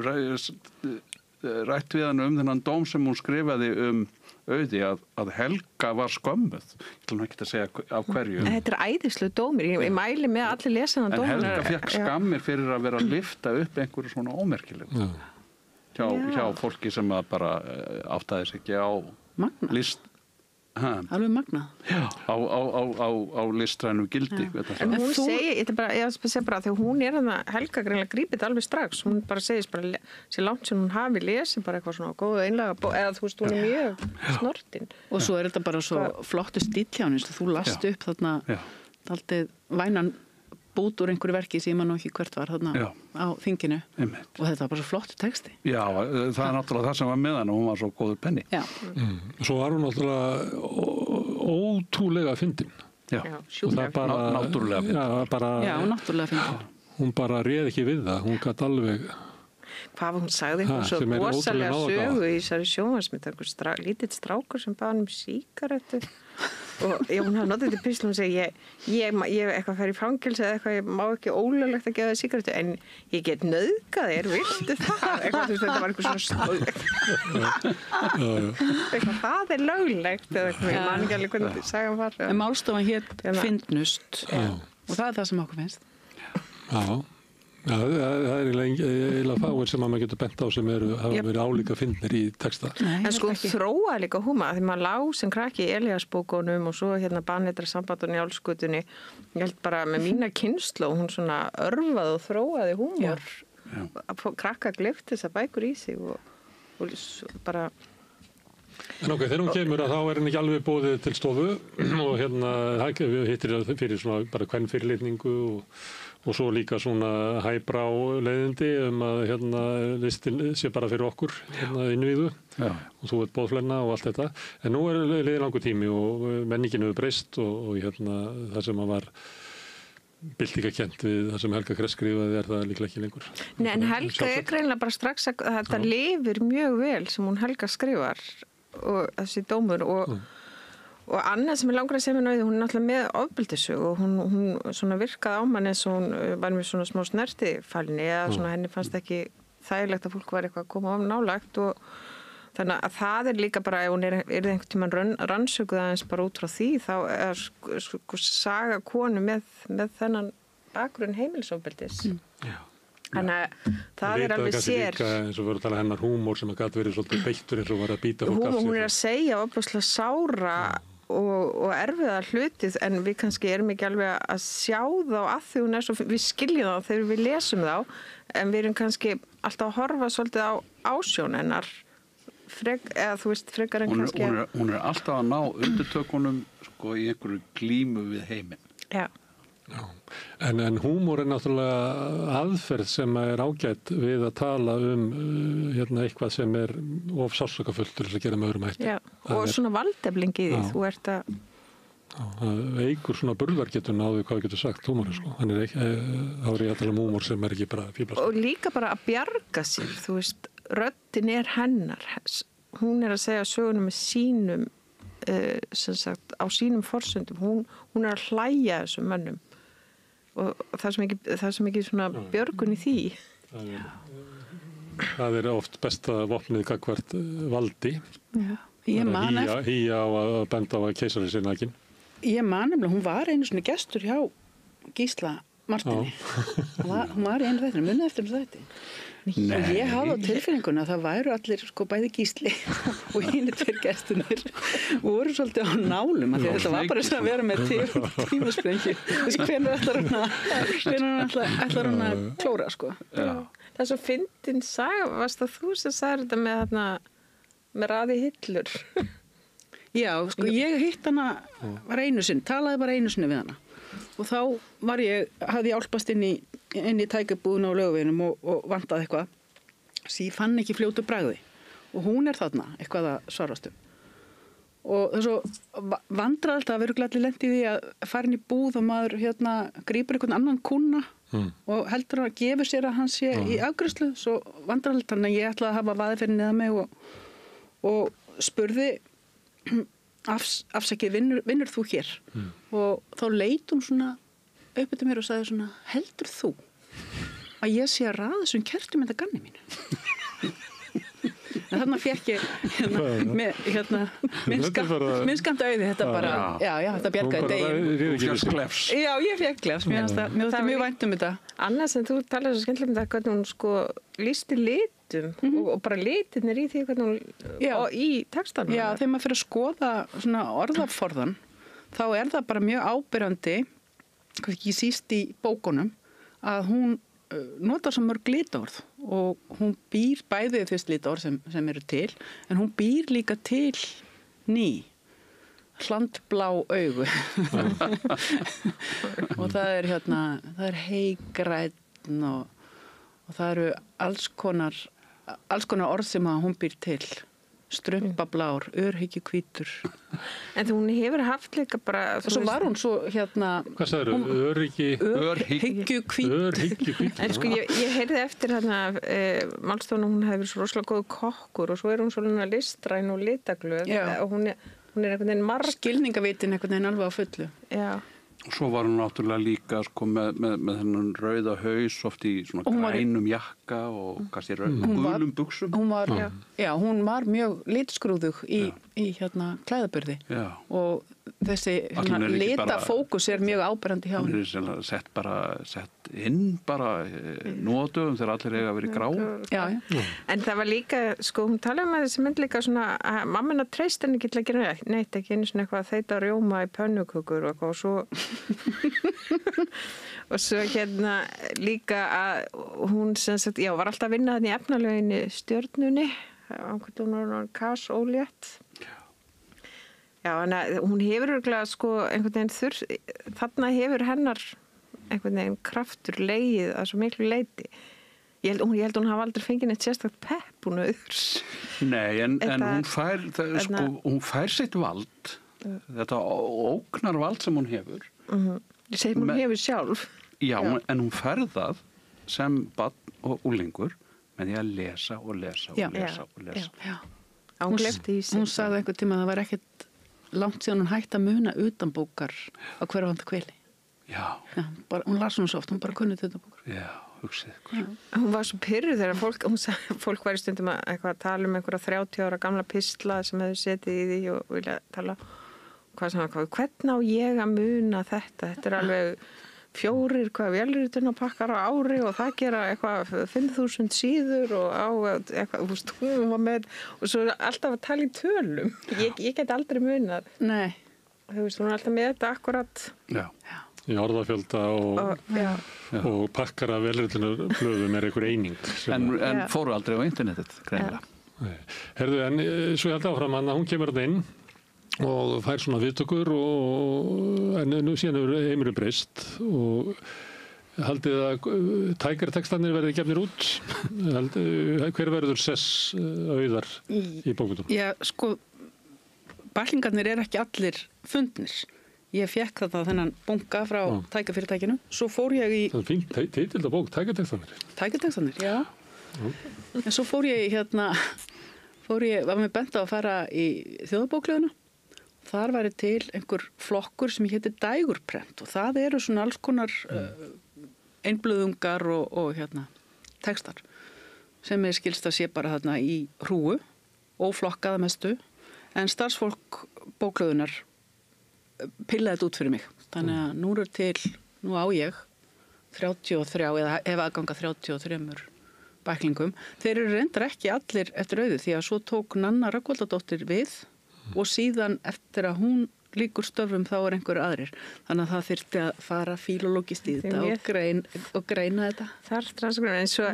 [SPEAKER 3] rætt við hann þennan dóm sem hún skrifaði Auði að Helga var skömmuð. Ég ætlum ekki að segja af hverju.
[SPEAKER 6] Þetta er æðislega dómir. Ég mæli með allir lesa þennan dómir.
[SPEAKER 3] En Helga fekk skammir fyrir að vera að lyfta upp einhverju svona ómerkilegu. Hjá fólki sem að bara áttaði sig ekki á list.
[SPEAKER 22] Alveg magnað.
[SPEAKER 3] Já, á listrænu gildi.
[SPEAKER 6] En hún segir, ég segir bara þegar hún er þarna, Helga greinlega grípið alveg strax, hún bara segist bara sér langt sem hún hafi lesið bara eitthvað svona góða einlega, eða þú veist, hún er mjög snortin.
[SPEAKER 22] Og svo er þetta bara svo flottu stíll hjá henni, þú last upp þarna daldið vænan bút úr einhverju verki sem ég man nú ekki hvert var þarna á þinginu og þetta var bara svo flottu texti.
[SPEAKER 3] Já, það er náttúrulega það sem var með hann og hún var svo góður penni.
[SPEAKER 9] Svo var hún náttúrulega ótrúlega fyndin.
[SPEAKER 3] Já, náttúrulega fyndin.
[SPEAKER 22] Já, náttúrulega fyndin.
[SPEAKER 9] Hún bara réð ekki við það, hún gæti alveg...
[SPEAKER 6] Hvað hún sagði, hún svo rosalega sögu í þessari sjónvarsmynd, lítill strákur sem baði sígarettu og hún hafði notið til píslu og segi ég eitthvað fer í fangilsi eða eitthvað, ég má ekki ólöglegt að gefa sígarettu en ég get nauðgað þér, viltu það? Eitthvað, þetta var eitthvað svona eitthvað, það er löglegt eða eitthvað, ég man ekki alveg hvernig sagan var.
[SPEAKER 22] En málstofan hér finnust og það er það sem okkur finnst.
[SPEAKER 9] Já, það er eiginlega fáir sem maður getur bent á sem hafa verið álíka fyndnir í texta.
[SPEAKER 6] En sko þróa líka húma, því maður lá sem krakki í Elíasbókunum og svo Banneitra samband og Njálsgötunni, ég held bara með mína kynsló, hún svona örfaði og þróaði húmor, krakka gleypti þessar bækur í sig og bara...
[SPEAKER 9] En ok, þegar hún kemur þá er henni ekki alveg boðið til stofu og hittir það fyrir svona bara kvenfyrirlitningu og svo líka svona hæbrá leiðindi að listin sé bara fyrir okkur innvíðu og þú ert boðflenna og allt þetta. En nú er liðið langur tími og menningin hefur breyst og það sem var byltingakent við það sem Helga Kress skrifaði það líklega ekki lengur.
[SPEAKER 6] Nei, en Helga greinlega bara strax að þetta lifir mjög vel sem hún Helga skrifar og þessi dómur og annað sem langar að segja mér náði, hún náttúrulega með ofbeldissög og hún svona virkaði á mann eins og hún var með svona smá snertifælni eða svona henni fannst ekki þægilegt að fólk var eitthvað að koma of nálagt og þannig að það líka bara ef hún einhvern tímann rannsökuð aðeins bara út frá því þá sko saga konu með þennan bakgrunn heimilisofbeldis. Þannig að það alveg sér...
[SPEAKER 9] Líka eins og voru að tala hennar húmór sem gat verið svolítið beittur eins og var að býta fólk af sér.
[SPEAKER 6] Hún að segja ofbúslega sára og erfiða hlutið en við kannski erum ekki alveg að sjá þá að því hún svo, við skiljum þá þegar við lesum þá en við erum kannski alltaf að horfa svolítið á ásjón hennar eða þú veist frekar en kannski
[SPEAKER 3] hún alltaf að ná undirtökunum sko í einhverju glímu við heiminn.
[SPEAKER 6] Já.
[SPEAKER 9] En húmór er náttúrulega aðferð sem er ágætt við að tala eitthvað sem er of sársaukafullt til þess að gera með öðrum hætti.
[SPEAKER 6] Já, og svona valdeflingi því, þú ert að...
[SPEAKER 9] Það eigur svona burðargetun á því hvað getur sagt húmóri, sko. Þá er ég að tala um húmór sem er ekki bara fíblast.
[SPEAKER 6] Og líka bara að bjarga sér, þú veist, röddin er hennar. Hún er að segja sögunum með sínum, sem sagt, á sínum forsöndum. Hún er að hlæja þessum mönnum. Og það sem ekki svona björgun í því.
[SPEAKER 9] Það er oft besta vopnið gagnvart valdi.
[SPEAKER 22] Já, ég man eftir.
[SPEAKER 9] Hýja á að benda á að keisari sé nakin.
[SPEAKER 22] Ég man nefnilega, hún var einu svona gestur hjá Gísla Martini. Hún var í einu þættinu, munið eftir þetta. Og ég hafði á tilfinninguna að það væru allir sko bæði Gísli og hinir tveir gestunir voru svolítið á nálum af því að þetta var bara að vera með tímasprengju. Hvernig ætlar hún að klóra sko.
[SPEAKER 6] Það er svo fyndin saga, varst það þú sem sagði þetta með raði hillur?
[SPEAKER 22] Já, sko ég hitt hana talaði bara einu sinni við hana og þá hafði ég álpast inn í tækjabúðuna á Laugaveginum og vantaði eitthvað sem ég fann ekki fljótu bragði og hún er þarna eitthvað að svarast og það er svo vandræðalegt að vera gladli lent í því að fara inn í búð og maður grípur einhvern annan kúnna og heldur að gefa sér að hann sé í afgreiðslu svo vandræðalegt þannig að ég ætlaði að hafa vaðið fyrir neða mig og spurði afsakið vinnur þú hér og þá leit hún svona upp til mér og sagði svona heldur þú að ég sé að raða þessum kertum þetta ganni mínu en þarna fekk ég minn skammt auði þetta bara þetta bjargaði degin já ég fekk klefs mér finnst það mjög vænt þetta
[SPEAKER 6] annars en þú talaði svo skemmtilega um þetta hvernig hún sko lísti litum og bara litirnir í því hvernig hún í textanum
[SPEAKER 22] já þegar maður fyrir að skoða svona orðaforðan þá er það bara mjög ábyrjandi ekki síst í bókunum að hún notar svo mörg litorð og hún býr bæði þess litorð sem eru til en hún býr líka til ný hlandblá augu og það er heigræn og það eru alls konar orð sem að hún býr til strumpablár, örhyggjukvítur
[SPEAKER 6] en hún hefur haft líka bara
[SPEAKER 22] og svo var hún svo
[SPEAKER 9] hvað sagðirðu?
[SPEAKER 22] Örhyggjukvítur
[SPEAKER 6] en sko ég heyrði eftir málstofunum hún hefur svo rosalega góð kokkur og svo er hún svona listræn og litaglöð og hún er einhvern veginn
[SPEAKER 22] skilningavitin einhvern veginn alveg á fullu
[SPEAKER 6] já
[SPEAKER 3] og svo var hún náttúrulega líka sko, með þennan rauða haus oft í svona grænum jakka og kannski gulum buxum
[SPEAKER 22] hún var mjög litskrúðug í klæðaburði og þessi litafókus er mjög áberandi hjá
[SPEAKER 3] hún er sett inn bara nú á dögum þegar allir eiga að vera í grá.
[SPEAKER 6] En það var líka, sko, hún talaði um þessi mynd líka svona að mammina treyst henni ekki til að gera neitt, ekki einu svona eitthvað að þeita rjóma í pönnukökur og eitthvað og svo og svo hérna líka að hún sem sagt, já, var alltaf að vinna þannig í efnalöginni Stjörnunni, hún var Kass ólétt. Já, en hún hefur örgulega sko einhvern veginn þarna hefur hennar einhvern veginn kraftur legið að svo miklu leyti. Ég held hún hafa aldrei fengið neitt sérstakt pepp hún auðvurs.
[SPEAKER 3] Nei, en hún fær sitt vald, þetta ógnar vald sem hún hefur.
[SPEAKER 6] Sem hún hefur sjálf.
[SPEAKER 3] Já, en hún fær það sem barn og úlingur með því að lesa og lesa og lesa og lesa.
[SPEAKER 22] Hún sagði einhvern tíma að það var ekkert langt síðan hún hætti að muna utanbókar á hverfandi kvili.
[SPEAKER 3] Já.
[SPEAKER 22] Hún las hún svo oft, hún bara kunni utanbókar.
[SPEAKER 3] Já, hugsið.
[SPEAKER 6] Hún var svo pyrruð þegar fólk var í stundum að tala um einhverja 30 ára gamla pistla sem hefur setið í því og vilja tala hvernig á ég að muna þetta? Þetta er alveg 4 vélritunarpakkar á ári og það gera eitthvað 5.000 síður og á eitthvað, hún var með og svo alltaf að tala í tölum. Ég get aldrei munað.
[SPEAKER 22] Nei.
[SPEAKER 6] Hún er alltaf með þetta akkurat.
[SPEAKER 3] Já.
[SPEAKER 9] Í orðafjölda og pakkar af velritunarblöðum er einhver eining.
[SPEAKER 3] En fóru aldrei á internetið, greinilega.
[SPEAKER 9] Herðu, en svo ég held áfram að hún kemur þarna inn og fær svona viðtökur en nú síðan hefur heimurinn breyst og haldið að tækartextanir verði gefnir út. Hver verður sess auðar í bókmyndunum?
[SPEAKER 22] Já, sko, bæklingarnir er ekki allir fundnir. Ég fekk þennan bunka frá tækafyrirtækinu. Svo fór ég í...
[SPEAKER 9] Það er fínt titill á bók, tækartextanir.
[SPEAKER 22] Tækartextanir, já. En svo fór ég var með bent á að fara í þjóðarbókleðuna. Þar væri til einhver flokkur sem heitir dægurprent og það eru svona alls konar einblöðungar og textar sem skilst að sé bara þarna í hrúu, óflokkaða mestu, en starfsfólk bókleðunar pillaði þetta út fyrir mig. Þannig að nú á ég 33 eða ef aðganga 33 bæklingum. Þeir eru reyndar ekki allir eftir auðu því að svo tók Nanna Rögnvaldardóttir við og síðan eftir að hún lýkur störfum þá er einhverju aðrir. Þannig að það þyrfti að fara fílológist í þetta og greina þetta.
[SPEAKER 6] Það er transgrunn, en svo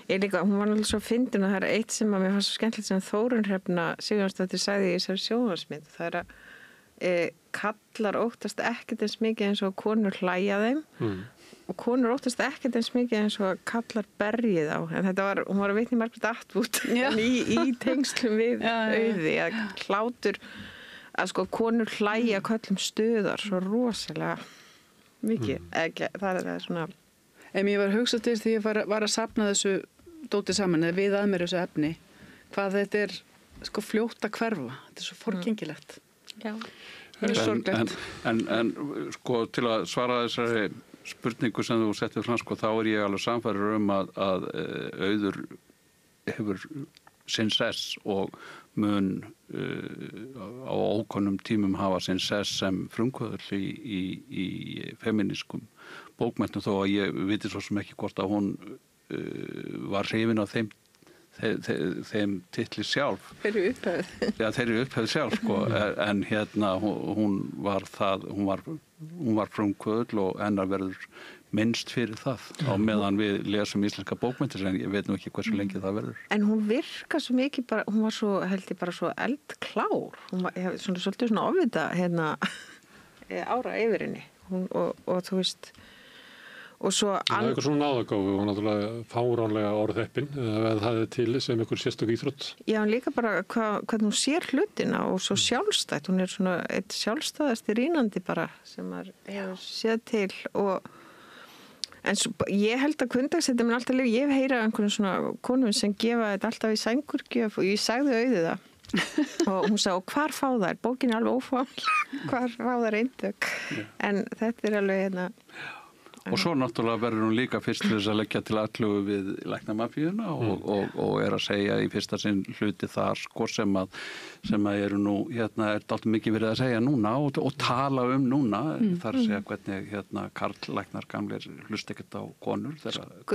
[SPEAKER 6] ég líka, hún var náttúrulega svo fyndin og það er eitt sem að mér fannst svo skemmtilegt sem Þórunn Hrefna Sigurjónsdóttir sagði í þessari sjónvarpsmynd. Það er að kallar óttast ekkert eins mikið eins og konur hlæja þeim og konur óttast ekkert eins mikið eins og kallar berjið á. En hún var að vitna í Margrét Atwood í tengslum við auði að hlátur að sko konur hlæja köllum stöðar svo rosalega mikið. Það er svona...
[SPEAKER 22] En ég var að hugsa til því ég var að safna þessu dóti saman eða við að mér þessu efni hvað þetta er sko fljótt að hverfa. Þetta er svo forgengilegt.
[SPEAKER 6] Já.
[SPEAKER 3] En sko til að svara þessari spurningu sem þú settir fram sko þá er ég alveg samfærir að auður hefur sinn sess og mun á ókonum tímum hafa sinn sess sem frumkvöðull í feminískum bókmenntum þó að ég viti svo sem ekki hvort að hún var hrifin á þeim titli sjálf.
[SPEAKER 6] Þeirri upphefð. Já,
[SPEAKER 3] þeirri upphefð sjálf sko en hún var frumkvöðull og hennar verður minnst fyrir það á meðan við lesum íslenska bókmenntir en ég veit nú ekki hversu lengi það verður.
[SPEAKER 6] En hún virka svo mikið bara, hún var svo held ég bara svo eldklár. Hún var svolítið svona ofvita ára yfir henni og þú veist og svo...
[SPEAKER 9] Það er eitthvað svona náðagáfu og náttúrulega fáránlega orðheppin eða það er til sem einhver sérstök íþrótt.
[SPEAKER 6] Já, en líka bara hvernig hún sér hlutina og svo sjálfstætt. Hún er svona eitt sjálfstæðasti rínandi bara sem maður hefur séð til og en svo, ég held að kvöndagsþetta minn alltaf líf, ég hef heyrað einhvern svona konum sem gefa þetta alltaf í sængurgjöf og ég sagði auðið það og hún sagði, og hvar fá þær? Bókin er alveg ófámlega, hvar fá þær eintök? En þetta er alveg
[SPEAKER 3] Og svo náttúrulega verður hún líka fyrst til þess að leggja til aðlögu við læknamafíuna og er að segja í fyrsta sinn hluti þar sko sem að eru nú, hérna er dálítið mikið verið að segja núna og tala núna, þar að segja hvernig hérna karllæknar gamlir hlust ekkert á konur.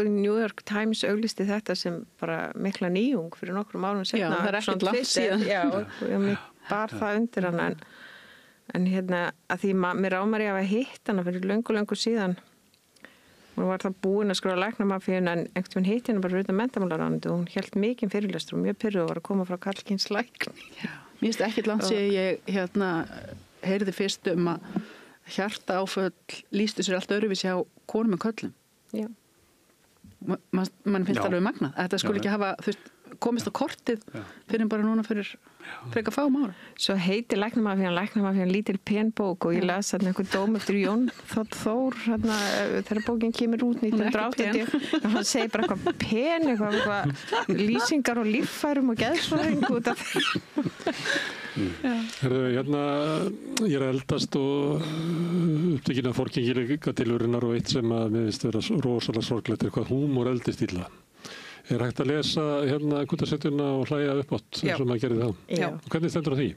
[SPEAKER 6] New York Times auglisti þetta sem bara mikla nýjung fyrir nokkrum árum seinna.
[SPEAKER 22] Já, það er ekkert langt síðan.
[SPEAKER 6] Já, og mér bar það undir hana en hérna að því mér ámar ég að hitt hana fyrir löngu síðan. Hún var það búin að skrifa læknamafíuna en einhvern veginn hitt hérna bara utan menntamálaráðuneytið og hún hélt mikinn fyrirlestur og mjög pirruð og var að koma frá karlkyns lækni.
[SPEAKER 22] Mér finnst ekkert langt sér ég heyrði fyrst að hjartaáföll lýstu sér allt öðruvísi á konum en körlum.
[SPEAKER 6] Já.
[SPEAKER 22] Man finnst alveg magnað. Þetta skulle ekki hafa komist á kortið fyrir bara núna fyrir frekar fáum ára.
[SPEAKER 6] Svo heitir læknamafían lítil pen bók og ég las þarna einhver dóm eftir Jón Þór þegar bókin kemur út 1980 hann segir bara eitthvað pen eitthvað lýsingar og líffærum og geðsvæðing út af
[SPEAKER 9] Hérna, ég er eldast og upptekinn af fórgengir tilverunar og eitt sem að mér finnst vera rosalega sorglegt eitthvað húmor eldist illa. Er hægt að lesa hérna Kundarsveituna og hlæja uppátt eins og maður gerir það?
[SPEAKER 6] Já.
[SPEAKER 9] Og hvernig stendur á því?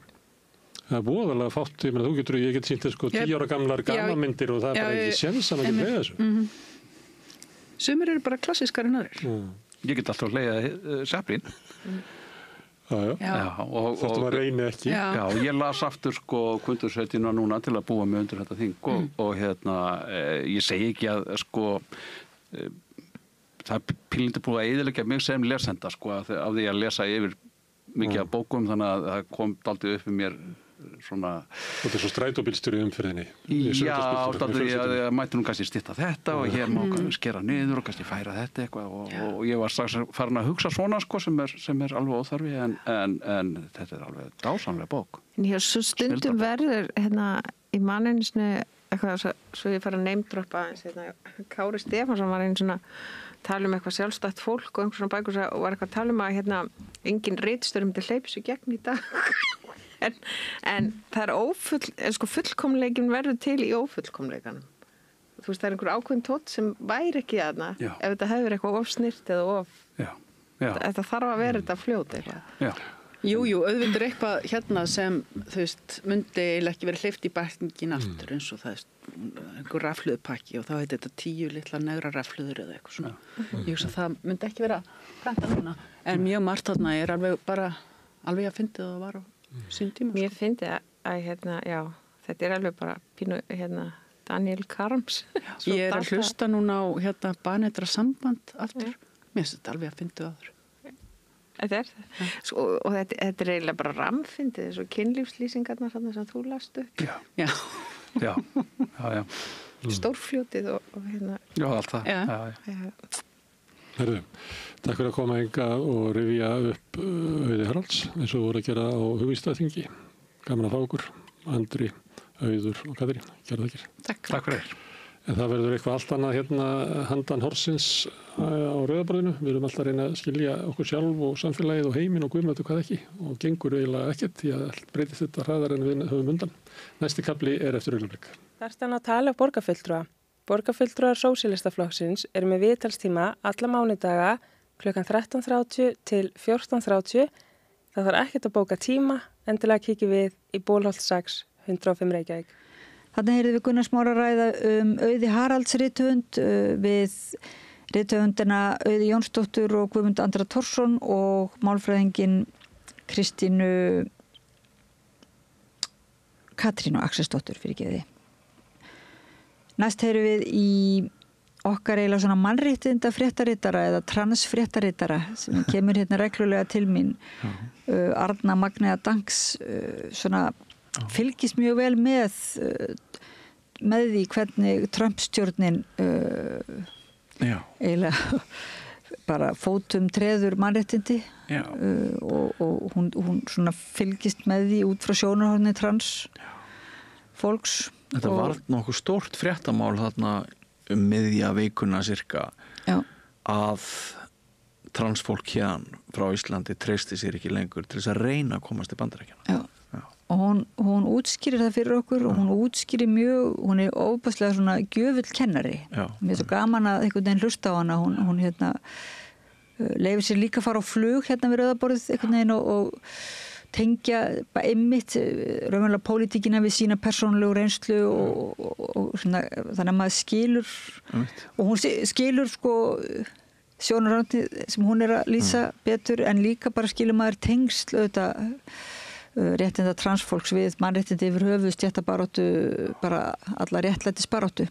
[SPEAKER 9] Það er voðalega fátt, ég get sýnt sko 10 ára gamlar gamanmyndir og það er bara ekki séns að maður getur leiða þessu.
[SPEAKER 22] Sumir eru bara klassískar en aðrir.
[SPEAKER 3] Ég get alltaf leiða Chaplin.
[SPEAKER 9] Þóttu maður reyni ekki.
[SPEAKER 3] Já, ég las aftur sko Kundarsveitina núna til að búa mig undir þetta þing og hérna, ég segi ekki að sko það er pínlítið búið að eyðileggja mig sem lesenda sko af því að lesa yfir mikið af bókum þannig að það kom dálítið upp í mér svona...
[SPEAKER 9] Þetta er svo strætóbílstjóri umferðinni.
[SPEAKER 3] Já, dálítið ég mætti nú kannski stytta þetta og hér má skera niður og kannski færa þetta eitthvað og ég var strax farin að hugsa svona sko sem er alveg óþarfi en þetta er alveg dásamlega bók.
[SPEAKER 6] En hér svo stundum verður hérna í manninsnu eitthvað svo ég fara að neymdroppa Kári Stefánsson var einn svona tala eitthvað sjálfstætt fólk og einhvern svona bækur og var eitthvað að tala að hérna engin ritstjóri myndi hleypa sér gegn í dag en það er fullkomleikin verður til í ófullkomleikanum. Þú veist, það er einhver ákveðin tótt sem væri ekki þarna ef þetta hefur eitthvað ofsnirt eða þetta þarf að vera þetta fljót eitthvað.
[SPEAKER 22] Jú, auðvitað eitthvað hérna sem, þú veist, myndi ekki verið hleypt í bækningin aftur eins og það er einhver rafluðpakki og þá heit þetta 10 litla negra rafluður eða eitthvað svona. Ég hugsa að það myndi ekki vera prenta núna, en mjög margt þarna er alveg að fyndið að vara á sín tíma.
[SPEAKER 6] Mér fyndið að þetta er alveg bara pínu Daniel Karms.
[SPEAKER 22] Ég er að hlusta núna á Banetra samband aftur. Mér finnst þetta alveg að fyndið aður.
[SPEAKER 6] Þetta og þetta er eiginlega bara ramfyndið þessu kynlífslýsingarnar sem þú last upp.
[SPEAKER 3] Já.
[SPEAKER 6] Stórfljótið og hérna.
[SPEAKER 3] Já, allt það.
[SPEAKER 9] Herðu, takk fyrir að koma hingað og rifja upp Auði Haralds eins og voru að gera á Hugvísindaþingi. Gaman að fá okkur, Andri, Auður og Katrín. Kærar þakkir.
[SPEAKER 3] Takk fyrir.
[SPEAKER 9] En það verður eitthvað allt annað hérna handan horsins á Rauðaborðinu. Við erum alltaf að reyna að skilja okkur sjálf og samfélagið og heiminn og guðmættu hvað ekki og gengur eiginlega ekkert því að allt breytist þetta hraðar en við höfum undan. Næsti kafli er eftir augnablik.
[SPEAKER 18] Þar stann á tala borgarfulltrúa. Borgarfulltrúar Sósíalistaflokksins eru með viðtalstíma alla mánudaga klukkan 13:30 til 14:30. Það þarf ekkert að bóka tíma, endilega kíkjum við í Bólholt 6, 105 Reykjavík.
[SPEAKER 1] Þannig heyrðum við Gunnar Smára ræða Auði Haralds rithöfund við rithöfundina Auði Jónsdóttur og Guðmund Andra Tórsson og málfræðingin Kristínu Katrínu Axelsdóttur fyrirgefiði. Næst heyrum við í okkar eiginlega svona mannréttinda fréttaritara eða transfréttaritara sem kemur hérna reglulega til mín. Arna Magnea Danks svona fylgist mjög vel með því hvernig Trump-stjórnin eiginlega bara fótum treður mannréttindi og hún svona fylgist með því út frá sjónarhorni trans fólks.
[SPEAKER 2] Þetta var nokkuð stórt fréttamál þarna miðja vikuna cirka að transfólk hérna frá Íslandi treysti sér ekki lengur til þess að reyna að komast til Bandaríkjanna.
[SPEAKER 1] og hún útskýrir það fyrir okkur og hún útskýrir mjög, hún óbærslega svona gjöfull kennari. Mér svo gaman að einhvern veginn hlusta á hana, hún leifir sér líka að fara á flug við rauðaborðið einhvern veginn og tengja bara einmitt raunverulega pólitíkina við sína persónulegu reynslu og svona, þannig að maður skilur og hún skilur sko sjónarhornið sem hún að lýsa betur en líka bara skilur maður tengsl auðvitað réttinda transfólks við mannréttindi yfir höfuð stéttabaráttu, bara alla réttlætisbaráttu.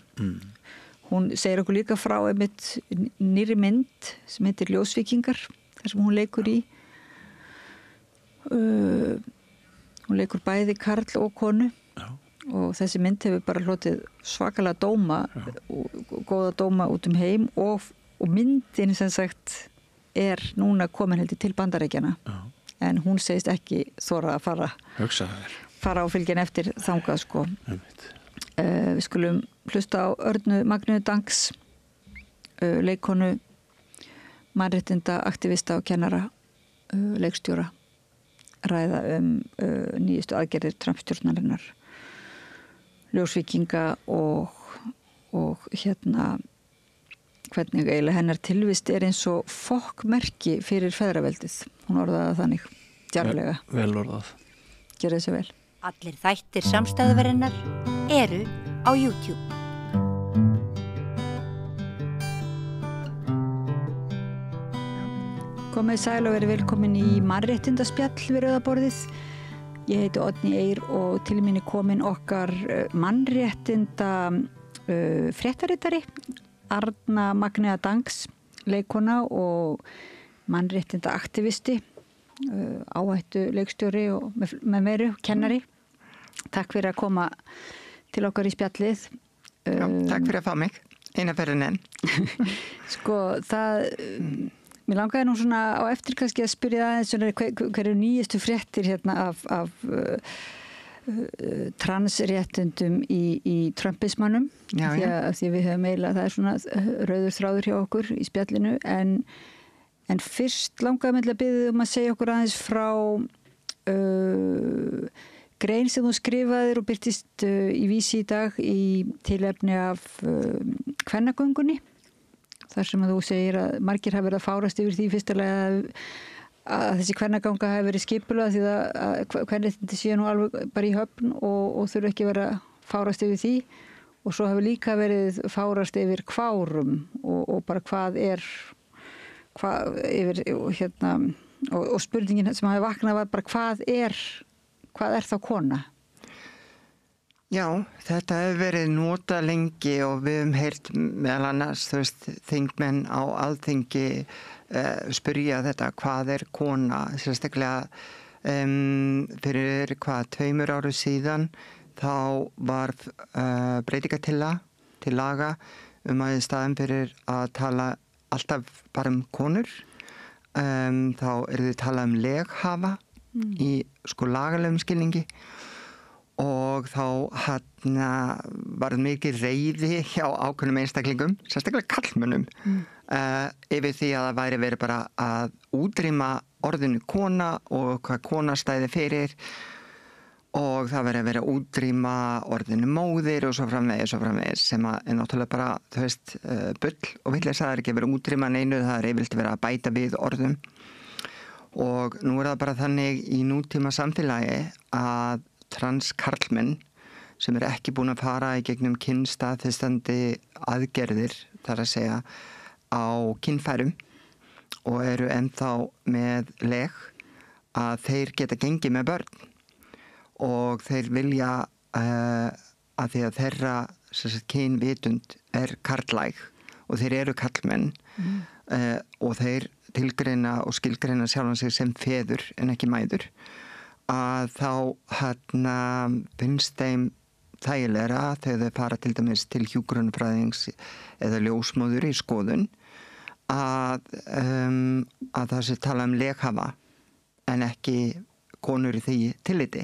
[SPEAKER 1] Hún segir okkur líka frá einmitt nýrri mynd sem heitir Ljósvíkingar, þar sem hún leikur í. Hún leikur bæði karl og konu og þessi mynd hefur bara hlotið svakalega dóma og góða dóma út heim og myndin sem sagt núna komin heldur til Bandaríkjanna. En hún segist ekki þora að fara á fylgjan eftir þangað sko. Við skulum hlusta á Örnu Magneu Dangs, leikkonu, mannréttinda, aktivista og kennara, leikstjóra, ræða nýjustu aðgerðir Trump-stjórnarinnar, Ljósvíkinga og hvernig eiginlega hennar tilvist eins og fokkmerki fyrir feðraveldið. Hún orðaði það þannig, djarflega.
[SPEAKER 2] Vel orðað.
[SPEAKER 1] Gjörðu þessu vel.
[SPEAKER 8] Allir þættir Samstæðuverinnar eru á YouTube.
[SPEAKER 1] Komið sæl og verið velkomin í mannréttindaspjall við rauðaborðið. Ég heiti Oddný Eir og til mín komin okkar mannréttinda fréttaritari Arna Magnea Dangs, leikona og mannréttinda aktivisti, áhættu leikstjóri og með meiru, kennari. Takk fyrir að koma til okkar í spjallið.
[SPEAKER 7] Já, takk fyrir að fá mig, eina ferðin enn.
[SPEAKER 1] Sko, mér langaði nú svona á eftir kannski að spyrja aðeins hverju nýjustu fréttir af transréttundum í trumpismannum því að við höfum eiginlega það svona rauður þráður hjá okkur í spjallinu en fyrst langaði mig að biðja að segja okkur aðeins frá grein sem þú skrifaðir og birtist í Vísi í dag í tilefni af kvennagöngunni þar sem að þú segir að margir hafa verið að fárast yfir því fyrstulega að þessi kvennaganga hafi verið skipulað því að kvenréttindi séu nú alveg bara í höfn og þurfa ekki verið að fárast yfir því og svo hafi líka verið fárast yfir kvárum og bara hvað yfir og spurningin sem hafi vaknað var bara hvað er þá kona?
[SPEAKER 7] Já, þetta hefur verið notað lengi og við höfum heyrt meðal annars, þingmenn á Alþingi spyrja þetta, hvað er kona? Sérstaklega fyrir 2 árum síðan þá var breytingartillaga til laga að í staðinn fyrir að tala alltaf bara konur þá þið talað leghafa í lagalegum skilningi og þá var mikið reiði hjá ákveðnum einstaklingum, sérstaklega karlmönnum yfir því að það væri verið bara að útrýma orðinu kona og hvað kona stæði fyrir og það væri að vera að útrýma orðinu móðir og svo framvegis sem er náttúrulega bara, bull og vitleysa, það er ekki að vera að útrýma neinu, það er yfirleitt verið að bæta við orðum og nú er það bara þannig í nútíma samfélagi að transkarlmenn sem ekki búin að fara í gegnum kynstaðfestandi aðgerðir, þar að segja á kynfærum og eru ennþá með leg að þeir geta gengið með börn og þeir vilja að því að þeirra kynvitund er karlæg og þeir eru karlmenn og þeir tilgreina og skilgreina sjálfan sig sem feður en ekki mæður að þá finnst þeim þægilegra þegar þau fara til dæmis til hjúkrunarfræðings eða ljósmóður í skoðun að það sé tala leghafa en ekki konur í því tilliti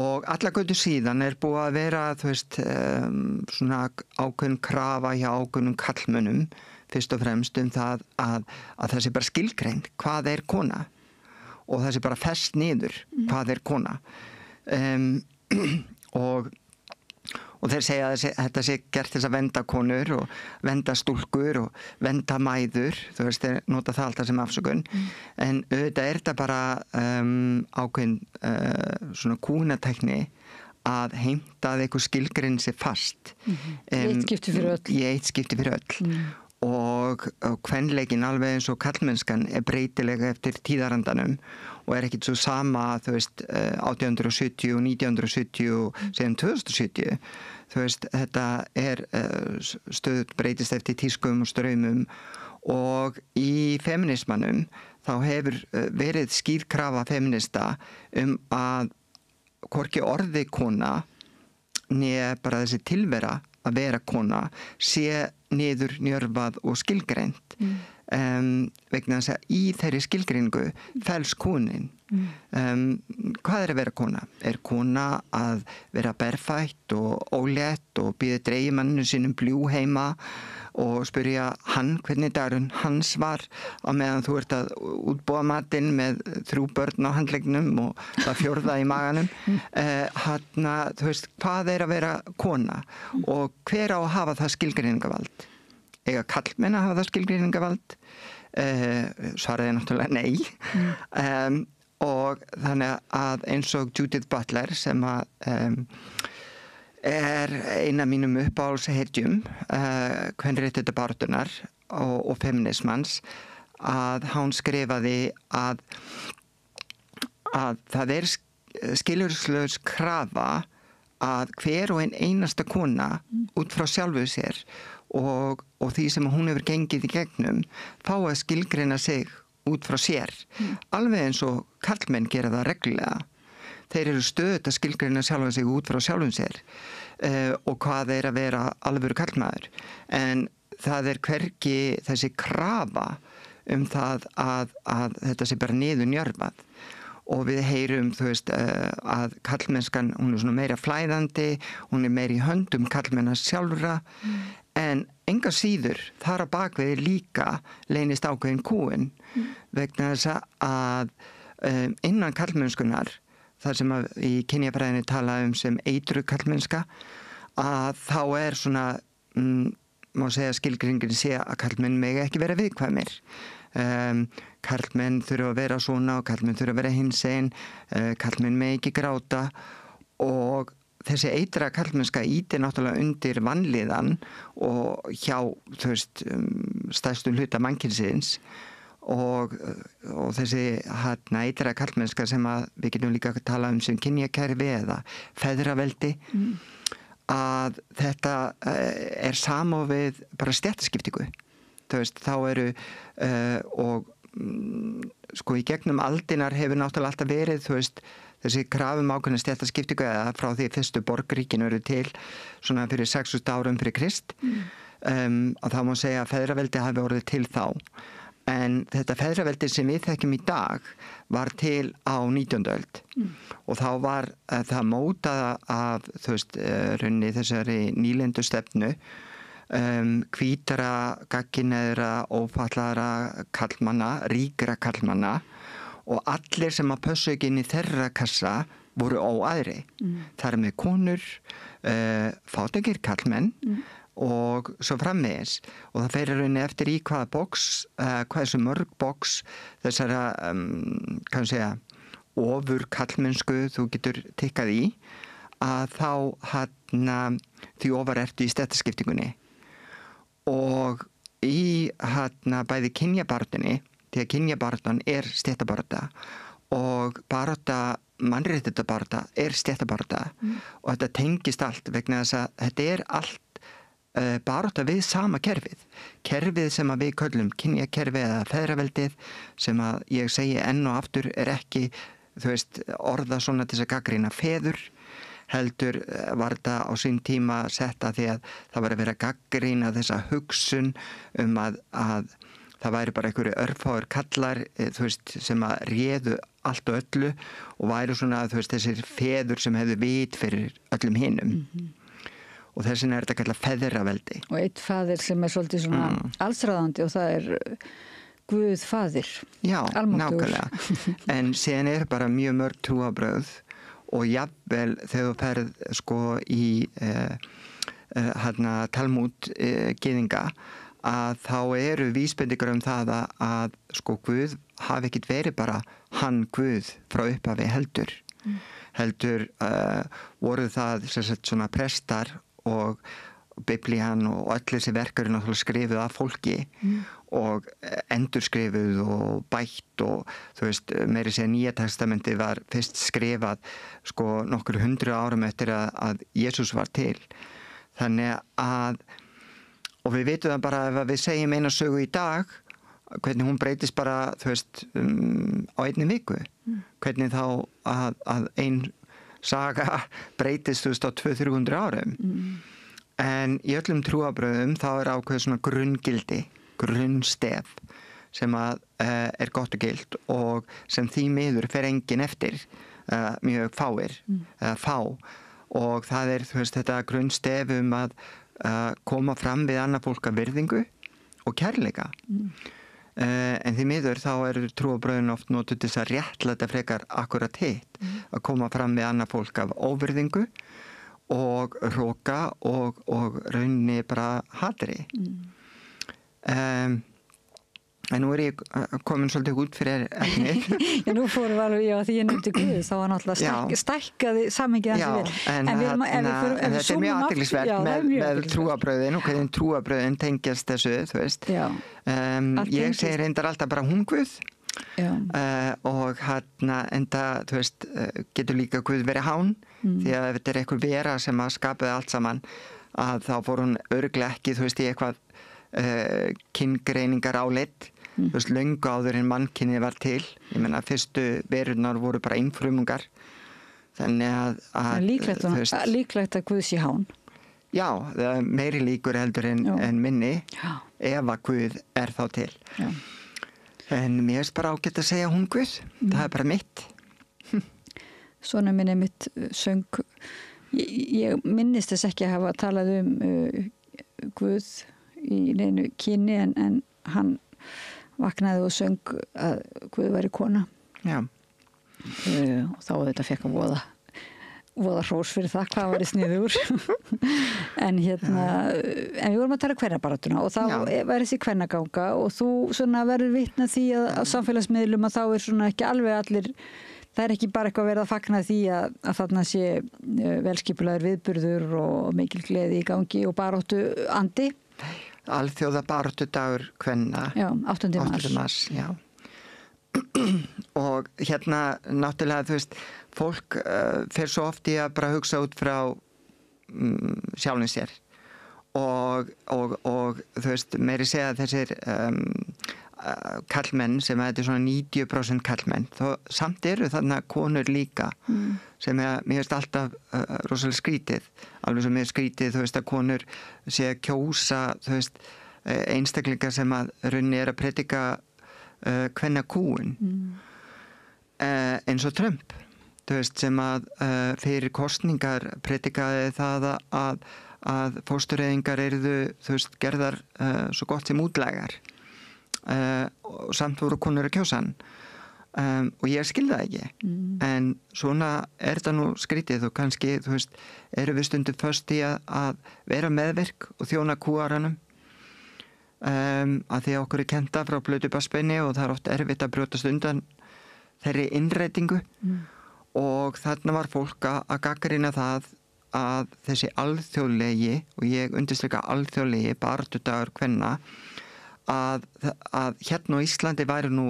[SPEAKER 7] og alla götu síðan er búið að vera svona ákveðin krafa hjá ákveðnum karlmönnum fyrst og fremst það að það sé bara skilgreind hvað er kona og það sé bara fest niður hvað kona og þeir segja að þetta sé gert þess að vernda konur og vernda stúlkur og vernda mæður, þú veist, þeir nota það alltaf sem afsökun en auðvitað þetta bara ákveðin svona kúnatækni að heimta að eitthvað skilgrein sé fast
[SPEAKER 1] í eitt skipti fyrir öll
[SPEAKER 7] og kvenleikin alveg eins og kallmennskan breytilega eftir tíðarandanum og ekkert svo sama, þú veist, 1870 og 1970 og síðan 2070 þú veist, þetta stöðugt breytist eftir tískum og straumum og í feminismanum þá hefur verið skýr krafa feminista að hvorki orði kona né bara þessi tilvera að vera kona sé niður njörvað og skilgreint vegna þess að í þeirri skilgreiningu felst konin hvað að vera kona? Kona að vera berfætt og ólétt og býða dreigimannu sínum bljúg heima og spyrja hann hvernig dagurinn hans var á meðan þú ert að útbúa matinn með 3 börn á handleggnum og það 4. í maganum þú veist, hvað að vera kona og hver á að hafa það skilgreiningavald? Eiga karlmenn að hafa það skilgreiningavald? Svaraði náttúrulega nei og þannig að eins og Judith Butler sem að eina mínum uppáhaldshetjum kvenréttindabaráttunnar og feminismans að hann skrifaði að það skilyrðislaus krafa að hver og einasta kona út frá sjálfu sér og því sem hún hefur gengið í gegnum fá að skilgreina sig út frá sér alveg eins og karlmenn gera það reglulega. Þeir eru stöðugt að skilgreina sjálfa sig út frá sjálfum sér og hvað að vera alvöru karlmaður. En það hvergi þessi krafa það að þetta sé bara niður njörvað. Og við heyrum, þú veist, að karlmennskan, hún svona meira flæðandi, hún meira í höndum karlmennar sjálfra, en enga síður þar að bakvið líka leynist ákveðin kúin vegna þess að innan karlmennskunar þar sem að í kynjafræðinni tala sem eitru karlmennska að þá svona má segja skilgreiningin sé að karlmenn mega ekki vera viðkvæmir karlmenn þurfa að vera svona og karlmenn þurfa að vera hinsegin karlmenn mega ekki gráta og þessi eitra karlmennska ítir náttúrulega undir vanlíðan og hjá þú veist stærstum hluta mannkynsins og þessi eitra karlmennska sem að við getum líka að tala sem kynjakerfi eða feðraveldi að þetta samofið bara stéttaskiptingu þú veist þá eru og sko í gegnum aldinar hefur náttúrulega alltaf verið þú veist þessi krafum ákveðna stéttaskiptingu eða frá því fyrstu borgríkin eru til svona fyrir 6.000 árum fyrir Krist og þá má segja að feðraveldi hafi orðið til þá en þetta feðraveldi sem við þekkjum í dag var til á 19. öld og þá var það mótað af þú veist raunni þessari nýlendu stefnu hvítara, gagginneðra, ófallaðra karlmanna, ríkra karlmanna og allir sem að pössu ekki inn í þeirra kassa voru óæðri. Það með konur, fátækir karlmenn og svo framvegis og það fer rauninni eftir í hvaða box, hvað þessu mörg box þessara, kannski segja, ofur karlmennsku þú getur tikkað í að þá því ofar ertu í stéttaskiptingunni og í bæði kynjabaráttunni því að kynjabaráttan stéttabarátta og barátta mannréttindabarátta stéttabarátta og þetta tengist allt vegna þess að þetta allt barátta við sama kerfið sem að við köllum kynjakerfi eða feðraveldið sem að ég segi enn og aftur ekki þú veist orða svona til þess að gagnrýna feður heldur var þetta á sín tíma setta því að það var að vera gagnrýna þessa hugsun að það væri bara einhverju örfáir kallar þú veist, sem að réðu allt og öllu og væri svona þú veist, þessir feður sem hefðu vit fyrir öllum hinum og þess vegna þetta kallað feðraveldi.
[SPEAKER 1] Og eitt faðir sem svolítið svona allsráðandi og það Guð faðir.
[SPEAKER 7] Já,
[SPEAKER 1] almáttugur.
[SPEAKER 7] nákvæmlega. En síðan bara mjög mörg trúarbrögð og jafnvel þegar þú ferð sko í Talmúd gyðinga að þá eru vísbendingar það að sko Guð hafi ekkert verið bara hann Guð frá upphafi heldur. Heldur voru það svona prestar og Biblían og öll þessi verk eru náttúrulega skrifuð af fólki og endurskrifuð og bætt og þú veist, meiri segja Nýja testamenti var fyrst skrifað sko nokkur 100 árum eftir að Jesús var til. Þannig að, og við vitum það bara ef við segjum eina sögu í dag, hvernig hún breytist bara, þú veist, á einni viku. Hvernig þá að ein saga breytist, þú veist, á 200-300 árum. En í öllum trúarbrögðum þá ákveðið svona grunngildi, grunnstef sem er gott og gilt og sem því miður fer enginn eftir, mjög fáir, fá. Og það þú veist, þetta grunnstef að koma fram við annað fólk af virðingu og kærleika. En því miður þá eru trúarbrögðin oft notuð til þess að réttlæta frekar akkurat hitt, að koma fram við annað fólk af óvirðingu og hroka og rauninni bara hatri. En nú ég komin svolítið út fyrir efnið.
[SPEAKER 1] Já, nú fórum við alveg, já, því ég nefndi Guð, þá var náttúrulega stækkaði samhengið hans við.
[SPEAKER 7] En þetta er mjög athyglisvert með trúarbrögðin og hvernig trúarbrögðin tengjast þessu, þú veist. Ég segi reyndar alltaf bara hún Guð. Og enda, þú veist, getur líka Guð verið hán, því að ef þetta er einhver vera sem að skapaði allt saman, að þá fór hún örugglega ekki, þú veist, í eitthvað kynngreiningar álit, þú veist, löngu áður en mannkynið var til. Ég meina, fyrstu verurnar voru bara einfrumungar. Þannig að
[SPEAKER 1] líklegt að Guð sé hán.
[SPEAKER 7] Já, meiri líkur heldur en minni, ef að Guð er þá til. Já. En mér er bara ágætt að segja hún Guð. Það er bara mitt.
[SPEAKER 1] Svona minni mitt söng. Ég minnist þess ekki að hafa talað Guð í neinu kyni en hann vaknaði og söng að Guð væri kona.
[SPEAKER 7] Já.
[SPEAKER 1] Og þá þetta fekk að voða hrós fyrir það hvað var í sniður. En við vorum að tala kvennabaráttuna og þá var þessi kvennaganga og þú svona verður vitna því að á samfélagsmiðlum að þá er svona ekki alveg allir, það er ekki bara eitthvað verið að fagna því að þarna sé velskipulaður viðburður og mikil gleði í gangi og baráttu andi.
[SPEAKER 7] Alþjóða baráttudagur kvenna.
[SPEAKER 1] Já, 8. mars.
[SPEAKER 7] Já. Og náttúrulega, þú veist, fólk fer svo oft í að bara hugsa út frá sjálfum sér og þú veist, meiri segja að þessir kallmenn sem þetta er svona 90% kallmenn, þó samt eru þarna konur líka sem mér finnst alltaf rosalega skrítið, alveg sem mér skrítið, þú veist, að konur sé að kjósa, þú veist, einstaklingar sem að runni að predika kvennakúun eins og Trump, þú veist, sem að fyrir kosningar predikaði það að fóstureyðingar yrðu, þú veist, gerðar svo gott sem útlægar og samt voru konur að kjósa hann og ég skil það ekki en svona er þetta nú skrítið og kannski, þú veist, eru við stundum föst í að vera meðvirk og þjóna kúaranum að því að okkur er kenta frá blötu bassbeini og það er oft erfitt að brjótast undan þeirri innrætingu og þarna var fólk að gagnrýna það að þessi alþjóðlegi og ég undirstrika alþjóðlegi baráttudagur kvenna að hérna á Íslandi væri nú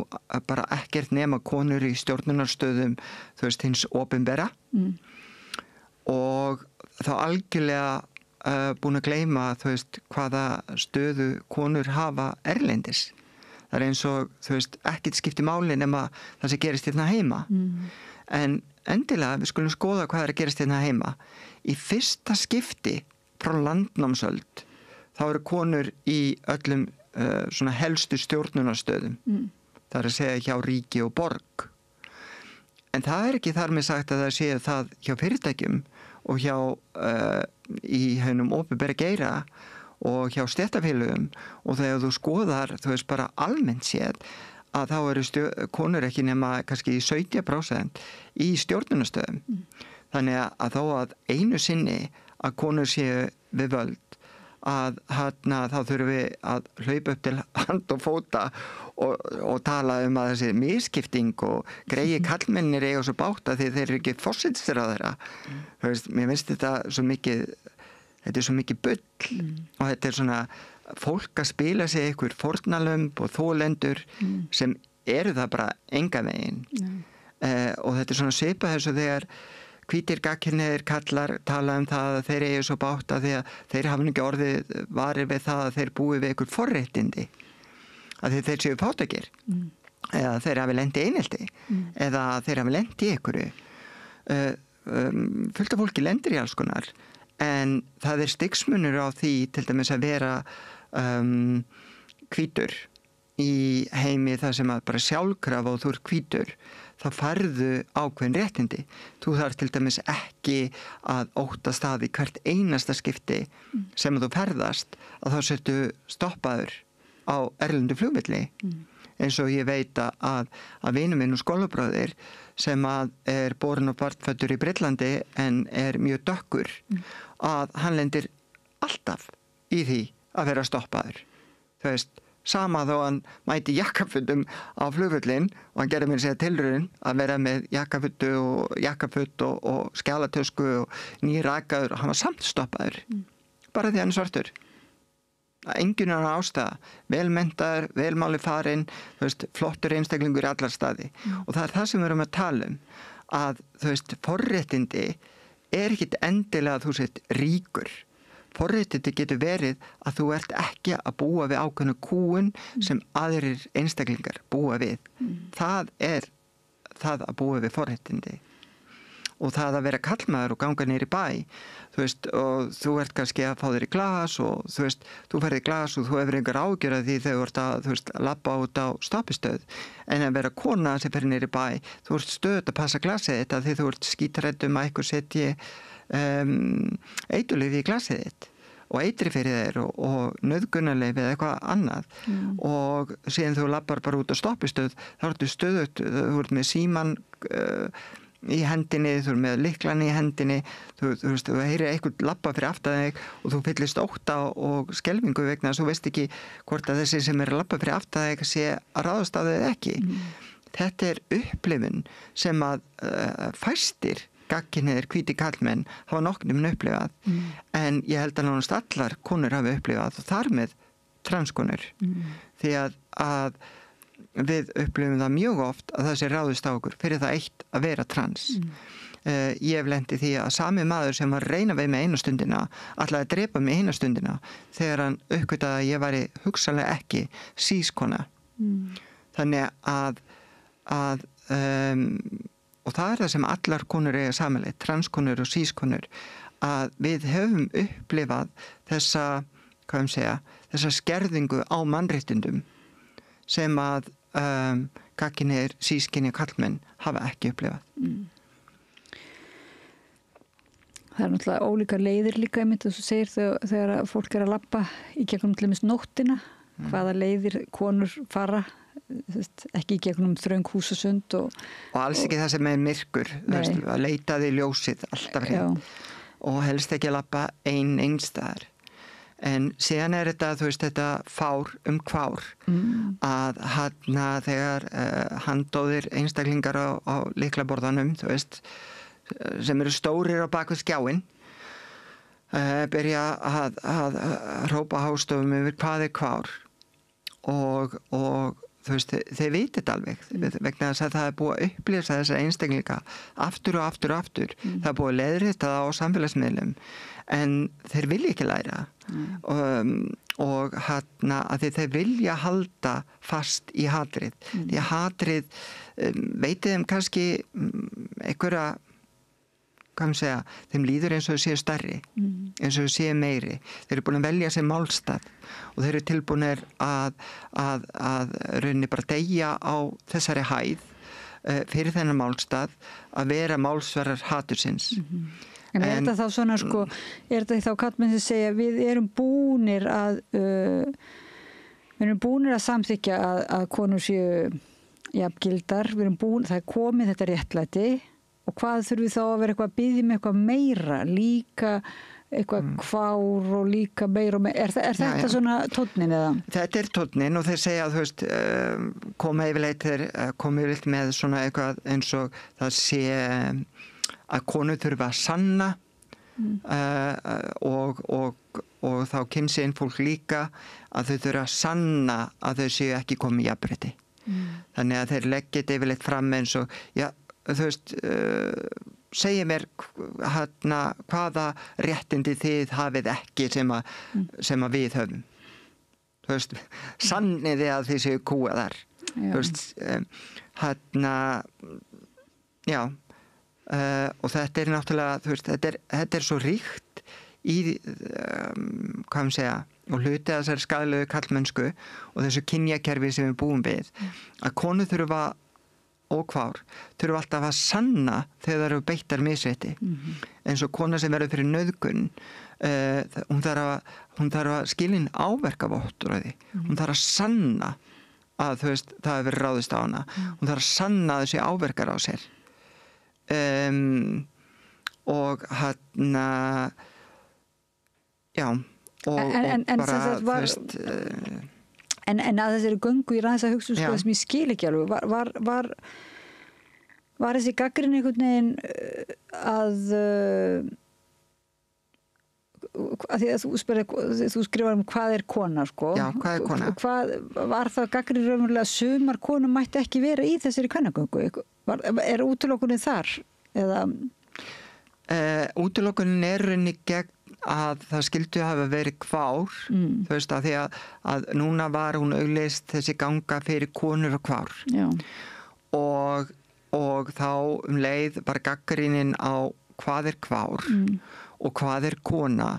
[SPEAKER 7] bara ekkert nema konur í stjórnunarstöðum, þú veist, hins opinbera og þá algjörlega búin að gleyma, þú veist, hvaða stöðu konur hafa erlendis. Það er eins og, þú veist, ekkert skipti máli nema það sem gerist hérna heima. En endilega við skulum skoða hvað er að gerast hérna heima. Í fyrsta skipti frá landnámsöld þá eru konur í öllum svona helstu stjórnunarstöðum. Það er að segja hjá ríki og borg. En það er ekki þar með sagt að það sé það hjá fyrirtækjum og hjá í hennum opinbera geira og hjá stéttarfélögum og þegar þú skoðar, þú veist bara almennt séð að þá eru konur ekki nema kannski 17% í stjórnunastöðum. Þannig að þó að einu sinni að konur séu við völd að þá þurfum við að hlaupa upp til hand og fóta og tala að þessi misskipting og greiði kallmennir eiga svo bátt að þeir eru ekki forsætisráðherra. Mér finnst þetta svo mikið, þetta er svo mikið bull og þetta er svona fólk að spila sig einhver fórnarlömb og þolendur sem eru það bara enga veginn. Og þetta er svona svipað þessu þegar hvítir gagnkynhneigðir kallar tala það að þeir eigi svo bátt að því að þeir hafa ekki orðið varir við það að þeir búi við einhver forréttindi að þeir séu fátækir eða þeir hafi lent í einelti eða þeir hafi lent í einhverju fullt af fólki lendir í alls konar en það er stigsmunur á því til dæmis að vera hvítur í heimi það sem að bara sjálfkrafa og þú ert hvítur þá færðu ákveðin réttindi. Þú þarf til dæmis ekki að óttast það í hvert einasta skipti sem þú ferðast að þá settu stoppaður á erlendu flugvelli. Eins og ég veit að vinur minn og skólabróðir sem að er borinn og barnfæddur í Breitlandi en er mjög dökkur að hann lendir alltaf í því að vera stoppaður. Þú veist, sama þó hann mæti jakkafötum á flugvöllin og hann gerði mér segja tilraun að vera með jakkafutt og skjálatösku og nýrakaður og hann var samt stoppaður bara því hann er svartur. Enginn er ástæða, velmenntaður, velmáli farinn, þú veist, flottur einstaklingur í allar staði og það er það sem við erum að tala að þú veist, forréttindi er ekkit endilega að þú sett ríkur. Forréttindi getur verið að þú ert ekki að búa við ákveðnu kúun sem aðrir einstaklingar búa við. Það er það að búa við forréttindi. Og það að vera kallmaður og ganga niður í bæ, þú veist, og þú ert kannski að fá þér í glas og þú veist, þú ferði í glas og þú hefur einhver ágjör af því þegar þú ert að, þú veist, labba út á stoppistöð. En að vera kona sem fer niður í bæ, þú ert stöðugt að passa glasið þitt af því þú ert skítrædd að einhver setji eiturlyf í glasið þitt og eitri fyrir þér og nauðgunarlyf eða eitthvað annað og síðan þú labbar bara út á stoppistöð þá ertu stöðugt, þú ert með síman í hendinni, þú ert með lyklan í hendinni, þú veist, þú heyrir eitthvað labba fyrir aftan þig og þú fyllist ótta og skelfingu vegna þess að þú veist ekki hvort að þessi sem er að labba fyrir aftan þig sé að ráðast á þig ekki. Þetta er upplifun sem að fæstir gagnkynhneigðir hvítir karlmenn hafa nokkurnum upplifað en ég held að nánast allar konur hafa upplifað og þar með transkonur því að við upplifum það mjög oft að það sé ráðist á okkur fyrir það eitt að vera trans. Ég hef lent í því að sami maður sem var að reyna við mig eina stundina ætlaði að drepa mig eina stundina þegar hann uppgötaði að ég væri hugsanlega ekki sískona. Þannig að og það er það sem allar konur eiga samanlega, transkonur og sískonur, að við höfum upplifað þessa, hvað segja, þessa skerðingu á mannréttindum sem að gagnkynhneigðir, sískynja karlmenn hafa ekki upplifað.
[SPEAKER 1] Það er náttúrulega ólíkar leiðir líka einmitt þess að segir þegar fólk er að labba í gegnum til dæmis nóttina, hvaða leiðir konur fara, ekki í gegnum þröng húsasund og
[SPEAKER 7] alls ekki það sem er myrkur, að leita því ljósið alltaf hreint og helst ekki að labba einstæðar. En síðan er þetta, þú veist, þetta fár kvár að þegar handóðir einstaklingar á lyklaborðanum, þú veist, sem eru stórir á baku skjáin, byrja að hrópa hástöfum yfir hvað er kvár og þú veist, þeir viti þetta alveg vegna þess að það er búið að upplýsa þessa einstaklinga aftur og aftur og aftur. Það er búið að leiðrétta það á samfélagsmiðlum en þeir vilja ekki læra og að þeir vilja halda fast í hatrið því að hatrið veitið þeim kannski einhverja, hvað segja, þeim líður eins og þau séu stærri eins og þau séu meiri. Þeir eru búin að velja sér málstað og þeir eru tilbúinir að rauninni bara deyja á þessari hæð fyrir þennan málstað að vera málsvarar hatursins
[SPEAKER 1] En þetta þá svona sko, þetta þá kallmenn sem segja við erum búnir að samþykja að konur séu jafngildar, það komið þetta réttlæti og hvað þurfum við þá að vera eitthvað að biðja með eitthvað meira, líka eitthvað kvár og líka meira og meira. Er þetta svona tónnin eða?
[SPEAKER 7] Þetta tónnin og þeir segja að þú veist, koma yfirleitt með svona eitthvað eins og það sé að konur þurfa að sanna og þá kynsegin fólk líka að þau þurfa að sanna að þau séu ekki komið í jafnrétti. Þannig að þeir leggja þetta yfirleitt fram eins og, já, þú veist, segja mér hvaða réttindi þið hafið ekki sem að við höfum. Þú veist, sanniði að þið séu kúaðar. Þú veist, já, og þetta er náttúrulega, þú veist, þetta er svo ríkt í, hvað maður segja, og hluti að þessari skaðlegu karlmennsku og þessu kynjakerfi sem við búum við, að konur þurfa og kvár þurfa alltaf að sanna þegar það eru beittar misrétti. Eins og kona sem verður fyrir nauðgun, hún þarf að skilja inn áverkavottorði. Hún þarf að sanna að þú veist, það hefur verið ráðist á hana. Hún þarf að sanna að þessi áverkar á sér. Og já,
[SPEAKER 1] En að þessari göngu í ræðis að hugsa sem ég skil ekki alveg var þessi gagnrýni einhvern veginn að því að þú skrifar hvað er kona sko.
[SPEAKER 7] Já, hvað er kona?
[SPEAKER 1] Var það gagnrýni raunverulega að sumar konum mætti ekki vera í þessari kvennagöngu? Er útilokunin þar? Eða
[SPEAKER 7] útilokunin er rauninni gegn að það skyldu hafa verið kvár, þú veist, að því að núna var hún auglýst þessi ganga fyrir konur og kvár.
[SPEAKER 1] Já.
[SPEAKER 7] Og þá leið bara gagnrýnin á hvað er kvár og hvað er kona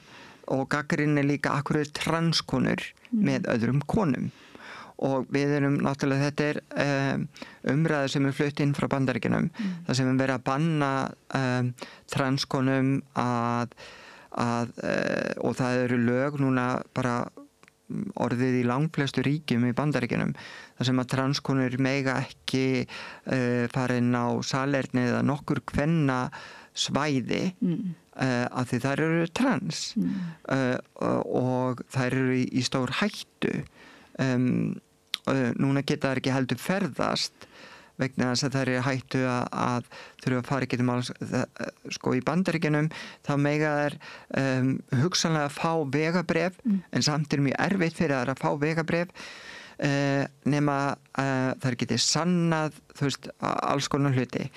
[SPEAKER 7] og gagnrýnin líka akkur er transkonur með öðrum konum. Og við erum náttúrulega, þetta er umræður sem er flutt inn frá Bandaríkjunum, það sem er verið að banna transkonum og það eru lög núna bara orðið í langflestu ríkjum í Bandaríkjunum þar sem að transkonur mega ekki fara inn á salerni eða nokkur kvenna svæði af því þær eru trans og þær eru í stór hættu. Núna geta þær ekki heldur ferðast vegna þess að það er hættu að þurfa að fara ekki sko í Bandaríkjunum þá mega þær hugsanlega að fá vegabréf en samt er mjög erfitt fyrir þær að fá vegabréf nema þær geti sannað þú veist alls konar hluti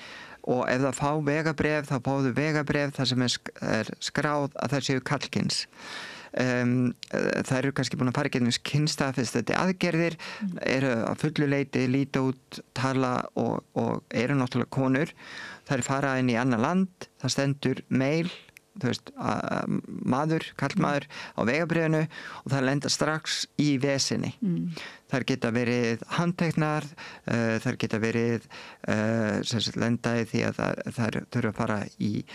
[SPEAKER 7] og ef það fá vegabréf þá fáðu vegabréf þar sem er skráð að það séu karlkyns. Það eru kannski búin að fara ekki kynstaðfestandi aðgerðir eru að fullu leyti líta út, tala og eru náttúrulega konur það er fara inn í annar land það stendur mail þú veist, karlmaður á vegabréfinu og það lenda strax í vesinni þær geta verið handteknar þær geta verið lenda í því að þær þurfa að fara í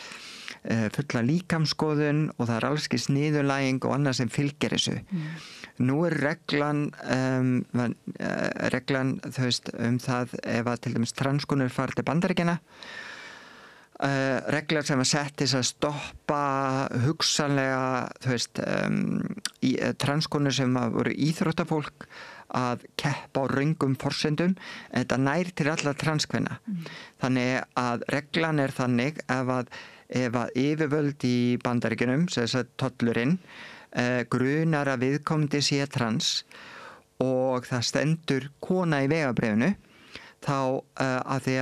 [SPEAKER 7] fulla líkamskoðun og það er allskis niðurlæging og annað sem fylgir þessu. Nú er reglan þú veist það ef að til dæmis transkonur fara til Bandaríkjanna reglar sem að settis að stoppa hugsanlega þú veist transkonur sem voru íþróttafólk að keppa á röngum forsendum þetta nær til alla transkvenna þannig að reglan er þannig ef að yfirvöld í Bandaríkjunum sem þess að tollurinn grunar að viðkomandi sé trans og það stendur kona í vegabréfinu þá að því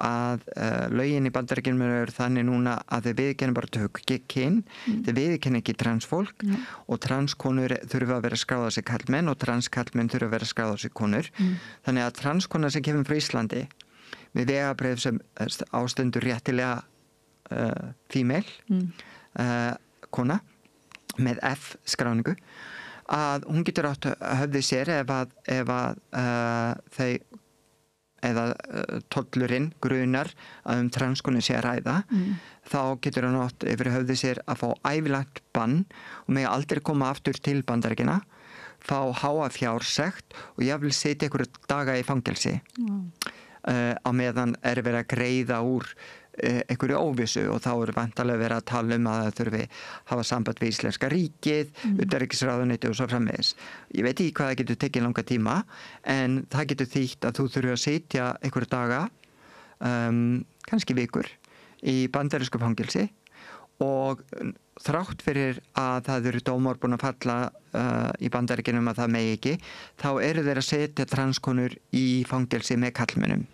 [SPEAKER 7] að lögin í Bandaríkjunum eru þannig núna að þau viðurkenna bara kyn, þau viðurkenna ekki transfólk og transkonur þurfa að vera skráðar sig karlmenn og transkarlmenn þurfa að vera skráðar sig konur. Þannig að transkona sem kemur frá Íslandi með vegabréf sem ástendur réttilega female kona með F skráningu að hún getur átt höfði sér ef að þau tollurinn grunar að transkonu sé að ræða, þá getur hann átt yfir höfði sér að fá ævilagt bann og megi aldrei koma aftur til Bandaríkjanna, fá háa fjársekt og jafnvel sitja einhverju daga í fangelsi á meðan verið að greiða úr einhverju óvissu og þá vantarlega verið að tala að það þurfi hafa samband við íslenska ríkið, utanríkisráðuneytið og svo framvegis. Ég veit ekki hvað það getur tekið langa tíma, en það getur þýtt að þú þurfi að sitja einhverju daga, kannski vikur, í bandarísku fangelsi og þrátt fyrir að það eru dómar búin að falla í Bandaríkjunum að það megi ekki, þá eru þeir að setja transkonur í fangelsi með kallmönnum.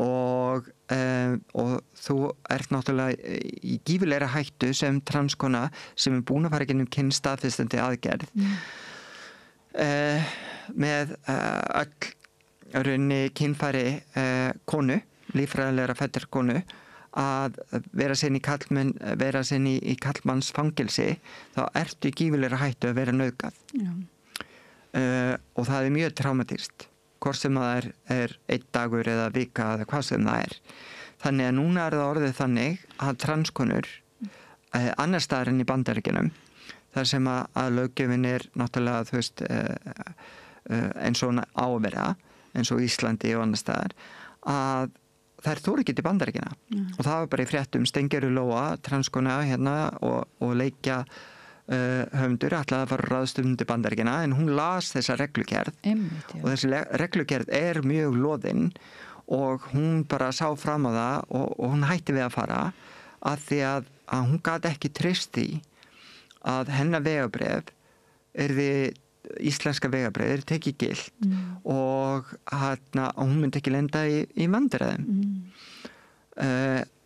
[SPEAKER 7] Og þú ert náttúrulega í gífurlegri hættu sem transkona sem búin að fara gennum kynstaðfestandi aðgerð með öll raunni kynfæri konu, líffræðilegra fæddir konu, að vera sinni í kallmanns fangelsi, þá ertu í gífurlegri hættu að vera nauðgað. Og það er mjög traumatist, hvort sem það er einn dagur eða vika eða hvað sem það er. Þannig að núna er það orðið þannig að transkonur annars staðar en í Bandaríkjunum, þar sem að löggjöfin er náttúrulega, þú veist, eins og á að vera, eins og Íslandi og annars staðar, að þær þóru ekki til Bandaríkjana. Og það var bara í fréttum Steingerður Lóa, transkona hérna og leikja höfundur ætlaði að fara ráðstefnu til Bandaríkjana, en hún las þessa reglugerð og þessi reglugerð er mjög loðinn og hún bara sá fram á það og hún hætti við að fara af því að hún gat ekki treyst því að hennar vegabréf yrði íslenska vegabréf tekið gilt og hún myndi ekki lenda í vandræðum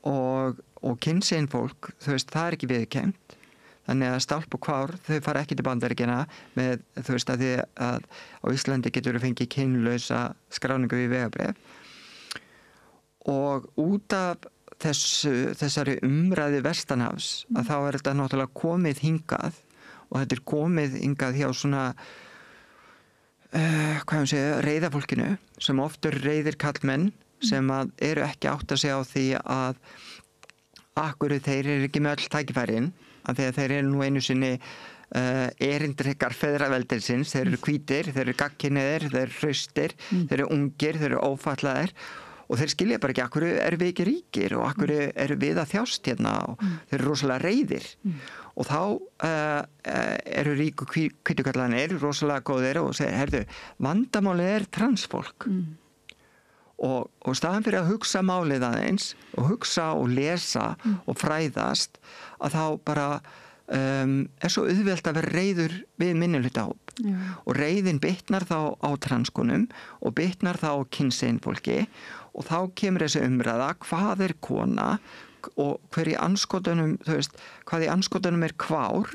[SPEAKER 7] og kynsegin fólk, þú veist, það er ekki viðurkennt. Þannig að stálp og kvár, þau fara ekki til Bandaríkjana með, þú veist, að því að á Íslandi getur þú fengið kynlausa skráningu í vegabréf. Og út af þessari umræðu vestanhafs, að þá er þetta náttúrulega komið hingað og þetta er komið hingað hjá svona, reiðafólkinu, sem oftur reiðir kallmenn, sem að eru ekki átt að segja á því að akkur þeir eru ekki með öll tækifærin, að þegar þeir eru nú einu sinni erindrekar feðraveldisins, þeir eru hvítir, þeir eru gagnkynhneigðir, þeir eru hraustir, þeir eru ungir, þeir eru ófatlaðir og þeir skilja bara ekki akkur eru við ekki ríkir og akkur eru við að þjást hérna og þeir eru rosalega reiðir og þá eru ríku hvítukallanir rosalega góðir og segir, heyrðu, vandamálið er transfólk og staðan fyrir að hugsa málið aðeins og hugsa og lesa og fræðast að þá bara er svo auðvelt að vera reiður við minnihlutahóp og reiðin bitnar þá á transkonum og bitnar þá á kynsegin fólki og þá kemur þessi umræða hvað er kona og hver í anskotunum, þú veist, hvað í anskotunum er kvár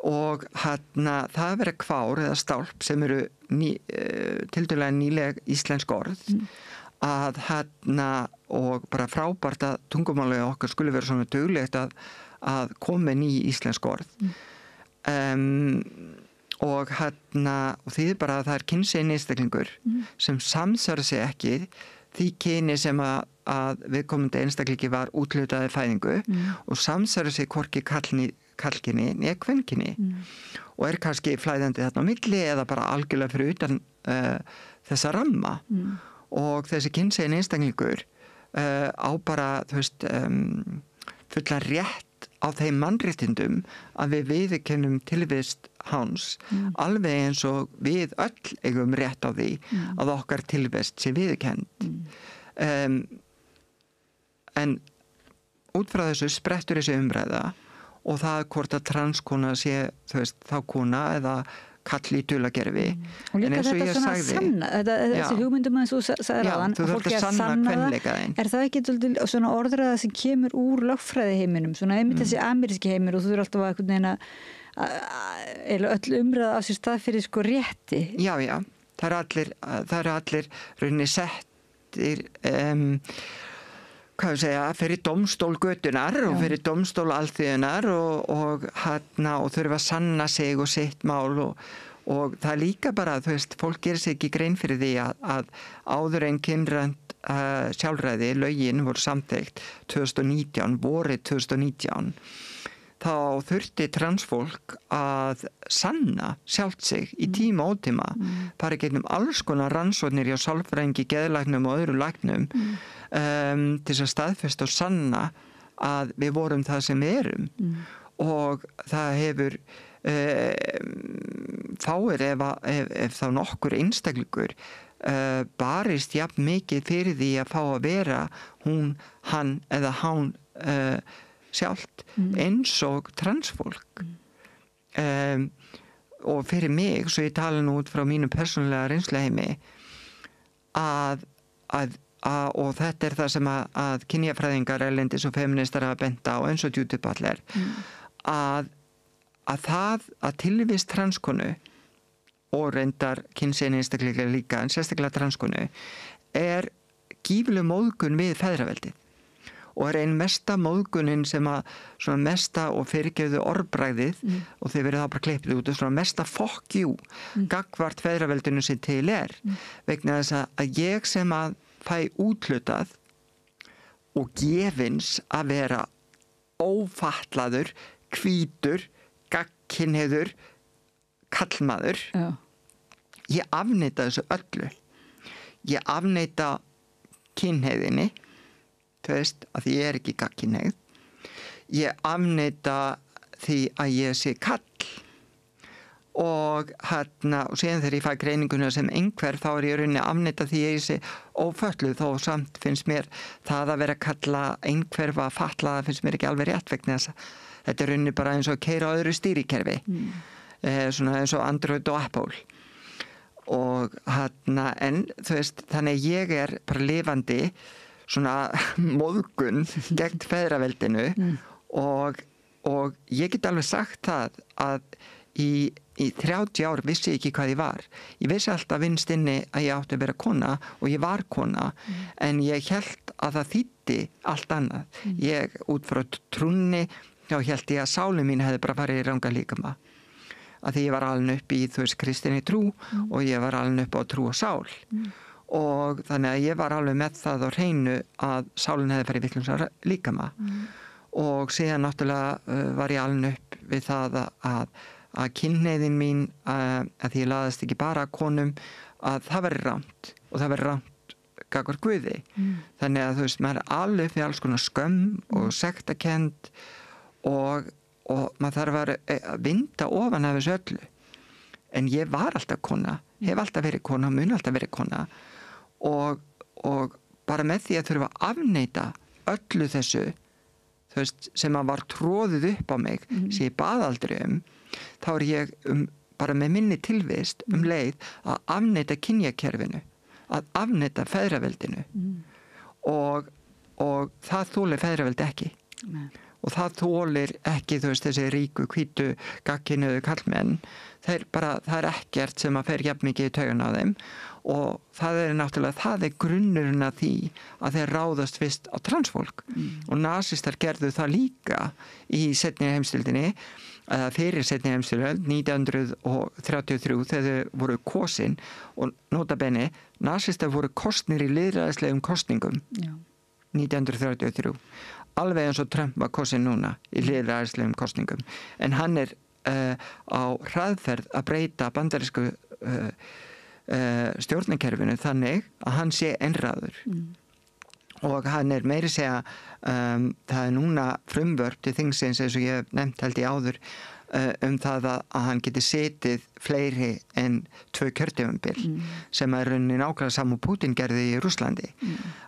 [SPEAKER 7] og það vera kvár eða stálp sem eru tiltölulega nýleg íslensk orð að og bara frábært að tungumálið okkar skulle vera svona duglegt að koma ný íslensk orð og því bara að það er kynsegin einstaklingur sem samsvara sig ekki því kyni sem að viðkomandi einstaklingi var úthlutaði fæðingu og samsvara sig hvorki kallkyni eða kvenkyni og er kannski flæðandi þarna á milli eða bara algjörlega fyrir utan þessa ramma og þessi kynsegin einstaklingur á bara, þú veist, fullan rétt á þeim mannréttindum að við viðurkennum tilvist hans alveg eins og við öll eigum rétt á því að okkar tilvist sé viðurkennd en út frá þessu sprettur þessi umræða og það hvort að transkona sé, þú veist, þá kona eða kall í dulagerfi
[SPEAKER 1] og líka þetta svona sanna þessi hugmyndum að þú sagði ráðan
[SPEAKER 7] þú þurft að sanna kvenleikaðinn
[SPEAKER 1] er það ekki svona orðræða sem kemur úr lögfræði heiminum, svona einmitt þessi ameríski heimur og þú þurft alltaf að einhvern veginn að öll umræða á sér stað fyrir sko rétti
[SPEAKER 7] já, það eru allir rauninni settir hvað við segja, fyrir dómstól götunar og fyrir dómstól alþýðunar og þurfa að sanna sig og sitt mál og og það líka bara, þú veist, fólk gerir sig ekki grein fyrir því að áður en kynrænt sjálfræði, lögin voru samþykkt 2019, vorið 2019, þá þurfti transfólk að sanna sjálft sig í tíma og ótíma, bara gegnum alls konar rannsóknir hjá sálfræðingi, geðlæknum og öðru læknum til þess að staðfesta og sanna að við vorum það sem við erum og það hefur fáir ef þá nokkur einstaklingur barist jafn mikið fyrir því að fá að vera hún, hann eða hán sjálft eins og transfólk og fyrir mig, svo ég tala nú út frá mínu persónulega reynsluheimi og þetta er það sem að kynjafræðingar erlendis og feministar hafa bent á eins og Judith Butler að tilvist transkonu og reyndar kynsegin einstaklega líka en sérstaklega transkonu er gífurleg móðgun við feðraveldið og er ein mesta móðgunin sem að svona mesta og fyrirgefðu orðbragðið og þeir verið þá bara klippið út og svona mesta fuck you gagnvart feðraveldinu sem til vegna þess að ég sem að fæ úthlutað og gefins að vera ófatlaður, hvítur, gagnkynhneigður kallmaður ég afneita þessu öllu ég afneita kynhneigðinni þú veist, að því ég er ekki gagnkynhneigð ég afneita því að ég sé kall og síðan þegar ég fæ greininguna sem einhver þá er ég rauninni afneita því ég sé ófötluð þó samt finnst mér það að vera kalla einhverfa fatlaða finnst mér ekki alveg rétt vegna þess að þetta er rauninni bara eins og að keyra á öðru stýrikerfi svona eins og Android og Apple og en þú veist þannig ég er bara lifandi svona móðgun gegn feðraveldinu og ég get alveg sagt það að í 30 ár vissi ég ekki hvað ég var ég vissi alltaf innst inni að ég átti að vera kona og ég var kona en ég hélt að það þýddi allt annað ég út frá trúnni þá hélt ég að sálin mín hefði bara farið í ranga líkama að því ég var alin upp í þú veist kristinni trú og ég var alin upp á trú og sál og þannig að ég var alveg með það á hreinu að sálin hefði farið vitlausar líkama og síðan náttúrulega var ég alin upp við það að kynhneigðin mín að því ég laðast ekki bara að konum að það veri rámt og það veri rámt gagnvart Guði þannig að þú veist maður er alveg fyrir alls konar skömm og sektarkennd og maður þarf að vinda ofan af þessu öllu en ég var alltaf kona hef alltaf verið kona, mun alltaf verið kona og bara með því að þurfa að afneita öllu þessu þú veist, sem að var tróðið upp á mig sem ég bað aldrei þá er ég bara með minni tilvist leið að afneita kynjakerfinu að afneita feðraveldinu og það þolir feðraveldi ekki og það þolir ekki þú veist þessi ríku, hvítu, gagnkynhneigðu karlmenn það er ekkert sem að fer jafn mikið í taugana á þeim og það er náttúrulega það er grunnurinn að því að þeir ráðast fyrst á transfólk og nasistar gerðu það líka í seinni heimsstyrjöldinni fyrir seinni heimsstyrjöld 1933 þegar þau voru kosin og nota bene nasistar voru kosnir í lýðræðislegum kosningum 1933 alveg eins og Trump var kosin núna í lýðræðislegum kosningum en hann er á hraðferð að breyta bandarísku stjórnarkerfinu þannig að hann sé einráður og hann er meiri segja það er núna frumvörp til þingsins eins og ég hef nefnt held ég áður það að hann geti setið fleiri en 2 kjörtímabil sem er rauninni nákvæmlega saman Putin gerði í Rússlandi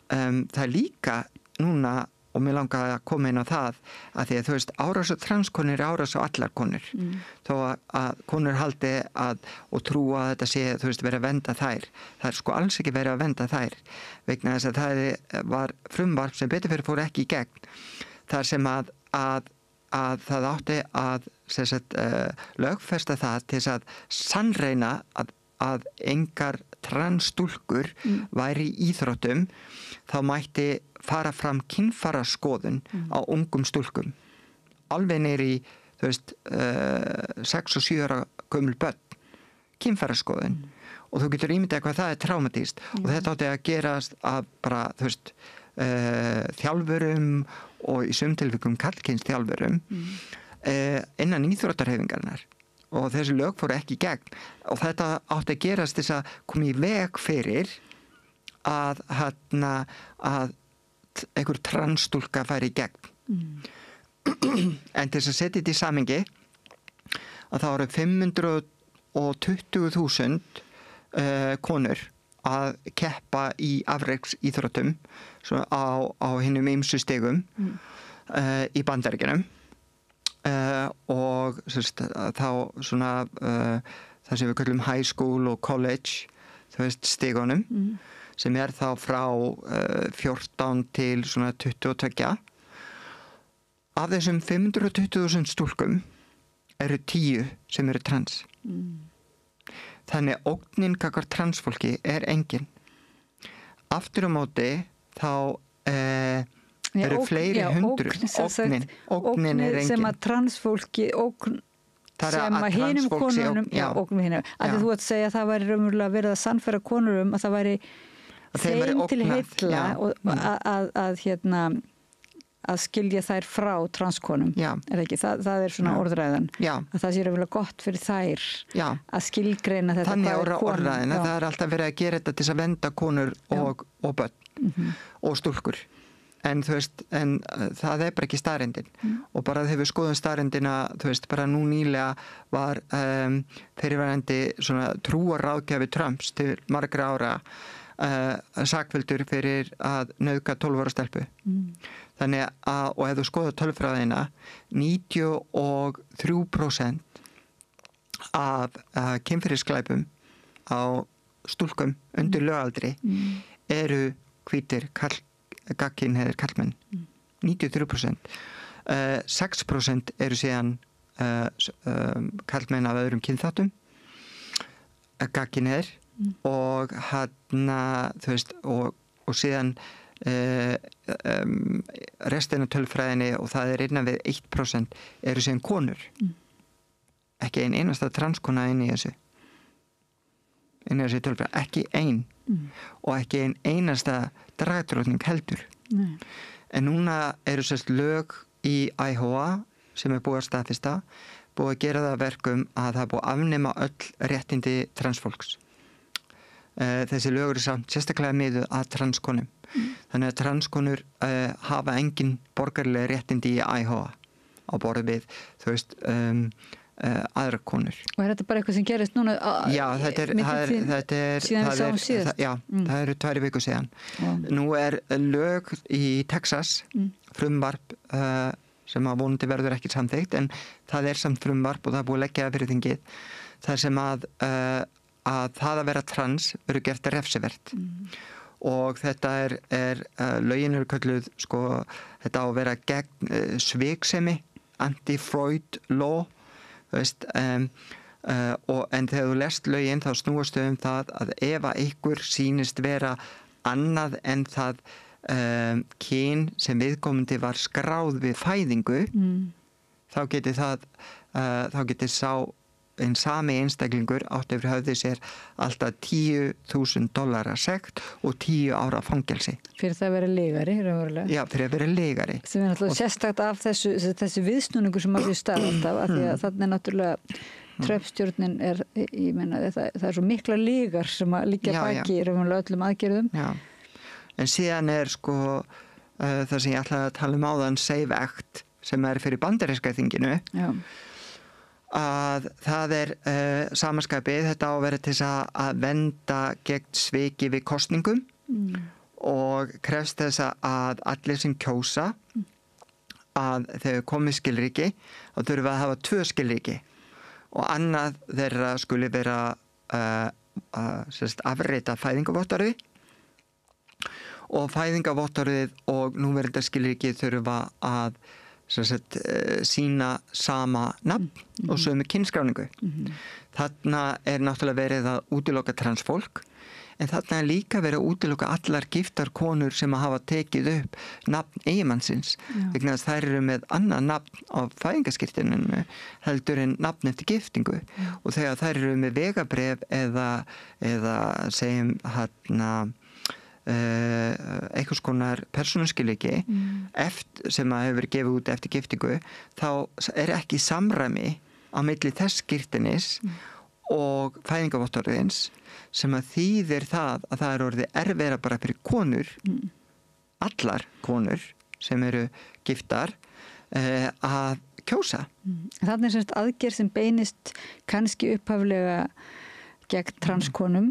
[SPEAKER 7] það er líka núna og mér langar að koma inn á það að því að þú veist árás og transkonur árás og allar konur þó að konur haldi og trúa að þetta sé þú veist verið að venda þær það er sko alls ekki verið að venda þær vegna þess að það var frumvarp sem betur fyrir fór ekki í gegn þar sem að það átti að lögfesta það til þess að sannreina að engar transstúlkur væri í íþróttum þá mætti fara fram kynfæraskoðun á ungum stúlkum alveg neyri þú veist 6 og 7 ára gömul börn kynfæraskoðun og þú getur ímyndað hvað það traumatískt og þetta átti að gerast að bara, þú veist, þjálfurum og í sumtilvikum karlkyns þjálfurum innan íþróttarhefingarinnar og þessi lög fóru ekki í gegn og þetta átti að gerast þess að koma í veg fyrir að einhver transstúlka færi í gegn. En til þess að setja þetta í samhengi að það eru 520.000 konur að keppa í afreiksíþróttum á hinum ýmsu stigum í Bandaríkjunum og þá svona það sem við kallum high school og college, þú veist, stigunum sem þá frá 14 til svona 22. Af þessum 520.000 stúlkum eru 10 sem eru trans. Þannig ógnin gagnvart transfólki engin. Aftur á móti þá eru fleiri hundruð. Ógnin engin.
[SPEAKER 1] Sem að transfólki, sem að hinum konunum, ógnin hinum. Að þú ert að segja að það væri raunverulega verið að sannfæra konur að það væri þeim til heilla að skilja þær frá transkonum. Er ekki? Það svona orðræðan. Að það sé raunverulega gott fyrir þær að skilgreina þetta.
[SPEAKER 7] Þannig orðræðin að það alltaf verið að gera þetta til þess að venda konur og börn og stúlkur. En þú veist, það bara ekki staðreyndin. Og bara þegar við skoðum staðreyndina, þú veist, bara nú nýlega var fyrirverandi svona trúarráðgjafi Trumps til margra ára sakfelldur fyrir að nauðga 12 ára stelpu. Þannig að, og ef þú skoðar tölfræðina, 93% af kynferðisglæpum á stúlkum undir lögaldri eru hvítir gagnkynhneigðir karlmenn. 93%. 6% eru síðan karlmenn af öðrum kynþáttum, gagnkynhneigðir og þú veist, og síðan restina tölfræðinni og það innan við 1% eru síðan konur. Ekki einasta transkona inn í þessu tölfræði, ekki og ekki einasta dragdrottning heldur. En núna eru sérst lög í IHOA sem búið að staðfesta, búið að gera það verkum að það búið að afnema öll réttindi transfólks. Þessi lög eru samt sérstaklega miðuð að transkonum. Þannig að transkonur hafa engin borgaralega réttindi í IHOA á borð við, þú veist, aðra konur.
[SPEAKER 1] Og þetta bara eitthvað sem gerist núna?
[SPEAKER 7] Já, það eru 2 vikur síðan. Nú lög í Texas, frumvarp sem að vonandi verður ekki samþykkt, en það samt frumvarp og það búið að leggja það fyrir þingið, þar sem að það að vera trans verður gert refsivert. Og þetta lögin eru kölluð, sko, þetta á að vera gegn sviksemi, anti-Freud law, þú veist, en þegar þú lest lögin þá snúast þau það að ef að ykkur sýnist vera annað en það kyn sem viðkomandi var skráð við fæðingu, þá geti sá en sami einstaklingur átti yfir höfði sér alltaf $10,000 sekt og 10 ára fangelsi.
[SPEAKER 1] Fyrir það að vera legari, raunverulega?
[SPEAKER 7] Já, fyrir að vera legari.
[SPEAKER 1] Sem náttúrulega sérstakt af þessi viðsnúningu sem að við stað alltaf, af því að þannig náttúrulega Trump-stjórnin ég meina, það svo mikla legar sem að liggja baki raunverulega öllum aðgerðum.
[SPEAKER 7] Já, en síðan sko það sem ég ætlaði að tala áðan, SAVE Act, sem fyrir bandaríska þinginu. Já. Að það samanskapið, þetta á að vera til að venda gegn sviki við kosningum og krefst þess að allir sem kjósa að þegar komið skilríki þá þurfa að hafa 2 skilríki og annað þeirra skuli vera afreita fæðingavottorði og fæðingavottorðið og núverandi skilríki þurfa að sína sama nafn og sömu kynskráningu. Þarna náttúrulega verið að útiloka transfólk en þarna líka verið að útiloka allar giftar konur sem að hafa tekið upp nafn eiginmannsins vegna þess að þær eru með annað nafn á fæðingaskírteininu heldur en nafn eftir giftingu og þegar þær eru með vegabréf eða segjum einhvers konar persónuskilríki sem að hefur verið gefið út eftir giftingu þá ekki samræmi á milli þess skírteinis og fæðingarvottorðins sem að þýðir það að það orðið erfiðara bara fyrir konur allar konur sem eru giftar að kjósa.
[SPEAKER 1] Þannig semst aðgerð sem beinist kannski upphaflega gegn transkonum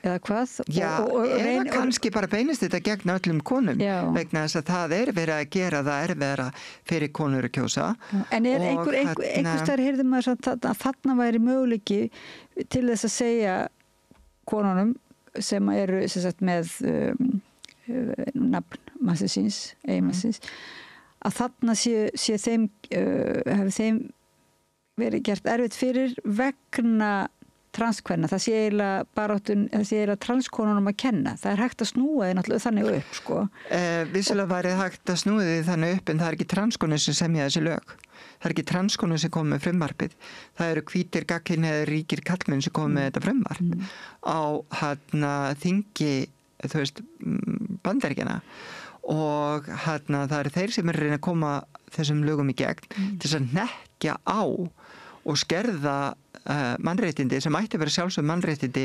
[SPEAKER 1] eða hvað?
[SPEAKER 7] Eða kannski bara beinist þetta gegn öllum konum vegna þess að það verið að gera það erfiðara fyrir konur að kjósa.
[SPEAKER 1] En einhvers þar heyrði maður að þarna væri möguleiki til þess að segja konunum sem eru sem sagt, með nafn mannsins, eiginmannsins að þarna sé þeim hefur þeim verið gert erfitt fyrir vegna transkvenna, það sé eiginlega transkonunum að kenna. Það hægt að snúa því náttúrulega þannig upp, sko.
[SPEAKER 7] Vissulega væri hægt að snúa því þannig upp en það ekki transkonur sem semja þessi lög. Það ekki transkonur sem kom með frumvarpið. Það eru hvítir gagnkynhneigðir ríkir karlmenn sem kom með þetta frumvarp á þingi, þú veist, Bandaríkjanna og það eru þeir sem reyna að koma þessum lögum í gegn til þess að hnekkja á og skerða mannréttindi sem ætti að vera sjálfsögð mannréttindi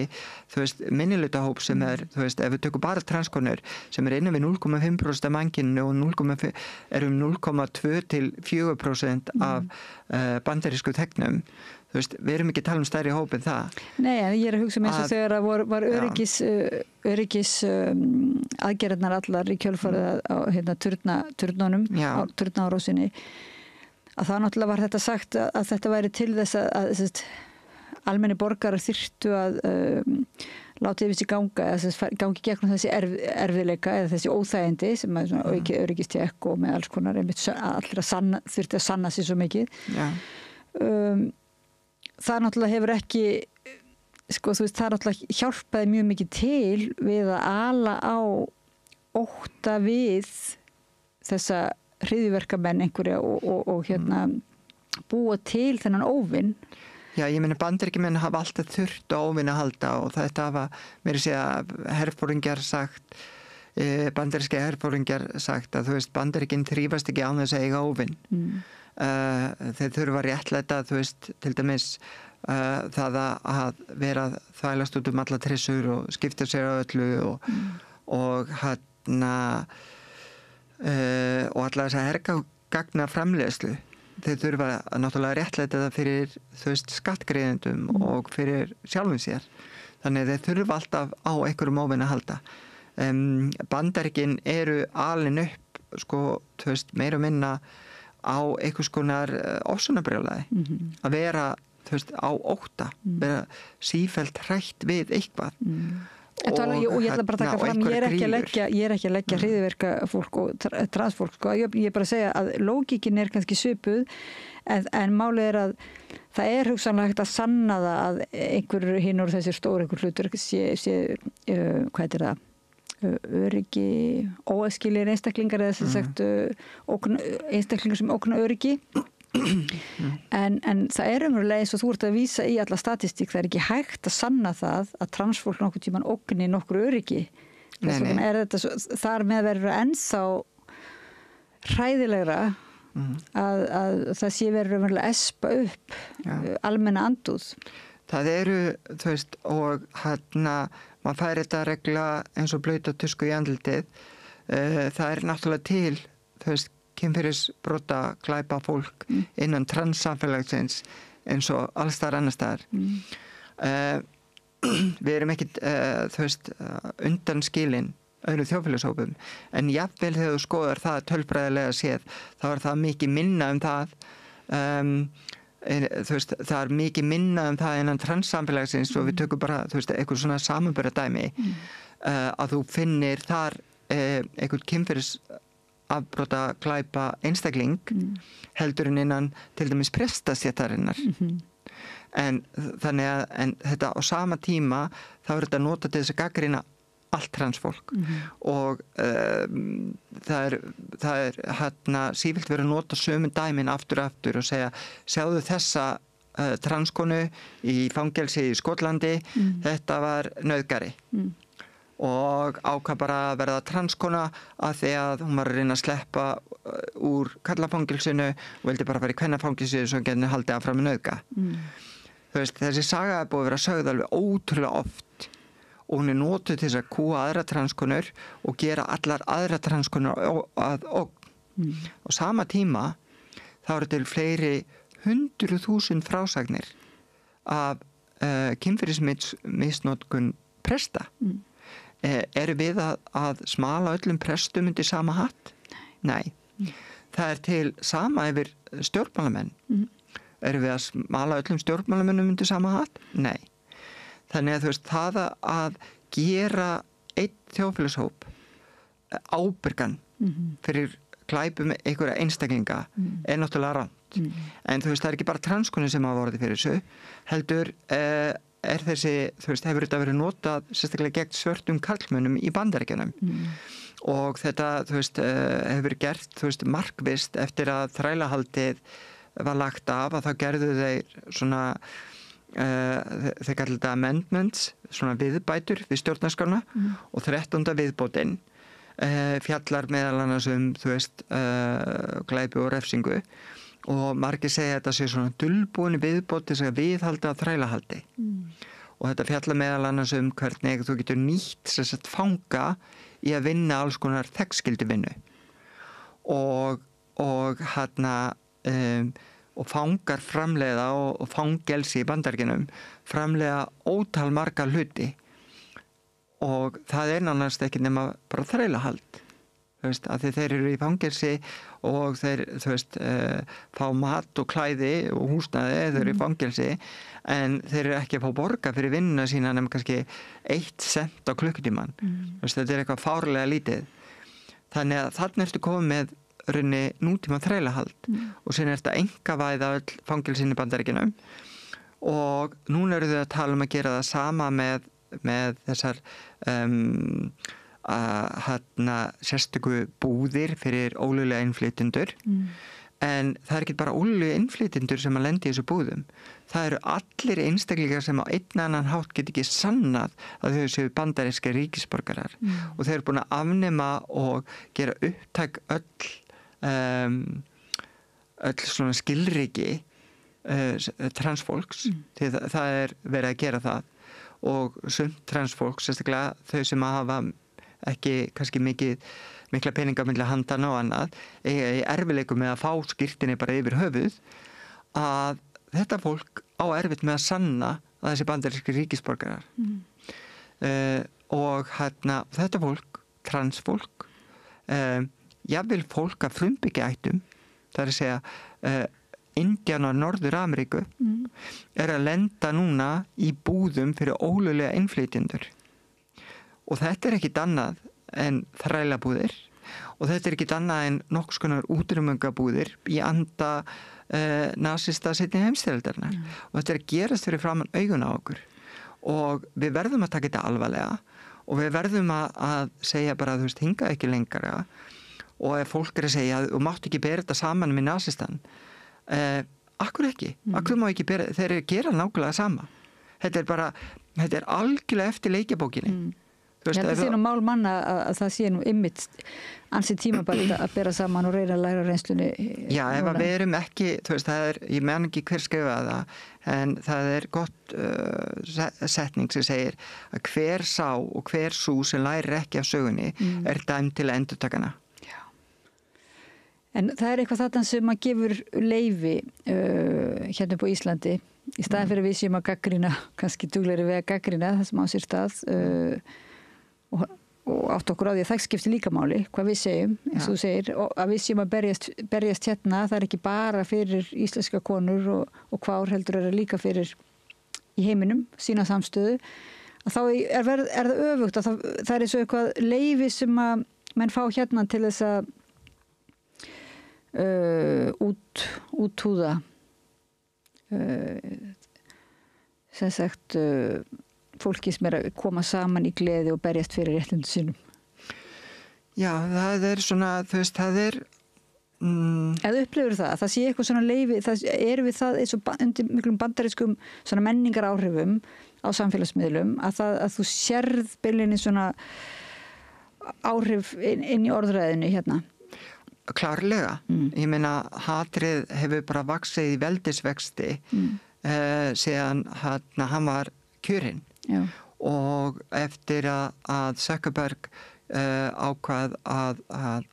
[SPEAKER 7] þú veist, minnihlutahóp sem þú veist, ef við tökum bara transkonur sem innan við 0,5% af mannkyninu og 0,2 til 4% af bandarísku þegnum þú veist, við erum ekki að tala stærri hóp en það.
[SPEAKER 1] Nei, en ég að hugsa eins og þegar það var öryggis aðgerðnar allar í kjölfarið á turnunum, á turnaárásinni að það náttúrulega var þetta sagt að þetta væri til þess að almenni borgarar þyrftu að láta yfir sig ganga eða gangi gegnum þessi erfiðleika eða þessi óþægindi sem er svona aukið öryggistekk og með alls konar allra þurfti að sanna sig svo mikið. Það náttúrulega hefur ekki sko þú veist það náttúrulega hjálpaði mjög mikið til við að ala á ótta við þessa hryðjuverkamenn einhverja og búa til þennan óvinn.
[SPEAKER 7] Já, ég meina Bandaríkjamenn hafa alltaf þurft á óvinn að halda og þetta hafa meira segja herforingjar sagt bandaríska herforingjar sagt að þú veist Bandaríkin þrífast ekki án þess að eiga óvinn. Þeir þurfa réttlæta þú veist til dæmis það að vera þvælast út alla trissur og skipta sér á öllu og og allar þess að hergagna framleiðslu þeir þurfa náttúrulega réttlæta það fyrir þú veist skattgreiðendum og fyrir sjálfum sér þannig þeir þurfa alltaf á einhverjum óvinn að halda Bandaríkin eru alin upp sko þú veist meira og minna á einhvers konar ofsóknarbrjálæði að vera þú veist á ótta vera sífellt hrætt við eitthvað
[SPEAKER 1] og ég ætla bara að taka fram ég er ekki að leggja hryðjuverka fólk og transfólk sko. ég er bara að segja að lógíkin kannski svipuð en málið að það hugsanlega hægt að sanna það að einhver hinn úr þessir stóru einhver hlutur sé hvað heitir það öryggi óæskilegir einstaklingar eða sem sagt einstaklingar sem ógna öryggi en það umverulega eins og þú ert að vísa í alla statistík, það ekki hægt að sanna það að transfólk nokkuð tíman ógni nokkur öryggi þess vegna þetta þar með verður ennþá hræðilegra að það sé verður umverulega espa upp almenna andúð.
[SPEAKER 7] Það þú veist og maður fær þetta regla eins og blauta tusku í andlitið það náttúrulega til þú veist kynferðisbrota glæpa fólk innan transsamfélagsins eins og alls þar annars þar. Við erum ekkit þú veist undan skilin öðrum þjóðfélagshópum en jafnvel þegar þú skoðar það tölfræðilega séð þá það mikið minna það þú veist það mikið minna það innan transsamfélagsins og við tökum bara þú veist eitthvað svona samanburðardæmi að þú finnir þar eitthvað kynferðis afbrota glæpa einstakling heldur en innan til dæmis prestastéttarinnar En þetta á sama tíma þá þetta notað til þess að gagnrýna allt transfólk og það er sífellt verið að nota sömu dæmin aftur og aftur og segja, sjáðu þessa transkonu í fangelsi í Skotlandi, þetta var nauðgari og ákvað bara að verða transkona af því að hún var að reyna að sleppa úr karlafangelsinu og vildi bara fara í kvennafangelsinu svo getið haldið áfram með nauðga. Þú veist, þessi saga er búið að vera sögð alveg ótrúlega oft og hún er notuð til þess að kúa aðra transkonur og gera allar aðra transkonur að ógn. Á sama tíma þá eru til fleiri 100.000 frásagnir af kynferðismisnotkun presta. Eru við að smala öllum prestum undir sama hatt? Nei. Það er til sama yfir stjórnmálamenn. Eru við að smala öllum stjórnmálamennum undir sama hatt? Nei. Þannig að þú veist, það að gera einn þjóðfélagshóp ábyrgan fyrir glæpum einhverja einstaklinga er náttúrulega rangt. En þú veist, það er ekki bara transkonur sem hafa orðið fyrir þessu, heldur er þessi, þú veist, hefur þetta verið notað sérstaklega gegn svörtum karlmönnum í Bandaríkjunum og þetta, þú veist, hefur verið gert, þú veist, markvisst eftir að þrælahaldið var lagt af að þá gerðu þeir svona þeir kallar þetta amendments, svona viðbætur við stjórnarskránna og 13. viðbótin fjallar meðal annars þú veist, glæpi og refsingu og margir segja að þetta sé svona dulbúin viðbót til að viðhalda þrælahaldi og þetta fjallar meðal annars hvernig þú getur nýtt sem sagt fanga í að vinna alls konar þegnskyldu vinnu og og fangar framleiða og fangelsi í Bandaríkjunum framleiða ótal marga hluti og það er nánast ekki nema bara þrælahald, þú veist, að þeir eru í fangelsi og þeir, þú veist, fá mat og klæði og húsnæði, þeir eru í fangelsi en þeir eru ekki að fá borga fyrir vinnuna sína nema kannski 1 cent á klukkutíman, þú veist, þetta er eitthvað fárlega lítið. Þannig að þarna ertu komið með raunni nútíma þrælahald og síðan er þetta einkavæða öll fangelsin í Bandaríkjunum og núna eru þau að tala um að gera það sama með þessar sérstöku búðir fyrir ólöglega innflytjendur en það er ekki bara ólöglega innflytjendur sem að lendi í þessu búðum, það eru allir einstaklingar sem á einn annan hátt get ekki sannað að þau séu bandarískir ríkisborgarar og þeir eru búin að afnema og gera upptæk öll svona skilríki transfólks því það er verið að gera það og sumt transfólk, sérstaklega þau sem að hafa ekki kannski mikla peninga milli handana og annað í erfiðleikum með að fá skírtinni bara yfir höfuð að þetta fólk á erfitt með að sanna að þessi bandarískir ríkisborgarar og þetta fólk, transfólk jafnvel fólk af frumbyggjaættum, það er að segja Indíánar Norður-Ameríku er að lenda núna í búðum fyrir ólöglega innflytjendur og þetta er ekkit annað en þrælabúðir og þetta er ekkit annað en nokks konar útrýmingabúðir í anda nasista seinni heimsstyrjaldarinnar og þetta er að gerast fyrir framan augun á okkur og við verðum að taka þetta alvarlega og við verðum að segja bara þú veist hingað ekki lengra og ef fólk er að segja þú mátt ekki bera þetta saman með nasistan akkur ekki, akkur má ekki bera þeir eru að gera nákvæmlega sama þetta er algjörlega eftir leikjabókinni
[SPEAKER 1] Ég held að það sé nú mál manna að það sé nú ymmit ansi tímabært að bera saman og reyna að læra reynslunni
[SPEAKER 7] Já, ef að við erum ekki, þú veist, það er ég menn ekki hver skrifa það en það er gott setning sem segir að hver sá og hver sú sem lærir ekki af sögunni er dæmd til að endurtakana
[SPEAKER 1] En það er eitthvað þarna sem að gefur leyfi hérna upp á Íslandi í staðan fyrir við séum að gaggrina kannski duglegri við að gaggrina það sem á sér stað og átt okkur á því að það skiptir líka máli hvað við segjum, eins og þú segir og að við séum að berjast hérna það er ekki bara fyrir íslenska konur og hvár heldur er líka fyrir í heiminum, sína samstöðu að þá er það öfugt að það er eins og eitthvað leyfi sem að menn fá hérna til þess að úthúða sem sagt fólki sem að koma saman í gleði og berjast fyrir réttindum sínum.
[SPEAKER 7] Já, það svona, þú veist, það
[SPEAKER 1] Eða upplifir það sé eitthvað svona leyfi, við það eins og undir miklum bandarískum svona menningar áhrifum á samfélagsmiðlum að þú sérð beilinni svona áhrif inn í orðræðinu hérna?
[SPEAKER 7] Klárlega. Ég meina, hatrið hefur bara vaxið í veldisvexti síðan hann var kjörinn. Já. Og eftir að Zuckerberg ákvað að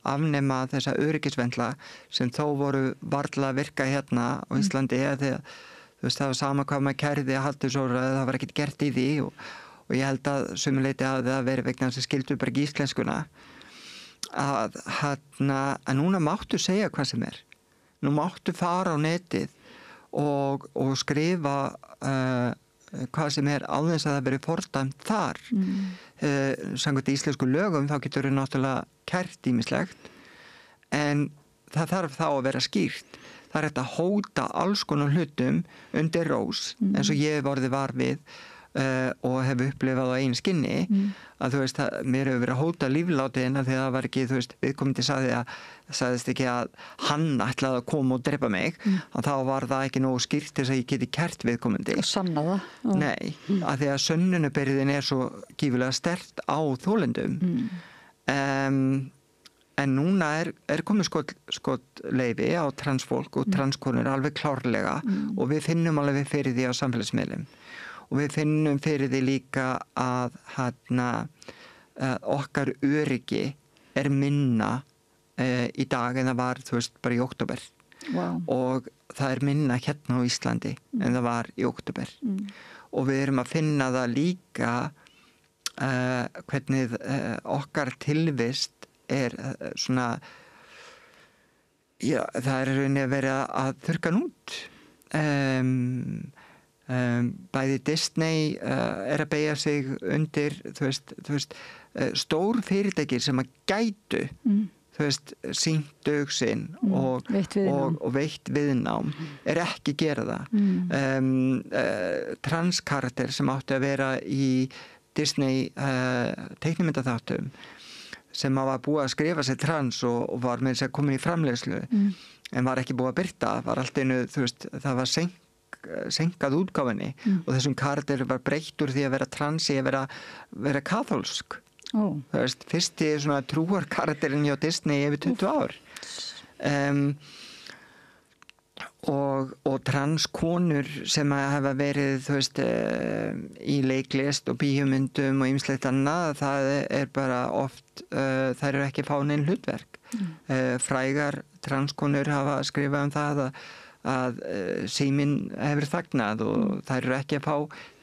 [SPEAKER 7] afnema þessa öryggisvendla sem þó voru varla að virka hérna á Íslandi þegar þú veist það var sama hvað maður kærði að halda svo það var ekkert gert í því og ég held að sumuleyti að það veri vegna þess að skildu bara ekki íslenskuna að núna máttu segja hvað sem nú máttu fara á netið og skrifa hvað sem á þess að það veri fordæmt þar samkvæmt íslensku lögum þá getur við náttúrulega kært ýmislegt en það þarf þá að vera skýrt það hægt að hóta alls konar hlutum undir rós eins og ég hef orðið var við og hef upplifað á eigin skinni að þú veist, mér hefur verið að hóta líflátiðina þegar það var ekki, þú veist, viðkomandi sagðist ekki að hann ætlaði að koma og drepa mig, að þá var það ekki nógu skýrt til þess að ég geti kært viðkomandi.
[SPEAKER 1] Og sanna það.
[SPEAKER 7] Nei, að því að sönnunarbyrðin svo gífulega sterkt á þólendum. En núna komið skotleyfi á transfólk og transkonur alveg klárlega og við finnum alveg fyrir því á samfélagsmiðlum. Og við finnum fyrir því líka að okkar öryggi minna í dag en það var, þú veist, bara í október. Wow. Og það minna hérna á Íslandi en það var í október. Og við erum að finna það líka hvernig okkar tilvist svona, já, það rauninni að vera að þurrka út. Bæði Disney að beygja sig undir þú veist, stór fyrirtækir sem að gætu þú veist, sýnt dug sinn og veitt viðnám ekki gera það transkarakter sem áttu að vera í Disney teiknimyndaþáttum sem var búið að skrifa sér trans og var með þess að komin í framleiðslu en var ekki búið að birta var allt einu, þú veist, það var senkað útgáfinni og þessum karakter var breytt úr því að vera trans í að vera kaþólsk þú veist, fyrsti svona trúarkarakterinn hjá Disney yfir 20 ár og transkonur sem hafa verið þú veist í leiklist og bíómyndum og ýmislegt annað það bara oft þær eru ekki fánin hlutverk frægar transkonur hafa skrifað það að síminn hefur þagnað og þær eru ekki að fá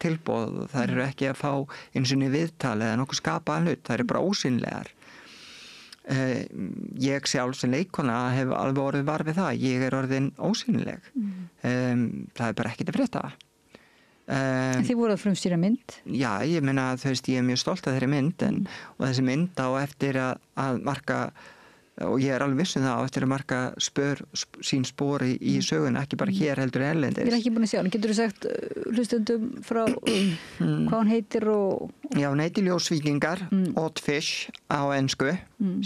[SPEAKER 7] tilboð og þær eru ekki að fá eins og viðtal eða nokkuð skapaðan hlut, þær eru bara ósýnlegar. Ég sjálf sem leikona hef alveg orðið var við það, ég orðin ósýnleg. Það bara ekkert að frétta.
[SPEAKER 1] Þið voru að frumstýra mynd?
[SPEAKER 7] Já, ég meina þú veist, ég mjög stolt af þeirri mynd og þessi mynd á eftir að marka og ég alveg viss það á eftir að marka sín spor í sögun, ekki bara hér heldur erlendis.
[SPEAKER 1] Ég ekki búin að sjá hann. Getur þú sagt hlustendum frá hvað hann heitir og...
[SPEAKER 7] Já, hann heitir Ljósvíkingar, Odd Fish á ensku,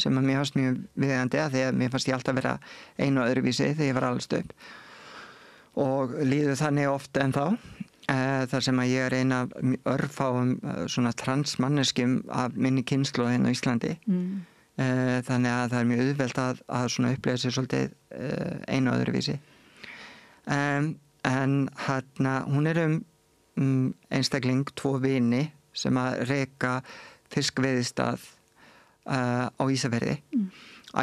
[SPEAKER 7] sem að mér fannst mjög viðeigandi að því að mér fannst ég alltaf vera einu og öðruvísi þegar ég var alveg upp. Og líður þannig oft ennþá. Þar sem að ég eina örfáum svona transmanneskjum af minni kynslóð hérna á Íslandi. Þannig að það er mjög auðvelt að svona upplega sér svolítið einu og öðruvísi. En hún einstakling, 2 vini sem að reka fiskveiðistað á Ísafirði,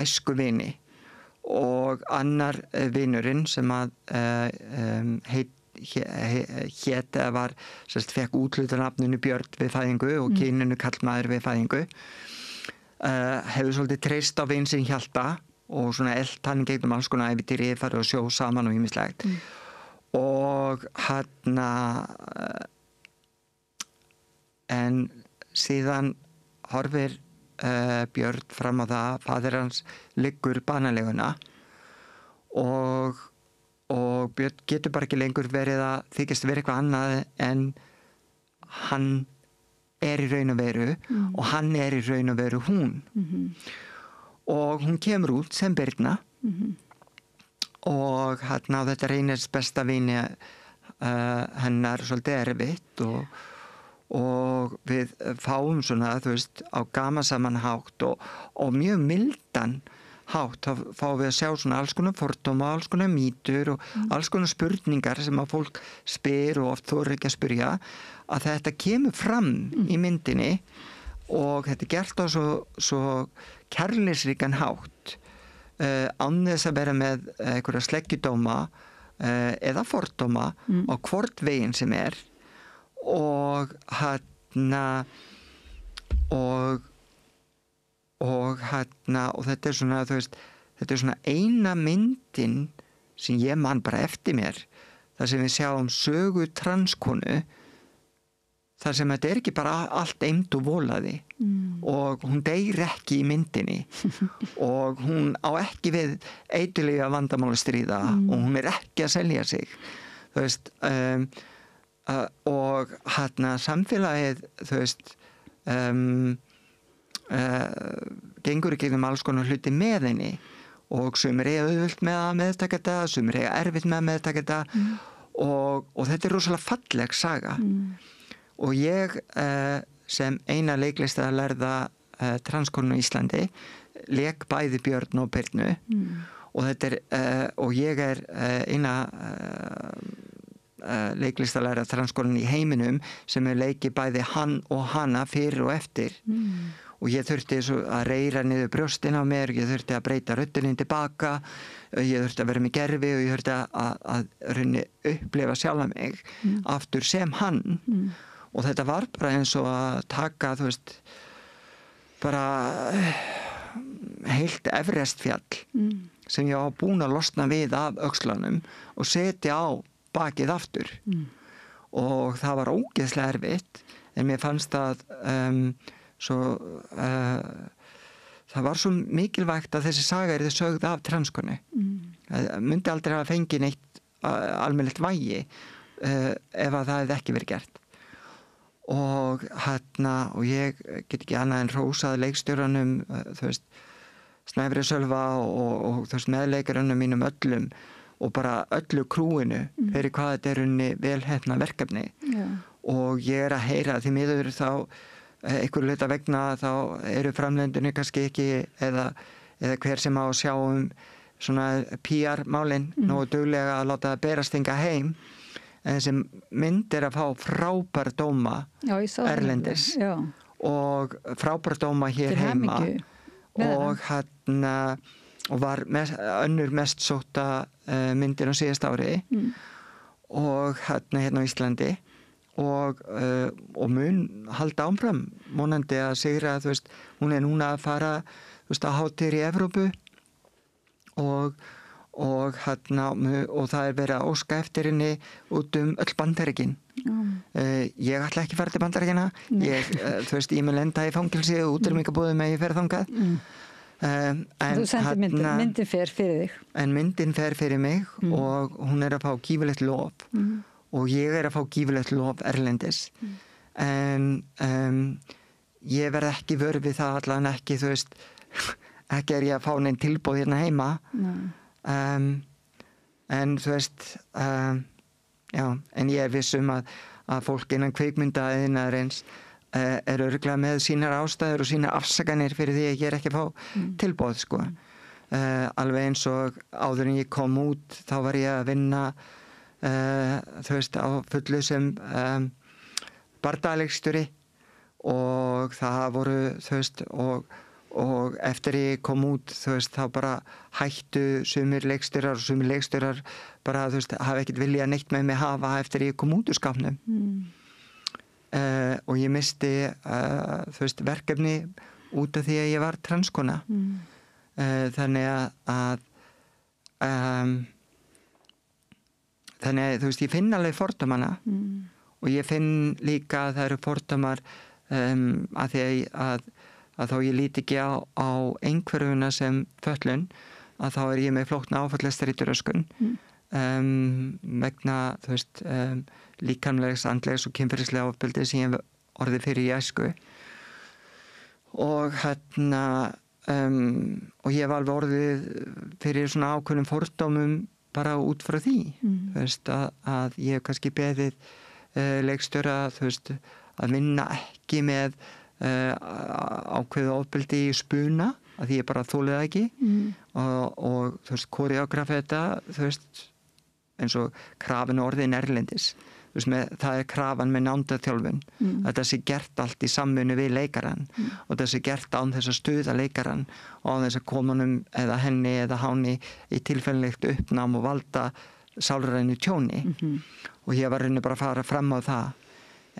[SPEAKER 7] æskuvini og annar vinurinn sem að hét eða var, fekk útlutanafninu Björn við fæðingu og kyninu kallmaður við fæðingu hefur svolítið treyst á vin sinn Hjalta og svona elt hann gegnum alls konar ævintýri, farið á sjó saman og ýmislegt og en síðan horfir Björn fram á það faðir hans liggur banaleguna og og Björn getur bara ekki lengur verið að þykjast verið eitthvað annað en hann er í raun og veru og hann er í raun og veru hún og hún kemur út sem Birna og hérna þetta reynist besta vini hennar svolítið erfitt og við fáum svona þú veist á gamansaman hátt og mjög mildan hátt, þá fáum við að sjá svona alls konar fordóma, alls konar mýtur og alls konar spurningar sem að fólk spyr og oft þorir ekki að spyrja, að þetta kemur fram í myndinni og þetta er gert á svo kærleysríkan hátt án þess að vera með einhverja sleggjudóma eða fordóma á hvort veginn sem er og hérna og þetta er svona þú veist, þetta er svona eina myndin sem ég man bara eftir mér þar sem við sjáum sögu transkonu þar sem þetta er ekki bara allt eimd og volaði og hún deyr ekki í myndinni og hún á ekki við eitulega vandamála stríða og hún er ekki að selja sig þú veist og hérna samfélagið þú veist gengur ekki alls konar hluti með henni og sumir eiga auðvelt með að meðtaka þetta, sumir eiga erfitt með að meðtaka þetta og þetta er rosalega falleg saga og ég sem eina leiklista lærða transkonu í Íslandi lék bæði Björn og Birnu og þetta er og ég er eina leiklistalærða transkonun í heiminum sem er leikið bæði hann og hana fyrir og eftir og ég þurfti að reyra niður brjóstin á mér, ég þurfti að breyta röddinni tilbaka, ég þurfti að vera með gerfi og ég þurfti að upplifa sjálfa mig aftur sem hann og þetta var bara eins og að taka þú veist bara heilt Everestfjall sem ég var búin að losna við af öxlanum og setja á bakið aftur og það var ógeðslega erfitt en mér fannst það það var svo mikilvægt að þessi saga er þið sögð af transkonu það myndi aldrei hafa fengið neitt almennilegt vægi ef að það hefði ekki verið gert og og ég get ekki annað en hrósað leikstjóranum þú veist Snæfri Sölva og þú veist meðleikarunum mínum öllum og bara öllu krúinu fyrir hvað þetta er unni vel hefna verkefni og ég er að heyra því miður þá einhverju hluta vegna þá eru framleiðendurnir kannski ekki eða hver sem á að sjá svona PR-málin nógu duglega að láta það berast hingað heim en þessi mynd er að fá frábær dóma erlendis og frábær dóma hér heima og og var önnur mest sótta myndin á síðast ári og hérna á Íslandi og mun halda áfram vonandi að sigra þú veist, hún er núna að fara þú veist, á hátíðir í Evrópu og það er verið að óska eftir henni út öll Bandaríkin ég ætla ekki að fara til Bandaríkina þú veist, ég mun lenda í fangilsi og útrýmingabúðum ef ég fer þangað
[SPEAKER 1] þú sendir myndin fer fyrir þig
[SPEAKER 7] en myndin fer fyrir mig og hún er að fá gífurlegt lof og ég er að fá gífurlegt lof erlendis en ég verð ekki vör við það allan ekki þú veist ekki er ég að fá neinn tilboð hérna heima en þú veist já, en ég er viss að fólk innan kvikmyndaiðnaðarins er örugglega með sínar ástæður og sínar afsakanir fyrir því að ég er ekki að fá tilboð sko alveg eins og áður en ég kom út þá var ég að vinna þú veist á fullu sem bardagaleikstjóri og það voru þú veist og eftir ég kom út þú veist þá bara hættu sumir leikstjórar og sumir leikstjórar bara þú veist hafa ekkert viljað neitt með mig hafa eftir ég kom út úr skápnum og ég misti þú veist verkefni út af því að ég var transkona þannig að þú veist ég finn alveg fordómana og ég finn líka að það eru fordómar að því að þá ég líti ekki á einhverjuna sem föllun að þá er ég með flókna áfallastreituröskun vegna þú veist líkamlegs, andlegs og kynferðislega ofbeldi sem ég hef orðið fyrir í æsku og og ég hef alveg orðið fyrir svona ákveðnum fordómum bara út frá því þú veist að ég hef kannski beðið leikstjóra þú veist að vinna ekki með ákveðu ofbeldi í spuna að því ég bara þólið ekki og þú veist koreografa þetta þú veist eins og krafin orðin erlendis þú veist það krafan með nándaþjálfun að það sé gert allt í samvinnu við leikarann og það sé gert án þess að stuða leikarann og án þess að koma honum eða henni eða háni í tilfellilegt uppnám og valda sálrænu tjóni og ég var rauninni bara að fara fram á það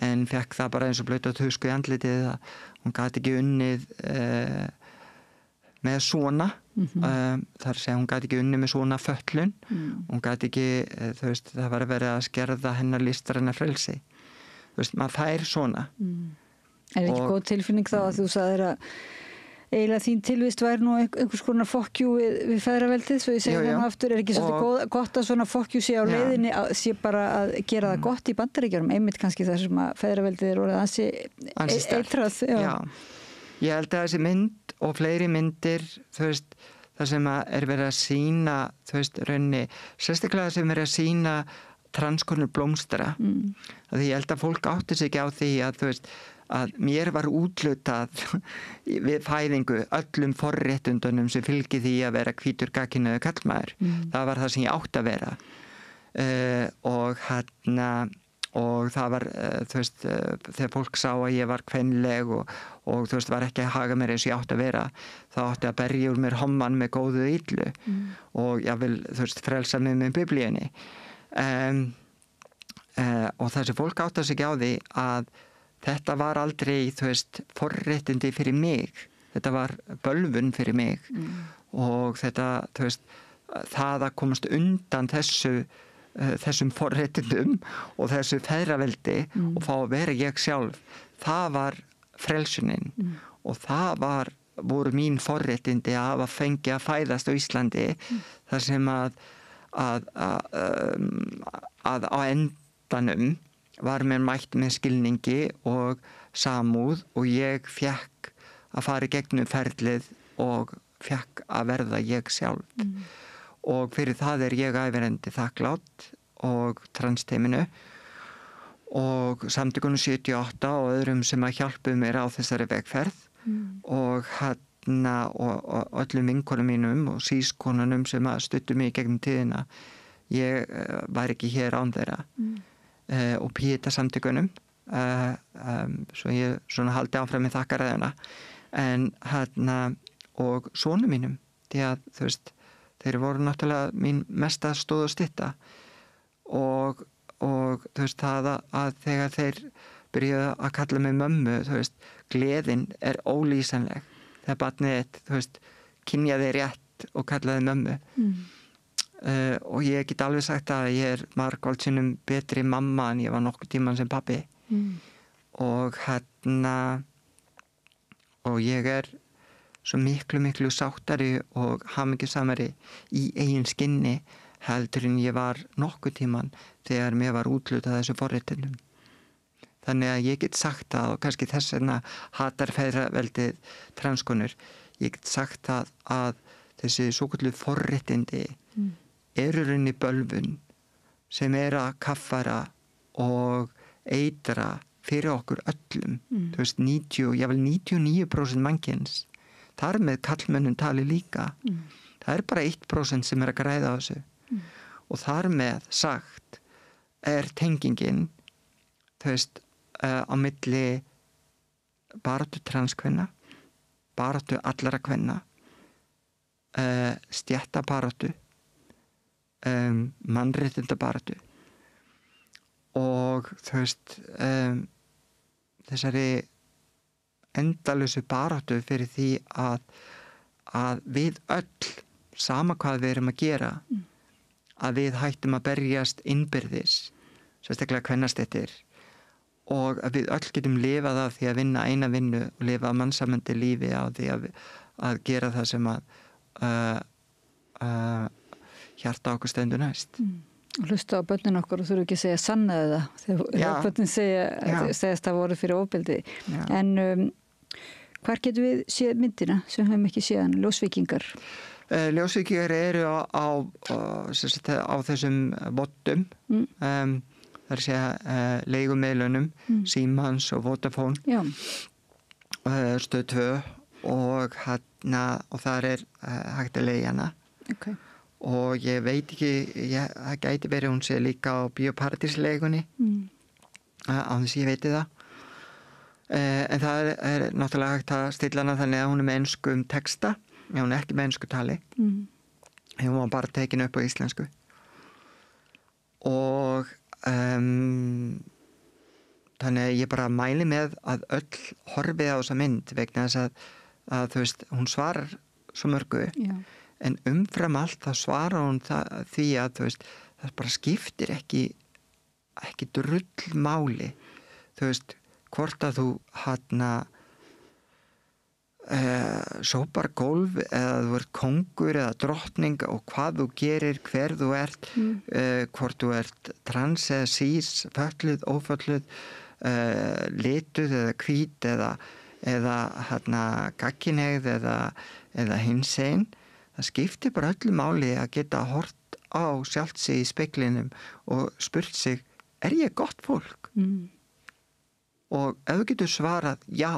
[SPEAKER 7] en fekk það bara eins og blauta tusku í andlitið að hún gat ekki unnið með svona þar að segja hún gat ekki unnið með svona föllun hún gat ekki, þú veist það var að vera að skerða hennar listræna frelsi þú veist, maður fær svona
[SPEAKER 1] Er ekki góð tilfinning þá að þú sagðir að eiginlega þín tilvist væri nú einhvers konar fokkjú við feðraveldið, svo ég segi það nú aftur er ekki svolítið gott að svona fokkjú sé á leiðinni sé bara að gera það gott í Bandaríkjunum, einmitt kannski þar sem að feðraveldið orðið ansi eitrað Já,
[SPEAKER 7] ég held að þessi mynd og fleiri myndir þú veist, það sem er verið að sýna þú veist, raunni, sérstaklega sem verið að sýna transkonur blómstra að ég held að fólk átti sig ekki á því að þú veist að mér var úthlutað við fæðingu öllum forréttundunum sem fylgir því að vera hvítur gagkynhneigður karlmaður það var það sem ég átti að vera og það var þú veist þegar fólk sá að ég var kvenleg og þú veist var ekki að haga mér eins og ég átti að vera þá átti að berja úr mér homman með góðu og illu og ég vil þú veist frelsa mig með biblíunni og þessi fólk átti sig á því að þetta var aldrei þú veist forréttindi fyrir mig þetta var bölvun fyrir mig og þetta þú veist það að komast undan þessum forréttindum og þessu feðraveldi og fá að vera ég sjálf það var frelsunin og það voru mín forréttindi að hafa fengið að fæðast á Íslandi þar sem að á endanum var mér mætt með skilningi og samúð og ég fekk að fara í gegnum ferlið og fekk að verða ég sjálf og fyrir það ég ævirendi þakklátt og transteiminu og samtökunum 78 og öðrum sem að hjálpuðu mér á þessari vegferð og og öllum vinkonum mínum og sískonunum sem að stuttu mig í gegnum tíðina ég var ekki hér án þeirra og Píeta samtökunum svo ég svona haldi áfram með þakkaræðuna en og sonum mínum því að þú veist þeir voru náttúrulega mín mesta stóð og stytta og þú veist það að þegar þeir byrjuðu að kalla mig mömmu þú veist gleðin ólýsanleg þegar barnið þú veist kynjaði rétt og kallaði mömmu og ég get alveg sagt að ég margfaldsinnum betri mamma en ég var nokkuð tíman sem pabbi og og ég svo miklu sáttari og hamingjusamari í eigin skinni heldur en ég var nokkuð tíman þegar mér var úthlutað þessu forréttindum þannig að ég get sagt það og kannski þess vegna hatar feðraveldið transkonur ég get sagt það að þessi svokölluðu forréttindi eru rauninni bölvun sem að kaffara og eitra fyrir okkur öllum þú veist 99% mannkyns þar með kallmönnum tali líka það bara 1% sem að græða á þessu og þar með sagt tengingin þú veist á milli baráttu transkvenna baráttu allara kvenna stéttabaráttu mannréttindabaráttu og þú veist þessari endalausu baráttu fyrir því að við öll sama hvað við erum að gera að við hættum að berjast innbyrðis sérstaklega kvennastéttir og að við öll getum lifað af því að vinna eina vinnu og lifa mannsamandi lífi á því að gera það sem að hjarta okkur stendur næst.
[SPEAKER 1] Hlusta á börnin okkur og þurfu ekki að segja sannaðu það þegar börnin segast að voru fyrir ofbeldi. En hvar getum við séð myndina sem við höfum ekki séðan, Ljósvíkingar?
[SPEAKER 7] Ljósvíkingar eru á þessum bottum, það er að segja leigumiðlunum, Símans og Vodafone, Stöð 2 og þar er hægt að leigja hana. Og ég veit ekki, það gæti verið hún sé líka á Bíóparadísleigunni, á þess ég veiti það. En það er náttúrulega hægt að stilla hana þannig að hún er með enskum texta, hún er ekki með ensku tali. Hún var bara tekin upp á íslensku. Og þannig að ég bara mæli með að öll horfið á þessa mynd vegna þess að þú veist, hún svarar svo mörgu. En umfram allt þá svarar hún því að þú veist, það bara skiptir ekki drull máli. Þú veist, hvort að þú sópar gólf eða þú ert kongur eða drottning og hvað þú gerir, hver þú ert, hvort þú ert trans eða sís, fötluð, ófötluð, lituð eða hvít eða gagginhneigð eða hinsegin. Það skiptir bara öllu máli að geta hort á sjálft sig í speglinum og spurt sig, er ég gott fólk? Og ef þú getur svarað já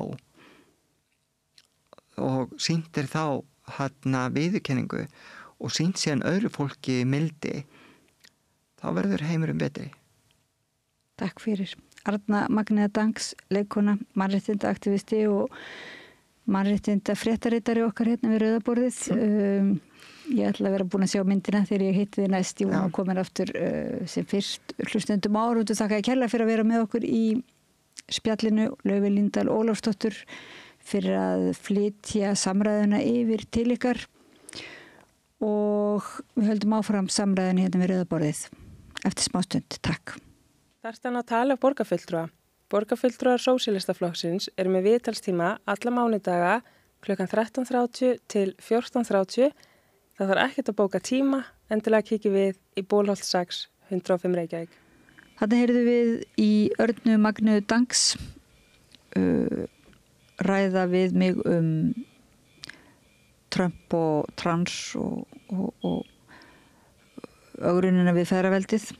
[SPEAKER 7] og sýndir þá viðurkenningu og sýnt síðan öðru fólki mildi, þá verður heimurinn betri.
[SPEAKER 1] Takk fyrir. Arna Magnea Dangs, leikkona, mannréttindaaktivisti og mannréttindafréttaritari okkar hérna við Rauðaborðið. Ég ætla að vera búin að sjá myndina þegar ég hitti þið næst. Ég var komin aftur sem fyrst hlustundum ára og þakka ég kærlega fyrir að vera með okkur í spjallinu. Laufey Líndal Ólafsdóttur fyrir að flytja samræðuna yfir til ykkar og við höldum áfram samræðinu hérna við Rauðaborðið eftir smá stund. Takk.
[SPEAKER 18] Þarftan að tala af borgarfulltrúa. Borgarfulltrúar Sósíalistaflokksins eru með viðtalstíma alla mánudaga klukkan 13:30 til 14:30. Það þarf ekkert að bóka tíma, endilega kíkjum við í Bólholt 6, 105 Reykjavík.
[SPEAKER 1] Þarna heyrðum við í Örnu Magneu Dangs ræða við mig Trump og trans og ögrunina við feðraveldið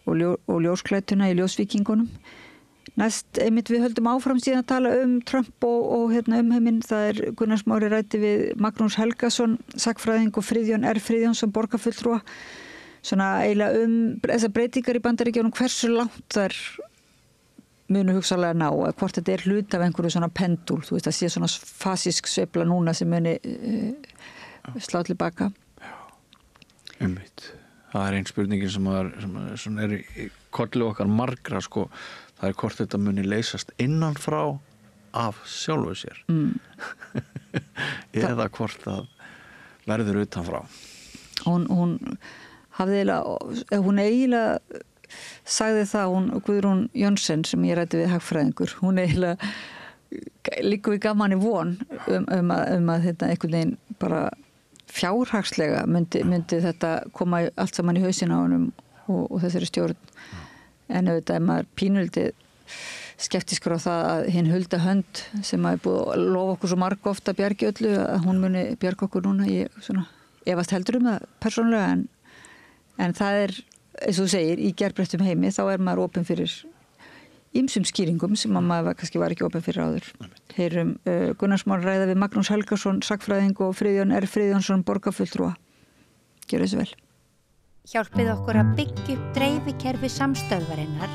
[SPEAKER 1] og ljósklætuna í Ljósvíkingunum. Næst einmitt við höldum áfram síðan að tala Trump og heiminn. Það er Gunnar Smári ræddi við Magnús Helgason, sagnfræðing og Friðjón R. Friðjónsson, borgarfulltrúa, svona eiginlega þessar breytingar í Bandaríkjunum, hversu langt þær munu hugsalega ná, hvort þetta er hlut af einhverju svona pendúl, þú veist að sé svona fasísk sveifla núna sem muni slá tilbaka.
[SPEAKER 2] Einmitt. Það er einn spurningin sem er í kollu okkar margra, sko. Það er hvort þetta muni leysast innanfrá af sjálfu sér. Eða hvort það verður utanfrá.
[SPEAKER 1] Hún eiginlega sagði það, Guðrún Jónsson sem ég ræddi við hagfræðingur, hún eiginlega líka við gaf manni von að þetta einhvern veginn bara fjárhagslega myndi þetta koma allt saman í hausinn á honum og þessari stjórn. En auðvitað maður pínultið skeptískur á það að hinn hulda hönd sem er búið að lofa okkur svo marg ofta að bjargi öllu, að hún muni bjarga okkur núna. Ég efast heldur það persónulega, en það er, eins og þú segir, í gerbreyttum heimi þá er maður opinn fyrir ýmsum skýringum sem maður kannski var ekki opinn fyrir áður. Heyrum Gunnar Smári ræða við Magnús Helgason, sagnfræðing og Friðjón R. Friðjónsson, borgarfulltrúa. Gjörðu þessu vel.
[SPEAKER 8] Hjálpið okkur að byggja upp dreifikerfi samstöðvarinnar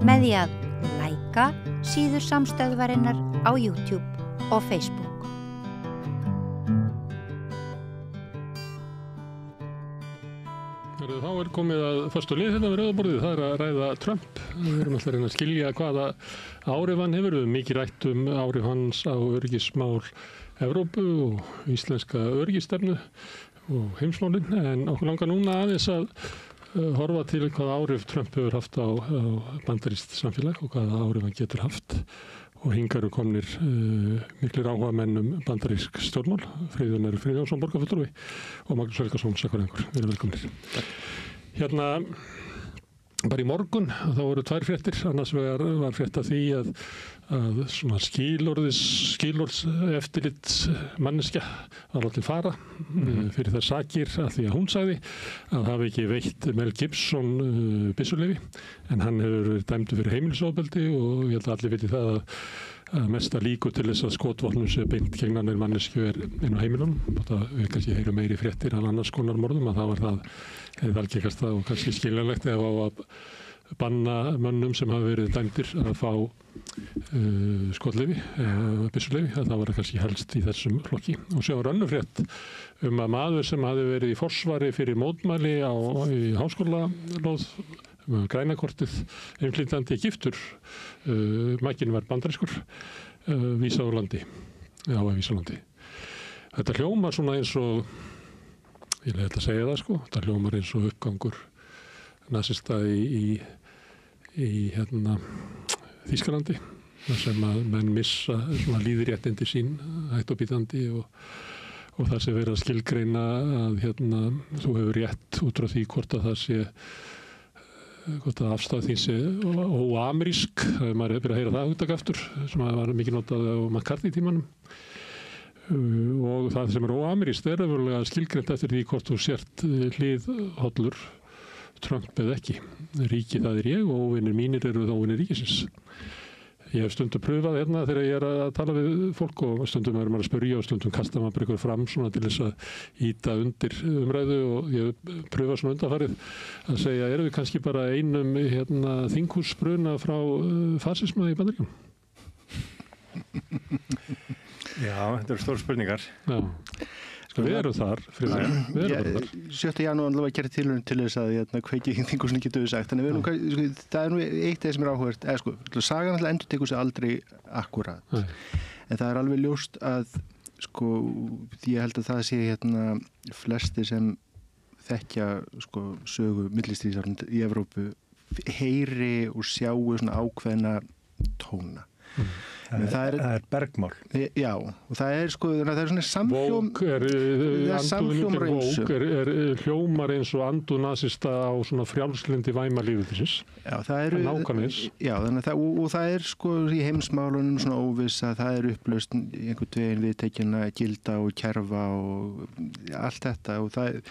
[SPEAKER 8] með því að læka síður samstöðvarinnar á YouTube og Facebook.
[SPEAKER 9] Þá er komið að föstu lið hérna við Rauðaborðið, það er að ræða Trump. Við erum alltaf að reyna að skilja hvaða áhrif hann hefur. Við höfum mikið rætt áhrif hans á öryggismál Evrópu og íslenska öryggisstefnu og heimsmálin, en okkur langar núna aðeins að horfa til hvaða áhrif Trump hefur haft á bandarískt samfélag og hvaða áhrif hann getur haft og hingar eru komnir miklir áhuga mennum bandarísk stjórnmál, Friðjón Friðjónsson borgarfulltrúi og Magnús Helgason sakfræðingur. Við erum velkomnir. Hérna, bara í morgun, þá voru 2 fréttir, annars vegar var frétt af því að svona skilorðs eftirlit manneskja var látin fara fyrir þær sakir að því að hún sagði að hafi ekki veitt Mel Gibson byssuleyfi, en hann hefur verið dæmdur fyrir heimilisofbeldi og ég held að allir viti það að mesta líkur til þess að skotvopnum sé beint gegn annarri mannesku inn á heimilunum. Við kannski heyrum meiri fréttir af annars konar morðum, að það var það algengasta og kannski skiljanlegt ef á að banna mönnum sem hafa verið dæmdir að fá skotleyfi eða byssuleyfi, að það var kannski helst í þessum flokki. Og svo var önnur frétt að maður sem hafi verið í forsvari fyrir mótmæli í háskólalóð, grænakortið, innflytjandi giftur, makinn var bandarískur, vísað úr landi, vísað landi. Þetta hljómar svona eins og, ég leit að segja það sko, þetta hljómar eins og uppgangur nasista í Þýskalandi, þar sem að menn missa svona líðréttindi sín hægt og bítandi og það sem verið að skilgreina að þú hefur rétt út frá því hvort að það sé hvort að afstæð því sé óamerísk, maður hefur verið að heyra það hugtak aftur, sem var mikið notað á McCarthy-tímanum og það sem óamerískt verulega skilgreint eftir því hvort þú sért hliðhollur Trump eða ekki. Ríkið það ég og óvinir mínir eru þá óvinir ríkisins. Ég hef stundum pröfað þegar ég er að tala við fólk og stundum er maður að spyrja og stundum kasta maður bara ykkur fram svona til þess að ýta undir umræðu og ég pröfa svona undanfarið að segja, erum við kannski bara einum þinghúsbruna frá fasisma í Bandaríkjunum?
[SPEAKER 12] Já, þetta eru stór spurningar.
[SPEAKER 9] Já. Við erum þar.
[SPEAKER 12] 7. janúar var gerð tilraun til þess að kveiki þinghúsinu getur við sagt. Þannig það er nú eitt sem er áhugavert. Sagan alltaf endur tekur sig aldrei akkurat. En það er alveg ljóst að ég held að það sé flestir sem þekkja sögu millistríðsárið í Evrópu heyri og sjáu svona ákveðna tóna.
[SPEAKER 11] Það er bergmál.
[SPEAKER 12] Já, og það er svona samhljóm
[SPEAKER 9] hljómar eins og andu nasista á svona frjálslindi væma lífðisins.
[SPEAKER 12] Já, það eru Já, og það er í heimsmálunum svona óvissa, það er upplaust einhvern veginn viðtekina gilda og kerfa og allt þetta og það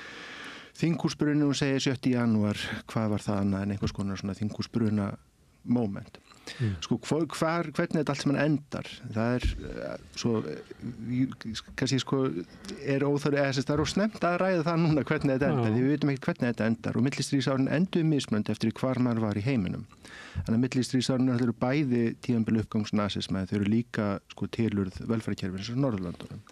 [SPEAKER 12] þinghúsbruni og segir 7. janúar, hvað var það annað en einhvers konar svona þinghúsbruna moment. Hvernig þetta allt sem hann endar, það er svo kannski er óþarfi það er ósnemmt að ræða það núna hvernig þetta endar, því við vitum ekki hvernig þetta endar og millistríðsárin endur mismönd eftir hvar maður var í heiminum. Þannig að millistríðsárin eru bæði tímabil uppgangs nasisma, þau eru líka tilurð velferðarkerfisins á Norðurlöndunum.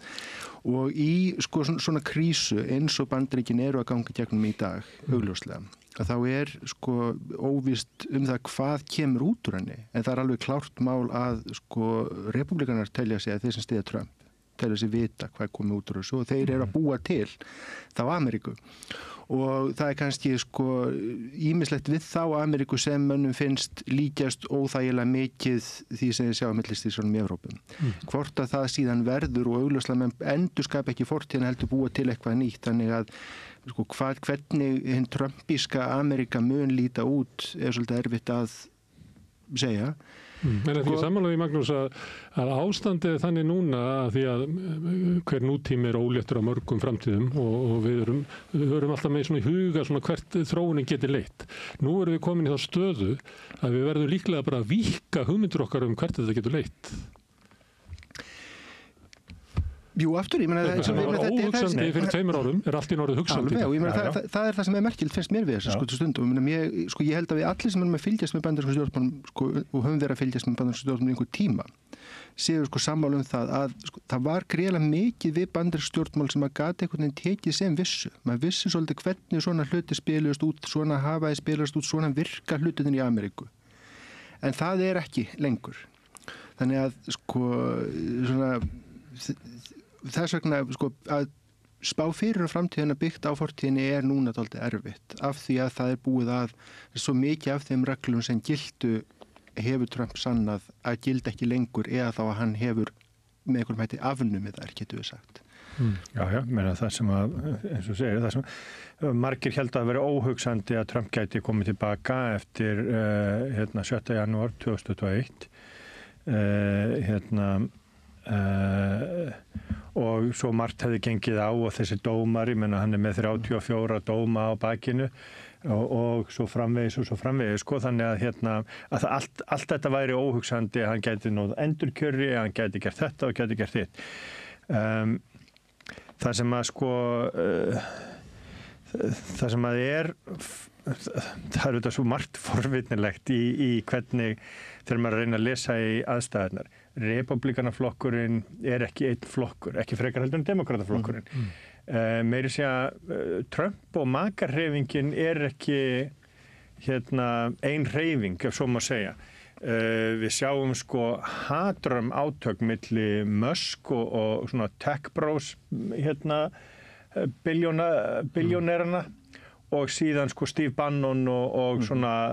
[SPEAKER 12] Og í svona krísu eins og Bandaríkin eru að ganga gegnum í dag, augljóslega, að þá er óvíst það hvað kemur út úr henni, en það er alveg klárt mál að repúblikanar telja sig að þeir sem styðja Trump telja sig vita hvað komið út úr þessu og þeir eru að búa til þá Ameríku og það er kannski ýmislegt við þá Ameríku sem mönnum finnst líkjast óþægilega mikið því sem þið sjá millistríðsárunum í Evrópu. Hvort að það síðan verður og augljóslega menn endurskapa ekki fortíðina heldur búa til eitthvað nýtt, þannig að hvernig hinn trumpíska Ameríka mun líta út er svolítið erfitt að segja.
[SPEAKER 9] En það er ekki sammála við Magnús að ástandið er þannig núna að því að hver nútími er óléttur á mörgum framtíðum og við erum alltaf með svona í huga svona hvert þróunin getur leitt. Nú erum við komin í þá stöðu að við verðum líklega bara að víkka hugmyndir okkar hvert þetta getur leitt.
[SPEAKER 12] Jú, aftur, ég meina
[SPEAKER 9] það sem var óhugsandi fyrir 2 árum er allt í norðu hugsandi.
[SPEAKER 12] Það er það sem er merkilt finnst mér við þessa stundum. Ég held að við allir sem erum að fylgjast með bandarískum stjórnmálum og höfum verið að fylgjast með bandarískum stjórnmálum í einhver tíma séu sammála það að það var greiðlega mikið við bandarísk stjórnmál sem að gati einhvern veginn tekið sem vissu. Maður vissi svolítið hvernig svona hluti spilast út, svona hafaði spilast út, svona virka hlutin í Ameríku. En það er ekki lengur. Þannig að þess vegna að spá fyrir framtíðina byggt á fortíðinni er núna dálítið erfitt af því að það er búið að svo mikið af þeim reglum sem giltu hefur Trump sannað að gilda ekki lengur eða þá að hann hefur með einhverjum hætti afnumið þær, getur við sagt.
[SPEAKER 14] Já, meina það sem að, eins og segir, það sem margir held að vera óhugsandi að Trump gæti komið tilbaka eftir 7. janúar 2021 og svo margt hefði gengið á og þessi dómar, ég meina hann með 34 dóma á bakinu og svo framvegis sko, þannig að allt þetta væri óhugsandi, hann gæti nóð endurkjöri, hann gæti gert þetta og gæti gert þitt. Það sem að sko það sem að það er þetta svo margt forvitnilegt í hvernig þegar maður reyna að lesa í aðstæðunar. Republikanaflokkurinn er ekki einn flokkur, ekki frekar heldur en demokrataflokkurinn. Meiri segja Trump og makarhreyfingin er ekki ein hreyfing, ef svo má segja. Við sjáum sko hatrömm átök milli Musk og svona tech bros billjónerana og síðan sko Steve Bannon og svona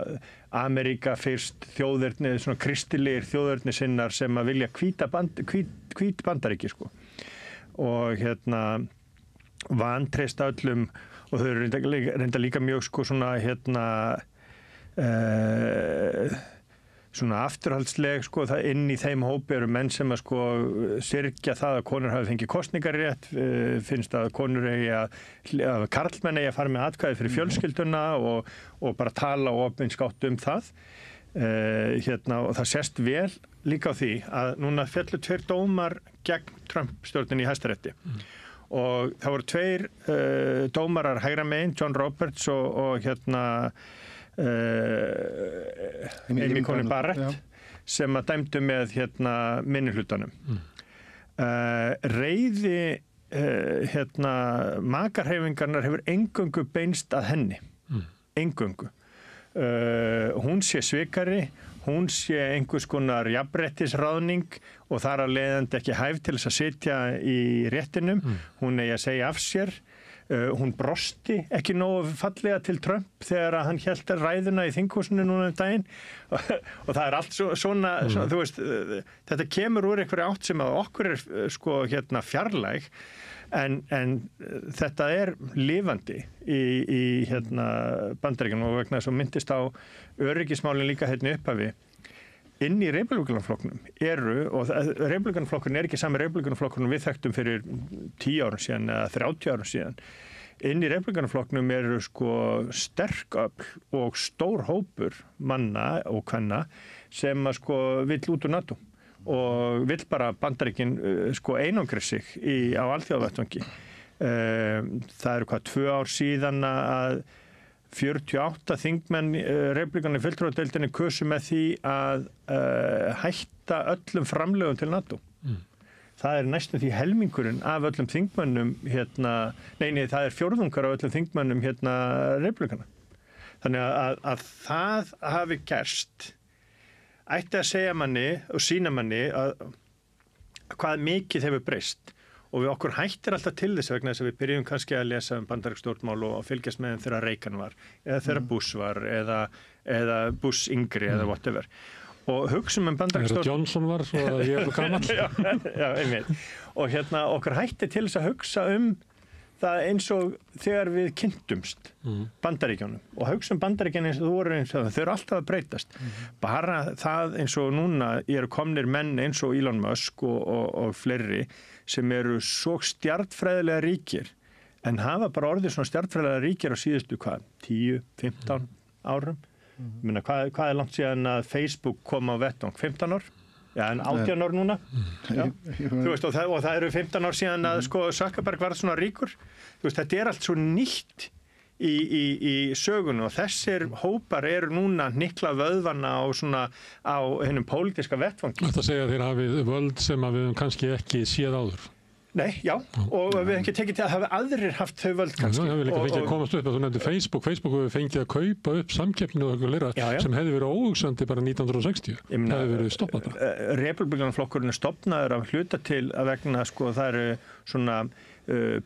[SPEAKER 14] Amerika fyrst þjóðerni, svona kristilegir þjóðerni sinnar sem að vilja hvít Bandaríki sko og vantreysta öllum og þau eru reynda líka mjög sko svona svona afturhaldsleg sko, það inn í þeim hópi eru menn sem að sko syrgja það að konur hafi fengið kosningarétt, finnst að konur að karlmenn eigi að fara með atkvæði fyrir fjölskylduna og bara tala opinskátt það. Og það sést vel líka á því að núna fjallu 2 dómar gegn Trump-stjórninni í Hæstarétti. Og það voru 2 dómarar hægra megin, John Roberts og Amy Coney Barrett sem að dæmdu með minnihlutanum. Reiði makarhreyfingarnar hefur eingöngu beinst að henni. Eingöngu. Hún sé svikari, hún sé einhvers konar jafnréttisráðning og þar að leiðandi ekki hæf til þess að sitja í réttinum. Hún eigi að segja af sér. Hún brosti ekki nógu fallega til Trump þegar hann hélt ræðuna í þinghúsinu núna daginn og það allt svona þú veist, þetta kemur úr einhverju átt sem að okkur sko fjarlæg en þetta lifandi í Bandaríkjunum og vegna þess að myndist á öryggismálin líka upphafi. Inn í Republikanaflokknum og Republikanaflokkurinn ekki sami Republikanaflokkurinn við þekktum fyrir 10 árum síðan eða 30 árum síðan. Inn í Republikanaflokknum eru sko sterk öfl og stór hópur manna og kvenna sem að sko vill út úr NATO og vill bara Bandaríkin sko einangri sig á alþjóðavettvangi. Það eru 2 ár síðan að 48 þingmenn republikana í fulltrúadeildinni kusu með því að hætta öllum framlögum til NATO. Það næstum því helmingurinn af öllum þingmönnum það 4 af öllum þingmönnum republikana. Þannig að það hafi gerst ætti að segja manni og sína manni að hvað mikið hefur breyst. Og við okkur hættir alltaf til þess vegna þess að við byrjum kannski að lesa bandarísk stjórnmál og fylgjast með þeim þegar Reagan var, eða þegar Bush var, eða Bush yngri, eða whatever. Og hugsum bandarísk stjórnmál...
[SPEAKER 9] Johnson var, svo að ég gamall.
[SPEAKER 14] Já, einmitt. Og okkur hættir til þess að hugsa það eins og þegar við kynntumst Bandaríkjunum. Og hugsum Bandaríkjunum eins og þú voru eins og þau eru alltaf að breytast. Bara það eins og núna eru komnir menn eins og Elon Musk og fleiri sem eru svo stjarnfræðilega ríkir en hafa bara orðið svona stjarnfræðilega ríkir á síðustu 10, 15 árum. Minna, hvað langt síðan að Facebook kom á vettvang? 15 ár? Já, en 18 ár núna. Já. Þú veist, og það eru 15 ár síðan að sko Zuckerberg var svona ríkur. Þú veist, þetta allt svo nýtt í sögunum og þessir hópar eru núna hnykla vöðvana á hennum pólitíska vettvangi.
[SPEAKER 9] Þetta segja þeir hafið völd sem að við kannski ekki séð áður.
[SPEAKER 14] Nei, já, og við hefum ekki tekið til að hafa aðrir haft þau völd kannski.
[SPEAKER 9] Það hefur líka fengið að komast upp að þú nefndi Facebook hefur fengið að kaupa upp samkeppni og eitthvað lera sem hefði verið óhugsandi bara 1960. Það hefði verið stoppað bara.
[SPEAKER 14] Republikanaflokkurinn er stofnaður af hluta til að vegna sko það eru svona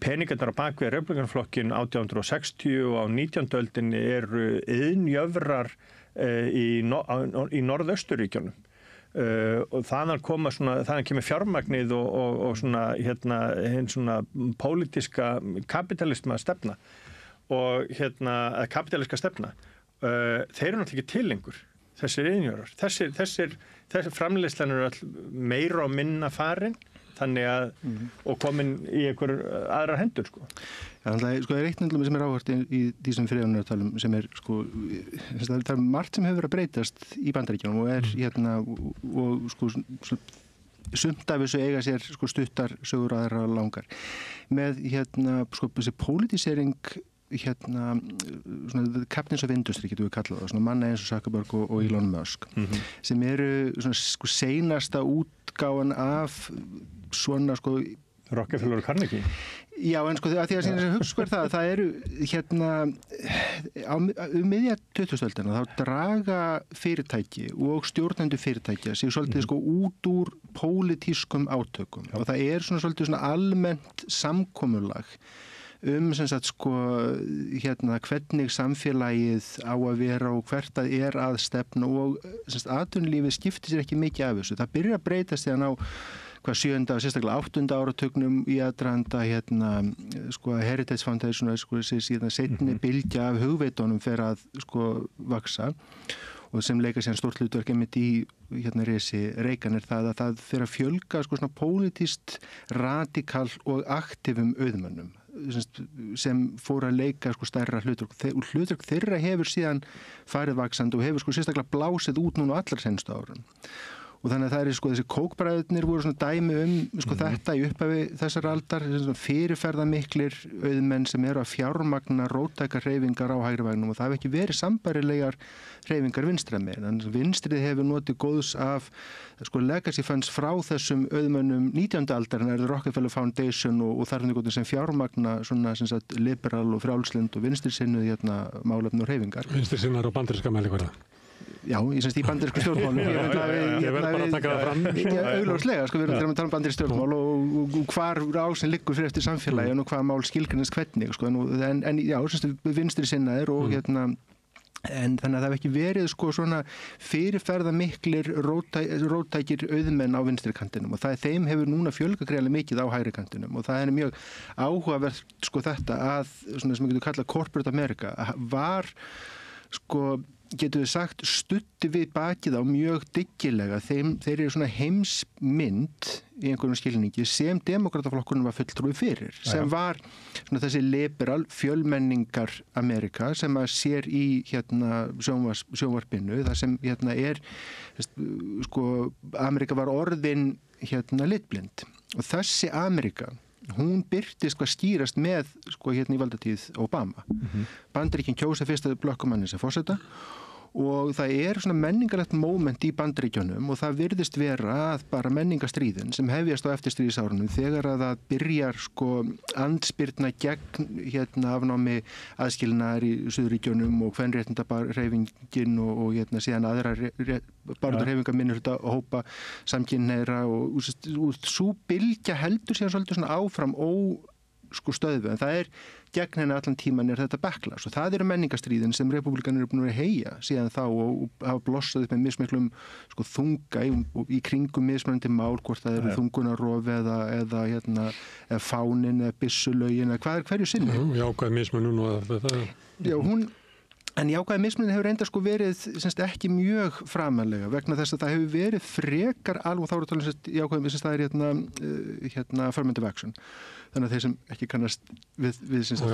[SPEAKER 14] peningarnar á bakvið Republikanaflokkin 1860 og á 19. öldinni eru iðnjöfrar
[SPEAKER 13] í Norðausturríkjunum. Og þannig kemur fjármagnið og svona hinn svona pólitíska kapitalisma stefna og kapitaliska stefna. Þeir eru náttúrulega ekki til lengur, þessir iðnjörar. Þessir framleiðslan eru all meira og minna farin, þannig að, og komin í einhver aðrar hendur, sko.
[SPEAKER 12] Já, það er eitt nefnilega sem áhört í því sem Friðjónartalum sem það er margt sem hefur verið að breytast í Bandaríkjunum og sumt af þessu eiga sér stuttar sögur aðra langar. Með þessi pólitísering svona captains of industry getum við kallað það, svona manna eins og Zuckerberg og Elon Musk sem eru svona seinasta útgáfan af svona
[SPEAKER 13] Rockefeller og Carnegie.
[SPEAKER 12] Já, en að því að hugsa það eru miðja 20. öldina þá draga fyrirtæki og stjórnendur fyrirtækja sig svolítið út úr pólitískum átökum og það er svona svolítið svona almennt samkomulag hvernig samfélagið á að vera og hvert að er að stefna og atvinnulífið skiptir sér ekki mikið af þessu. Það byrjar að breytast þegar ná 7. og sérstaklega 8. áratugnum í aðdraganda Heritage Foundation seinni bylgja af hugveitunum fer að vaksa og sem leika sér stórt hlutverk einmitt í risi Reagan er það að það fer að fjölga svona pólitískt radikal og aktífum auðmönnum sem fór að leika stærra hlutverk og hlutverk þeirra hefur síðan farið vaksandi og hefur sérstaklega blásið út núna allar senstu árum. Og þannig að það þessi kókbræðurnir voru svona dæmi þetta í upphafi þessar aldar, fyrirferðamiklir auðmenn sem eru að fjármagna róttækar hreyfingar á hægri vægnum og það hefur ekki verið sambærilegar hreyfingar vinstri með. Þannig að vinstrið hefur notið góðs af legacy funds frá þessum auðmennum 19. aldar en er Rockefeller Foundation og þarfningotin sem fjármagna svona liberal og frjálslynd og vinstri sinnuð málefni og hreyfingar.
[SPEAKER 9] Vinstri sinnar og bandaríska mælikvarða.
[SPEAKER 12] Já, í bandarísku stjórnmálum.
[SPEAKER 9] Ég verð bara að taka það fram.
[SPEAKER 12] Augljóslega, við erum að tala um bandarísku stjórnmál og hvar ásinn liggur fyrir eftir samfélagin og hvað mál skilgreinast hvernig, en já, vinstri sinnaðir og en þannig að það hef ekki verið svona fyrirferðamiklir róttækir auðmenn á vinstri kantinum og þeim hefur núna fjölga greiðlega mikið á hægri kantinum og það er mjög áhugavert þetta að, sem við getum kallað corporate America, var getur við sagt stutti við bakið á mjög dyggilega þeir eru svona heimsmynd í einhverjum skilningi sem demokrataflokkurinn var fulltrúi fyrir sem var svona þessi liberal fjölmenningar Amerika sem að sér í sjónvarpinu það sem er Amerika var orðin litblind og þessi Amerika hún birtist hvað skýrast með í valdatíð Obama. Bandaríkin kjósa fyrsta blokkumanni sem forseta og það er svona menningarlegt moment í Bandaríkjunum og það virðist vera að bara menningastríðin sem hefjast á eftirstríðsárunum þegar að það byrjar andspyrna gegn afnámi aðskilnaðar í Suðurríkjunum og kvenréttindahreyfingin og síðan aðra baráttarhreyfingar minnihluta hópa samkynhneigðra og sú bylgja heldur síðan svolítið svona áfram stöðvu, en það er gegn henni allan tíman er þetta backlash og það eru menningarstríðin sem republikanir eru búin að heyja síðan þá og hafa blossað upp með mismiklum þunga í kringum mismunandi mál, hvort það eru þungunarof eða fánin eða byssulögin eða hvað er hverju sinni.
[SPEAKER 9] Jákvæð mismunum og þetta. Já,
[SPEAKER 12] En jákvæði mismunin hefur enda verið ekki mjög framanlega vegna þess að það hefur verið frekar alveg þá eru að tala jákvæði mismunin það er affirmative action. Þannig að þeir sem ekki kannast við
[SPEAKER 9] og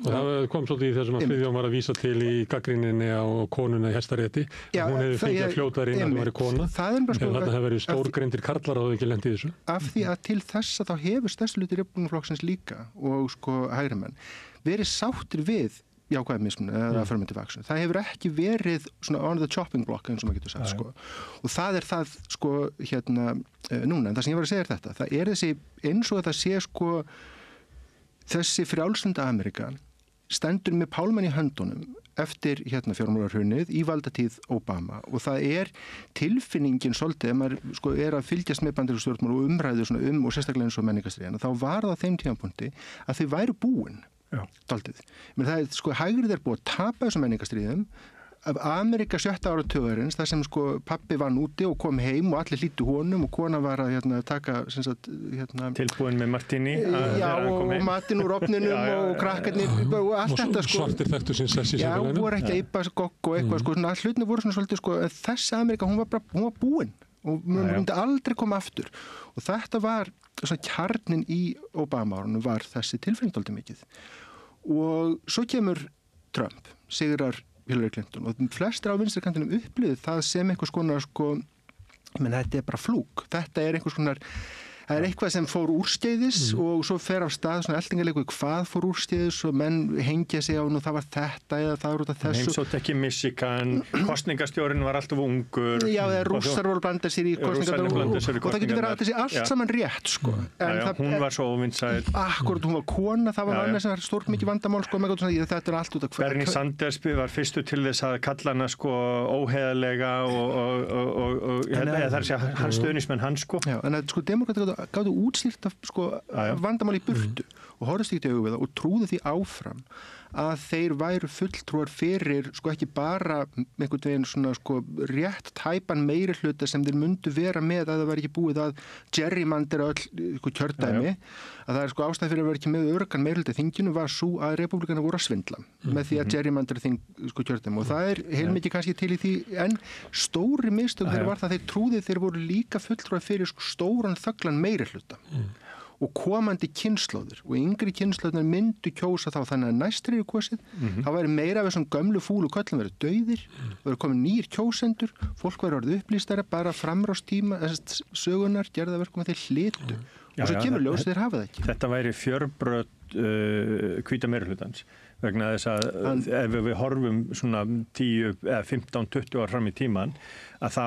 [SPEAKER 9] það kom svolítið í þessum að Friðjón var að vísa til í gagnrýninni á konuna í Hæstarétti. Hún hefði fengið að fljóta inn að hún væri kona. En þetta hefur verið stórgreindir karlar og hefði ekki lent í þessu.
[SPEAKER 12] Af því að til þess að þá hefur stærstu hluti Republikaflokksins líka og hægrimenn verið sáttir við jákvæði mismun eða affirmative action. Það hefur ekki verið svona on the chopping block eins og maður getur sagt og það er það núna en það sem ég var að segja þetta. Það er þessi eins og það sé þessi frjálslynda Amerika stendur með pálmann í höndunum eftir fjármálahrunið í valdatíð Obama og það er tilfinningin svolítið ef maður er að fylgjast með bandarísku stjórnmál og umræðu og sérstaklega eins og menningarstríðina þá var það á þeim tímapunkti að þau væru búin daldið. Það er hægrið er búið að tapa þessum menningarstríðum Amerika 7. áratugarins, þar sem sko pappi vann úti og kom heim og allir hlýttu honum og kona var að taka
[SPEAKER 13] tilbúin með martini
[SPEAKER 12] og matinn úr ofninum og krakkarnir og allt þetta sko.
[SPEAKER 9] Svartir þekktu sín sessi í samfélaginu.
[SPEAKER 12] Já, voru ekki að yppa gogg og eitthvað sko, hlutinu voru svona svolítið sko, þessi Amerika, hún var búin og hún myndi aldrei koma aftur og þetta var svona kjarnin í Obama-árunum var þessi tilfinning dálítið mikið og svo kemur Trump, sigrar Hillary Clinton og flestir á vinstri kantinum upplifðu það sem einhvers konar sko, þetta bara flúk, þetta einhvers konar það eitthvað sem fór úrskeiðis og svo fer af stað svona eldingarleiku hvað fór úrskeiðis og menn hengja sig á nú það var þetta eða það var út af þessu.
[SPEAKER 13] Heimsótt ekki Michigan, kostningastjórinn var alltaf ungur.
[SPEAKER 12] Já, eða rússar voru blandað sér í kostningarnar og það getur verið að þessi allt saman rétt sko.
[SPEAKER 13] Hún var svo óvinnsæl.
[SPEAKER 12] Akkurat, hún var kona, það var annars sem var stórt mikið vandamál sko, þetta allt út af
[SPEAKER 13] Bernie Sanders var fyrstu til þess að kalla hana sko óheðalega og hans stuðningsmenn hans sko.
[SPEAKER 12] Já, en sko demokrata gáðu útskýrt af sko, vandamál í burtu og horfðust ekki auðvitað og trúðu því áfram að þeir væru fulltrúar fyrir sko ekki bara einhvern veginn svona sko rétt tæpan meiri hluta sem þeir mundu vera með að það væri ekki búið að gerrymandera öll sko kjördæmi að það sko ástæð fyrir að vera ekki með örgan meiri hluta þinginu var svo að republikanar voru að svindla með því að gerrymandera sko kjördæmi og það heilmikið kannski til í því en stóri mistök þeir var það þeir trúði þeir voru líka fulltrúar fyrir sko stóran þöglan meiri hluta og komandi kynslóðir og yngri kynslóðir myndu kjósa þá þannig að næstri kosið, þá væri meira af þessum gömlu fúlu köllum verið dauðir og verið komið nýjir kjósendur, fólk verið orðið upplýstara bara framrástíma sögunar, gerða verkum að þeir hlitu og svo kemur ljós þeir hafa það ekki.
[SPEAKER 13] Þetta væri fjörbröt hvíta meirihlutans vegna þess að ef við horfum svona 10, 15, 20 ár fram í tíman að þá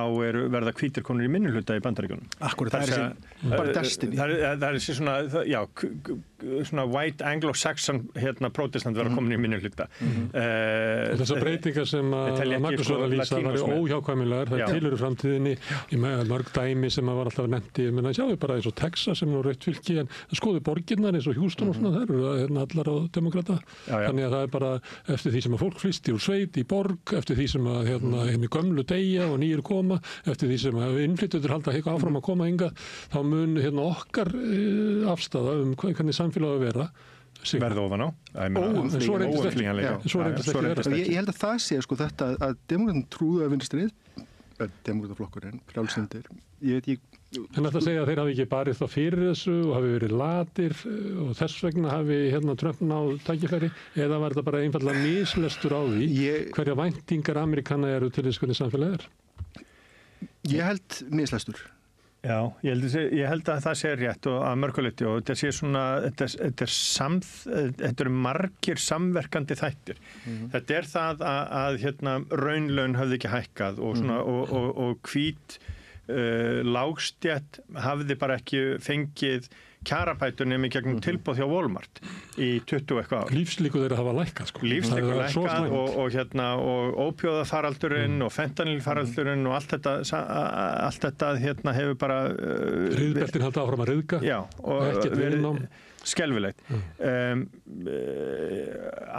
[SPEAKER 13] verða hvítir konur í minnihluta í Bandaríkjunum.
[SPEAKER 12] Akkurat, það er bara destiny.
[SPEAKER 13] Það er svona, já, svona white anglo-saxon protestant verða komin í minnihluta.
[SPEAKER 9] Þessar breytingar sem að Magnús var að lýsa var óhjákvæmilegar, það tilheyrir framtíðinni í mörg dæmi sem var alltaf nefndi, menn að sjáu bara eins og Texas sem nú rautt fylki, en skoðu borgirnar eins og Houston og svona, það eru allar á demokrata. Þannig að það er bara eftir því sem að fólk flysti úr sveit í borg, eftir því sem að hérna gömlu deyja og nýjir koma, eftir því sem að innflytjendur halda áfram að koma hingað, þá mun okkar afstaða hvernig samfélag að vera
[SPEAKER 13] verða ofan á.
[SPEAKER 9] Svo reyndist ekki vera.
[SPEAKER 12] Ég held að það sé sko þetta að demokratin trúðu að vinstrið, demokrataflokkurinn, frjálslyndir, ég veit ekki.
[SPEAKER 9] En þetta segja að þeir hafi ekki barið þá fyrir þessu og hafi verið latir og þess vegna hafi Trump náð tækifæri eða var þetta bara einfallega mislestur á því hverja væntingar Amerikana eru til þess hvernig samfélagið er?
[SPEAKER 12] Ég held mislestur.
[SPEAKER 13] Já, ég held að það sé rétt og að mörguleyti og þetta sé svona, þetta eru margir samverkandi þættir. Þetta er það að raunlaun hafði ekki hækkað og svona og hvít lágstjætt hafði bara ekki fengið kjarabætur nema í gegnum tilboð hjá Walmart í 20 eitthvað ár.
[SPEAKER 9] Lífslíkur þeirra hafa lækkað sko.
[SPEAKER 13] Lífslíkur lækkað og ópíóðafaraldurinn og fentanylfaraldurinn og allt þetta hefur bara
[SPEAKER 9] Riðbeltin haldi áfram að riðga.
[SPEAKER 13] Já, og verið skelfilegt.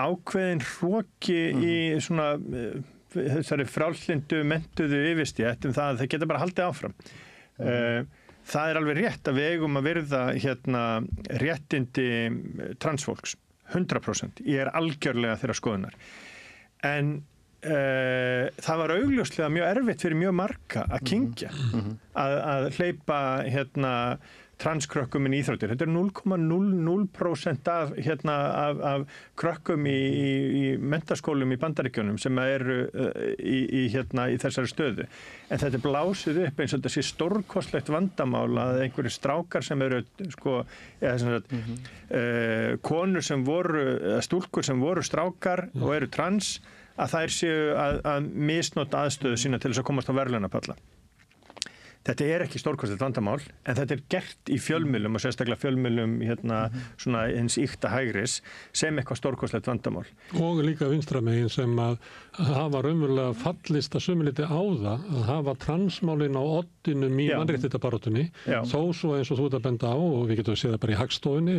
[SPEAKER 13] Ákveðin hroki í svona þessari frjálslyndu menntuðu yfirstétt það að þeir geta bara haldið áfram. Það er alveg rétt að við eigum að virða réttindi transfólks 100%. Ég er algjörlega þeirra skoðunar. En það var augljóslega mjög erfitt fyrir mjög marga að kyngja að hleypa transkrökkum í íþróttir. Þetta er 0,00% af krökkum í menntaskólum í Bandaríkjunum sem eru í þessari stöðu. En þetta er blásið upp eins og þetta sé stórkostlegt vandamál að einhverju strákar sem eru konur sem voru, stúlkur sem voru strákar og eru trans, að þær séu að misnota aðstöðu sína til þess að komast á verðlaunapalla. Þetta er ekki stórkostlegt vandamál, en þetta er gert í fjölmiðlum og sérstaklega fjölmiðlum svona eins ýkta hægris sem eitthvað stórkostlegt vandamál.
[SPEAKER 9] Og líka vinstramegin sem að hafa raunverulega fallist að sumiliti á það að hafa transmálin á oddinum í mannréttindabaráttunni, þó svo eins og þú ert að benda á og við getum að séð það bara í Hagstofunni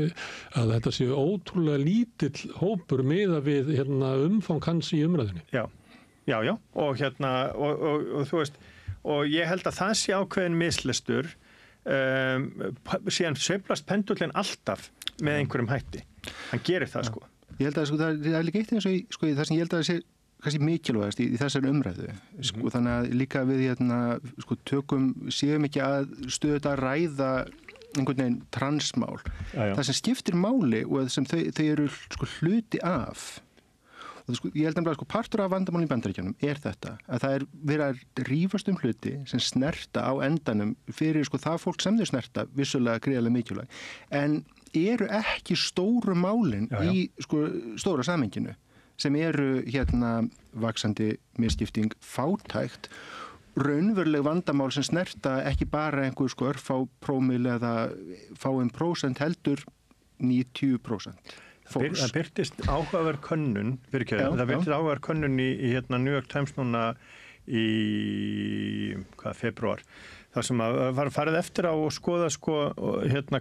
[SPEAKER 9] að þetta séu ótrúlega lítill hópur miðað við umfang hans í umræðinni.
[SPEAKER 13] Já. Já, og og þú veist, og ég held að það sé ákveðin mislestur, síðan sveiflast pendullin alltaf með einhverjum hætti. Hann gerir það, sko.
[SPEAKER 12] Ég held að sko, það er líka eitt eins og sko, það sem ég held að sé kannski mikilvægast í þessari umræðu. Sko, þannig að líka við sko, séum ekki að stöðu að ræða einhvern veginn transmál. Það sem skiptir máli og sem þau eru sko, hluti af. Og sko, ég held að sko, partur af vandamálum í Bandaríkjunum er þetta, að það er verið að rífast hluti sem snerta á endanum fyrir sko, það fólk sem þau snerta vissulega gríðarlega mikilvæg. En eru ekki stóru málin í sko, stóra samhenginu sem eru vaxandi misskipting, fátækt, raunveruleg vandamál sem snerta ekki bara einhver sko örfá prómil eða fáum prósent heldur 90%.
[SPEAKER 13] Það byrtist áhugaverð könnun, það byrtist áhugaverð könnun í New York Times núna í febrúar. Það sem var farið eftir á og skoða sko,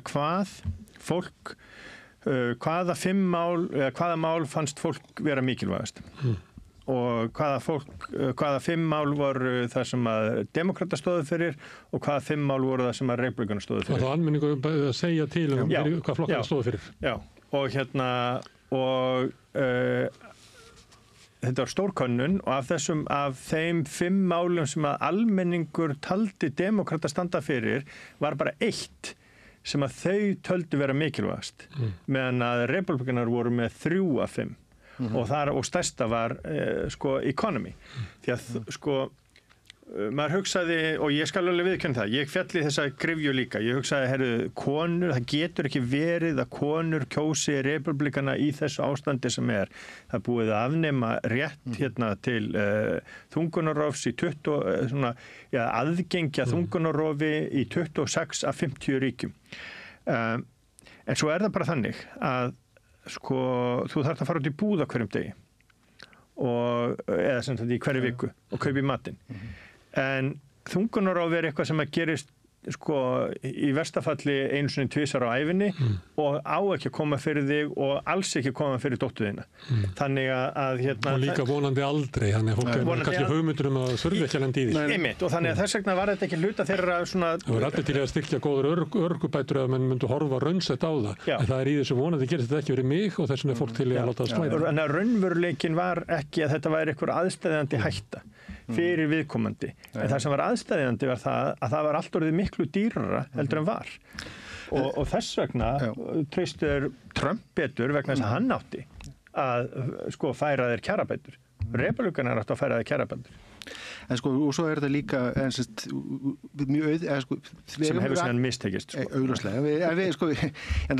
[SPEAKER 13] hvað fólk, hvaða mál fannst fólk vera mikilvægast. Og hvaða 5 mál voru það sem að demokrata stóðu fyrir og hvaða 5 mál voru það sem að republikana stóðu fyrir.
[SPEAKER 9] Það var almenningu að segja til hvað flokkana stóðu fyrir.
[SPEAKER 13] Já, og þetta var stór könnun og af þeim 5 málum sem að almenningur taldi demokrata standa fyrir var bara 1 sem að þau töldu vera mikilvægast meðan að republikanar voru með 3 af 5 og stærsta var sko economy því að sko maður hugsaði, og ég skal alveg viðurkenna það, ég fjalli þessa gryfju líka, ég hugsaði, konur, það getur ekki verið að konur kjósi republikana í þessu ástandi sem er. Það er búið að afnema rétt til þungunarrofs í aðgengja þungunarrofi í 26 af 50 ríkjum. En svo er það bara þannig að sko, þú þarft að fara út í búð á hverjum degi eða sem þetta í hverju viku og kaupa í matinn. En þungunarrof er eitthvað sem að gerist sko í verstafalli einu sinni 2 á ævinni og á ekki að koma fyrir þig og alls ekki að koma fyrir dóttur þína. Þannig að
[SPEAKER 9] og líka vonandi aldrei, þannig að fólk er kannski hugmyndur að þurfi ekki að lenda í því.
[SPEAKER 13] Einmitt, og þannig að þess vegna var þetta ekki hluta þeirra svona.
[SPEAKER 9] Það var allir til að styrkja góður örgubætur ef menn myndu horfa raunsætt á það. En það er í þessu vonandi gerist þetta ekki verið mig og þess vegna er fólk til að láta það slæða.
[SPEAKER 13] En raunveruleikin var ekki að þetta væri einhver aðstæðandi hætta fyrir viðkomandi. En það sem var aðstæðandi var það að það var allt orðið miklu dýrara heldur en var. Og þess vegna treystur Trump betur vegna þess að hann átti að sko færa þeir kjarabætur. Republikanar áttu að færa þeir kjarabætur.
[SPEAKER 12] En sko, og svo er þetta líka mjög
[SPEAKER 13] sem hefur síðan mistekist
[SPEAKER 12] augljóslega en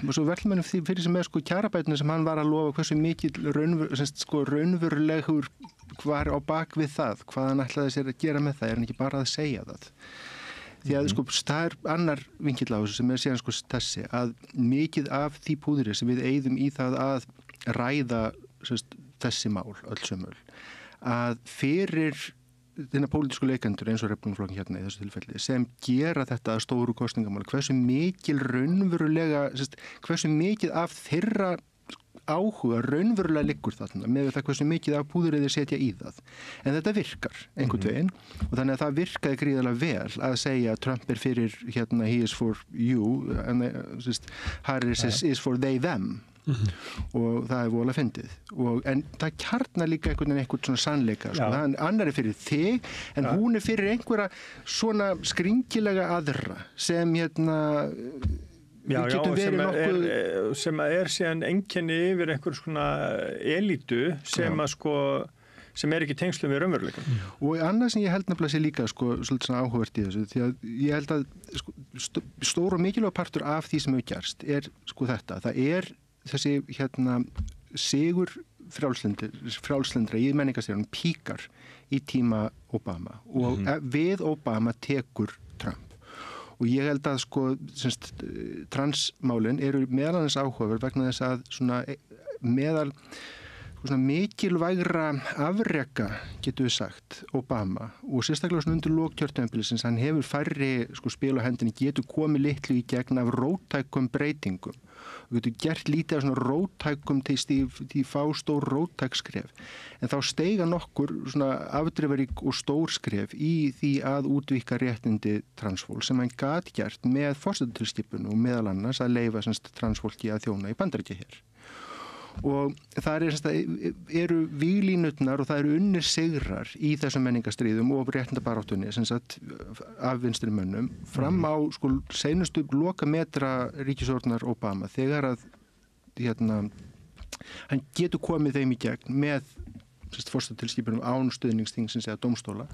[SPEAKER 12] svo verður mann fyrir sem er sko kjarabætuna sem hann var að lofa hversu mikið raunverulegur var á bak við það, hvað hann ætlaði sér að gera með það, er hann ekki bara að segja það því að sko það er annar vinkill á þessu sem er síðan sko þessi að mikið af því púðri sem við eyðum í það að ræða þessi mál öll sömul að fyrir þennan pólitísku leikendur eins og Republikaflokkin hérna í þessu tilfelli sem gera þetta að stóru kosningamáli, hversu mikil raunverulega, hversu mikið af þeirra áhuga raunverulega liggur þarna með það hversu mikið af púðrið þeir setja í það. En þetta virkar einhvern veginn og þannig að það virkaði gríðarlega vel að segja að Trump er fyrir he is for you and Harris is for they them og það er voðalega fyndið en það kjarnar líka einhvern svona sannleika annar er fyrir þig en hún er fyrir einhverja svona skringilega aðra sem
[SPEAKER 13] sem er síðan einkenni yfir einhver svona elítu sem að sko sem er ekki tengslum við raunveruleikann.
[SPEAKER 12] Og annað sem ég held nefnilega sé líka sko svolítið svona áhugavert í þessu því að ég held að sko, stór og mikilvæg partur af því sem hefur gerst er sko þetta, það er þessi sigur frjálslendra í menningarstjórnum píkar í tíma Obama og við Obama tekur Trump. Og ég held að sko transmálin eru meðal annars áhugaverð vegna þess að svona meðal svona mikilvægra afreka, getur við sagt, Obama og sérstaklega svona undir lok kjörtímabilsins, hann hefur færri spil á hendinni, getur komið litlu í gegn af róttækum breytingum og getur gert lítið af svona róttækum til því fá stór róttækskref en þá steiga nokkur svona afdrifarík og stór skref í því að útvíkka réttindi transfólk sem hann gat gert með forsetatilskipun og meðal annars að leyfa transfólki að þjóna í Bandaríkja hér. Og það eru víglínutnar og það eru unnir sigrar í þessum menningarstríðum og réttindabaráttunni af vinstri mönnum fram á seinustu lokametra ríkisstjórnar Obama þegar að hann getur komið þeim í gegn með forsetatilskipunum án stuðningsþingsins eða dómstóla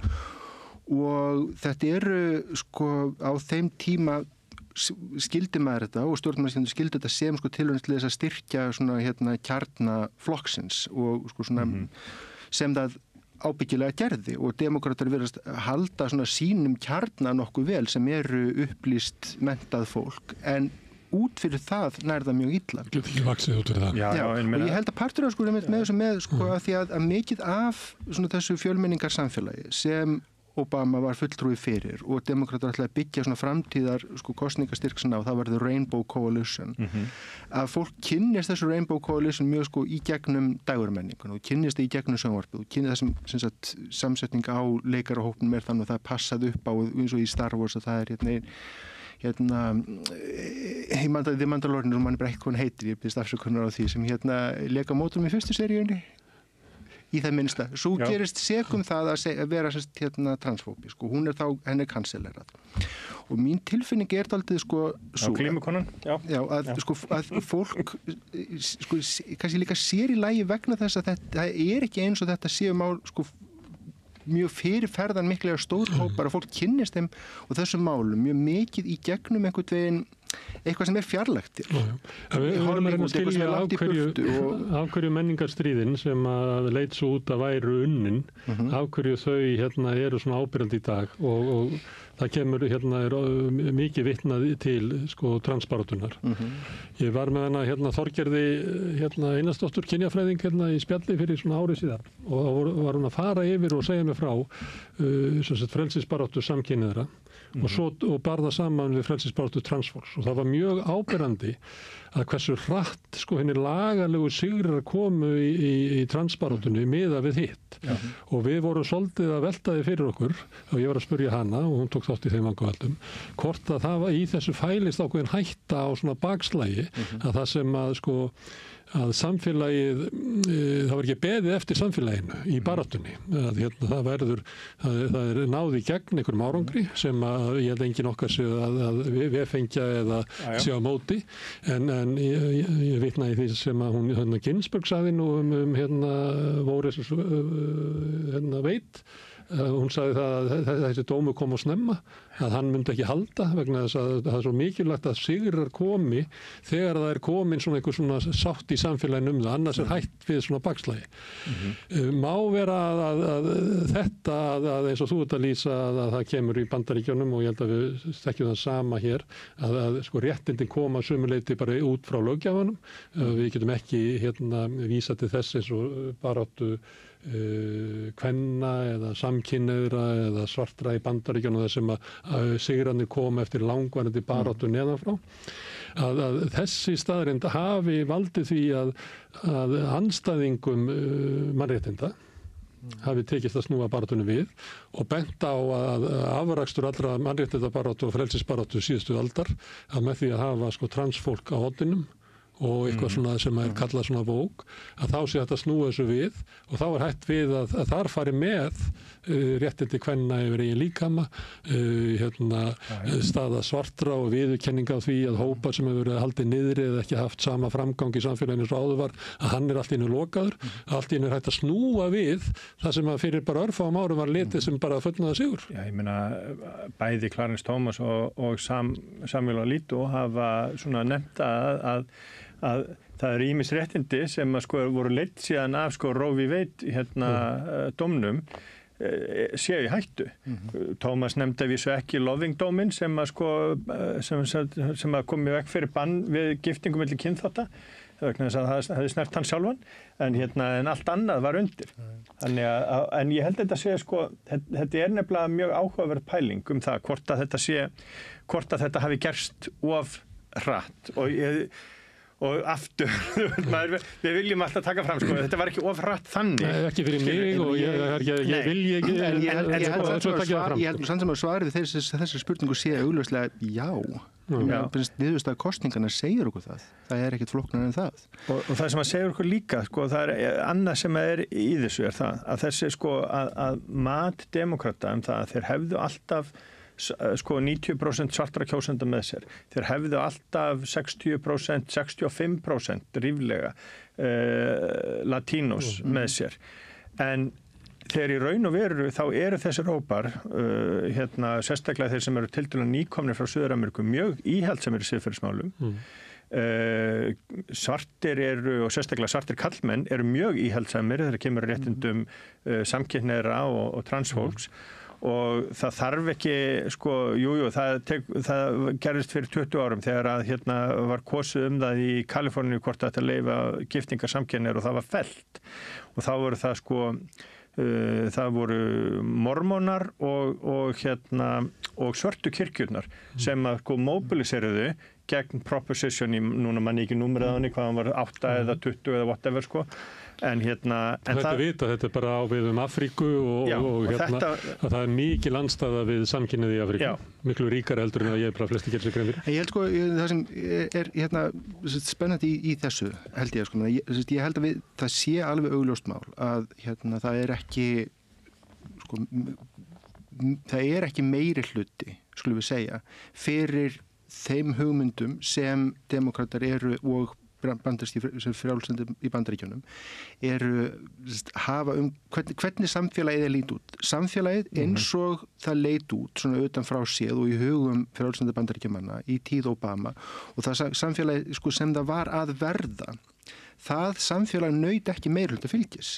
[SPEAKER 12] og þetta eru á þeim tíma skildi maður þetta og stjórnarskjöndu skildi þetta sem tilvæmst til þess að styrkja kjarnaflokksins og sem það ábyggilega gerði og demókratar virðast halda sínum kjarna nokkuð vel sem eru upplýst menntað fólk en út fyrir það nær það mjög illa.
[SPEAKER 9] Getur ekki vaxið út fyrir það.
[SPEAKER 12] Já, og ég held að partur af með að því að mikið af þessu fjölmenningarsamfélagi sem Obama var fulltrúi fyrir og demókratar ætlaði að byggja framtíðar kosningastyrksina og það var The Rainbow Coalition að fólk kynnist þessu Rainbow Coalition mjög í gegnum dægurmenningun og kynnist það í gegnum sjónvarpið og kynnist það sem samsetning á leikarahópnum þannig að það passað upp á eins og í Star Wars að það The Mandalorian og mann bara ekki hvað heitir, ég byrðist afsökunar á því sem leika mótum í fyrstu seríunni í það minnsta. Svo gerist segum það að vera transfóbisk og hún henni kanselerað. Og mín tilfinning daldið svo
[SPEAKER 13] glímukonan,
[SPEAKER 12] að fólk kannski líka sér í lagi vegna þess að þetta ekki eins og þetta séu mál mjög fyrirferðan miklega stórhópar að fólk kynnist þeim og þessum málum mjög mikið í gegnum einhvern veginn eitthvað sem fjarlægt til.
[SPEAKER 9] Við vorum að skilja af hverju menningarstríðin sem að leit svo út að væru unnin, af hverju þau eru svona ábyrjandi í dag og það kemur, er mikið vitnað til transbaráttunar. Ég var með Þorgerði Einarsdóttur kynjafræðing í spjalli fyrir svona ári síðan og var hún að fara yfir og segja mig frá frelsisbaráttu samkynniðra og barða saman við frelsisbaráttu transfólks og það var mjög áberandi að hversu hratt henni lagalegu sigrar komu í transbaráttunni miða við hitt og við vorum svolítið að velta því fyrir okkur og ég var að spurja hana og hún tók þátt í þeim vangaveldum hvort að það var í þessu fælist ákveðin hætta á svona bakslægi að það sem að samfélagið, það var ekki beðið eftir samfélaginu í baráttunni það er náði gegn einhverjum árangri sem að ég held engin okkar séu að vefengja eða séu á móti en ég vitnaði því sem að hún Ginsberg sagði nú Vóris veit hún sagði það að þessi dómu kom á snemma að hann myndi ekki halda vegna þess að það er svo mikilvægt að sigrar komi þegar það er komin svona einhver svona sátt í samfélaginu það, annars er hætt við svona bakslægi. Má vera að þetta að eins og þú ert að lýsa að það kemur í Bandaríkjunum og ég held að við þekkjum það sama hér að réttindin koma sumuleyti bara út frá löggjafanum. Við getum ekki vísa til þess eins og baráttu kvenna eða samkynneigðra eða svartra í Bandaríkjunum þar sem að sigrarnir koma eftir langvarandi baráttu neðanfrá að þessi staðreind hafi valdið því að andstæðingum mannréttinda hafi tekist að snúa baráttunni við og bent á að afrakstur allra mannréttindabaráttu og frelsisbaráttu síðustu aldar að með því að hafa transfólk á horninum og eitthvað svona sem er kallað svona vók að þá sé þetta snúa þessu við og þá er hætt við að þar fari með réttindi kvenna yfir eigin líkama staða svartra og viðurkenninga á því að hópar sem hefur verið haldið niðri eða ekki haft sama framgang í samfélaginu svo áður var að hann er allt í einu lokaður allt í einu er hætt að snúa við það sem að fyrir bara örfáum árum var litið sem bara fullnaða sigur.
[SPEAKER 13] Já, ég meina bæði Clarence Thomas og Samuel Alito hafa svona nefnt að það eru ýmis réttindi sem voru leitt síðan af Roe v. Wade dómnum séu í hættu. Thomas nefndi að vísu ekki Loving-dóminn sem að komi vekk fyrir bann við giftingu milli kynþátta. vegna þess að það hefði snert hann sjálfan, en allt annað var undir. Þannig að, en ég held að þetta sé, sko, þetta nefnilega mjög áhugaverð pæling það, hvort að þetta hafi gerst of hratt og aftur, við viljum alltaf taka fram, sko, þetta var ekki of hratt þannig.
[SPEAKER 9] Nei, ekki fyrir mig og ég vilji ekki,
[SPEAKER 12] ég held samt sem að svarið þessari spurningu sé augljóslega já. Niðurstaða kosningarna segir okkur það. Það ekkert flóknar en það.
[SPEAKER 13] Og það sem að segir okkur líka, sko, það annað sem í þessu það, að þessi, sko, að mat demokrata það að þeir hefðu alltaf sko 90% svartra kjósenda með sér. Þeir hefðu alltaf 60%, 65% ríflega latínos með sér. En þegar í raun og veru þá eru þessir hópar, sérstaklega þeir sem eru tiltölulega nýkomnir frá Suður-Ameríku, mjög íhaldsamir í siðferðismálum. Svartir og sérstaklega svartir karlmenn eru mjög íhaldsamir þegar kemur réttindum samkynhneigðra og transfólks. Og það þarf ekki, sko, það gerðist fyrir 20 árum þegar að var kosið það í Kaliforníu hvort að leyfa giftingar samkynhneigðra og það var fellt. Og þá voru það, sko, það voru mormónar og svörtu kirkjurnar sem að, sko, mobiliseruðu gegn proposition núna manni ekki númeraðunni, hvað hann var 8 eða 20 eða whatever, sko. En
[SPEAKER 9] þetta þetta bara á við Afríku og það mikil andstæða við samkynhneigð í Afríku. Miklu ríkar heldur en að ég bara flesti gerir sig grein fyrir.
[SPEAKER 12] Ég held, sko, það sem spennandi í þessu, held ég, sko, ég held að það sé alveg augljóst mál að það ekki, sko, það ekki meiri hluti, skulum við segja, fyrir þeim hugmyndum sem demokratar eru og sem frjálsindi í Bandaríkjunum hafa hvernig samfélagið lít út. Samfélagið eins og það leit út svona utan frá séð og í hugum frjálsindi Bandaríkjumanna í tíð Obama og það samfélagið, sko, sem það var að verða, það samfélag naut ekki meirihluta fylgis.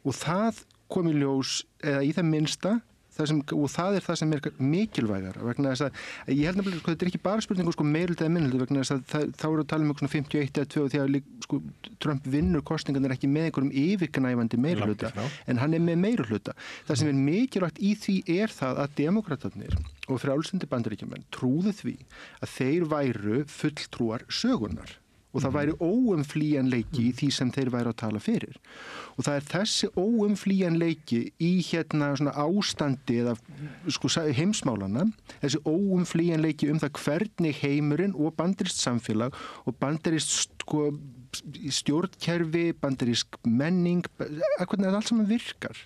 [SPEAKER 12] Og það kom í ljós, eða í það minnsta, og það það sem mikilvægara vegna þess að ég held nefnilega, sko, þetta ekki bara spurningu, sko, meirihluta eða minnihluta vegna þess að þá eru að tala um 51 eða 2 og því að, sko, Trump vinnur kosningarnir ekki með einhverjum yfirgnæfandi meirihluta en hann með meirihluta. Það sem mikilvægt í því það að demokratarnir og frjálslyndi Bandaríkjamenn trúðu því að þeir væru fulltrúar sögunnar og það væri óumflýjanleiki í því sem þeir væri að tala fyrir. Og það þessi óumflýjanleiki í svona ástandi eða, sko, heimsmálana, þessi óumflýjanleiki það hvernig heimurinn og bandarískt samfélag og bandarískt, sko, stjórnkerfi, bandarísk menning, hvernig allt saman virkar.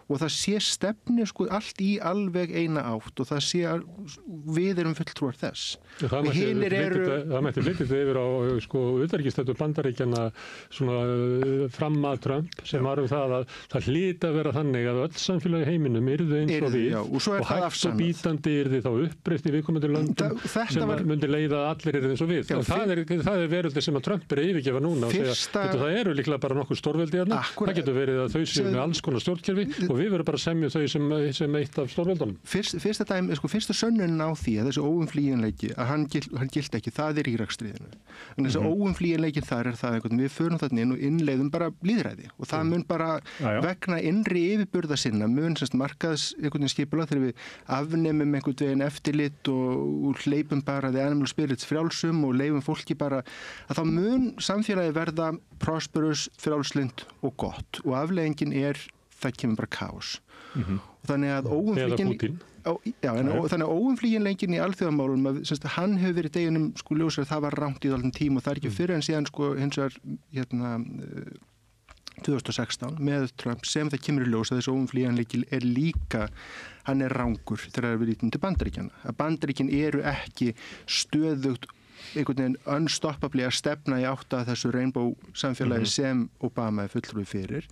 [SPEAKER 12] Og það sé stefni, sko, allt í alveg eina átt og það sé að við erum fulltrúar þess.
[SPEAKER 9] Það mætti flytja yfir á, sko, utanríkisstefnu Bandaríkjanna svona fram að Trump sem var það að það hlyti að vera þannig að öll samfélagi í heiminum yrðu eins og við og hægt og bítandi yrði þá uppreist í viðkomandi löndum sem myndi leiða að allir yrði eins og við. Það veröldin sem að Trump yfirgefa núna og segja, það eru líklega bara nokkur stórveldi þarna. Það getur verið að þau séu með alls konar stjórnkerfi og við verðum bara að semja þau sem eitt af stórveldunum. Fyrsta
[SPEAKER 12] dæmi, sko, fyrsta sönnunin á því að þessi óumflýjanleiki, að hann gilt ekki, það Íraksstríðinu. En þessi óumflýjanleikin þar það einhvern, við förum þarna inn og innleiðum bara lýðræði og það mun bara vegna innri yfirburða sinna, mun markaðs einhvern skipulag þegar við afnemum einhvern veginn eftirlit og hleypum bara the animal spirits frjálsum og leifum fólki bara, að þá mun samfélagi verða prosperous, frjálslynt og gott og afleiðingin það kemur bara kaos. Og þannig að óumflýjanleikin í alþjóðamálum, hann hefur verið deginum, sko, ljósar það var rangt í allan tíma og það ekki fyrir en síðan, sko, hins vegar 2016 með Trump sem það kemur í ljós að þessi óumflýjanleiki líka, hann rangur þegar við lítum til Bandaríkjanna. Að Bandaríkin eru ekki stöðugt einhvern veginn unstoppably að stefna í átt að þessu rainbow samfélagi sem Obama fulltrúi fyrir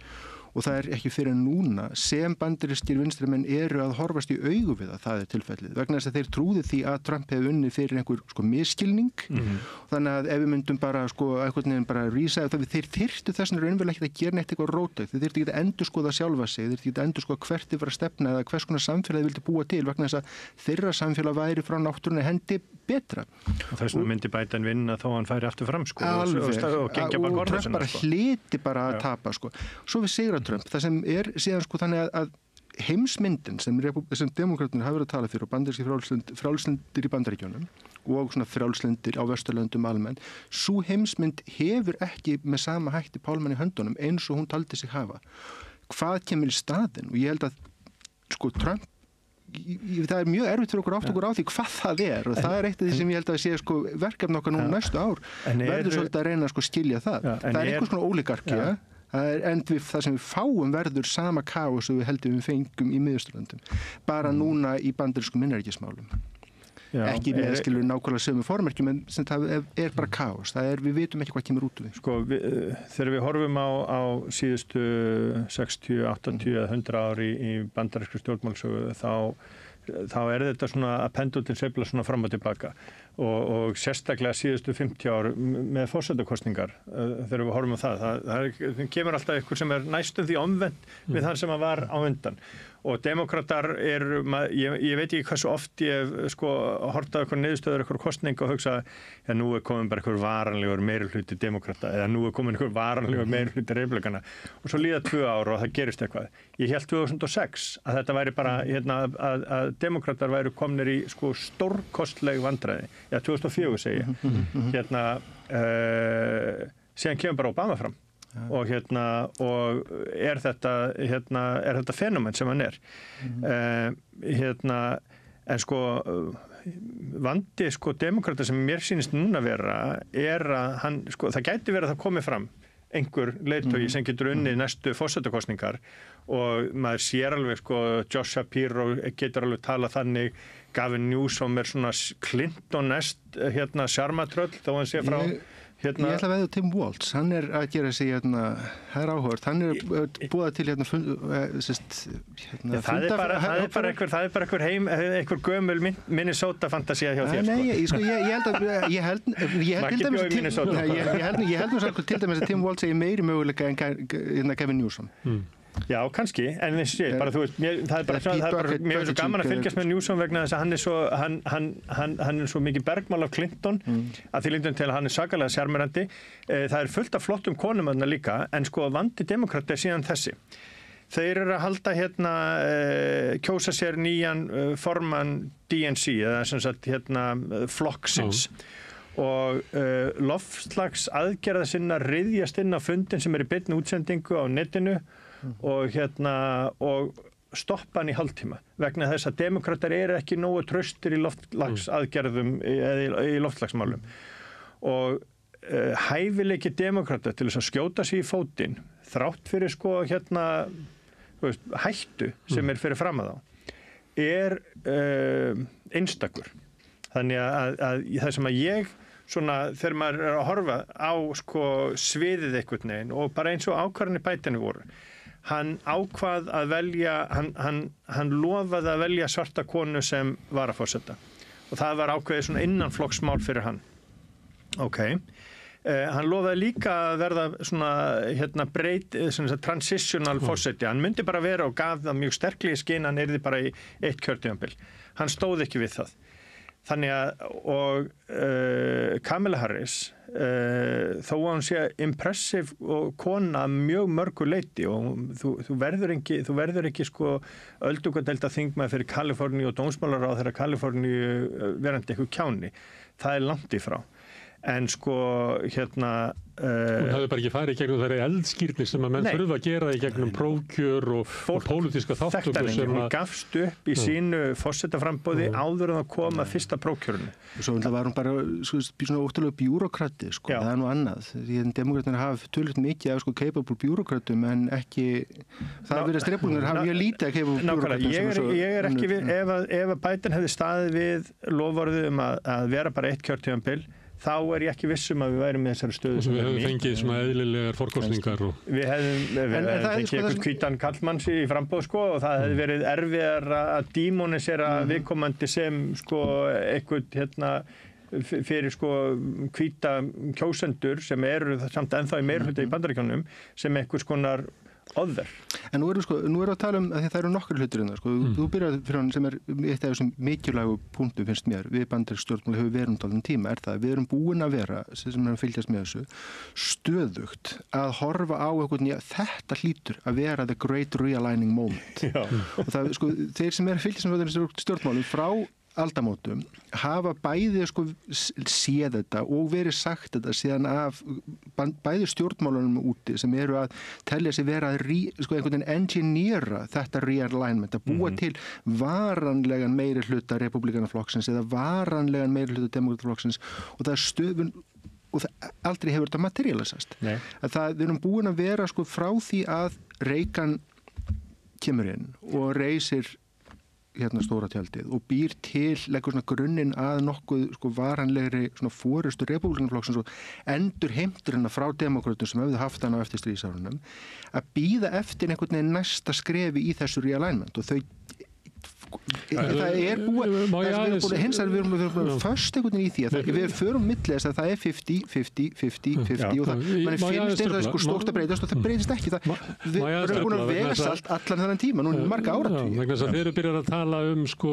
[SPEAKER 12] og það er ekki fyrir núna sem bandarískir vinstrimenn eru að horfast í augu við það er tilfellið, vegna þess að þeir trúði því að Trump hefði unnið fyrir einhver misskilning, þannig að ef við myndum bara einhvern veginn bara rísa, þeir þyrftu þess vegna raunverulega ekki að gera neitt eitthvað róttækt, þeir þyrftu ekki að endurskoða sjálfa sig, þeir þyrftu ekki að endurskoða hvert þeir var að stefna eða hvers konar samfélagi vildi búa til, vegna þess að þeirra samfélag væri frá náttúrunni hendi betra.
[SPEAKER 13] Og þess vegna myndi Biden vinna þó hann færi aftur fram
[SPEAKER 12] og Trump bara hlyti bara að tapa Svo við sigra Trump, það sem er síðan þannig að heimsmyndin sem demókratarnir hafa verið að tala fyrir og bandarískir frjálslyndir í Bandaríkjunum og svona frjálslyndir á Vesturlöndum almennt, sú heimsmynd hefur ekki með sama hætti pálmann í höndunum eins og hún taldi sig hafa. Hvað kemur í staðinn? Og ég held að Trump það er mjög erfitt fyrir okkur átt okkur á því hvað það er og það er eitt af því sem ég held að sé verkefni okkar nú næstu ár verður svolítið að reyna að skilja það. Það er einhvers konar ólíkarkía en það sem við fáum verður sama kaos sem við heldum við fengum í Miðausturlöndum bara núna í bandarískum innanríkismálum. Ekki með skilur nákvæmlega sömu formerkjum en sem það er bara kaos. Við vitum ekki hvað kemur út úr því.
[SPEAKER 13] Þegar við horfum á síðustu 60, 80 eða 100 ári í bandarískri stjórnmálsögu þá er þetta svona að pendúlinn sveifla svona fram og tilbaka og sérstaklega síðustu 50 ár með forsetakosningar þegar við horfum á það kemur alltaf ykkur sem er næstum því omvend við þann sem var á undan og demokratar ég veit ekki hversu oft ég hortaði eitthvað niðurstöður eitthvað kosning og hugsa nú komin bara eitthvað varanlegur meirihluti demokrata eða nú komin eitthvað varanlegur meirihluti republikana og svo líða 2 ár og það gerist eitthvað. Ég held 2006 að þetta væri bara að demokratar væri komnir í stórkostleg vandræði. 2004 segi ég. Síðan kemur bara Obama fram. Og er þetta fenómen sem hann er. En vandi demokrata sem mér sýnist núna vera er að hann, það gæti verið að það komi fram einhver leiðtogi sem getur unnið næstu forsetakosningar og maður sér alveg Josh Shapiro getur alveg talað þannig, Gavin Newsom er svona Clinton-nest sjarmatröll þó hann sé frá
[SPEAKER 12] Ég ætla að veða Tim Walz, hann er að gera sig það er áhugavert, hann er búið til
[SPEAKER 13] það er bara einhver gömul Minnesota fantasía hjá þér.
[SPEAKER 12] Nei, ég held til dæmis að Tim Walz eigi meiri möguleika en Gavin Newsom.
[SPEAKER 13] Já, kannski, en bara þú veist, það er bara mér er svo gaman að fylgjast með Newsom vegna þess að hann er svo mikið bergmál af Clinton að því lindum til að hann er sakalega sjarmerandi. Það er fullt af flottum konum þarna líka, en vandi demokrata er síðan þessi. Þeir eru að halda kjósa sér nýjan formann DNC, eða sem sagt flokksins. Og loftslags aðgerða sinna ryðjast inn á fundin sem er í beinni útsendingu á netinu og stoppa hann í hálftíma vegna þess að demokratar eru ekki nógu traustir í loftslagsaðgerðum eða í loftslagsmálum og hæfileiki demokrata til þess að skjóta sig í fótinn þrátt fyrir hættu sem er fyrir fram að þá er einstakur. Þannig að það sem að ég þegar maður er að horfa á sviðið einhvern veginn og bara eins og ákvarðanir Biden voru hann ákvað að velja hann lofaði að velja svarta konu sem varaforseta og það var ákveðið svona innanflokksmál fyrir hann. Hann lofaði líka að verða svona transitional forseti, hann myndi bara vera og gaf það mjög sterklega í skyn, hann yrði bara í 1 kjörtímabil. Hann stóð ekki við það. Þannig að Kamala Harris þó að hún sé impressive og kona mjög mörgu leyti og þú verður ekki öldungadeilda þingmaður fyrir Kaliforníu og dómsmálaráðherra Kaliforníu verandi eitthvað kjáni. Það er langt í frá. En
[SPEAKER 9] hún hafði bara ekki farið í gegnum þeirri eldskírnir sem að menn þurfa að gera í gegnum prófkjör og pólitíska þáttöku sem
[SPEAKER 13] hún gafst upp í sínu forsetaframboði áður en að koma fyrsta prófkjörinu.
[SPEAKER 12] Og svo var hún bara svona ótrúlega bjúrokrati, það er nú annað. Demokratarnir hafa tölvöld mikið af capable bjúrokratum en ekki það virðast republikanar hafa mjög lítið af capable bjúrokratum.
[SPEAKER 13] Ég er ekki við, ef að Biden hefði staðið við loforðið að vera bara 1 kjörtímabil þá ég ekki vissum að við værum með þessari stöðu
[SPEAKER 9] sem við hefum fengið svona eðlilegar forkostningar
[SPEAKER 13] við hefum fengið eitthvað hvítan kallmanns í frambóð sko og það hefði verið erfiðar að dímonisera viðkomandi sem sko eitthvað fyrir sko hvíta kjósendur sem eru samt ennþá í meirihluta í Bandaríkjunum sem einhvers konar ofver.
[SPEAKER 12] En nú erum við að tala að það eru nokkur hlutir sko. Þú byrjaði fyrir hann sem eitt af þessum mikilvægu punktu finnst mér við bandarísk stjórnmál hefur verið talum tíma það við erum búin að vera sem að fylgjast með þessu stöðugt að horfa á þetta hlýtur að vera the great realigning moment og það sko þeir sem fylgjast með þessu stjórnmálum frá aldamótum hafa bæði sko séð þetta og verið sagt þetta síðan af bæði stjórnmálunum úti sem eru að telja sig vera að sko einhvern veginn engineera þetta realignment að búa til varanlegan meiri hluta republikanaflokksins eða varanlegan meiri hluta demokrataflokksins og það stöðun og aldrei hefur þetta materialisast. Við erum búin að vera sko frá því að Reagan kemur inn og reisir stóra tjaldið og býr til leggur svona grunninn að nokkuð sko varanlegri svona forystu repúblikanaflokksins og endur heimtur hennar frá demókrötum sem hefðu haft hann á eftir stríðsárunum að bíða eftir einhvern veginn næsta skrefi í þessu realignment og þau það búið hins að við erum först einhvern veginn í því að við förum milli þess að það 50 og mann finnst það sko stórt að breytast og það breytist ekki við erum búin að vega salt allan þennan tíma núna marga áratugir
[SPEAKER 9] vegna þess að þeir eru byrjar að tala sko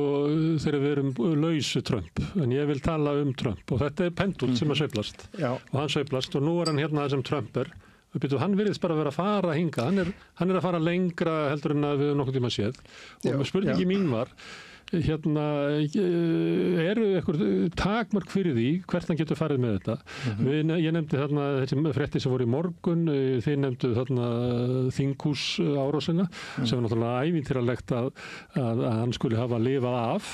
[SPEAKER 9] þegar við erum lausu Trump en ég vil tala Trump og þetta pendul sem að sveiflast og hann sveiflast og nú hann hérna sem Trump hann virðist bara vera að fara hinga hann er að fara lengra heldur en að við nokkuð tíma séð og spurningi mín var eru eitthvað takmörk fyrir því hvert hann getur farið með þetta ég nefndi þarna þessi frétti sem voru í morgun þið nefndu þarna þinghús árásina sem var náttúrulega ævintýralegt að hann skuli hafa lifað af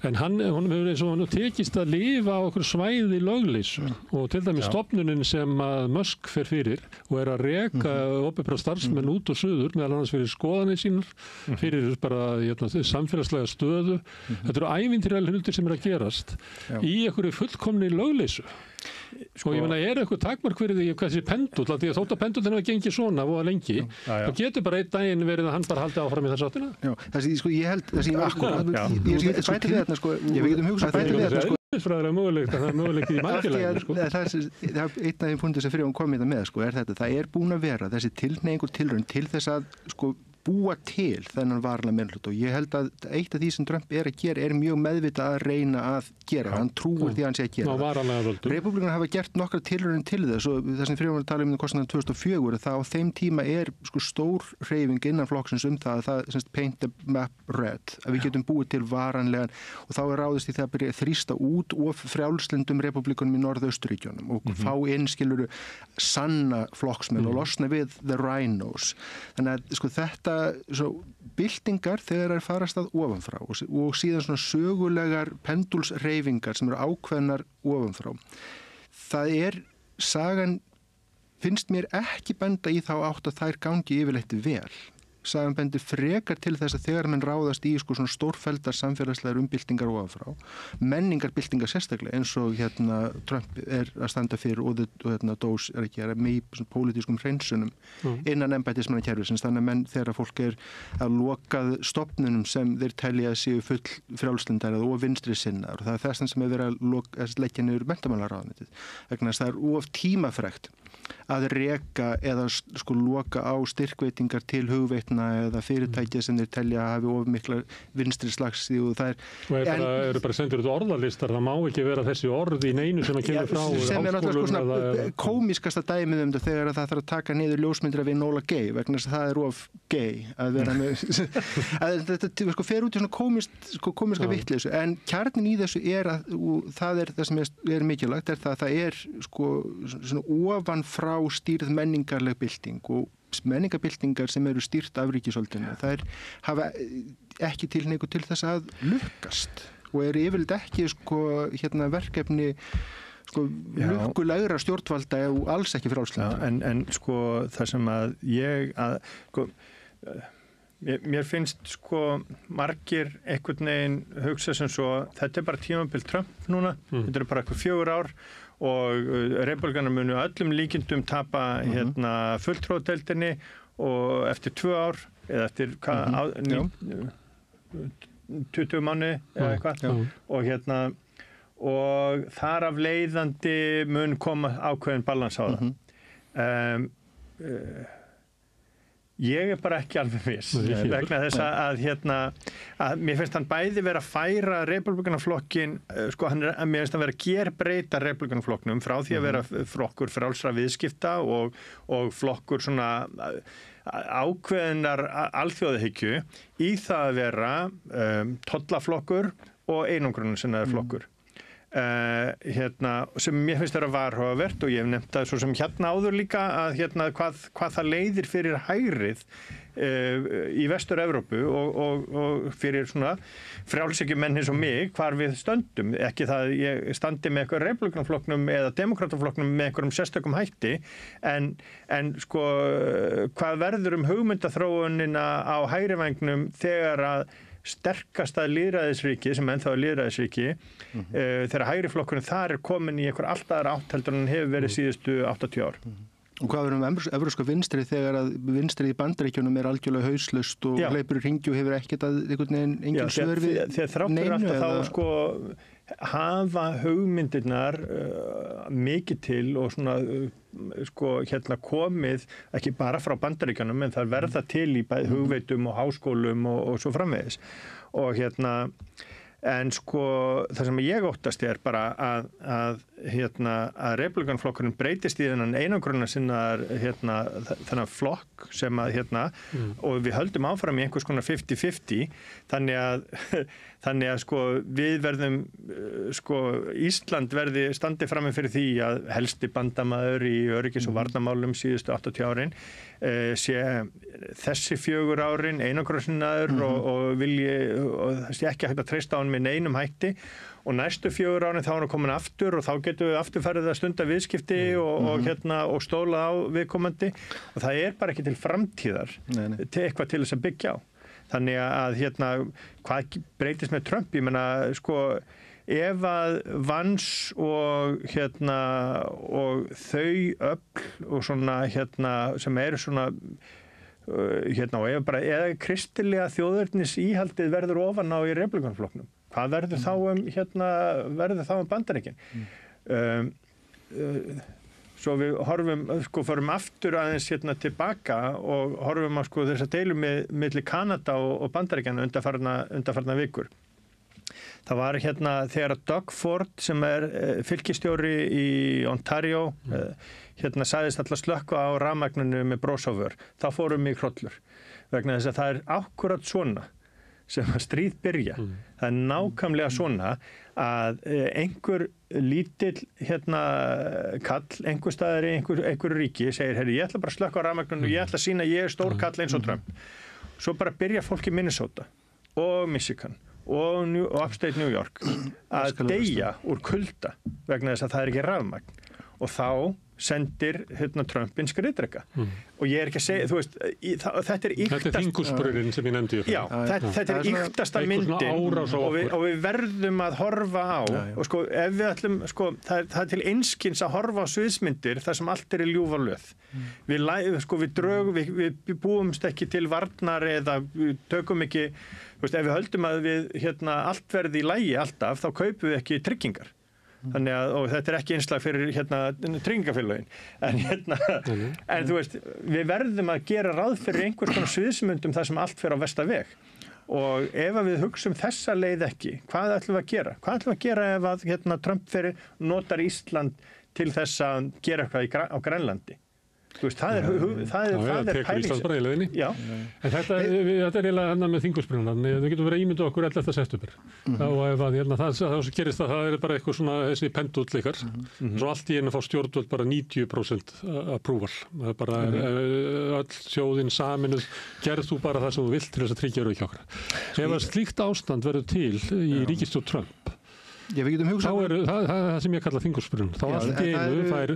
[SPEAKER 9] en honum hefur eins og hann tekist að lifa á okkur svæði lögleysu og til dæmis stofnunin sem að Musk fer fyrir og er að reka opinbera starfsmenn út og suður meðal annars fyrir skoðanir sínar fyrir bara samfélagslega stöðu þetta eru ævintýralega hlutir sem að gerast í einhverju fullkomni lögleysu og ég meina eitthvað takmark fyrir því hvað þessi pendul því að þótt að pendulinn hafa gengið svona og lengi þá getur bara einn daginn verið að hann bara haldi áfram í þessu áttina
[SPEAKER 12] ég held ég bæti við þetta við getum hugsað bæti við þetta
[SPEAKER 9] það er mögulegt í margilegum
[SPEAKER 12] það einn af þeim punktum sem fyrir kom þetta með er þetta, það er búin að vera þessi tilhneigingur tilraun til þess að búa til þennan varanlega meirihluta og ég held að eitt af því sem Trump er að gera er mjög meðvitað að reyna að gera hann trúir því að hann sé að gera Repúblikanar hafa gert nokkra tilraunir til þess og þess að fyrir að tala kostnaðan 2004 þá á þeim tíma er stór hreyfing innan flokksins það að það paint the map red að við getum búið til varanlegan og þá er ráðist í það að byrja að þrýsta út of frjálslendum repúblikunum í Norðausturríkjunum og fá innskiluru sanna flokksmenn og losna við the rhinos þannig að þetta byltingar þegar þær farast að ofanfrá og síðan svona sögulegar pendulsreyfingar sem eru ákveðnar ofanfrá. Það sagan finnst mér ekki benda í þá átt að þær gangi yfirleitt vel. Sagan bendir frekar til þess að þegar menn ráðast í svona stórfelldar samfélagslegar umbyltingar ofanfrá, menningarbyltingar sérstaklega eins og Trump er að standa fyrir og Dós er að gera með pólitískum hreinsunum innan embættismannakerfisins þannig að menn þegar fólk er að lokað stofnunum sem þeir telja að séu full frjálslindar og vinstri sinnar og það er þess sem er verið að leggja niður menntamálaráðuneytið vegna þess að það er of tímafrekt að reka eða loka á styrkveitingar til hugveitna eða fyrirtækja sem þeir telja að hafi of mikla vinstri slagsí og það
[SPEAKER 9] eru bara sendur út orðalistar, það má ekki vera þessi orð í neinu sem að kemur frá
[SPEAKER 12] sem er náttúrulega komiskasta dæmið þetta þegar það þarf að taka niður ljósmyndir af Enola Gay vegna þess að það er of gay að vera með þetta fer út í svona komiska vitleysu en kjarnin í þessu er að það er það sem er mikilvægt er það er svona ofan frá stýrð menningarleg bylting og menningarbyltingar sem eru stýrt af ríkisvaldinu. Þær hafa ekki tilhneigu til þess að lukkast og eru yfirleitt ekki verkefni lukkulegra stjórnvalda og alls ekki frjálslega.
[SPEAKER 13] En það sem að Mér finnst sko margir einhvern veginn hugsa sem svo, þetta bara tímabil Trump núna, þetta bara eitthvað 4 ár og republikanar munu öllum líkindum tapa fulltrúadeildinni og eftir 2 ár eða eftir 20 mánuði eða eitthvað og þar af leiðandi mun koma ákveðin balans á það. Ég bara ekki alveg viss vegna þess að mér finnst hann bæði vera að færa republikanaflokkin, sko mér finnst hann vera að gerbreyta republikanaflokknum frá því að vera flokkur frjálsra viðskipta og flokkur svona ákveðinar alþjóðahyggju í það að vera tollaflokkur og einangrunarsinnaður flokkur. Sem mér finnst vera varhugavert og ég hef nefnt það svo sem áður líka að hvað það leiðir fyrir hægrið í Vestur-Evrópu og fyrir svona frjálshyggjumenn eins og mig hvar við stöndum, ekki það ég standi með eitthvað republikanaflokknum eða demokrataflokknum með einhverjum sérstökum hætti en sko hvað verður hugmyndaþróunina á hægrivægnum þegar að sterkasta lýðræðisríki sem ennþá lýðræðisríki þegar hægriflokkurinn þar komin í einhver allt aðra átt heldur en hann hefur verið síðustu 80 ár.
[SPEAKER 12] Og hvað verður evrópska vinstri þegar að vinstri í Bandaríkjunum hauslaust og hleypur í hringi og hefur ekkert að einhvern veginn engin svör við
[SPEAKER 13] þegar þráttur alltaf þá sko hafa hugmyndirnar mikið til og svona sko komið ekki bara frá Bandaríkjunum en það verða til í hugveitum og háskólum og svo framvegis og en sko það sem ég óttast bara að republikanflokkurinn breytist í þennan einangrunarsinnaðar þennan flokk sem að og við höldum áfram í einhvers konar 50-50 þannig að sko við verðum sko Ísland verði standi frammi fyrir því að helsti bandamaður í öryggis- og varnarmálum síðustu 80 árin sé þessi 4 árin einangrunarsinnaður og vilji og það sé ekki hægt að treysta á hann með neinum hætti og næstu 4 árin þá er hann komin aftur og þá getum við aftur farið að stunda viðskipti og stóla á viðkomandi og það er bara ekki til framtíðar eitthvað til þess að byggja á. Þannig að hvað breytist með Trump? Ég meina sko ef að Vance og þau öfl og svona sem eru svona og ef bara eða kristilega þjóðernis íhaldið verður ofan á í republikanflokknum. Hvað verður þá Bandaríkin? Svo við horfum, förum aftur aðeins tilbaka og horfum á þess að deilu milli Kanada og Bandaríkjanna undanfarna vikur. Það var þegar Doug Ford sem fylkisstjóri í Ontario sagðist alltaf slökkva á rafmagninu með brósávör. Þá fórum við í hrollur vegna þess að það er akkúrat svona sem að stríð byrja. Það er nákvæmlega svona að einhver lítill kall, einhver staðar í einhver ríki segir, ég ætla bara að slökkva á rafmagninu, ég ætla að sýna ég er stór kall eins og Trump. Svo bara byrja fólk í Minnesota og Michigan og upstate New York að deyja úr kulda vegna þess að það er ekki rafmagn og þá sendir Trumpin skriðdreka og ég er ekki að segja, þú veist þetta er íktast
[SPEAKER 9] þetta er þingusbrurinn sem ég nefndi
[SPEAKER 13] já, þetta er íktasta myndin og við verðum að horfa á og sko, ef við ætlum það er til einskins að horfa á sviðsmyndir þar sem allt er í ljúfa löð við búumst ekki til varnar eða við tökum ekki, þú veist, ef við höldum að við allt verði í lagi alltaf, þá kaupum við ekki tryggingar. Þannig að, og þetta er ekki einslag fyrir tryggingafélögin en þú veist, við verðum að gera ráð fyrir einhvers konar sviðsmyndum þar sem allt fer á versta veg og ef við hugsum þessa leið ekki, hvað ætlum við að gera? Hvað ætlum við að gera ef að Trump notar Ísland til þess að gera eitthvað á Grænlandi? Þú veist, það er
[SPEAKER 9] pælis. En þetta er eiginlega hennar með þingusbrunan. Við getum verið að ímynda okkur 11. september. Og ef það gerist það er bara eitthvað svona þessi pendull ykkar. Svo allt í einu fá stjórnvöld bara 90% approval. Það er bara öll þjóðin saminuð, gerð þú bara það sem þú vilt til þess að tryggja öryggi okkar. Ef að slíkt ástand verður til í ríkisstjórn Trump, þá er það sem ég kalla þingurspyrun. Þá allt í einu fær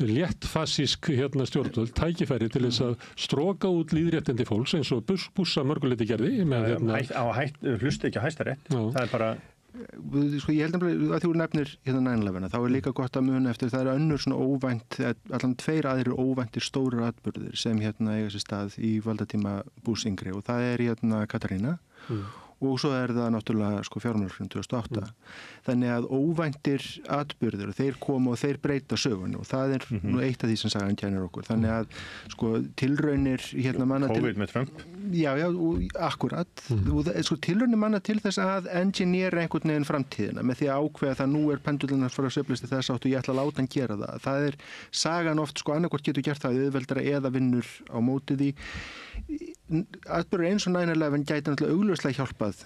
[SPEAKER 9] léttfasísk stjórnvöld tækifæri til þess að stroka út lýðréttindi fólks eins og Bussa mörguleiti gerði.
[SPEAKER 13] Hlusti ekki að Hæstarétt. Það er bara...
[SPEAKER 12] Ég held að þú nefnir 9/11, þá er líka gott að muna eftir það er önnur svona óvænt, allan 2 aðrir óvæntir stóru atburðir sem eiga sér stað í valdatíma Bush yngri og það er Katarína og svo er það náttúrulega fjármálahrun 2008. Þannig að óvæntir atburðir, þeir koma og þeir breyta sögunni og það er nú eitt af því sem sagan kennir okkur. Þannig að tilraunir manna til...
[SPEAKER 13] COVID með Trump.
[SPEAKER 12] Já, akkurat. Tilraunir manna til þess að engineera einhvern veginn framtíðina með því að ákveða það nú er pendulinn að fara að sveiflast þess áttu ég ætla að láta hann gera það. Það er sagan oft, annarkvort getur gert það auðveldara eða vinnur á móti því. Atburður eins og 9/11 gæti náttúrulega augljóslega hjálpað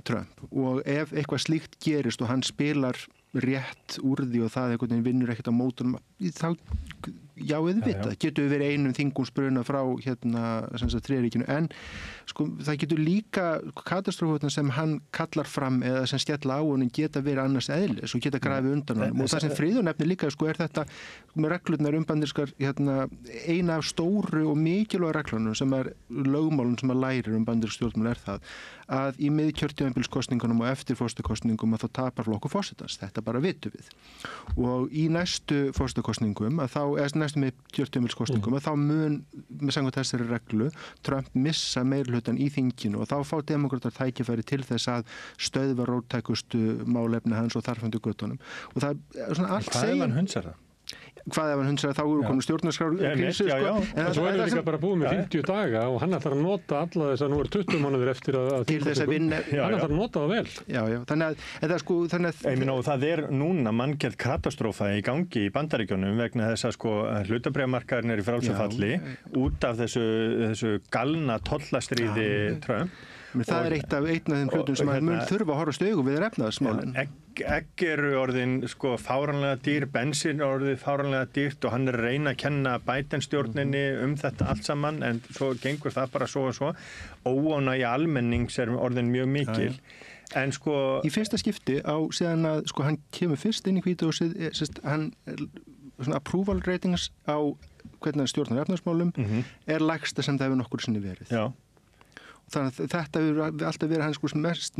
[SPEAKER 12] Trump og ef eitthvað slíkt gerist og hann spilar rétt úr því og það einhvern veginn vinnur ekkert á mótunum þá getur við verið einum þingumsbruna frá þriðríkinu en það getur líka katastrófurnar sem hann kallar fram eða sem skella á honum geta verið annars eðlis og geta grafið undan honum og það sem Friður nefnir líka er þetta með reglurnar bandarískar eina af stóru og mikilvæga reglunum sem er lögmálun sem að lærir bandarísk stjórnmál er það að í miðkjörtímabilskosningunum og eftir forsetakosningum að þá tapar flokkur forsetans. Þetta bara vitum við. Og í næstu forsetakosningum næstu miðkjörtímabilskosningum að þá mun með samkvæmt þessari reglu Trump missa meirihlutann í þinginu og þá fá demókratar tækifæri til þess að stöðva róttækustu málefni hans og þarfandu göttunum. Og það er svona allt
[SPEAKER 13] Hvað ef hann hunsar það?
[SPEAKER 12] Hvað ef hann hunsar það? Þá eru komin stjórnarskrárkrísu.
[SPEAKER 9] En svo er líka bara búið með 50 daga og hann ætlar að nota alla þess að nú er 20 mánuðir eftir að
[SPEAKER 12] til þess að vinna.
[SPEAKER 9] Hann ætlar að nota það vel.
[SPEAKER 12] Já. Þannig að
[SPEAKER 13] það er núna manngerð katastrófa í gangi í Bandaríkjunum vegna þess að hlutabréfamarkaðurinn er í frjálsafalli út af þessu galna tollastríði Trump.
[SPEAKER 12] Það er einn af þeim hlutum sem að mun þurfa að horfast í augu við efnahagsmálin.
[SPEAKER 13] Egg eru orðin fáránlega dýr, bensín er orðið fáránlega dýrt og hann er að reyna að kenna Biden-stjórninni þetta allt saman en svo gengur það bara svo og svo. Óánægja í almennings er orðin mjög mikil. En
[SPEAKER 12] í fyrsta skipti á síðan að hann kemur fyrst inn í Hvíta-húsið, hann approval ratings á hvernig hann stjórnar efnahagsmálum er lægsta sem það hefur nokkur sinni verið.
[SPEAKER 13] Já.
[SPEAKER 12] Þannig að þetta hefur alltaf verið hans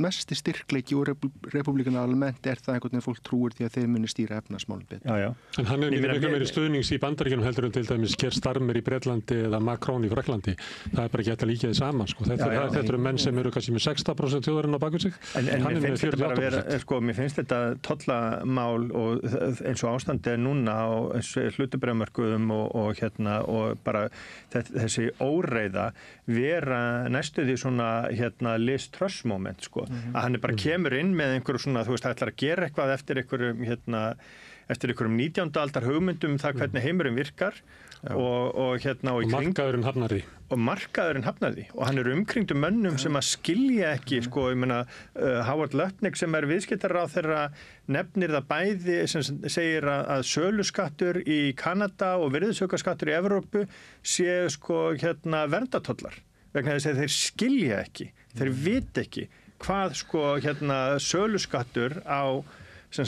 [SPEAKER 12] mesti styrkleiki og repúblíkana almennt er það einhvern veginn fólk trúir því að þeir muni stýra efnahagsmálum betur.
[SPEAKER 13] Já.
[SPEAKER 9] En hann er miklu meiri stuðnings í Bandaríkjunum heldur en til dæmis Keir Starmer í Bretlandi eða Macron í Fraklandi. Það er bara ekki hægt að líka því saman. Þetta eru menn sem eru kannski með 60% þjóðarinn á baku sig.
[SPEAKER 13] En mér finnst þetta tollamál og eins og ástandi er núna á hlutabréfamörkuðum og bara þessi óreiða vera næstu því svona Liz Truss moment að hann er bara kemur inn með einhverju svona það ætlar að gera eitthvað eftir einhverjum 19. aldar hugmyndum það hvernig heimurinn virkar og
[SPEAKER 9] markaðurinn hafnar því
[SPEAKER 13] og hann er umkringdu mönnum sem að skilja ekki ég meina Howard Lutnick sem er viðskiptaráðherra nefnir það bæði sem segir að söluskattur í Kanada og virðisaukaskattur í Evrópu sé verndatollar vegna þess að þeir skilja ekki, þeir vita ekki hvað söluskattur á þjóð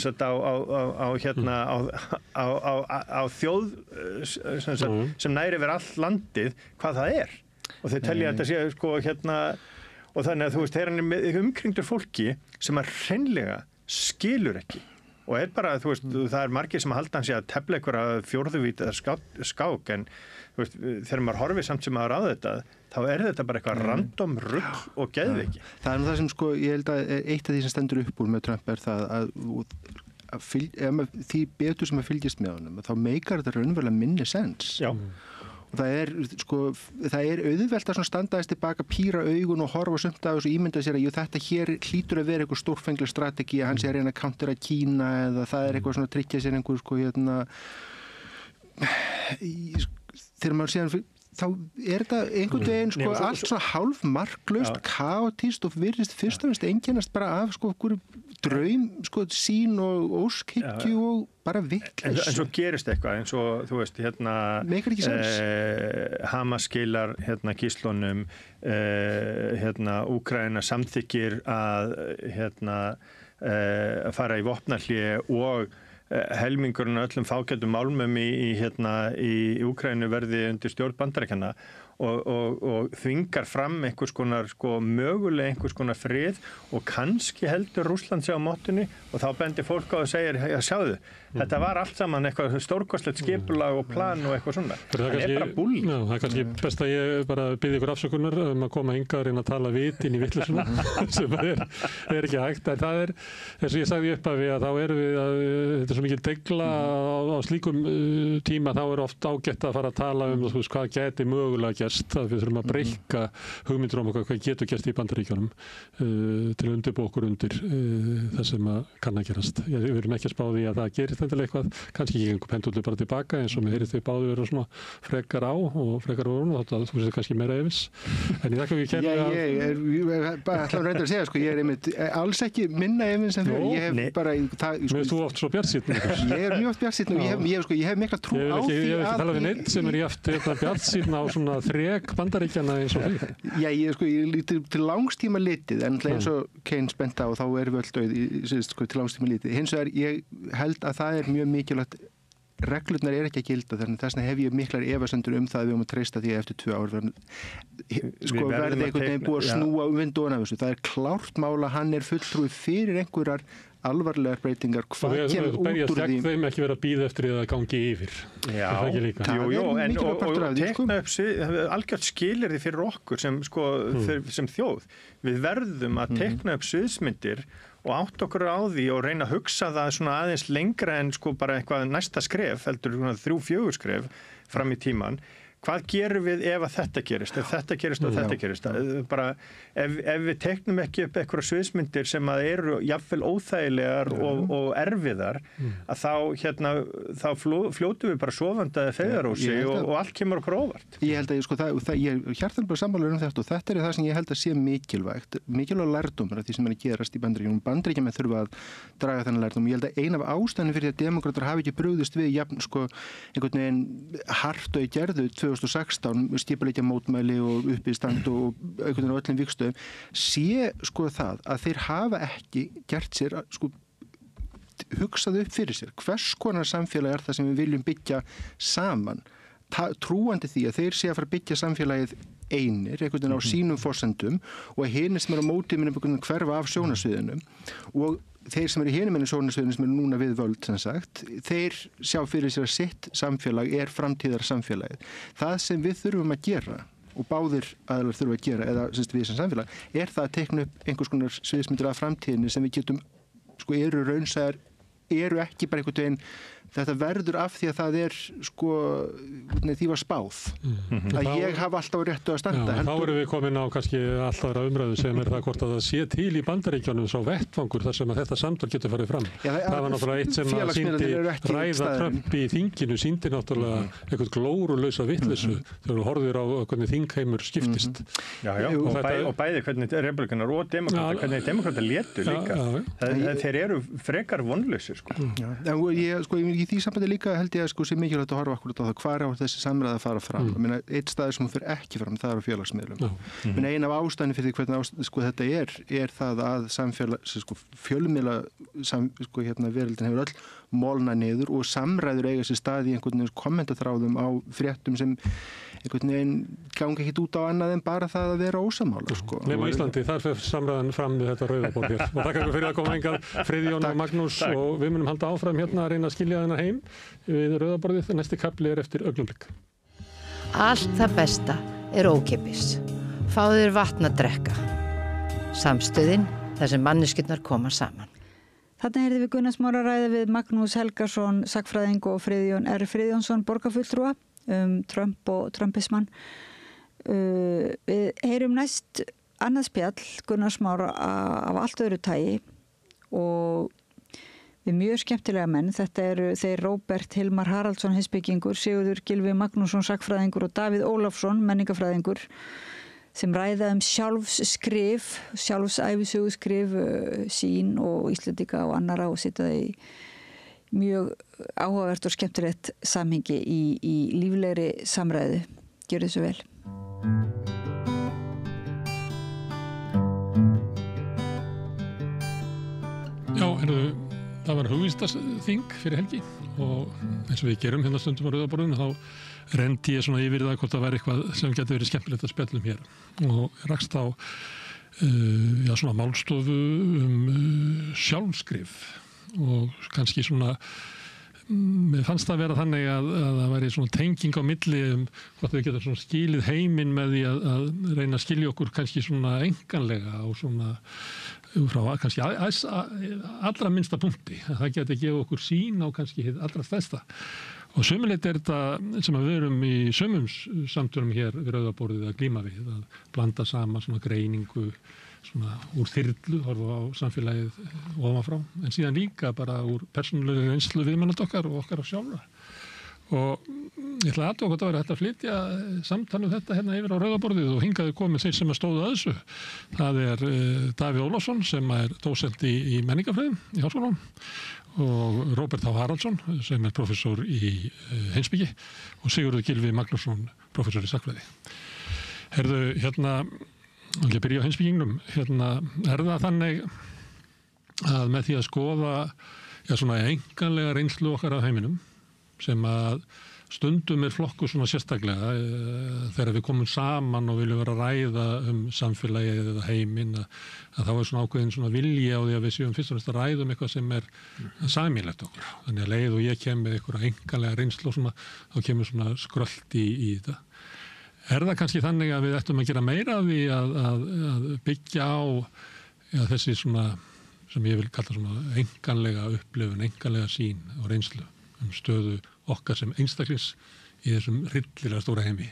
[SPEAKER 13] sem næri yfir all landið hvað það er og þeir telja að þetta sé og þannig að þeir eru með umkringdur fólki sem að hreinlega skilur ekki og er bara, það er margir sem halda hans að tefla einhverja fjórðuvít eða skák en þegar maður horfið samt sem maður á þetta þá er þetta bara eitthvað random rugl og geðveiki.
[SPEAKER 12] Það er það sem ég held að eitt af því sem stendur upp úr með Trump er það að því betur sem að fylgjast með honum þá meikar þetta raunverulega minni sens.
[SPEAKER 13] Já.
[SPEAKER 12] Og það er auðvelt að standa þess tilbaka, píra augun og horfa sumt af þessu ímynda sér að þetta hér hlýtur að vera eitthvað stórfengleg strategi að hann sé að reyna að countera Kína eða það er eitthvað svona að tryggja sér einhver þegar maður síðan þá er þetta einhvern veginn allt svona hálf marklaust, kaotíst og virðist fyrst og fremst einkennast bara af draum, sín og óskhyggju og bara vitleys.
[SPEAKER 13] En svo gerist eitthvað eins og þú veist
[SPEAKER 12] meikar ekki sens.
[SPEAKER 13] Hamas skilar gíslunum Úkraína samþykkir að að fara í vopnahlé og helmingurinn af öllum fágætum málmum í Úkraínu verði undir stjórn Bandaríkjanna og þvingar fram einhvers konar mögulega einhvers konar frið og kannski heldur Rússland sig á mottunni og þá bendir fólk á og segir, já sjáðu, þetta var allt saman eitthvað stórkostlegt skipulag og plan og eitthvað svona. Það er bara búlli.
[SPEAKER 9] Já, það er kannski best að ég bara biðja ykkur afsökunar að koma hingað að reyna að tala vit inn í vittlisuna sem er ekki hægt, en það er, eins og ég sagði upp að þá erum við að, þetta er svo mikið degla á slíkum tíma, þá er oft ágætt að fara að tala hvað geti mögulega gerst, að við þurfum að breykka hugmyndir hvað getur gerst í Bandaríkjunum til að undirbúa okkur undir það sem kann að gerast. Við erum ekki að spá því að það gerist endilega eitthvað, kannski ekki einhver pendullu bara tilbaka eins og mér heyrist þau báðu vera svona frekar á og frekar voru þátt að þú sér kannski meira efins. En ég þakka við kemur að...
[SPEAKER 12] Ég ætla að reynda að segja, ég er einmitt alls ekki minna efins en þú. Ég hef bara...
[SPEAKER 9] Mér finnst þú oft svo bjartsýnn.
[SPEAKER 12] Ég er mjög oft bjartsýnn og ég hef mikla trú á því að...
[SPEAKER 9] Ég hef ekki talað við neitt sem er bjartsýnn á svona þrek Bandaríkjanna eins og því.
[SPEAKER 12] Já, ég líti til langstíma litið en eins og Keynes bent á og þá erum við öll döið til langstíma litið. Hins vegar ég held að það er mjög mikilvægt, reglurnar er ekki að gilda þannig þess vegna hef ég miklar efasemdir það að við höfum að treysta því að eftir 2 ár verði einhvern veginn búið að snúa vindóna af þessu. Það er klárt mál að hann er fulltrúi fyrir einhverjar alvarlegar breytingar, hvað kemur út úr því?
[SPEAKER 9] Þeim ekki vera að bíða eftir því að gangi yfir.
[SPEAKER 13] Já, og tekna upp algjört skilyrði fyrir okkur sem þjóð. Við verðum að tekna upp sviðsmyndir og átt okkur á því og reyna að hugsa það svona aðeins lengra en bara eitthvað næsta skref, heldur 3-4 skref fram í tíman. Hvað gerum við ef að þetta gerist, ef þetta gerist og þetta gerist? Bara, ef við teknum ekki upp eitthvað sviðsmyndir sem að eru jafnvel óþægilegar og erfiðar, að þá fljótum við bara sofandi eða feðarósi og allt kemur okkur óvart.
[SPEAKER 12] Ég held að ég er hjartanlega sammála þetta og þetta er það sem ég held að sé mikilvæg lærdómur af því sem er að gerast í Bandaríkjunum. Bandaríkjamenn þurfa að draga þennan lærdóm. Ég held að ein af ástæðunum fyrir því að demókratar hafi ekki brugðist við einhvern veginn hart og gerðu 2016 skipuleikja mótmæli og uppistand og einhvern veginn á öllum vígstöðum sé það að þeir hafa ekki gert sér hugsað upp fyrir sér hvers konar samfélag er það sem við viljum byggja saman trúandi því að þeir sé að fara að byggja samfélagið einir, einhvern veginn á sínum forsendum og að hinir sem er á móti með einhvern veginn hverfa af sjónasviðinu og þeir sem eru hinum enn í sjónasviðinu sem eru núna við völd sem sagt, þeir sjá fyrir sér að sitt samfélag er framtíðar samfélagið. Það sem við þurfum að gera og báðir aðlar þurfum að gera eða við sem samfélag, er það að tekna upp einhvers konar sviðsmyndir af framtíðinni sem við getum, eru raunsæðar, eru ekki bara einhvern veginn þetta verður af því að það er því var spáð að ég hafa alltaf réttu að standa.
[SPEAKER 9] Já, þá erum við komin á kannski alltaf umræðu sem er það hvort að það sé til í Bandaríkjunum svo vettfangur þar sem að þetta samtal getur farið fram. Já, það var náttúrulega eitt sem að sýndi ræða Trump í þinginu, sýndi náttúrulega eitthvað glórulausa vitleysu þegar þú horfir á hvernig þingheimur skiptist.
[SPEAKER 13] Já, og bæði hvernig republikanar og demokrata, hvernig demokrata létu líka. Þeir eru frekar vonlausir,
[SPEAKER 12] Í því sambandi líka held ég að sé mikilvægt að horfa akkurat á það hvar á þessi samræða að fara fram. Eitt staði sem hún fyrir ekki fram, það er á félagsmiðlum. Ein af ástæðinni fyrir því hvernig þetta er það að fjölmiðla veröldin hefur öll molna niður og samræður eiga sér staði í einhvern veginn kommentaþráðum á fréttum sem einhvern veginn gangi ekkit út á annað en bara það að vera ósamála.
[SPEAKER 9] Nefn á Íslandi, þar fyrir samræðan fram við þetta rauðaból hér. Og þakka ykkur fyrir að koma hingað, Friðjón og Magnús og við munum halda áfram hérna að reyna að skilja þennan heim við rauðaborðið. Næsti kapli er eftir augnablik.
[SPEAKER 5] Allt það besta er ókeypis. Fáðu þér vatn að drekka. Samstöðin þar sem manneskjurnar koma saman.
[SPEAKER 1] Þarna heyrðum við Gunnar Smára ræða við Magnús Helgason, sakfræðing og Friðjón R. Friðjónsson, borgarfulltrúa Trump og Trumpismann. Við heyrum næst annað spjall Gunnar Smára af allt öðru tagi og við mjög skemmtilega menn. Þetta eru þeir Róbert Hilmar Haraldsson, heimspekingur, Sigurður Gylfi Magnússon, sakfræðingur og Davíð Ólafsson, menningafræðingur sem ræða sjálfsskrif, sjálfsæfisöguskrif sín og Íslendinga og annara og sitja það í mjög áhugavert og skemmtilegt samhengi í líflegri samræðu. Gjörðu svo vel.
[SPEAKER 9] Já, það var hugvísindasþing fyrir helgi og eins og við gerum hérna stundum á Rauðaborðinu þá rendi ég svona yfir það hvort það væri eitthvað sem getur verið skemmtilegt að spjallum hér og rakst á svona málstofu sjálfskrif og kannski svona mér fannst það vera þannig að það væri svona tenging á milli hvort við getum svona skilið heiminn með því að reyna að skilja okkur kannski svona enganlega og svona frá kannski allra minnsta punkti að það geti gefa okkur sýn á kannski allra stærsta og sömulegt þetta sem við erum í sömum samtölum hér við Rauðaborðið að glíma við að blanda saman svona greiningu svona úr þyrlu, horfa á samfélagið ofanfrá, en síðan líka bara úr persónulegu reynslu viðmælandi okkar og okkar á sjálfra. Og ég ætla að það væri hægt að flytja samtalið þetta hérna yfir á Rauðaborðið og hingaði komið þeir sem stóðu að þessu. Það Davíð Ólafsson sem dósent í menningafræðum í Háskólanum og Róbert H. Haraldsson sem professor í heimspeki og Sigurður Gylfi Magnússon, professor í sagnfræði. Herðu, og ég byrja á heimspekingnum, það þannig að með því að skoða svona enganlega reynslu okkar af heiminum sem að stundum flokku svona sérstaklega þegar við komum saman og viljum vera að ræða samfélagið eða heiminn að þá svona ákveðin svona vilji á því að við séum fyrst og næst að ræða eitthvað sem sameiginlegt okkur. Þannig að leið og ég kem með einhverja enganlega reynslu og svona, þá kemur svona skrölt í þetta. Það kannski þannig að við ættum að gera meira af því að byggja á þessi svona, sem ég vil kalla svona enganlega upplifun, enganlega sýn og reynslu stöðu okkar sem einstaklings í þessum hryllilega stóra heimi?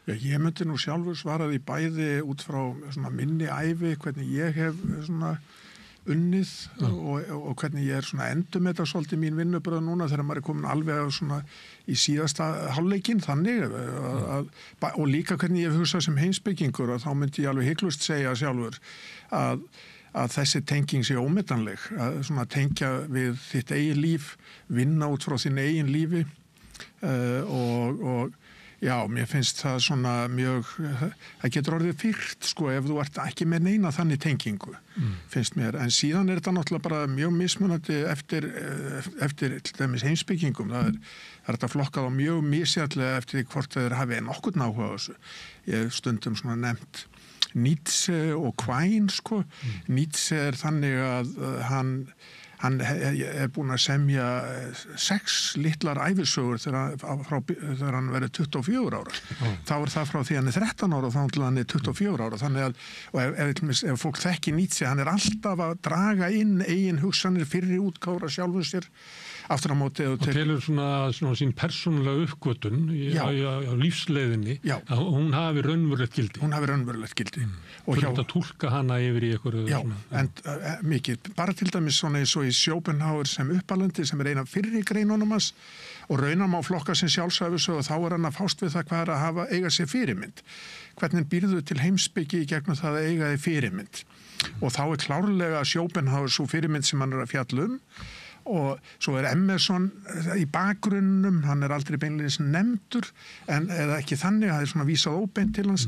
[SPEAKER 15] Já, ég myndi nú sjálfur svaraði bæði út frá svona minni ævi, hvernig ég hef svona unnið og hvernig ég svona endurmeta svolítið mín vinnubröð núna þegar maður komin alveg svona í síðasta hálfleikinn þannig og líka hvernig ég hugsa sem heimspekingur og þá myndi ég alveg hygglust segja sjálfur að þessi tenging sé ómetanleg að svona tengja við þitt eigin líf, vinna út frá þín eigin lífi og já, mér finnst það svona mjög, það getur orðið fyrrt sko ef þú ert ekki með neina þannig tengingu, finnst mér. En síðan þetta náttúrulega bara mjög mismunandi eftir til dæmis heimspekingum. Það þetta flokkað á mjög misjafnlega eftir hvort þeir hafi nokkurn áhuga á þessu. Ég stundum svona nefnt Nietzsche og Quine sko. Nietzsche þannig að hann búinn að semja 6 litlar ævisögur þegar hann verið 24 ára. Þá það frá því hann 13 ára og þá til hann 24 ára. Þannig að, og ef fólk þekki Nietzsche, hann alltaf að draga inn eigin hugsanir fyrri útgára sjálfum sér aftur á móti.
[SPEAKER 9] Og telur svona sín persónulega uppgötun á lífsleiðinni að hún hafi raunverulegt gildi.
[SPEAKER 15] Hún hafi raunverulegt gildi.
[SPEAKER 9] Og þú ert að túlka hana yfir í einhverju.
[SPEAKER 15] Já, en mikið. Bara til dæmis svona eins og í Schopenhauer sem uppalandi sem eina fyrri greinunum hans og raunar má flokka sem sjálfsæfisög og þá hann að fást við það hvað að eiga sér fyrirmynd. Hvernig býrðu til heimspeki í gegnum það að eiga þig fyrirmynd. Og þá klárlega Schopenhauer svo fyrirmynd sem hann að fjalla og svo Emerson í bakgrunnum, hann aldrei beinlega nefndur eða ekki þannig, það svona vísað óbeint til hans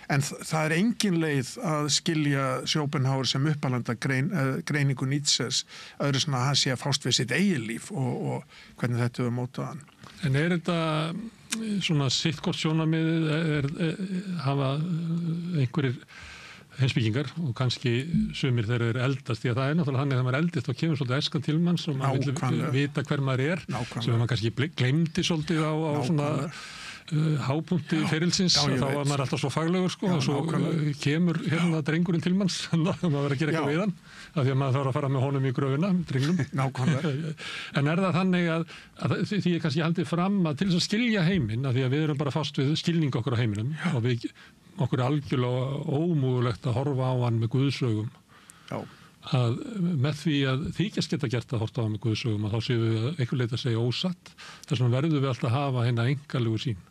[SPEAKER 15] en það engin leið að skilja Schopenhauer sem uppalanda greiningu Nietzsches öðru svona að hann sé að fást við sitt eigin líf og hvernig þetta hefur mótað hann.
[SPEAKER 9] En þetta svona sittkort sjónarmið hafa einhverjir heimspekingar og kannski sumir þeir eru eldast því að það náttúrulega þannig að það maður eldist og kemur svolítið æskan til manns og maður vil vita hver maður sem maður kannski gleymdi svolítið á svona hápunkti ferilsins þá var maður alltaf svo faglegur sko og svo kemur hérna drengurinn til manns og maður verður að gera eitthvað við hann af því að maður þarf að fara með honum í gröfina drengnum. En það þannig að því ég kannski haldið fram að til þess að skilja heiminn af því að við erum bara fast við skilning okkur á heiminum og okkur algjörlega ómögulegt að horfa á hann með guðsögum að með því að þykjast geta gert að horfa á hann með guðsögum að þá séum við einhver leið að segja ósatt þess vegna verðum við alltaf að hafa hérna engalegu sín.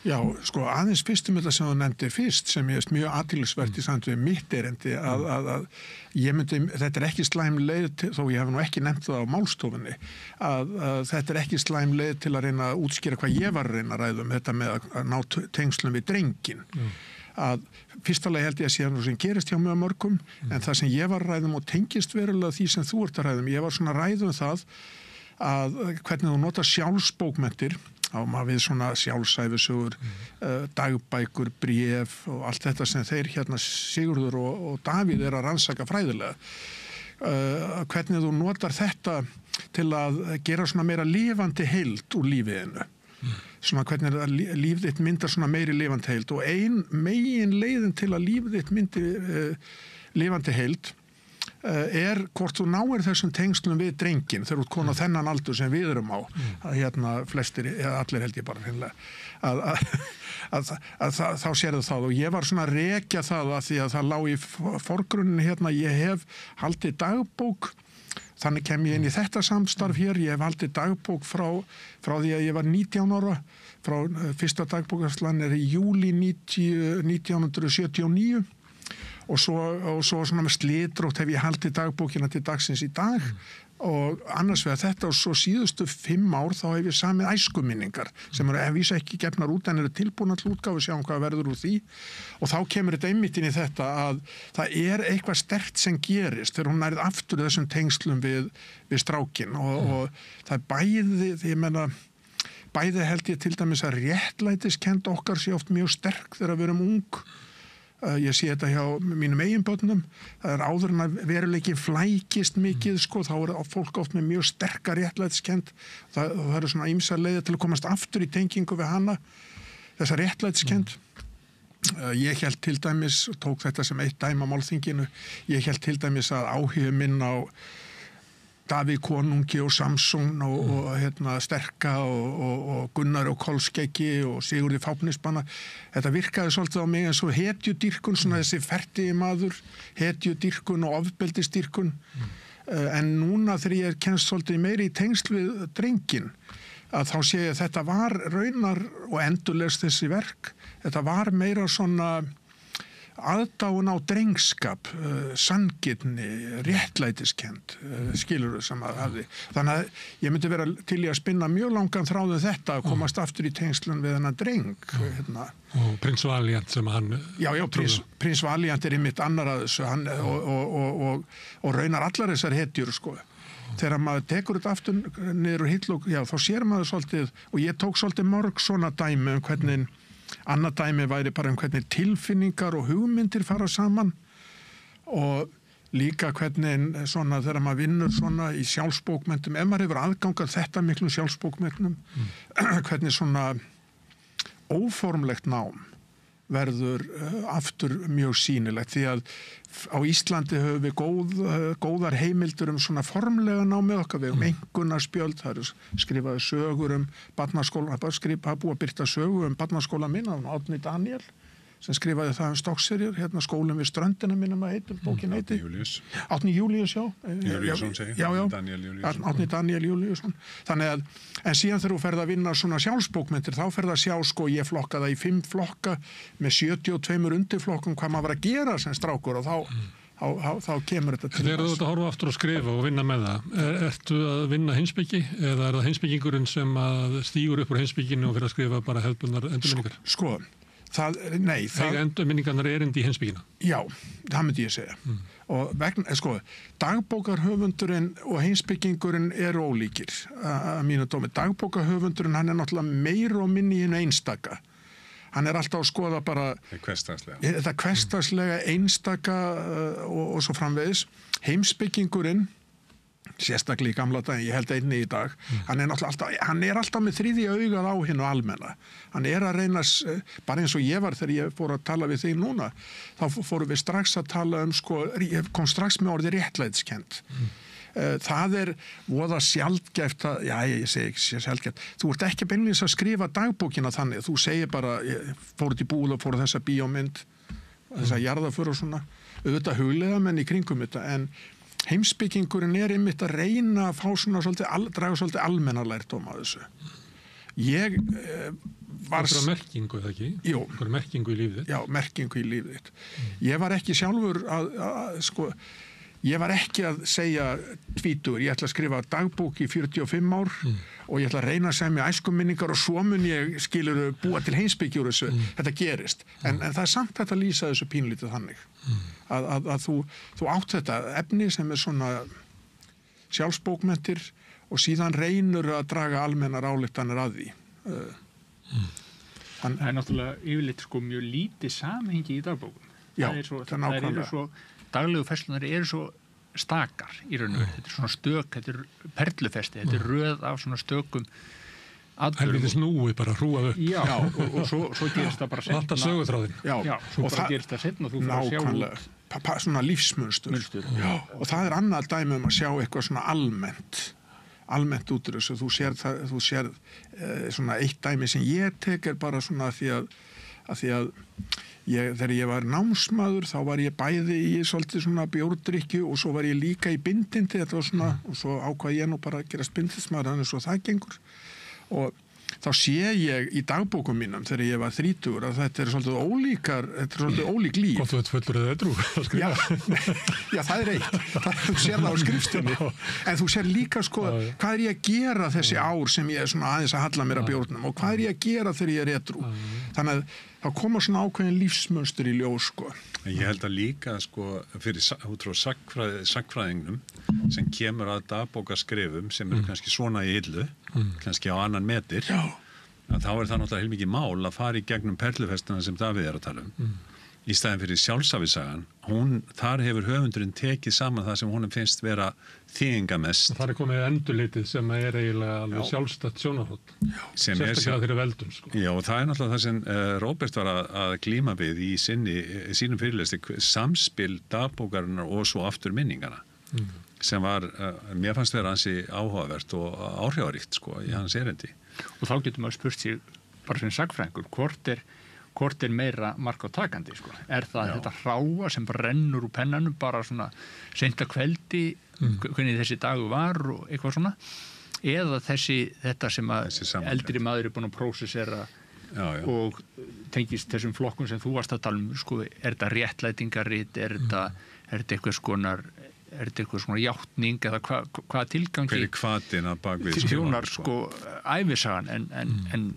[SPEAKER 15] Já, sko aðeins fyrstum þetta sem þú nefndir fyrst sem ég mjög athyglisvert í samt við mitt erendi að ég myndi, þetta ekki slæm leið þó ég hef nú ekki nefnt það á málstofunni að þetta ekki slæm leið til að reyna að útskýra hvað ég var að reyna að ræða þetta með að ná tengslum við drengin að fyrstulega held ég að sé það sem gerist hjá mjög mörgum, en það sem ég var að ræðum og tengist verulega því sem þú ert að ræðum, ég var svona að ræðum það að hvernig þú nota sjálfsbókmenntir, á maður við svona sjálfsæfisugur, dagbækur, bréf og allt þetta sem þeir hérna Sigurður og Davíð að rannsaka fræðilega. Hvernig þú notar þetta til að gera svona meira lifandi heild úr lífiðinu. Svona hvernig líf þitt myndar svona meiri lifandi heild, og ein megin leiðin til að líf þitt myndi lifandi heild hvort þú náir þessum tengslum við drengin þegar þú ert komin á þennan aldur sem við erum á, hérna flestir, eða allir held ég bara hreinlega, þá sérðu það, og ég var svona að rekja það að því að það lá í forgrunni hérna, ég hef haldið dagbók, þannig kem ég inn í þetta samstarf hér, ég hef haldið dagbók frá því að ég var 19 ára, frá fyrsta dagbókarslan í júli 1979, og svo svona með slitrótt hef ég haldið dagbókina til dagsins í dag, og annars vegar þetta, og svo síðustu 5 ár þá hef ég samið æskuminningar sem eru ef vísa ekki gefnar út en eru tilbúna til útgáfu, sjáum hvað verður úr því, og þá kemur þetta einmitt inn í þetta að það eitthvað sterkt sem gerist þegar hún nærið aftur þessum tengslum við strákin, og það bæði, ég menna bæði held ég til dæmis að réttlætiskennd okkar sé oft mjög sterk þegar við erum ung. Ég sé þetta hjá mínum eiginbörnum, það áður en að veruleikin flækist mikið, sko, þá fólk oft með mjög sterkar réttlætiskennd, það eru svona ýmsar leiðir til að komast aftur í tengingu við hana, þessa réttlætiskennd. Ég held til dæmis, tók þetta sem eitt dæmi á málþinginu, ég held til dæmis að áhuga minn á Davíð konungi og Samson og hérna Sterka og Gunnar og Kolskeggi og Sigurði Fáfnisbanna, þetta virkaði svolítið á mig eins og hetjudýrkun, svona þessi fertigi maður, hetjudýrkun og ofbeldisdýrkun, en núna þegar ég kennst svolítið meiri í tengsl við drengin, að þá sé ég að þetta var raunar og endurlegst þessi verk, þetta var meira svona aðdáun á drengskap, sanngirni, réttlætiskennd, skilur þau sem að hafði. Þannig að ég myndi vera til í að spinna mjög langan þráðu þetta að komast aftur í tengslun við hennar dreng. Hérna.
[SPEAKER 9] Og Prins Valiant sem hann... Já,
[SPEAKER 15] Prins Valiant einmitt annar að þessu, hann, og raunar allar þessar hetjur, sko. Þegar maður tekur þetta aftur niður og hitlug, já, þá sér maður svolítið, og ég tók svolítið mörg svona dæmi hvernig annað dæmi væri bara hvernig tilfinningar og hugmyndir fara saman, og líka hvernig svona þegar maður vinnur svona í sjálfsbókmenntum, ef maður hefur aðgang að þetta miklum sjálfsbókmenntum, hvernig svona óformlegt nám verður aftur mjög sýnilegt, því að á Íslandi höfum við góðar heimildur svona formlega námið okkar, við höfum einkunnarspjöld, það eru skrifaði sögur barnaskóla, það búið að byrta sögu barnaskóla minn, Árni Daniel, sem skrifaði það Stokkseyrar, hérna skólinn við ströndina minnum að heitum, bókin heiti. Árni Júlíus, já.
[SPEAKER 16] Júlíusson segir,
[SPEAKER 15] já.
[SPEAKER 16] Daniel Júlíusson.
[SPEAKER 15] Árni Daniel Júlíusson. Þannig að, en síðan þegar þú ferð að vinna svona sjálfsbókmyndir, þá ferð að sjá, sko, ég flokka það í 5 flokka með 72 undirflokkum hvað maður var að gera sem strákur, og þá kemur þetta til þess.
[SPEAKER 9] Þegar þú ert að horfa aftur og skrifa og vinna með það, ertu að vinna heimspeki, eða það heimspekingurinn sem að stígur upp úr heimspekinu og fyrir að skrifa bara hefðbundnar endurminningar?
[SPEAKER 15] Sko,
[SPEAKER 9] endurminningarnar erindi í heimspekina? Já,
[SPEAKER 15] það myndi ég segja. Og vegna, sko, dagbókarhöfundurinn og heimspekingurinn eru ólíkir að mínu dómi. Dagbókarhöfundurinn, hann náttúrulega meira og minni í einu einstaka. Hann alltaf að skoða bara þetta hversdagslega einstaka og svo framvegis. Heimspekingurinn, sérstaklega í gamla dag, ég held einni í dag, hann alltaf með þriðja augað á hinn og almenna. Hann að reyna, bara eins og ég var þegar ég fór að tala við þig núna, þá fórum við strax að tala sko, ég kom strax með orðið réttlætiskennd. Það voða sjaldgæft að, já, ég segi ekki sjaldgæft, þú ert ekki beinlínis að skrifa dagbókina þannig, þú segir bara, ég fór út í búð og fór þessa bíómynd, þessa jarðaför og svona, auðvitað huglega menn í kringum þetta, en heimspekingurinn einmitt að reyna að fá svona draga svolítið almennalærdóm að þessu. Ég var...
[SPEAKER 9] Einhverja merkingu, það ekki?
[SPEAKER 15] Jú.
[SPEAKER 9] Einhverja merkingu í lífið þitt?
[SPEAKER 15] Já, merkingu í lífið þitt. Ég var ekki sjálfur sko, ég var ekki að segja tvítugur, ég ætla að skrifa dagbók í 45 ár og ég ætla að reyna að semja æskuminningar og svo mun ég skilur búa til heimspeki úr þessu, þetta gerist en það er samt hægt að lýsa þessu pínlítið þannig að þú átt þetta efni sem er svona sjálfsbókmenntir og síðan reynur að draga almennar ályktanir að því
[SPEAKER 17] Það er náttúrulega yfirleitt sko mjög lítið samhengi í dagbókum.
[SPEAKER 15] Já,
[SPEAKER 17] það eru svo, daglegu færslunar eru svo stakar í raun og veru. Þetta er svona stök, þetta er perlufesti, þetta er röð af svona stökum atburðum.
[SPEAKER 9] Helviti snúið bara hrúað upp.
[SPEAKER 17] Já, og svo gerist það bara setna.
[SPEAKER 9] Alltaf söguþráðin.
[SPEAKER 17] Já, svo bara gerist það setna og þú fyrir að sjá út.
[SPEAKER 15] Svona lífsmunstur. Og það er annað dæmi að sjá eitthvað svona almennt út úr þessu, þú sér svona eitt dæmi sem ég tek bara svona að því að þegar ég var námsmaður þá var ég bæði í svolítið svona bjórdrykju og svo var ég líka í bindindi, þetta var svona og svo ákvað ég nú bara að gerast bindismadur þannig svo það gengur og þá sé ég í dagbókum mínum þegar ég var 30 að þetta er svolítið ólík líf.
[SPEAKER 9] Hvort þú ert fullur eða edrú?
[SPEAKER 15] Já, það er eitt. Þú sér það á skrifstinni. En þú sér líka sko, hvað er ég að gera þessi ár sem ég er svona aðeins að halla mér að bjórnum og hvað er ég að gera þegar ég er edrú? Þannig að þá koma svona ákveðin lífsmönstur í ljós sko.
[SPEAKER 16] Ég held að líka sko fyrir út frá sagnfræðingnum sem kemur að dagbókaskrifum sem eru kannski svona í hillu, kannski á annan metir, að þá er það náttúrulega heilmikið mál að fara í gegnum perlufestina sem Davíð er að tala í staðin fyrir sjálfsævisagan, þar hefur höfundurinn tekið saman það sem honum finnst vera þýðingamest.
[SPEAKER 9] Það er komið endurlitið sem er eiginlega alveg sjálfstætt sjónarhótt. Sérstaklega þeirri veldum. Sko.
[SPEAKER 16] Já, og það er náttúrulega það sem Róbert var að glíma við í sínum fyrirlesti, samspil dagbókarinnar og svo aftur minningana, sem var, mér fannst vera ansi áhugavert og áhrifaríkt sko, í hans erindi.
[SPEAKER 17] Og þá getur maður spurt sig, bara sem sagfræðingur, hvort er meira mark á takandi sko? Er það þetta hráa sem rennur úr pennanum bara svona seint að kveldi hvernig þessi dagur var og eitthvað svona eða þetta sem að eldri maður er búin að prósessera og tengist þessum flokkun sem þú varst að tala sko, er þetta réttlætingarrit, er þetta eitthvað svona játning eða hvað tilgangi
[SPEAKER 16] hver er hvatin að bakvið
[SPEAKER 17] þjónar sko ævisagan en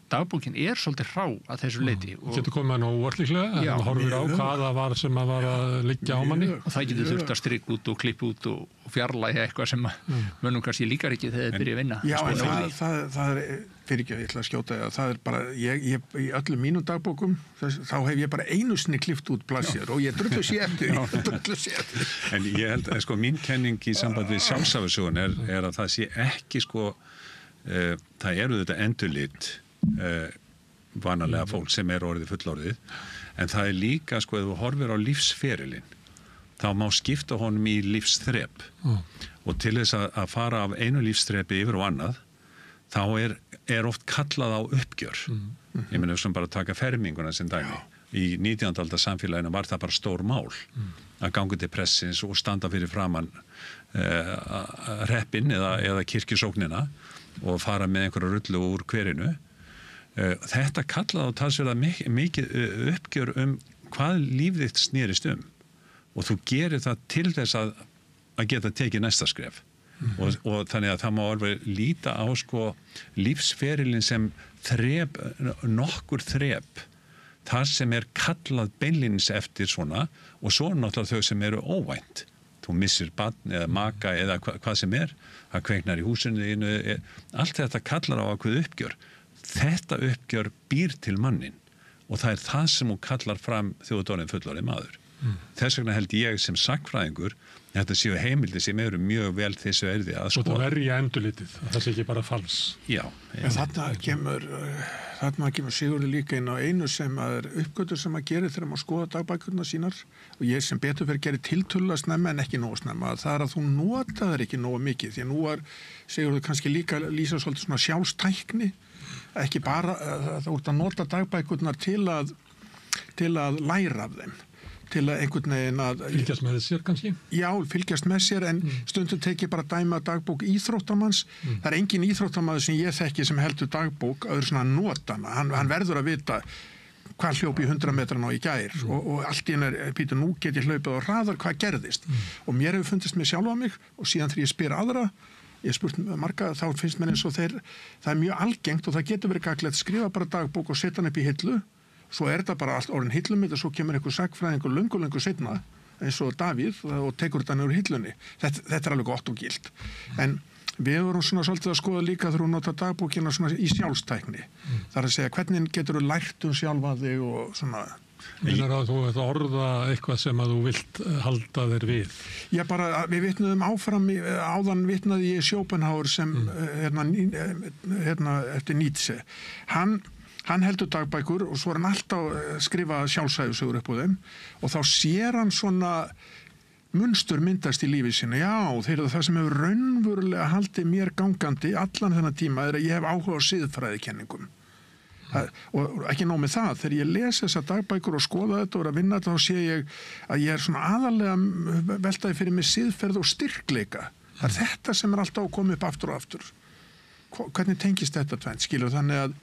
[SPEAKER 17] dagbókin er svolítið hrá að þessu leiti.
[SPEAKER 9] Getur komið hann óvart líklega, en horfir á hvaða var sem að var að liggja á manni.
[SPEAKER 17] Og það getur þurft að strikka út og klippa út og fjarlægja eitthvað sem mönnum kannski líkar ekki þegar þeir byrja að vinna.
[SPEAKER 15] Já, það er, fyrir ekki að ég ætla að skjóta það er bara, ég í öllum mínum dagbókum, þá hef ég bara einu sinni klippt út blaðsíður og ég drullu sér eftir.
[SPEAKER 16] En ég held að sko mín kenning í samband við sjálfsævisögun er að það sé ekki sko, það eru þetta endurlit vanalega fólk sem er orðið fullorðið en það er líka sko ef þú horfir á lífsferilinn þá má skipta honum í lífsþrep og til þess að fara af einu lífsþrepi yfir og annað þá er oft kallað á uppgjör ég meina sem bara taka ferminguna sem dæmi í 19. aldar samfélaginu var það bara stór mál að ganga til pressins og standa fyrir framann reppinn eða kirkjusóknina og fara með einhverja rullu úr hverinu þetta kallaði á talsverða mikið uppgjör hvað líf þitt snerist og þú gerir það til þess að geta tekið næsta skref og þannig að það má alveg líta á sko lífsferilin sem nokkur þrep þar sem er kallað beinlínis eftir svona og svo náttúrulega þau sem eru óvænt þú missir barn eða maka eða hvað sem það kveiknar í húsinu allt þetta kallar á ákveð uppgjör þetta uppgjör býr til mannin og það er það sem hún kallar fram þjóðdónin fullorðið maður. Þess vegna held ég sem sagnfræðingur þetta séu heimildi sem eru mjög vel þessu erði að
[SPEAKER 9] skoða. Og það verja endurlitið, það sé ekki bara fals.
[SPEAKER 16] Já.
[SPEAKER 15] En þarna kemur Sigurður líka inn á einu sem er uppgötur sem að gera þegar maður skoða dagbækurna sínar og ég sem betur fyrir gerir tiltölulega snemma en ekki nógu snemma. Það er að þú nota þær ekki nógu mikið því að nú Sigurður kannski líka lýsa svolítið svona sjálfstækni ekki bara þú ert að nota dagbækurnar til að læra af þeim til að einhvern veginn að
[SPEAKER 9] fylgjast með sér kannski?
[SPEAKER 15] Já, fylgjast með sér en stundum tekið bara dæma dagbók íþróttamanns það er engin íþróttamaður sem ég þekki sem heldur dagbók öðru svona notana, hann verður að vita hvað hljóp ég 100 metrana í gær og allt í hennar, Pítur, nú get ég hlaupið á hraðar, hvað gerðist? Og mér hefur fundist mér sjálf á mig og síðan þegar ég spyr aðra, ég spurt marga, þá finnst mér eins og það er mjög algengt og það getur verið gaglegt, skrifa bara dagbók og setja hann upp í hillu, svo er þetta bara allt orðin hillumit og svo kemur einhver sagfræðingur löngu setna, eins og Davíð, og tekur þetta niður hillunni. Þetta er alveg gott og gilt. En við vorum svona svolítið að skoða líka þegar hún nota dagbókina svona í sjálfstækni. Það er að segja, hvernig getur þú lært sjálfa þig og svona.
[SPEAKER 9] Meinar að þú ert að orða eitthvað sem að þú vilt halda þér við? Já, bara, við vitnuðum áfram, áðan vitnaði ég Schopenhauer sem, eftir Nietzsche. Hann heldur dagbækur og svo er hann alltaf að skrifa sjálfsæðusögur upp á þeim og þá sér hann svona munstur myndast í lífi sinni. Já, þeir það sem hefur raunverulega haldið mér gangandi allan þennan tíma er að ég hef áhuga á siðfræðikenningum. Og ekki nóg með það, þegar ég les þessar dagbækur og skoða þetta og er að vinna þetta, þá sé ég að ég er svona aðalega veltaði fyrir mig siðferð og styrkleika. Það er þetta sem er alltaf að koma upp aftur og aftur. Hvernig tengist þetta tvennt, skilur? Þannig að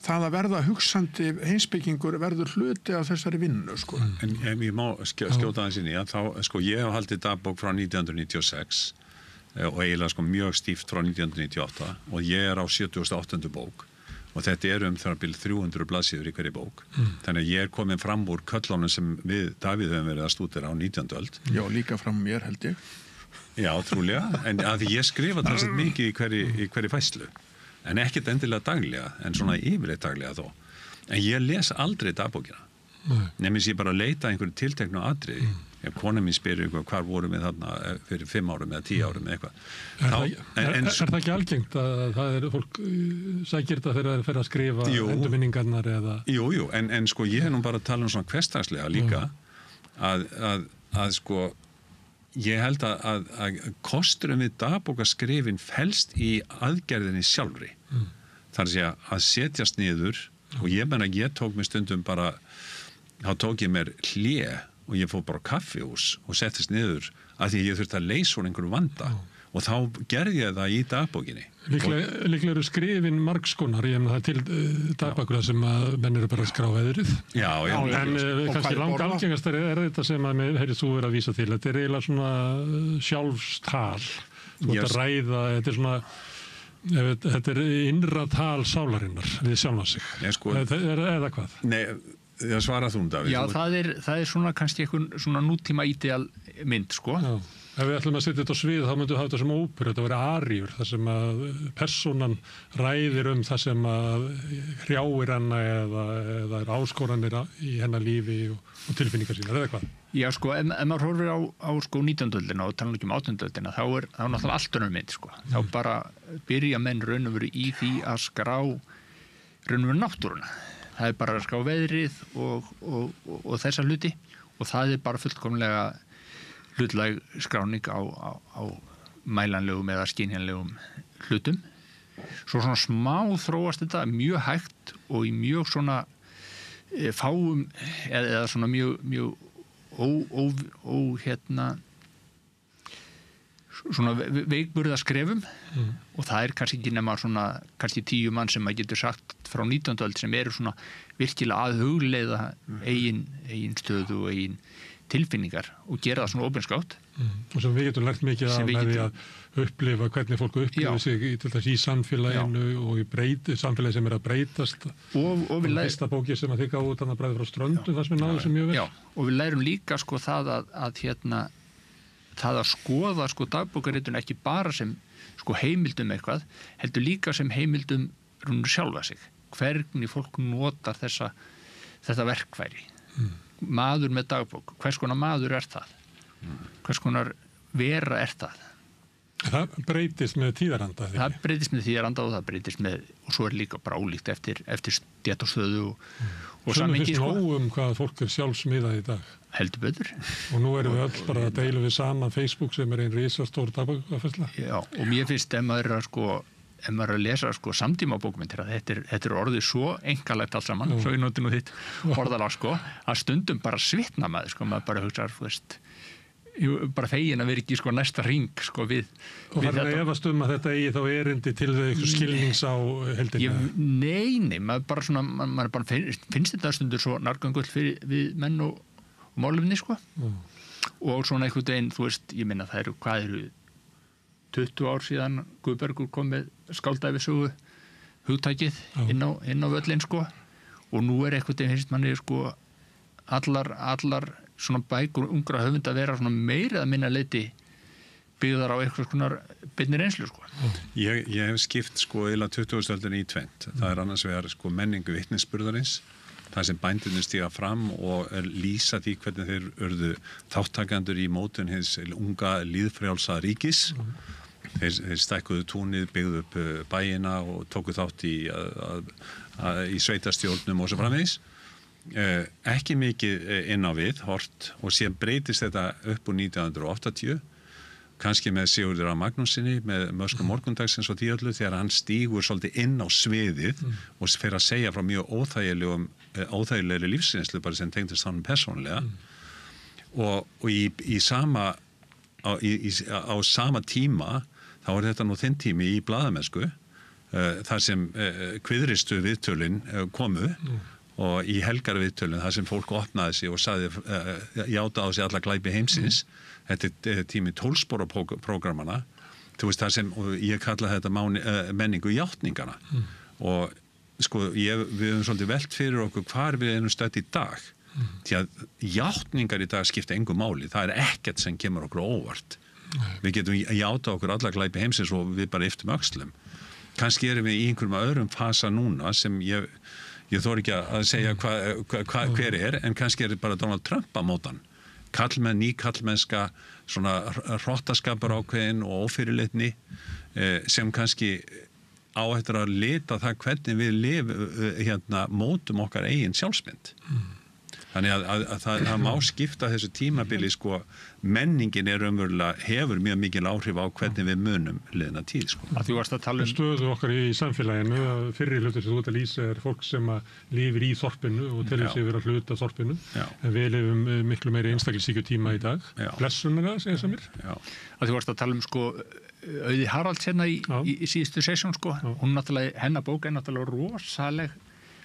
[SPEAKER 9] það að verða hugsandi heimspekingur verður hluti af þessari vinnu, sko.
[SPEAKER 16] En ég má skjóta aðeins inn í að þá, sko, ég hef haldið dagbók frá 1996 og eiginlega sko mjög stíft frá 1998 og ég er á 78. bók og þetta þar bil 300 blaðsíður í hverju bók. Þannig að ég er komin fram úr köllunum sem við, Davíð, höfum verið að stúdera á 19. öld.
[SPEAKER 15] Já, líka fram mér, held ég.
[SPEAKER 16] Já, trúlega, en að því ég skrifa þess að mikið í hverju fæslu. En ekkert endilega daglega, en svona yfirleitt daglega þó. En ég les aldrei dagbókina. Nefnist ég bara að leita einhverju tilteknu atriði. Ef kona mín spyrir hvar vorum við þarna fyrir 5 árum eða 10 árum eða eitthvað.
[SPEAKER 9] Er það ekki algengt að það fólk sækir þetta þegar það fer að skrifa endurminningarnar eða?
[SPEAKER 16] Jú, en sko ég hef nú bara að tala svona hversdagslega líka að sko ég held að kosturum við dagbókaskrifin felst í aðgerðinni sjálfri. Það er að segja að setjast niður og ég tók mér stundum bara, þá tók ég mér hlé og ég fór bara á kaffihús og settist niður að því ég þurfti að leysa úr einhverju vanda og þá gerði ég það í dagbókinni.
[SPEAKER 9] Líklega eru skrifin margskonar, ég það til dagbækur sem að menn eru bara að skrá veðrið. Já. En kannski langalgengast er þetta sem að heyrið þú verið að vísa til. Þetta er eiginlega svona sjálfstal. Þú ert að ræða, þetta er innra tal sálarinnar við sjálfa sig. Eða hvað?
[SPEAKER 16] Nei, það svarað þú, Davíð.
[SPEAKER 17] Já, það er svona kannski eitthvað svona nútíma ídeal mynd, sko.
[SPEAKER 9] Já. Ef við ætlum að setja þetta á svið, þá myndum við hafa þetta sem óperu, þetta verið aríur, þar sem að persónan ræðir það sem að hrjáir hana eða er áskoranir í hennar lífi og tilfinningar sínar, eða hvað?
[SPEAKER 17] Já, sko, ef maður horfir á sko 19. öldina og tala ekki um 18. öldina, þá er náttúrulega allt önnur mynd, sko. Þá bara byrja menn raun og veru í því að skrá raun og veru náttúruna. Það er bara að skrá veðrið og þessa hluti og það er bara fullkomlega hlutlæg skráning á mælanlegum eða skynjanlegum hlutum. Svo svona smá þróast þetta mjög hægt og í mjög svona fáum eða svona mjög svona veikburða skrefum og það er kannski ekki nema svona kannski 10 mann sem maður getur sagt frá 19. öld sem eru svona virkilega að hugleiða eigin stöðu og eigin tilfinningar og gera það svona opinskátt.
[SPEAKER 9] Og sem við getum lært mikið af með því að upplifa hvernig fólk upplifa sig til þess í samfélaginu og í samfélagi sem er að breytast. Og fyrsta bóki sem að þykka út að bræði frá ströndum, það sem er náður sem mjög vel.
[SPEAKER 17] Já, og við lærum líka sko það að skoða sko dagbókaritun ekki bara sem sko heimildum eitthvað, heldur líka sem heimildum sjálfa sig. Hvernig fólk notar þetta verkfæri. Maður með dagbók, hvers konar maður er það? Hvers konar vera er það?
[SPEAKER 9] Það breytist með tíðaranda.
[SPEAKER 17] Það breytist með tíðaranda og það breytist með, og svo er líka brálíkt eftir stétt og stöðu og samhengi.
[SPEAKER 9] Svo nóg hvað fólk er sjálfsmiðað í dag.
[SPEAKER 17] Heldur betur.
[SPEAKER 9] Og nú erum við öll bara að deila við saman Facebook sem er einn risastór dagbókafærsla.
[SPEAKER 17] Já, og mér finnst ef maður er að lesa sko samtíma bókmyndir að þetta er orðið svo einkalegt allt saman, svo ég noti nú þitt orðalag sko, að stundum bara svitna maður sko, maður bara hugsaður, bara fegin að vera ekki sko næsta hring sko við
[SPEAKER 9] og það er efast að þetta eigi þá erindi til þau skilnings á heldinni
[SPEAKER 17] nei, maður bara svona maður bara finnst þetta stundur svo nærgöngull við menn og málefni sko og svona einhvern veginn, þú veist, ég minna það hvað eru 20 ár síðan Guðbergur kom með skáldæfisögu hugtækið inn á völlin sko og nú einhvern veginn finnst manni sko allar svona bækur ungra höfund að vera svona meira að minna leiti byggðar á eitthvað skonar beinni reynslu sko.
[SPEAKER 16] Ég hef skipt sko eila 20-öldinni í tvent. Það er annars vegar sko menningu vitnisburðarins, það sem bændurnir stíga fram og lýsa því hvernig þeir urðu þáttakandur í mótun hins unga lýðfrjálsa ríkis. Þeir stækkuðu túnið, byggðu upp bæina og tóku þátt í sveitarstjórnum og svo framvegis. Ekki mikið inn á við hort og síðan breytist þetta upp úr 1980 kannski með Sigurður A. Magnúsinni með Mösku morgundagsins og því öllu þegar hann stígur svolítið inn á sviðið og fer að segja frá mjög óþægilegri lífsreynslu bara sem tengdist hann persónulega og á sama tíma þá er þetta nú þinn tími í blaðamennsku þar sem kviðristu viðtölin komu og í helgarviðtölun þar sem fólk opnaði sig og sagði játa á sig alla glæpi heimsins þetta er tími 12-spora prógramana þú veist þar sem ég kalla þetta menningu játningana og sko við höfum svolítið velt fyrir okkur hvar við erum stödd í dag því að játningar í dag skipta engu máli, það er ekkert sem kemur okkur óvart við getum játa okkur alla glæpi heimsins og við bara yftum öxlum kannski erum við í einhverjum öðrum fasa núna sem ég þori ekki að segja hver er, en kannski er bara Donald Trump á mótan. Ný kallmennska, svona hrottaskapar ákveðin og ófyrirlitni sem kannski á eftir að lita það hvernig við mótum okkar eigin sjálfsmynd. Þannig að það má skipta þessu tímabili sko, menningin hefur mjög mikil áhrif á hvernig við munum liðna tíð sko.
[SPEAKER 9] Að þú varst að tala stöðu okkar í samfélaginu, fyrri hlutur sem þú ert að lýsa er fólk sem lifir í þorpinu og telur sig vera hluta þorpinu, en við lifum miklu meiri einstaklisíkju tíma í dag, blessunlega segja sem mér.
[SPEAKER 17] Að þú varst að tala sko Auði Haralds hérna í síðustu sessjón sko, hún náttúrulega, hennar bók er náttúrulega rosaleg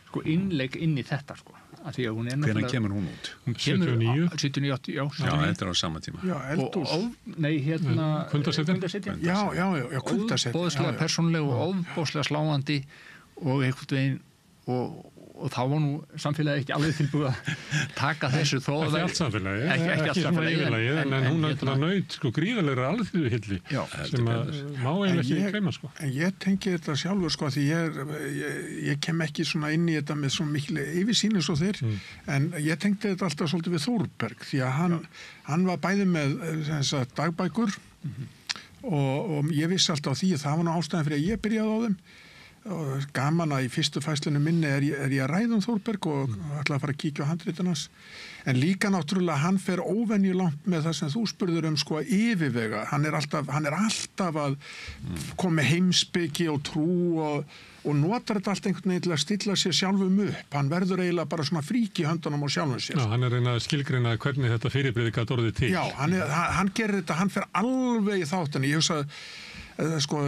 [SPEAKER 17] sko innlegg inn í þetta sko.
[SPEAKER 16] Hvenær kemur hún út?
[SPEAKER 17] Hún kemur 79, já.
[SPEAKER 16] Já, þetta er á sama tíma.
[SPEAKER 15] Já, Eldhús.
[SPEAKER 17] Kundasetjan.
[SPEAKER 15] Já, Kundasetjan.
[SPEAKER 17] Bóðslega persónuleg og ofbóðslega sláandi og einhvern veginn og þá var nú samfélagi ekki alveg tilbúið að taka þessu þó
[SPEAKER 9] ekki allt samfélagi, ekki svona yfirlagi en hún náttúrulega naut sko gríðarlega alþýðu hilli sem má eiginlega ekki gleyma sko.
[SPEAKER 15] En ég tengi þetta sjálfur sko því ég kem ekki svona inn í þetta með svona mikil yfirsýn eins og þeir en ég tengdi þetta alltaf svolítið við Þórberg því að hann var bæði með dagbækur og ég vissi alltaf á því að það var nú ástæðan fyrir að ég byrjaði á þeim og gaman að í fyrstu fæslunum minni er ég að ræða Þórberg og ætla að fara að kíkja á handritin hans en líka náttúrulega hann fer óvenjulangt með það sem þú spurður sko að yfirvega hann er alltaf að koma með heimspeki og trú og notar þetta allt einhvern veginn til að stilla sér sjálfum upp hann verður eiginlega bara svona frík í höndunum á sjálfum sér.
[SPEAKER 9] Já, hann er reyna að skilgreina hvernig þetta fyrirbrigði gat orðið til.
[SPEAKER 15] Já, hann gerir þetta, hann fer alveg í þáttunni, ég hugsa sko,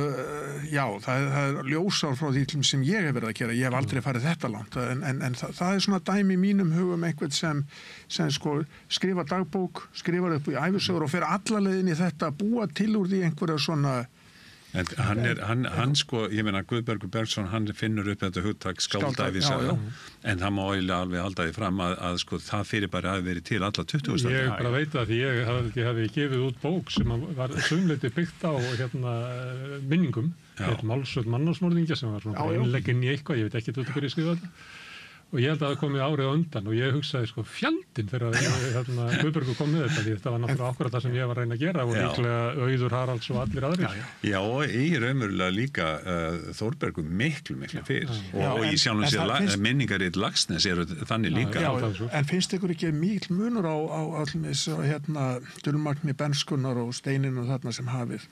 [SPEAKER 15] já, það er ljósár frá því sem ég hef verið að gera, ég hef aldrei farið þetta langt, en það er svona dæmi í mínum hugum einhvern sem sko skrifa dagbók, skrifar upp í ævisögur og fer alla leiðin í þetta, búa til úr því einhverja svona
[SPEAKER 16] En hann sko, ég meina Guðbergur Bergsson, hann finnur upp þetta hugtak skáldæfisaga, en það má eiginlega alveg halda því fram að sko það fyrirbæri hafi verið til alla 20.
[SPEAKER 9] Ég bara veit að því ég hafi gefið út bók sem var sumleiti byggt á minningum, Málsvöld mannásmorðingja sem var svona innlegginn í eitthvað, ég veit ekki út hverju skrifa þetta. Og ég held að það komið árið á undan og ég hugsaði sko fjandinn þegar Guðbergur kom með þetta því þetta var náttúrulega akkurat það sem ég var að reyna að gera og líklega Auður Haralds og allir aðrir.
[SPEAKER 16] Já, og í raunverulega líka Þórbergur miklu fyrr og í sjálfum sér minningarrit Laxness eru þannig líka.
[SPEAKER 15] En finnst ykkur ekki mikil munur á allumis dulmagni bernskunnar og steinin og þarna sem hafið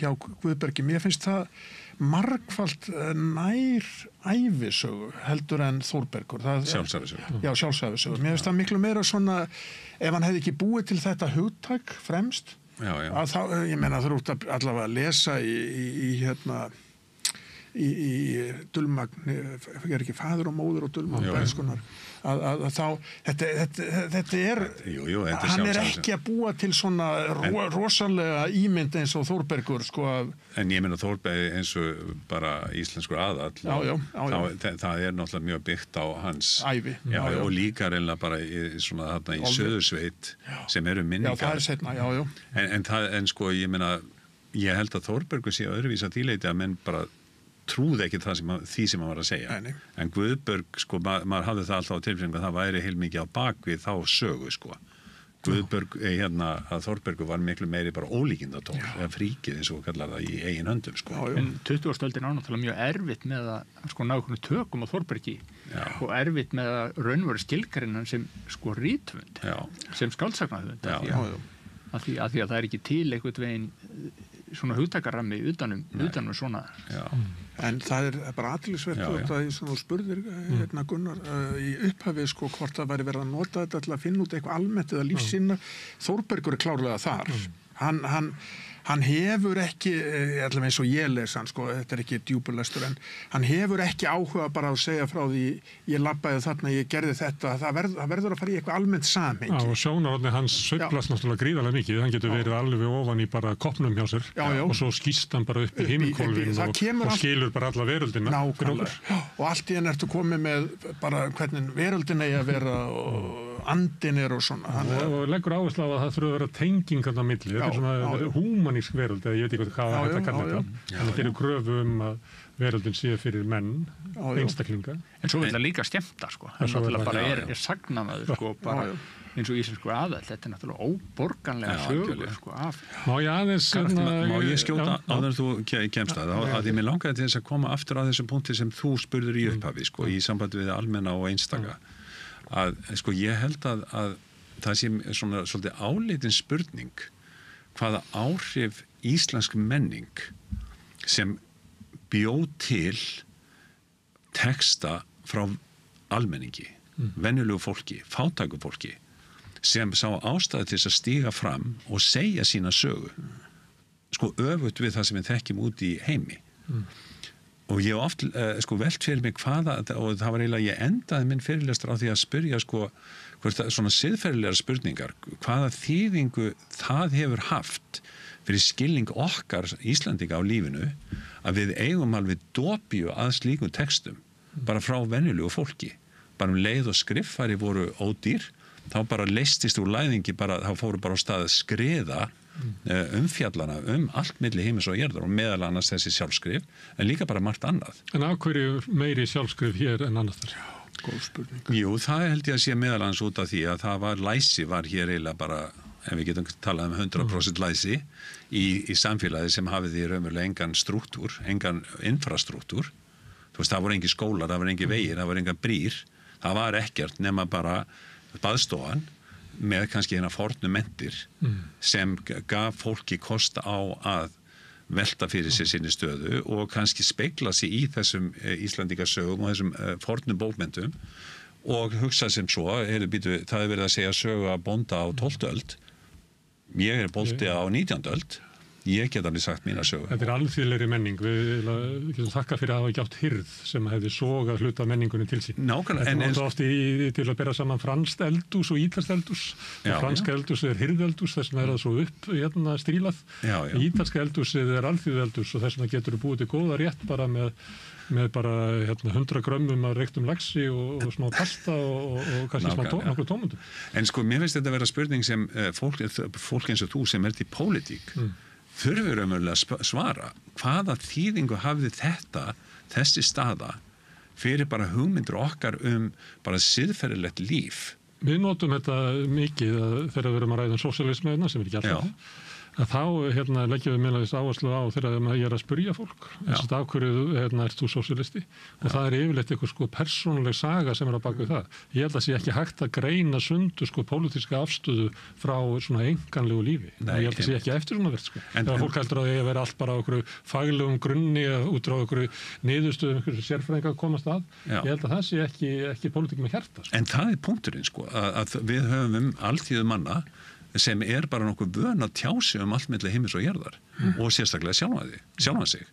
[SPEAKER 15] hjá Guðbergi? Mér finnst það margfalt nær ævisögu heldur en Þórbergur.
[SPEAKER 16] Sjálfsævisögu.
[SPEAKER 15] Já, sjálfsævisögu. Mér finnst það miklu meira svona, ef hann hefði ekki búið til þetta hugtak fremst, að þá, ég meina þú ert allavega að lesa í dulmagn, ekki faður og móður og dulmagn bernskunar, að þá þetta er hann er ekki að búa til svona rosalega ímynd eins og Þórbergur
[SPEAKER 16] en ég meina Þórberg eins og bara íslenskur aðall það er náttúrulega mjög byggt á hans
[SPEAKER 15] ævi
[SPEAKER 16] og líka reyna bara svona þarna í Söðursveit sem eru minningar
[SPEAKER 15] það er seinna,
[SPEAKER 16] en sko ég meina ég held að Þórbergur sé öðruvísa þýleiti að menn bara trúði ekki því sem hann var að segja. En Guðbjörg, sko, maður hafði það alltaf á tilfinningu að það væri heilmikið á bakvið þá sögu, sko. Guðbjörg, að Þórbergur var miklu meiri bara ólíkindatól, eða fríkið eins og kallar það í eigin höndum, sko.
[SPEAKER 17] En 20. öldin á náttúrulega mjög erfitt með að sko ná einhvern tökum á Þórbergi og erfitt með að raunveru skilgreinan sem sko rítvönd, sem skáldsagnaðvönd, af því að það er ekki til einhvern veginn svona hugtakarammi utanum svona.
[SPEAKER 15] En það er bara athyglisvert að þú spurðir Gunnar í upphafi sko hvort það væri verið að nota þetta til að finna út eitthvað almennt eða lífsýna. Þórbergur er klárlega þar. Hann hefur ekki, allavega eins og ég les hann, sko, þetta er ekki djúpulestur, en hann hefur ekki áhuga bara að segja frá því ég labbaði þarna, ég gerði þetta, það verður að fara í eitthvað almennt samhengi.
[SPEAKER 9] Já, og sjónarhorni hans sveiflast náttúrulega gríðarlega mikið, hann getur verið alveg ofan í bara koppnum hjá sér og svo skýst hann bara upp í himnkólfin og skilur bara alla veröldina.
[SPEAKER 15] Nákvæmlega, og allt í enn ertu komið með bara hvernig veröldin eigi að vera og andin er og svona.
[SPEAKER 9] Og leggur áherslu á að það þurfa að vera tengingan á milli, þetta er svona húmanísk veröld, eða ég veit ekki hvað þetta kallar þetta. Það gerir kröfu að veröldin sé fyrir menn, einstaklinga.
[SPEAKER 17] En svo vil það líka skemmta, sko. Það náttúrulega bara er sagnamaður, sko, bara eins og íslensku aðall. Þetta er náttúrulega óborganlega sögur, sko, af.
[SPEAKER 9] Má ég aðeins...
[SPEAKER 16] Má ég skjóta áður en þú kemst að ég mér langaði til þess að koma aftur á þessum punkti sem þú spurður í upphafi, sko, í sambandi við almenna og einstaka. Að, sko, ég held að það sé svona svolítið áleitin spurning hvaða áhrif íslensk menning sem bjó til texta frá almenningi, venjulegu fólki, fátæku fólki sem sá ástæðu til þess að stíga fram og segja sína sögu sko öfugt við það sem við þekkjum út í heimi og ég hef oft sko velt fyrir mig hvaða, og það var eiginlega ég endaði minn fyrirlestur á því að spyrja sko svona siðferðilegar spurningar hvaða þýðingu það hefur haft fyrir skilning okkar Íslendinga á lífinu að við eigum alveg dópíu að slíkum textum bara frá venjulegu fólki bara leið og skriffari voru ódýr þá bara leistist úr læðingi þá fóru bara á stað að skriða umfjallana allt milli heimis og jarðar og meðal annars þessi sjálfskrif en líka bara margt annað.
[SPEAKER 9] En af hverju meiri sjálfskrif hér en annars þar?
[SPEAKER 15] Góð spurning.
[SPEAKER 16] Jú, það held ég að sé meðal annars út af því að það var læsi var hér eiginlega bara ef við getum talað 100% læsi í samfélagi sem hafiði raunverulega engan strúktúr, engan infrastrúktúr. Þú veist, það voru engin skólar, það voru engin vegir, það voru engan brýr. Það var ekkert nema bara baðstofan með kannski hérna fornu mentir sem gaf fólki kost á að velta fyrir sér sinni stöðu og kannski spegla sig í þessum Íslandingasögum og þessum fornu bókmenntum og hugsa sem svo, það er verið að segja sögu að bónda á 12. öld ég er bóndi á 19. öld ég get alveg sagt mína sögu.
[SPEAKER 9] Þetta er alþýðlegri menning við getum þakka fyrir að hafa ekki átt hirð sem hefði sogað hluta menningunni til sín.
[SPEAKER 16] Nákvæmlega.
[SPEAKER 9] Þetta var ofti til að bera saman franskt eldús og ítalskt eldús og franska eldús er hirðeldús þess vegna er það svo upp strílað. Ítalska eldúsið er alþýðeldús og þess vegna getur þú búið til góða rétt bara með bara 100 grömmum af reyktum laxi og smá pasta og kannski smá nokkuð tómundum.
[SPEAKER 16] En sko mér finnst þetta að vera spurning sem fólk eins og þú sem er til pólitík þurfum raunverulega að svara hvaða þýðingu hafði þessi staða fyrir bara hugmyndir okkar bara siðferðilegt líf.
[SPEAKER 9] Við notum þetta mikið þegar við erum að ræða sósíalisma sem er ekki alltaf að þá leggjum við meðlega áherslu á þegar ég er að spyrja fólk eins og af hverju ert þú sósíalisti og það yfirleitt eitthvað persónuleg saga sem að baka það. Ég held að sé ekki hægt að greina sundu pólitíska afstöðu frá svona einkanlegu lífi. Ég held að sé ekki eftir svona verð þegar fólk heldur að ég vera allt bara á okkur faglegum grunni út frá okkur niðurstöðum okkur sérfræðingar að komast að. Ég held að það sé ekki pólitík með hjarta.
[SPEAKER 16] En það punkturinn að við höfum alþýðu manna sem bara nokkuð vön að tjá sig allt milli heimis og jarðar og sérstaklega sjálfan sig.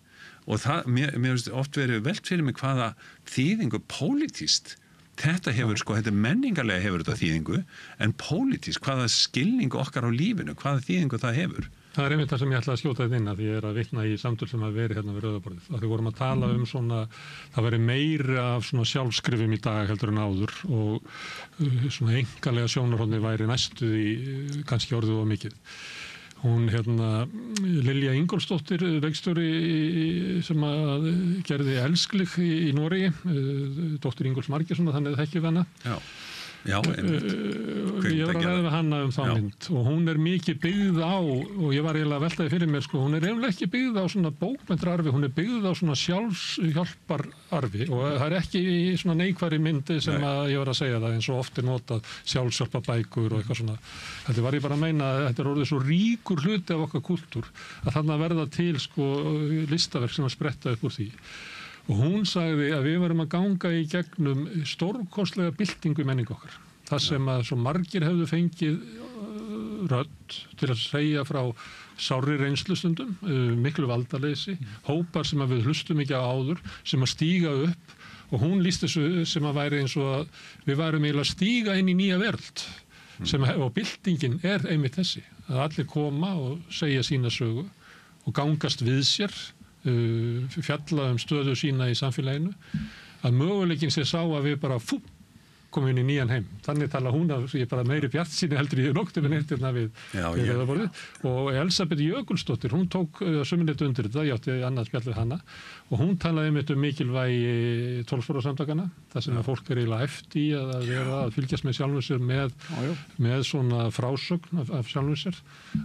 [SPEAKER 16] Og það, mér finnst oft verið velt fyrir mig hvaða þýðingu pólitískt þetta hefur, þetta menningarlega hefur þetta þýðingu, en pólitískt, hvaða skilningu okkar á lífinu, hvaða þýðingu það hefur.
[SPEAKER 9] Það einmitt það sem ég ætla að skjóta þetta inn að ég að vitna í samtöl sem að veri hérna við Rauðaborðið. Að við vorum að tala svona, það veri meira af svona sjálfskrifum í dag heldur en áður og svona einkalega sjónarhóðni væri næstuð í kannski orðið og mikið. Hún Lilja Ingólfsdóttir, leikstjóri sem að gerði Elsklig í Noregi, dóttir Ingólfs Margeirssonar, þannig að það ekki við hana.
[SPEAKER 16] Já,
[SPEAKER 9] ég var að ræða við hana þá mynd og hún mikið byggð á og ég var eiginlega að veltaði fyrir mér hún eiginlega ekki byggð á svona bókmenntararfi, hún byggð á svona sjálfshjálpararfi og það ekki í svona neikværi myndi sem að ég var að segja það eins og oft notað sjálfshjálparbækur og eitthvað svona. Þetta var ég bara að meina að þetta orðið svo ríkur hluti af okkar kúltúr að þarna verða til listaverk sem að spretta upp úr því. Og hún sagði að við varum að ganga í gegnum stórkostlega byltingu í menningu okkar. Það sem að svo margir hefðu fengið rödd til að segja frá sárri reynslustundum, miklu valdaleysi, hópar sem að við hlustum ekki á áður, sem að stíga upp og hún lýsti þessu sem að væri eins og að við varum eiginlega að stíga inn í nýja veröld og byltingin einmitt þessi, að allir koma og segja sína sögu og gangast við sér fjalla stöðu sína í samfélaginu að möguleikin sé sá að við bara komum inn í nýjan heim. Þannig tala hún að ég bara meiri bjartsýni heldur ég nokkuð með neitt við Rauðaborðið og Elsabeth Jökulsdóttir, hún tók sömuleitt undir þetta, ég átti annað spjall við hana og hún talaði mikilvægi 12 samtakana, það sem að fólk eiginlega eftir í að vera að fylgjast með sjálfum sér með svona frásögn af sjálfum sér,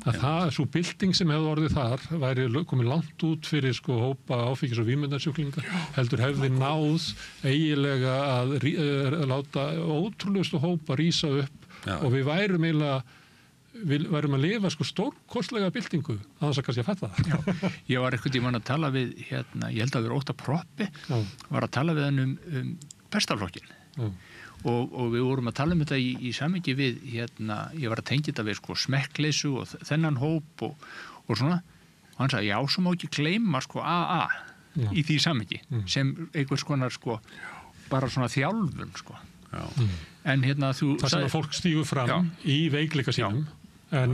[SPEAKER 9] að það, svo bylting sem hefði orðið þar, væri komið langt út fyrir hópa áfengis- og vímuefnasjúklinga, heldur hefði náð eiginlega að láta ótrúlegustu hópa rísa upp og við værum að lifa stórkostlega byltingu að þess að kannski að fatta það.
[SPEAKER 17] Ég var einhvern tímann að tala við ég held að við Óttar Proppi var að tala við hann um bestaflokkin og við vorum að tala um þetta í samhengi við ég var að tengja þetta við smekkleysu og þennan hóp og svona og hann sagði já, svo má ekki gleyma AA í því samhengi sem einhvers konar bara svona þjálfun en þú
[SPEAKER 9] það sem að fólk stígur fram í veikleika sínum en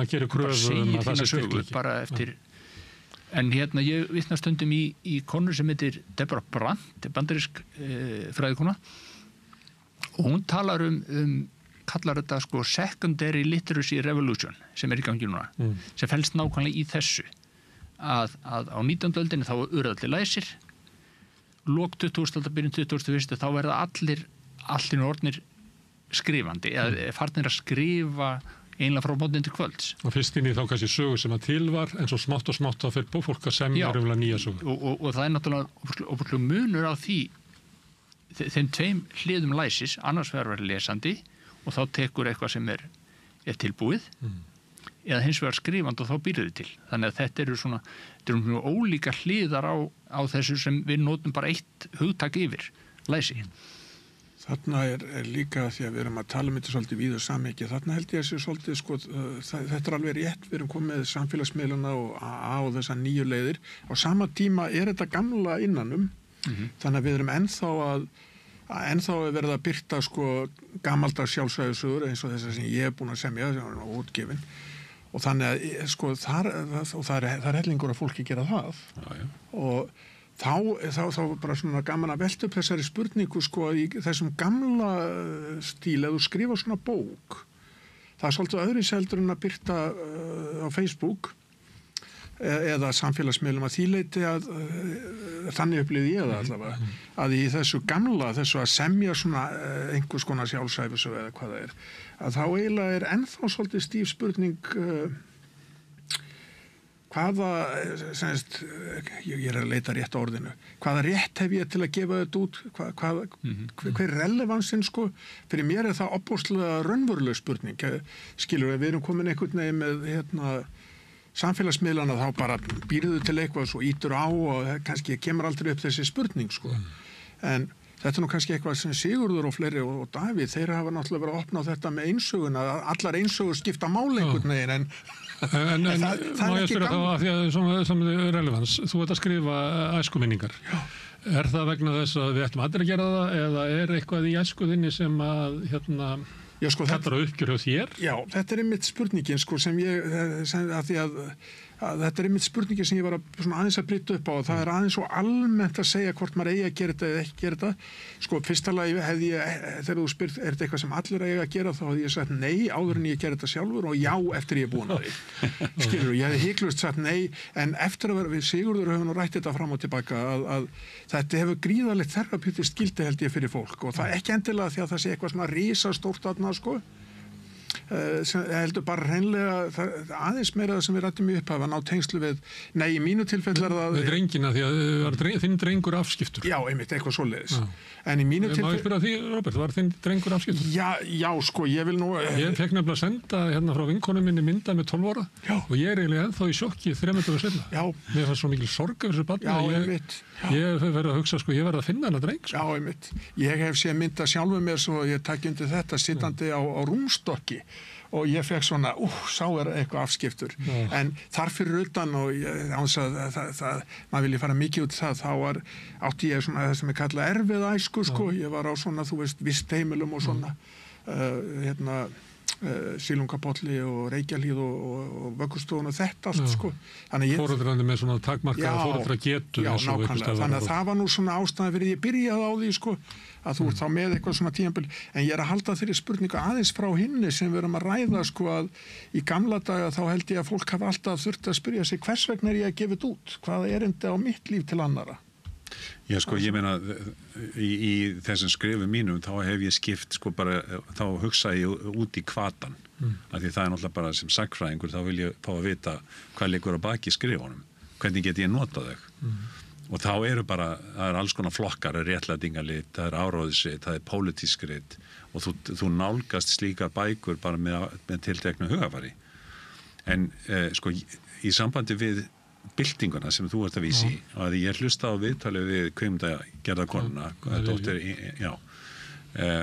[SPEAKER 9] gerir kröfu að það sé styrkleiki
[SPEAKER 17] bara eftir en ég vitna stundum í konu sem heitir Deborah Brandt, bandarísk fræðikona og hún talar kallar þetta secondary literacy revolution sem í gangi núna sem felst nákvæmlega í þessu að á 19. öldinni þá urðu allir læsir lok 20. aldar byrjun 21. þá verða allir orðnir skrifandi eða farnir að skrifa einlega frá mótnin til kvölds.
[SPEAKER 9] Og fyrst inn í þá kannski sögu sem að til var en svo smátt og smátt þá fyrir fólk að semja nýja sögu.
[SPEAKER 17] Og það náttúrulega óbúrslega munur á því þeim tveim hliðum læsis annars vegar verið lesandi og þá tekur eitthvað sem er tilbúið eða hins vegar skrifand og þá býrðu til. Þannig að þetta eru mjög ólíka hliðar á þessu sem við notum bara eitt hugtak yfir læsi.
[SPEAKER 15] Þarna líka því að við erum að tala um þetta svolítið víður samhengi. Þarna held ég að sé svolítið, þetta er alveg rétt, við erum komið með samfélagsmiðluna og á þessar nýju leiðir. Á sama tíma þetta gamla innanum, þannig að við erum ennþá að verða að birta gamaldags sjálfsæðusögur eins og þessar sem ég búin að semja, sem er útgefin. Og þannig að það er hellingur að fólki gera það. Og þá bara svona gaman að velta upp þessari spurningu í þessum gamla stíl eða þú skrifa svona bók það er svolítið öðru seldur en að byrta á Facebook eða samfélagsmiðlum að því leyti að þannig upplýði ég það allavega að í þessu gamla, þessu að semja svona einhvers konar sjálfsæfisögu eða hvað það að þá eiginlega ennþá svolítið stíf spurning hvaða, semst, ég er að leita rétt á orðinu, hvaða rétt hef ég til að gefa þetta út, hver relevansinn, sko, fyrir mér er það opbúslega raunveruleg spurning, skilur við erum komin einhvern veginn með, samfélagsmiðlana þá bara býrðu til eitthvað svo ítur á og kannski kemur aldrei upp þessi spurning, sko, en þetta nú kannski eitthvað sem Sigurður og fleiri og Davíð, þeir hafa náttúrulega verið að opna á þetta með einsögun, að allar einsögur skipta máli einhvern veginn, en það er ekki gaman. Þá, af því að sem relevans, þú ert að skrifa æskuminningar. Er það vegna þess að við ættum allir að gera það, eða er eitthvað í æskuðinni sem að, kallar á uppgjör hjá þér? Já, þetta er einmitt spurningin, sko, þetta er einmitt spurningin sem ég var aðeins að brýta upp á, og það er aðeins svo almennt að segja hvort maður eigi að gera þetta eða ekki gera þetta. Sko, fyrsta lagi hefði ég, þegar þú spyrt, er þetta eitthvað sem allir eigi að gera, þá hefði ég sagt nei áður en ég gera þetta sjálfur og já eftir ég er búin að því. Skilur, ég hefði hiklaust sagt nei, en eftir að við Sigurður höfum nú rætt þetta fram og tilbaka að þetta hefur gríðarlegt þerapeutískt gildi held ég fyrir fólk, og það er ekki endilega því að það sé eitthvað svona risastórt þarna, sko. Heldur bara hreinlega aðeins meira það sem við rættum í upphafi að ná tengslu við, nei, í mínu tilfelli er það við drengina, því að þinn drengur afskiptur. Já, einmitt, eitthvað svoleiðis. En í mínu tilfelli... Má ég spyrja því, Róbert, var þinn drengur afskiptur? Já, sko, ég vil nú... Ég fekk nefnilega að senda hérna frá vinkonu minni mynda með 12 ára og ég er eiginlega ennþá í sjokki 3 daga seinna. Já. Mér fannst svo mikil sorg af þessu barni. Já, einmitt. Ég verði að hugsa, sko, ég verði að finna hana dreng. Sko. Já, einmitt. Ég hef séð mynda sjálfur mér svo ég takk undir þetta sittandi á rúmstokki og ég fekk svona, sá er eitthvað afskiptur. En þar fyrir utan og maður vilja fara mikið út það, þá átti ég svona það sem er kallað erfið æsku, sko. Ég var á svona, þú veist, vistheimilum og svona, Sílungapolli og Reykjahlíð og Vöggustofun og þetta allt, sko. Foreldrarnir með svona takmarkaða foreldra getu. Já, nákvæmlega. Þannig að það var nú svona ástæða fyrir ég byrjaði á því, sko, að þú ert þá með eitthvað svona tímabil, en ég er að halda þeirri spurningu aðeins frá hinni sem við erum að ræða, sko, að í gamla daga þá held ég að fólk hafa alltaf þurft að spyrja sig hvers vegna er ég að gefa þetta út? Hvað er erindi á mitt líf til annara?
[SPEAKER 16] Já, sko, ég meina í þessum skrifum mínum þá hef ég skipt, sko, bara þá hugsa ég út í hvatan af því það er náttúrulega bara sem sagnfræðingur þá vil ég fá að vita hvað liggur á baki skrifunum, hvernig get ég notað þau og þá eru bara, það er alls konar flokkar, réttlætingarrit, það er áróðisrit, það er pólitískrit og þú nálgast slíka bækur bara með tilteknu hugafari en sko í sambandi við byltinguna sem þú ert að vísi og að ég hlusta á viðtalið við kvikmyndagerðarkonuna dóttir,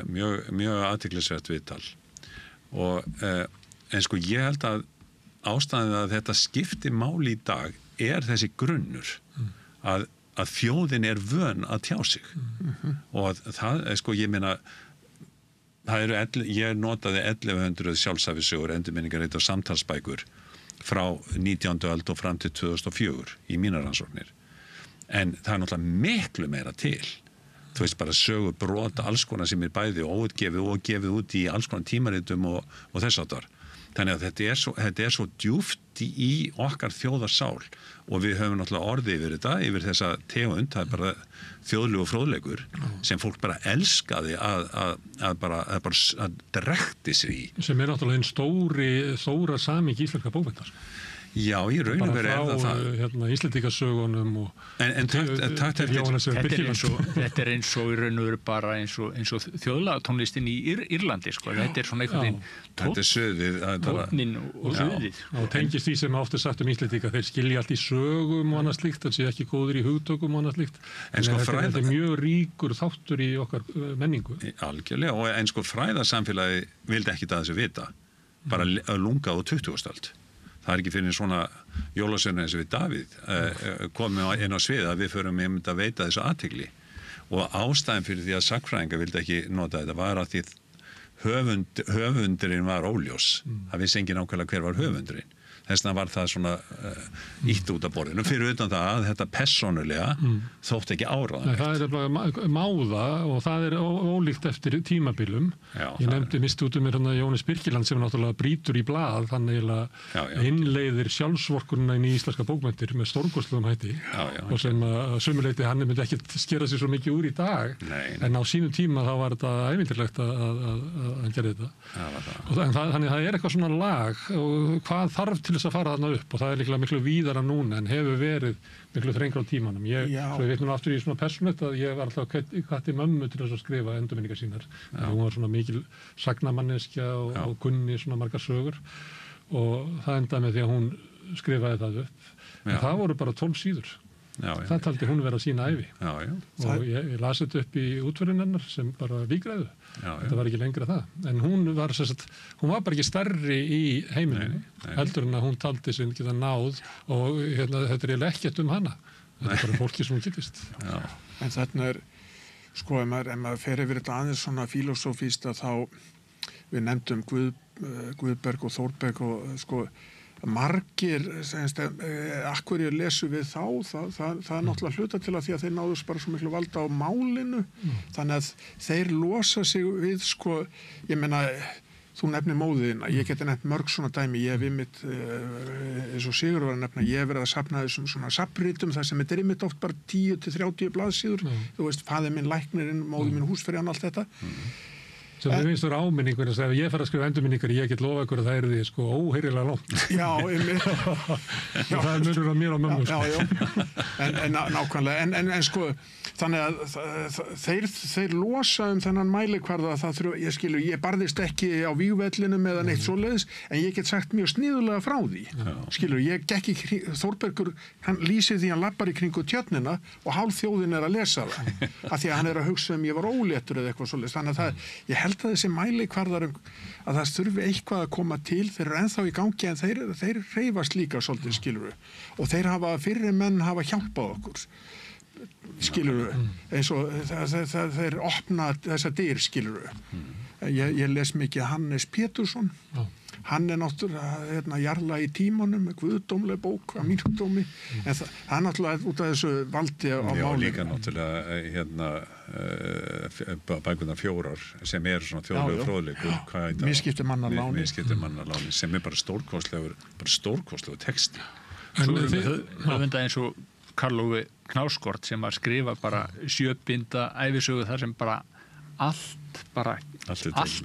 [SPEAKER 16] mjög athyglisvert viðtal og en sko ég held að ástæðan að þetta skipti máli í dag er þessi grunnur að þjóðin er vön að tjá sig og það er sko ég meina ég notaði 1100 sjálfsæfisögur, endurminningarrit og samtalsbækur frá 19. öld og fram til 2004 í mínar rannsóknir. En það er náttúrulega miklu meira til. Þú veist bara sögur brot alls konar sem er bæði óutgefið og gefið út í alls konar tímaritum og þess áttar. Þannig að þetta er svo djúpt í okkar þjóðarsál og við höfum náttúrulega orðið yfir þetta, yfir þessa tegund, það er bara þjóðlegu fróðleikur sem fólk bara elskaði að drekti sig í. Sem er náttúrulega einn stóra samingi íslenska bókmenntar. Já, í raun og veru er það. Íslendingasögunum og þetta
[SPEAKER 17] er eins og í raun og veru bara eins og þjóðlagatónlistin í Írlandi, sko. Þetta er svona einhvern veginn
[SPEAKER 16] þetta er söðið
[SPEAKER 17] tónnin og söðið.
[SPEAKER 9] Og tengist því sem ofta sagt Íslendinga, þeir skilja allt í sögum og annað slíkt, það sé ekki góður í hugtökum og annað slíkt. En sko þetta er mjög ríkur þáttur í okkar menningu.
[SPEAKER 16] Algjörlega, og en sko fræðasamfélagi vildi ekki það þessu vita, bara lunga á 20. öld. Það er ekki fyrir svona jólasveina eins og við Davíð komum inn á svið að við förum að veita þessu athygli og ástæðan fyrir því að sagnfræðingar vildi ekki nota þetta var að því höfundurinn var óljós það vissi engin nákvæmlega hver var höfundurinn þess vegna var það svona ítt út af borðinu fyrir utan það að þetta persónulega þótt ekki áráðanlegt.
[SPEAKER 9] Það er bara máða og það er ólíkt eftir tímabilum. Ég nefndi misti út mér Jónis Birkiland sem náttúrulega brýtur í blað þannig að innleiðir sjálfsvorkunina inn í íslenska bókmenntir með stórkostlegum hætti og sem að sumuleyti hann myndi ekki skera sig svo mikið úr í dag en á sínum tíma þá var þetta ævintýrlegt að hann gerði þetta. Þannig það er eitthvað svona lag og hvað þarf til þess að fara þarna upp og það líklega miklu víðara núna en hefur verið miklu þrengra á tímanum. Svo ég veit nú aftur í svona persónulegt að ég var alltaf hvatti mömmu til þess að skrifa endurminningar sínar. Hún var svona mikil sagnamanneskja og kunni svona margar sögur og það endaði með því að hún skrifaði það upp. En það voru bara 12 síður. Það taldi hún vera sína ævi. Og ég las þetta upp í útverðin hennar sem bara líkræðu. Þetta var ekki lengra það. En hún var bara ekki stærri í heiminum heldur en að hún taldi sem geta náð og þetta er ekkert hana. Þetta er bara fólki sem hún getist.
[SPEAKER 15] En þarna sko, ef maður fer yfir þetta aðeins svona filosófísta þá við nefndum Guðberg og Þórberg og sko margir, akkur ég lesu við það er náttúrulega hluta til að því að þeir náðust bara svo miklu valda á málinu þannig að þeir losa sig við sko, ég meina þú nefnir móðina, ég geti nefnt mörg svona dæmi, ég hef ymmit eins og Sigur var að nefna, ég hef verið að safna þessum svona safnritum þar sem þetta er ymmit oft bara 10-30 blaðsíður, þú veist, faðir minn læknirinn, móðir minn húsfreyjan, allt þetta
[SPEAKER 9] sem þið finnst þér áminningur að ef ég fer að skrifa endurminningar ég get lofa ykkur að það er því sko óheyrilega langt. Já, það er munur á mér og mömmu.
[SPEAKER 15] En nákvæmlega, en sko þannig að þeir losa þennan mælikvarða að ég barðist ekki á vígvellinum eða neitt svoleiðis, en ég get sagt mjög sniðulega frá því. Ég gekk í Þórbergur, hann lýsir því hann lappar í kringu tjörnina og hálf þjóðin er að lesa það, af því að hann er að hugsa ég var óléttur eða eitthvað svoleiðis. Þannig að ég held að þessi mælikvarðar að það þurfi eitthvað að koma til, þeir eru ennþá í gangi en þeir hreyfast líka svolítið, skilurðu, og þeir fyrri menn hafa hjálpað okkur, skilurðu, eins og þeir opna þessa dyr, skilurðu. Ég les mikið Hannes Pétursson, hann er náttúrulega jarla í tímanum með guðdómleg bók af mínum dómi, en það er náttúrulega út af þessu valdi á málinu.
[SPEAKER 16] Já, líka náttúrulega bækurnar 4 sem er svona þjóðlegu fróðleikur.
[SPEAKER 15] Misskipti mannarláni.
[SPEAKER 16] Misskipti mannarláni sem er bara stórkostlegur texti.
[SPEAKER 17] Höfunda eins og Karl Ove Knausgård sem að skrifa bara 7 binda ævisögu þar sem bara allt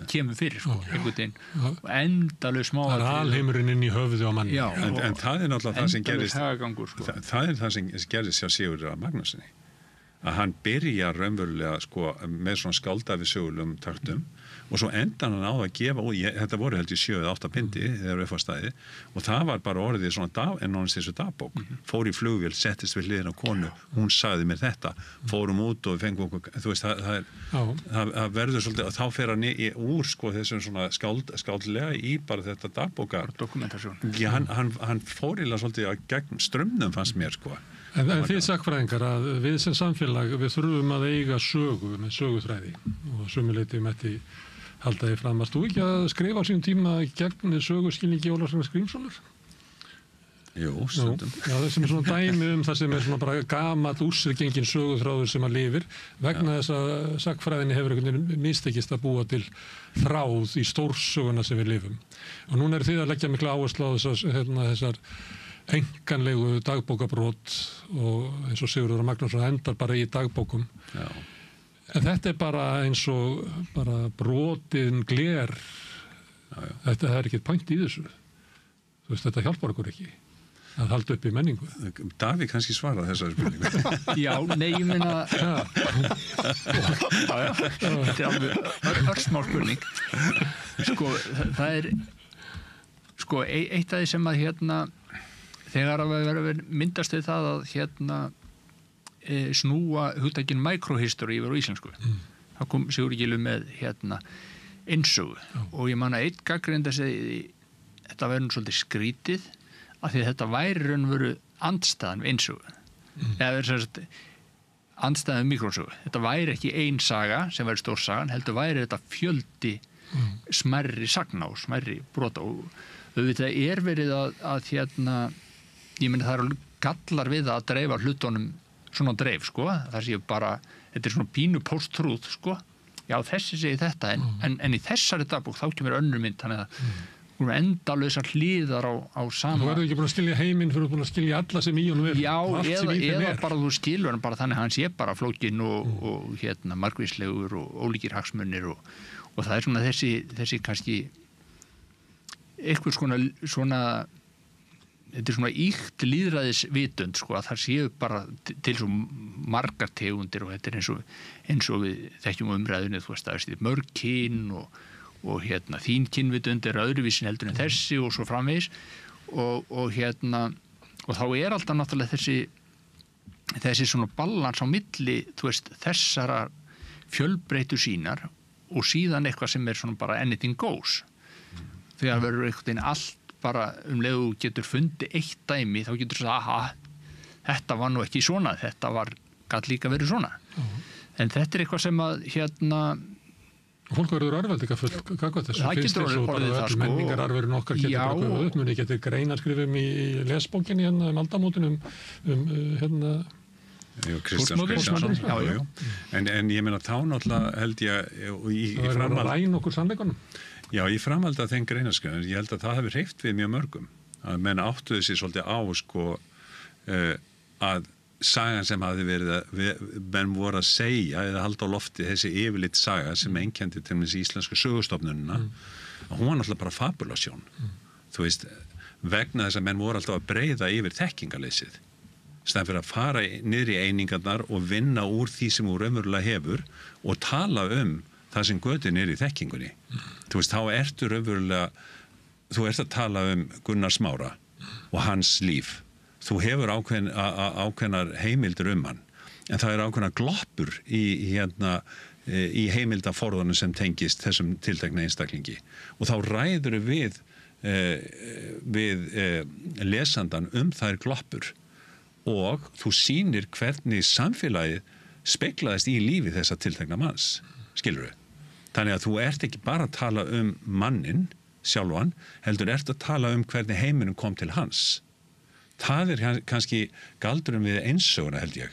[SPEAKER 17] kemur fyrir sko, einhvern veginn og endalaus smáatriði.
[SPEAKER 9] Það er alheimurinn inn í höfuðu á manni.
[SPEAKER 16] En það er náttúrulega það sem gerist
[SPEAKER 17] sko.
[SPEAKER 16] það er það sem gerist hjá Sigurði Magnússyni, að hann byrja raunverulega sko, með svona skáldafi sögulegum taktum og svo endan hann á að gefa þetta voru held ég 7-8 bindi þegar við fannst staði og það var bara orðið svona þessu dagbók, fór í flugvél, settist við hliðina á konu, hún sagði mér þetta, fórum út og fengum okkur, þú veist það verður svolítið, þá fer hann úr sko þessum svona skáldlega í bara þetta dagbóka
[SPEAKER 17] dokumentasjón.
[SPEAKER 16] Hann fór ílega svolítið að gegn strömmnum fannst mér sko.
[SPEAKER 9] En þið sagfræðingar að við sem samfélag við þurfum að eiga sögu með söguþræði og sömuleyti með því halda þið fram að þú ekki að skrifa á sínum tíma gegn söguskilningi Ólafs Grímssonar?
[SPEAKER 16] Jú, stundum.
[SPEAKER 9] Já, það sem er svona dæmi það sem er svona bara gamall úrsergengin söguþráður sem að lifir vegna þess að sagfræðinni hefur einhvern veginn mistekist að búa til þráð í stórsöguna sem við lifum. Og núna þið að leggja mikla áherslu á þessar enganlegu dagbókabrót og eins og Sigurður Magnússon endar bara í dagbókum.
[SPEAKER 16] Já.
[SPEAKER 9] En þetta er bara eins og bara brotin gler. Þetta er ekkert point í þessu. Þú veist, þetta hjálpar okkur ekki að halda upp í menningu.
[SPEAKER 16] Davíð kannski svaraði þessari spurningu.
[SPEAKER 17] Já, nei, ég meina þetta er alveg örsmál spurning. Sko, það er sko, eitt af því sem að þegar að vera myndast við það að snúa hugtakinn microhistory yfir á íslensku. Það kom Sigurður Gylfi með innsögu og ég man að einn gagnrýndi að segja þetta væri nú svolítið skrítið af því að þetta væri raunveru andstæðan við innsögu. Eða andstæðan við mikrosögu. Þetta væri ekki ein saga sem væri stór sagan, heldur væri þetta fjöldi smærri sagna og smærri brota og auðvitað er verið að ég meni það eru gallar við að dreifa hlutunum svona dreif, sko, það séu bara þetta er svona pínu post-truth, sko já, þessi segi þetta, en í þessari dagbók þá kemur önnur mynd, þannig að endalausar hliðar á sama.
[SPEAKER 9] Þú verður ekki búin að skilja heiminn fyrir að búin að skilja alla sem í honum er.
[SPEAKER 17] Já, eða bara þú skilur hann bara þannig að hann sé bara flókin og margvíslegur og ólíkir hagsmunir og það er svona þessi kannski eitthvað svona svona íkt lýðræðisvitund sko, að það séu bara til svo margar tegundir og þetta eins og við þekkjum umræðinu, þú veist, það er mörg kyn og þín kynvitund er öðruvísin heldur en þessi og svo framvegis og þá er alltaf náttúrulega þessi svona balans á milli, þú veist, þessara fjölbreytu sínar og síðan eitthvað sem er svona bara anything goes. Þegar verður einhvern veginn allt bara leið þú getur fundið eitt dæmi, þá getur þú aha, þetta var nú ekki svona, þetta gat líka verið svona. En þetta er eitthvað sem að
[SPEAKER 9] Fólk verður örveldingafull gagnvart þessu.
[SPEAKER 17] Það getur orðið það sko.
[SPEAKER 9] Menningararfurinn okkar getur bara guðað upp, muni getur greinaskrifum í lesbókinni aldamótin
[SPEAKER 16] Kristjáns. En ég meina þá náttúrulega held ég
[SPEAKER 9] það verður að ræna okkur sannleikunum.
[SPEAKER 16] Já, í framhaldi að þeim greinaskrifum, ég held að það hefur hreyft við mjög mörgum. Að menn áttuðu sér svolítið á sko að sagan sem hafði verið menn voru að segja eða halda á lofti þessi yfirleitt saga sem einkenndi til þessi íslensku sögustofnunina að hún var náttúrulega bara fabulasjón þú veist, vegna þess að menn voru alltaf að breiða yfir þekkingaleysið stæðan fyrir að fara niður í einingarnar og vinna úr því sem þú raunverulega hefur og tala það sem götin er í þekkingunni þú veist, þá ertu raunverulega þú ert að tala Gunnar Smára og hans líf þú hefur ákveðnar heimildir hann, en það er ákveðnar gloppur í heimildaforðanum sem tengist þessum tiltekna einstaklingi og þá ræður við lesandan þær gloppur og þú sýnir hvernig samfélagið speglaðist í lífi þessa tiltekna manns, skilurðu? Þannig að þú ert ekki bara að tala mannin sjálfan, heldur ert að tala hvernig heiminum kom til hans. Það er kannski galdurum við einsöguna held ég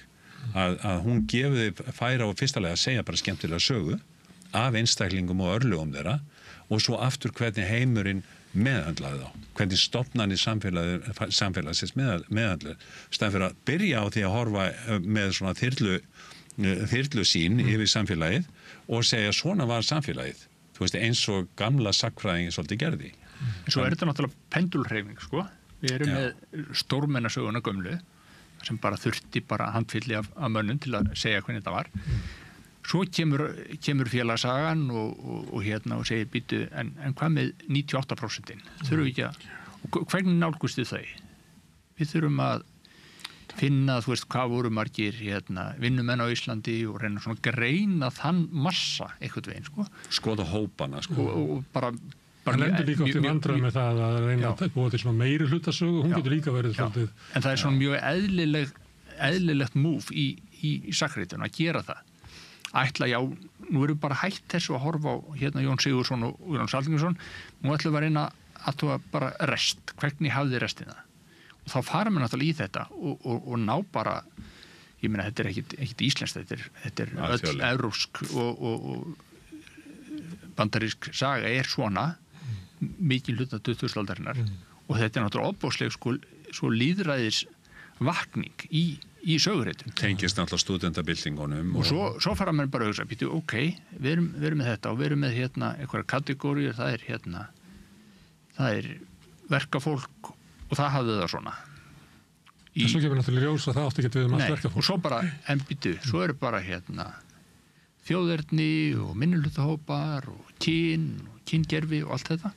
[SPEAKER 16] að hún gefið færa og fyrstalega að segja bara skemmtilega sögu af einstaklingum og örlugum þeirra og svo aftur hvernig heimurinn meðhandlaði þá, hvernig stofnanir samfélagsins meðhandlaði stæðan fyrir að byrja á því að horfa með svona þyrlu sín yfir samfélagið og segja svona var samfélagið þú veist eins og gamla sagnfræðingin svolítið gerði.
[SPEAKER 17] Svo er þetta náttúrulega pendulhreyfing sko. Við erum með stórmennasöguna gömlu sem bara þurfti bara handfylli af mönnum til að segja hvernig þetta var. Svo kemur félagsagan og segir býtu, en hvað með 98%? Þurfum við ekki og hvernig nálgust þið þau? Við þurfum að finna, þú veist, hvað voru margir vinnumenn á Íslandi og reyna svona að greina þann massa einhvern veginn, sko.
[SPEAKER 16] Skoða hópana, sko.
[SPEAKER 17] Og bara
[SPEAKER 9] Það lendur líka átt í vandræð með það að reyna að búa til svona meiri hlutasögu, hún getur líka verið svolítið.
[SPEAKER 17] En það er svona mjög eðlilegt múf í sakritun að gera það. Nú erum við bara hætt þessu að horfa á Jón Sigurðsson og Jón Saltingarsson, nú ætlum við að reyna að þú bara rest, hvernig hafði restina? Og þá fara við náttúrulega í þetta og ná bara, ég meina þetta er ekkit íslenskt, þetta er öll evrópsk og bandarísk saga er svona, mikið hluta 20. aldarinnar og þetta er náttúrulega ofboðsleg svo lýðræðis vakning í sögureitum.
[SPEAKER 16] Tengist náttúrulega stúdendabildingunum
[SPEAKER 17] og svo fara mann bara að hugsa, býtu, ok, við erum með þetta og við erum með einhverja kategóriur, það er verkafólk og það hafði það svona.
[SPEAKER 9] En svo gefur náttúrulega ljós að það átti ekki við allt verkafólk.
[SPEAKER 17] Og svo bara, en býtu, svo eru bara þjóðerni og minnihlutahópar og kyngerfi og allt þetta.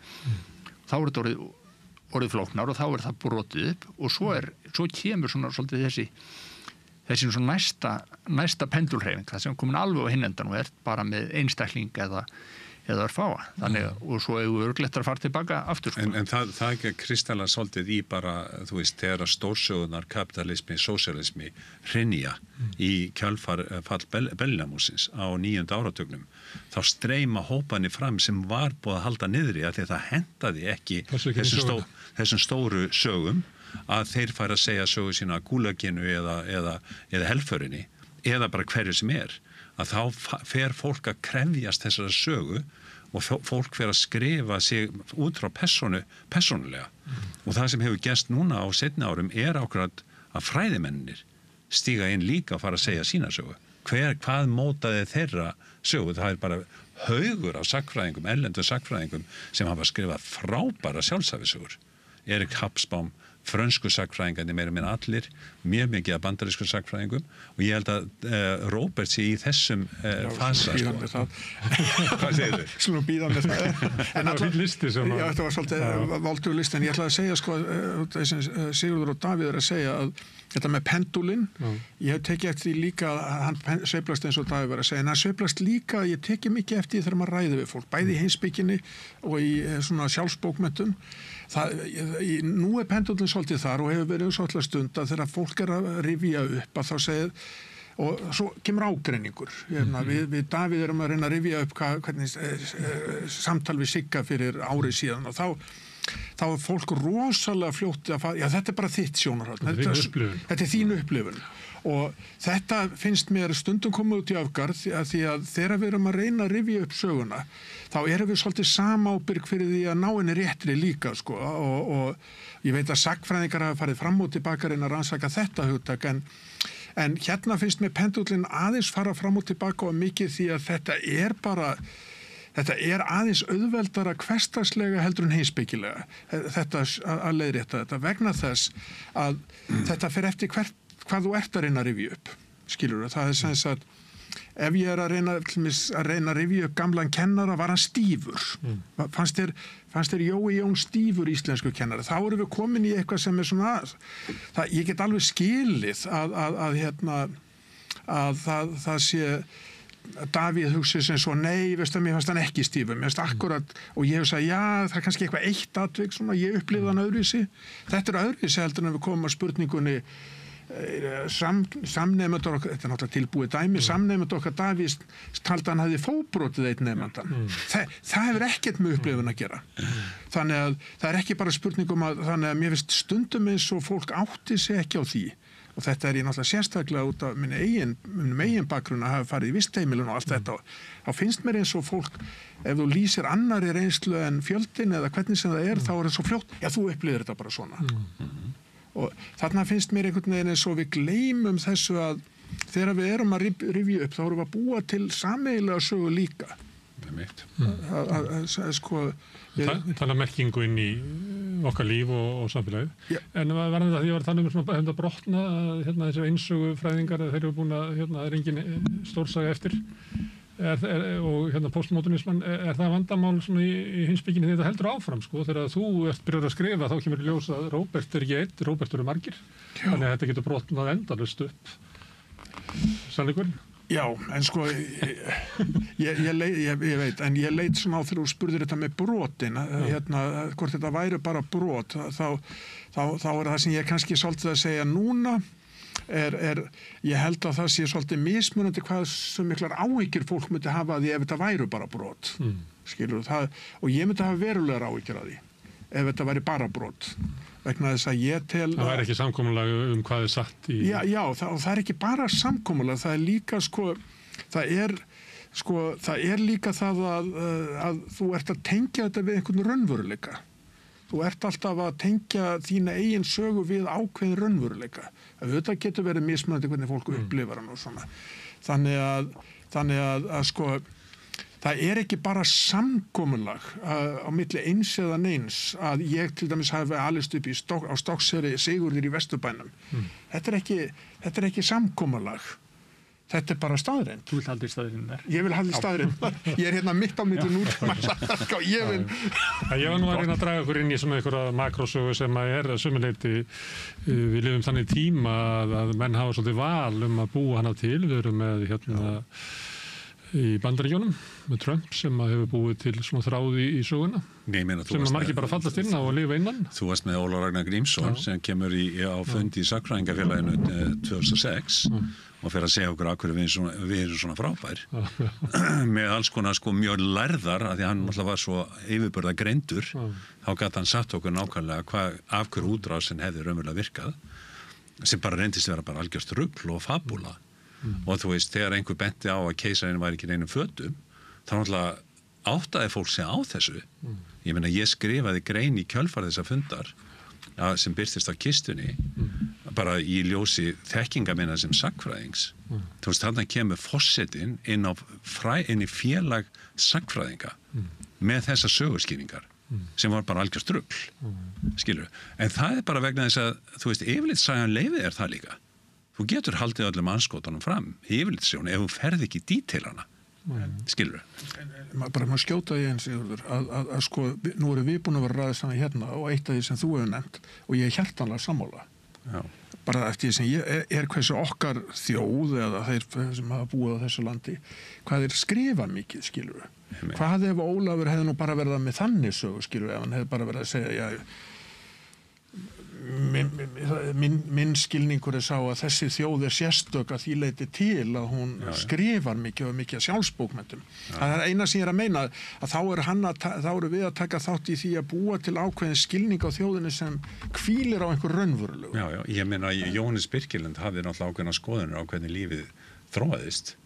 [SPEAKER 17] Þá er þetta orðið flóknar og þá er það brotið upp og svo kemur svona svolítið þessi svona næsta pendulhreyfing, það sem komin alveg á hinendan og er bara með einstakling eða örfáa. Þannig, og svo hefur við örglettar að fara tilbaka aftur. Sko.
[SPEAKER 16] En það ekki að kristalla svolítið í bara, þú veist, þegar stórsögunar, kapitalismi, sósíalismi hrynja í kjölfall Bellinamúsins á 9. áratugnum, þá streyma hópanir fram sem var búið að halda niðri að það hentaði ekki þessum stóru sögum að þeir færa að segja sögu sína gúlaginu eða helförinni eða bara hverju sem að þá fer fólk að krefjast þessara sögu og fólk fer að skrifa sig út frá persónulega og það sem hefur gerst núna á seinni árum ákveðat að fræðimennir stíga inn líka og fara að segja sína sögu. Hvað mótaði þeirra sögu? Það er bara haugur af sagnfræðingum, erlendum sagnfræðingum sem hafa skrifað frábæra sjálfsæfisögur. Erik Hobsbawm, frönsku sagfræðingarnir meira minn allir, mjög mikið af bandarísku sagfræðingum og ég held að Róbert sé í þessum fasa. Hvað segir þau?
[SPEAKER 15] Slúna býða með það.
[SPEAKER 9] En það var listi sem
[SPEAKER 15] Já, þetta var svolítið valdur listi, en ég ætlaði að segja sko, Sigurður og Davíð að segja að þetta með pendulinn, ég hef tekið eftir því líka að hann sveiflast eins og Davíð var að segja, en hann sveiflast líka, ég tekið mikið eftir því þegar maður ræði við fólk, bæði í heimspekinni og í svona sjálfsbókmenntum. Nú pendullin svolítið þar og hefur verið svolítið stund að þegar fólk að rifja upp að þá segir, og svo kemur ágreiningur. Við Davíð erum að reyna að rifja upp hvernig samtal við Sigga fyrir árið síðan og þá er fólk rosalega fljótt að já, þetta er bara þitt sjónarhorn. Þetta er þín upplifun. Og þetta finnst mér stundum komið út í öfgar því að þegar við erum að reyna að rifja upp söguna, þá erum við svolítið samábyrg fyrir því að ná henni réttri líka, sko. Og ég veit að sagfræðingar hafa farið fram og tilbaka að reyna að rannsaka þetta hugtak, en hérna finnst mér pendullin aðeins fara fram og tilbaka og mikið því að þetta er aðeins auðveldara hversdagslega heldur en heimspekilega, þetta að leiðrétta þetta, vegna þess að þetta fer eftir hvað þú ert að reyna að rifja upp, skilur það er sem sagt, ef ég er að reyna að rifja upp gamlan kennara, var hann stífur, fannst þér Jói Jón stífur íslensku kennara, þá erum við komin í eitthvað sem er svona, ég get alveg skilið að það sé Davíð hugsi sem svo, nei, veistu að mér fannst hann ekki stífur, mér fannst akkurat, og ég hef sagt, já, það er kannski eitthvað eitt atvik, svona, ég upplifði hann öðruvísi, þetta er öðruvísi heldur en við komum að spurningunni, samnemendur okkar, þetta er náttúrulega tilbúið dæmi, samnemendur okkar Davíð taldi hann hafði fóbrotið einn nefndan. Það hefur ekkert með upplifun að gera. Þannig að það er ekki bara spurningum þannig að mér finnst stundum eins og fólk átti sig ekki á því. Og þetta er ég náttúrulega sérstaklega út af minn eigin bakgrunn að hafa farið í vistheimilun og allt þetta. Þá finnst mér eins og fólk, ef þú lýsir annari reynslu en fjöldin eða hvernig sem það er, þá er það svo fljótt, já, þú upplifir þetta bara svona. Og þarna finnst mér einhvern veginn eins og við gleymum þessu að þegar við erum að rifja upp, þá erum við að búa til sameiginlega sögu líka.
[SPEAKER 16] Það er mitt.
[SPEAKER 9] Þannig að merkingu inn í okkar líf og samfélagið. Já. En verðan það því að ég var að tala um svona brotna, þessar einsögu fræðingar, þeir eru búin að, það er engin stórsaga eftir. Og postmodernisman, er það vandamál svona í heimspekinni þegar það heldur áfram, sko, þegar þú ert byrjað að skrifa, þá kemur í ljós að Róbert er ekki einn, Róbert eru margir. Já. Þannig að þetta getur brotnað endalaust upp. Sannleikurinn?
[SPEAKER 15] Já, en sko, ég veit, en ég leit svona á þegar þú spurðir þetta með brotin, hvort þetta væri bara brot, þá er það sem ég kannski svolítið að segja núna, ég held að það sé svolítið mismunandi hvað sem miklar áhyggjur fólk myndi hafa því ef þetta væri bara brot, skilur það, og ég myndi hafa verulegar áhyggjur að því, ef þetta væri bara brot. Vegna þess að ég tel
[SPEAKER 9] það væri ekki samkomulag hvað er satt í
[SPEAKER 15] Já, það er ekki bara samkomulag, það er líka það er líka það að þú ert að tengja þetta við einhvern raunveruleika. Þú ert alltaf að tengja þína eigin sögu við ákveðin raunveruleika. Þetta getur verið mismunandi hvernig fólk upplifar hann og svona. Þannig að sko það er ekki bara samkomulag á milli eins eða neins að ég til dæmis hafi alist upp á Stokkseyri Sigurður í Vesturbænum. Þetta er ekki samkomulag. Þetta er bara staðreind.
[SPEAKER 17] Þú vil halda í staðreind þar?
[SPEAKER 15] Ég vil halda í staðreind þar. Ég er hérna mitt á milli nútíma. Ég
[SPEAKER 9] var nú að reyna að draga okkur inn í svona einhverja makrósögu sem að er að sumuleyti við lifum þannig tíma að menn hafa svolítið val að búa hana til. Við erum með í Bandaríkjunum með Trump sem að hefur búið til svona þráði í söguna sem að margir bara fallast inn á að lifa innan.
[SPEAKER 16] Þú varst með Ólafur Ragnar Grímsson sem kemur á fundi í Sagnfræðingafélaginu 2006 og fer að segja okkur af hverju við erum svona frábær með alls konar mjög lærðar af því að hann alltaf var svo yfirburða greindur þá gat hann satt okkur nákvæmlega af hverju útrásin hefði raunverulega virkað sem bara reyndist vera bara algjörst rugl og fabúla og þú veist, þegar einhver benti á að keisarinn væri ekki neinum fötum, þá náttúrulega áttaði fólk sig á þessu. Ég meina, ég skrifaði grein í kjölfar þessa fundar sem birtist á kistunni, bara í ljósi þekkinga minna sem sagfræðings. Þú veist, þarna kemur forsetinn inn í félag sagfræðinga með þessa sögurskýringar sem var bara algjörst rugl. skilur. En það bara vegna þess að, þú veist, yfirlitssagan leyfið það líka. Þú getur haldið öllum anskotanum fram í yfirlitssjón ef þú ferð ekki í dítilana, skilur.
[SPEAKER 15] Bara maður skjóta í eins að sko, nú erum við búin að vera ræðið saman hérna og eitt af því sem þú hefur nefnt og ég hjartanlega sammála. Já. Bara eftir því sem ég hversu okkar þjóð eða þeir sem hafa búið á þessu landi, hvað þeir skrifa mikið, skilur við. Hvað ef Ólafur hefði nú bara verið með þannig sögu, skilur við, ef hann hefði bara verið að segja, minn skilningur sá að þessi þjóð sérstök að því leiti til að hún skrifar mikið og mikið sjálfsbókmenntum. Það eina sem ég að meina að þá eru við að taka þátt í því að búa til ákveðin skilning á þjóðinni sem hvílir á einhver raunverulegu.
[SPEAKER 16] Já, ég meina Jóhannes Birkelund hafði náttúrulega ákveðna skoðunir á hvernig lífið þróaðist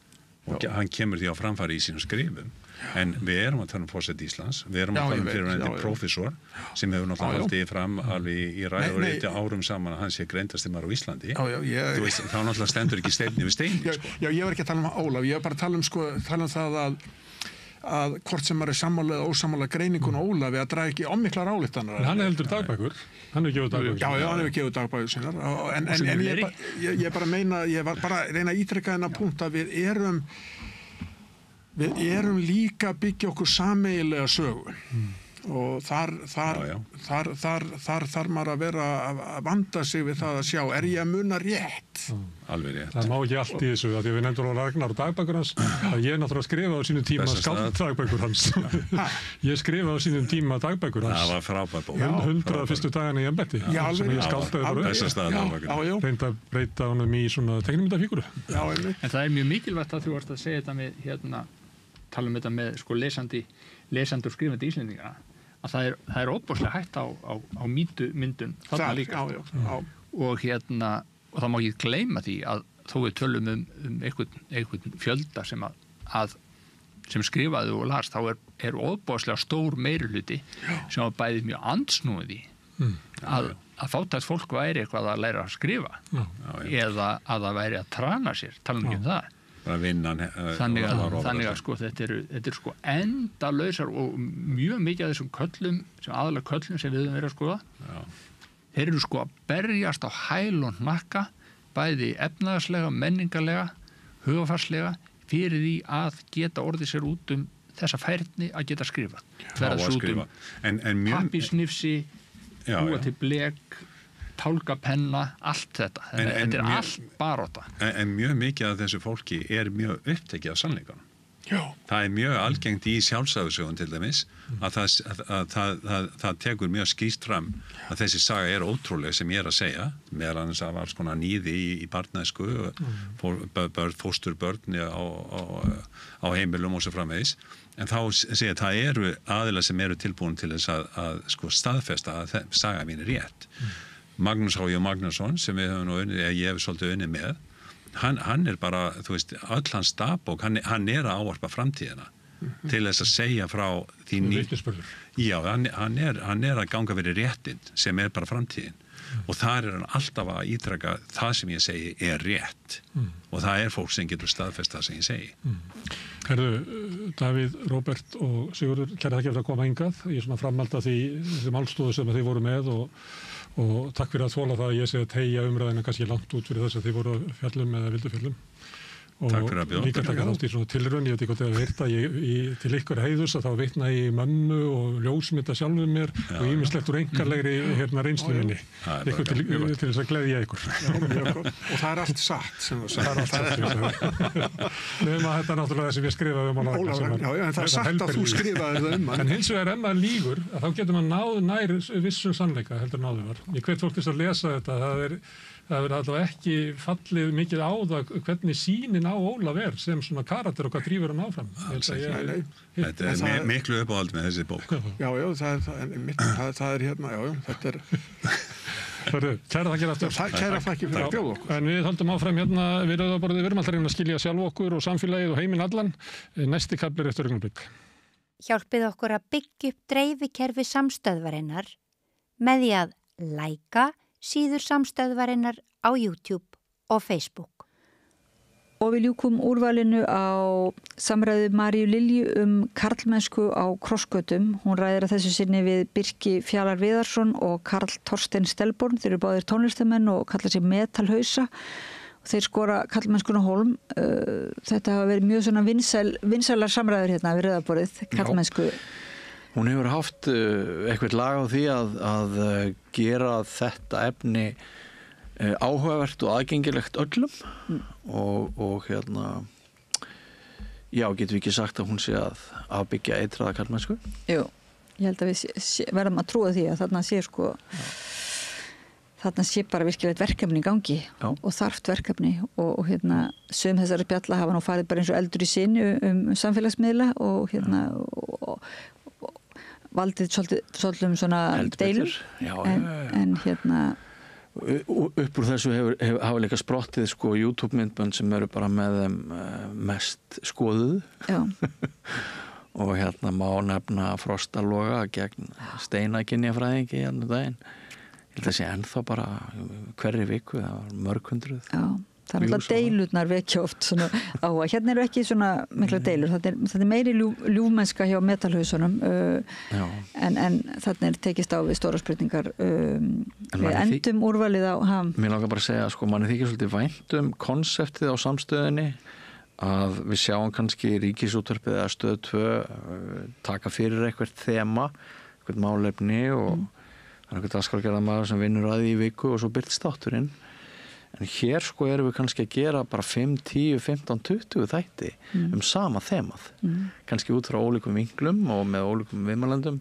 [SPEAKER 16] og hann kemur því á framfæri í sínum skrifum. En við erum að tala forseti Íslands, við erum að tala fyrirvændi prófessor sem hefur náttúrulega haldið fram alveg í ræð og reyti árum saman að hann sé greindasti maður á Íslandi. Þú veist, þá náttúrulega stendur ekki steini við steini.
[SPEAKER 15] Já, ég var ekki að tala Ólaf, ég var bara að tala um það að hvort sem maður sammála eða ósammála greiningun á Ólafi að draga ekki ómiklar ályktanir.
[SPEAKER 9] En hann heldur dagbækur, hann hefur gefið dagbækur.
[SPEAKER 15] Já, hann hefur gefið dagbækur sinnar. En ég bara meina, ég var bara að reyna að ítreka þennan punkt að við erum líka að byggja okkur sameiginlega sögu og þar maður að vera að vanda sig við það að sjá, ég að muna rétt?
[SPEAKER 16] Alveg rétt.
[SPEAKER 9] Það má ekki allt í þessu, því að við nefndur á Ragnar og dagbækur hans, að ég náttúrulega skrifaði á sínum tíma dagbækur hans. Ég skrifaði á sínum tíma dagbækur hans.
[SPEAKER 16] Það var frábær bók.
[SPEAKER 9] 100 fyrstu dagana í embætti. Sem ég skáldaði bara reynda að breyta honum í svona teiknimyndafíguru.
[SPEAKER 17] En það mjög mikilvægt að þú varst að segja þetta með tala þetta með sko lesandi og skrifandi íslendinga að það er óbúslega hægt á myndun þarna líka og það má ekki gleyma því að þó við tölum um einhvern fjölda sem skrifaði og las, þá er óbúslega stór meirihluti sem var bæði mjög andsnúið í að fátækt fólk væri eitthvað að læra að skrifa eða að það væri að trana sér, tala ekki um það. Þannig að sko þetta er sko endalausar og mjög mikið af þessum köllum sem aðalega köllum sem við höfum verið að skoða þeir eru sko að berjast á hæl og hnakka bæði efnaðarslega, menningarlega hugafarslega fyrir því að geta orðið sér út þessa færni að geta skrifa verða svo út pappisnifsi búa til blek tálkapenna, allt þetta. Þetta allt baróta.
[SPEAKER 16] En mjög mikið af þessu fólki mjög upptekið af sannleikanum. Já. Það mjög algengt í sjálfsæfisögun til dæmis að það tekur mjög skýrt fram að þessi saga ótrúleg sem ég að segja, meðal annars að var svona nýði í barnæsku, fósturbörn á heimilum og svo framvegis. En þá segja að það eru aðilar sem eru tilbúin til þess að sko staðfesta að saga mín rétt. Magnús H. Magnússon sem við höfum unnið, ég hef svolítið unnið með hann bara, þú veist, öll hans dagbók, hann að ávarpa framtíðina til þess að segja frá því Já, hann að ganga fyrir réttinn sem bara framtíðin og þar hann alltaf að ítreka það sem ég segi rétt og það fólk sem getur staðfest það sem ég segi.
[SPEAKER 9] Herðu, Davíð, Róbert og Sigurður, kæra þakkir fyrir að koma hingað. Ég svona framhalda því málstofu sem þið voru með og takk fyrir að þola það að ég sé að teygja umræðina kannski langt út fyrir þess að þið voru fjallum eða vildu fjallum. Og líka taka þátt í svona tilraun, ég veit ekki hvað þið að veita til ykkur heiðurs að þá vitna í mömmu og ljósmynda sjálfum mér og ýmislegt úr einkarlegri reynslu minni ykkur til þess að gleðja ykkur.
[SPEAKER 15] Og það allt satt sem þú sagði.
[SPEAKER 9] Nefnum að þetta náttúrulega það sem ég skrifaði á
[SPEAKER 15] Ólafur. Já, en það satt að þú skrifaði það hann.
[SPEAKER 9] En hins vegar maður lígur að þá getur maður náð nær vissum sannleika heldur náðu var. Ég hvet fólk til að lesa þetta, það allavega ekki fallið mikið á það hvernig sýnin á Ólaf sem svona karakter og hvað drífur hann áfram.
[SPEAKER 16] Þetta miklu uppáhald með þessi bók.
[SPEAKER 15] Já, það hérna, þetta
[SPEAKER 9] Kæra þakkir aftur.
[SPEAKER 15] Kæra þakkir fyrir að bjóða okkur.
[SPEAKER 9] En við höldum áfram hérna við Rauðaborðið, við erum alltaf að skilja sjálf okkur og samfélagið og heiminn allan. Næsti kafli eftir augnablik.
[SPEAKER 8] Hjálpið okkur að byggja upp dreifikerfi samstöðvarinnar með því að læka síður samstöðvarinnar á YouTube og Facebook.
[SPEAKER 1] Og við ljúkum úrvalinu á samræðu Maríu Lilju karlmennsku á krossgötum. Hún ræðir að þessu sinni við Birki Fjalar Viðarsson og Karl Thorstein Stelborn. Þeir eru báðir tónlistamenn og kalla sig metalhausa. Þeir skora karlmennskuna hólm. Þetta hafa verið mjög svona vinsælar samræður hérna við Rauðaborðið, karlmennsku.
[SPEAKER 2] Hún hefur haft eitthvað lag á því að gera þetta efni áhugavert og aðgengilegt öllum og hérna já, getum við ekki sagt að hún sé að afbyggja eitraða karlmennsku?
[SPEAKER 1] Jú, ég held að við verðum að trúa því að þarna sé þarna sé bara virkilegt verkefni í gangi og þarft verkefni og hérna sum þessari spjalla hafa nú farið bara eins og eldur í sinn samfélagsmiðla og hérna og valdið svolítið svona deilur en hérna
[SPEAKER 2] upp úr þessu hafa líka sprottið sko YouTube myndbönd sem eru bara með þeim mest skoðuð og hérna má nefna Frostaloga gegn steinakynjafræðingi hérna daginn. Ég held að sé ennþá bara hverri viku, það var mörg hundruð.
[SPEAKER 1] Já, það er alltaf deilurnar vekja oft svona á að hérna eru ekki svona mikla deilur, þetta er meiri ljúfmennska hjá metalhausunum en þarna er tekist á við stóra spurningar við endum úrvalið á
[SPEAKER 2] Mér langar bara að segja, sko, manni þykir svolítið vænt konseptið á samstöðinni að við sjáum kannski Ríkisútvarpið eða Stöð 2 taka fyrir eitthvað þema, eitthvað málefni og það er eitthvað dagskrárgerðarmaður sem vinnur að því í viku og svo birtist þátturinn. En hér sko erum við kannski að gera bara 5, 10, 15, 20 þætti sama þemað. Kannski út frá ólíkum vinklum og með ólíkum viðmælendum.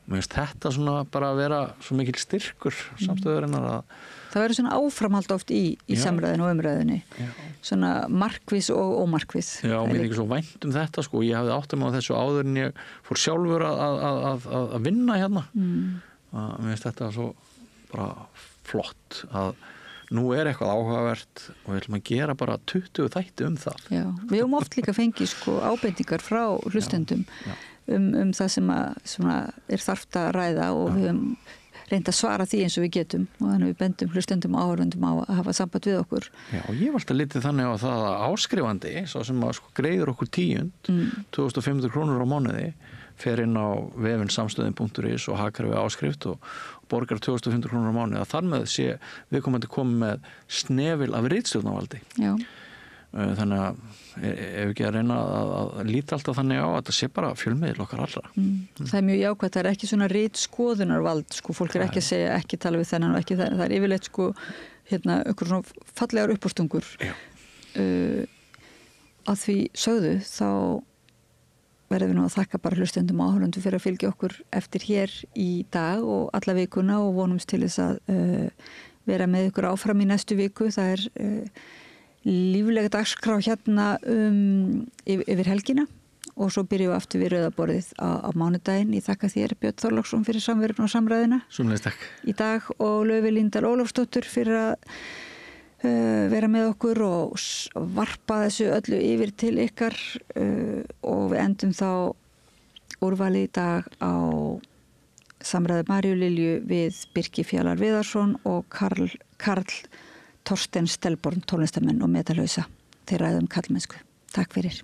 [SPEAKER 2] Og mér finnst þetta svona bara að vera svo mikil styrkur samstöðurinnar að
[SPEAKER 1] það verður svona áframhald oft í samræðinu og umræðinu. Svona markviss og ómarkviss.
[SPEAKER 2] Já, mér þykir svo vænt þetta sko. Ég hafði áttað mig á þessu áður en ég fór sjálfur að vinna hérna. Mér finnst þetta svo bara flott að nú er eitthvað áhugavert og við ætlum að gera bara 20 þætti það.
[SPEAKER 1] Já, við höfum oft líka fengið sko ábendingar frá hlustendum það sem er þarft að ræða og við höfum reynd að svara því eins og við getum og þannig við bendum hlustendum og áhorfendum á að hafa samband við okkur.
[SPEAKER 2] Já, og ég var alltaf litið þannig á það að áskrifandi, svo sem að sko greiður okkur 2500 krónur á mánuði, fer inn á vefinn samstöðin.is og hakar við áskrift og borgar 2500 krónur á mánuði að þar með sé viðkomandi komið með snefil af ritstjórnarvaldi.
[SPEAKER 1] Já.
[SPEAKER 2] Þannig að ef ekki að reyna að líta alltaf þannig á að þetta sé bara fjölmiðil okkar allra.
[SPEAKER 1] Það er mjög jákvæmt, það er ekki svona ritskoðunarvald, sko, fólk er ekki að segja ekki tala við þennan og ekki það er yfirleitt sko hérna einhver svona fallegar uppástungur. Að því sögðu þá verðum við nú að þakka bara hlustendum og áhorfendum fyrir að fylgja okkur eftir hér í dag og alla vikuna og vonumst til þess að vera með ykkur áfram í næstu viku. Það er líflega dagskrá hérna yfir helgina og svo byrjum við aftur við Rauðaborðið á mánudaginn. Ég þakka þér Björn Þorláksson fyrir samverun og samræðina í dag og Laufey Líndal Ólafsdóttur fyrir að vera með okkur og varpa þessu öllu yfir til ykkar og við endum þá úrvalið í dag á samræðu Maríu Lilju við Birki Fjalar Viðarsson og Karl Thorstein Stelborn, tónlistamenn og metalhausa. Þeir ræðum karlmennsku. Takk fyrir.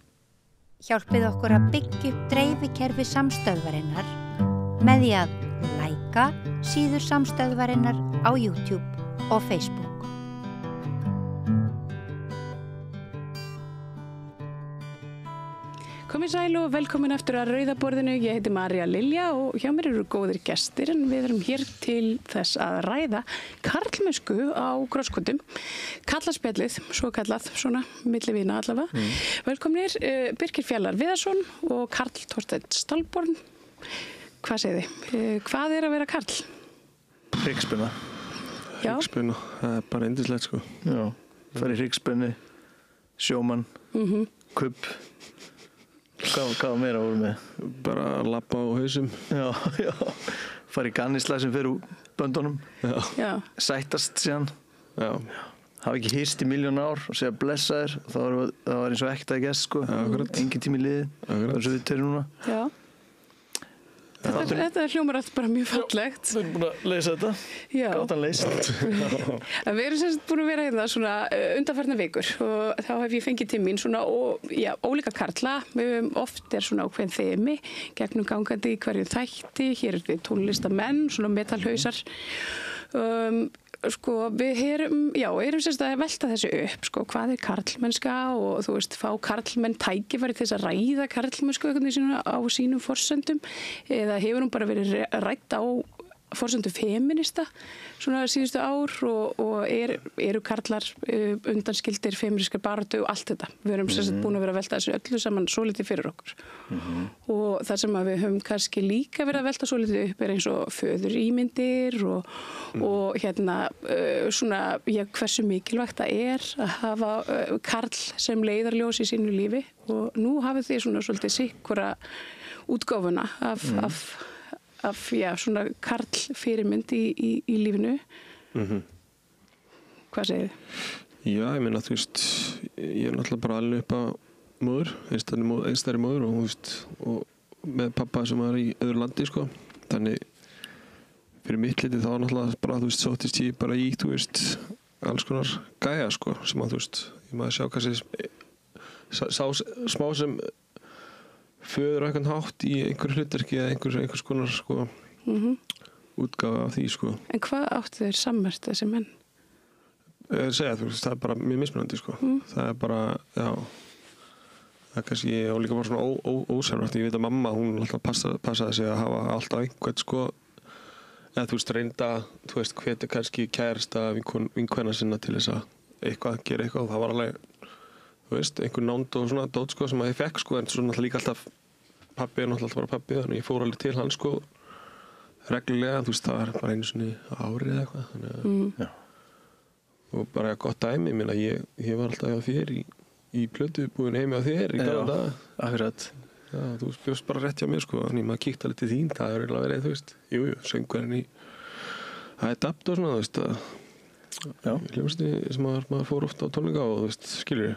[SPEAKER 8] Hjálpið okkur að byggja upp dreifikerfi samstöðvarinnar með því að læka síður samstöðvarinnar á YouTube og Facebook.
[SPEAKER 10] Komið sæl og velkomin eftir að Rauðaborðinu. Ég heiti María Lilja og hjá mér eru góðir gestir en við erum hér til þess að ræða karlmennsku á krossgötum. Kallaspjallið, svo kallað, svona milli vina allavega. Velkomnir Birkir Fjalar Viðarsson og Karl Thorstein Stelborn. Hvað segið þið? Hvað er að vera karl?
[SPEAKER 19] Hryggspenna. Hryggspenna, það er bara yndislegt sko. Já, fara í hryggspenni, sjómann, kubb. Hvað meira voru með? Bara að labba á hausum. Já. Fara í gannisla sem fer úr böndunum. Já. Sættast síðan. Já. Hafa ekki hýrst í 1.000.000 ár og segja blessa þér. Það var eins og ekkert að gest sko. Engin tími í liði. Það er svo við tveir núna.
[SPEAKER 10] Já. Þetta hljómar allt bara mjög fallegt.
[SPEAKER 19] Við erum búin að leysa þetta.
[SPEAKER 10] Já.
[SPEAKER 19] Gátan leyst.
[SPEAKER 10] Við erum semst búin að vera hérna svona undanfarnar vikur og þá hef ég fengið til mín svona ólíka karla. Oft svona ákveðin þemi, gegnum gangandi í hverju þætti. Hér við tónlistamenn, svona metalhausar. Við erum semst að velta þessu upp, hvað karlmennska og þú veist, fá karlmenn tækifæri til þess að ræða karlmennsku á sínum forsendum eða hefur hún bara verið rædd á forsendum feminista svona síðustu ár og eru karlar undanskildir feministkar baráttu og allt þetta. Við erum semst búin að vera að velta þessu öllu saman svolítið fyrir okkur. Og það sem við höfum kannski líka verið að velta svolítið upp eins og föðurímyndir og svona, hversu mikilvægt það að hafa karl sem leiðarljós í sínu lífi og nú hafið þið svona svolítið sikkura útgáfuna af svona karl fyrirmynd í lífinu. Hvað segir þið?
[SPEAKER 19] Já, ég meina, þú veist, ég náttúrulega bara alveg upp á móður, einstæðri móður og með pappa sem var í öðru landi, Þannig, fyrir mitt liti þá náttúrulega bara, þú veist, sóttist ég bara í, þú veist, alls konar gæja, sem að, þú veist, ég maður sjá kannski sá smá sem föður á einhvern hátt í einhver hlutverki eða einhvers konar útgáfa af því
[SPEAKER 10] En hvað áttu þeir sammert þessi menn?
[SPEAKER 19] Það er bara mjög mismunandi það er bara, já það er kannski líka bara svona ósjálfrátt ég veit að mamma, hún alltaf passaði sig að hafa alltaf einhvern eða þú veist reynda, þú veist hvetja kannski kærasta vinkvenna sinna til þess að gera eitthvað og það var alveg þú veist, einhver nánd og svona dót sem að ég fekk en svo náttúrulega líka alltaf pabbi er náttúrulega bara pabbi þannig ég fór alveg til hann reglulega, þú veist, það var bara einu svona árið eða eitthvað þannig og bara gott dæmi, ég meina ég var alltaf hjá þér í plötubúðinu heimi á þér í gamla daga. Akkurat. Já, þú bjóst bara rétt hjá mér þannig maður kíkti alveg til þín, það er eiginlega verið, þú veist, söngverðin í Adapt og svona, þú veist, hljómsveitinni sem maður fór ofta á tónleika og þú veist, skilur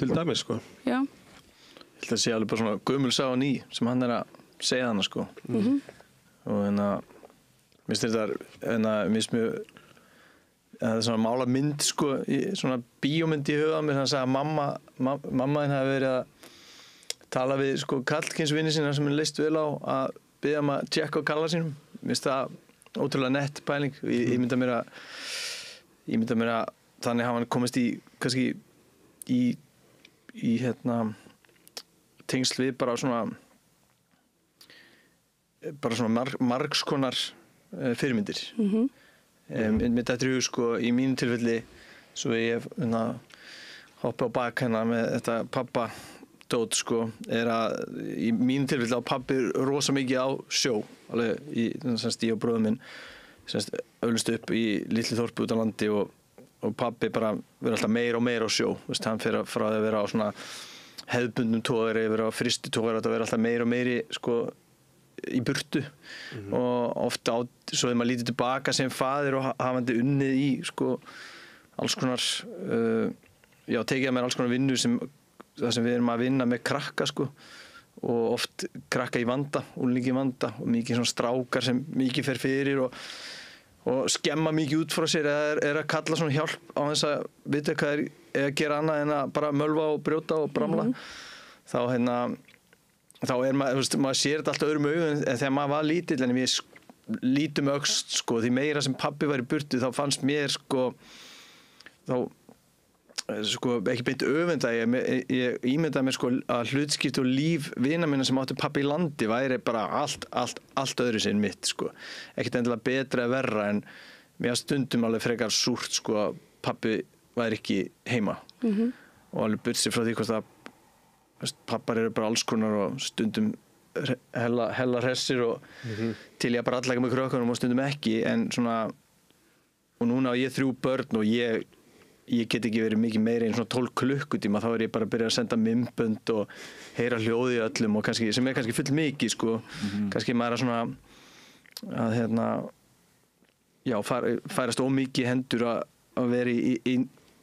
[SPEAKER 19] til dæmis
[SPEAKER 10] Já.
[SPEAKER 19] Ég held að sé alveg bara svona gömul saga ný sem hann er að segja hana og mér finnst þetta það er svona mála mynd svona bíómynd í huga mér hann sagði að mamma þín hafi verið að tala við karlkynsvinni sína sem henni leist vel á að biðja að tjekka á kalla sínum mér finnst það ótrúlega nett pæling ég mynda mér að þannig hafa hann komist í kannski í tengsl við bara svona margskonar fyrirmyndir mér dættur í hug í mínu tilfelli svo ég hoppa á bak hennar með þetta pappa dót er að í mínu tilfelli á pabbi rosa mikið á sjó alveg ég og bróður minn öllust upp í litlu þorpu út á landi og pabbi bara verið alltaf meira og meira á sjó hann fyrir frá að vera á svona hefðbundnum togari yfir á fristu togari að vera alltaf meira og meiri í burtu og ofta svo þegar maður lítið tilbaka sem faðir og hafandi unnið í alls konar tekið að mér alls konar vinnu það sem við erum að vinna með krakka og oft krakka í vanda, úlingi í vanda og mikið svona strákar sem mikið fer fyrir og skemma mikið út frá sér eða að kalla svona hjálp á þess að vita hvað er að gera annað en að bara mölva og brjóta og bramla þá maður sér þetta alltaf öðrum augum en þegar maður var lítill en við lítum öxt því meira sem pabbi var í burtu þá fannst mér ekki beint öfunda ég ímyndaði mér að hlutskipti og líf vina minna sem áttu pabbi í landi væri bara allt öðru sinn mitt ekkert endilega betra eða verra en mér stundum alveg frekar súrt að pabbi væri ekki heima og alveg burtsér frá því hvort að pappar eru bara alls konar og stundum hella hressir og til ég bara allega með krökkunum og stundum ekki en svona og núna á ég 3 börn og ég get ekki verið mikið meira en svona 12 klukkutíma þá er ég bara að byrja að senda mymbönd og heyra hljóði í öllum og kannski, sem er kannski full mikið kannski maður er svona að færast ómikið hendur að vera í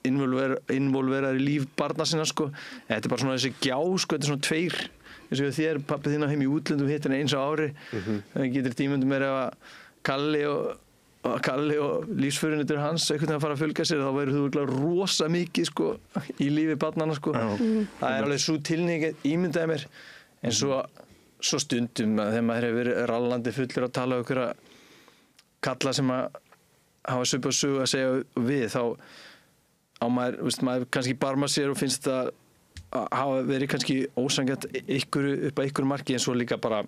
[SPEAKER 19] involverar í líf barna sinna þetta er bara svona þessi gjá þetta er svona eins og þér, pappi þín á heim í útlöndum hittir hann eins á ári, þannig getur tímundum ef að Kalli og lífsförunnitur hans einhvern veginn að fara að fylgja sér, þá verður þú rosa mikið sko, í lífi barnanna sko. Það alveg svo tilnýg ímyndaði mér, en svo stundum að þegar maður hefur verið rallandi fullur að tala um einhverja kalla sem að hafa söpu og sögu að segja við, þá á maður kannski barma sér og finnst það að hafa verið kannski ósangjart upp að ykkur marki, en svo líka bara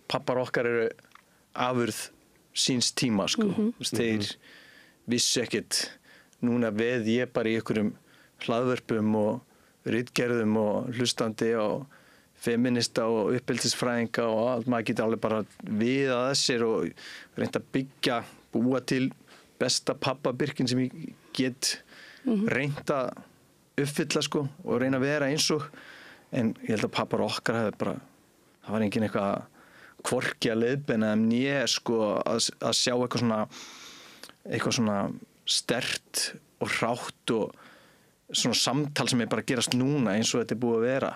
[SPEAKER 19] pappar okkar eru afurð síns tíma sko. Þeir vissu ekkert, núna veð ég bara í ykkurum hlaðvörpum og ritgerðum og hlustandi og feminista og uppeldisfræðinga og allt, maður getur alveg bara viðað þessir og reynda að búa til besta pappabyrkin sem ég get reynda að uppfylla sko, og reyna að vera eins og, en ég held að pappar okkar hefði bara, það var engin eitthvað hvorki að leiðbeina né sko, að sjá eitthvað svona sterkt og hrátt og svona samtal sem er bara að gerast núna eins og þetta er búið að vera.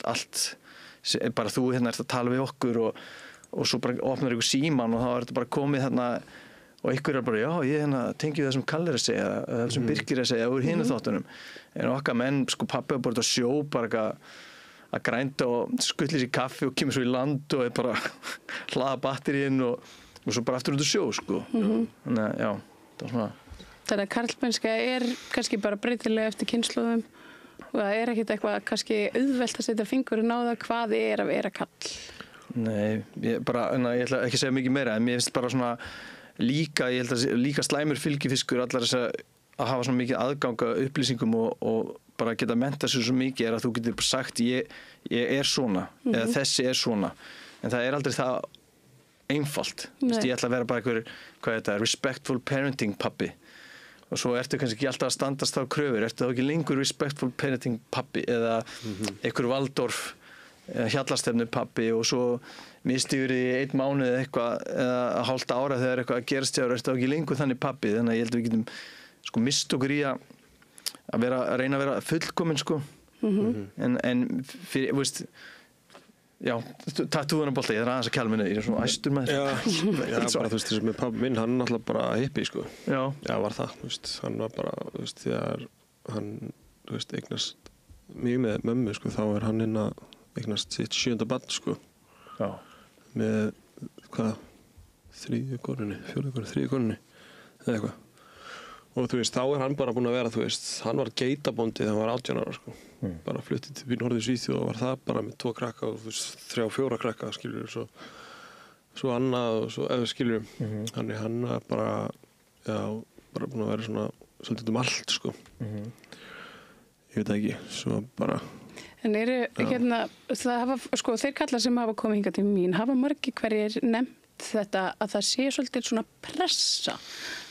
[SPEAKER 19] Allt bara þú ert að tala við okkur og svo bara opnar ykkur síman og þá er þetta bara komið þarna og ykkur er bara, já, ég tengi við það sem Kalli er að segja, það sem Birkir er að segja úr hinu þáttunum, en okkar menn, sko, pappi var bara út á sjó, bara að grænda og skulli sér kaffi og kemur svo í land og er bara hlaða batteríinn og svo bara aftur út á sjó, sko. Þannig að, já, það var svona.
[SPEAKER 10] Þannig að karlmennska er kannski bara breytilega eftir kynslóðum og það er ekkert eitthvað kannski auðvelt að setja fingurinn á það hvað er að vera kall.
[SPEAKER 19] Nei, ég ætla ekki að segja mikið meira, en mér finnst bara svona ég held að líka slæmur fylgifiskur allar þess að hafa svona mikið aðganga upplýsingum og bara geta mentað sér svo mikið er að þú getur bara sagt ég er svona, eða þessi er svona, en það er aldrei það einfalt. Ég ætla að vera bara einhver, respectful parenting pappi, og svo ertu kannski ekki alltaf að standast þá kröfur, ertu þá ekki lengur respectful parenting pappi eða einhver Waldorf hjallastefnu pappi og svo mistiður í 1 mánuð eitthvað eða hálft ára þegar eitthvað að gerast hjá þér, ertu þá ekki lengur þannig pappi, þannig að ég held að við getum sko mist okkur í að reyna að vera fullkomin sko, en fyrir, veist, já, tattúðunabolta, ég aðeins að kjálma minni, ég er svona æstur með
[SPEAKER 4] þetta. Já, bara þú veist, þess með pappi minn, hann náttúrulega bara hippie sko. Já, var það, þú veist, hann var bara, þú veist, þegar hann, þú veist, eignast mig með mömmu sko, þá er hann inn að eignast sitt 7. barn sko. Já. Með, hvað, 3. konunni, 4. konunni, 3. konunni, eða eitthvað. Og þú veist, þá er hann bara búinn að vera, þú veist, hann var geitabóndi þegar hann var 18 ára sko. Bara fluttið til Norður Svíþjóð og var það bara með 2 krakka og þú veist, 3-4 krakka, skiljur, svo annað og svo, eða skiljur. Þannig hann er bara, já, bara búinn að vera svona, svolítið allt sko. Ég veit ekki, svo bara.
[SPEAKER 10] En eru, hérna, það hafa, sko, þeir kallar sem hafa komið hingað til mín, hafa margir hverjir nefnt þetta að það sé svolítið svona pressa.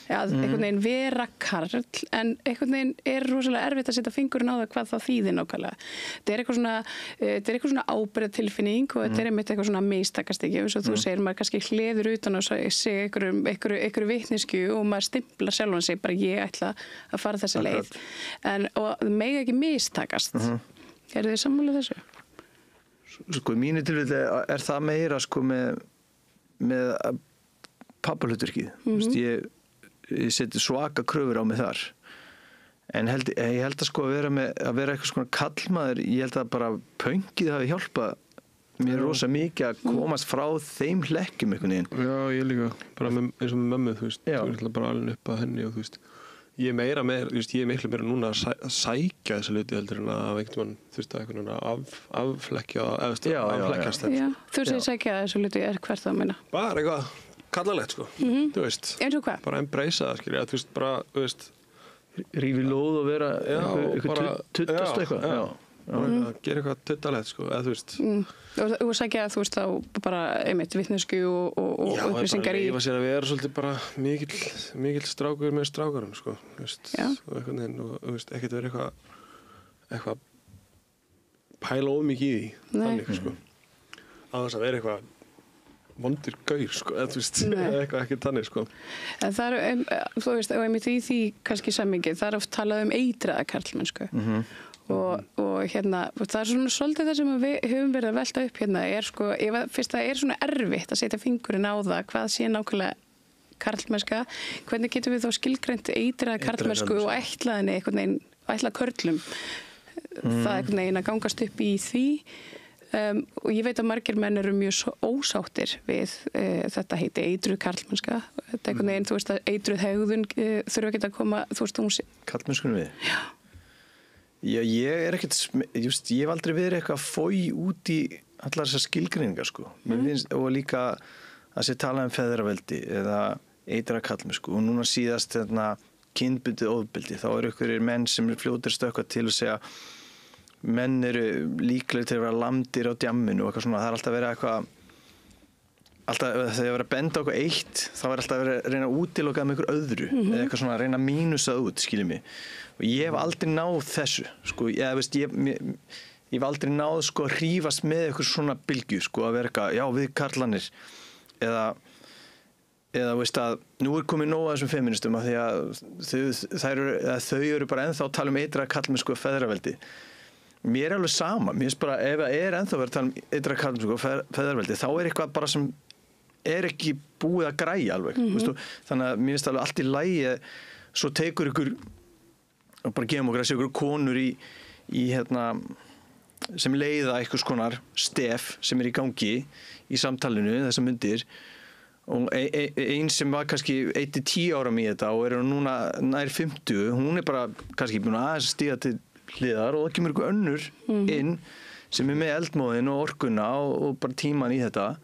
[SPEAKER 10] Að einhvern veginn vera karl, en einhvern veginn er rosalega erfitt að setja fingurinn á það hvað það þýðir nákvæmlega. Þetta er eitthvað svona ábyrgðartilfinning og þetta er einmitt eitthvað svona mistakastekki, eins og þú segir, maður kannski hleður utan og segir einhverju vitneskju og maður stimplar sjálfan sig, bara ég ætla að fara þessa leið. Og mega ekki mistakast. Eru þið sammála þessu?
[SPEAKER 19] Sko, í mínu tilfelli er það meira sko með pappahluturkið. Ég seti svaka kröfur á mig þar, en ég held að sko að vera eitthvað svona kallmaður, ég held að bara pöngið hafi hjálpað mér rosa mikið að komast frá þeim hlekkjum einhvern veginn.
[SPEAKER 4] Já, ég líka, bara eins og með mömmu, þú veist, þú veist bara alveg upp að henni og þú veist, ég er miklu meira núna að sækja þessa hluti heldur en að einhvern mann, þú veist, að einhvern afflekkja, afflekkjast þetta.
[SPEAKER 10] Já, þú segir sækja þessa hluti, hvert það að minna?
[SPEAKER 4] Bara eitthvað kallalegt sko, þú veist.
[SPEAKER 10] Eins og hvað?
[SPEAKER 4] Bara embracea það, skilja, þú veist, bara, þú veist.
[SPEAKER 19] Rífi lóð og vera eitthvað tuttast eitthvað.
[SPEAKER 4] Já, bara gera eitthvað tuttalegt sko, eða þú veist.
[SPEAKER 10] Og sækja þú veist þá bara einmitt vitnesku og upplýsingar í.
[SPEAKER 4] Já, bara rífa sér að vera svolítið bara mikill strákur með strákarum sko, þú veist. Og eitthvað neinn og, þú veist, ekkert vera eitthvað pæla of mikið í því, þannig sko. Á þess að vera eitthvað vondir gaur, sko, eða þú veist, eitthvað ekki þannig, sko.
[SPEAKER 10] En það eru, þú veist, og einmitt í því kannski sammingið, það er oft talað eitraða karlmennsku og hérna, það er svona svolítið það sem við höfum verið að velta upp hérna sko, fyrst það svona erfitt að setja fingurinn á það hvað sé nákvæmlega karlmennska, hvernig getum við þá skilgreint eitraða karlmennsku og ætlaðinni einhvern veginn, ætlað körlum það einhvern veginn að gangast upp í því og ég veit að margir menn eru mjög ósáttir við þetta heiti eitruð karlmennska þetta einhvern veginn, þú veist að eitruð hegðun þurfa ekki að koma, þú veist
[SPEAKER 19] karlmennskunum við? Já, ég er ekkert, ég hef aldrei verið eitthvað fói út í allar þessar skilgreiningar sko. Og líka að sé tala feðraveldi eða eitra karlmennsku og núna síðast kynbundið ofbeldi, þá eru einhverjir menn sem fljótir stökkva til að segja menn eru líklegir til að vera lamdir á djamminu og eitthvað svona, það er alltaf verið eitthvað alltaf þegar það er verið að benda á eitthvað eitt þá er alltaf verið að reyna að útiloka með einhver öðru eða eitthvað svona að reyna að mínusa út, skiljið mig og ég hef aldrei náð þessu sko, ég hef aldrei náð sko að hrífast með eitthvað svona bylgju sko að vera eitthvað, já við karlanir eða veist að nú er komið nóg að þessum feministum af því að þau eru bara ennþá að tala um eitra karlmennsku og feðraveldi. Mér er alveg sama, mér finnst bara ef það er ennþá verið að tala um eitra karlmennsku og feðraveldi þá er eitthvað bara sem er ekki búið að græja alveg. Veistu? Þannig að mér finnst alveg allt í lagi svo tekur ykkur bara gefum okkur að sé ykkur konur í sem leiða einhvers konar stef sem í gangi í samtalinu þessar myndir og ein sem var kannski 1-10 ára í þetta og er núna nær 50, hún er bara kannski búin aðeins að stíga til hliðar og það kemur ykkur önnur inn sem er með eldmóðin og orkuna og bara tíman í þetta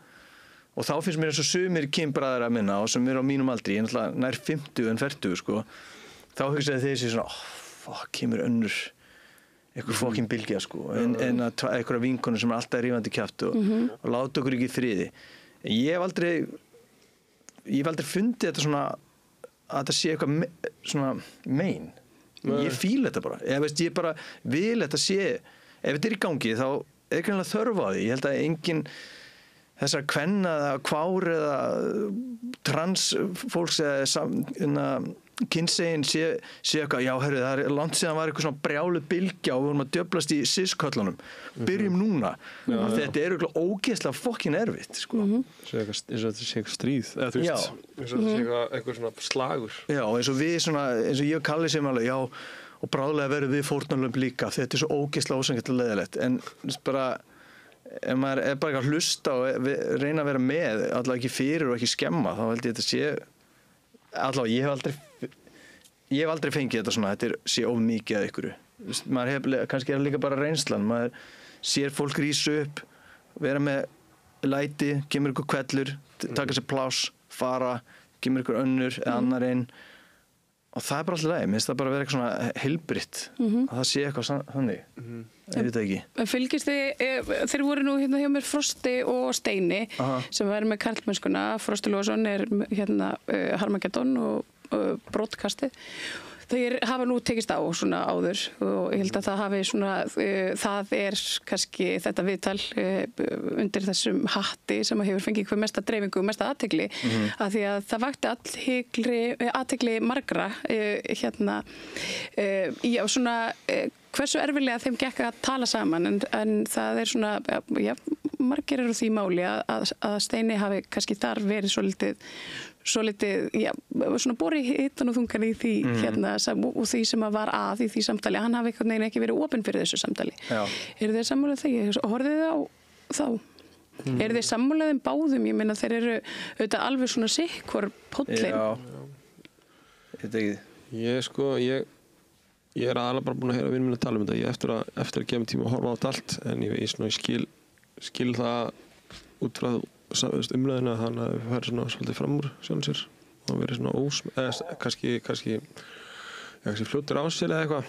[SPEAKER 19] og þá finnst mér eins og sumir kynbræður að minna og sem er á mínum aldri, ég er náttúrulega nær 50 en 40 sko, þá hugsaði þeir sér svona, kemur önnur eitthvað fokkin bylgja sko en að eitthvað vinkonur sem er alltaf rífandi kjaft og láta okkur ekki í friði. Ég hef aldrei fundið þetta svona að þetta sé eitthvað svona mein. Ég fíl þetta bara. Ég bara vil þetta sé, ef þetta er í gangi þá er greinlega þörf á því. Ég held að enginn þessar kvenna eða kvár eða trans fólks eða kynsegin sé eitthvað, já herru það er langt síðan var eitthvað svona brjálu bylgja og við vorum að djöflast í cis-köllunum byrjum núna, þetta er eitthvað ógeðslega fokkin erfitt sko.
[SPEAKER 4] Eins og þetta sé eitthvað stríð eða þú veist, eins og þetta sé eitthvað svona slagur
[SPEAKER 19] já, eins og við svona, eins og ég og Kalli sem alveg, já og bráðlega verðum við fórnarlömb líka þetta er svo ógeðslega ósangættilega leiðilegt en bara ef maður er bara ekki að hlusta og reyna að vera með allavega ekki fyrir og ekki skemma þá held ég þetta sé allavega ég hef aldrei fengið þetta svona þetta sé of mikið að ykkur maður kannski er líka bara reynslan maður sér fólk rísa upp vera með læti kemur ykkur kvellur, taka sér pláss fara, kemur ykkur önnur eða annar einn og það er bara alltaf leið, mér finnst það bara að vera eitthvað svona heilbritt að það sé eitthvað þannig ég veit það ekki.
[SPEAKER 10] Fylgist þeir voru nú hérna hjá mér Frosti og Steini sem væri með karlmennskuna Frosti Lóðsson er hérna Harmageddon og broadcastið þeir hafa nú tekist á svona áður og ég held að það hafi svona það er kannski þetta viðtal undir þessum hatti sem hefur fengið hver mesta dreifingu og mesta athygli af því að það vakti athygli margra hérna já svona hversu erfilega þeim gekk að tala saman en það er svona já, margir eru því máli að Steini hafi kannski þar verið svolítið, já, svona borið hitan og þungan í því hérna og því sem var í því samtali hann hafi einhvern veginn ekki verið opinn fyrir þessu samtali eru þeir sammálaðið þegar? Horfið þið á þá? Eru þeir sammálaðið báðum? Ég meina þeir eru auðvitað alveg svona sikkur póllin
[SPEAKER 4] ég veit ekki ég er aðalega bara búin að heyra vinur minna að tala um þetta ég eftir að gefa tíma að horfa á þetta allt en ég skil það út frá umræðina þannig að við færum svona svolítið fram úr sjálfum sér og verið svona kannski fljótur á sér eða eitthvað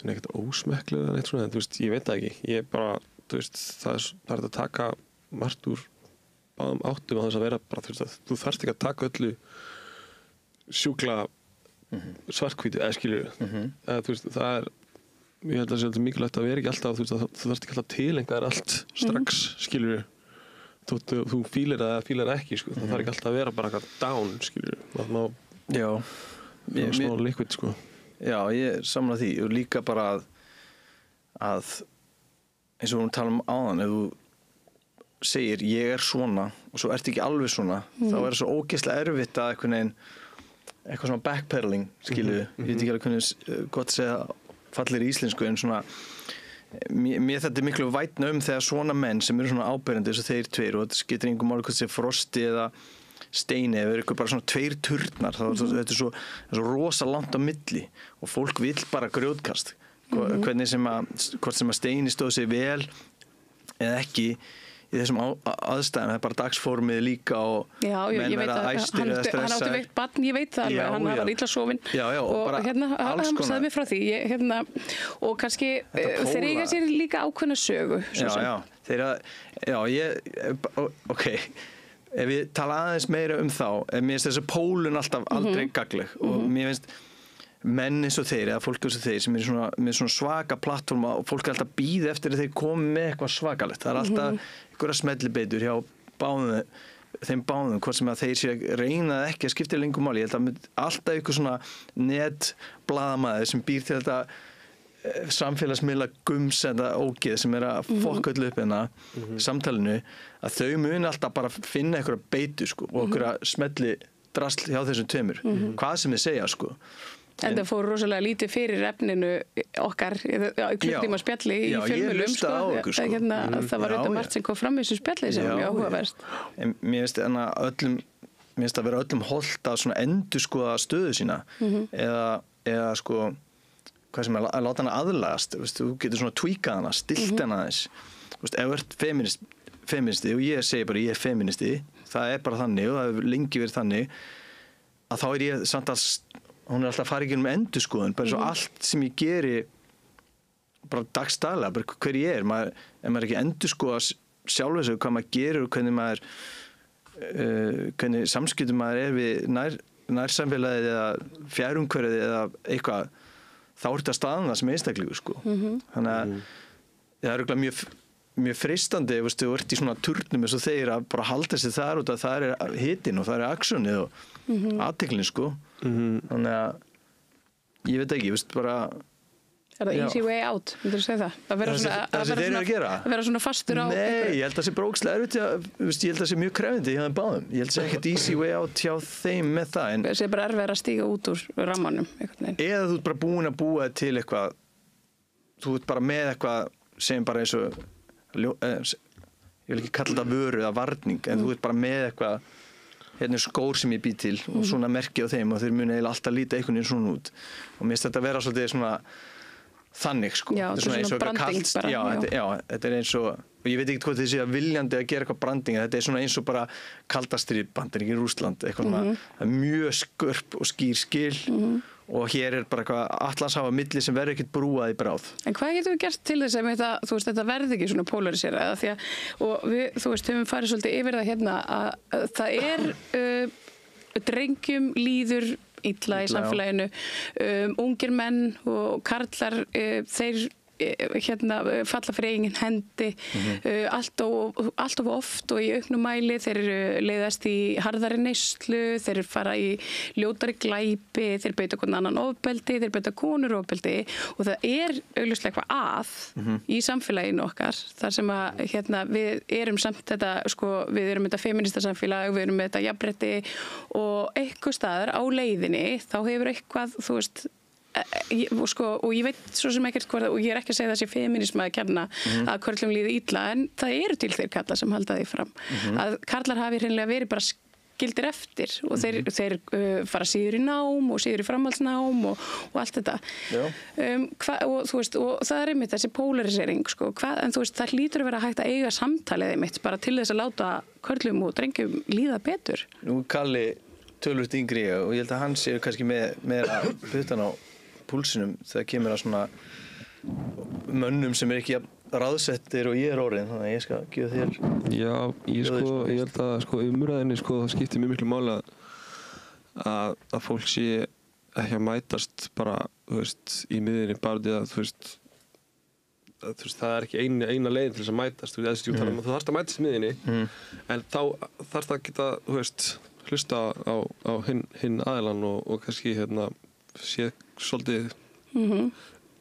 [SPEAKER 4] en ekkert ósmekklega eða neitt svona en þú veist, ég veit það ekki ég bara, þú veist, það er að taka margt úr báðum áttum að þess að vera bara, þú veist, þú þarft ekki að taka öllu sjúkla svartkvítu, eða skilur eða þú veist, það er ég held að það sé mikilvægt að vera ekki alltaf þú veist, þú þarft ekki alltaf tilengar allt strax, skilur þú fílar það eða fílar ekki sko. Það þarf ekki alltaf að vera bara eitthvað down skilur það má smá liquid sko.
[SPEAKER 19] Já, ég samla því og líka bara að eins og við talum áðan, ef þú segir ég svona og svo ert ekki alveg svona, þá það svo ógeðslega erfitt að eitthvað svona backpedaling, skilu, ég veit ekki alveg hvernig gott að segja fallir í íslensku, en svona mér þetta miklu vætna þegar svona menn sem eru svona áberandi eins og þeir tveir, og þetta getur einhver máli hvort sé Frosti eða Steini, ef eitthvað bara svona tveir turnar, þetta svo rosa langt á milli og fólk vill bara grjótkast, hvort sem að Steini stóð sig vel eða ekki í þessum aðstæðum, það bara dagsformið líka og menn vera æstir eða stressaðir.
[SPEAKER 10] Hann átti veikt barn, ég veit það alveg, hann var illa sofinn og hann sagði mér frá því og kannski þeir eiga sér líka ákveðna sögu.
[SPEAKER 19] Ok, ef við tala aðeins meira þá, mér finnst þessi pólun alltaf aldrei gagleg og mér finnst menn eins og þeir, eða fólk eins og þeir sem er með svona svaka plattforma og fólk er alltaf að bíða eftir að þeir komi með eitthvað svakalegt. Það er alltaf einhverja smellibeitur hjá þeim báðum, hvort sem að þeir sé að reyna ekki að skipta lengur máli. Ég held að alltaf einhver svona netblaðamaður sem býr til þetta samfélagsmiðla gums eða ógeð sem er að fokka öllu upp samtalinu, að þau muni alltaf bara finna einhverja beitu og einhverja smelli drasl hjá þessum tveimur, hvað sem þið segja
[SPEAKER 10] En það fór rosalega lítið fyrir efninu okkar klukkutíma spjalli í fjölmiðlum það var auðvitað margt sem kom fram í þessu spjalli sem var mjög áhugaverst.
[SPEAKER 19] Mér finnst að vera öllum holdt að endurskoða stöðu sína eða hvað sem að láta hana aðlagast, þú getur tweakað hana, stilt hana aðeins, ef þú ert feministi og ég segi bara ég er feministi, það er bara þannig og það hefur lengi verið þannig að þá er ég samt að hún er alltaf að fara ekki um endurskoðun, bara svo allt sem ég geri bara dagstaglega, bara hver ég er, ef maður ekki endurskoða sjálf þessu, hvað maður gerir og hvernig samskiptum maður er við nærsamfélagið eða fjærumhverfið eða eitthvað, þá er þetta staðan það sem einstaklingur, Þannig að það er mjög freistandi ef þú ert í svona turnum eins og þeir að bara halda sig þar út að það er hitinn og það er aksjónið og athygli, þannig að ég veit ekki, bara
[SPEAKER 10] Er það easy way out, myndir þú segja það? Að vera svona fastur á
[SPEAKER 19] Nei, ég held að það sé brókslega erfitt ég held að það sé mjög krefindi hjá þeim báðum ég held að það sé ekkert easy way out hjá þeim með það
[SPEAKER 10] Það sé bara erfið að stíga út úr rammanum
[SPEAKER 19] Eða þú ert bara búin að búa til eitthvað þú ert bara með eitthvað sem bara eins og ég vil ekki kalla þetta vöru eða varning en þú ert bara með eitthvað hérna skór sem ég bý til og svona merki á þeim og þeir muni eiginlega alltaf líta einhvern veginn svona út og mér finnst þetta að vera svolítið svona þannig
[SPEAKER 10] Já, þetta er svona branding bara
[SPEAKER 19] þetta er eins og ég veit ekki hvað þið sé að viljandi að gera eitthvað branding þetta er svona eins og bara kaldastríð Bandaríkin Rússland eitthvað svona mjög skörp og skýr skil og hér er bara eitthvað Atlantshafa milli sem verður ekkert brúað í bráð.
[SPEAKER 10] En hvað getum við gert til þess að þetta verði ekki svona polarisera því að, og við, höfum farið svolítið yfir það hérna að það er drengjum líður illa í samfélaginu, ungir menn og karlar, þeir falla fyrir eigin hendi allt of oft og í auknum mæli þeir leiðast í harðari neyslu þeir fara í ljótari glæpi þeir beita hvern annan ofbeldi þeir beita konur ofbeldi og það er augljóslega eitthvað í samfélaginu okkar þar sem að við erum samt þetta við erum þetta feminista samfélag við erum þetta jafnrétti og eitthvað staðar á leiðinni þá hefur eitthvað og ég veit svo sem ekkert hvort og ég er ekki að segja það sé feminisma að kenna að körlum líði illa en það eru til þeir karlar sem halda því fram að karlar hafi hreinlega verið bara skildir eftir og þeir fara síður í nám og síður í framhaldsnám og allt þetta og það er einmitt þessi polarisering en það hlýtur að vera hægt að eiga samtalið einmitt bara til þess að láta körlum og drengjum líða betur.
[SPEAKER 19] Nú Kalli tölvöld yngri og ég held að hann sé kannski með að putan á púlsinum þegar kemur að svona mönnum sem er ekki ráðsettir og ég er orðin þannig að ég skal gefa þér
[SPEAKER 4] Já, ég held að umræðinni það skiptir mjög miklu máli að fólk sé ekki að mætast bara í miðinni bara því að það er ekki eina leiðin til þess að mætast þú þarfst að mætast í miðinni en þá þarfst að geta hlusta á hinn aðilann og kannski séð svolítið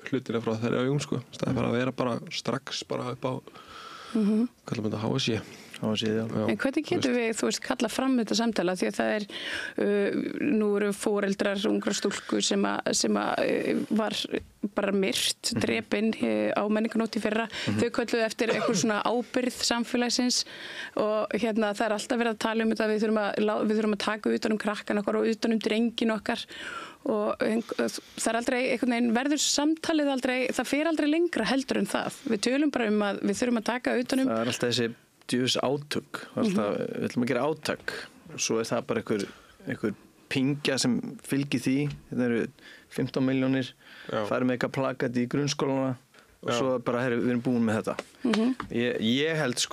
[SPEAKER 4] hlutina frá þeirra augum sko, staðið bara að vera bara strax bara upp á hvað er þetta HSI
[SPEAKER 10] En hvernig getum við, kalla fram þetta samtala því að það nú eru foreldrar ungra stúlku sem var bara myrt, drepin á menninganótt í fyrra. Þau kölluðu eftir eitthvað svona ábyrgð samfélagsins og það er alltaf verið að tala þetta við þurfum að taka utan krakkan okkar og utan drengin okkar og það er aldrei einhvern veginn verður samtalið aldrei, það fer aldrei lengra heldur en það. Við tölum bara að við þurfum að taka utan
[SPEAKER 19] Það er alltaf þessi djús átök, við ætlum að gera átak og svo það bara einhver pingja sem fylgir því þetta eru 15 milljónir farið með eitthvað plakat í grunnskólana og svo bara, við erum búin með þetta ég held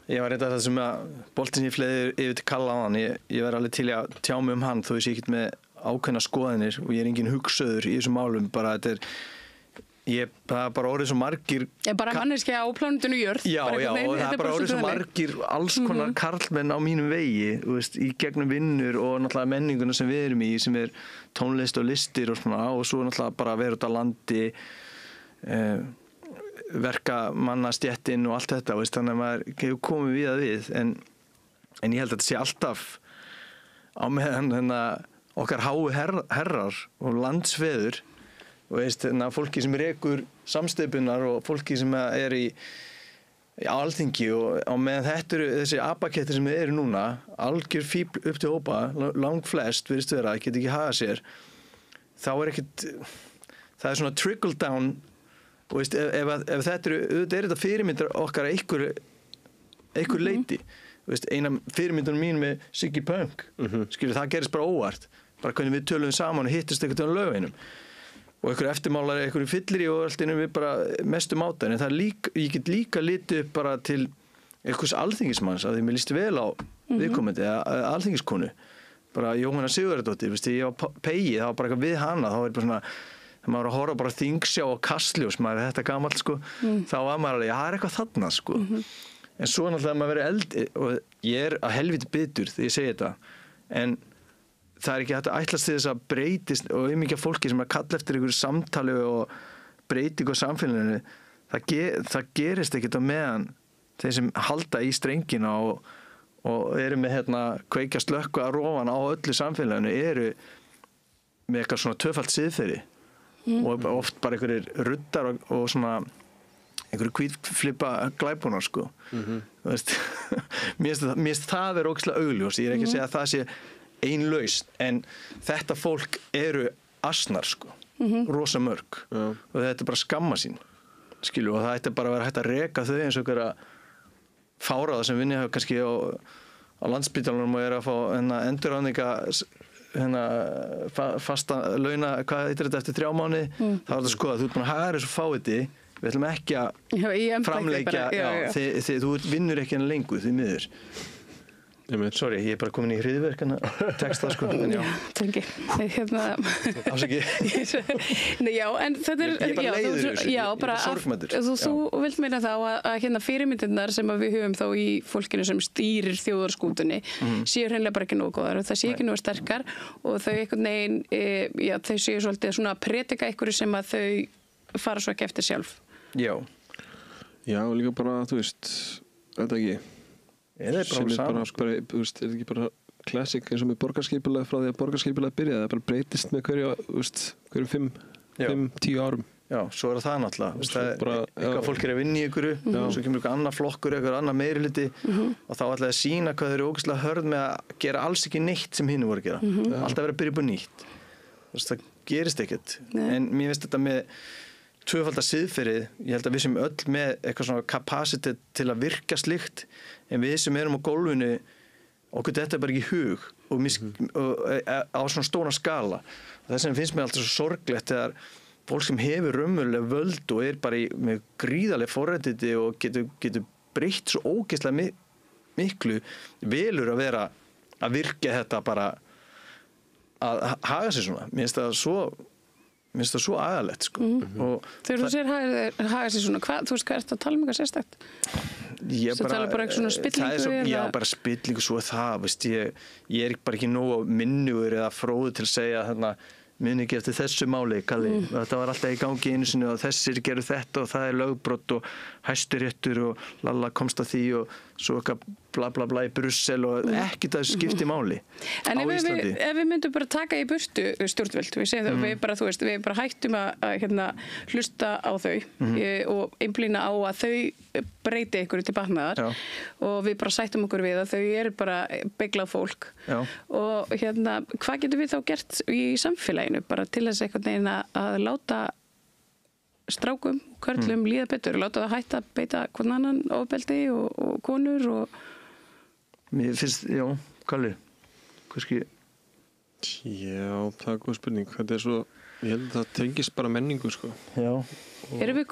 [SPEAKER 19] ég var reynda það sem að boltinn ég fleiði yfir til Kalla á hann ég var alveg til að tjá mig hann þó ég sé ekkert með ákveðna skoðanir og ég er engin hugsaður í þessum málum bara þetta það er bara orðið svo margir
[SPEAKER 10] bara manneskja á plánutinu jörð
[SPEAKER 19] já, og það er bara orðið svo margir alls konar karlmenn á mínum vegi í gegnum vinnur og náttúrulega menninguna sem við erum í sem tónlist og listir og svona og svo náttúrulega bara vera út á landi verkamannastjettin og allt þetta þannig að maður hefur komið við en ég held að þetta sé alltaf á meðan okkar háu herrar og landsfeður og fólki sem rekur samstöpunar og fólki sem er í Alþingi og meðan þetta eru þessi apakettir sem eru núna algjör fíbl upp til hópa lang flest virðist vera, geta ekki haga sér þá ekkert það er svona trickle down og ef þetta er þetta fyrirmyndar okkar einhver leiti eina fyrirmyndunum mín með Siggy Punk það gerist bara óvart bara hvernig við tölum saman og hittist eitthvað á lauginum og einhver eftirmálari, einhverju fyllir og allt innum við bara mestu máta en ég get líka litið upp bara til einhvers alþingismanns að því mér líst vel á viðkomandi eða alþingiskonu bara Jóhanna Sigurðardóttir ég var pegi, það var bara eitthvað við hana þá var bara svona, þegar maður var að horfa bara Þingsjá og Kastljós, maður er þetta gamall þá var maður alveg, það er eitthvað þarna en svo náttúrulega maður verið eldri og ég er að helviti bitur þegar ég segi þetta en það er ekki hægt að ætlast til þess að breytist og mikið fólki sem er að kalla eftir einhverju samtali og breytingu á samfélaginu það gerist ekkert á meðan þeir sem halda í strengina og eru með kveikja slökkva að rófan á öllu samfélaginu eru með eitthvað svona tvöfalt siðferði og oft bara einhverjir ruddar og svona einhverju hvítflippa glæpunar mér finnst það vera ógeðslega augljós ég er ekki að segja að það sé ein lausn, en þetta fólk eru asnar rosa mörg og þetta er bara skamma sín og það ætti bara að vera hægt að reka þau eins og einhverja fáráða sem vinni kannski á Landspítalanum og að fá endurráðninga fasta launa, hvað heitir þetta eftir 3 mánuði þá er þetta þú ert búin að haga þessu fáiði við ætlum ekki að framleikja þú vinnur ekki en lengur því miður sorry, ég er bara komin í hryðverkana texta en já ásaki
[SPEAKER 10] já, en þetta
[SPEAKER 19] ég er bara leiður þessu, ég er bara sorgmættur
[SPEAKER 10] þú vilt meina þá að fyrirmyndirnar sem við höfum þá í fólkinu sem stýrir þjóðarskútunni séu hreinlega bara ekki nógu góðar og það séu ekki nógu sterkar og þau einhvern veginn þau séu svolítið svona að predika einhverju sem að þau fara svo ekki eftir sjálf
[SPEAKER 4] já, líka bara, þú veist þetta ekki
[SPEAKER 19] sem er bara
[SPEAKER 4] er þetta ekki bara klassik eins og með borgarskipulag frá því að borgarskipulag byrjaði það bara breytist með hverjum 5-10 árum
[SPEAKER 19] já, svo er það náttúrulega eitthvað fólk er að vinna í einhverju svo kemur eitthvað annað flokkur, eitthvað annað meirihluti og þá ætlaði að sína hvað þau eru ógeðslega hörð með að gera alls ekki neitt sem hinn voru að gera alltaf verið að byrja upp á nýtt það gerist ekkert en mér finnst þetta með tvöfaldar siðferðið, ég held að við sem öll með eitthvað svona kapasitet til að virka slíkt en við sem erum á gólfinu okkur þetta er bara ekki í hug og á svona stóna skala þess vegna finnst mér alltaf svo sorglegt þegar fólk sem hefur raunveruleg völd og er bara með gríðarleg forréttindi og getur breytt svo ógeðslega miklu velur að vera að virka þetta bara að haga sér svona mér finnst það svo agalegt
[SPEAKER 10] og þegar þú sér haga sér svona þú veist hvað er þetta að tala um eitthvað sérstætt þú tala bara eitthvað svona spillingu
[SPEAKER 19] já bara spillingu svo það veist, ég er bara ekki nógu minnugur eða fróður til að segja muni ekki eftir þessu máli, Kalli. Þetta var alltaf í gangi einu sinni og þessir gerðu þetta og það er lögbrot og Hæstiréttur og lalla komst að því og svo eitthvað bla bla bla í Brussel og ekkert að skipti máli
[SPEAKER 10] en
[SPEAKER 19] á Íslandi.
[SPEAKER 10] ef við myndum bara taka í burtu stjórnvöld, við segjum við bara, þú veist, við bara hættum að hlusta á þau og einblína á að þau breyti ykkur til batnaðar og við bara sættum okkur við að þau eru bara beiglað fólk og hvað getum við þá gert í samfélaginu bara til þess einhvern veginn að láta strákum, körlum líða betur, láta það hætta að beita hvern annan ofbeldi og konur og
[SPEAKER 19] Mér finnst, já, Kalli, kannski
[SPEAKER 4] Já, það er góð spurning. Þetta svo, ég held að það tengist bara menningu, sko.
[SPEAKER 19] Já.
[SPEAKER 10] Erum við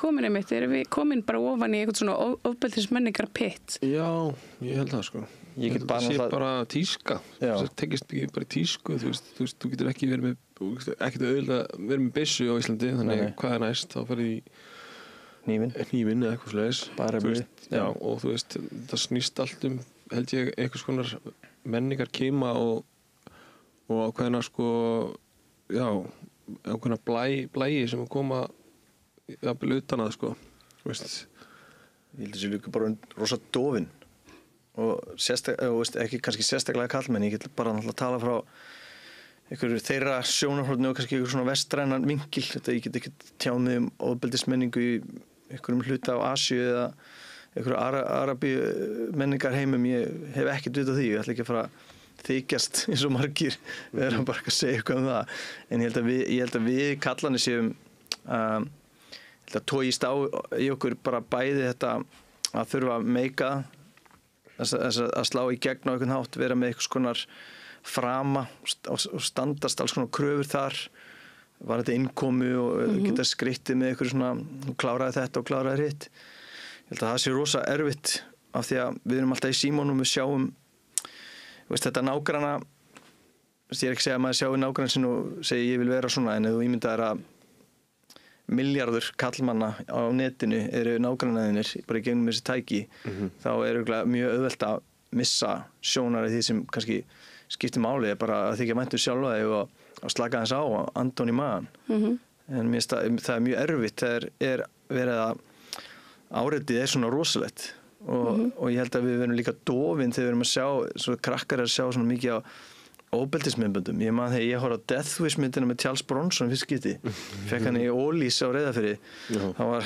[SPEAKER 10] komin bara ofan í eitthvað svona ofbeldismenningar pitt?
[SPEAKER 4] Já, ég held það, sko. Ég get bara tíska. Það tengist ekki bara tísku, þú veist, þú getur ekki verið með, ekkert auðvitað verið með byssu á Íslandi, þannig hvað er næst, þá ferði í hnífinn eða eitthvað slags. Bara já, og þú veist, það snýst allt held ég, einhvers konar menningar kima og ákveðina sko, já, ákveðina blæi sem koma jafnvel utan að sko, veist.
[SPEAKER 19] Ég held þessi líka bara rosa dofin og ekki kannski sérstaklega kallmenn, ég get bara náttúrulega að tala frá einhverju þeirra sjónarhorni og kannski einhver svona vestrænan vinkil, þetta ég get ekki tjáð mig ofbeldismenningu í einhverjum hluta á Asíu eða einhverju arabíu menningar heimum, ég hef ekkert vitað því, ég ætla ekki að fara að þykjast eins og margir við erum bara að segja eitthvað það, en ég held að við kallanir séum þetta tógist á í okkur bara bæði þetta að þurfa að meika að slá í gegn á einhvern hátt, vera með einhvers konar frama og standast alls konar kröfur þar, var þetta innkomu og geta skryttið með einhverju svona kláraði þetta og kláraði hitt. Ég held að það sé rosa erfitt af því að við erum alltaf í símónum, við sjáum þetta nágranna, ég er ekki að segja að maður sjáu nágrann sinn og segi ég vil vera svona, en ef þú ímyndaðir að milljarður kallmanna á netinu eru nágrannaðinir bara í gegnum þessi tæki, þá er mjög auðvelt að missa sjónar í því sem kannski skiptir máli, bara að þykja væntu sjálfa þig og slaka þess á og andón í magan. En mér finnst það er mjög erfitt, það er verið að áreitið svona rosalegt og ég held að við verðum líka dofin þegar við erum að sjá, svo krakkar að sjá svona mikið á óbeldismyndböndum. Ég man þegar ég horfði á Death Wish myndina með Charles Bronson fyrst skipti, fekk hann í Ólís á Reyðarfirði, þá var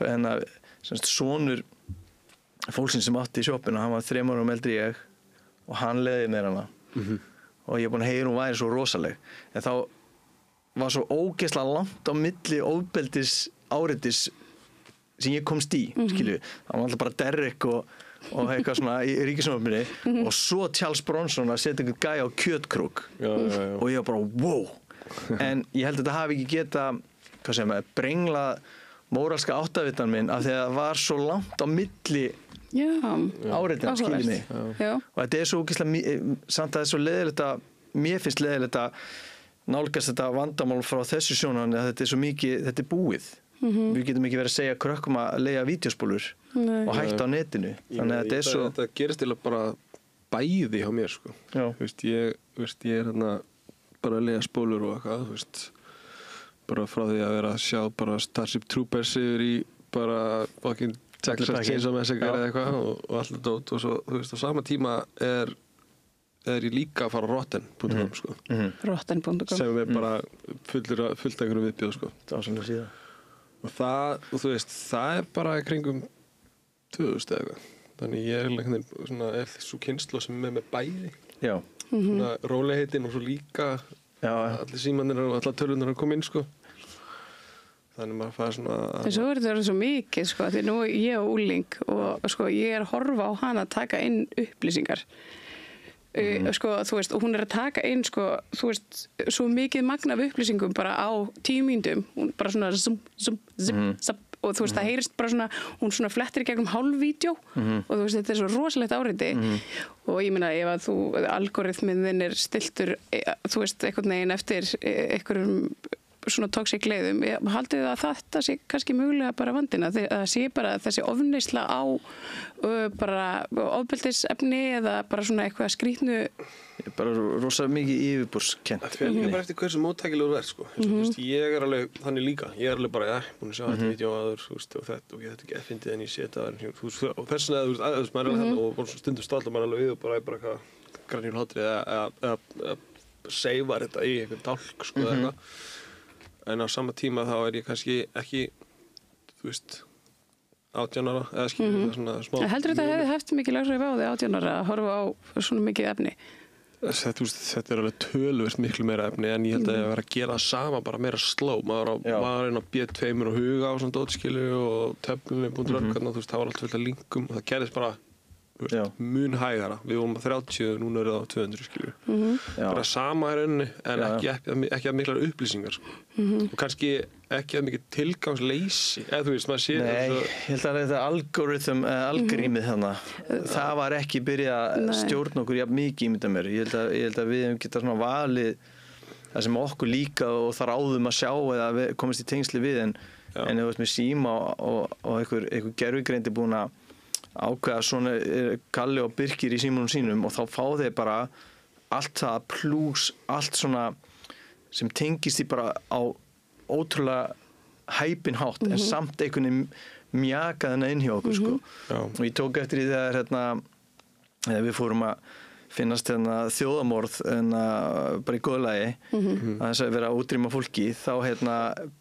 [SPEAKER 19] hennar sonur fólksins sem átti í sjoppinu, hann var 3 árum eldri ég og hann leiði mér hana og ég er búin að heyra hún væri svo rosaleg, en þá var svo ógeðslega langt á milli óbeldis áreitis sem ég komst í, skilju, það var alltaf bara Derrick og eitthvað svona í ríkisjónvarpinu og svo Charles Bronson að setja einhvern gæja á kjötkrók og ég var bara wow, en ég held að þetta hafi ekki geta, hvað segir maður, brengla móralska áttavitan minn af því að það var svo langt á milli áreitin, skiljið mig og þetta er svo ógeðslega, samt að það er svo leiðilegt að, mér finnst leiðilegt að nálgast þetta vandamál frá þessu sjónan að þetta er svo mikið, þetta er búið. Við getum ekki verið að segja krökkum að leigja vídeospólur og hætta á netinu, þannig að þetta er svo
[SPEAKER 4] þetta gerist til að bara bæði hjá mér sko. Ég er bara að leigja spólur og eitthvað, bara frá því að vera að sjá bara Starship Troopers yfir í bara fucking Texas Chainsaw Massacre eða eitthvað og allt þetta dót og svo, á sama tíma er ég líka að fara á rotten.com sko.
[SPEAKER 10] Rotten.com
[SPEAKER 4] sem er bara fullt einhverjum viðbjóð sko.
[SPEAKER 19] Dásamlega síða.
[SPEAKER 4] Og þú veist, það er bara kringum 2000 eða eitthvað. Þannig ég er svo kynslu sem er með bæði.
[SPEAKER 19] Já.
[SPEAKER 4] Svona rólegheitin og svo líka allir símannir og allar tölunar að koma inn, sko. Þannig maður fær svona...
[SPEAKER 10] En svo er þetta svo mikið, sko, því nú ég og úling og sko, ég er að horfa á hana að taka inn upplýsingar. Sko, þú veist, og hún er að taka inn sko, þú veist, svo mikið magna af upplýsingum bara á 10 mínútum, hún bara svona zip, og þú veist, það heyrist bara svona, hún svona flettir í gegnum hálfvídeó og þú veist, þetta er svo rosalegt áreiti og ég meina, ef að algoritminn þinn er stiltur, þú veist, einhvern veginn eftir einhverjum svona toxic leiðum. Haldið þið að þetta sé kannski mögulega bara vandina? Það sé bara þessi ofneysla á bara ofbeldisefni eða bara svona eitthvað skrýtnu?
[SPEAKER 19] Bara rosa mikið yfirborðskennt.
[SPEAKER 4] Það fyrir líka bara eftir hversu móttækilegur þú ert, sko. Ég alveg þannig líka. Ég alveg bara, búin að sjá þetta vídeo áður, og þetta, og ég þetta ekki fyndið en ég sé þetta og þess vegna, maður er alveg og stundum stála maður alveg við og bara eitthvað grænjur hlátri eða seifar þetta í einhvern dálk, sko, eða eitthvað. En á sama tíma þá er ég kannski ekki, 18 ára, eða skilur það svona smá.
[SPEAKER 10] Heldur þetta hefði haft mikið áhrif á þig 18 ára að horfa á svona mikið efni?
[SPEAKER 4] Þetta er alveg töluvert miklu meira efni en ég held að ég vera að gera það sama bara meira sló. Maður var inn á B2 og huga á svona dótskilu og töflunni.org, það var allt fullt af linkum og það gerðist bara mun hægara. Við vorum að 30, núna er það á 200 skilju. Bara sama í rauninni en ekki að miklar upplýsingar. Og kannski ekki að mikið tilgangsleysi. Eða þú veist, maður sé...
[SPEAKER 19] Nei, ég held að þetta algoritmið þannig. Það var ekki byrjað að stjórna okkur jafn mikið ímynda mér. Ég held að við hefum getað svona valið það sem okkur líka og þráðum að sjá eða komast í tengsli við en þú veist með síma og einhver gervigreind er búin að ákveða svona Kalli og Birkir í símanum sínum og þá fá þeir bara allt það plús allt svona sem tengist því bara á ótrúlega hæpinn hátt en samt einhvern veginn mjakaðina inn hjá okkur sko. Og ég tók eftir því þegar við fórum að finnast þjóðamorð bara í góðlagi að þess að vera að útrýma fólki þá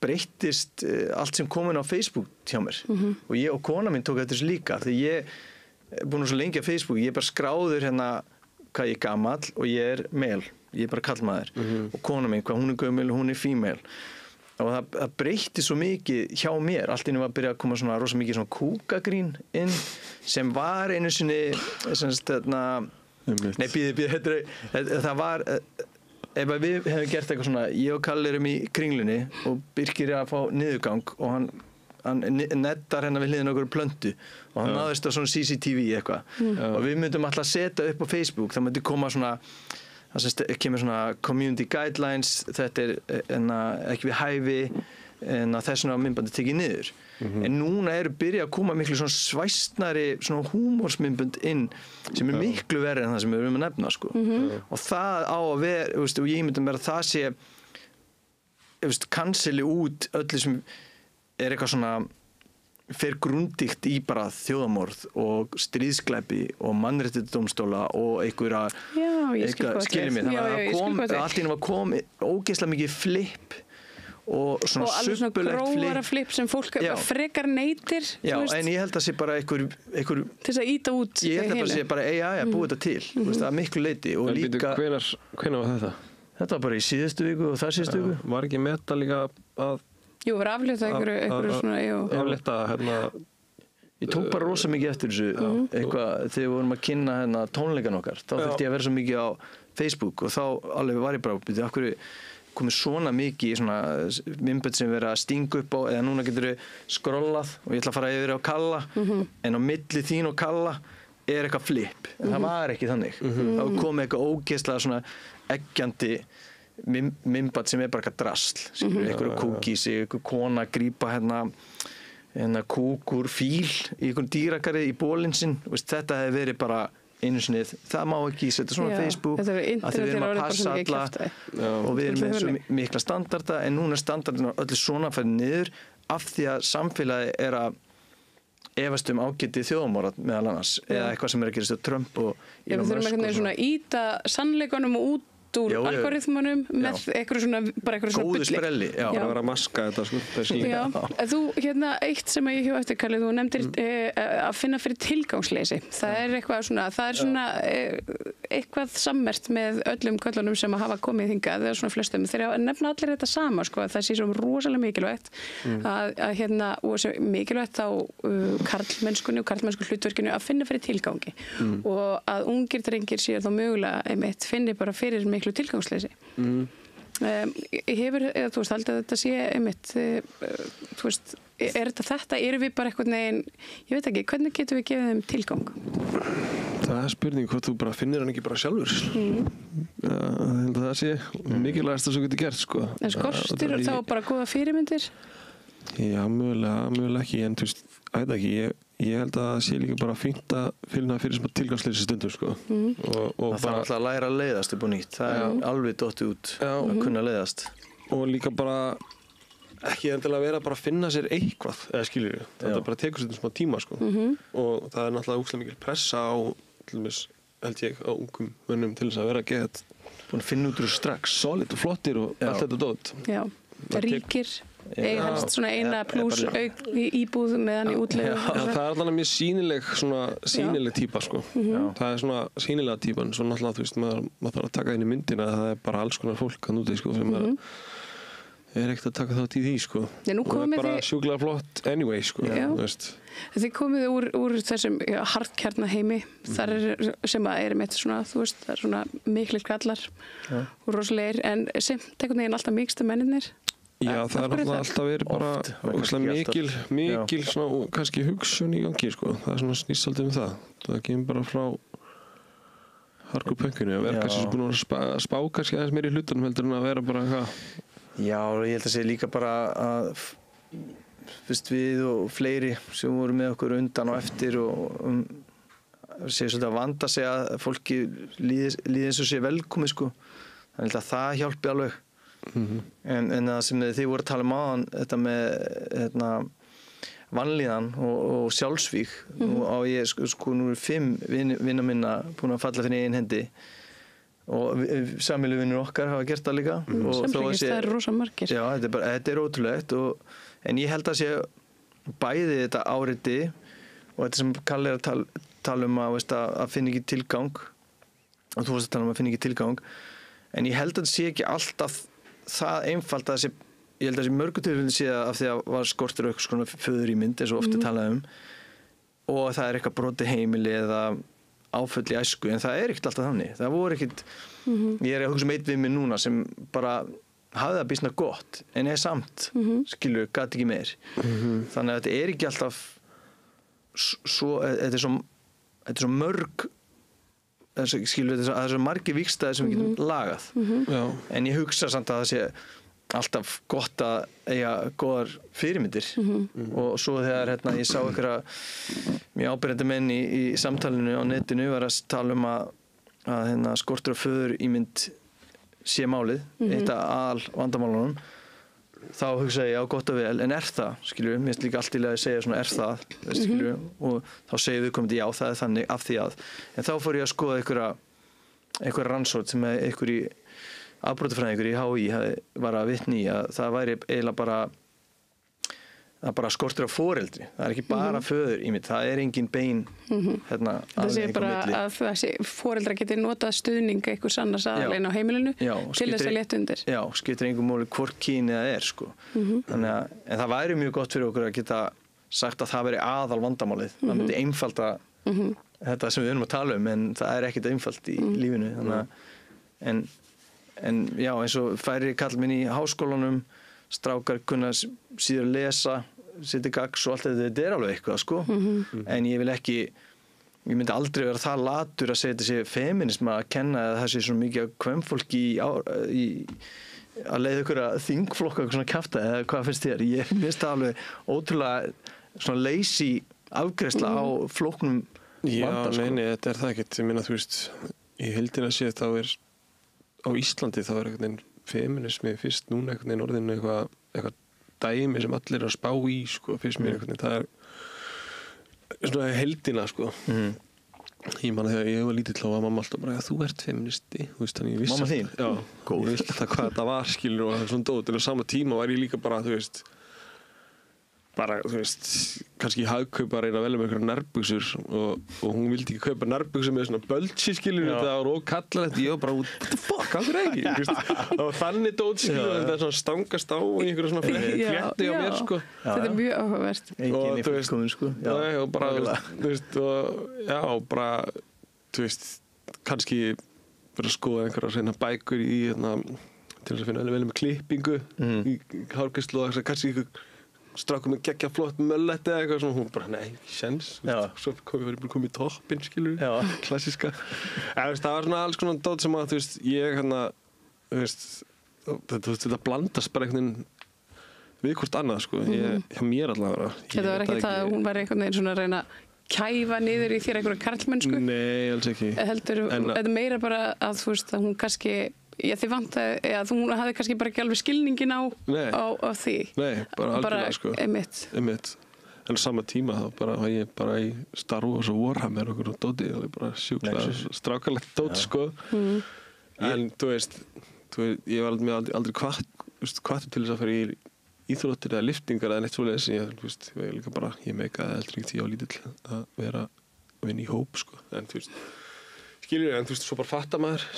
[SPEAKER 19] breyttist allt sem kom inn á Facebook hjá mér og ég og kona mín tók eftir þessu líka því ég er búin svo lengi á Facebook ég er bara skráður hvað ég er gamall og ég er male, ég er bara kallmaður og kona mín, hvað hún er gömul og hún er female og það breytti svo mikið hjá mér allt inni var að byrja að koma svona rosa mikið svona kúkagrín inn sem var einu sinni Nei, býði, það var, ef við hefum gert eitthvað svona, ég og Kalli erum í Kringlunni og Birkir er að fá niðurgang og hann nettar við hliðina okkur plöntu og hann náðist á svona CCTV eitthvað og við myndum alltaf setja upp á Facebook, það myndi koma svona, það kemur svona community guidelines, þetta er ekki við hæfi en að þessuna myndbandi tekið niður en núna eru byrjað að koma miklu svona svæstnari svona húmorsmyndbund inn sem er miklu verri en það sem við erum að nefna sko. Og það á að vera og ég myndi mér að það sé canceli út öllu sem er eitthvað svona fer grundíkt í bara þjóðamorð og stríðsglæpi og mannréttindadómstóla og einhverja skiljið mig, þannig að allt í einu var komið ógeðslega mikið flip og svona
[SPEAKER 10] alveg svona grófara flip sem fólk frekar neytir
[SPEAKER 19] en ég held að sé bara einhver
[SPEAKER 10] til þess að íta út
[SPEAKER 19] ég held að sé bara AI að búið þetta til það er miklu leyti og líka
[SPEAKER 4] hvenær var þetta?
[SPEAKER 19] Þetta var bara í síðustu viku og þar síðustu viku
[SPEAKER 4] var ekki Meta líka að
[SPEAKER 10] var aflétta einhverju svona
[SPEAKER 4] aflétta
[SPEAKER 19] ég tók bara rosa mikið eftir þessu eitthvað þegar við vorum að kynna tónleikan okkar þá þurfti ég að vera svo mikið á Facebook og þá alveg var ég bara byrja af hverju komið svona mikið í svona myndbönd sem verið að stinga upp á eða núna getur þau skrollað og ég ætla að fara yfir á Kalla en á milli þín og Kalla er eitthvað flip en það var ekki þannig þá komið eitthvað ógeðslega svona eggjandi myndbönd sem er bara eitthvað drasl eitthvað kúkís, eitthvað kona grípa kúkur fíl í einhvern dýragarði í bólinn sinn þetta hefði verið bara einu sinni, það má ekki setja svona á Facebook að við erum að passa alla og við erum með svo mikla standarda en núna er standardin á öllu svona færið niður af því að samfélagi er að efast ágæti þjóðamorð meðal annars eða eitthvað sem er að gerast á Trump og
[SPEAKER 10] við þurfum einhvern veginn svona íta sannleikanum út úr algoritmanum með eitthvað svona
[SPEAKER 19] góðu
[SPEAKER 10] bulli.
[SPEAKER 19] Sprelli,
[SPEAKER 4] bara að vera að maska þetta sko.
[SPEAKER 10] Þú, eitt sem ég hjá eftir Kalli, þú nefndir að finna fyrir tilgangsleysi. Það er eitthvað svona, eitthvað sammert með öllum köllunum sem hafa komið hingað eða svona flestum. Þeir nefna allir þetta sama sko, það sé svo rosalega mikilvægt og svo mikilvægt á karlmennskunni og karlmennsku hlutverkinu að finna fyrir tilgangi og að ungir drengir séu þá mögulega finni bara fyrir miklu tilgangsleysi. Hefur, þú veist, haldið að þetta sé einmitt, þú veist, erum við bara eitthvað neginn, ég veit ekki, hvernig getum við gefið þeim tilgang?
[SPEAKER 4] Það er spurning hvort þú bara finnir hann ekki bara sjálfur. Það sé mikilvægast að svo getur gert, sko.
[SPEAKER 10] En skortir þá bara góða fyrirmyndir?
[SPEAKER 4] Já, mögulega ekki, en þú veist, ég held að það sé líka bara fínt að finna fyrir sem tilgangsleysi stundum, sko.
[SPEAKER 19] Og það þarf alltaf að læra að leiðast upp og nýtt. Það er alveg dottið út að kunna leiðast.
[SPEAKER 4] Og líka bara ekki endilega vera bara að finna sér eitthvað, eða skilur við. Þetta bara tekur sér smá tíma, sko. Og það er náttúrulega ógeðslega mikil pressa á, til dæmis, held ég, á ungum mönnum til þess að vera að geta
[SPEAKER 19] búin að finna út úr strax,
[SPEAKER 4] solid og flottir og allt þetta dót.
[SPEAKER 10] Já, ríkir, eiga helst svona eina pluss íbúð meðan í útleigu.
[SPEAKER 4] Já, það er alltaf mjög sýnileg típa, sko. Það er svona sýnilega típan, svo náttúrulega, þú veist, maður þarf að taka inn í myndina að það er bara alls konar fólk að núti, sko, sem er ekkert að taka þátt í því, sko. Og það er bara sjúklega flott anyway, sko.
[SPEAKER 10] Þið komið úr þessum harðkjarnaheimi, þar sem að er með svona, þú veist, það er svona miklir kallar og rosalegir, en sem tekur neginn alltaf miksta menninir.
[SPEAKER 4] Já, það er náttúrulega alltaf verið bara mikil svona, kannski hugsun í gangi, sko. Það er svona snýst aldrei það. Það kemur bara frá hardcore-punkinu að vera kannski búin að spá kannski aðeins meir í hlutunum heldur en að vera bara eitthvað.
[SPEAKER 19] Já, ég held að segja líka bara að fyrst við og fleiri sem voru með okkur undan og eftir og segja svolítið að vanda sig að fólki líði eins og sé velkomi, sko. Þannig að það hjálpi alveg. En það sem þið voru að tala áðan, þetta með vanlíðan og sjálfsvíg. Nú á ég, sko, nú 5 vina minna búin að falla fyrir eigin hendi. Og samfélagsvinir okkar hafa gert það líka.
[SPEAKER 10] Samfélagist, það er rosa margir.
[SPEAKER 4] Já, þetta er ótrúlegt en ég held að sé bæði þetta áreiti og þetta sem Kalli er að tala um að finna ekki tilgang og þú varst að tala um að finna ekki tilgang en ég held að þetta sé ekki alltaf það einfalt að ég held að þessi mörgu tilfellin sé af því að var skortur eitthvað svona föðurímynd eins og ofta talað og það er eitthvað brotið heimili eða áföll í æsku, en það er ekkert alltaf þannig. Það voru ekkert, ég er að hugsa eitt við mig núna sem bara hafði það býsna gott, en er samt, skilur, gat ekki meir. Þannig að þetta er ekki alltaf þetta er svo mörg, skilur, það er svo margir víkstæðir sem við getum lagað. En ég hugsa samt að það sé alltaf gott að eiga góðar fyrirmyndir og svo þegar ég sá einhverja mjög ábyrgjandi menn í samtalinu á netinu var að tala um að skortur og föðurímynd sé málið, eitt af aðal vandamálunum þá hugsaði ég á gott og vel, en er það, skilju, mér finnst líka allt í lagi að segja svona er það, skilju, og þá segir við komandi já, það er þannig af því að, en þá fór ég að skoða einhverja rannsókn sem einhver í afbrotafræðingur í HÍ var að vitna í að það væri eiginlega bara skortur af foreldri. Það er ekki bara föðurímynd, það er engin bein
[SPEAKER 10] það sé bara að þessi foreldra geti notað stuðning einhvers annars aðalein á heimilinu til þess að létta undir. Já,
[SPEAKER 4] skiptir engum máli hvort kynið það er, sko. En það væri mjög gott fyrir okkur að geta sagt að það veri aðal vandamálið. Það myndi einfalda þetta sem við erum að tala um, en það er ekkert einfalt í lífinu. En já, eins og færi kallmenn í háskólanum, strákar kunna síður lesa, setja gags og allt þetta er alveg eitthvað, sko. En ég myndi aldrei vera það latur að segja þessi feminisma að kenna að það sé svo mikið kvenfólki að leiða ykkur að þingflokka eitthvað svona kjafta, eða hvað finnst þér? Ég finnst það alveg ótrúlega svona lazy afgreiðsla á flóknum vanda, sko. Já, neini, þetta er það ekkert. Ég meina, þú veist, í heildina séð þá á Íslandi þá er einhvern veginn feminismi fyrst núna einhvern veginn orðinu eitthvað dæmi sem allir er að spá í, sko, fyrst mér einhvern veginn, það er svona heildina, sko. Ég man að þegar ég var lítill þá var mamma alltaf bara, þú ert feministi, þú veist, þannig ég vissi.
[SPEAKER 19] Mamma þín?
[SPEAKER 4] Já, góð. Ég vissi alltaf hvað þetta var, skilur, og það er svona dót, en á sama tíma var ég líka bara, þú veist, kannski hagkaupa að reyna að velja með einhverja nærbuxur og hún vildi ekki kaupa nærbuxur með svona böltsi, skilur, þetta var ókallalegt, ég var bara, what the fuck, hvað er ekki? Það var þannig dót, skilur, þetta er svona stangast á í einhverja svona flétti á mér, sko.
[SPEAKER 10] Þetta er mjög áhugavert.
[SPEAKER 19] Engin í fullkomun, sko.
[SPEAKER 4] Og bara, þú veist, og bara, þú veist, kannski bara að skoða einhverja reyna bækur í, til þess að finna vel með klippingu í hárgæslu og kannski strákur með geggja flott mölletti eða eitthvað svona, hún bara, nei, sjens svo komið í toppinn, skilur klassíska það var svona alls konar dót sem að, þú veist, ég þetta blandast bara einhvern veginn við hvort annað, sko, hjá mér allavega
[SPEAKER 10] þetta var ekki það að hún var einhvern veginn svona að reyna kæfa niður í þér einhverja karlmennsku?
[SPEAKER 4] Nei, alls ekki.
[SPEAKER 10] Heldur, þetta meira bara að þú veist að hún kannski, þið vantaði, að hún hafði kannski bara ekki alveg skilningin á því?
[SPEAKER 4] Nei, bara algjörlega, sko.
[SPEAKER 10] Einmitt.
[SPEAKER 4] En á sama tíma þá var ég bara í Star Wars og Warhammer og dóti, það var bara sjúklega strákarlegt dót, sko. En þú veist, ég var aldrei hvattur til þess að fara í íþróttir eða lyftingar eða neitt svoleiðis ég meikaði heldur ekki því á lítill að vinna í hóp, sko. En þú veist, skilur, en þú veist, svo bara fattar maður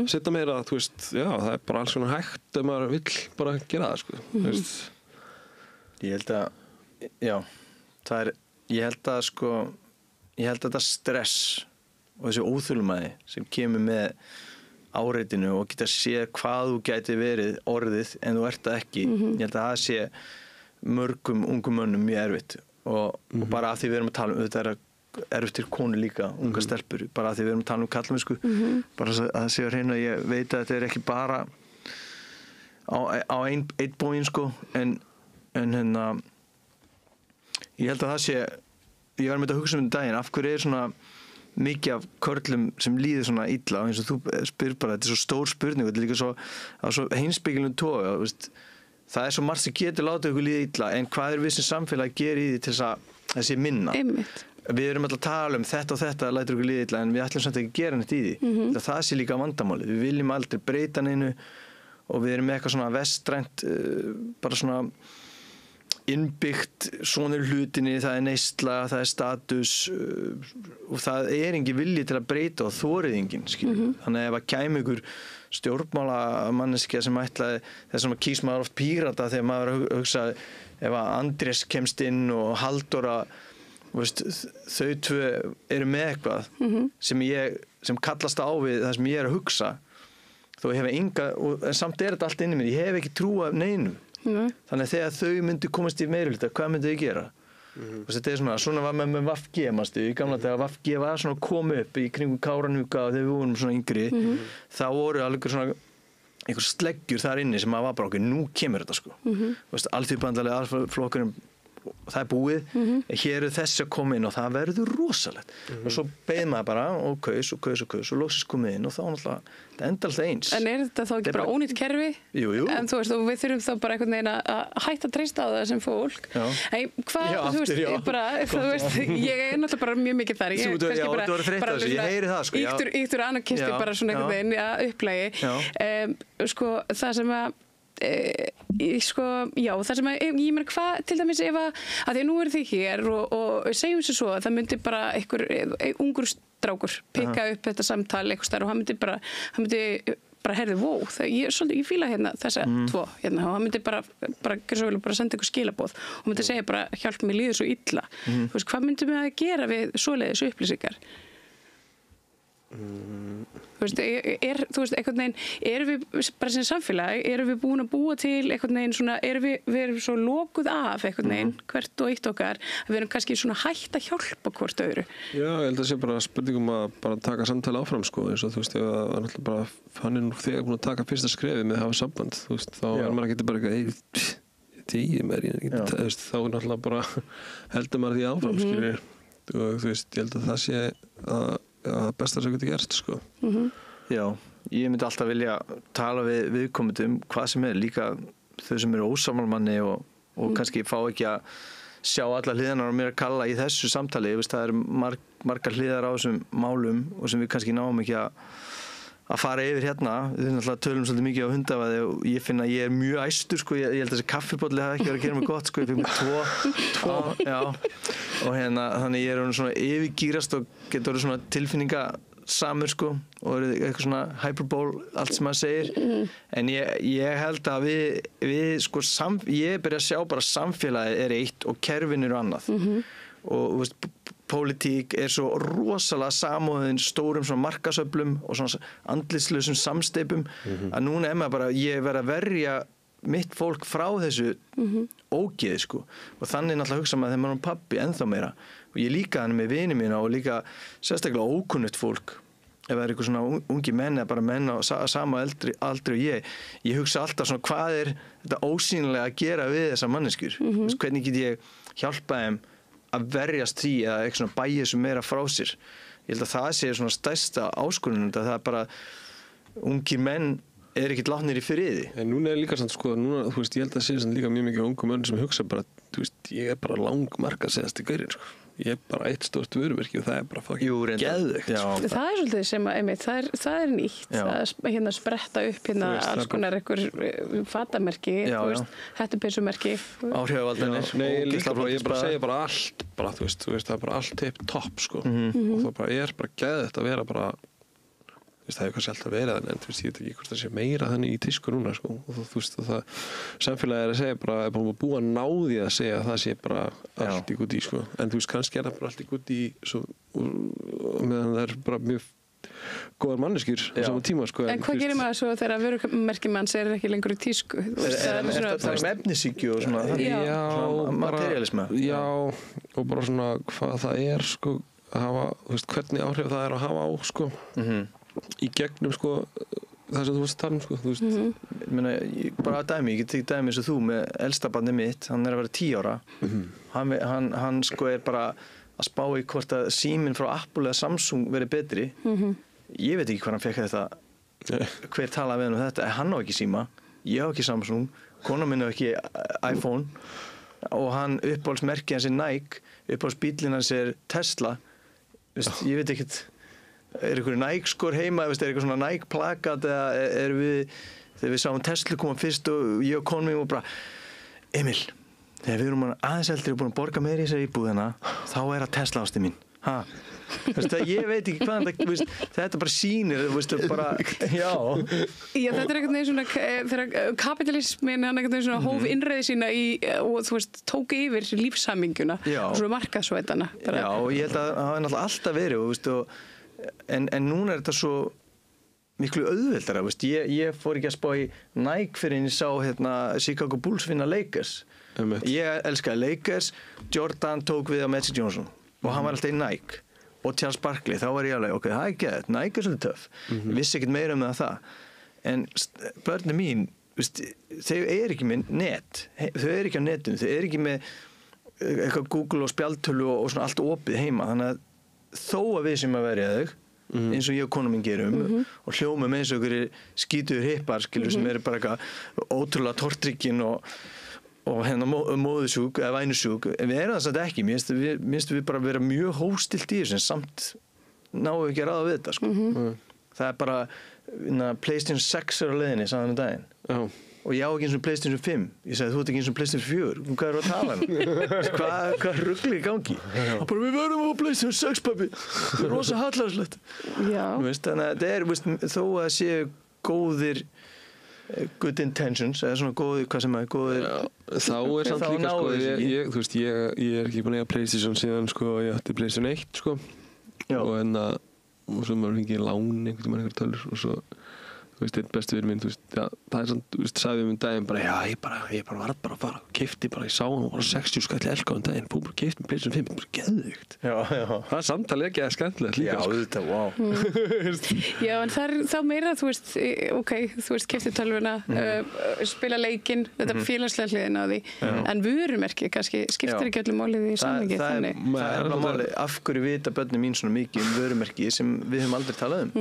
[SPEAKER 4] setna meira að, þú veist, já, það er bara alls svona hægt ef maður vill bara gera það, sko. Þú veist.
[SPEAKER 19] Ég held að, já, ég held að þetta stress og þessi óþolinmæði sem kemur með áreitinu og geta séð hvað þú gæti verið orðið en þú ert það ekki. Ég held að það sé mörgum ungum mönnum mjög erfitt og bara af því við erum að tala þetta erfitt til konu líka, unga stelpur, bara af því við erum að tala karlmennsku, bara að það sé á hreinu að ég veit að þetta er ekki bara á einn bógin, sko, en ég held að það sé, ég var með að hugsa daginn, af hverju svona mikið af körlum sem líður svona illa og eins og þú spyr bara, þetta er svo stór spurning, þetta er líka svo heimspekilegum toga, það er svo margt sem getur látið okkur líða illa, en hvað er við sem samfélag að gera í því til þess að það sé minna?
[SPEAKER 10] Einmitt.
[SPEAKER 19] Við erum alltaf að tala þetta og þetta lætur okkur líða illa, en við ætlum samt ekki að gera neitt í því. Það sé líka vandamálið, við viljum aldrei breyta neinu og við erum með eitthvað svona vestrænt, bara svona innbyggt svona hlutinni, það er neysla, það er status og það er engin vilji til að breyta og þorið enginn, skilur. Þannig að ef að kæmi ykkur stjórnmálamanneskja sem ætlaði, þess að kýs maður oft pírata þegar maður hugsa ef að Andrés kemst inn og Halldóra, veist, þau tvö eru með eitthvað sem kallast á við það sem ég er að hugsa þó ég hef enga, en samt er þetta allt inni mér, ég hef ekki trú af neinu. Þannig að þegar þau myndu komast í meirihluta, hvað myndu þau gera? Þetta er svona var með VFG, í gamla þegar VFG var svona komið upp í kringum Kárahnjúka og þegar við vorum svona yngri, þá voru alveg svona einhver sleggjur þar inni sem var bara okkur, nú kemur þetta, sko. Alþýðubandalegi flokkurinn, það er búið, hér er þessi að koma inn og það verður rosalegt. Og svo beið maður bara og kaus og loksist komið inn og þá náttúrulega, þetta enda alltaf eins. En er þetta þá ekki bara ónýtt kerfi? Jú. En þú veist, og við þurfum þá bara einhvern veginn að hætta að treysta á það sem fólk. Þú veist, ég er náttúrulega bara mjög mikið þar. Þú voru þreytt á þessu, ég heyri það, sko. Íktur anarkisti bara svona einhvern veginn, upplægi. Sko, það sem að það sem að ég meina hvað til dæmis ef að því að nú eru þið hér og segjum sér svo að það myndi bara einhver ungur strákur pikka upp þetta samtal eitthvað starf og hann myndi bara heyrðu, ég fíla hérna þessa tvo hérna og hann myndi bara senda ykkur skilaboð og myndi segja bara hjálp mér líður svo illa. Þú veist, hvað myndum við að gera við svoleiðis upplýsingar? Þú veist, einhvern veginn erum við bara sem samfélag erum við búin að búa til einhvern veginn svona, við erum svo lokuð af einhvern veginn, hvert og eitt okkar að við erum kannski svona hætt að hjálpa hvort öðru. Já, ég held að sé bara spurningum að bara taka samtali áfram, sko, eins og þú veist, ef að náttúrulega bara hann nú þegar búin að taka fyrsta skrefi með að hafa samband, þú veist, þá er maður ekki bara eitthvað þá er náttúrulega bara heldur maður því áfram, skilur, og þú veist, ég held að það sé að besta sem getur gert, sko. Já, ég myndi alltaf vilja tala við viðkomandi hvað sem er, líka þau sem eru ósammálamanni og kannski fá ekki að sjá alla hliðarnar á mér að kalla í þessu samtali, það eru margar hliðar á þessum málum og sem við kannski náum ekki að fara yfir hérna. Við náttúrulega tölum svolítið mikið á hundafaði og ég finn að ég er mjög æstur, sko. Ég held að þessi kaffibolli hafi ekki verið að gera mig gott, sko. Ég fikk mér tvo. Já. Og þannig ég er svona yfirgýrast og getur verið svona tilfinningasamur, sko, og er eitthvað svona hyperbole allt sem maður segir. En ég held að við sko, ég byrja að sjá bara samfélagið er eitt og kerfin eru annað. Og þú veist, pólitík er svo rosalega samofin stórum svona markasöflum og svona andlitslausum samsteypum að núna er maður bara, ég verð að verja mitt fólk frá þessu ógeði sko og þannig náttúrulega hugsa maður þegar maður pabbi ennþá meira og ég líka hann með vini mína og líka sérstaklega ókunnugt fólk ef það eitthvað svona ungi menn eða bara menn á sama aldri og ég hugsa alltaf svona hvað þetta ósýnilega að gera við þessar manneskjur hvernig get ég hjálpa þeim að verjast því eða eitthvað svona bæja þessu meira frá sér ég held að það sé svona stærsta áskorun það bara ungir menn ekkert látnir í friði.
[SPEAKER 4] En núna líka samt sko, núna, þú veist, ég held að sé líka mjög mikið ungum mönnum sem hugsa bara, þú veist, ég bara langmarkað segast í gaurinn, sko. Ég bara eitt stórt vörumerki og það bara fucking geðveikt.
[SPEAKER 10] Það svolítið sem að, einmitt, það nýtt, að spretta upp alls konar einhver fatamerki, þú veist, hettupeysumerki.
[SPEAKER 19] Áhrifavaldinir.
[SPEAKER 4] Nei, líka bara, ég bara segja bara allt, bara, þú veist, það bara allt tipp-topp, sko. Og það bara bara geðveikt að vera bara það hefur kannski alltaf verið en þú veist, ég veit ekki hvort það sé meira þannig í tísku núna sko. Og þú veist, og það samfélagið að segja bara, bara búið að ná því að segja að það sé bara allt í gúti sko. En þú veist, kannski það bara allt í gúti meðan það bara mjög góðar manneskjur á sama tíma sko.
[SPEAKER 10] En hvað gerir maður svo þegar vörumerkið manns ekki lengur í tísku?
[SPEAKER 19] Það efnisíkju og svona materialisma.
[SPEAKER 4] Já, og bara svona hvað það sko að hafa, þú veist, hvernig áhrif það að hafa á sko í gegnum sko það sem þú varst að tala sko, þú veist
[SPEAKER 19] ég meina, bara að dæmi, ég get ekki dæmi eins og þú með elsta barnið mitt, hann að vera 10 ára hann sko bara að spá í hvort að síminn frá Apple eða Samsung verið betri ég veit ekki hvað hann fekk þetta hver talaði við hann um þetta, hann á ekki síma ég á ekki Samsung, kona minn á ekki iPhone og hann uppáhaldsmerkið hans Nike uppáhaldsbíllinn hans Tesla veist, ég veit ekkert eitthvað Nike skor heima, eitthvað svona Nike plakat eða þegar við sáum Tesla koma fyrst og ég og konum og bara Emil, þegar við erum aðeins eldri og búin að borga meira í þessari íbúðina þá það Tesla ásti mín ég veit ekki hvað þetta bara sýnir bara, já,
[SPEAKER 10] þetta einhvern veginn svona þegar kapitalismin hann einhvern veginn svona hóf innreiði sína og þú veist, tók yfir lífshaminguna og svona markaðsvætana
[SPEAKER 19] já, og ég held að það hafi náttúrulega alltaf verið en núna þetta svo miklu auðveldara ég fór ekki að spá í Nike fyrir en ég sá Chicago Bulls vinna Lakers ég elskaði Lakers Jordan tók við á Magic Johnson og hann var alltaf í Nike og Charles Barkley, þá var ég alveg, ok, það geðið Nike svolítið töff, ég vissi ekkert meira það en börnum mín þau ekki með net þau ekki á netinu, þau ekki með eitthvað Google og spjaldtölu og svona allt opið heima, þannig að þó að við sem að verja þau eins og ég og konum minn gerum og hljómum eins og einhverjir skítuður hippar sem eru bara eitthvað ótrúlega tortrykkin og móðusjúk eða vænusjúk en við erum það samt ekki, mér finnst við bara vera mjög hóstilt í þessu en samt náum við ekki að ráða við þetta sko. Það bara PlayStation 6 á leiðinni sagði hann daginn og ég á ekki eins og PlayStation 5 ég sagði þú ert ekki eins og PlayStation 4 hvað eru að tala hvað ruggli í gangi bara við verðum á PlayStation 6 pabbi það rosa hallarslegt þannig að það þó að það séu góðir good intentions eða svona góðir hvað sem góðir
[SPEAKER 4] þá samt líka sko þú veist ég ekki búin að eiga PlayStation síðan sko ég átti PlayStation 1 sko og svo maður fengið lán einhvern tölur og svo þú veist, einn bestu vinur minn, þú veist, það svona, þú veist, sagði við daginn bara, já, ég bara var bara að fara, keypti bara, ég sá hann, var 60 skall elka á daginn, búið bara keypti með PlayStation 5, bara geðugt. Já. Það samtali ekki að skemmtilegt líka.
[SPEAKER 19] Já, þetta, wow.
[SPEAKER 10] Já, en það þá meira, þú veist, ok, þú veist, keypti tölvuna, spila leikinn, þetta félagslega hliðin á því, en vörumerki kannski skiptir ekki öllum málið í samhengi þannig.
[SPEAKER 19] Það er máli, af hverju vita börnin mín svona mikið vörumerki sem við höfum aldrei talað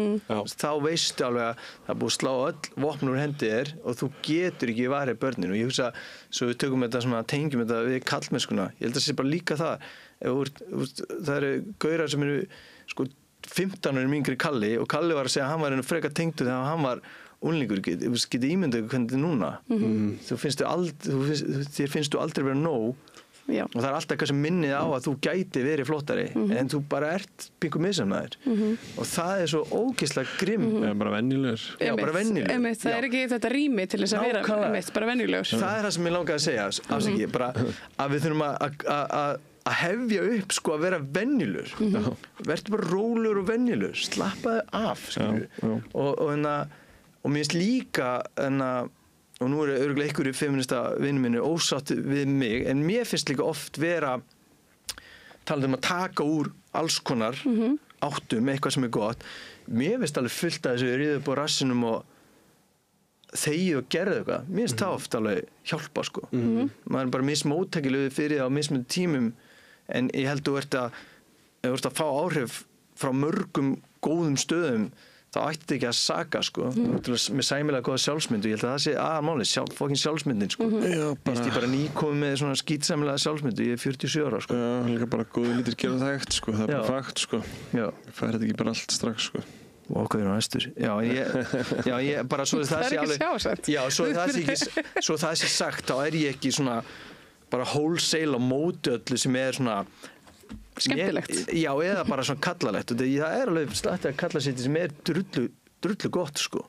[SPEAKER 19] þá veistu alveg að það búið slá öll vopn úr hendi þér og þú getur ekki varið börnin og ég hugsa, svo við tökum þetta svona, tengjum þetta við kallmennskuna, ég held að það sé bara líka það það eru gaurar sem eru sko 15 árum yngri Kalli og Kalli var að segja að hann var einu frekar tengdur þegar hann var unlingur, getið ímyndað hvernig þetta er núna þér finnst þú aldrei vera nóg
[SPEAKER 10] Já.
[SPEAKER 19] Og það er alltaf eitthvað sem minnið á að þú gæti verið flottari en þú bara ert pingu missamnaður og það er svo ógeðslega grimm
[SPEAKER 4] bara venjulegur
[SPEAKER 19] bara venjulegur
[SPEAKER 10] það er ekki þetta rými til þess að vera bara venjulegur
[SPEAKER 19] það er það sem ég langaði að segja afsakið, bara að við þurfum að hefja upp sko að vera venjulegur verður bara rólegur og venjulegur slappaðu af og mér finnst líka
[SPEAKER 20] og nú örugglega einhverju feminista vinur minni ósátt við mig, en mér finnst líka oft vera talað að taka úr alls konar áttum, eitthvað sem gott. Mér finnst alveg fullt að þessu ríða upp á rassinum og þegið og gerðu eitthvað. Mér finnst það oft alveg hjálpa, sko. Maður bara mismóttækilegur fyrir það á mismunandi tímum, en ég held þú ert að fá áhrif frá mörgum góðum stöðum, þá ætti þetta ekki að saka, sko. Með sæmilega góða sjálfsmynd, og ég held að það sé aðalmáli, fokkin sjálfsmyndin, sko. Ég bara nýkomið með svona skítsæmilega sjálfsmynd, ég 47 ára, sko.
[SPEAKER 4] Já, líka bara góðu lítir gera það ekkert, sko. Það bara fakt, sko. Ég fær þetta ekki bara allt strax, sko.
[SPEAKER 20] Og hvað er næstur? Já, ég bara svo það sé alveg... Það er ekki sjásett. Já, svo það sé sagt, þá ég ekki svona bara wholesale á móti öllu sem svona
[SPEAKER 10] skemmtilegt.
[SPEAKER 20] Já, eða bara svona kallalegt. Og það alveg slættið að kallasetti sem drullu gott, sko.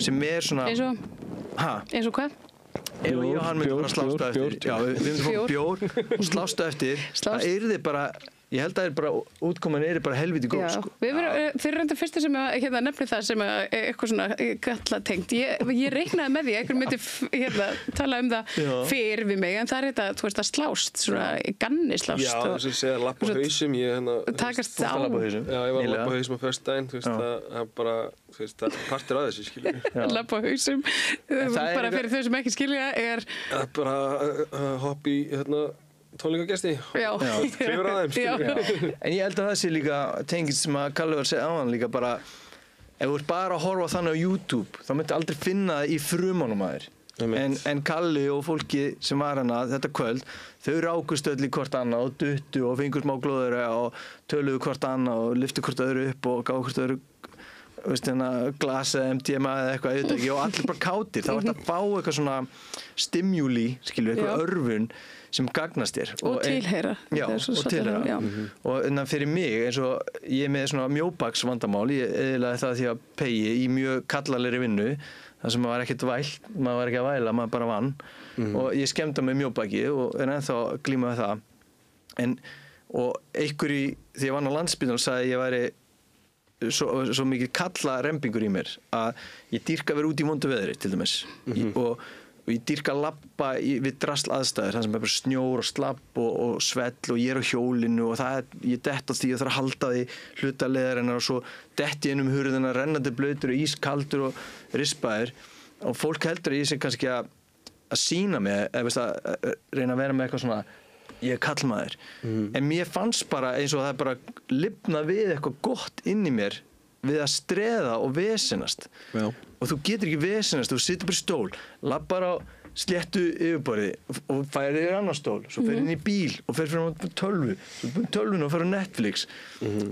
[SPEAKER 20] Sem svona...
[SPEAKER 10] Eins og hvað?
[SPEAKER 20] Ef ég og hann myndi bara slástu eftir. Já, við myndum fá bjór og slástu eftir. Það yrði bara... Ég held að bara útkoman bara helviti góð, sko.
[SPEAKER 10] Þeir eru reynda fyrstu sem nefnir það sem eitthvað svona gallatengt. Ég reiknaði með því að einhver myndi tala það fyrir við mig, en það þetta, þú veist, að slást, svona ganni slást.
[SPEAKER 4] Já, þess að segja lappa á hausum,
[SPEAKER 10] takast á.
[SPEAKER 4] Já, ég var að lappa á hausum á föstudaginn, þú veist, það bara, þú veist, það partir af þessu, skilur.
[SPEAKER 10] Lappa á hausum, bara fyrir þau sem ekki skilja,
[SPEAKER 4] bara hopp í, tónleikagesti hrifur að þeim.
[SPEAKER 20] En ég held að það sé líka tengist sem að Kalli var að segja áðan líka, bara ef þú ert bara að horfa þannig á YouTube þá myndi aldrei finna það í frumunum að þér, en Kalli og fólki sem var hana þetta kvöld, þau rákust öll í hvort annað og duttu og fengur smá glóður og töluðu hvort annað og lyftu hvort öðru upp og gáðu hvort öðru glas eða MDMA eða eitthvað, og allir bara kátir. Þá ert að fá eitthvað svona stimuli, skilur, eitthvað örfun sem gagnast þér.
[SPEAKER 10] Og tilheyra.
[SPEAKER 20] Já, og tilheyra. Og en fyrir mig, eins og ég með svona mjóbaksvandamál, ég eðlaði það því að pegi í mjög kallalegri vinnu, þar sem maður var ekkert vælt, maður var ekki að væla, maður bara vann. Og ég skemmta með mjóbaki og ennþá glíma við það. Og einhver því ég vann á Landsbíðan sagði ég væri svo mikið kalla rembingur í mér að ég dýrka að vera út í vondu veðri til dæmis og ég dýrka að labba við drasl aðstæður, það sem bara snjór og slapp og svell og ég á hjólinu og ég dett á því og þarf að halda því hlutaleðarinnar og svo dett ég inn hurðina rennandi blautur og ískaldur og rispaðir og fólk heldur að ég sé kannski að sýna mig eða að reyna að vera með eitthvað svona ég kallmaður. En mér fannst bara eins og það bara lifna við eitthvað gott inn í mér við að streða og vesenast. Og þú getur ekki vesenast, þú situr bara í stól, lappar á sléttu yfirborði og færir þér annar stól, svo fer inn í bíl og fer fyrir tölvu, svo búin tölvun og fer á Netflix.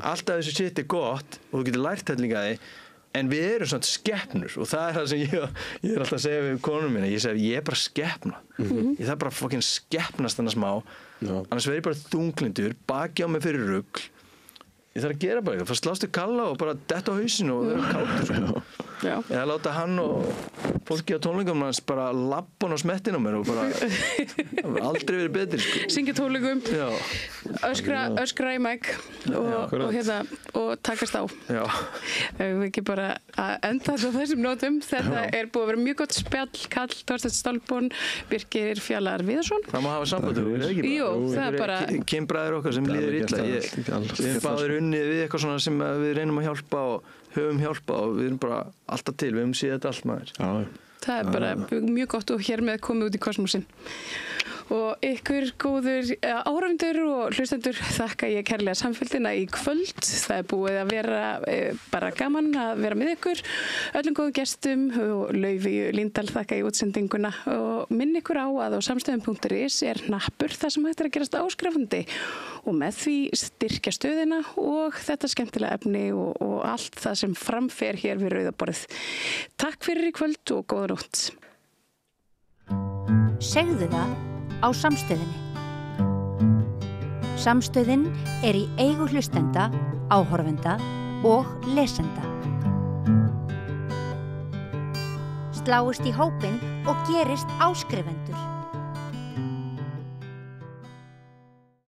[SPEAKER 20] Alltaf þessu shit gott og þú getur lært þetta líka því, en við erum svona skepnur og það það sem ég alltaf að segja við konum mína, ég segi ég bara skepna. Ég þarf bara fokkin skepnast þannig smá, annars verð ég bara þunglindur, baki á mig fyrir rugl. Ég þarf að gera bara eitthvað, fara slástu Kalla og bara detta á hausinu og vera kátur, sko. Eða láta hann og fólki á tónleikum hans bara labba hann á smettin á mér og bara aldrei verið betri, sko.
[SPEAKER 10] Syngja tónleikum, öskra í mæk og takast á. Við ekki bara að enda þetta á þessum nótum. Þetta búið að vera mjög gott spjall, Karl Thorsteinn Stálborn, Birgir Fjallar Viðarsson.
[SPEAKER 20] Það má hafa samband,
[SPEAKER 10] Jú, það er bara
[SPEAKER 20] kynbræður okkar sem líður illa. Við báðir unnið við eitthvað svona sem við reynum að hjálpa og höfum hjálpa og við erum bara alltaf til, við höfum séð þetta allt maður.
[SPEAKER 10] Það er bara mjög gott og hér með komið út í kosmosin. Og ykkur góður áhorfendur og hlustendur þakka ég kærlega samfélgina í kvöld. Það er búið að vera bara gaman að vera með ykkur, öllum góðum gestum og Laufi Líndal þakka í útsendinguna og minn ykkur á að á samstöðum.is hnappur þar sem hægt að gerast áskrifandi og með því styrkja stöðina og þetta skemmtilega efni og allt það sem framfer hér við Rauðaborðið. Takk fyrir í kvöld og góða nótt.
[SPEAKER 8] Segðu það á Samstöðinni. Samstöðin í eigu hlustenda, áhorfenda og lesenda. Sláist í hópinn og gerist áskrifendur.